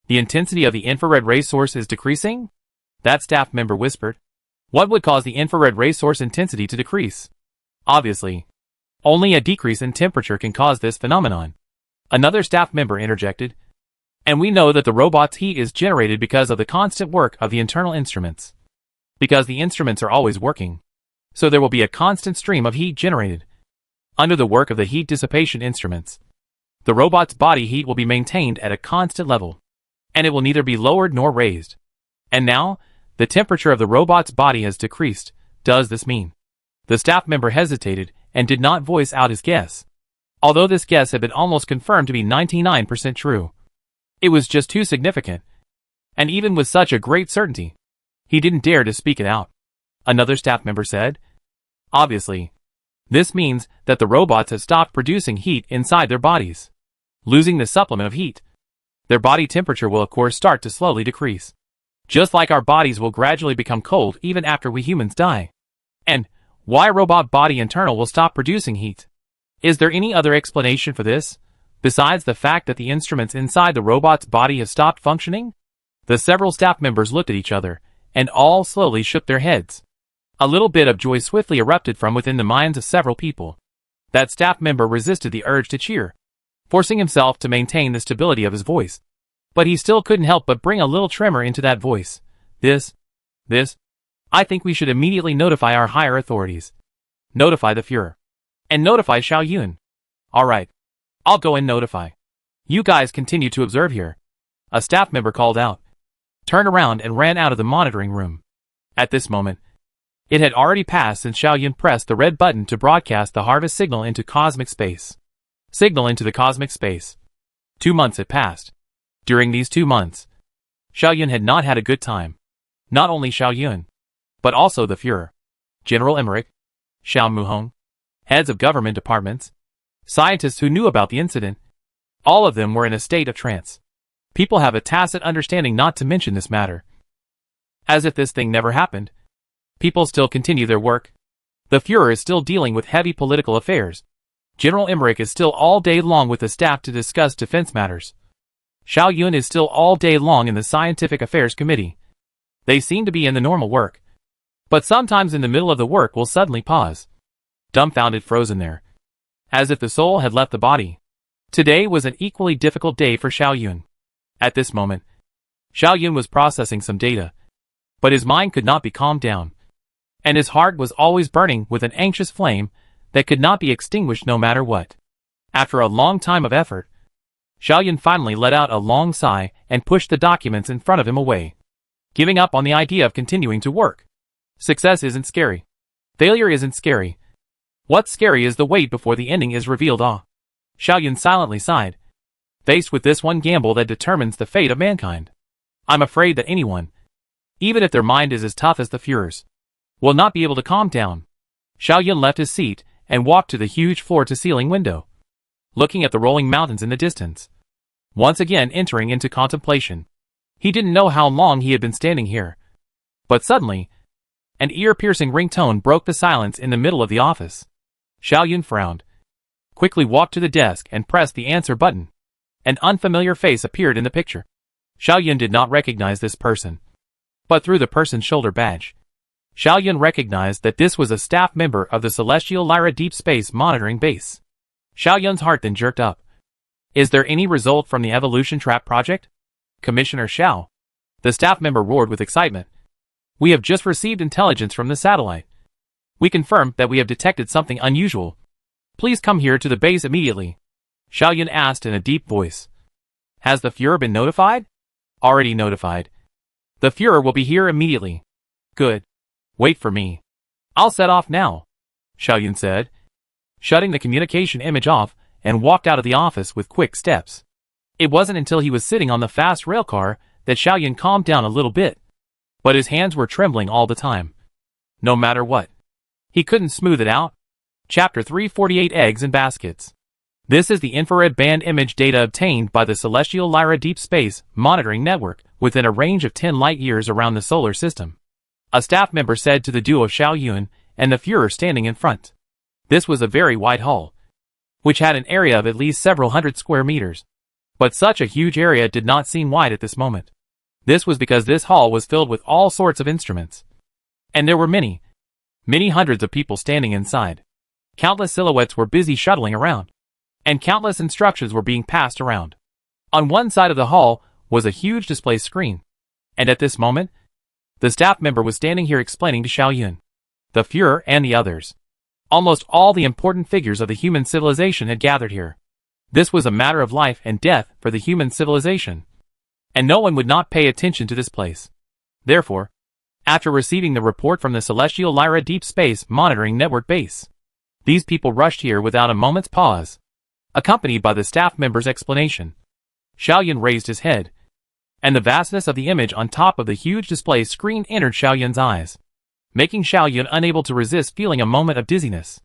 The intensity of the infrared ray source is decreasing? That staff member whispered. What would cause the infrared ray source intensity to decrease? Obviously, only a decrease in temperature can cause this phenomenon. Another staff member interjected. And we know that the robot's heat is generated because of the constant work of the internal instruments. Because the instruments are always working. So there will be a constant stream of heat generated. Under the work of the heat dissipation instruments, the robot's body heat will be maintained at a constant level. And it will neither be lowered nor raised. And now, the temperature of the robot's body has decreased. Does this mean? The staff member hesitated and did not voice out his guess. Although this guess had been almost confirmed to be 99% true. It was just too significant. And even with such a great certainty, he didn't dare to speak it out. Another staff member said. Obviously, this means that the robots have stopped producing heat inside their bodies. Losing the supplement of heat. Their body temperature will of course start to slowly decrease. Just like our bodies will gradually become cold even after we humans die. And why robot body internal will stop producing heat? Is there any other explanation for this, besides the fact that the instruments inside the robot's body have stopped functioning? The several staff members looked at each other, and all slowly shook their heads. A little bit of joy swiftly erupted from within the minds of several people. That staff member resisted the urge to cheer, forcing himself to maintain the stability of his voice. But he still couldn't help but bring a little tremor into that voice. This. I think we should immediately notify our higher authorities. Notify the Fuhrer. And notify Xiao Yun. Alright. I'll go and notify. You guys continue to observe here. A staff member called out, turned around and ran out of the monitoring room. At this moment, it had already passed since Xiao Yun pressed the red button to broadcast the harvest signal into cosmic space. Signal into the cosmic space. 2 months had passed. During these 2 months, Xiao Yun had not had a good time. Not only Xiao Yun, but also the Fuhrer, General Emmerich, Xiao Muhong, heads of government departments, scientists who knew about the incident. All of them were in a state of trance. People have a tacit understanding not to mention this matter. As if this thing never happened. People still continue their work. The Fuhrer is still dealing with heavy political affairs. General Emmerich is still all day long with the staff to discuss defense matters. Xiao Yun is still all day long in the Scientific Affairs Committee. They seem to be in the normal work. But sometimes in the middle of the work will suddenly pause. Dumbfounded, frozen there. As if the soul had left the body. Today was an equally difficult day for Xiao Yun. At this moment, Xiao Yun was processing some data. But his mind could not be calmed down. And his heart was always burning with an anxious flame that could not be extinguished no matter what. After a long time of effort, Xiao Yun finally let out a long sigh and pushed the documents in front of him away. Giving up on the idea of continuing to work. Success isn't scary. Failure isn't scary. What's scary is the wait before the ending is revealed. Xiao Yun silently sighed. Faced with this one gamble that determines the fate of mankind. I'm afraid that anyone, even if their mind is as tough as the Fuhrer's, will not be able to calm down. Xiao Yun left his seat and walked to the huge floor-to-ceiling window, looking at the rolling mountains in the distance. Once again entering into contemplation. He didn't know how long he had been standing here. But suddenly, an ear-piercing ringtone broke the silence in the middle of the office. Xiao Yun frowned, quickly walked to the desk and pressed the answer button. An unfamiliar face appeared in the picture. Xiao Yun did not recognize this person. But through the person's shoulder badge, Xiao Yun recognized that this was a staff member of the Celestial Lyra Deep Space Monitoring Base. Xiao Yun's heart then jerked up. Is there any result from the Evolution Trap project? Commissioner Xiao. The staff member roared with excitement. We have just received intelligence from the satellite. We confirm that we have detected something unusual. Please come here to the base immediately. Xiao Yun asked in a deep voice. Has the Fuhrer been notified? Already notified. The Fuhrer will be here immediately. Good. Wait for me. I'll set off now, Xiao Yun said, shutting the communication image off and walked out of the office with quick steps. It wasn't until he was sitting on the fast rail car that Xiao Yun calmed down a little bit. But his hands were trembling all the time. No matter what. He couldn't smooth it out. Chapter 348 Eggs in Baskets. This is the infrared band image data obtained by the Celestial Lyra Deep Space Monitoring Network within a range of 10 light-years around the solar system. A staff member said to the duo Xiao Yun and the Führer standing in front. This was a very wide hall, which had an area of at least several hundred square meters. But such a huge area did not seem wide at this moment. This was because this hall was filled with all sorts of instruments. And there were many hundreds of people standing inside. Countless silhouettes were busy shuttling around, and countless instructions were being passed around. On one side of the hall was a huge display screen, and at this moment, the staff member was standing here explaining to Xiao Yun, the Führer, and the others. Almost all the important figures of the human civilization had gathered here. This was a matter of life and death for the human civilization, and no one would not pay attention to this place. Therefore, after receiving the report from the Celestial Lyra Deep Space Monitoring Network base, these people rushed here without a moment's pause, accompanied by the staff member's explanation. Xiao Yun raised his head, and the vastness of the image on top of the huge display screen entered Xiao Yun's eyes, making Xiao Yun unable to resist feeling a moment of dizziness.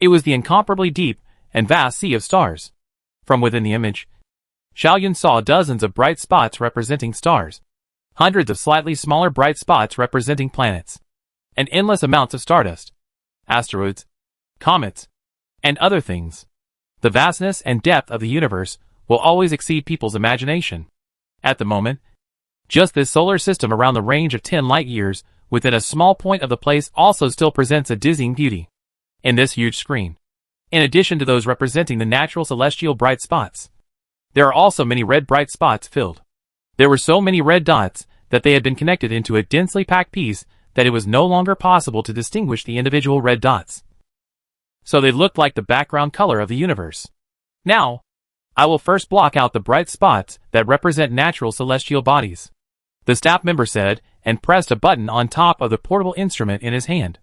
It was the incomparably deep and vast sea of stars. From within the image, Xiao Yun saw dozens of bright spots representing stars, hundreds of slightly smaller bright spots representing planets, and endless amounts of stardust, asteroids, comets, and other things. The vastness and depth of the universe will always exceed people's imagination. At the moment, just this solar system around the range of 10 light-years within a small point of the place also still presents a dizzying beauty. In this huge screen, in addition to those representing the natural celestial bright spots, there are also many red bright spots filled. There were so many red dots that they had been connected into a densely packed piece that it was no longer possible to distinguish the individual red dots. So they looked like the background color of the universe. Now, I will first block out the bright spots that represent natural celestial bodies, the staff member said, and pressed a button on top of the portable instrument in his hand.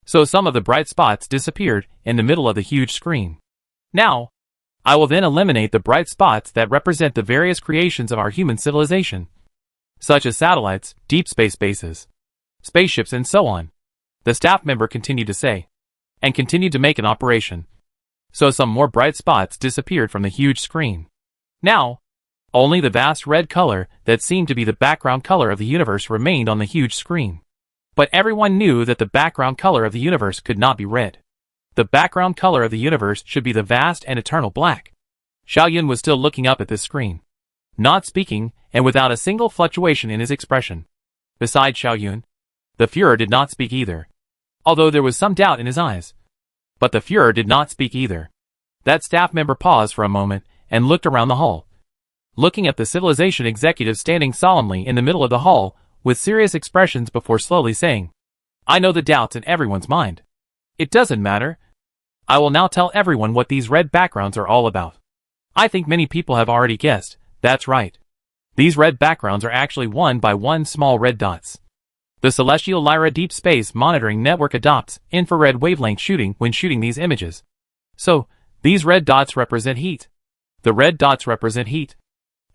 So some of the bright spots disappeared in the middle of the huge screen. Now, I will then eliminate the bright spots that represent the various creations of our human civilization, such as satellites, deep space bases, spaceships, and so on, the staff member continued to say, and continued to make an operation. So some more bright spots disappeared from the huge screen. Now, only the vast red color that seemed to be the background color of the universe remained on the huge screen. But everyone knew that the background color of the universe could not be red. The background color of the universe should be the vast and eternal black. Xiao Yun was still looking up at this screen, not speaking, and without a single fluctuation in his expression. Besides Xiao Yun, the Führer did not speak either, although there was some doubt in his eyes. But the Führer did not speak either. That staff member paused for a moment and looked around the hall, looking at the civilization executive standing solemnly in the middle of the hall with serious expressions before slowly saying, "I know the doubts in everyone's mind. It doesn't matter. I will now tell everyone what these red backgrounds are all about. I think many people have already guessed. That's right. These red backgrounds are actually one by one small red dots. The Celestial Lyra Deep Space Monitoring Network adopts infrared wavelength shooting when shooting these images. So, these red dots represent heat. The red dots represent heat.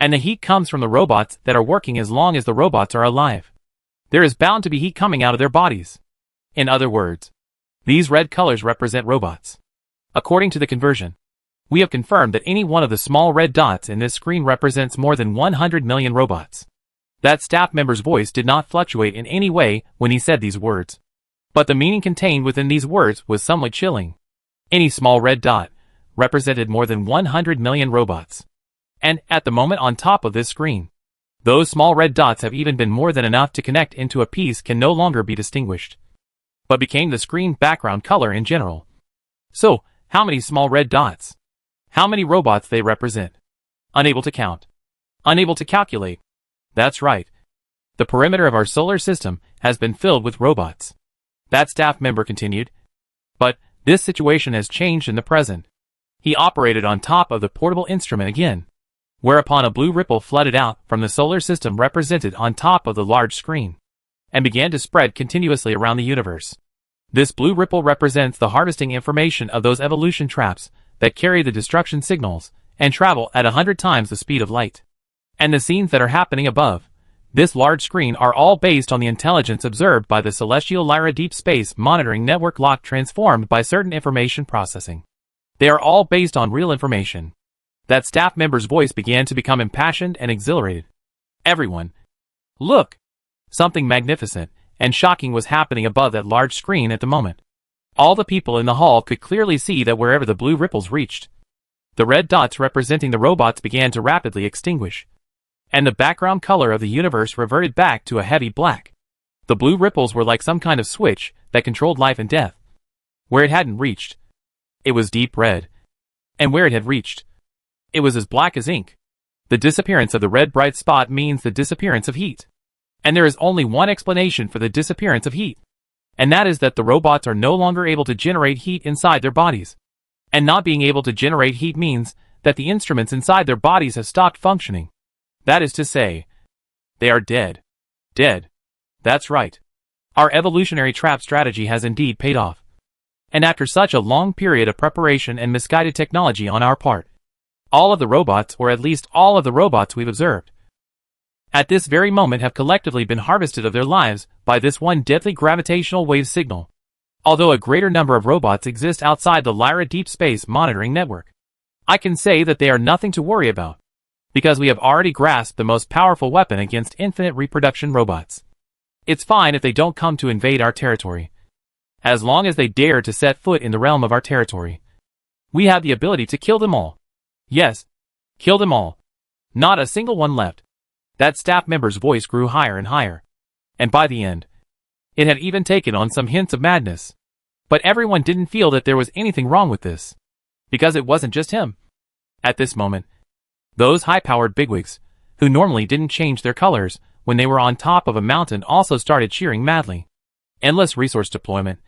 And the heat comes from the robots that are working as long as the robots are alive. There is bound to be heat coming out of their bodies. In other words, these red colors represent robots. According to the conversion, we have confirmed that any one of the small red dots in this screen represents more than 100 million robots." That staff member's voice did not fluctuate in any way when he said these words. But the meaning contained within these words was somewhat chilling. Any small red dot represented more than 100 million robots. And, at the moment on top of this screen, those small red dots have even been more than enough to connect into a piece can no longer be distinguished, but became the screen background color in general. So, how many small red dots? How many robots they represent? Unable to count. Unable to calculate. That's right. The perimeter of our solar system has been filled with robots. That staff member continued. But, this situation has changed in the present. He operated on top of the portable instrument again, whereupon a blue ripple flooded out from the solar system represented on top of the large screen, and began to spread continuously around the universe. This blue ripple represents the harvesting information of those evolution traps that carry the destruction signals and travel at 100 times the speed of light. And the scenes that are happening above this large screen are all based on the intelligence observed by the Celestial Lyra Deep Space Monitoring Network transformed by certain information processing. They are all based on real information. That staff member's voice began to become impassioned and exhilarated. Everyone. Look! Something magnificent and shocking was happening above that large screen at the moment. All the people in the hall could clearly see that wherever the blue ripples reached, the red dots representing the robots began to rapidly extinguish, and the background color of the universe reverted back to a heavy black. The blue ripples were like some kind of switch that controlled life and death. Where it hadn't reached, it was deep red, and where it had reached, it was as black as ink. The disappearance of the red bright spot means the disappearance of heat. And there is only one explanation for the disappearance of heat, and that is that the robots are no longer able to generate heat inside their bodies. And not being able to generate heat means that the instruments inside their bodies have stopped functioning. That is to say, they are dead. Dead. That's right. Our evolutionary trap strategy has indeed paid off. And after such a long period of preparation and misguided technology on our part, all of the robots, or at least all of the robots we've observed, at this very moment have collectively been harvested of their lives by this one deadly gravitational wave signal. Although a greater number of robots exist outside the Lyra Deep Space Monitoring Network, I can say that they are nothing to worry about, because we have already grasped the most powerful weapon against infinite reproduction robots. It's fine if they don't come to invade our territory. As long as they dare to set foot in the realm of our territory, we have the ability to kill them all. Yes, kill them all. Not a single one left. That staff member's voice grew higher and higher, and by the end, it had even taken on some hints of madness. But everyone didn't feel that there was anything wrong with this, because it wasn't just him. At this moment, those high-powered bigwigs, who normally didn't change their colors when they were on top of a mountain, also started cheering madly. Endless resource deployment,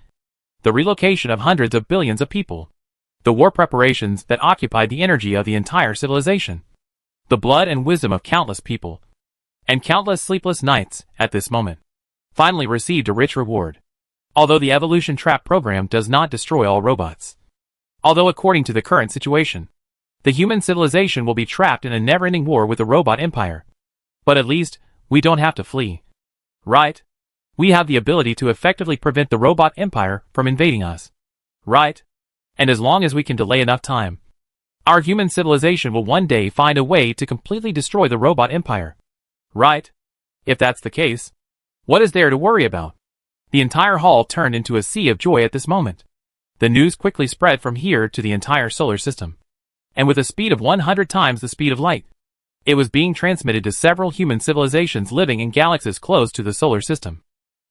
the relocation of hundreds of billions of people, the war preparations that occupied the energy of the entire civilization, the blood and wisdom of countless people, and countless sleepless nights at this moment, finally received a rich reward. Although the evolution trap program does not destroy all robots. Although according to the current situation, the human civilization will be trapped in a never-ending war with the robot empire. But at least, we don't have to flee. Right? We have the ability to effectively prevent the robot empire from invading us. Right? And as long as we can delay enough time, our human civilization will one day find a way to completely destroy the robot empire. Right? If that's the case, what is there to worry about? The entire hall turned into a sea of joy at this moment. The news quickly spread from here to the entire solar system, and with a speed of 100 times the speed of light, it was being transmitted to several human civilizations living in galaxies close to the solar system.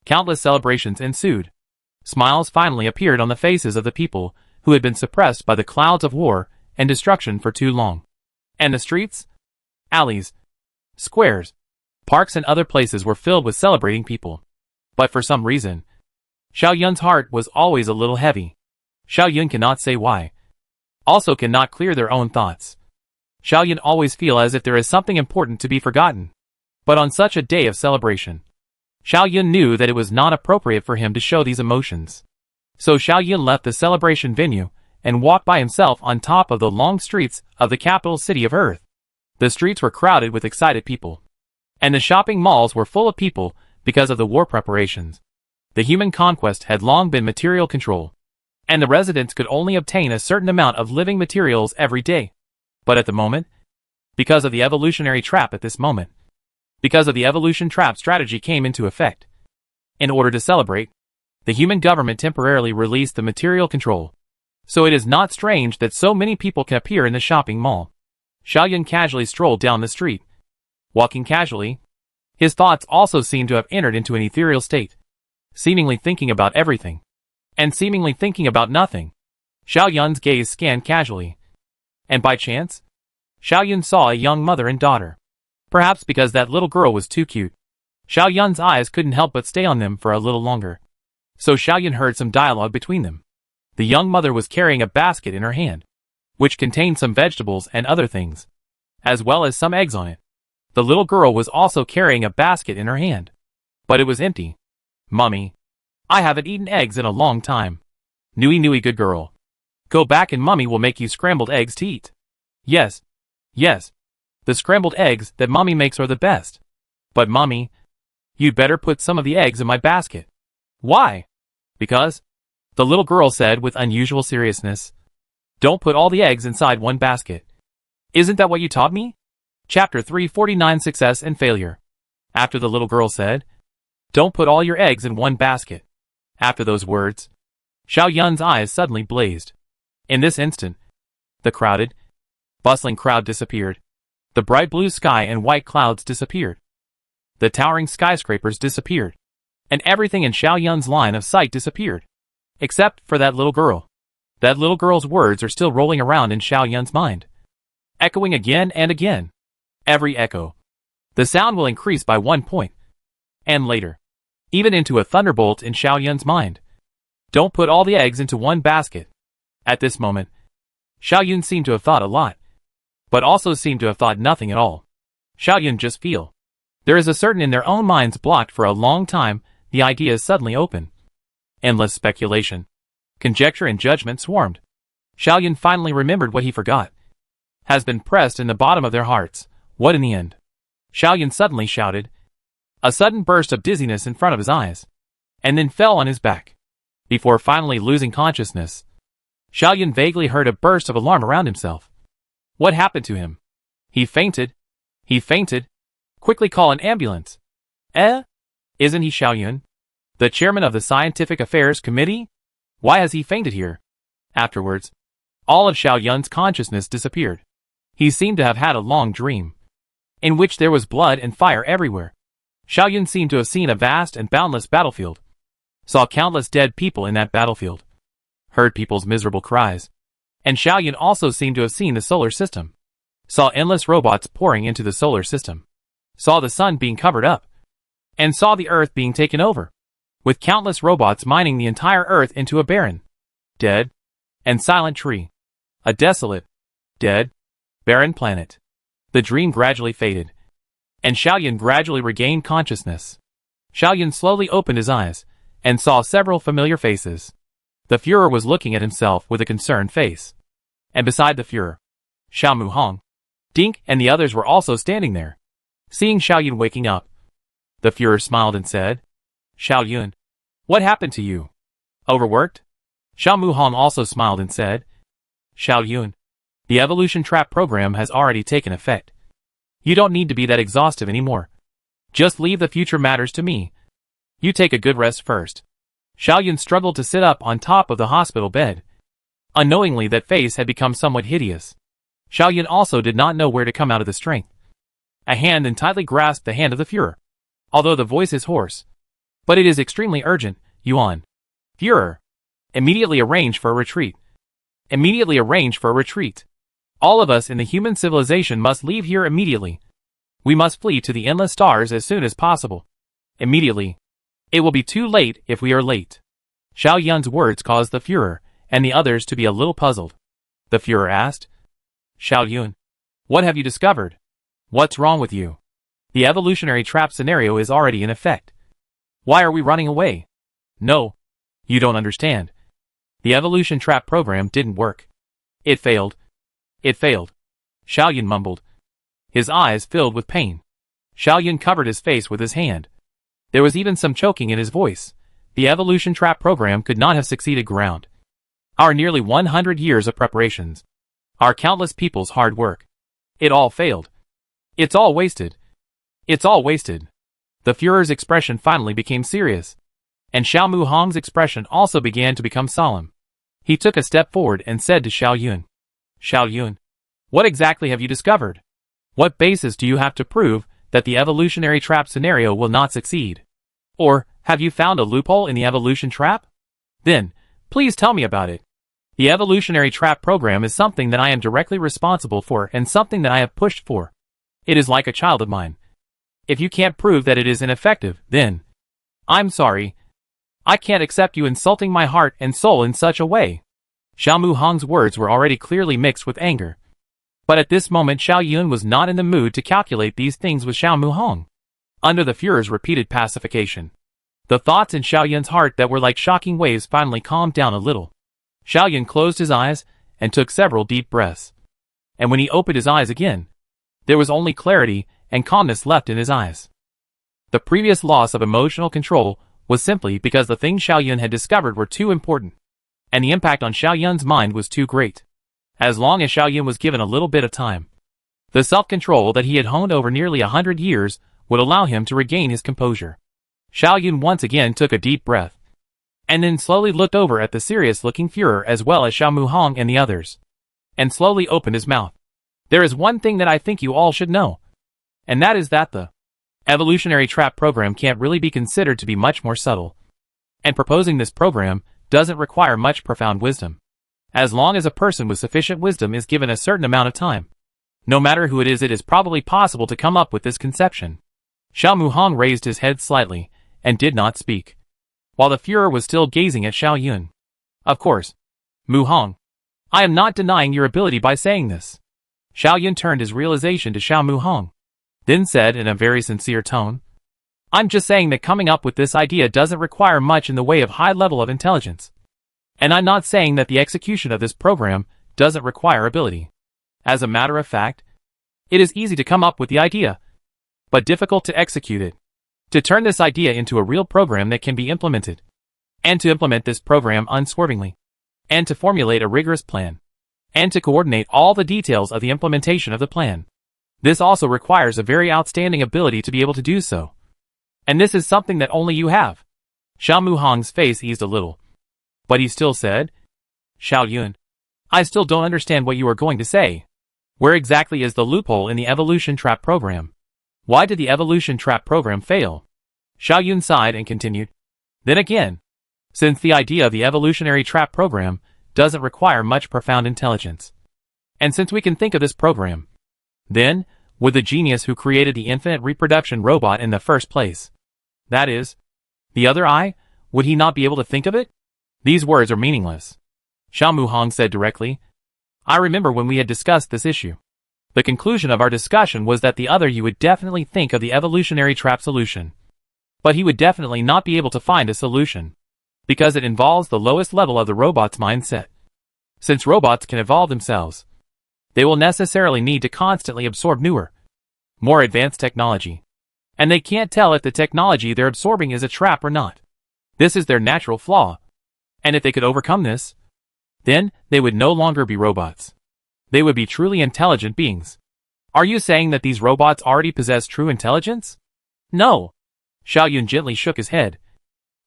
Countless celebrations ensued. Smiles finally appeared on the faces of the people who had been suppressed by the clouds of war and destruction for too long. And the streets, alleys, squares, parks and other places were filled with celebrating people. But for some reason, Xiao Yun's heart was always a little heavy. Xiao Yun cannot say why. Also cannot clear their own thoughts. Xiao Yun always feel as if there is something important to be forgotten. But on such a day of celebration, Xiao Yun knew that it was not appropriate for him to show these emotions. So Xiao Yun left the celebration venue and walked by himself on top of the long streets of the capital city of Earth. The streets were crowded with excited people, and the shopping malls were full of people because of the war preparations. The human conquest had long been material control, and the residents could only obtain a certain amount of living materials every day. But at the moment, because of the evolutionary trap because of the evolution trap strategy came into effect. In order to celebrate, the human government temporarily released the material control. So it is not strange that so many people can appear in the shopping mall. Xiao Yun casually strolled down the street. Walking casually, his thoughts also seemed to have entered into an ethereal state, seemingly thinking about everything, and seemingly thinking about nothing. Xiao Yun's gaze scanned casually, and by chance, Xiao Yun saw a young mother and daughter. Perhaps because that little girl was too cute, Xiao Yun's eyes couldn't help but stay on them for a little longer. So Xiao Yun heard some dialogue between them. The young mother was carrying a basket in her hand, which contained some vegetables and other things, as well as some eggs on it. The little girl was also carrying a basket in her hand, but it was empty. Mummy, I haven't eaten eggs in a long time. Nui good girl. Go back and Mummy will make you scrambled eggs to eat. Yes. Yes. The scrambled eggs that Mummy makes are the best. But Mummy, you'd better put some of the eggs in my basket. Why? Because, the little girl said with unusual seriousness. Don't put all the eggs inside one basket. Isn't that what you taught me? Chapter 349 Success and Failure. After the little girl said, "Don't put all your eggs in one basket." After those words, Xiao Yun's eyes suddenly blazed. In this instant, the crowded, bustling crowd disappeared. The bright blue sky and white clouds disappeared. The towering skyscrapers disappeared. And everything in Xiao Yun's line of sight disappeared. Except for that little girl. That little girl's words are still rolling around in Xiao Yun's mind, echoing again and again. Every echo, the sound will increase by 1 point. And later, even into a thunderbolt in Xiao Yun's mind. Don't put all the eggs into one basket. At this moment, Xiao Yun seemed to have thought a lot, but also seemed to have thought nothing at all. Xiao Yun just feel. There is a certain in their own minds blocked for a long time, the idea is suddenly open. Endless speculation, conjecture and judgment swarmed. Xiao Yun finally remembered what he forgot. Has been pressed in the bottom of their hearts. What in the end? Xiao Yun suddenly shouted. A sudden burst of dizziness in front of his eyes, and then fell on his back. Before finally losing consciousness, Xiao Yun vaguely heard a burst of alarm around himself. What happened to him? He fainted. He fainted. Quickly call an ambulance. Isn't he Xiao Yun, the chairman of the Scientific Affairs Committee? Why has he fainted here? Afterwards, all of Xiao Yun's consciousness disappeared. He seemed to have had a long dream, in which there was blood and fire everywhere. Xiao Yun seemed to have seen a vast and boundless battlefield, saw countless dead people in that battlefield, heard people's miserable cries, and Xiao Yun also seemed to have seen the solar system, saw endless robots pouring into the solar system, saw the sun being covered up, and saw the earth being taken over, with countless robots mining the entire earth into a barren, dead, and silent tree. A desolate, dead, barren planet. The dream gradually faded, and Xiao Yun gradually regained consciousness. Xiao Yun slowly opened his eyes, and saw several familiar faces. The Führer was looking at himself with a concerned face. And beside the Führer, Xiao Muhong, Dink and the others were also standing there. Seeing Xiao Yun waking up, the Führer smiled and said, Xiao Yun, what happened to you? Overworked? Xiao Muhong also smiled and said, Xiao Yun, the evolution trap program has already taken effect. You don't need to be that exhaustive anymore. Just leave the future matters to me. You take a good rest first. Xiao Yun struggled to sit up on top of the hospital bed. Unknowingly, that face had become somewhat hideous. Xiao Yun also did not know where to come out of the strength. A hand then tightly grasped the hand of the Führer. Although the voice is hoarse, but it is extremely urgent. Yuan. Führer. Immediately arrange for a retreat. Immediately arrange for a retreat. All of us in the human civilization must leave here immediately. We must flee to the endless stars as soon as possible. Immediately. It will be too late if we are late. Xiao Yun's words caused the Führer and the others to be a little puzzled. The Führer asked, Xiao Yun, what have you discovered? What's wrong with you? The evolutionary trap scenario is already in effect. Why are we running away? No. You don't understand. The evolution trap program didn't work. It failed. It failed. Xiao Yun mumbled. His eyes filled with pain. Xiao Yun covered his face with his hand. There was even some choking in his voice. The evolution trap program could not have succeeded ground. Our nearly 100 years of preparations. Our countless people's hard work. It all failed. It's all wasted. It's all wasted. The Führer's expression finally became serious, and Xiao Muhong's expression also began to become solemn. He took a step forward and said to Xiao Yun, Xiao Yun, what exactly have you discovered? What basis do you have to prove that the evolutionary trap scenario will not succeed? Or, have you found a loophole in the evolution trap? Then, please tell me about it. The evolutionary trap program is something that I am directly responsible for and something that I have pushed for. It is like a child of mine. If you can't prove that it is ineffective, then, I'm sorry. I can't accept you insulting my heart and soul in such a way. Xiao Muhong's words were already clearly mixed with anger. But at this moment Xiao Yun was not in the mood to calculate these things with Xiao Muhong. Under the Führer's repeated pacification, the thoughts in Xiao Yun's heart that were like shocking waves finally calmed down a little. Xiao Yun closed his eyes and took several deep breaths. And when he opened his eyes again, there was only clarity and calmness left in his eyes. The previous loss of emotional control was simply because the things Xiao Yun had discovered were too important, and the impact on Xiao Yun's mind was too great. as long as Xiao Yun was given a little bit of time. The self-control that he had honed over nearly 100 years would allow him to regain his composure. Xiao Yun once again took a deep breath, and then slowly looked over at the serious-looking Führer as well as Xiao Muhang and the others, and slowly opened his mouth. There is one thing that I think you all should know, and that is that the evolutionary trap program can't really be considered to be much more subtle. And proposing this program doesn't require much profound wisdom. As long as a person with sufficient wisdom is given a certain amount of time, no matter who it is probably possible to come up with this conception. Xiao Muhang raised his head slightly and did not speak, while the Führer was still gazing at Xiao Yun. Of course, Muhang, I am not denying your ability by saying this. Xiao Yun turned his realization to Xiao Muhang, then said in a very sincere tone, I'm just saying that coming up with this idea doesn't require much in the way of high level of intelligence. And I'm not saying that the execution of this program doesn't require ability. As a matter of fact, it is easy to come up with the idea, but difficult to execute it. To turn this idea into a real program that can be implemented, and to implement this program unswervingly, and to formulate a rigorous plan, and to coordinate all the details of the implementation of the plan. This also requires a very outstanding ability to be able to do so. And this is something that only you have. Xiao Muhang's face eased a little, but he still said, Xiao Yun, I still don't understand what you are going to say. Where exactly is the loophole in the evolution trap program? Why did the evolution trap program fail? Xiao Yun sighed and continued. Then again, since the idea of the evolutionary trap program doesn't require much profound intelligence, and since we can think of this program, then, would the genius who created the infinite reproduction robot in the first place, that is, the other eye, would he not be able to think of it? These words are meaningless. Xiao Muhang said directly. I remember when we had discussed this issue. The conclusion of our discussion was that the other you would definitely think of the evolutionary trap solution. But he would definitely not be able to find a solution, because it involves the lowest level of the robot's mindset. Since robots can evolve themselves, they will necessarily need to constantly absorb newer, more advanced technology. And they can't tell if the technology they're absorbing is a trap or not. This is their natural flaw. And if they could overcome this, then they would no longer be robots. They would be truly intelligent beings. Are you saying that these robots already possess true intelligence? No. Xiao Yun gently shook his head.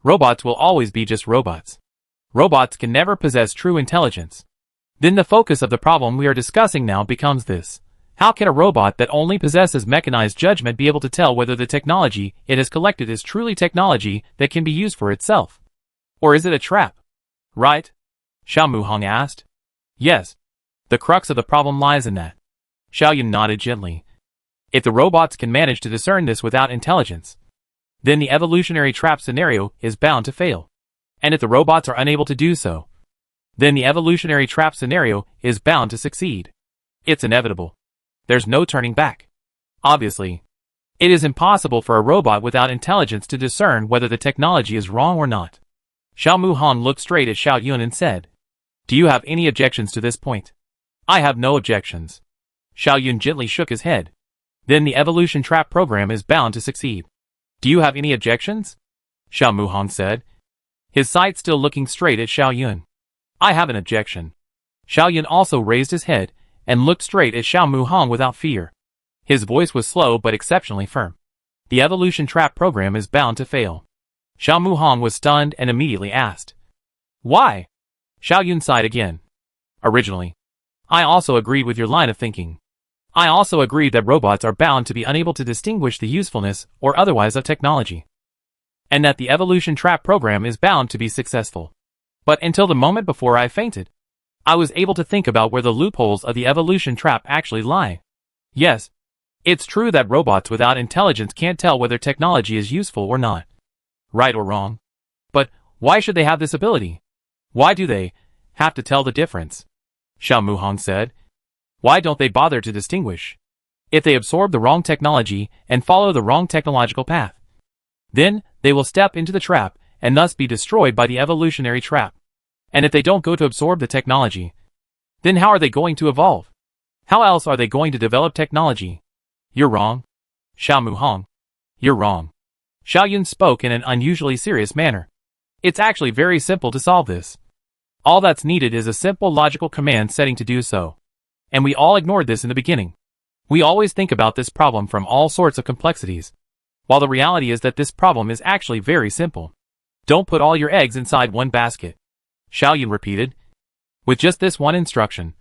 Robots will always be just robots. Robots can never possess true intelligence. Then the focus of the problem we are discussing now becomes this. How can a robot that only possesses mechanized judgment be able to tell whether the technology it has collected is truly technology that can be used for itself? Or is it a trap? Right? Xiao Muhang asked. Yes. The crux of the problem lies in that. Xiao Yun nodded gently. If the robots can manage to discern this without intelligence, then the evolutionary trap scenario is bound to fail. And if the robots are unable to do so, then the evolutionary trap scenario is bound to succeed. It's inevitable. There's no turning back. Obviously, it is impossible for a robot without intelligence to discern whether the technology is wrong or not. Xiao Muhang looked straight at Xiao Yun and said, Do you have any objections to this point? I have no objections. Xiao Yun gently shook his head. Then the evolution trap program is bound to succeed. Do you have any objections? Xiao Muhang said, his sight still looking straight at Xiao Yun. I have an objection. Xiao Yun also raised his head and looked straight at Xiao Muhang without fear. His voice was slow but exceptionally firm. The evolution trap program is bound to fail. Xiao Muhang was stunned and immediately asked, Why? Xiao Yun sighed again. Originally, I also agreed with your line of thinking. I also agreed that robots are bound to be unable to distinguish the usefulness or otherwise of technology, and that the evolution trap program is bound to be successful. But until the moment before I fainted, I was able to think about where the loopholes of the evolution trap actually lie. Yes, it's true that robots without intelligence can't tell whether technology is useful or not, right or wrong. But why should they have this ability? Why do they have to tell the difference? Xiao Muhang said. Why don't they bother to distinguish? If they absorb the wrong technology and follow the wrong technological path, then they will step into the trap and thus be destroyed by the evolutionary trap. And if they don't go to absorb the technology, then how are they going to evolve? How else are they going to develop technology? You're wrong. Xiao Muhang. You're wrong. Xiao Yun spoke in an unusually serious manner. It's actually very simple to solve this. All that's needed is a simple logical command setting to do so. And we all ignored this in the beginning. We always think about this problem from all sorts of complexities, while the reality is that this problem is actually very simple. Don't put all your eggs inside one basket. Xiaoyun repeated. With just this one instruction,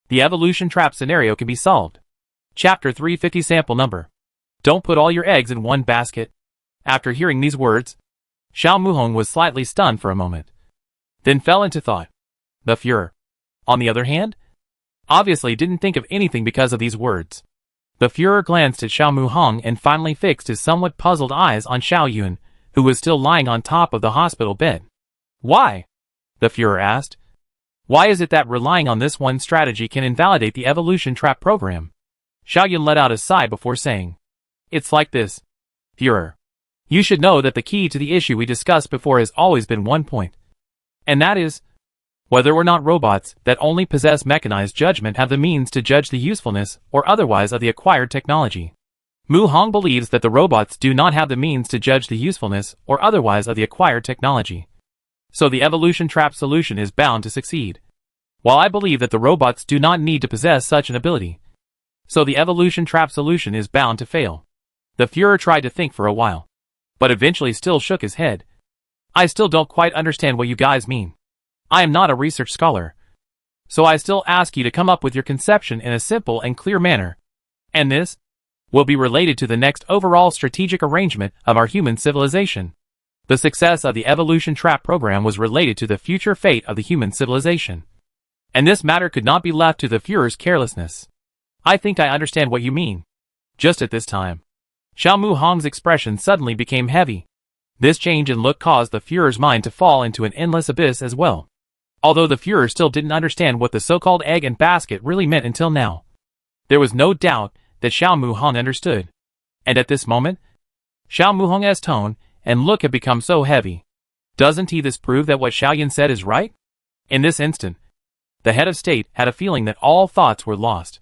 the evolution trap scenario can be solved. Chapter 350 Sample Number. Don't put all your eggs in one basket. After hearing these words, Xiao Muhong was slightly stunned for a moment, then fell into thought. The Fuhrer, on the other hand, obviously didn't think of anything because of these words. The Fuhrer glanced at Xiao Muhong and finally fixed his somewhat puzzled eyes on Xiaoyun, who was still lying on top of the hospital bed. Why? The Fuhrer asked. Why is it that relying on this one strategy can invalidate the evolution trap program? Xiaoyun let out a sigh before saying, It's like this. Fuhrer, you should know that the key to the issue we discussed before has always been one point. And that is, whether or not robots that only possess mechanized judgment have the means to judge the usefulness or otherwise of the acquired technology. Mu Hong believes that the robots do not have the means to judge the usefulness or otherwise of the acquired technology. So the evolution trap solution is bound to succeed. While I believe that the robots do not need to possess such an ability, so the evolution trap solution is bound to fail. The Fuhrer tried to think for a while, but eventually still shook his head. I still don't quite understand what you guys mean. I am not a research scholar, so I still ask you to come up with your conception in a simple and clear manner. And this will be related to the next overall strategic arrangement of our human civilization. The success of the evolution trap program was related to the future fate of the human civilization. And this matter could not be left to the Fuhrer's carelessness. I think I understand what you mean. Just at this time, Xiao Mu Hong's expression suddenly became heavy. This change in look caused the Fuhrer's mind to fall into an endless abyss as well. Although the Fuhrer still didn't understand what the so-called egg and basket really meant until now, there was no doubt that Xiao Mu Hong understood. And at this moment, Xiao Mu Hong's tone and look had become so heavy. Doesn't this prove that what Xiaoyun said is right? In this instant, the head of state had a feeling that all thoughts were lost.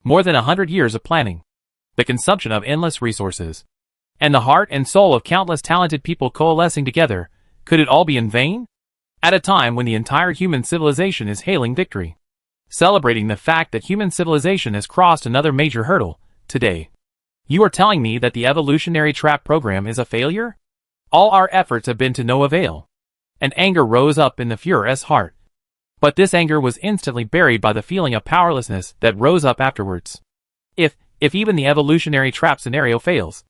More than 100 years of planning, the consumption of endless resources, and the heart and soul of countless talented people coalescing together, could it all be in vain? At a time when the entire human civilization is hailing victory, celebrating the fact that human civilization has crossed another major hurdle, today, you are telling me that the evolutionary trap program is a failure? All our efforts have been to no avail. And anger rose up in the Fuhrer's heart. But this anger was instantly buried by the feeling of powerlessness that rose up afterwards. If even the evolutionary trap scenario fails,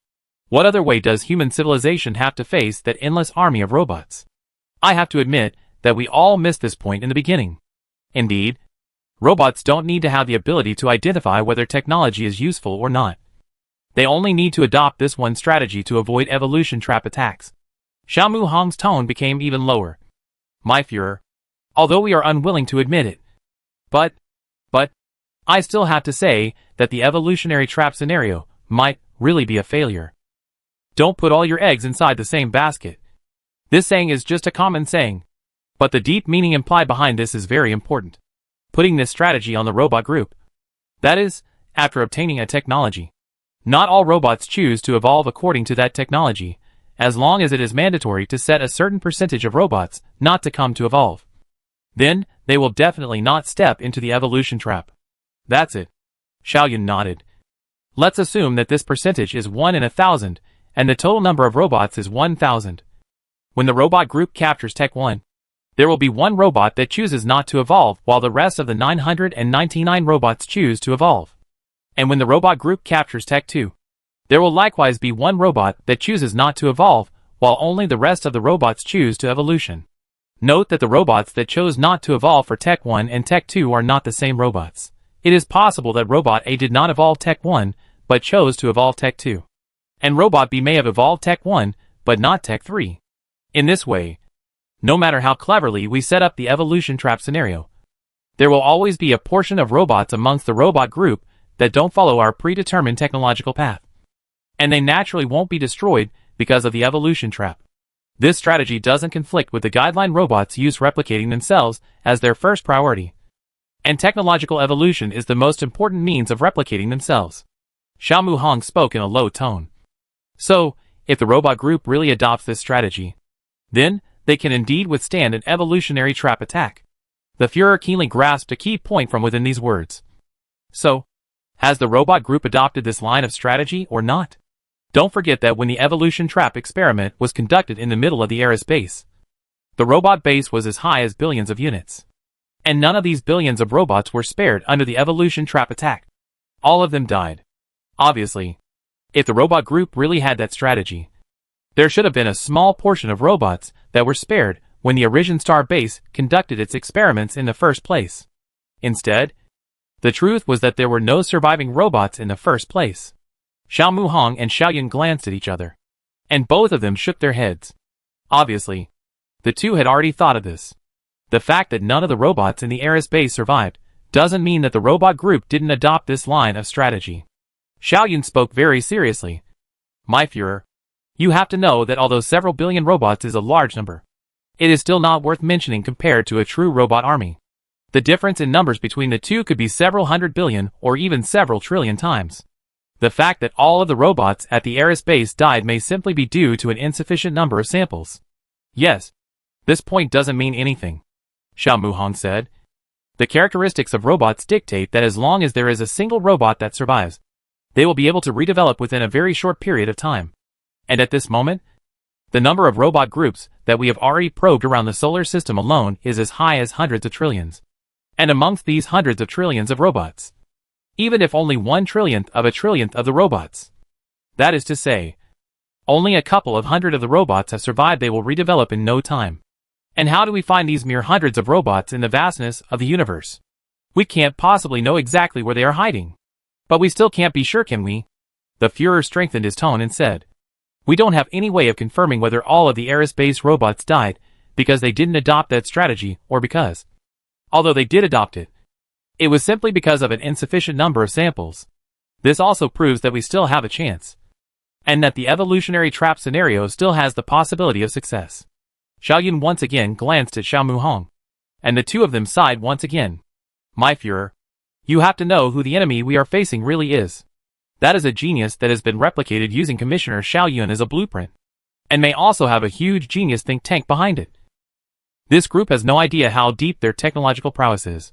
what other way does human civilization have to face that endless army of robots? I have to admit that we all missed this point in the beginning. Indeed, robots don't need to have the ability to identify whether technology is useful or not. They only need to adopt this one strategy to avoid evolution trap attacks. Xiao Mu Hong's tone became even lower. My Fuhrer, although we are unwilling to admit it, but, I still have to say that the evolutionary trap scenario might really be a failure. Don't put all your eggs inside the same basket. This saying is just a common saying, but the deep meaning implied behind this is very important. Putting this strategy on the robot group. That is, after obtaining a technology. Not all robots choose to evolve according to that technology, as long as it is mandatory to set a certain percentage of robots not to come to evolve. Then, they will definitely not step into the evolution trap. That's it. Xiaoyun nodded. Let's assume that this percentage is 1 in 1,000, and the total number of robots is 1,000. When the robot group captures Tech 1, there will be one robot that chooses not to evolve while the rest of the 999 robots choose to evolve. And when the robot group captures Tech 2, there will likewise be one robot that chooses not to evolve while only the rest of the robots choose to evolution. Note that the robots that chose not to evolve for Tech 1 and Tech 2 are not the same robots. It is possible that Robot A did not evolve Tech 1, but chose to evolve Tech 2. And Robot B may have evolved Tech 1, but not Tech 3. In this way, no matter how cleverly we set up the evolution trap scenario, there will always be a portion of robots amongst the robot group that don't follow our predetermined technological path. And they naturally won't be destroyed because of the evolution trap. This strategy doesn't conflict with the guideline robots use replicating themselves as their first priority. And technological evolution is the most important means of replicating themselves. Xiao Mu Hong spoke in a low tone. So, if the robot group really adopts this strategy, then they can indeed withstand an evolutionary trap attack. The Führer keenly grasped a key point from within these words. So, has the robot group adopted this line of strategy or not? Don't forget that when the evolution trap experiment was conducted in the middle of the Eris base, the robot base was as high as billions of units. And none of these billions of robots were spared under the evolution trap attack. All of them died. Obviously, if the robot group really had that strategy, there should have been a small portion of robots that were spared when the Origin Star base conducted its experiments in the first place. Instead, the truth was that there were no surviving robots in the first place. Xiao Muhong and Xiao Yun glanced at each other, and both of them shook their heads. Obviously, the two had already thought of this. The fact that none of the robots in the Eris base survived doesn't mean that the robot group didn't adopt this line of strategy. Xiao Yun spoke very seriously. My Führer, you have to know that although several billion robots is a large number, it is still not worth mentioning compared to a true robot army. The difference in numbers between the two could be several hundred billion or even several trillion times. The fact that all of the robots at the Eris base died may simply be due to an insufficient number of samples. Yes, this point doesn't mean anything, Xiao Muhong said. The characteristics of robots dictate that as long as there is a single robot that survives, they will be able to redevelop within a very short period of time. And at this moment, the number of robot groups that we have already probed around the solar system alone is as high as hundreds of trillions. And amongst these hundreds of trillions of robots, even if only 1/1,000,000,000 of a trillionth of the robots, that is to say, only a couple of hundred of the robots have survived, they will redevelop in no time. And how do we find these mere hundreds of robots in the vastness of the universe? We can't possibly know exactly where they are hiding. But we still can't be sure, can we? The Führer strengthened his tone and said, we don't have any way of confirming whether all of the Eris base robots died because they didn't adopt that strategy or because, although they did adopt it, it was simply because of an insufficient number of samples. This also proves that we still have a chance, and that the evolutionary trap scenario still has the possibility of success. Xiao Yun once again glanced at Xiao Muhong, and the two of them sighed once again. My Führer, you have to know who the enemy we are facing really is. That is a genius that has been replicated using Commissioner Xiao Yun as a blueprint, and may also have a huge genius think tank behind it. This group has no idea how deep their technological prowess is,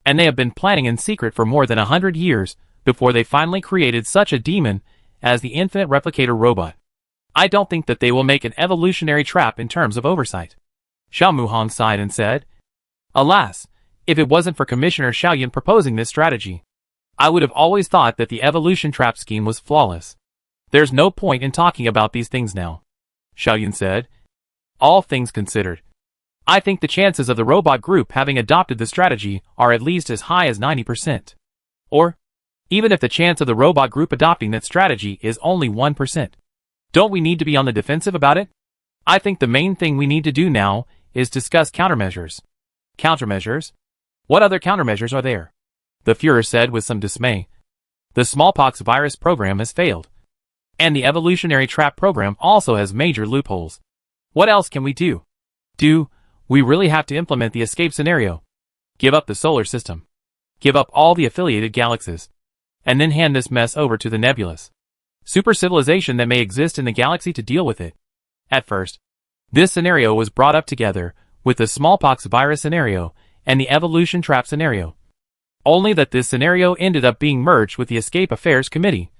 and they have been planning in secret for more than 100 years before they finally created such a demon as the infinite replicator robot. I don't think that they will make an evolutionary trap in terms of oversight. Xiao Muhong sighed and said, alas, if it wasn't for Commissioner Xiao Yun proposing this strategy, I would have always thought that the evolution trap scheme was flawless. There's no point in talking about these things now, Xiao Yun said. All things considered, I think the chances of the robot group having adopted the strategy are at least as high as 90%. Or, even if the chance of the robot group adopting that strategy is only 1%. Don't we need to be on the defensive about it? I think the main thing we need to do now is discuss countermeasures. Countermeasures? What other countermeasures are there? The Führer said with some dismay. The smallpox virus program has failed. And the evolutionary trap program also has major loopholes. What else can we do? We really have to implement the escape scenario. Give up the solar system. Give up all the affiliated galaxies. And then hand this mess over to the nebulous super civilization that may exist in the galaxy to deal with it. At first, this scenario was brought up together with the smallpox virus scenario and the evolution trap scenario. Only that this scenario ended up being merged with the Escape Affairs Committee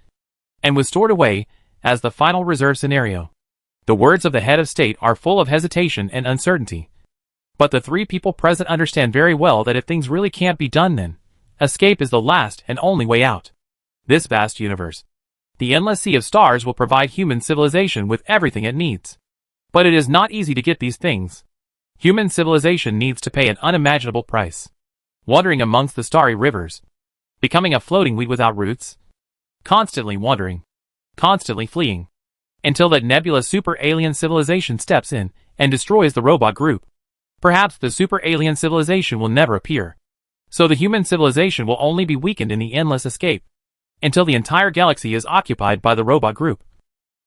and was stored away as the final reserve scenario. The words of the head of state are full of hesitation and uncertainty. But the three people present understand very well that if things really can't be done, then escape is the last and only way out. This vast universe, the endless sea of stars, will provide human civilization with everything it needs. But it is not easy to get these things. Human civilization needs to pay an unimaginable price. Wandering amongst the starry rivers, becoming a floating weed without roots, constantly wandering, constantly fleeing, until that nebulous super alien civilization steps in and destroys the robot group. Perhaps the super alien civilization will never appear. So the human civilization will only be weakened in the endless escape, until the entire galaxy is occupied by the robot group.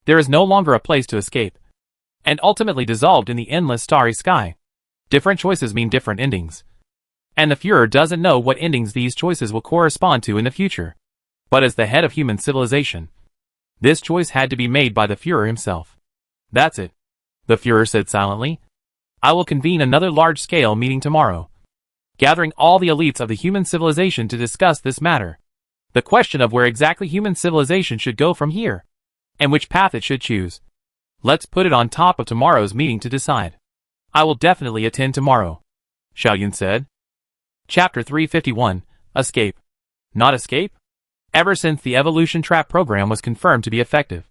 There is no longer a place to escape, and ultimately dissolved in the endless starry sky. Different choices mean different endings. And the Führer doesn't know what endings these choices will correspond to in the future. But as the head of human civilization, this choice had to be made by the Führer himself. That's it, the Führer said silently. I will convene another large-scale meeting tomorrow. gathering all the elites of the human civilization to discuss this matter. The question of where exactly human civilization should go from here, and which path it should choose. Let's put it on top of tomorrow's meeting to decide. I will definitely attend tomorrow, Xiao Yun said. Chapter 351, Escape. Not escape? Ever since the evolution trap program was confirmed to be effective,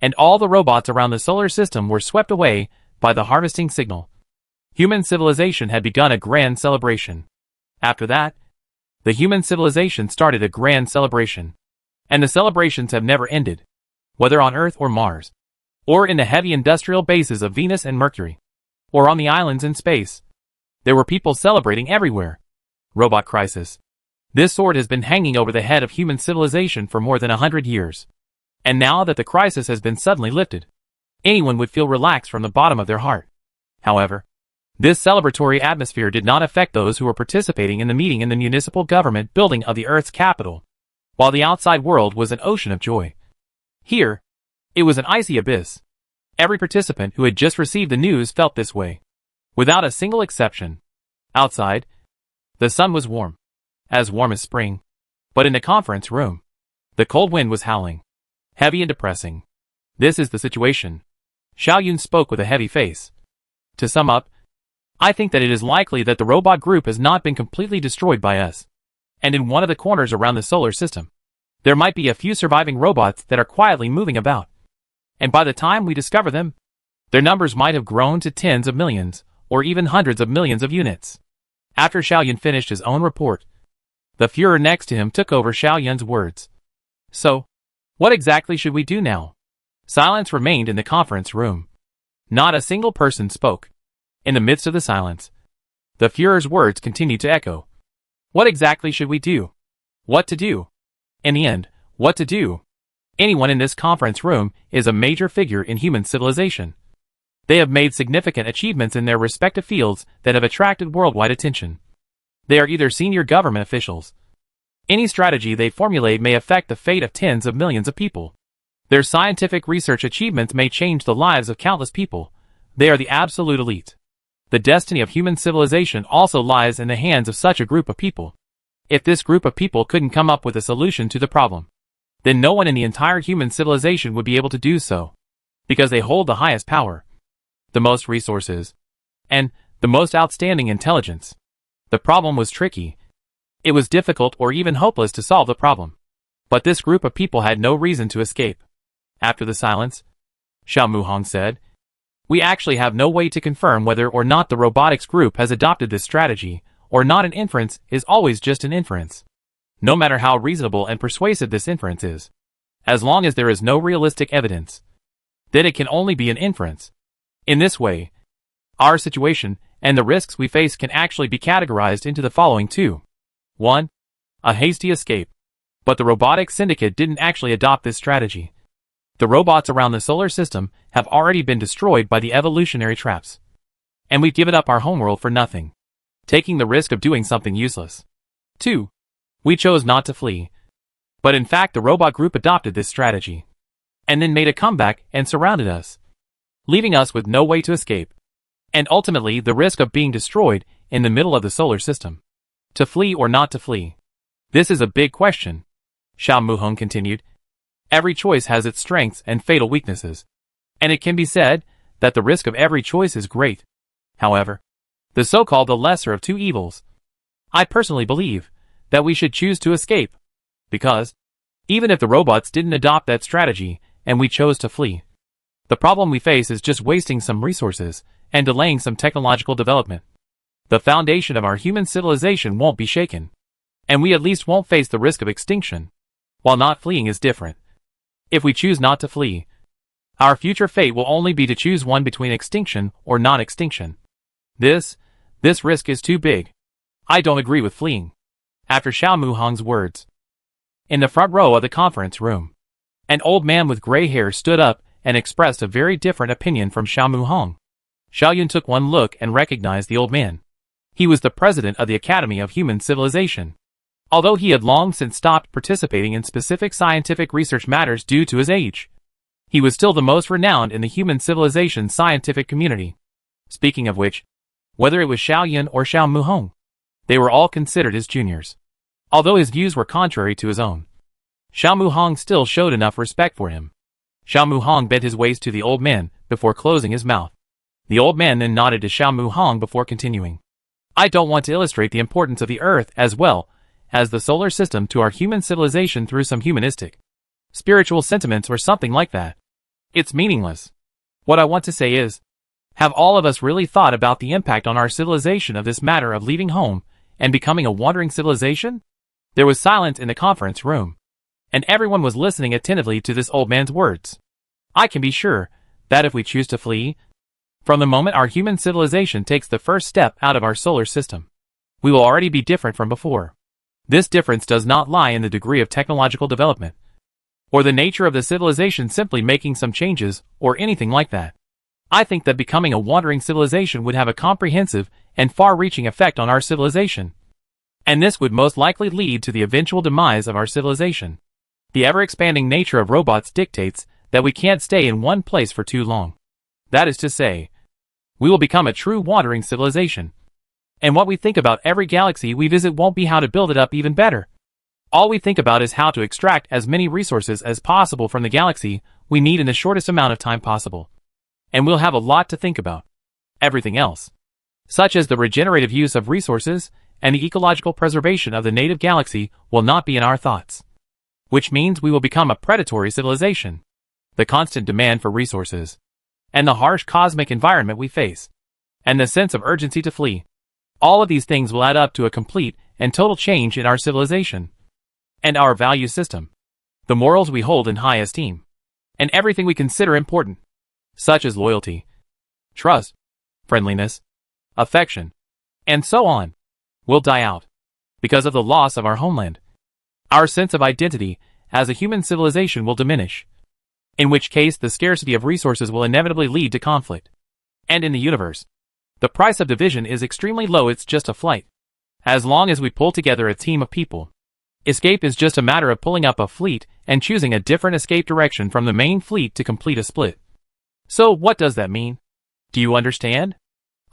and all the robots around the solar system were swept away by the harvesting signal, human civilization had begun a grand celebration. After that, the human civilization started a grand celebration. And the celebrations have never ended, whether on Earth or Mars, or in the heavy industrial bases of Venus and Mercury, or on the islands in space. There were people celebrating everywhere. Robot crisis. This sword has been hanging over the head of human civilization for more than 100 years. And now that the crisis has been suddenly lifted, anyone would feel relaxed from the bottom of their heart. However, this celebratory atmosphere did not affect those who were participating in the meeting in the municipal government building of the Earth's capital. While the outside world was an ocean of joy, here, it was an icy abyss. Every participant who had just received the news felt this way, without a single exception. Outside, the sun was warm as spring. But in the conference room, the cold wind was howling, heavy and depressing. This is the situation. Xiao Yun spoke with a heavy face. To sum up, I think that it is likely that the robot group has not been completely destroyed by us. And in one of the corners around the solar system, there might be a few surviving robots that are quietly moving about. And by the time we discover them, their numbers might have grown to tens of millions, or even hundreds of millions of units. After Xiao Yun finished his own report, the Führer next to him took over Xiao Yun's words. So, what exactly should we do now? Silence remained in the conference room. Not a single person spoke. In the midst of the silence, the Führer's words continued to echo. What exactly should we do? What to do? In the end, what to do? Anyone in this conference room is a major figure in human civilization. They have made significant achievements in their respective fields that have attracted worldwide attention. They are either senior government officials. Any strategy they formulate may affect the fate of tens of millions of people. Their scientific research achievements may change the lives of countless people. They are the absolute elite. The destiny of human civilization also lies in the hands of such a group of people. If this group of people couldn't come up with a solution to the problem, then no one in the entire human civilization would be able to do so, because they hold the highest power, the most resources, and the most outstanding intelligence. The problem was tricky. It was difficult or even hopeless to solve the problem. But this group of people had no reason to escape. After the silence, Xiao Muhong said, "We actually have no way to confirm whether or not the robotics group has adopted this strategy, or not. An inference is always just an inference. No matter how reasonable and persuasive this inference is, as long as there is no realistic evidence, then it can only be an inference. In this way, our situation and the risks we face can actually be categorized into the following two. 1. A hasty escape. But the robotics syndicate didn't actually adopt this strategy. The robots around the solar system have already been destroyed by the evolutionary traps. And we've given up our homeworld for nothing, taking the risk of doing something useless. 2. We chose not to flee. But in fact the robot group adopted this strategy, and then made a comeback and surrounded us, leaving us with no way to escape, and ultimately the risk of being destroyed in the middle of the solar system. To flee or not to flee? This is a big question," Xiao Muhong continued. "Every choice has its strengths and fatal weaknesses, and it can be said that the risk of every choice is great. However, the so-called the lesser of two evils, I personally believe that we should choose to escape, because, even if the robots didn't adopt that strategy and we chose to flee, the problem we face is just wasting some resources and delaying some technological development. The foundation of our human civilization won't be shaken, and we at least won't face the risk of extinction, while not fleeing is different. If we choose not to flee, our future fate will only be to choose one between extinction or non-extinction. This risk is too big. I don't agree with fleeing." After Xiao Muhong's words, in the front row of the conference room, an old man with gray hair stood up and expressed a very different opinion from Xiao Muhong. Xiao Yun took one look and recognized the old man. He was the president of the Academy of Human Civilization. Although he had long since stopped participating in specific scientific research matters due to his age, he was still the most renowned in the human civilization scientific community. Speaking of which, whether it was Xiao Yun or Xiao Muhong, They were all considered his juniors. Although his views were contrary to his own, Xiao Muhong still showed enough respect for him. Xiao Muhong bent his waist to the old man before closing his mouth. The old man then nodded to Xiao Muhong before continuing. I don't want to illustrate the importance of the Earth as well as the solar system to our human civilization through some humanistic, spiritual sentiments or something like that. It's meaningless. What I want to say is, have all of us really thought about the impact on our civilization of this matter of leaving home and becoming a wandering civilization? There was silence in the conference room, and everyone was listening attentively to this old man's words. I can be sure that if we choose to flee, from the moment our human civilization takes the first step out of our solar system, we will already be different from before. This difference does not lie in the degree of technological development, or the nature of the civilization simply making some changes, or anything like that. I think that becoming a wandering civilization would have a comprehensive and far-reaching effect on our civilization. And this would most likely lead to the eventual demise of our civilization. The ever-expanding nature of robots dictates that we can't stay in one place for too long. That is to say, we will become a true wandering civilization. And what we think about every galaxy we visit won't be how to build it up even better. All we think about is how to extract as many resources as possible from the galaxy we need in the shortest amount of time possible. And we'll have a lot to think about. Everything else, such as the regenerative use of resources and the ecological preservation of the native galaxy, will not be in our thoughts. Which means we will become a predatory civilization. The constant demand for resources, and the harsh cosmic environment we face, and the sense of urgency to flee. All of these things will add up to a complete and total change in our civilization. And our value system. The morals we hold in high esteem. And everything we consider important, such as loyalty, trust, friendliness, affection, and so on, will die out because of the loss of our homeland. Our sense of identity as a human civilization will diminish, in which case the scarcity of resources will inevitably lead to conflict. And in the universe, the price of division is extremely low. It's just a flight. As long as we pull together a team of people, escape is just a matter of pulling up a fleet and choosing a different escape direction from the main fleet to complete a split. So what does that mean? Do you understand?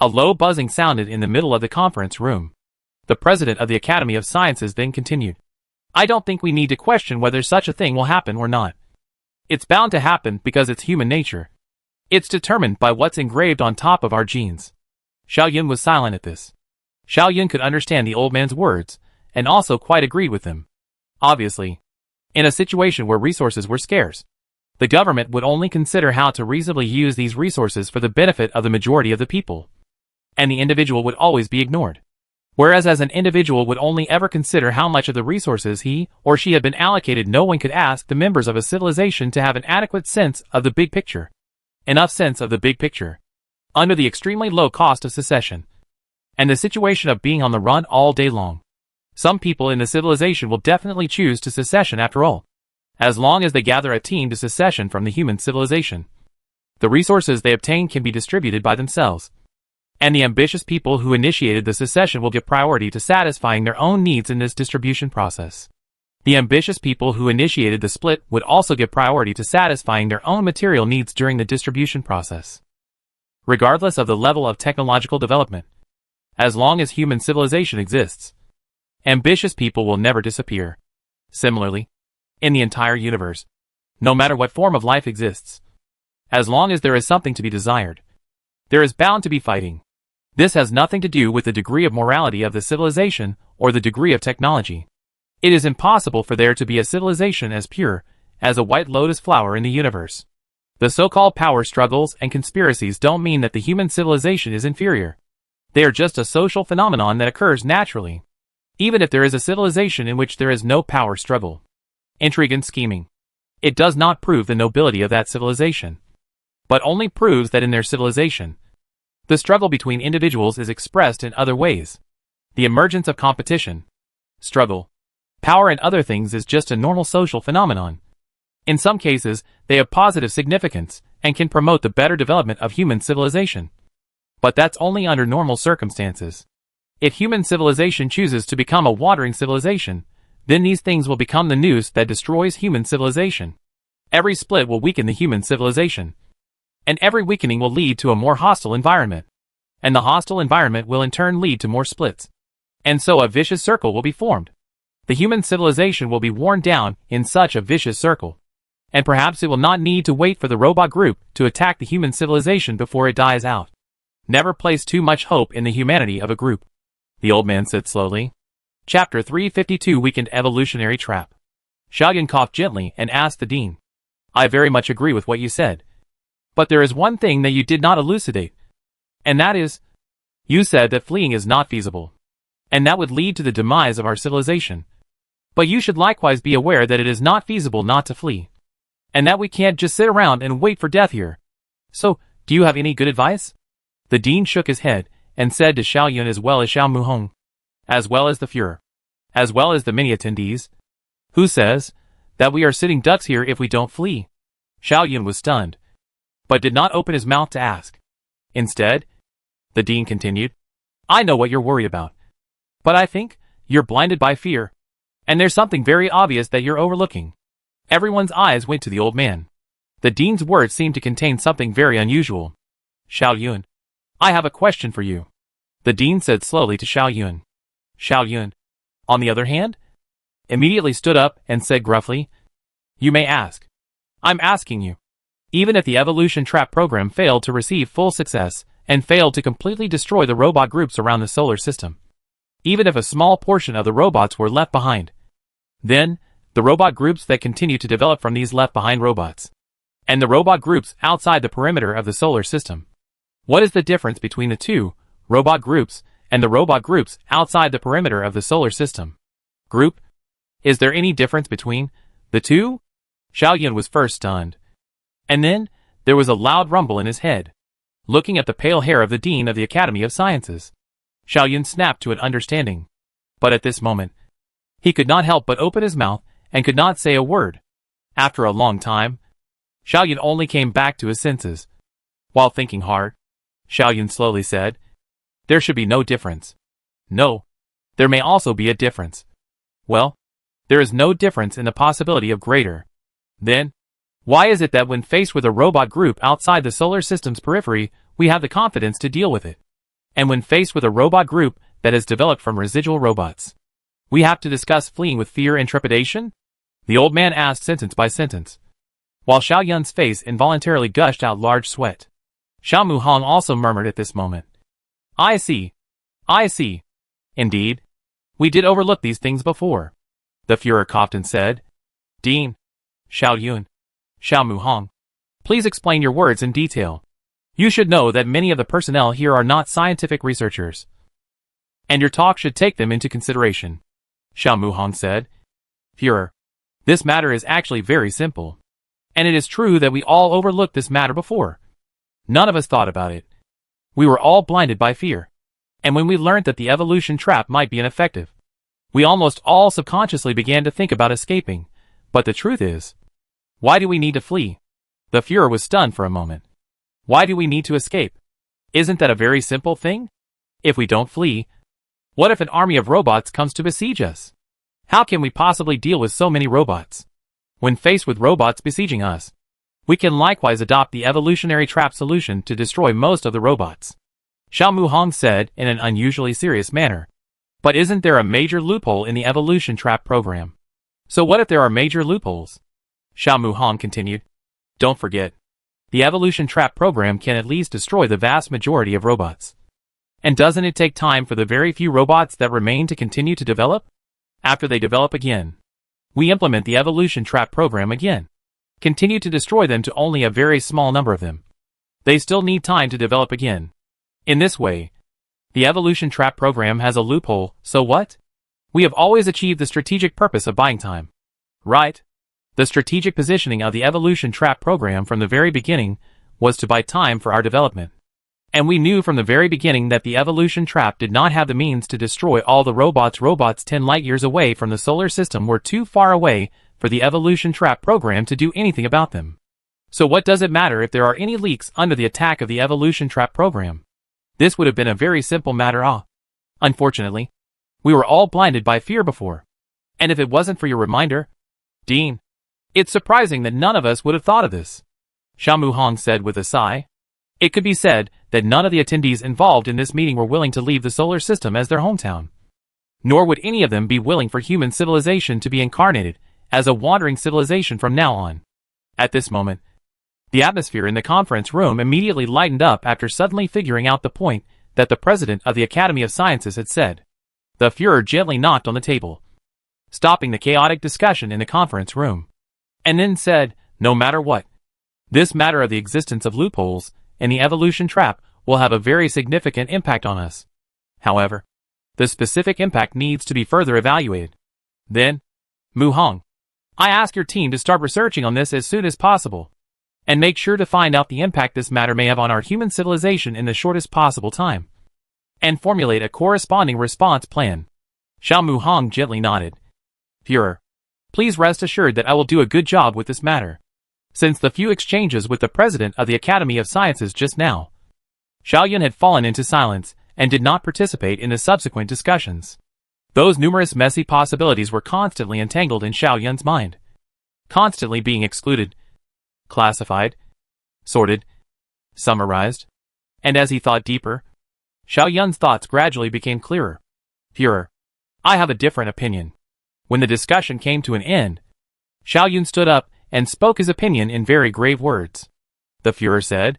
A low buzzing sounded in the middle of the conference room. The president of the Academy of Sciences then continued. I don't think we need to question whether such a thing will happen or not. It's bound to happen because it's human nature. It's determined by what's engraved on top of our genes. Xiao Yun was silent at this. Xiao Yun could understand the old man's words, and also quite agreed with him. Obviously, in a situation where resources were scarce, the government would only consider how to reasonably use these resources for the benefit of the majority of the people, and the individual would always be ignored. Whereas as an individual would only ever consider how much of the resources he or she had been allocated, no one could ask the members of a civilization to have an adequate sense of the big picture. Enough sense of the big picture. Under the extremely low cost of secession, and the situation of being on the run all day long. Some people in the civilization will definitely choose to secession after all, as long as they gather a team to secession from the human civilization. The resources they obtain can be distributed by themselves, and the ambitious people who initiated the secession will give priority to satisfying their own needs in this distribution process. The ambitious people who initiated the split would also give priority to satisfying their own material needs during the distribution process. Regardless of the level of technological development, as long as human civilization exists, ambitious people will never disappear. Similarly, in the entire universe, no matter what form of life exists, as long as there is something to be desired, there is bound to be fighting. This has nothing to do with the degree of morality of the civilization or the degree of technology. It is impossible for there to be a civilization as pure as a white lotus flower in the universe. The so-called power struggles and conspiracies don't mean that the human civilization is inferior. They are just a social phenomenon that occurs naturally. Even if there is a civilization in which there is no power struggle, intrigue and scheming, it does not prove the nobility of that civilization, but only proves that in their civilization, the struggle between individuals is expressed in other ways. The emergence of competition, struggle, power and other things is just a normal social phenomenon. In some cases, they have positive significance and can promote the better development of human civilization. But that's only under normal circumstances. If human civilization chooses to become a wandering civilization, then these things will become the noose that destroys human civilization. Every split will weaken the human civilization, and every weakening will lead to a more hostile environment, and the hostile environment will in turn lead to more splits. And so a vicious circle will be formed. The human civilization will be worn down in such a vicious circle. And perhaps it will not need to wait for the robot group to attack the human civilization before it dies out. Never place too much hope in the humanity of a group, the old man said slowly. Chapter 352 Weakened Evolutionary Trap. Xiaoyun coughed gently and asked the dean. I very much agree with what you said. But there is one thing that you did not elucidate. And that is, you said that fleeing is not feasible. And that would lead to the demise of our civilization. But you should likewise be aware that it is not feasible not to flee. And that we can't just sit around and wait for death here. So, do you have any good advice? The dean shook his head and said to Xiaoyun as well as Xiao Muhong, as well as the Fuhrer, as well as the many attendees. Who says that we are sitting ducks here if we don't flee? Xiaoyun was stunned, but did not open his mouth to ask. Instead, the dean continued, I know what you're worried about. But I think you're blinded by fear. And there's something very obvious that you're overlooking. Everyone's eyes went to the old man. The dean's words seemed to contain something very unusual. Xiaoyun, I have a question for you, the dean said slowly to Xiaoyun. Xiaoyun, on the other hand, immediately stood up and said gruffly, You may ask. I'm asking you. Even if the evolution trap program failed to receive full success and failed to completely destroy the robot groups around the solar system, even if a small portion of the robots were left behind, then the robot groups that continue to develop from these left behind robots, and the robot groups outside the perimeter of the solar system. What is the difference between the two robot groups and the robot groups outside the perimeter of the solar system? Group? Is there any difference between the two? Xiaoyun was first stunned. And then there was a loud rumble in his head. Looking at the pale hair of the dean of the Academy of Sciences, Xiaoyun snapped to an understanding. But at this moment, he could not help but open his mouth and could not say a word. After a long time, Xiaoyun only came back to his senses. While thinking hard, Xiaoyun slowly said, There should be no difference. No, there may also be a difference. Well, there is no difference in the possibility of greater. Then, why is it that when faced with a robot group outside the solar system's periphery, we have the confidence to deal with it? And when faced with a robot group that has developed from residual robots, we have to discuss fleeing with fear and trepidation? The old man asked sentence by sentence, while Xiaoyun's face involuntarily gushed out large sweat. Xiao Muhong also murmured at this moment. I see. I see. Indeed. We did overlook these things before. The Fuhrer coughed and said, Dean, Xiaoyun, Xiao Muhong, please explain your words in detail. You should know that many of the personnel here are not scientific researchers, and your talk should take them into consideration. Xiao Muhong said, Fuhrer, this matter is actually very simple. And it is true that we all overlooked this matter before. None of us thought about it. We were all blinded by fear. And when we learned that the evolution trap might be ineffective, we almost all subconsciously began to think about escaping. But the truth is, why do we need to flee? The Fuhrer was stunned for a moment. Why do we need to escape? Isn't that a very simple thing? If we don't flee, what if an army of robots comes to besiege us? How can we possibly deal with so many robots? When faced with robots besieging us, we can likewise adopt the evolutionary trap solution to destroy most of the robots. Xiao Muhong said in an unusually serious manner. But isn't there a major loophole in the evolution trap program? So what if there are major loopholes? Xiao Muhong continued. Don't forget, the evolution trap program can at least destroy the vast majority of robots. And doesn't it take time for the very few robots that remain to continue to develop? After they develop again, we implement the evolution trap program again. Continue to destroy them to only a very small number of them. They still need time to develop again. In this way, the evolution trap program has a loophole, so what? We have always achieved the strategic purpose of buying time. Right? The strategic positioning of the evolution trap program from the very beginning was to buy time for our development. And we knew from the very beginning that the evolution trap did not have the means to destroy all the robots. Robots 10 light years away from the solar system were too far away for the evolution trap program to do anything about them. So what does it matter if there are any leaks under the attack of the evolution trap program? This would have been a very simple matter. Unfortunately, we were all blinded by fear before. And if it wasn't for your reminder, Dean, it's surprising that none of us would have thought of this. Xiao Muhong said with a sigh. It could be said that none of the attendees involved in this meeting were willing to leave the solar system as their hometown. Nor would any of them be willing for human civilization to be incarnated as a wandering civilization from now on. At this moment, the atmosphere in the conference room immediately lightened up after suddenly figuring out the point that the president of the Academy of Sciences had said. The Führer gently knocked on the table, stopping the chaotic discussion in the conference room, and then said, "No matter what, this matter of the existence of loopholes in the evolution trap will have a very significant impact on us. However, the specific impact needs to be further evaluated. Then, Mu Hong, I ask your team to start researching on this as soon as possible, and make sure to find out the impact this matter may have on our human civilization in the shortest possible time, and formulate a corresponding response plan." Xiao Mu Hong gently nodded. "Führer, please rest assured that I will do a good job with this matter." Since the few exchanges with the president of the Academy of Sciences just now, Xiao Yun had fallen into silence and did not participate in the subsequent discussions. Those numerous messy possibilities were constantly entangled in Xiao Yun's mind, constantly being excluded, classified, sorted, summarized, and as he thought deeper, Xiao Yun's thoughts gradually became clearer. "Führer, I have a different opinion." When the discussion came to an end, Xiao Yun stood up and spoke his opinion in very grave words. The Führer said,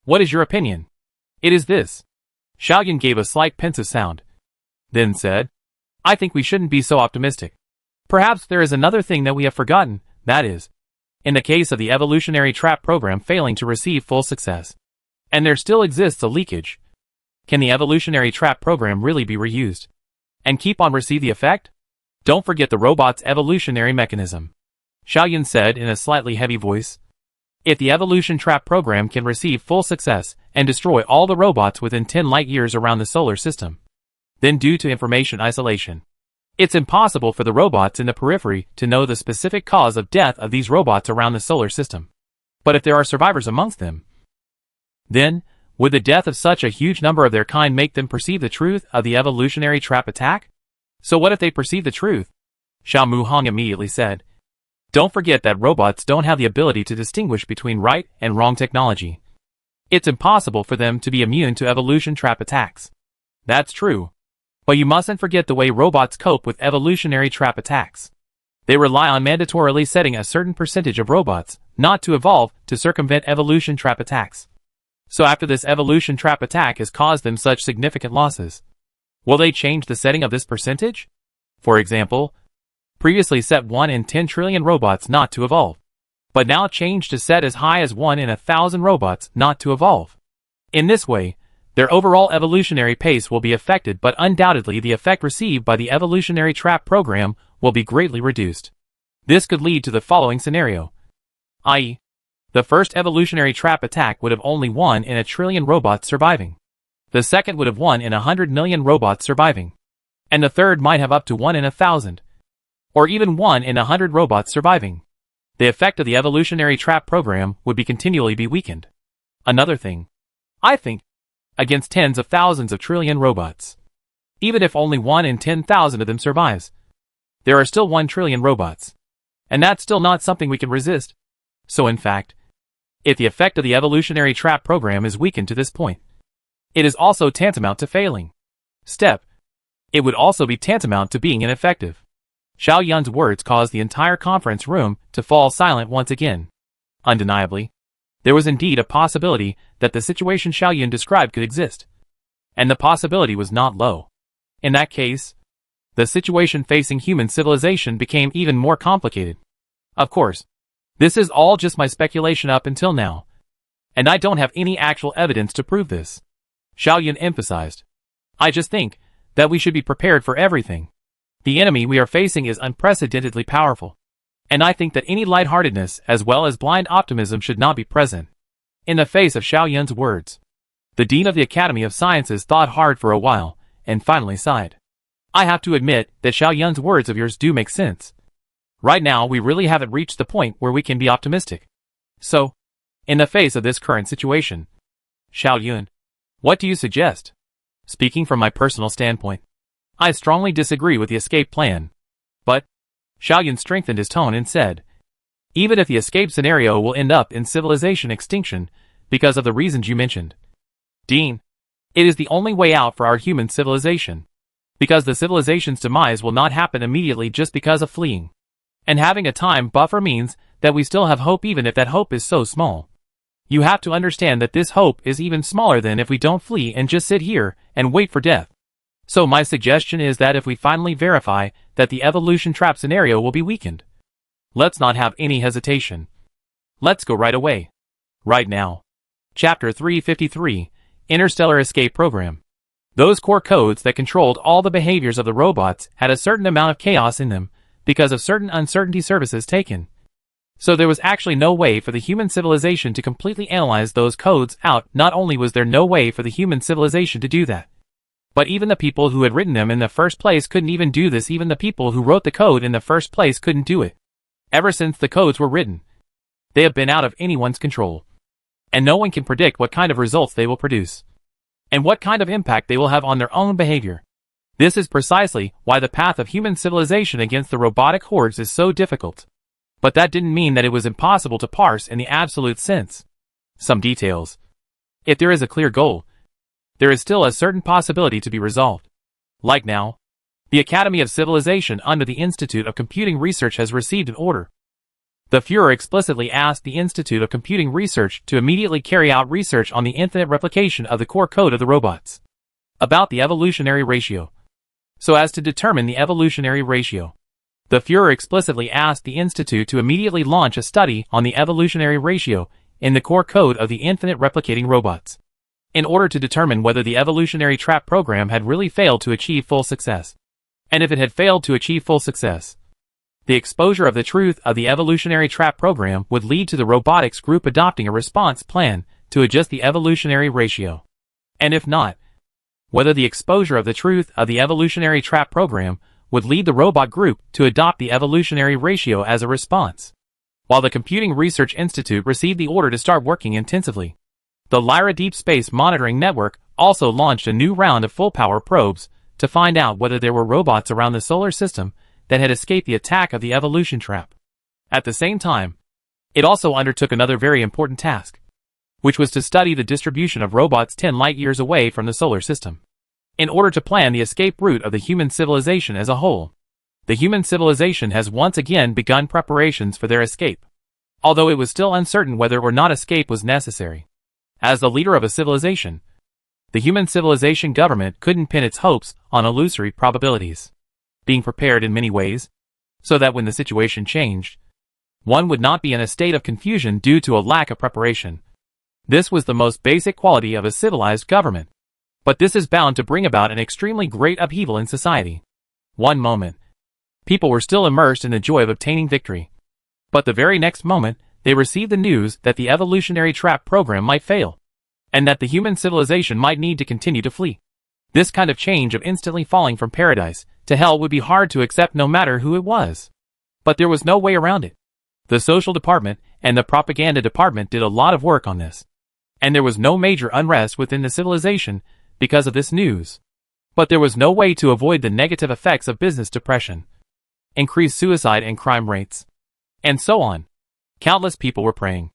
"What is your opinion?" "It is this." Xiao Yun gave a slight pensive sound, then said, "I think we shouldn't be so optimistic. Perhaps there is another thing that we have forgotten, that is, in the case of the evolutionary trap program failing to receive full success, and there still exists a leakage, can the evolutionary trap program really be reused and keep on receive the effect? Don't forget the robot's evolutionary mechanism." Xiao Yun said in a slightly heavy voice. "If the evolution trap program can receive full success and destroy all the robots within 10 light years around the solar system, then due to information isolation, it's impossible for the robots in the periphery to know the specific cause of death of these robots around the solar system. But if there are survivors amongst them, then would the death of such a huge number of their kind make them perceive the truth of the evolutionary trap attack? So what if they perceive the truth?" Xiao Mu Hong immediately said, "Don't forget that robots don't have the ability to distinguish between right and wrong technology. It's impossible for them to be immune to evolution trap attacks." "That's true. But you mustn't forget the way robots cope with evolutionary trap attacks. They rely on mandatorily setting a certain percentage of robots not to evolve to circumvent evolution trap attacks. So after this evolution trap attack has caused them such significant losses, will they change the setting of this percentage? For example, previously set 1 in 10 trillion robots not to evolve, but now change to set as high as 1 in 1,000 robots not to evolve. In this way, their overall evolutionary pace will be affected, but undoubtedly the effect received by the evolutionary trap program will be greatly reduced. This could lead to the following scenario, i.e., the first evolutionary trap attack would have only 1 in 1 trillion robots surviving. The second would have 1 in 100 million robots surviving. And the third might have up to 1 in 1,000. Or even 1 in 100 robots surviving. The effect of the evolutionary trap program would be continually be weakened. Another thing, I think, against tens of thousands of trillion robots. Even if only 1 in 10,000 of them survives, there are still 1 trillion robots. And that's still not something we can resist. So in fact, if the effect of the evolutionary trap program is weakened to this point, it is also tantamount to failing. It would also be tantamount to being ineffective. Xiao Yun's words caused the entire conference room to fall silent once again. Undeniably, there was indeed a possibility that the situation Xiao Yun described could exist. And the possibility was not low. In that case, the situation facing human civilization became even more complicated. Of course, this is all just my speculation up until now, and I don't have any actual evidence to prove this. Xiao Yun emphasized. I just think that we should be prepared for everything. The enemy we are facing is unprecedentedly powerful, and I think that any lightheartedness as well as blind optimism should not be present. In the face of Xiao Yun's words, the Dean of the Academy of Sciences thought hard for a while, and finally sighed. I have to admit that Xiao Yun's words of yours do make sense. Right now we really haven't reached the point where we can be optimistic. So, in the face of this current situation, Xiao Yun, what do you suggest? Speaking from my personal standpoint, I strongly disagree with the escape plan. But, Xiao Yun strengthened his tone and said, even if the escape scenario will end up in civilization extinction because of the reasons you mentioned, Dean, it is the only way out for our human civilization. Because the civilization's demise will not happen immediately just because of fleeing. And having a time buffer means that we still have hope even if that hope is so small. You have to understand that this hope is even smaller than if we don't flee and just sit here and wait for death. So my suggestion is that if we finally verify that the evolution trap scenario will be weakened, let's not have any hesitation. Let's go right away. Right now. Chapter 353, Interstellar Escape Program. Those core codes that controlled all the behaviors of the robots had a certain amount of chaos in them because of certain uncertainty services taken. So there was actually no way for the human civilization to completely analyze those codes out. Not only was there no way for the human civilization to do that, but even the people who had written them in the first place couldn't even do this. Even the people who wrote the code in the first place couldn't do it. Ever since the codes were written, they have been out of anyone's control. And no one can predict what kind of results they will produce, and what kind of impact they will have on their own behavior. This is precisely why the path of human civilization against the robotic hordes is so difficult. But that didn't mean that it was impossible to parse in the absolute sense. Some details. If there is a clear goal, there is still a certain possibility to be resolved. Like now, the Academy of Civilization under the Institute of Computing Research has received an order. The Führer explicitly asked the Institute of Computing Research to immediately carry out research on the infinite replication of the core code of the robots, about the evolutionary ratio, so as to determine the evolutionary ratio. The Führer explicitly asked the Institute to immediately launch a study on the evolutionary ratio in the core code of the infinite replicating robots, in order to determine whether the evolutionary trap program had really failed to achieve full success. And if it had failed to achieve full success, the exposure of the truth of the evolutionary trap program would lead to the robotics group adopting a response plan to adjust the evolutionary ratio. And if not, whether the exposure of the truth of the evolutionary trap program would lead the robot group to adopt the evolutionary ratio as a response. While the Computing Research Institute received the order to start working intensively, the Lyra Deep Space Monitoring Network also launched a new round of full-power probes to find out whether there were robots around the solar system that had escaped the attack of the evolution trap. At the same time, it also undertook another very important task, which was to study the distribution of robots 10 light-years away from the solar system, in order to plan the escape route of the human civilization as a whole. The human civilization has once again begun preparations for their escape, although it was still uncertain whether or not escape was necessary. As the leader of a civilization, the human civilization government couldn't pin its hopes on illusory probabilities, being prepared in many ways, so that when the situation changed, one would not be in a state of confusion due to a lack of preparation. This was the most basic quality of a civilized government. But this is bound to bring about an extremely great upheaval in society. One moment, people were still immersed in the joy of obtaining victory. But the very next moment, they received the news that the evolutionary trap program might fail, and that the human civilization might need to continue to flee. This kind of change of instantly falling from paradise to hell would be hard to accept no matter who it was. But there was no way around it. The social department and the propaganda department did a lot of work on this, and there was no major unrest within the civilization because of this news. But there was no way to avoid the negative effects of business depression, increased suicide and crime rates, and so on. Countless people were praying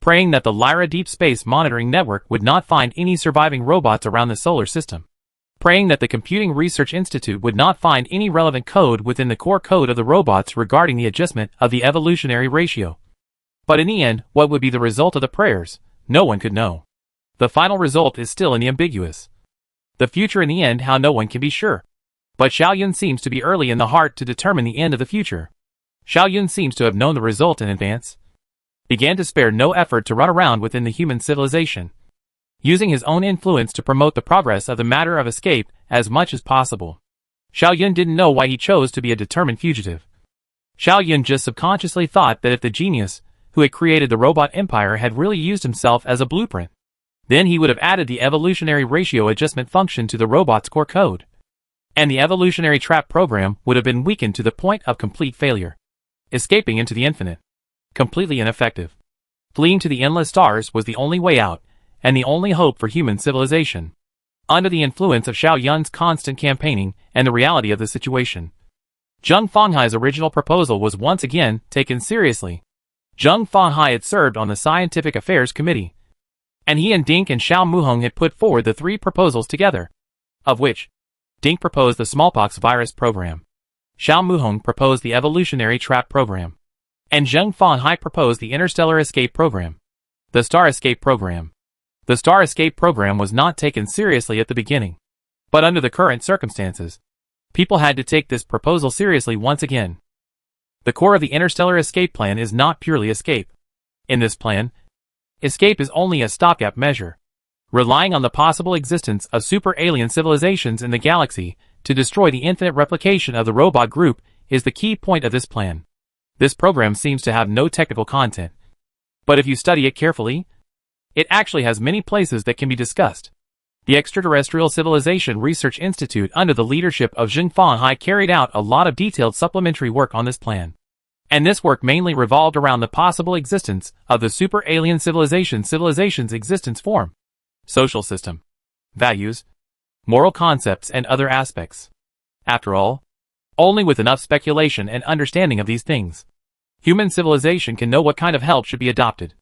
that the Lyra Deep Space Monitoring Network would not find any surviving robots around the solar system, praying that the Computing Research Institute would not find any relevant code within the core code of the robots regarding the adjustment of the evolutionary ratio. But in the end, what would be the result of the prayers, no one could know. The final result is still in the ambiguous. The future in the end, how no one can be sure. But Xiao Yun seems to be early in the heart to determine the end of the future. Xiao Yun seems to have known the result in advance, began to spare no effort to run around within the human civilization, using his own influence to promote the progress of the matter of escape as much as possible. Xiao Yun didn't know why he chose to be a determined fugitive. Xiao Yun just subconsciously thought that if the genius who had created the robot empire had really used himself as a blueprint, then he would have added the evolutionary ratio adjustment function to the robot's core code, and the evolutionary trap program would have been weakened to the point of complete failure. Escaping into the infinite, completely ineffective. Fleeing to the endless stars was the only way out, and the only hope for human civilization. Under the influence of Xiao Yun's constant campaigning and the reality of the situation, Zheng Fanghai's original proposal was once again taken seriously. Zheng Fanghai had served on the Scientific Affairs Committee, and he and Dink and Xiao Muhong had put forward the 3 proposals together, of which Dink proposed the smallpox virus program. Xiao Muhong proposed the evolutionary trap program. And Zheng Fanhai proposed the interstellar escape program. The star escape program. The star escape program was not taken seriously at the beginning. But under the current circumstances, people had to take this proposal seriously once again. The core of the interstellar escape plan is not purely escape. In this plan, escape is only a stopgap measure, relying on the possible existence of super alien civilizations in the galaxy to destroy the infinite replication of the robot group is the key point of this plan. This program seems to have no technical content, but if you study it carefully, it actually has many places that can be discussed. The Extraterrestrial Civilization Research Institute under the leadership of Zheng Fanhai carried out a lot of detailed supplementary work on this plan. And this work mainly revolved around the possible existence of the super alien civilization's existence form, social system, values, moral concepts, and other aspects. After all, only with enough speculation and understanding of these things, human civilization can know what kind of help should be adopted,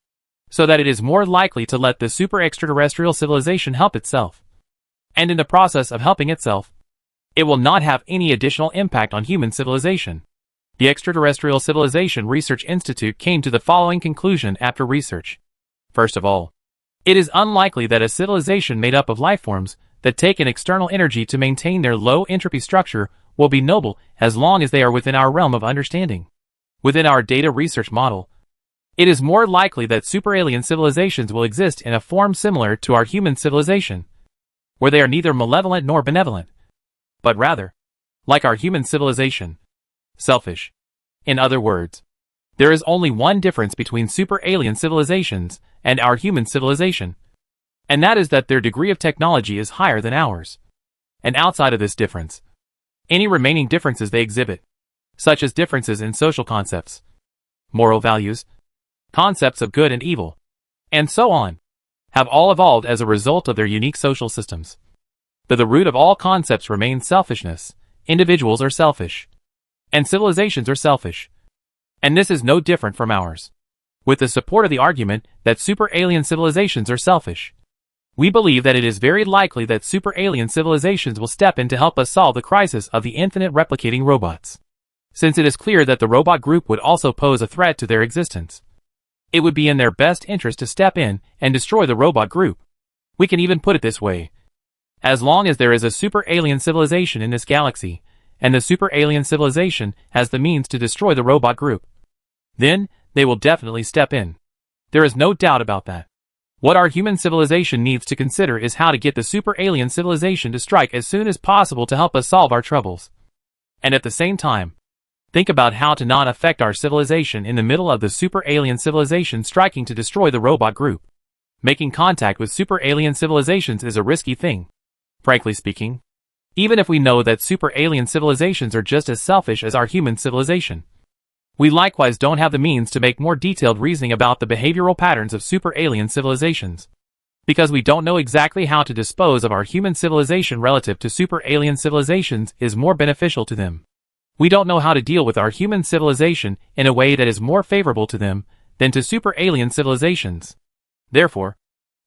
so that it is more likely to let the super extraterrestrial civilization help itself. And in the process of helping itself, it will not have any additional impact on human civilization. The Extraterrestrial Civilization Research Institute came to the following conclusion after research. First of all, it is unlikely that a civilization made up of lifeforms that take in external energy to maintain their low entropy structure will be noble as long as they are within our realm of understanding. Within our data research model, it is more likely that super alien civilizations will exist in a form similar to our human civilization, where they are neither malevolent nor benevolent, but rather, like our human civilization, selfish. In other words, there is only one difference between super alien civilizations and our human civilization, and that is that their degree of technology is higher than ours. And outside of this difference, any remaining differences they exhibit, such as differences in social concepts, moral values, concepts of good and evil, and so on, have all evolved as a result of their unique social systems. But the root of all concepts remains selfishness. Individuals are selfish, and civilizations are selfish. And this is no different from ours. With the support of the argument that super alien civilizations are selfish, we believe that it is very likely that super alien civilizations will step in to help us solve the crisis of the infinite replicating robots. Since it is clear that the robot group would also pose a threat to their existence, it would be in their best interest to step in and destroy the robot group. We can even put it this way. As long as there is a super alien civilization in this galaxy, and the super alien civilization has the means to destroy the robot group, then they will definitely step in. There is no doubt about that. What our human civilization needs to consider is how to get the super alien civilization to strike as soon as possible to help us solve our troubles. And at the same time, think about how to not affect our civilization in the middle of the super alien civilization striking to destroy the robot group. Making contact with super alien civilizations is a risky thing. Frankly speaking, even if we know that super alien civilizations are just as selfish as our human civilization, we likewise don't have the means to make more detailed reasoning about the behavioral patterns of super alien civilizations, because we don't know exactly how to dispose of our human civilization relative to super alien civilizations is more beneficial to them. We don't know how to deal with our human civilization in a way that is more favorable to them than to super alien civilizations. Therefore,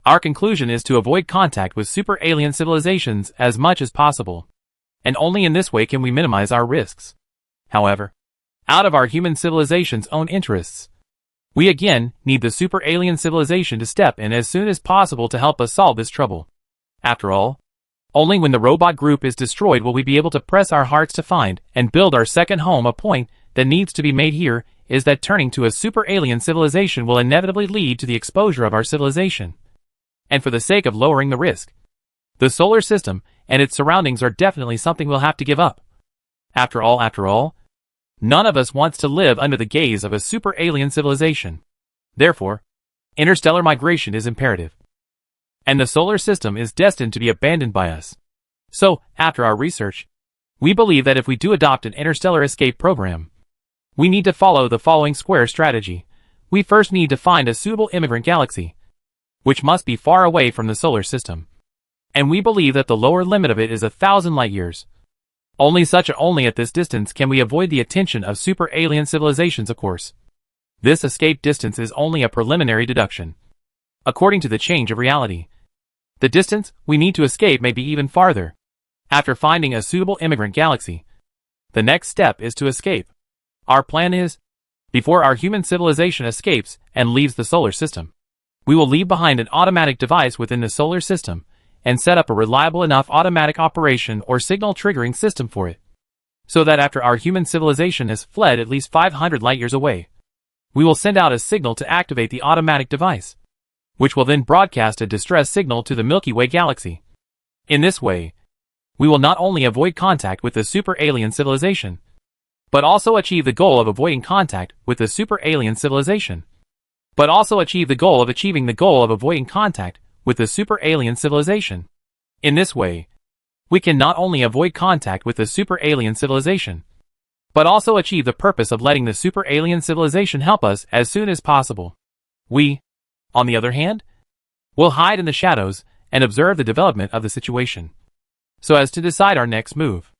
our conclusion is to avoid contact with super alien civilizations as much as possible, and only in this way can we minimize our risks. However, out of our human civilization's own interests, we again need the super alien civilization to step in as soon as possible to help us solve this trouble. After all, only when the robot group is destroyed will we be able to press our hearts to find and build our second home. A point that needs to be made here is that turning to a super alien civilization will inevitably lead to the exposure of our civilization. And for the sake of lowering the risk, the solar system and its surroundings are definitely something we'll have to give up. After all, none of us wants to live under the gaze of a super alien civilization. Therefore, interstellar migration is imperative. And the solar system is destined to be abandoned by us. So, after our research, we believe that if we do adopt an interstellar escape program, we need to follow the following square strategy. We first need to find a suitable immigrant galaxy, which must be far away from the solar system. And we believe that the lower limit of it is 1,000 light-years. Only at this distance can we avoid the attention of super alien civilizations, of course. This escape distance is only a preliminary deduction. According to the change of reality, the distance we need to escape may be even farther. After finding a suitable immigrant galaxy, the next step is to escape. Our plan is, before our human civilization escapes and leaves the solar system, we will leave behind an automatic device within the solar system and set up a reliable enough automatic operation or signal triggering system for it, so that after our human civilization has fled at least 500 light-years away, we will send out a signal to activate the automatic device, which will then broadcast a distress signal to the Milky Way galaxy. In this way, we will not only avoid contact with the super alien civilization, but also achieve the goal of avoiding contact with the super alien civilization. In this way, we can not only avoid contact with the super alien civilization, but also achieve the purpose of letting the super alien civilization help us as soon as possible. We, on the other hand, will hide in the shadows and observe the development of the situation, so as to decide our next move.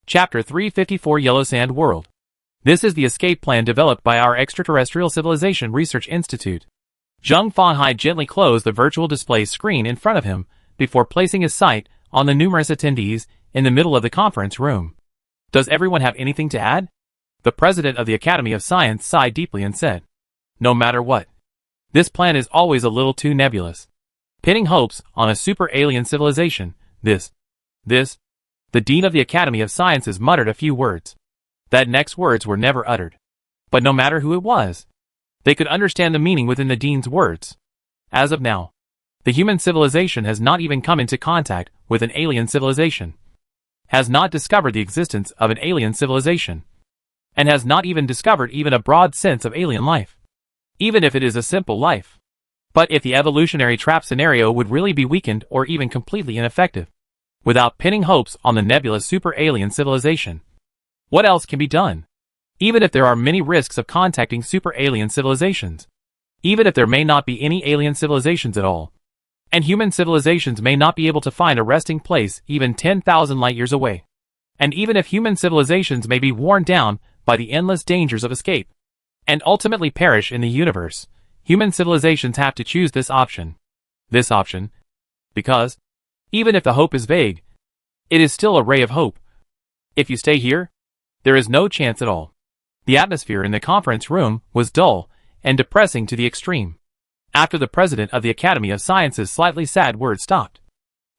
Chapter 354 Yellow Sand World. This is the escape plan developed by our Extraterrestrial Civilization Research Institute. Zheng Fanhai gently closed the virtual display screen in front of him before placing his sight on the numerous attendees in the middle of the conference room. Does everyone have anything to add? The president of the Academy of Science sighed deeply and said, no matter what, this plan is always a little too nebulous. Pinning hopes on a super alien civilization, the dean of the Academy of Sciences muttered a few words. That next words were never uttered. But no matter who it was, they could understand the meaning within the dean's words. As of now, the human civilization has not even come into contact with an alien civilization, has not discovered the existence of an alien civilization, and has not even discovered even a broad sense of alien life, even if it is a simple life. But if the evolutionary trap scenario would really be weakened or even completely ineffective, without pinning hopes on the nebulous super alien civilization, what else can be done? Even if there are many risks of contacting super alien civilizations, even if there may not be any alien civilizations at all, and human civilizations may not be able to find a resting place even 10,000 light-years away, and even if human civilizations may be worn down by the endless dangers of escape, and ultimately perish in the universe, human civilizations have to choose this option. This option, because, even if the hope is vague, it is still a ray of hope. If you stay here, there is no chance at all. The atmosphere in the conference room was dull and depressing to the extreme. After the president of the Academy of Sciences' slightly sad words stopped,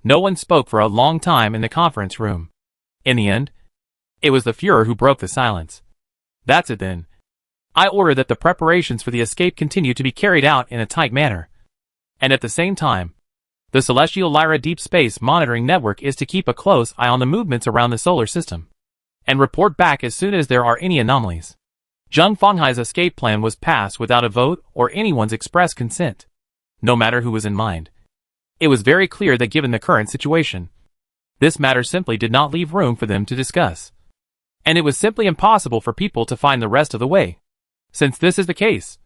no one spoke for a long time in the conference room. In the end, it was the Führer who broke the silence. That's it then. I order that the preparations for the escape continue to be carried out in a tight manner. And at the same time, the Celestial Lyra Deep Space Monitoring Network is to keep a close eye on the movements around the solar system, and report back as soon as there are any anomalies. Zheng Fanghai's escape plan was passed without a vote or anyone's express consent, no matter who was in mind. It was very clear that given the current situation, this matter simply did not leave room for them to discuss. And it was simply impossible for people to find the rest of the way. Since this is the case,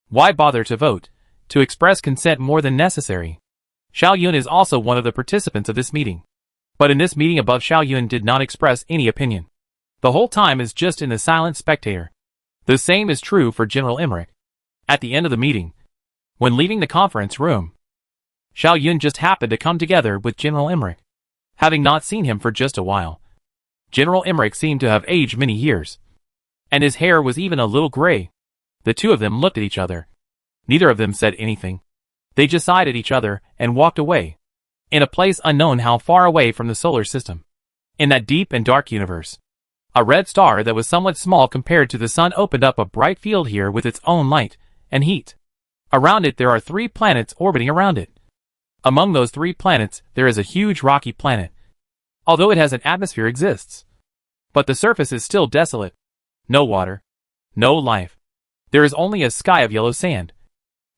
why bother to vote, to express consent more than necessary? Xiao Yun is also one of the participants of this meeting. But in this meeting above, Xiao Yun did not express any opinion. The whole time is just in the silent spectator. The same is true for General Emmerich. At the end of the meeting, when leaving the conference room, Xiao Yun just happened to come together with General Emmerich. Having not seen him for just a while, General Emmerich seemed to have aged many years, and his hair was even a little gray. The two of them looked at each other. Neither of them said anything. They just sighed at each other and walked away, in a place unknown how far away from the solar system. In that deep and dark universe, a red star that was somewhat small compared to the sun opened up a bright field here with its own light and heat. Around it there are 3 planets orbiting around it. Among those 3 planets there is a huge rocky planet. Although it has an atmosphere exists, but the surface is still desolate. No water, no life. There is only a sky of yellow sand,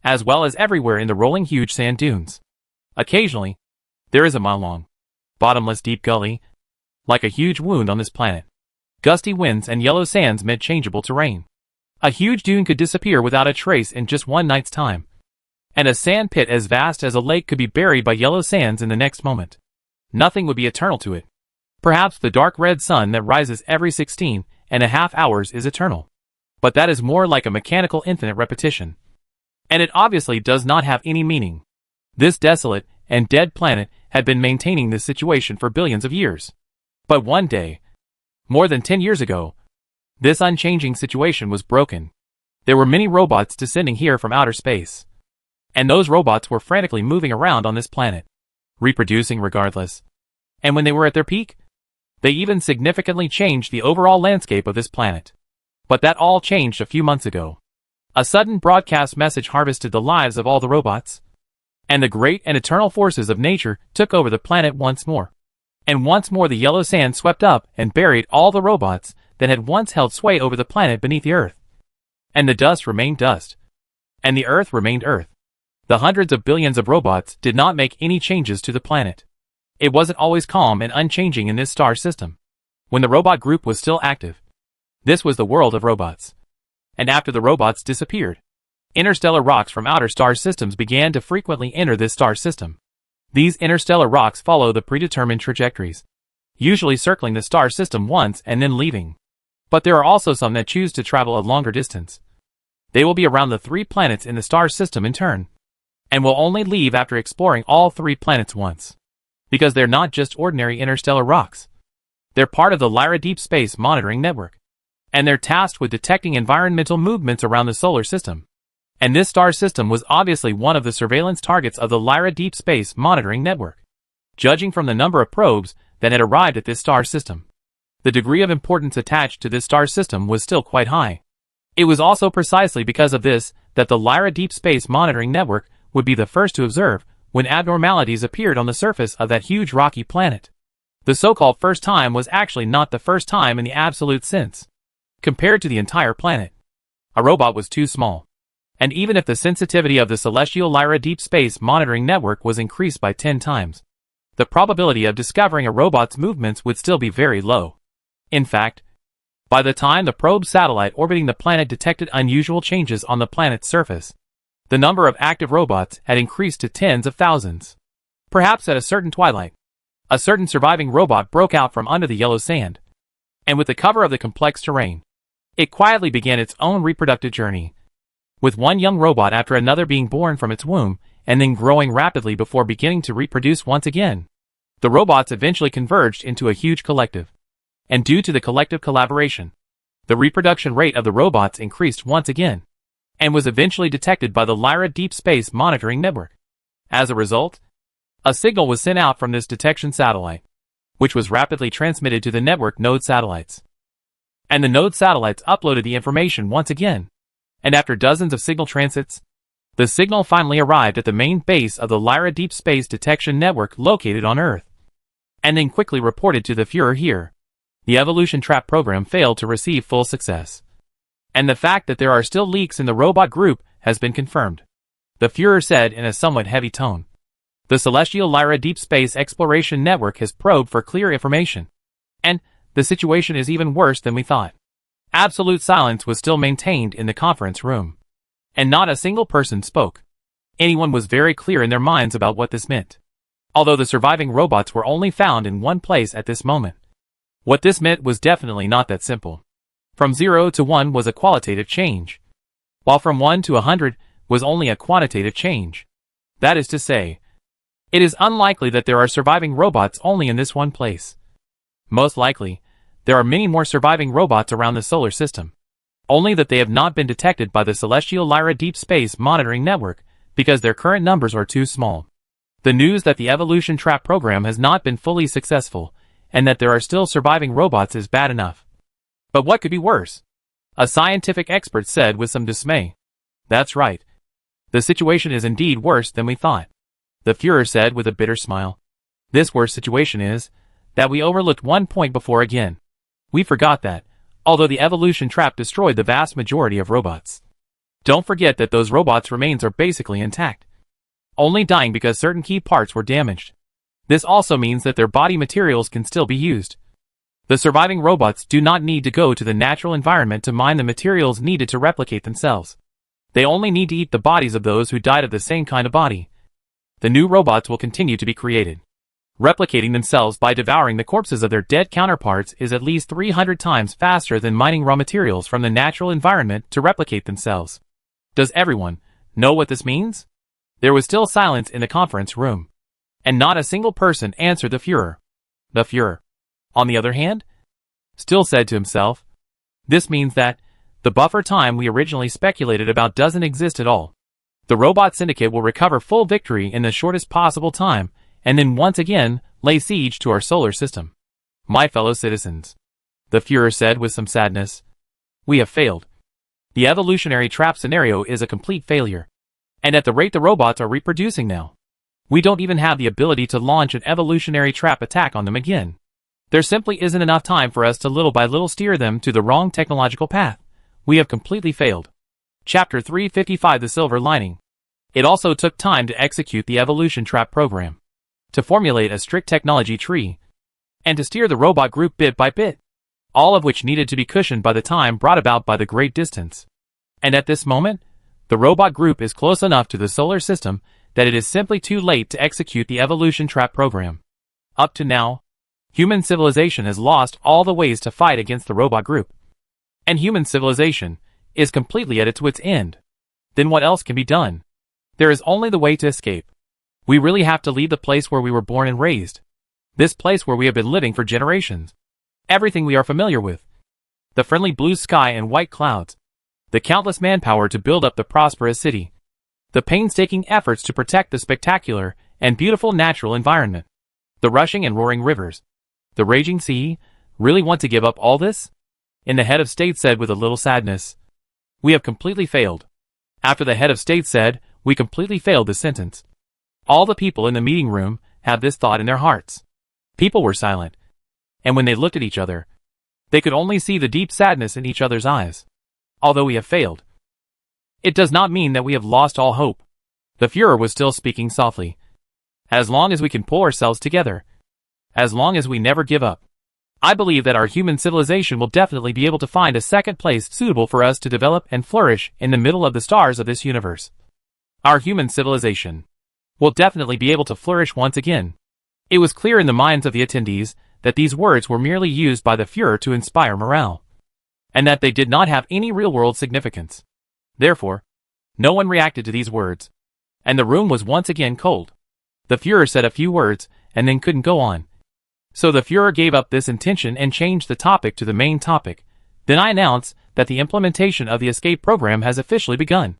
as well as everywhere in the rolling huge sand dunes. Occasionally, there is a mile-long, bottomless deep gully, like a huge wound on this planet. Gusty winds and yellow sands meant changeable terrain. A huge dune could disappear without a trace in just one night's time, and a sand pit as vast as a lake could be buried by yellow sands in the next moment. Nothing would be eternal to it. Perhaps the dark red sun that rises every 16.5 hours is eternal, but that is more like a mechanical infinite repetition, and it obviously does not have any meaning. This desolate and dead planet had been maintaining this situation for billions of years. But one day, more than 10 years ago, this unchanging situation was broken. There were many robots descending here from outer space. And those robots were frantically moving around on this planet, reproducing regardless. And when they were at their peak, they even significantly changed the overall landscape of this planet. But that all changed a few months ago. A sudden broadcast message harvested the lives of all the robots. And the great and eternal forces of nature took over the planet once more. And once more the yellow sand swept up and buried all the robots that had once held sway over the planet beneath the earth. And the dust remained dust. And the earth remained earth. The hundreds of billions of robots did not make any changes to the planet. It wasn't always calm and unchanging in this star system. When the robot group was still active, this was the world of robots. And after the robots disappeared, interstellar rocks from outer star systems began to frequently enter this star system. These interstellar rocks follow the predetermined trajectories, usually circling the star system once and then leaving. But there are also some that choose to travel a longer distance. They will be around the 3 planets in the star system in turn, and will only leave after exploring all 3 planets once. Because they're not just ordinary interstellar rocks. They're part of the Lyra Deep Space Monitoring Network. And they're tasked with detecting environmental movements around the solar system. And this star system was obviously one of the surveillance targets of the Lyra Deep Space Monitoring Network. Judging from the number of probes that had arrived at this star system, the degree of importance attached to this star system was still quite high. It was also precisely because of this that the Lyra Deep Space Monitoring Network would be the first to observe when abnormalities appeared on the surface of that huge rocky planet. The so-called first time was actually not the first time in the absolute sense. Compared to the entire planet, a robot was too small. And even if the sensitivity of the celestial Lyra Deep Space Monitoring Network was increased by 10 times, the probability of discovering a robot's movements would still be very low. In fact, by the time the probe satellite orbiting the planet detected unusual changes on the planet's surface, the number of active robots had increased to tens of thousands. Perhaps at a certain twilight, a certain surviving robot broke out from under the yellow sand, and with the cover of the complex terrain, it quietly began its own reproductive journey, with one young robot after another being born from its womb and then growing rapidly before beginning to reproduce once again. The robots eventually converged into a huge collective, and due to the collective collaboration, the reproduction rate of the robots increased once again, and was eventually detected by the Lyra Deep Space Monitoring Network. As a result, a signal was sent out from this detection satellite, which was rapidly transmitted to the network node satellites. And the node satellites uploaded the information once again, and after dozens of signal transits, the signal finally arrived at the main base of the Lyra Deep Space Detection Network located on Earth, and then quickly reported to the Führer here. The evolution trap program failed to receive full success. And the fact that there are still leaks in the robot group has been confirmed, the Führer said in a somewhat heavy tone. The Celestial Lyra Deep Space Exploration Network has probed for clear information. And the situation is even worse than we thought. Absolute silence was still maintained in the conference room. And not a single person spoke. Anyone was very clear in their minds about what this meant. Although the surviving robots were only found in one place at this moment. What this meant was definitely not that simple. From 0 to 1 was a qualitative change, while from 1 to 100 was only a quantitative change. That is to say, it is unlikely that there are surviving robots only in this one place. Most likely, there are many more surviving robots around the solar system, only that they have not been detected by the Celestial Lyra Deep Space Monitoring Network because their current numbers are too small. The news that the evolution trap program has not been fully successful and that there are still surviving robots is bad enough. But what could be worse? A scientific expert said with some dismay. That's right. The situation is indeed worse than we thought, the Führer said with a bitter smile. This worse situation is that we overlooked one point before again. We forgot that, although the evolution trap destroyed the vast majority of robots, don't forget that those robots' remains are basically intact, only dying because certain key parts were damaged. This also means that their body materials can still be used. The surviving robots do not need to go to the natural environment to mine the materials needed to replicate themselves. They only need to eat the bodies of those who died of the same kind of body. The new robots will continue to be created. Replicating themselves by devouring the corpses of their dead counterparts is at least 300 times faster than mining raw materials from the natural environment to replicate themselves. Does everyone know what this means? There was still silence in the conference room, and not a single person answered the Führer. The Führer On the other hand, Still said to himself, this means that the buffer time we originally speculated about doesn't exist at all. The robot syndicate will recover full victory in the shortest possible time, and then once again lay siege to our solar system. My fellow citizens, the Führer said with some sadness, we have failed. The evolutionary trap scenario is a complete failure. And at the rate the robots are reproducing now, we don't even have the ability to launch an evolutionary trap attack on them again. There simply isn't enough time for us to little by little steer them to the wrong technological path. We have completely failed. Chapter 355 The Silver Lining. It also took time to execute the evolution trap program, to formulate a strict technology tree, and to steer the robot group bit by bit, all of which needed to be cushioned by the time brought about by the great distance. And at this moment, the robot group is close enough to the solar system that it is simply too late to execute the evolution trap program. Up to now, human civilization has lost all the ways to fight against the robot group. And human civilization is completely at its wit's end. Then what else can be done? There is only the way to escape. We really have to leave the place where we were born and raised. This place where we have been living for generations. Everything we are familiar with. The friendly blue sky and white clouds. The countless manpower to build up the prosperous city. The painstaking efforts to protect the spectacular and beautiful natural environment. The rushing and roaring rivers. The raging sea. Really want to give up all this? And the head of state said with a little sadness, we have completely failed. After the head of state said, we completely failed this sentence, all the people in the meeting room had this thought in their hearts. People were silent. And when they looked at each other, they could only see the deep sadness in each other's eyes. Although we have failed, it does not mean that we have lost all hope. The Führer was still speaking softly. As long as we can pull ourselves together, as long as we never give up, I believe that our human civilization will definitely be able to find a second place suitable for us to develop and flourish in the middle of the stars of this universe. Our human civilization will definitely be able to flourish once again. It was clear in the minds of the attendees that these words were merely used by the Führer to inspire morale, and that they did not have any real-world significance. Therefore, no one reacted to these words, and the room was once again cold. The Führer said a few words, and then couldn't go on. So the Führer gave up this intention and changed the topic to the main topic. Then I announce that the implementation of the escape program has officially begun.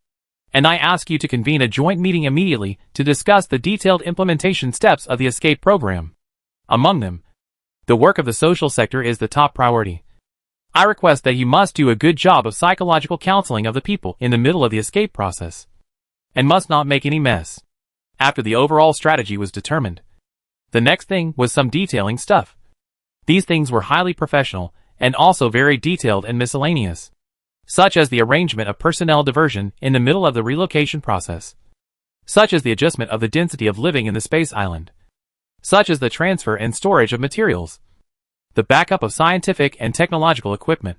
And I ask you to convene a joint meeting immediately to discuss the detailed implementation steps of the escape program. Among them, the work of the social sector is the top priority. I request that you must do a good job of psychological counseling of the people in the middle of the escape process, and must not make any mess. After the overall strategy was determined, the next thing was some detailing stuff. These things were highly professional, and also very detailed and miscellaneous, such as the arrangement of personnel diversion in the middle of the relocation process, such as the adjustment of the density of living in the space island, such as the transfer and storage of materials, the backup of scientific and technological equipment,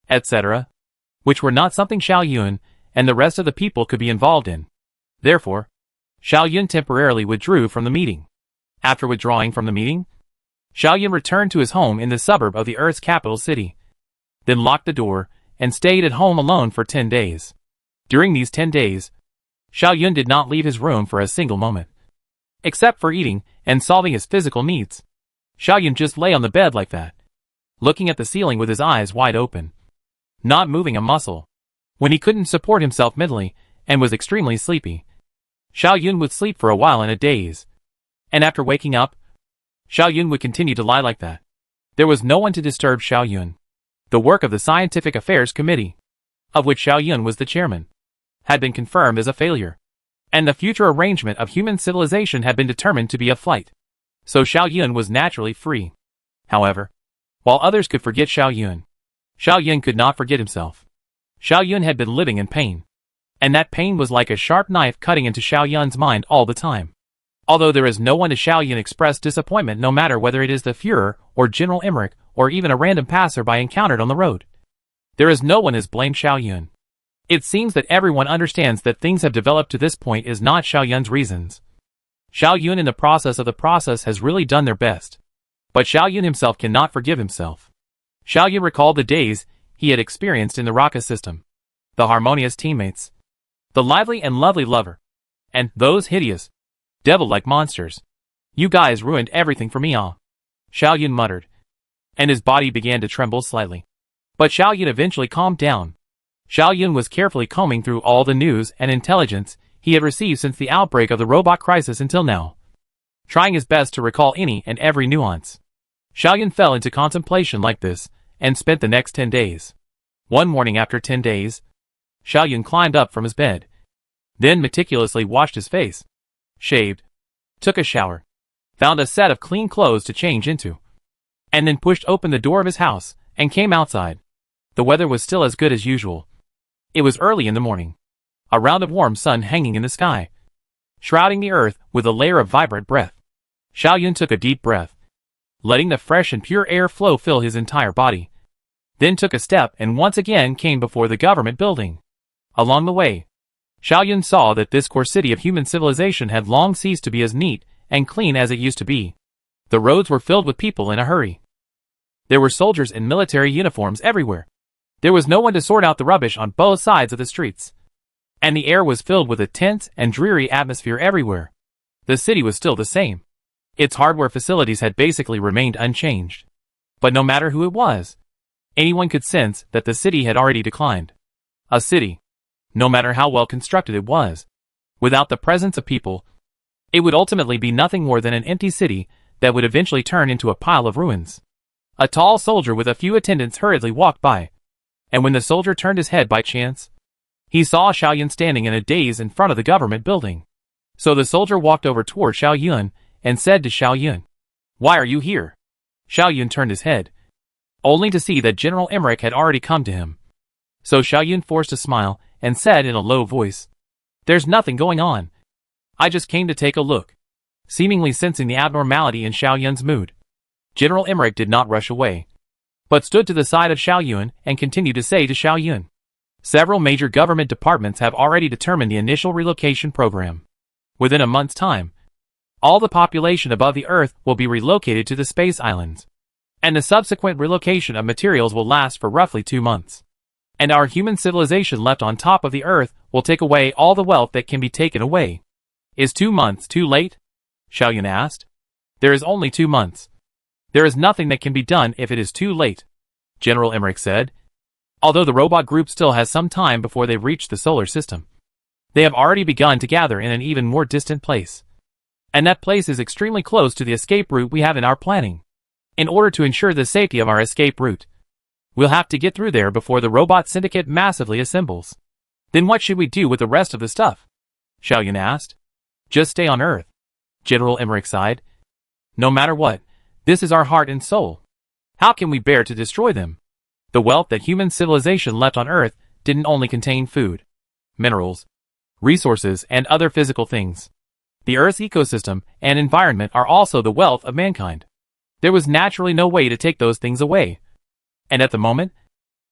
etc., which were not something Xiao Yun and the rest of the people could be involved in. Therefore, Xiao Yun temporarily withdrew from the meeting. After withdrawing from the meeting, Xiao Yun returned to his home in the suburb of the Earth's capital city, then locked the door and stayed at home alone for 10 days. During these 10 days, Xiao Yun did not leave his room for a single moment, except for eating and solving his physical needs. Xiao Yun just lay on the bed like that, looking at the ceiling with his eyes wide open, not moving a muscle. When he couldn't support himself mentally and was extremely sleepy, Xiao Yun would sleep for a while in a daze. And after waking up, Xiao Yun would continue to lie like that. There was no one to disturb Xiao Yun. The work of the Scientific Affairs Committee, of which Xiao Yun was the chairman, had been confirmed as a failure, and the future arrangement of human civilization had been determined to be a flight. So Xiao Yun was naturally free. However, while others could forget Xiao Yun could not forget himself. Xiao Yun had been living in pain, and that pain was like a sharp knife cutting into Xiao Yun's mind all the time. Although there is no one to Xiao Yun express disappointment, no matter whether it is the Führer or General Emmerich or even a random passerby encountered on the road. There is no one has blamed Xiao Yun. It seems that everyone understands that things have developed to this point is not Xiao Yun's reasons. Xiao Yun in the process of the process has really done their best. But Xiao Yun himself cannot forgive himself. Xiao Yun recalled the days he had experienced in the Raka system, the harmonious teammates, the lively and lovely lover, and those hideous, devil-like monsters. You guys ruined everything for me, ah. Xiao Yun muttered. and his body began to tremble slightly. But Xiao Yun eventually calmed down. Xiao Yun was carefully combing through all the news and intelligence he had received since the outbreak of the robot crisis until now, trying his best to recall any and every nuance. Xiao Yun fell into contemplation like this, and spent the next 10 days. One morning after 10 days, Xiao Yun climbed up from his bed, then meticulously washed his face, shaved, took a shower, found a set of clean clothes to change into, and then pushed open the door of his house, and came outside. The weather was still as good as usual. It was early in the morning. A round of warm sun hanging in the sky, shrouding the earth with a layer of vibrant breath. Xiao Yun took a deep breath, letting the fresh and pure air flow fill his entire body. Then took a step and once again came before the government building. Along the way, Xiao Yun saw that this core city of human civilization had long ceased to be as neat and clean as it used to be. The roads were filled with people in a hurry. There were soldiers in military uniforms everywhere. There was no one to sort out the rubbish on both sides of the streets. And the air was filled with a tense and dreary atmosphere everywhere. The city was still the same. Its hardware facilities had basically remained unchanged. But no matter who it was, anyone could sense that the city had already declined. A city, no matter how well constructed it was, without the presence of people, it would ultimately be nothing more than an empty city that would eventually turn into a pile of ruins. A tall soldier with a few attendants hurriedly walked by, and when the soldier turned his head by chance, he saw Xiao Yun standing in a daze in front of the government building. So the soldier walked over toward Xiao Yun and said to Xiao Yun, "Why are you here?" Xiao Yun turned his head, only to see that General Emmerich had already come to him. So Xiao Yun forced a smile and said in a low voice, "There's nothing going on. I just came to take a look." Seemingly sensing the abnormality in Xiao Yun's mood, General Emmerich did not rush away, but stood to the side of Xiao Yun and continued to say to Xiao Yun, "Several major government departments have already determined the initial relocation program. Within a month's time, all the population above the Earth will be relocated to the space islands, and the subsequent relocation of materials will last for roughly 2 months. And our human civilization left on top of the Earth will take away all the wealth that can be taken away." "Is 2 months too late?" Xiao Yun asked. "There is only 2 months. There is nothing that can be done if it is too late," General Emmerich said. "Although the robot group still has some time before they reach the solar system, they have already begun to gather in an even more distant place. And that place is extremely close to the escape route we have in our planning. In order to ensure the safety of our escape route, we'll have to get through there before the robot syndicate massively assembles." "Then what should we do with the rest of the stuff?" Xiao Yun asked. "Just stay on Earth," General Emmerich sighed. "No matter what, this is our heart and soul. How can we bear to destroy them?" The wealth that human civilization left on Earth didn't only contain food, minerals, resources, and other physical things. The Earth's ecosystem and environment are also the wealth of mankind. There was naturally no way to take those things away. And at the moment,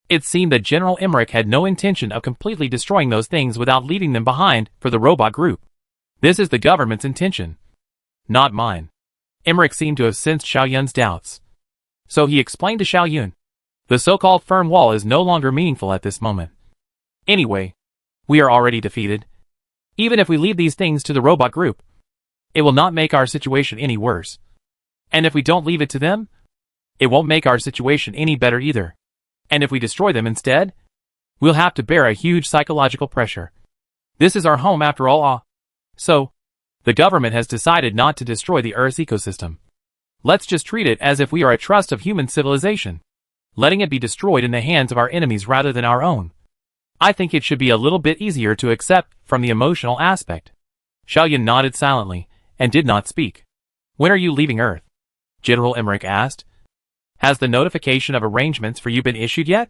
it seemed that General Emmerich had no intention of completely destroying those things without leaving them behind for the robot group. "This is the government's intention, not mine." Emmerich seemed to have sensed Xiao Yun's doubts. So he explained to Xiao Yun, "The so-called firm wall is no longer meaningful at this moment. Anyway, we are already defeated. Even if we leave these things to the robot group, it will not make our situation any worse. And if we don't leave it to them, it won't make our situation any better either. And if we destroy them instead, we'll have to bear a huge psychological pressure. This is our home after all. So, the government has decided not to destroy the Earth's ecosystem. Let's just treat it as if we are a trust of human civilization, letting it be destroyed in the hands of our enemies rather than our own. I think it should be a little bit easier to accept from the emotional aspect." Xiao Yun nodded silently and did not speak. "When are you leaving Earth?" General Emmerich asked. "Has the notification of arrangements for you been issued yet?"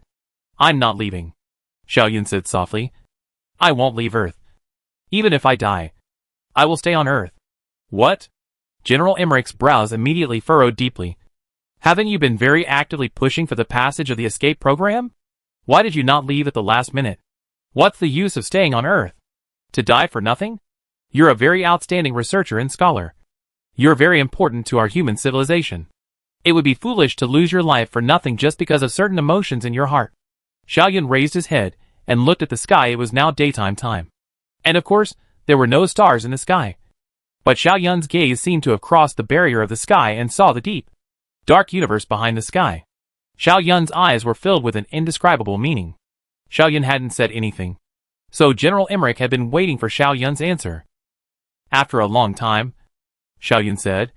"I'm not leaving," Xiao Yun said softly. "I won't leave Earth. Even if I die, I will stay on Earth." "What?" General Emmerich's brows immediately furrowed deeply. "Haven't you been very actively pushing for the passage of the escape program? Why did you not leave at the last minute? What's the use of staying on Earth? To die for nothing? You're a very outstanding researcher and scholar. You're very important to our human civilization. It would be foolish to lose your life for nothing just because of certain emotions in your heart." Xiao Yun raised his head and looked at the sky. It was now daytime time. And of course, there were no stars in the sky. But Xiao Yun's gaze seemed to have crossed the barrier of the sky and saw the deep, dark universe behind the sky. Xiao Yun's eyes were filled with an indescribable meaning. Xiao Yun hadn't said anything. So General Emmerich had been waiting for Xiao Yun's answer. After a long time, Xiao Yun said,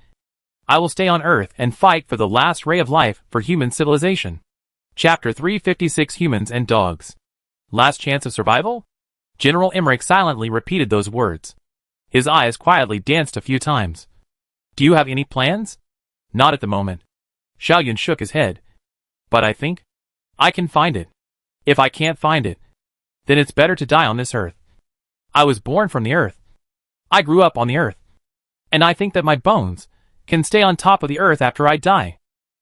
I will stay on Earth and fight for the last ray of life for human civilization. Chapter 356 Humans and Dogs. Last chance of survival? General Emmerich silently repeated those words. His eyes quietly danced a few times. Do you have any plans? Not at the moment. Xiao Yun shook his head. But I think I can find it. If I can't find it, then it's better to die on this Earth. I was born from the Earth. I grew up on the Earth. And I think that my bones can stay on top of the Earth after I die.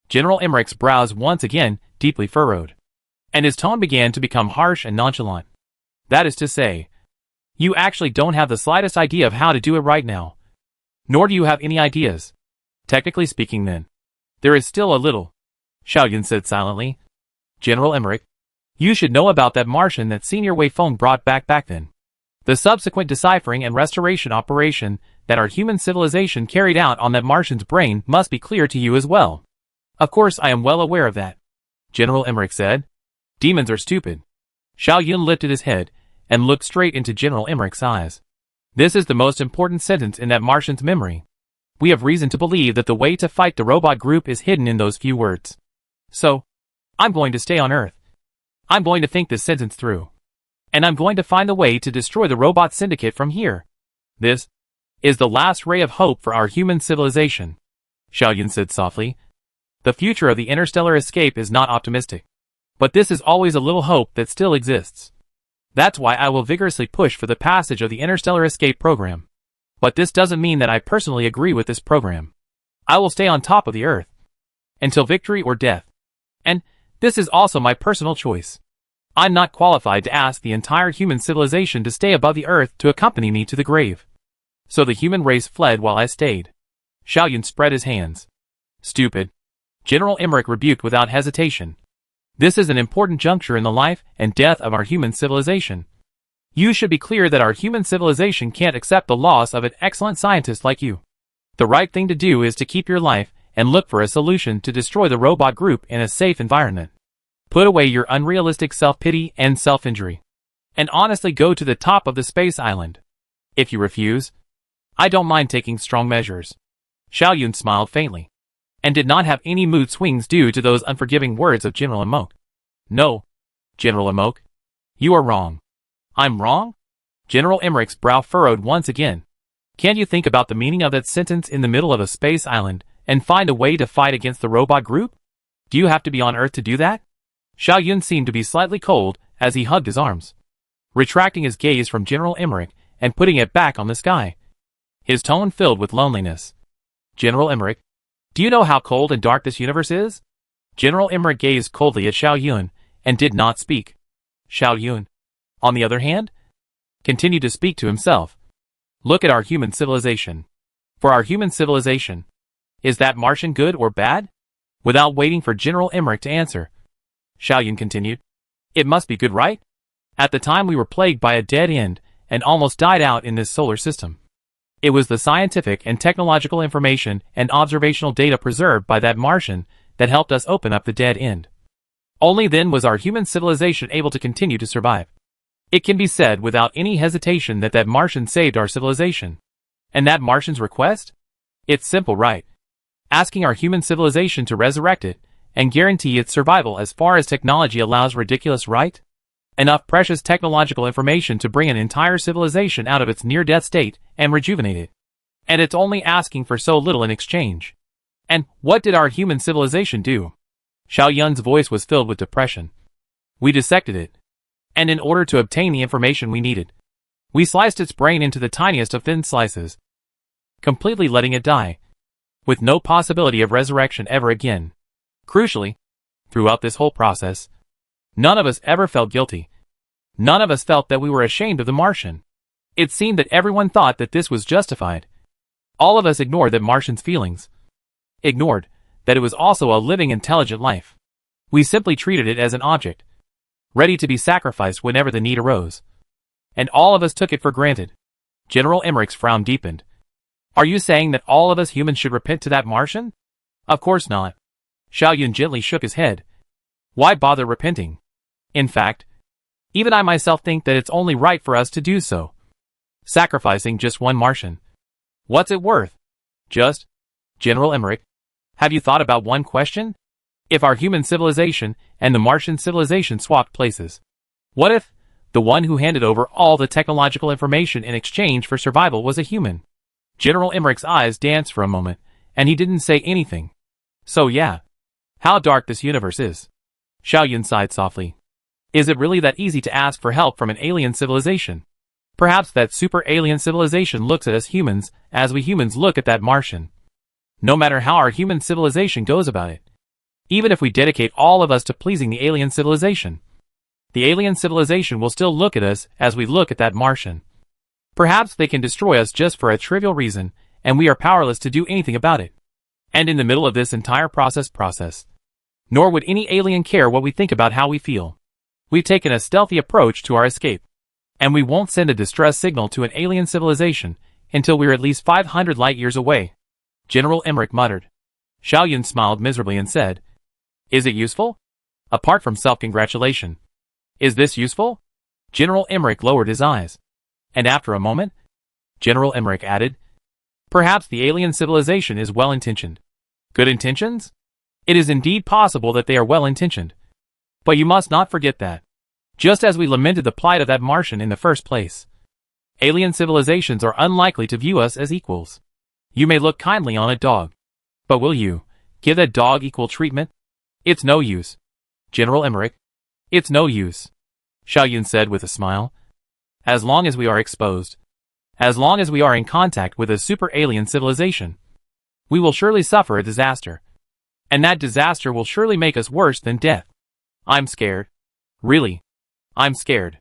General Emmerich's brows once again deeply furrowed, and his tone began to become harsh and nonchalant. That is to say, you actually don't have the slightest idea of how to do it right now. Nor do you have any ideas. Technically speaking then, there is still a little, Xiao Yun said silently. General Emmerich, you should know about that Martian that Senior Wei Feng brought back then. The subsequent deciphering and restoration operation that our human civilization carried out on that Martian's brain must be clear to you as well. Of course I am well aware of that, General Emmerich said. Demons are stupid. Xiao Yun lifted his head and looked straight into General Emmerich's eyes. This is the most important sentence in that Martian's memory. We have reason to believe that the way to fight the robot group is hidden in those few words. So, I'm going to stay on Earth. I'm going to think this sentence through. And I'm going to find the way to destroy the robot syndicate from here. This is the last ray of hope for our human civilization, Xiao Yun said softly. The future of the interstellar escape is not optimistic. But this is always a little hope that still exists. That's why I will vigorously push for the passage of the interstellar escape program. But this doesn't mean that I personally agree with this program. I will stay on top of the Earth until victory or death. And this is also my personal choice. I'm not qualified to ask the entire human civilization to stay above the Earth to accompany me to the grave. So the human race fled while I stayed. Xiao Yun spread his hands. Stupid. General Emmerich rebuked without hesitation. This is an important juncture in the life and death of our human civilization. You should be clear that our human civilization can't accept the loss of an excellent scientist like you. The right thing to do is to keep your life and look for a solution to destroy the robot group in a safe environment. Put away your unrealistic self-pity and self-injury. And honestly go to the top of the space island. If you refuse, I don't mind taking strong measures. Xiao Yun smiled faintly, and did not have any mood swings due to those unforgiving words of General Emmerich. No, General Emmerich, you are wrong. I'm wrong? General Emmerich's brow furrowed once again. Can't you think about the meaning of that sentence in the middle of a space island and find a way to fight against the robot group? Do you have to be on Earth to do that? Xiao Yun seemed to be slightly cold as he hugged his arms, retracting his gaze from General Emmerich and putting it back on the sky. His tone filled with loneliness. General Emmerich, do you know how cold and dark this universe is? General Emmerich gazed coldly at Xiao Yun and did not speak. Xiao Yun, on the other hand, continued to speak to himself. Look at our human civilization. For our human civilization, is that Martian good or bad? Without waiting for General Emmerich to answer, Xiao Yun continued. It must be good, right? At the time we were plagued by a dead end and almost died out in this solar system. It was the scientific and technological information and observational data preserved by that Martian that helped us open up the dead end. Only then was our human civilization able to continue to survive. It can be said without any hesitation that that Martian saved our civilization. And that Martian's request? It's simple, right? Asking our human civilization to resurrect it and guarantee its survival as far as technology allows, ridiculous, right? Enough precious technological information to bring an entire civilization out of its near-death state and rejuvenate it. And it's only asking for so little in exchange. And what did our human civilization do? Xiao Yun's voice was filled with depression. We dissected it. And in order to obtain the information we needed, we sliced its brain into the tiniest of thin slices, completely letting it die, with no possibility of resurrection ever again. Crucially, throughout this whole process, none of us ever felt guilty. None of us felt that we were ashamed of the Martian. It seemed that everyone thought that this was justified. All of us ignored that Martian's feelings. Ignored that it was also a living, intelligent life. We simply treated it as an object, ready to be sacrificed whenever the need arose. And all of us took it for granted. General Emmerich's frown deepened. Are you saying that all of us humans should repent to that Martian? Of course not. Xiao Yun gently shook his head, Why bother repenting? In fact, even I myself think that it's only right for us to do so. Sacrificing just one Martian. What's it worth? Just, General Emmerich, have you thought about one question? If our human civilization and the Martian civilization swapped places, what if the one who handed over all the technological information in exchange for survival was a human? General Emmerich's eyes danced for a moment, and he didn't say anything. So yeah, how dark this universe is. Xiao Yun sighed softly. Is it really that easy to ask for help from an alien civilization? Perhaps that super alien civilization looks at us humans as we humans look at that Martian. No matter how our human civilization goes about it. Even if we dedicate all of us to pleasing the alien civilization, the alien civilization will still look at us as we look at that Martian. Perhaps they can destroy us just for a trivial reason, and we are powerless to do anything about it. And in the middle of this entire process, nor would any alien care what we think about how we feel. We've taken a stealthy approach to our escape, and we won't send a distress signal to an alien civilization until we're at least 500 light years away. General Emmerich muttered. Xiao Yun smiled miserably and said, Is it useful? Apart from self-congratulation. Is this useful? General Emmerich lowered his eyes. And after a moment, General Emmerich added, Perhaps the alien civilization is well-intentioned. Good intentions? It is indeed possible that they are well-intentioned. But you must not forget that, just as we lamented the plight of that Martian in the first place, alien civilizations are unlikely to view us as equals. You may look kindly on a dog, but will you give that dog equal treatment? It's no use. General Emmerich, it's no use. Xiao Yun said with a smile. As long as we are exposed, as long as we are in contact with a super alien civilization, we will surely suffer a disaster. And that disaster will surely make us worse than death. I'm scared. Really. I'm scared.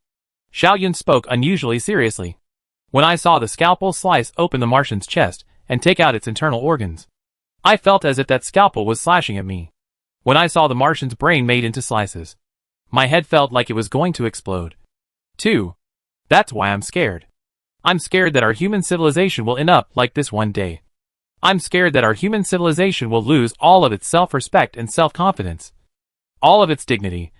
Xiao Yun spoke unusually seriously. When I saw the scalpel slice open the Martian's chest and take out its internal organs, I felt as if that scalpel was slashing at me. When I saw the Martian's brain made into slices, my head felt like it was going to explode. 2. That's why I'm scared. I'm scared that our human civilization will end up like this one day. I'm scared that our human civilization will lose all of its self-respect and self-confidence. All of its dignity.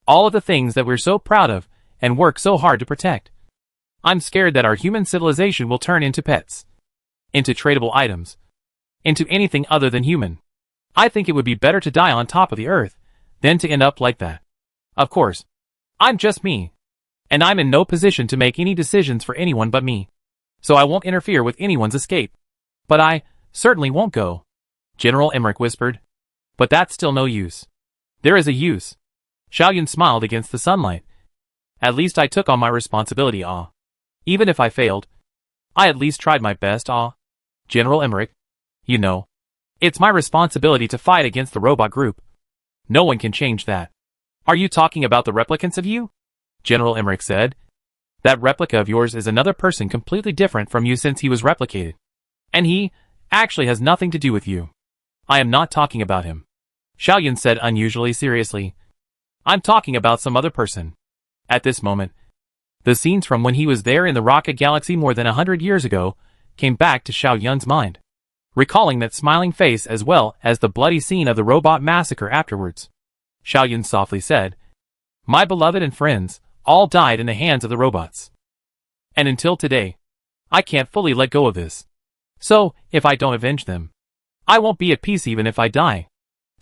All of the things that we're so proud of and work so hard to protect. I'm scared that our human civilization will turn into pets. Into tradable items. Into anything other than human. I think it would be better to die on top of the earth than to end up like that. Of course, I'm just me. And I'm in no position to make any decisions for anyone but me. So I won't interfere with anyone's escape. But I certainly won't go. General Emmerich whispered. But that's still no use. There is a use. Xiao Yun smiled against the sunlight. At least I took on my responsibility, Even if I failed, I at least tried my best, General Emmerich, you know, it's my responsibility to fight against the robot group. No one can change that. Are you talking about the replicants of you? General Emmerich said. That replica of yours is another person completely different from you since he was replicated. And he actually has nothing to do with you. I am not talking about him. Xiao Yun said unusually seriously. I'm talking about some other person. At this moment, the scenes from when he was there in the rocket galaxy more than 100 years ago came back to Xiao Yun's mind, recalling that smiling face as well as the bloody scene of the robot massacre afterwards. Xiao Yun softly said, My beloved and friends all died in the hands of the robots. And until today, I can't fully let go of this. So, if I don't avenge them, I won't be at peace even if I die.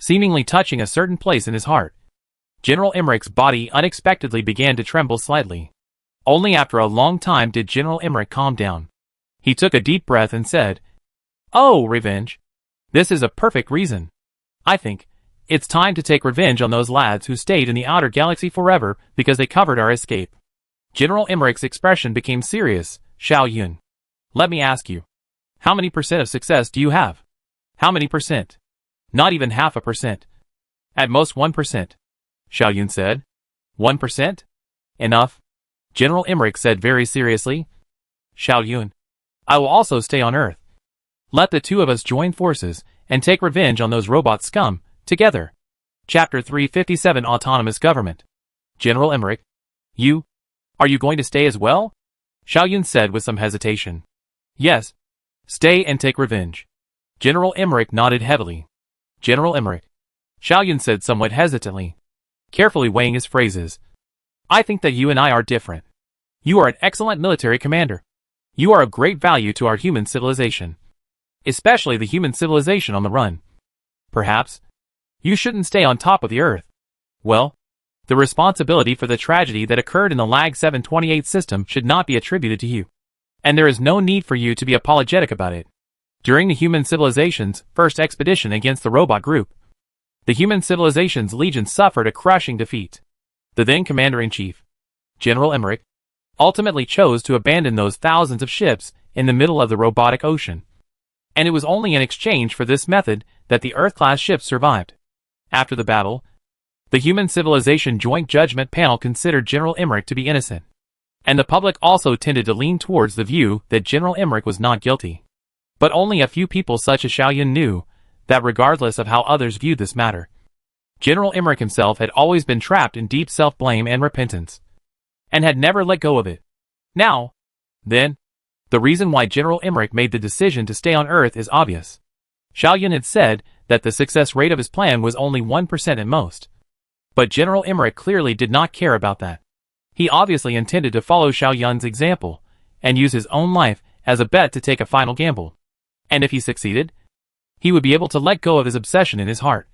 Seemingly touching a certain place in his heart, General Emmerich's body unexpectedly began to tremble slightly. Only after a long time did General Emmerich calm down. He took a deep breath and said, Oh, revenge. This is a perfect reason. I think it's time to take revenge on those lads who stayed in the outer galaxy forever because they covered our escape. General Emmerich's expression became serious. Xiao Yun, let me ask you, how many % of success do you have? How many %? Not even 0.5%. At most 1%. Xiao Yun said. 1%? Enough. General Emmerich said very seriously. Xiao Yun, I will also stay on Earth. Let the two of us join forces and take revenge on those robot scum, together. Chapter 357 Autonomous Government. General Emmerich, are you going to stay as well? Xiao Yun said with some hesitation. Yes. Stay and take revenge. General Emmerich nodded heavily. General Emmerich, Xiao Yun said somewhat hesitantly, carefully weighing his phrases. I think that you and I are different. You are an excellent military commander. You are of great value to our human civilization. Especially the human civilization on the run. Perhaps you shouldn't stay on top of the earth. Well, the responsibility for the tragedy that occurred in the Lag 728 system should not be attributed to you. And there is no need for you to be apologetic about it. During the human civilization's first expedition against the robot group, the human civilization's legion suffered a crushing defeat. The then Commander-in-Chief, General Emmerich, ultimately chose to abandon those thousands of ships in the middle of the robotic ocean. And it was only in exchange for this method that the Earth-class ships survived. After the battle, the Human Civilization Joint Judgment Panel considered General Emmerich to be innocent. And the public also tended to lean towards the view that General Emmerich was not guilty. But only a few people such as Xiao Yun knew that regardless of how others viewed this matter, General Emmerich himself had always been trapped in deep self-blame and repentance, and had never let go of it. Now, then, the reason why General Emmerich made the decision to stay on Earth is obvious. Xiao Yun had said that the success rate of his plan was only 1% at most. But General Emmerich clearly did not care about that. He obviously intended to follow Xiao Yun's example, and use his own life as a bet to take a final gamble. And if he succeeded, he would be able to let go of his obsession in his heart.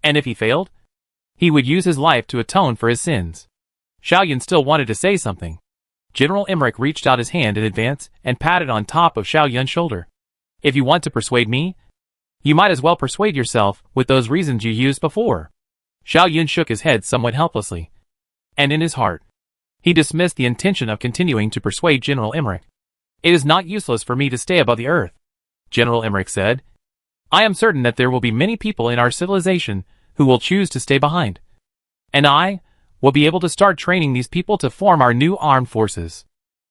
And if he failed, he would use his life to atone for his sins. Xiao Yun still wanted to say something. General Emmerich reached out his hand in advance and patted on top of Xiao Yun's shoulder. If you want to persuade me, you might as well persuade yourself with those reasons you used before. Xiao Yun shook his head somewhat helplessly. And in his heart, he dismissed the intention of continuing to persuade General Emmerich. It is not useless for me to stay above the earth, General Emmerich said. I am certain that there will be many people in our civilization who will choose to stay behind. And I will be able to start training these people to form our new armed forces.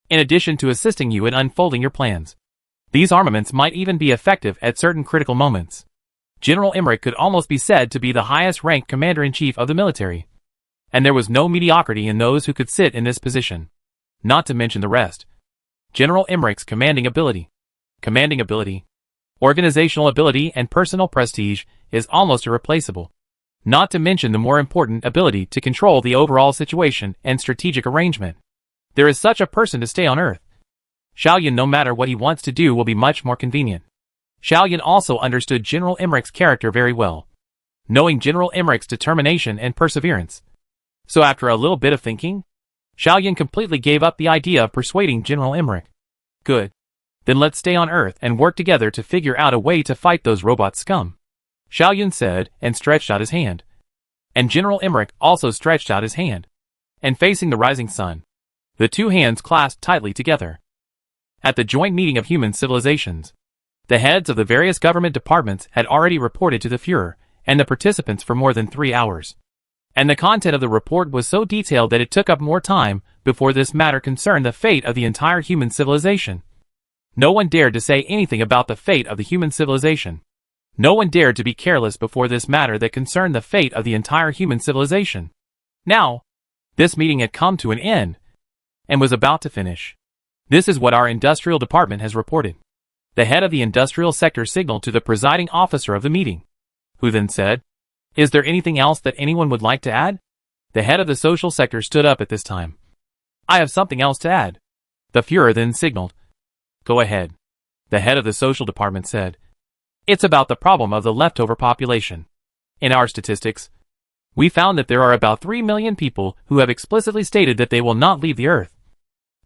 In addition to assisting you in unfolding your plans, these armaments might even be effective at certain critical moments. General Emmerich could almost be said to be the highest-ranked commander-in-chief of the military. And there was no mediocrity in those who could sit in this position. Not to mention the rest. General Emmerich's commanding ability, organizational ability and personal prestige is almost irreplaceable. Not to mention the more important ability to control the overall situation and strategic arrangement. There is such a person to stay on Earth. Xiao Yun, no matter what he wants to do, will be much more convenient. Xiao Yun also understood General Emmerich's character very well, knowing General Emmerich's determination and perseverance. So after a little bit of thinking, Xiao Yun completely gave up the idea of persuading General Emmerich. Good. Then let's stay on Earth and work together to figure out a way to fight those robot scum, Xiao Yun said, and stretched out his hand. And General Emmerich also stretched out his hand. And facing the rising sun, the two hands clasped tightly together. At the joint meeting of human civilizations, the heads of the various government departments had already reported to the Führer and the participants for more than 3 hours. And the content of the report was so detailed that it took up more time before this matter concerned the fate of the entire human civilization. No one dared to say anything about the fate of the human civilization. No one dared to be careless before this matter that concerned the fate of the entire human civilization. Now, this meeting had come to an end, and was about to finish. This is what our industrial department has reported. The head of the industrial sector signaled to the presiding officer of the meeting, who then said, "Is there anything else that anyone would like to add?" The head of the social sector stood up at this time. "I have something else to add." The Führer then signaled. "Go ahead." The head of the social department said, "It's about the problem of the leftover population. In our statistics, we found that there are about 3 million people who have explicitly stated that they will not leave the Earth,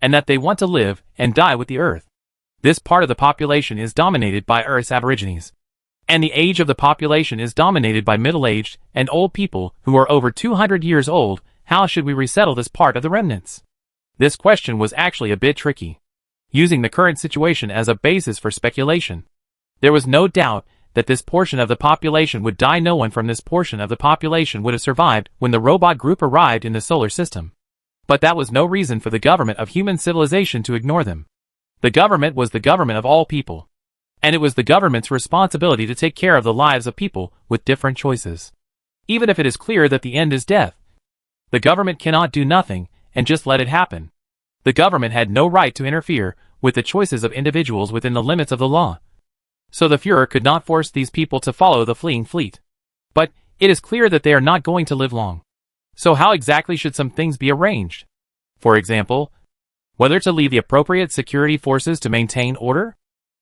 and that they want to live and die with the Earth. This part of the population is dominated by Earth's aborigines, and the age of the population is dominated by middle-aged and old people who are over 200 years old. How should we resettle this part of the remnants?" This question was actually a bit tricky, using the current situation as a basis for speculation. There was no doubt that this portion of the population would die. No one from this portion of the population would have survived when the robot group arrived in the solar system. But that was no reason for the government of human civilization to ignore them. The government was the government of all people, and it was the government's responsibility to take care of the lives of people with different choices. Even if it is clear that the end is death, the government cannot do nothing and just let it happen. The government had no right to interfere with the choices of individuals within the limits of the law. So the Führer could not force these people to follow the fleeing fleet. But it is clear that they are not going to live long. So how exactly should some things be arranged? For example, whether to leave the appropriate security forces to maintain order?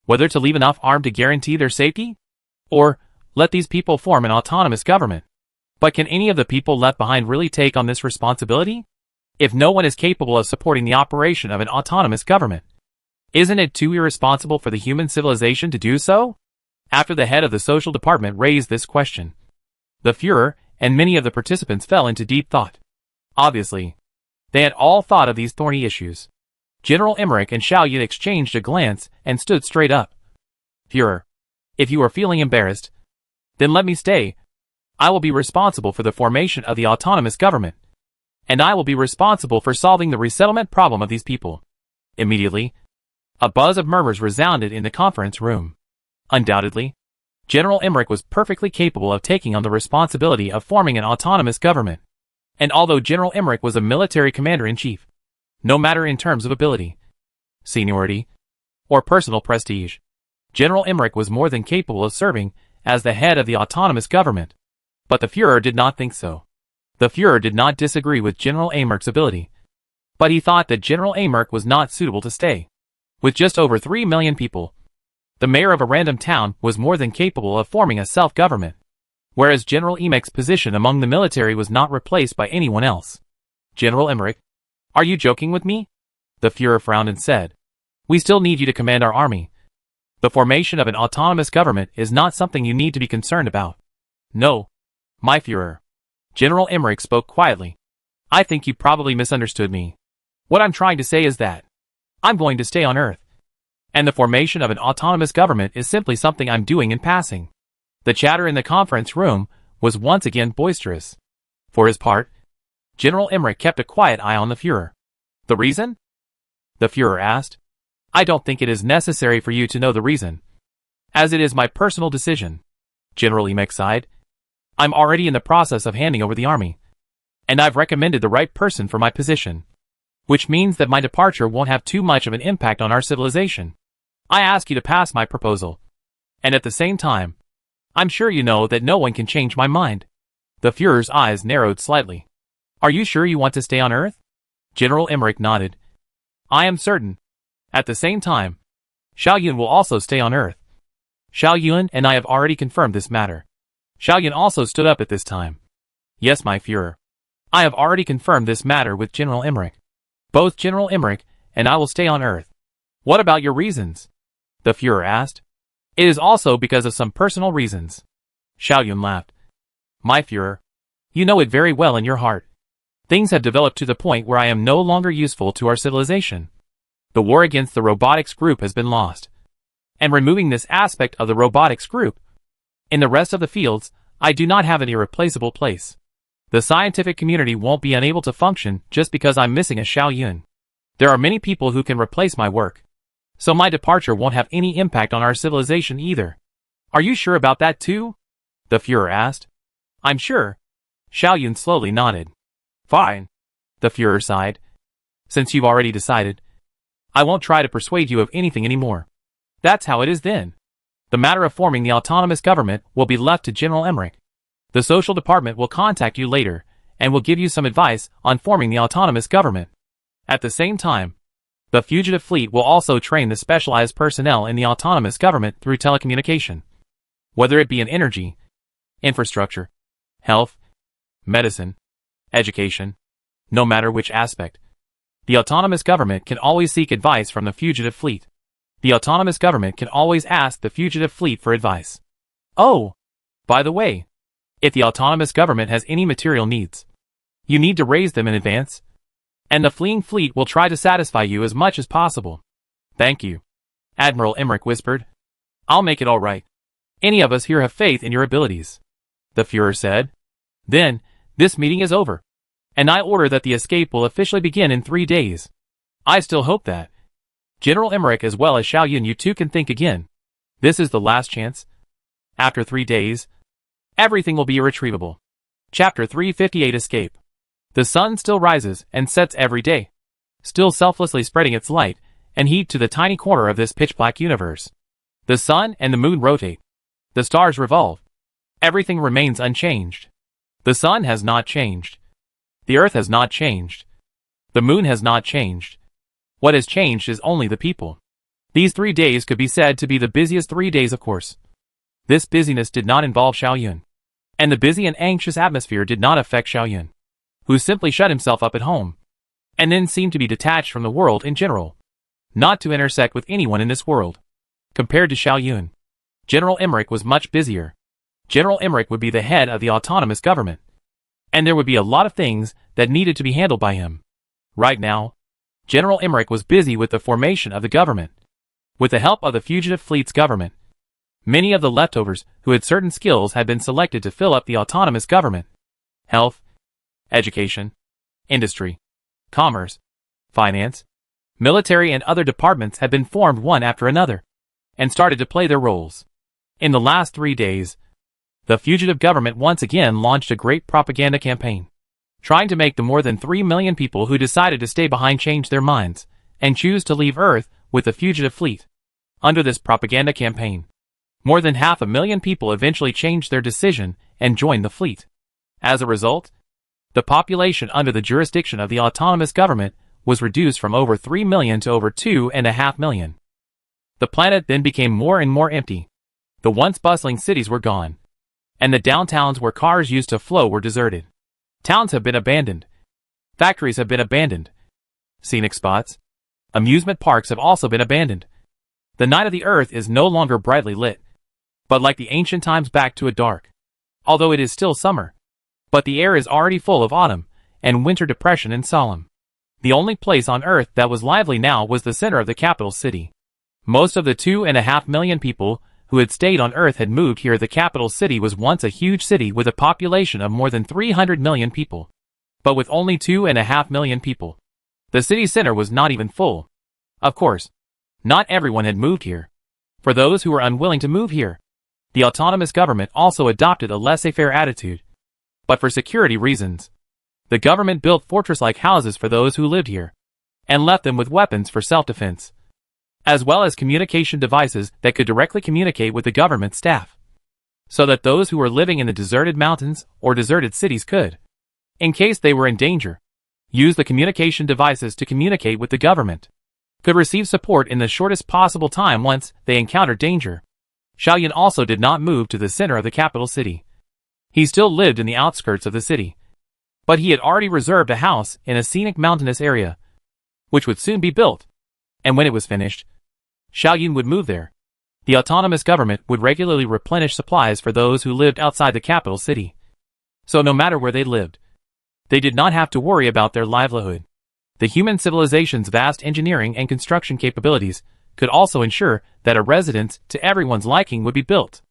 Whether to leave enough armed to guarantee their safety? Or let these people form an autonomous government? But can any of the people left behind really take on this responsibility? If no one is capable of supporting the operation of an autonomous government, isn't it too irresponsible for the human civilization to do so? After the head of the social department raised this question, the Führer and many of the participants fell into deep thought. Obviously, they had all thought of these thorny issues. General Emmerich and Xiao Yun exchanged a glance and stood straight up. Führer, if you are feeling embarrassed, then let me stay. I will be responsible for the formation of the autonomous government, and I will be responsible for solving the resettlement problem of these people. Immediately, a buzz of murmurs resounded in the conference room. Undoubtedly, General Emmerich was perfectly capable of taking on the responsibility of forming an autonomous government. And although General Emmerich was a military commander-in-chief, no matter in terms of ability, seniority, or personal prestige, General Emmerich was more than capable of serving as the head of the autonomous government. But the Führer did not think so. The Führer did not disagree with General Emmerich's ability, but he thought that General Emmerich was not suitable to stay. With just over 3 million people, the mayor of a random town was more than capable of forming a self-government, whereas General Emmerich's position among the military was not replaced by anyone else. General Emmerich, are you joking with me? The Führer frowned and said, we still need you to command our army. The formation of an autonomous government is not something you need to be concerned about. No, my Führer. General Emmerich spoke quietly. I think you probably misunderstood me. What I'm trying to say is that I'm going to stay on Earth, and the formation of an autonomous government is simply something I'm doing in passing. The chatter in the conference room was once again boisterous. For his part, General Emmerich kept a quiet eye on the Führer. The reason? The Führer asked. I don't think it is necessary for you to know the reason, as it is my personal decision. General Emmerich sighed. I'm already in the process of handing over the army, and I've recommended the right person for my position, which means that my departure won't have too much of an impact on our civilization. I ask you to pass my proposal, and at the same time, I'm sure you know that no one can change my mind. The Führer's eyes narrowed slightly. Are you sure you want to stay on Earth? General Emmerich nodded. I am certain. At the same time, Xiao Yun will also stay on Earth. Xiao Yun and I have already confirmed this matter. Xiao Yun also stood up at this time. Yes, my Führer. I have already confirmed this matter with General Emmerich. Both General Emmerich and I will stay on Earth. What about your reasons? The Führer asked. It is also because of some personal reasons. Xiao Yun laughed. My Führer, you know it very well in your heart. Things have developed to the point where I am no longer useful to our civilization. The war against the robotics group has been lost. And removing this aspect of the robotics group, in the rest of the fields, I do not have an irreplaceable place. The scientific community won't be unable to function just because I'm missing a Xiao Yun. There are many people who can replace my work, so my departure won't have any impact on our civilization either. Are you sure about that too? The Führer asked. I'm sure. Xiao Yun slowly nodded. Fine. The Führer sighed. Since you've already decided, I won't try to persuade you of anything anymore. That's how it is then. The matter of forming the autonomous government will be left to General Emmerich. The social department will contact you later and will give you some advice on forming the autonomous government. At the same time, the fugitive fleet will also train the specialized personnel in the autonomous government through telecommunication. Whether it be in energy, infrastructure, health, medicine, education, no matter which aspect, the autonomous government can always seek advice from the fugitive fleet. The autonomous government can always ask the fugitive fleet for advice. Oh, by the way, if the autonomous government has any material needs, you need to raise them in advance, and the fleeing fleet will try to satisfy you as much as possible. Thank you, Admiral Emmerich whispered. I'll make it all right. Any of us here have faith in your abilities, the Führer said. Then, this meeting is over, and I order that the escape will officially begin in 3 days. I still hope that General Emmerich as well as Xiao Yun, you two can think again. This is the last chance. After 3 days, everything will be irretrievable. Chapter 358 Escape. The sun still rises and sets every day, still selflessly spreading its light and heat to the tiny corner of this pitch-black universe. The sun and the moon rotate. The stars revolve. Everything remains unchanged. The sun has not changed. The Earth has not changed. The Moon has not changed. What has changed is only the people. These 3 days could be said to be the busiest 3 days, of course. This busyness did not involve Xiaoyun. And the busy and anxious atmosphere did not affect Xiaoyun, who simply shut himself up at home, and then seemed to be detached from the world in general, not to intersect with anyone in this world. Compared to Xiaoyun, General Emmerich was much busier. General Emmerich would be the head of the autonomous government, and there would be a lot of things that needed to be handled by him. Right now, General Emmerich was busy with the formation of the government. With the help of the fugitive fleet's government, many of the leftovers who had certain skills had been selected to fill up the autonomous government. Health, education, industry, commerce, finance, military and other departments had been formed one after another, and started to play their roles. In the last 3 days, the fugitive government once again launched a great propaganda campaign, trying to make the more than 3 million people who decided to stay behind change their minds, and choose to leave Earth with the fugitive fleet. Under this propaganda campaign, more than 500,000 people eventually changed their decision and joined the fleet. As a result, the population under the jurisdiction of the autonomous government was reduced from over 3 million to over 2.5 million. The planet then became more and more empty. The once bustling cities were gone, and the downtowns where cars used to flow were deserted. Towns have been abandoned. Factories have been abandoned. Scenic spots, amusement parks have also been abandoned. The night of the Earth is no longer brightly lit, but like the ancient times back to a dark. Although it is still summer, but the air is already full of autumn and winter depression and solemn. The only place on Earth that was lively now was the center of the capital city. Most of the 2.5 million people who had stayed on Earth had moved here. The capital city was once a huge city with a population of more than 300 million people. But with only 2.5 million people, the city center was not even full. Of course, not everyone had moved here. For those who were unwilling to move here, the autonomous government also adopted a laissez-faire attitude. But for security reasons, the government built fortress-like houses for those who lived here, and left them with weapons for self-defense, as well as communication devices that could directly communicate with the government staff, so that those who were living in the deserted mountains or deserted cities could, in case they were in danger, use the communication devices to communicate with the government, could receive support in the shortest possible time once they encountered danger. Xiaoyun also did not move to the center of the capital city. He still lived in the outskirts of the city, but he had already reserved a house in a scenic mountainous area, which would soon be built, and when it was finished, Xiaoyun would move there. The autonomous government would regularly replenish supplies for those who lived outside the capital city. So no matter where they lived, they did not have to worry about their livelihood. The human civilization's vast engineering and construction capabilities could also ensure that a residence to everyone's liking would be built.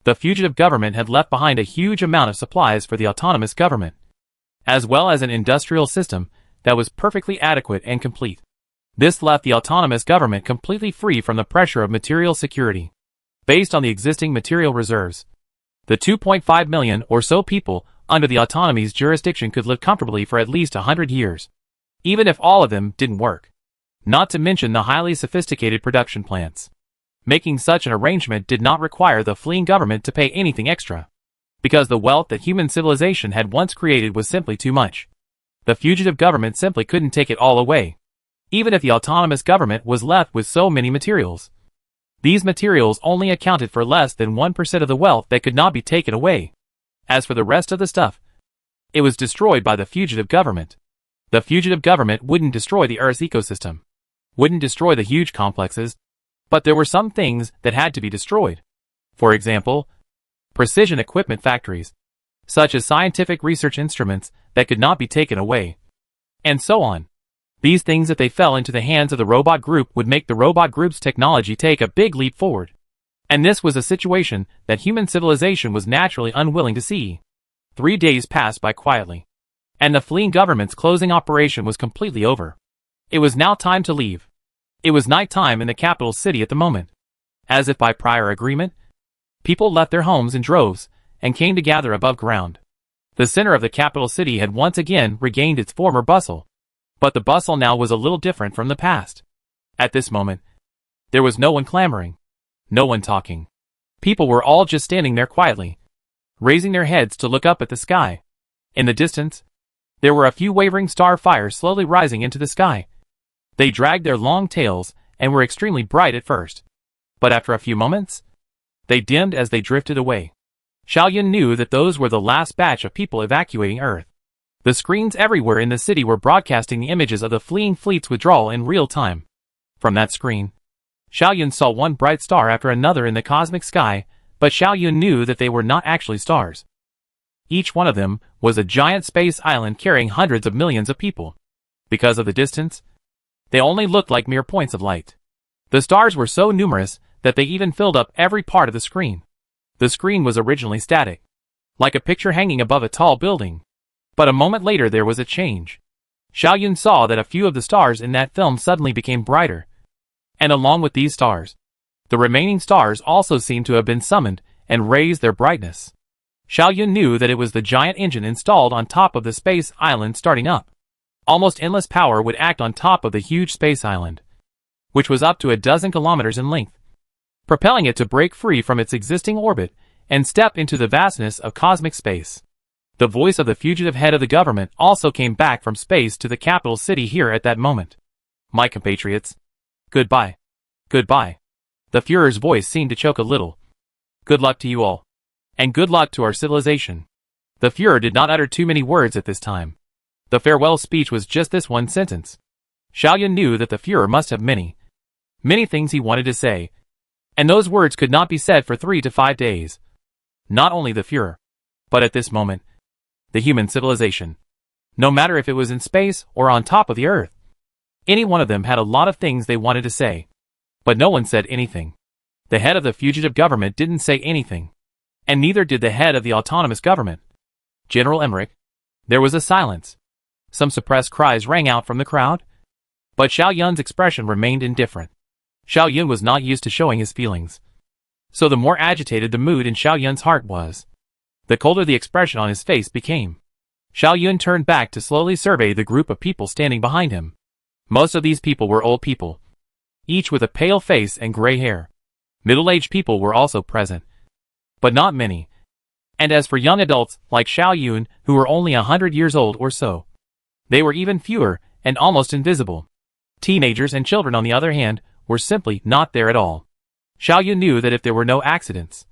The fugitive government had left behind a huge amount of supplies for the autonomous government, as well as an industrial system that was perfectly adequate and complete. This left the autonomous government completely free from the pressure of material security. Based on the existing material reserves, the 2.5 million or so people under the autonomy's jurisdiction could live comfortably for at least 100 years, even if all of them didn't work. Not to mention the highly sophisticated production plants. Making such an arrangement did not require the fleeing government to pay anything extra, because the wealth that human civilization had once created was simply too much. The fugitive government simply couldn't take it all away, even if the autonomous government was left with so many materials. These materials only accounted for less than 1% of the wealth that could not be taken away. As for the rest of the stuff, it was destroyed by the fugitive government. The fugitive government wouldn't destroy the Earth's ecosystem, wouldn't destroy the huge complexes, but there were some things that had to be destroyed. For example, precision equipment factories, such as scientific research instruments that could not be taken away, and so on. These things, if they fell into the hands of the robot group, would make the robot group's technology take a big leap forward. And this was a situation that human civilization was naturally unwilling to see. 3 days passed by quietly, and the fleeing government's closing operation was completely over. It was now time to leave. It was night time in the capital city at the moment. As if by prior agreement, people left their homes in droves and came to gather above ground. The center of the capital city had once again regained its former bustle. But the bustle now was a little different from the past. At this moment, there was no one clamoring, no one talking. People were all just standing there quietly, raising their heads to look up at the sky. In the distance, There were a few wavering star fires slowly rising into the sky. They dragged their long tails and were extremely bright at first. But after a few moments, they dimmed as they drifted away. Xiao Yun knew that those were the last batch of people evacuating Earth. The screens everywhere in the city were broadcasting the images of the fleeing fleet's withdrawal in real time. From that screen, Xiao Yun saw one bright star after another in the cosmic sky, but Xiao Yun knew that they were not actually stars. Each one of them was a giant space island carrying hundreds of millions of people. Because of the distance, they only looked like mere points of light. The stars were so numerous that they even filled up every part of the screen. The screen was originally static, like a picture hanging above a tall building. But a moment later there was a change. Xiao Yun saw that a few of the stars in that film suddenly became brighter. And along with these stars, the remaining stars also seemed to have been summoned and raised their brightness. Xiao Yun knew that it was the giant engine installed on top of the space island starting up. Almost endless power would act on top of the huge space island, which was up to a dozen kilometers in length, propelling it to break free from its existing orbit and step into the vastness of cosmic space. The voice of the fugitive head of the government also came back from space to the capital city here at that moment. My compatriots, goodbye. Goodbye. The Führer's voice seemed to choke a little. Good luck to you all. And good luck to our civilization. The Führer did not utter too many words at this time. The farewell speech was just this one sentence. Xiao Yun knew that the Führer must have many things he wanted to say, and those words could not be said for 3 to 5 days. Not only the Führer, but at this moment, the human civilization. No matter if it was in space or on top of the Earth. Any one of them had a lot of things they wanted to say. But no one said anything. The head of the fugitive government didn't say anything. And neither did the head of the autonomous government, General Emmerich. There was a silence. Some suppressed cries rang out from the crowd. But Xiao Yun's expression remained indifferent. Xiao Yun was not used to showing his feelings. So the more agitated the mood in Xiao Yun's heart was, the colder the expression on his face became. Xiao Yun turned back to slowly survey the group of people standing behind him. Most of these people were old people, each with a pale face and gray hair. Middle-aged people were also present, but not many. And as for young adults like Xiao Yun, who were only 100 years old or so, they were even fewer and almost invisible. Teenagers and children, on the other hand, were simply not there at all. Xiao Yun knew that if there were no accidents,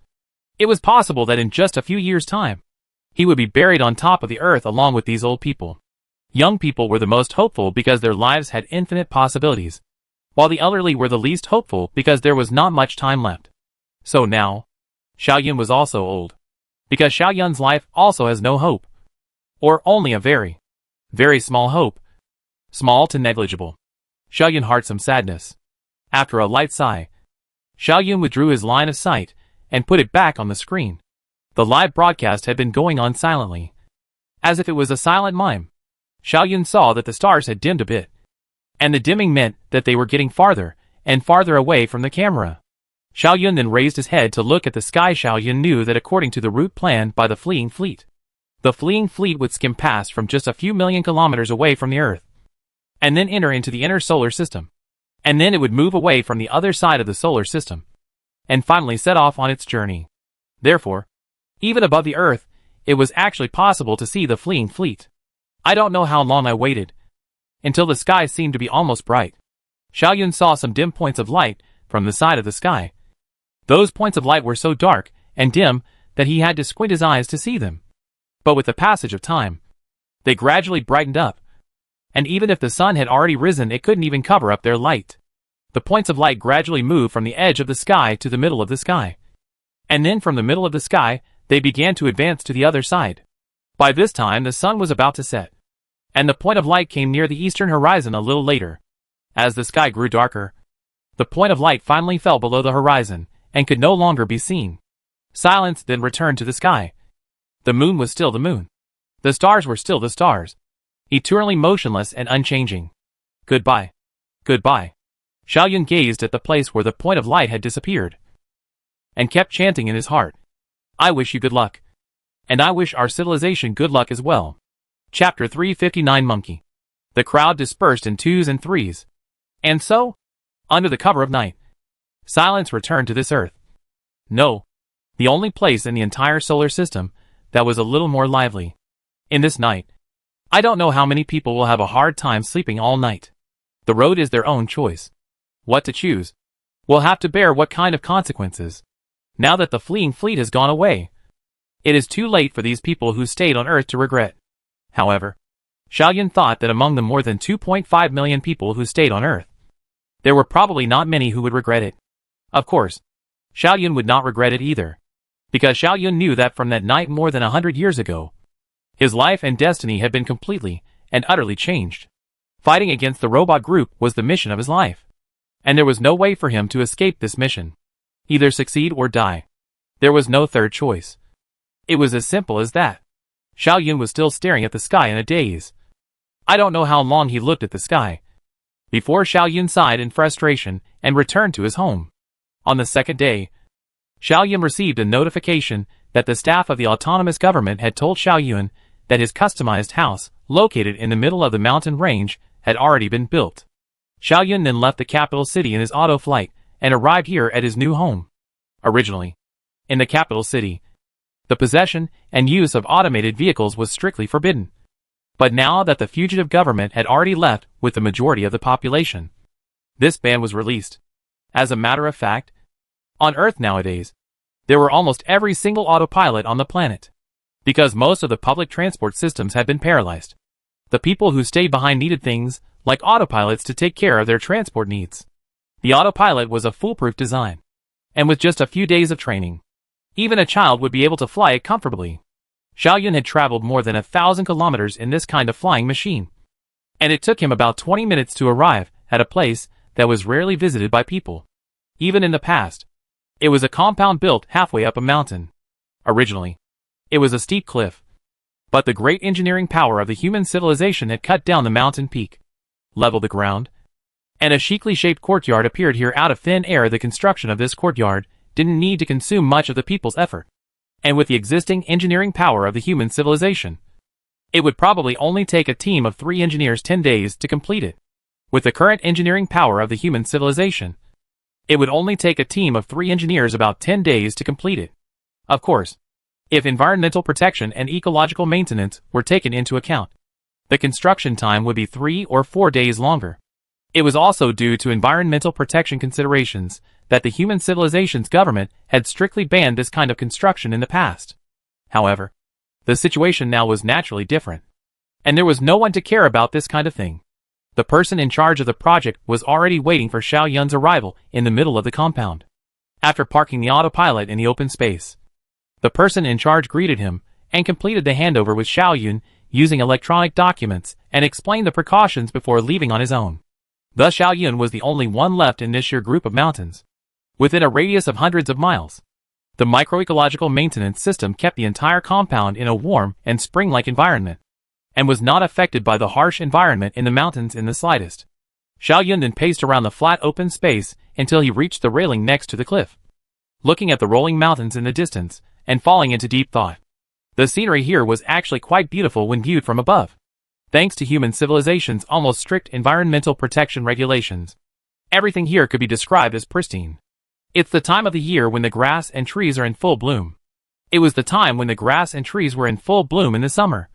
it was possible that in just a few years' time, he would be buried on top of the earth along with these old people. Young people were the most hopeful because their lives had infinite possibilities, while the elderly were the least hopeful because there was not much time left. So now, Xiao Yun was also old, because Xiao Yun's life also has no hope, or only a very, very small hope, small to negligible. Xiao Yun heard some sadness. After a light sigh, Xiao Yun withdrew his line of sight and put it back on the screen. The live broadcast had been going on silently, as if it was a silent mime. Xiao Yun saw that the stars had dimmed a bit, and the dimming meant that they were getting farther and farther away from the camera. Xiao Yun then raised his head to look at the sky. Xiao Yun knew that according to the route planned by the fleeing fleet, the fleeing fleet would skim past from just a few million kilometers away from the Earth, and then enter into the inner solar system. And then it would move away from the other side of the solar system, and finally set off on its journey. Therefore, even above the Earth, it was actually possible to see the fleeing fleet. I don't know how long I waited, until the sky seemed to be almost bright. Xiao Yun saw some dim points of light from the side of the sky. Those points of light were so dark and dim that he had to squint his eyes to see them. But with the passage of time, they gradually brightened up, and even if the sun had already risen, it couldn't even cover up their light. The points of light gradually moved from the edge of the sky to the middle of the sky. And then from the middle of the sky, they began to advance to the other side. By this time the sun was about to set, and the point of light came near the eastern horizon a little later. As the sky grew darker, the point of light finally fell below the horizon, and could no longer be seen. Silence then returned to the sky. The moon was still the moon. The stars were still the stars, eternally motionless and unchanging. Goodbye. Goodbye. Xiao Yun gazed at the place where the point of light had disappeared, and kept chanting in his heart, I wish you good luck. And I wish our civilization good luck as well. Chapter 359 Monkey. The crowd dispersed in 2s and 3s. And so, under the cover of night, silence returned to this earth. No, the only place in the entire solar system that was a little more lively. In this night, I don't know how many people will have a hard time sleeping all night. The road is their own choice. What to choose will have to bear what kind of consequences. Now that the fleeing fleet has gone away, it is too late for these people who stayed on Earth to regret. However, Xiaoyun thought that among the more than 2.5 million people who stayed on Earth, there were probably not many who would regret it. Of course, Xiaoyun would not regret it either, because Xiaoyun knew that from that night more than 100 years ago, his life and destiny had been completely and utterly changed. Fighting against the robot group was the mission of his life, and there was no way for him to escape this mission. Either succeed or die. There was no third choice. It was as simple as that. Xiaoyun was still staring at the sky in a daze. I don't know how long he looked at the sky before Xiaoyun sighed in frustration and returned to his home. On the second day, Xiaoyun received a notification that the staff of the autonomous government had told Xiaoyun that his customized house, located in the middle of the mountain range, had already been built. Xiaoyun then left the capital city in his auto flight and arrived here at his new home. Originally, in the capital city, the possession and use of automated vehicles was strictly forbidden. But now that the fugitive government had already left with the majority of the population, this ban was released. As a matter of fact, on Earth nowadays, there were almost every single autopilot on the planet, because most of the public transport systems had been paralyzed. The people who stayed behind needed things like autopilots to take care of their transport needs. The autopilot was a foolproof design, and with just a few days of training, even a child would be able to fly it comfortably. Xiaoyun had traveled more than 1,000 kilometers in this kind of flying machine, and it took him about 20 minutes to arrive at a place that was rarely visited by people. Even in the past, it was a compound built halfway up a mountain. Originally, it was a steep cliff, but the great engineering power of the human civilization had cut down the mountain peak, leveled the ground, and a chicly shaped courtyard appeared here out of thin air. The construction of this courtyard didn't need to consume much of the people's effort, and with the existing engineering power of the human civilization, it would probably only take a team of 3 engineers 10 days to complete it. With the current engineering power of the human civilization, it would only take a team of 3 engineers about 10 days to complete it. Of course, if environmental protection and ecological maintenance were taken into account, the construction time would be 3 or 4 days longer. It was also due to environmental protection considerations that the human civilization's government had strictly banned this kind of construction in the past. However, the situation now was naturally different, and there was no one to care about this kind of thing. The person in charge of the project was already waiting for Xiaoyun's arrival in the middle of the compound. After parking the autopilot in the open space, the person in charge greeted him and completed the handover with Xiaoyun using electronic documents and explained the precautions before leaving on his own. Thus Xiaoyun was the only one left in this sheer group of mountains, within a radius of hundreds of miles. The microecological maintenance system kept the entire compound in a warm and spring-like environment, and was not affected by the harsh environment in the mountains in the slightest. Xiaoyun then paced around the flat open space until he reached the railing next to the cliff, looking at the rolling mountains in the distance and falling into deep thought. The scenery here was actually quite beautiful when viewed from above, thanks to human civilization's almost strict environmental protection regulations. Everything here could be described as pristine. It's the time of the year when the grass and trees are in full bloom. It was the time when the grass and trees were in full bloom in the summer.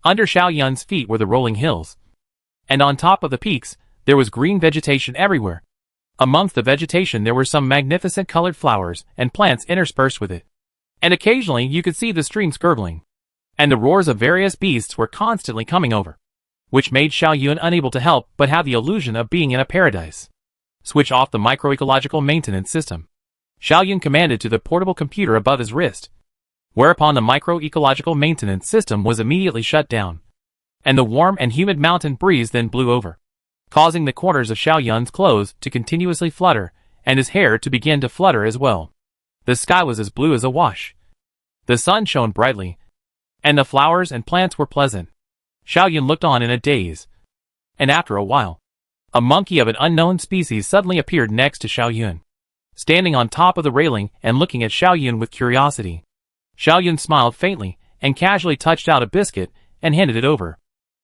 Under Xiaoyun's feet were the rolling hills, and on top of the peaks, there was green vegetation everywhere. Amongst the vegetation there were some magnificent colored flowers and plants interspersed with it, and occasionally you could see the streams gurgling, and the roars of various beasts were constantly coming over, which made Xiaoyun unable to help but have the illusion of being in a paradise. Switch off the microecological maintenance system, Xiaoyun commanded to the portable computer above his wrist, whereupon the microecological maintenance system was immediately shut down, and the warm and humid mountain breeze then blew over, causing the corners of Xiaoyun's clothes to continuously flutter, and his hair to begin to flutter as well. The sky was as blue as a wash. The sun shone brightly, and the flowers and plants were pleasant. Xiaoyun looked on in a daze, and after a while, a monkey of an unknown species suddenly appeared next to Xiaoyun, standing on top of the railing and looking at Xiaoyun with curiosity. Xiaoyun smiled faintly and casually touched out a biscuit and handed it over.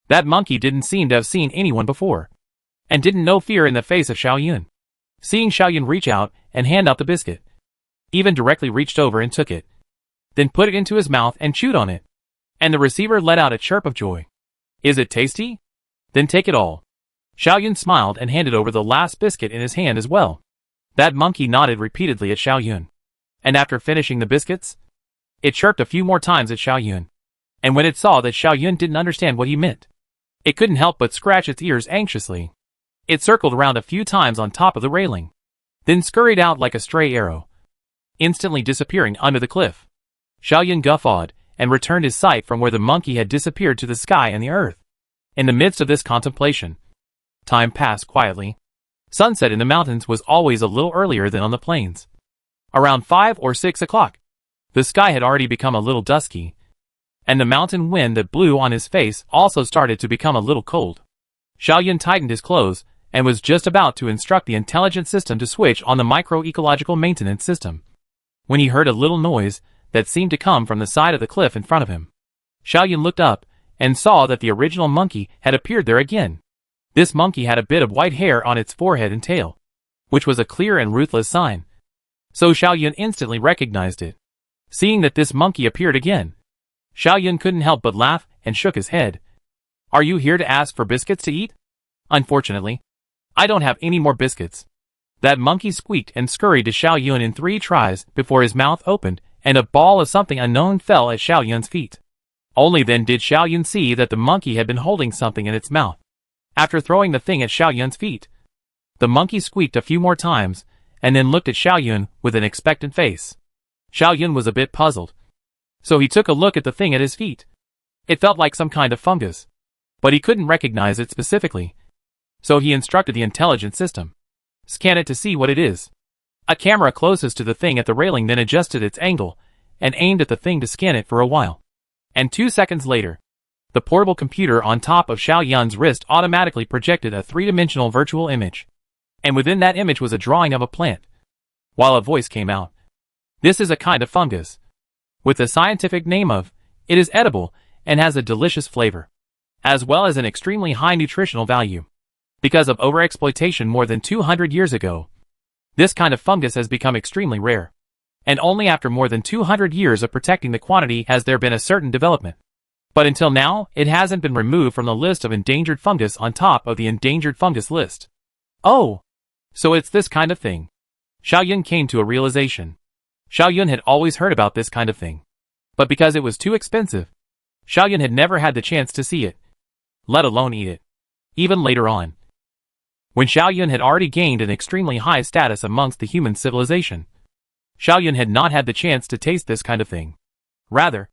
That monkey didn't seem to have seen anyone before, and didn't know fear in the face of Xiaoyun. Seeing Xiaoyun reach out and hand out the biscuit, even directly reached over and took it, then put it into his mouth and chewed on it, and the receiver let out a chirp of joy. Is it tasty? Then take it all. Xiao Yun smiled and handed over the last biscuit in his hand as well. That monkey nodded repeatedly at Xiao Yun. And after finishing the biscuits, it chirped a few more times at Xiao Yun. And when it saw that Xiao Yun didn't understand what he meant, it couldn't help but scratch its ears anxiously. It circled around a few times on top of the railing, then scurried out like a stray arrow, instantly disappearing under the cliff. Xiao Yun guffawed and returned his sight from where the monkey had disappeared to the sky and the earth. In the midst of this contemplation, time passed quietly. Sunset in the mountains was always a little earlier than on the plains. Around 5 or 6 o'clock, the sky had already become a little dusky, and the mountain wind that blew on his face also started to become a little cold. Xiao Yun tightened his clothes and was just about to instruct the intelligent system to switch on the micro-ecological maintenance system, when he heard a little noise that seemed to come from the side of the cliff in front of him. Xiao Yun looked up and saw that the original monkey had appeared there again. This monkey had a bit of white hair on its forehead and tail, which was a clear and ruthless sign. So Xiao Yun instantly recognized it. Seeing that this monkey appeared again, Xiao Yun couldn't help but laugh and shook his head. Are you here to ask for biscuits to eat? Unfortunately, I don't have any more biscuits. That monkey squeaked and scurried to Xiao Yun in 3 tries before his mouth opened and a ball of something unknown fell at Xiao Yun's feet. Only then did Xiao Yun see that the monkey had been holding something in its mouth. After throwing the thing at Xiao Yun's feet, the monkey squeaked a few more times and then looked at Xiao Yun with an expectant face. Xiao Yun was a bit puzzled, so he took a look at the thing at his feet. It felt like some kind of fungus, but he couldn't recognize it specifically. So he instructed the intelligent system. Scan it to see what it is. A camera closest to the thing at the railing then adjusted its angle and aimed at the thing to scan it for a while. And 2 seconds later, the portable computer on top of Xiao Yun's wrist automatically projected a 3-dimensional virtual image. And within that image was a drawing of a plant. While a voice came out. This is a kind of fungus, with the scientific name of, it is edible and has a delicious flavor, as well as an extremely high nutritional value. Because of overexploitation more than 200 years ago, this kind of fungus has become extremely rare. And only after more than 200 years of protecting the quantity has there been a certain development. But until now, it hasn't been removed from the list of endangered fungus on top of the endangered fungus list. Oh! So it's this kind of thing. Xiao Yun came to a realization. Xiao Yun had always heard about this kind of thing. But because it was too expensive, Xiao Yun had never had the chance to see it, let alone eat it. Even later on, when Xiao Yun had already gained an extremely high status amongst the human civilization, Xiao Yun had not had the chance to taste this kind of thing. Rather,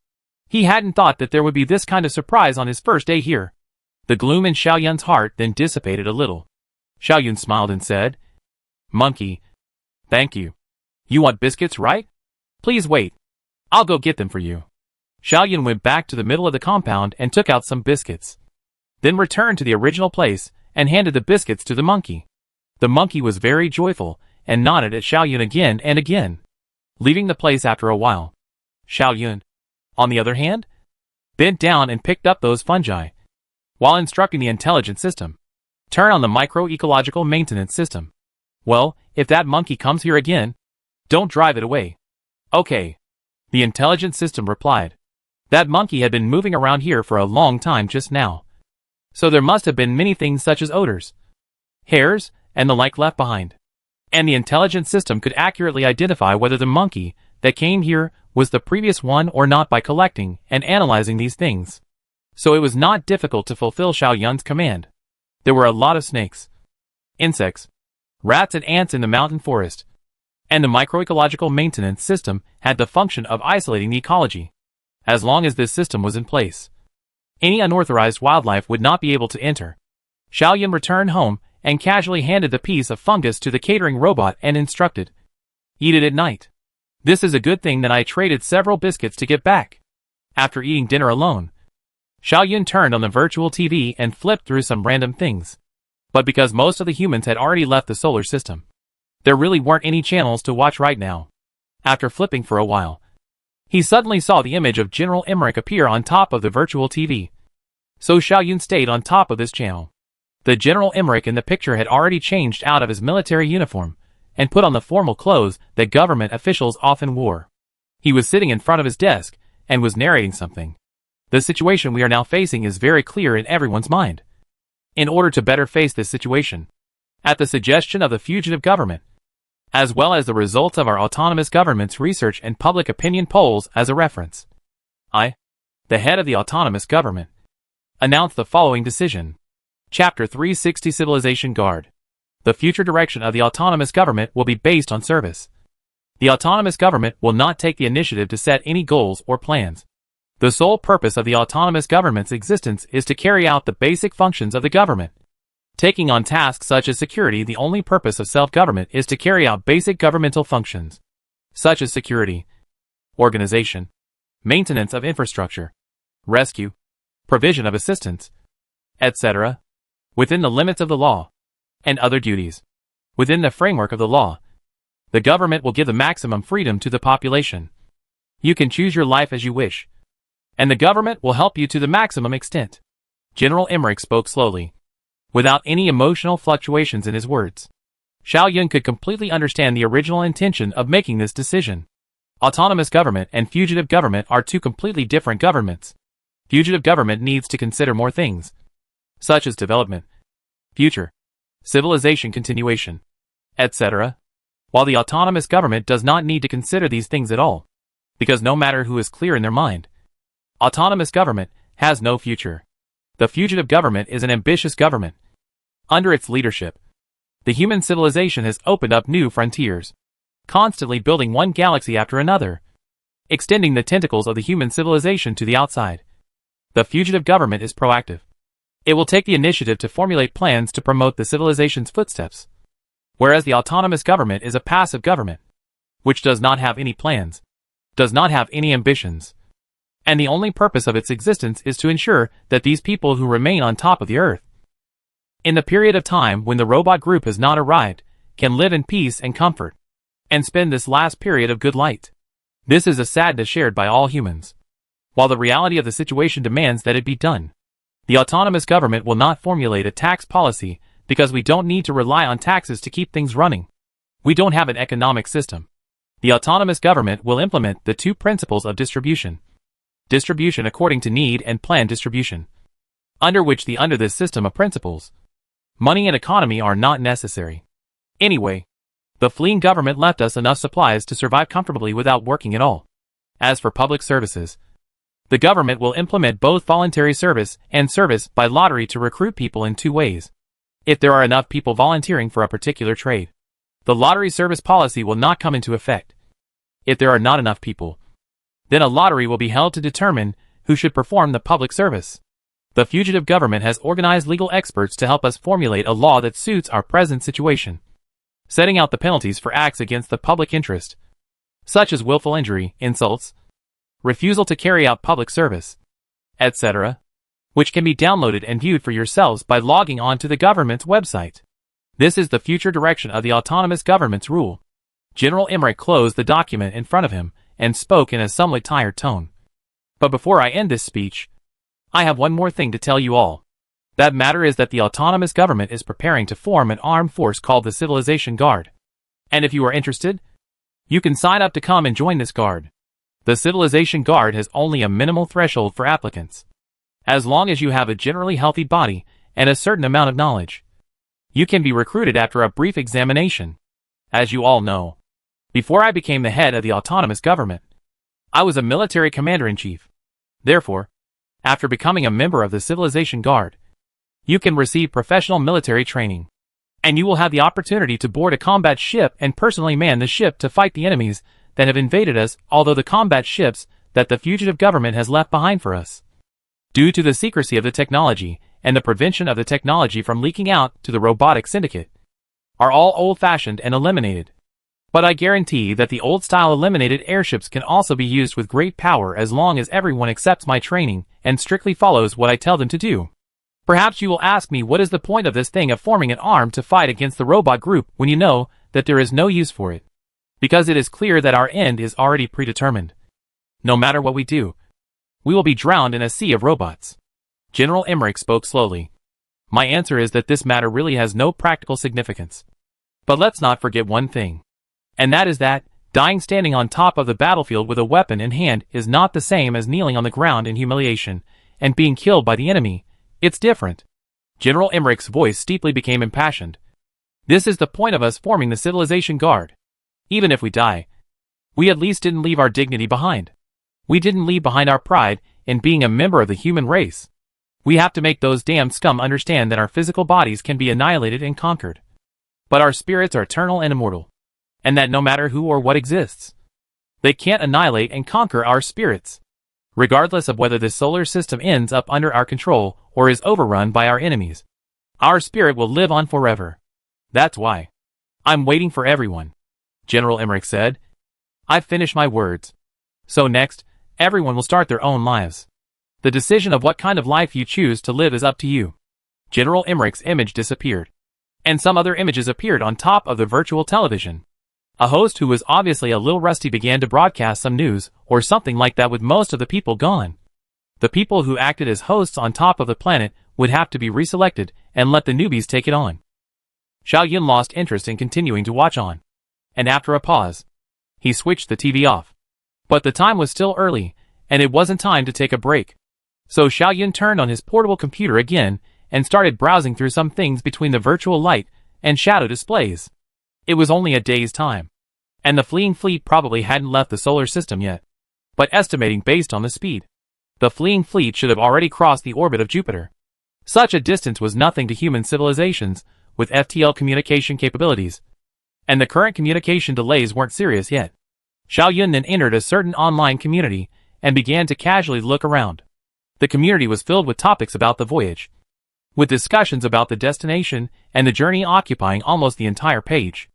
he hadn't thought that there would be this kind of surprise on his first day here. The gloom in Xiao Yun's heart then dissipated a little. Xiao Yun smiled and said, Monkey, thank you. You want biscuits, right? Please wait. I'll go get them for you. Xiao Yun went back to the middle of the compound and took out some biscuits. Then returned to the original place and handed the biscuits to the monkey. The monkey was very joyful and nodded at Xiao Yun again and again, leaving the place after a while. Xiao Yun, on the other hand, bent down and picked up those fungi, while instructing the intelligent system. Turn on the micro-ecological maintenance system. Well, if that monkey comes here again, don't drive it away. Okay. The intelligent system replied. That monkey had been moving around here for a long time just now. So there must have been many things such as odors, hairs, and the like left behind. And the intelligent system could accurately identify whether the monkey that came here was the previous one or not by collecting and analyzing these things. So it was not difficult to fulfill Xiao Yun's command. There were a lot of snakes, insects, rats and ants in the mountain forest, and the microecological maintenance system had the function of isolating the ecology. As long as this system was in place, any unauthorized wildlife would not be able to enter. Xiao Yun returned home and casually handed the piece of fungus to the catering robot and instructed, Eat it at night. This is a good thing that I traded several biscuits to get back. After eating dinner alone, Xiao Yun turned on the virtual TV and flipped through some random things. But because most of the humans had already left the solar system, there really weren't any channels to watch right now. After flipping for a while, he suddenly saw the image of General Emmerich appear on top of the virtual TV. So Xiao Yun stayed on top of this channel. The General Emmerich in the picture had already changed out of his military uniform and put on the formal clothes that government officials often wore. He was sitting in front of his desk and was narrating something. The situation we are now facing is very clear in everyone's mind. In order to better face this situation, at the suggestion of the fugitive government, as well as the results of our autonomous government's research and public opinion polls as a reference, I, the head of the autonomous government, announce the following decision. Chapter 360 Civilization Guard. The future direction of the autonomous government will be based on service. The autonomous government will not take the initiative to set any goals or plans. The sole purpose of the autonomous government's existence is to carry out the basic functions of the government. Taking on tasks such as security, the only purpose of self-government is to carry out basic governmental functions, such as security, organization, maintenance of infrastructure, rescue, provision of assistance, etc., within the limits of the law, and other duties. Within the framework of the law, the government will give the maximum freedom to the population. You can choose your life as you wish, and the government will help you to the maximum extent. General Emmerich spoke slowly, without any emotional fluctuations in his words. Xiao Yun could completely understand the original intention of making this decision. Autonomous government and fugitive government are two completely different governments. Fugitive government needs to consider more things, such as development, future, civilization continuation, etc., while the autonomous government does not need to consider these things at all, because no matter who is clear in their mind, autonomous government has no future. The fugitive government is an ambitious government. Under its leadership, the human civilization has opened up new frontiers, constantly building one galaxy after another, extending the tentacles of the human civilization to the outside. The fugitive government is proactive. It will take the initiative to formulate plans to promote the civilization's footsteps, whereas the autonomous government is a passive government, which does not have any plans, does not have any ambitions, and the only purpose of its existence is to ensure that these people who remain on top of the earth, in the period of time when the robot group has not arrived, can live in peace and comfort, and spend this last period of good light. This is a sadness shared by all humans. While the reality of the situation demands that it be done, the autonomous government will not formulate a tax policy because we don't need to rely on taxes to keep things running. We don't have an economic system. The autonomous government will implement the two principles of distribution. Distribution according to need and planned distribution, under this system of principles, money and economy are not necessary. Anyway, the fleeing government left us enough supplies to survive comfortably without working at all. As for public services, the government will implement both voluntary service and service by lottery to recruit people in two ways. If there are enough people volunteering for a particular trade, the lottery service policy will not come into effect. If there are not enough people, then a lottery will be held to determine who should perform the public service. The fugitive government has organized legal experts to help us formulate a law that suits our present situation, setting out the penalties for acts against the public interest, such as willful injury, insults, refusal to carry out public service, etc., which can be downloaded and viewed for yourselves by logging on to the government's website. This is the future direction of the autonomous government's rule. General Emmerich closed the document in front of him and spoke in a somewhat tired tone. But before I end this speech, I have one more thing to tell you all. That matter is that the autonomous government is preparing to form an armed force called the Civilization Guard. And if you are interested, you can sign up to come and join this guard. The Civilization Guard has only a minimal threshold for applicants. As long as you have a generally healthy body and a certain amount of knowledge, you can be recruited after a brief examination. As you all know, before I became the head of the autonomous government, I was a military commander-in-chief. Therefore, after becoming a member of the Civilization Guard, you can receive professional military training, and you will have the opportunity to board a combat ship and personally man the ship to fight the enemies that have invaded us, although the combat ships that the fugitive government has left behind for us, due to the secrecy of the technology and the prevention of the technology from leaking out to the robotic syndicate, are all old-fashioned and eliminated. But I guarantee that the old-style eliminated airships can also be used with great power as long as everyone accepts my training and strictly follows what I tell them to do. Perhaps you will ask me, what is the point of this thing of forming an arm to fight against the robot group when you know that there is no use for it? Because it is clear that our end is already predetermined. No matter what we do, we will be drowned in a sea of robots. General Emmerich spoke slowly. My answer is that this matter really has no practical significance. But let's not forget one thing. And that is that, Dying standing on top of the battlefield with a weapon in hand is not the same as kneeling on the ground in humiliation and being killed by the enemy. It's different. General Emmerich's voice steeply became impassioned. This is the point of us forming the Civilization Guard. Even if we die, we at least didn't leave our dignity behind. We didn't leave behind our pride in being a member of the human race. We have to make those damned scum understand that our physical bodies can be annihilated and conquered, but our spirits are eternal and immortal, and that no matter who or what exists, they can't annihilate and conquer our spirits. Regardless of whether this solar system ends up under our control or is overrun by our enemies, our spirit will live on forever. That's why I'm waiting for everyone, General Emmerich said. I've finished my words. So next, everyone will start their own lives. The decision of what kind of life you choose to live is up to you. General Emmerich's image disappeared, and some other images appeared on top of the virtual television. A host who was obviously a little rusty began to broadcast some news or something like that with most of the people gone. The people who acted as hosts on top of the planet would have to be reselected and let the newbies take it on. Xiao Yun lost interest in continuing to watch on, and after a pause, he switched the TV off. But the time was still early, and it wasn't time to take a break. So Xiao Yun turned on his portable computer again and started browsing through some things between the virtual light and shadow displays. It was only a day's time, and the fleeing fleet probably hadn't left the solar system yet. But estimating based on the speed, the fleeing fleet should have already crossed the orbit of Jupiter. Such a distance was nothing to human civilizations with FTL communication capabilities, and the current communication delays weren't serious yet. Xiao Yun then entered a certain online community and began to casually look around. The community was filled with topics about the voyage, with discussions about the destination and the journey occupying almost the entire page.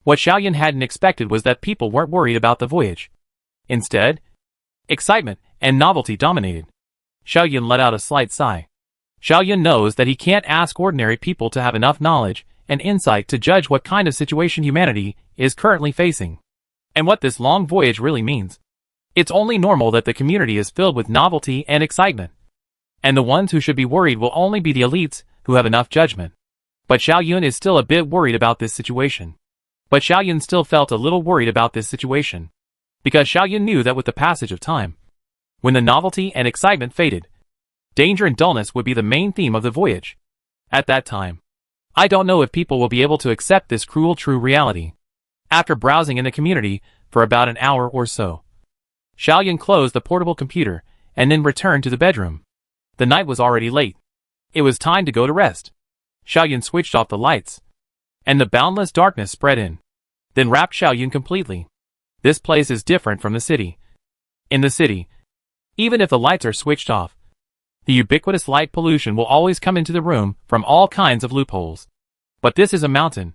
What Xiao Yun hadn't expected was that people weren't worried about the voyage. Instead, excitement and novelty dominated. Xiao Yun let out a slight sigh. Xiao Yun knows that he can't ask ordinary people to have enough knowledge and insight to judge what kind of situation humanity is currently facing, and what this long voyage really means. It's only normal that the community is filled with novelty and excitement, and the ones who should be worried will only be the elites who have enough judgment. But Xiao Yun is still a bit worried about this situation. But Xiao Yun still felt a little worried about this situation, because Xiao Yun knew that with the passage of time, when the novelty and excitement faded, danger and dullness would be the main theme of the voyage. At that time, I don't know if people will be able to accept this cruel true reality. After browsing in the community for about an hour or so, Xiao Yun closed the portable computer and then returned to the bedroom. The night was already late. It was time to go to rest. Xiao Yun switched off the lights, and the boundless darkness spread in, then wrapped Xiao Yun completely. This place is different from the city. In the city, even if the lights are switched off, the ubiquitous light pollution will always come into the room from all kinds of loopholes. But this is a mountain,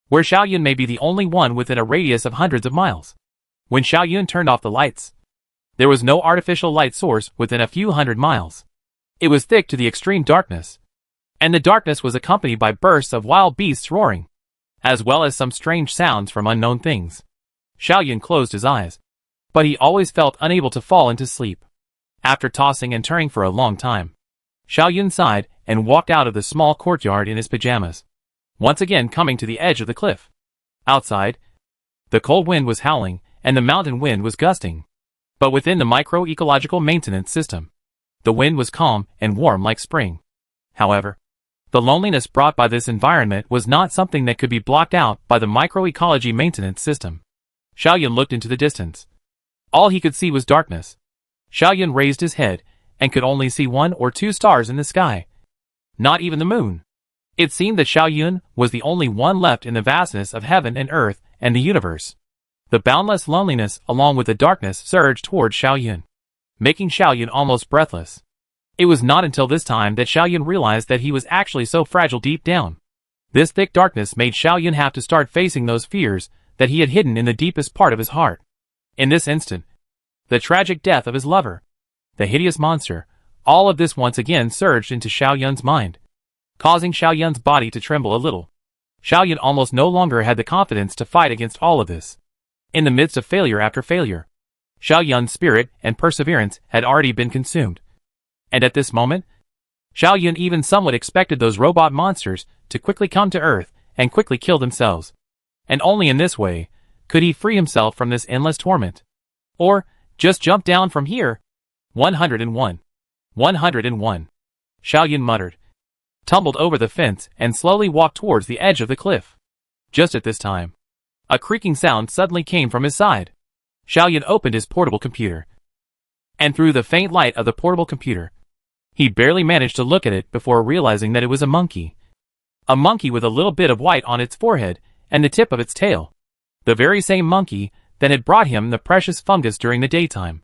where Xiao Yun may be the only one within a radius of hundreds of miles. When Xiao Yun turned off the lights, there was no artificial light source within a few hundred miles. It was thick to the extreme darkness, and the darkness was accompanied by bursts of wild beasts roaring, as well as some strange sounds from unknown things. Xiao Yun closed his eyes, but he always felt unable to fall into sleep. After tossing and turning for a long time, Xiao Yun sighed and walked out of the small courtyard in his pajamas, once again coming to the edge of the cliff. Outside, the cold wind was howling and the mountain wind was gusting. But within the micro-ecological maintenance system, the wind was calm and warm like spring. However, the loneliness brought by this environment was not something that could be blocked out by the microecology maintenance system. Xiao Yun looked into the distance. All he could see was darkness. Xiao Yun raised his head and could only see 1 or 2 stars in the sky. Not even the moon. It seemed that Xiao Yun was the only one left in the vastness of heaven and earth and the universe. The boundless loneliness along with the darkness surged towards Xiao Yun, making Xiao Yun almost breathless. It was not until this time that Xiao Yun realized that he was actually so fragile deep down. This thick darkness made Xiao Yun have to start facing those fears that he had hidden in the deepest part of his heart. In this instant, the tragic death of his lover, the hideous monster, all of this once again surged into Xiao Yun's mind, causing Xiao Yun's body to tremble a little. Xiao Yun almost no longer had the confidence to fight against all of this. In the midst of failure after failure, Xiao Yun's spirit and perseverance had already been consumed. And at this moment, Xiao Yun even somewhat expected those robot monsters to quickly come to Earth and quickly kill themselves. And only in this way Could he free himself from this endless torment? Or, just jump down from here? 101. 101. Xiao Yun muttered, tumbled over the fence and slowly walked towards the edge of the cliff. Just at this time, a creaking sound suddenly came from his side. Xiao Yun opened his portable computer, and through the faint light of the portable computer, he barely managed to look at it before realizing that it was a monkey. A monkey with a little bit of white on its forehead and the tip of its tail. The very same monkey that had brought him the precious fungus during the daytime.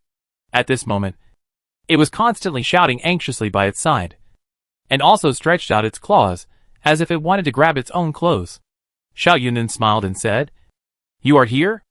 At this moment, it was constantly shouting anxiously by its side, and also stretched out its claws, as if it wanted to grab its own clothes. Xiao Yun then smiled and said, "You are here?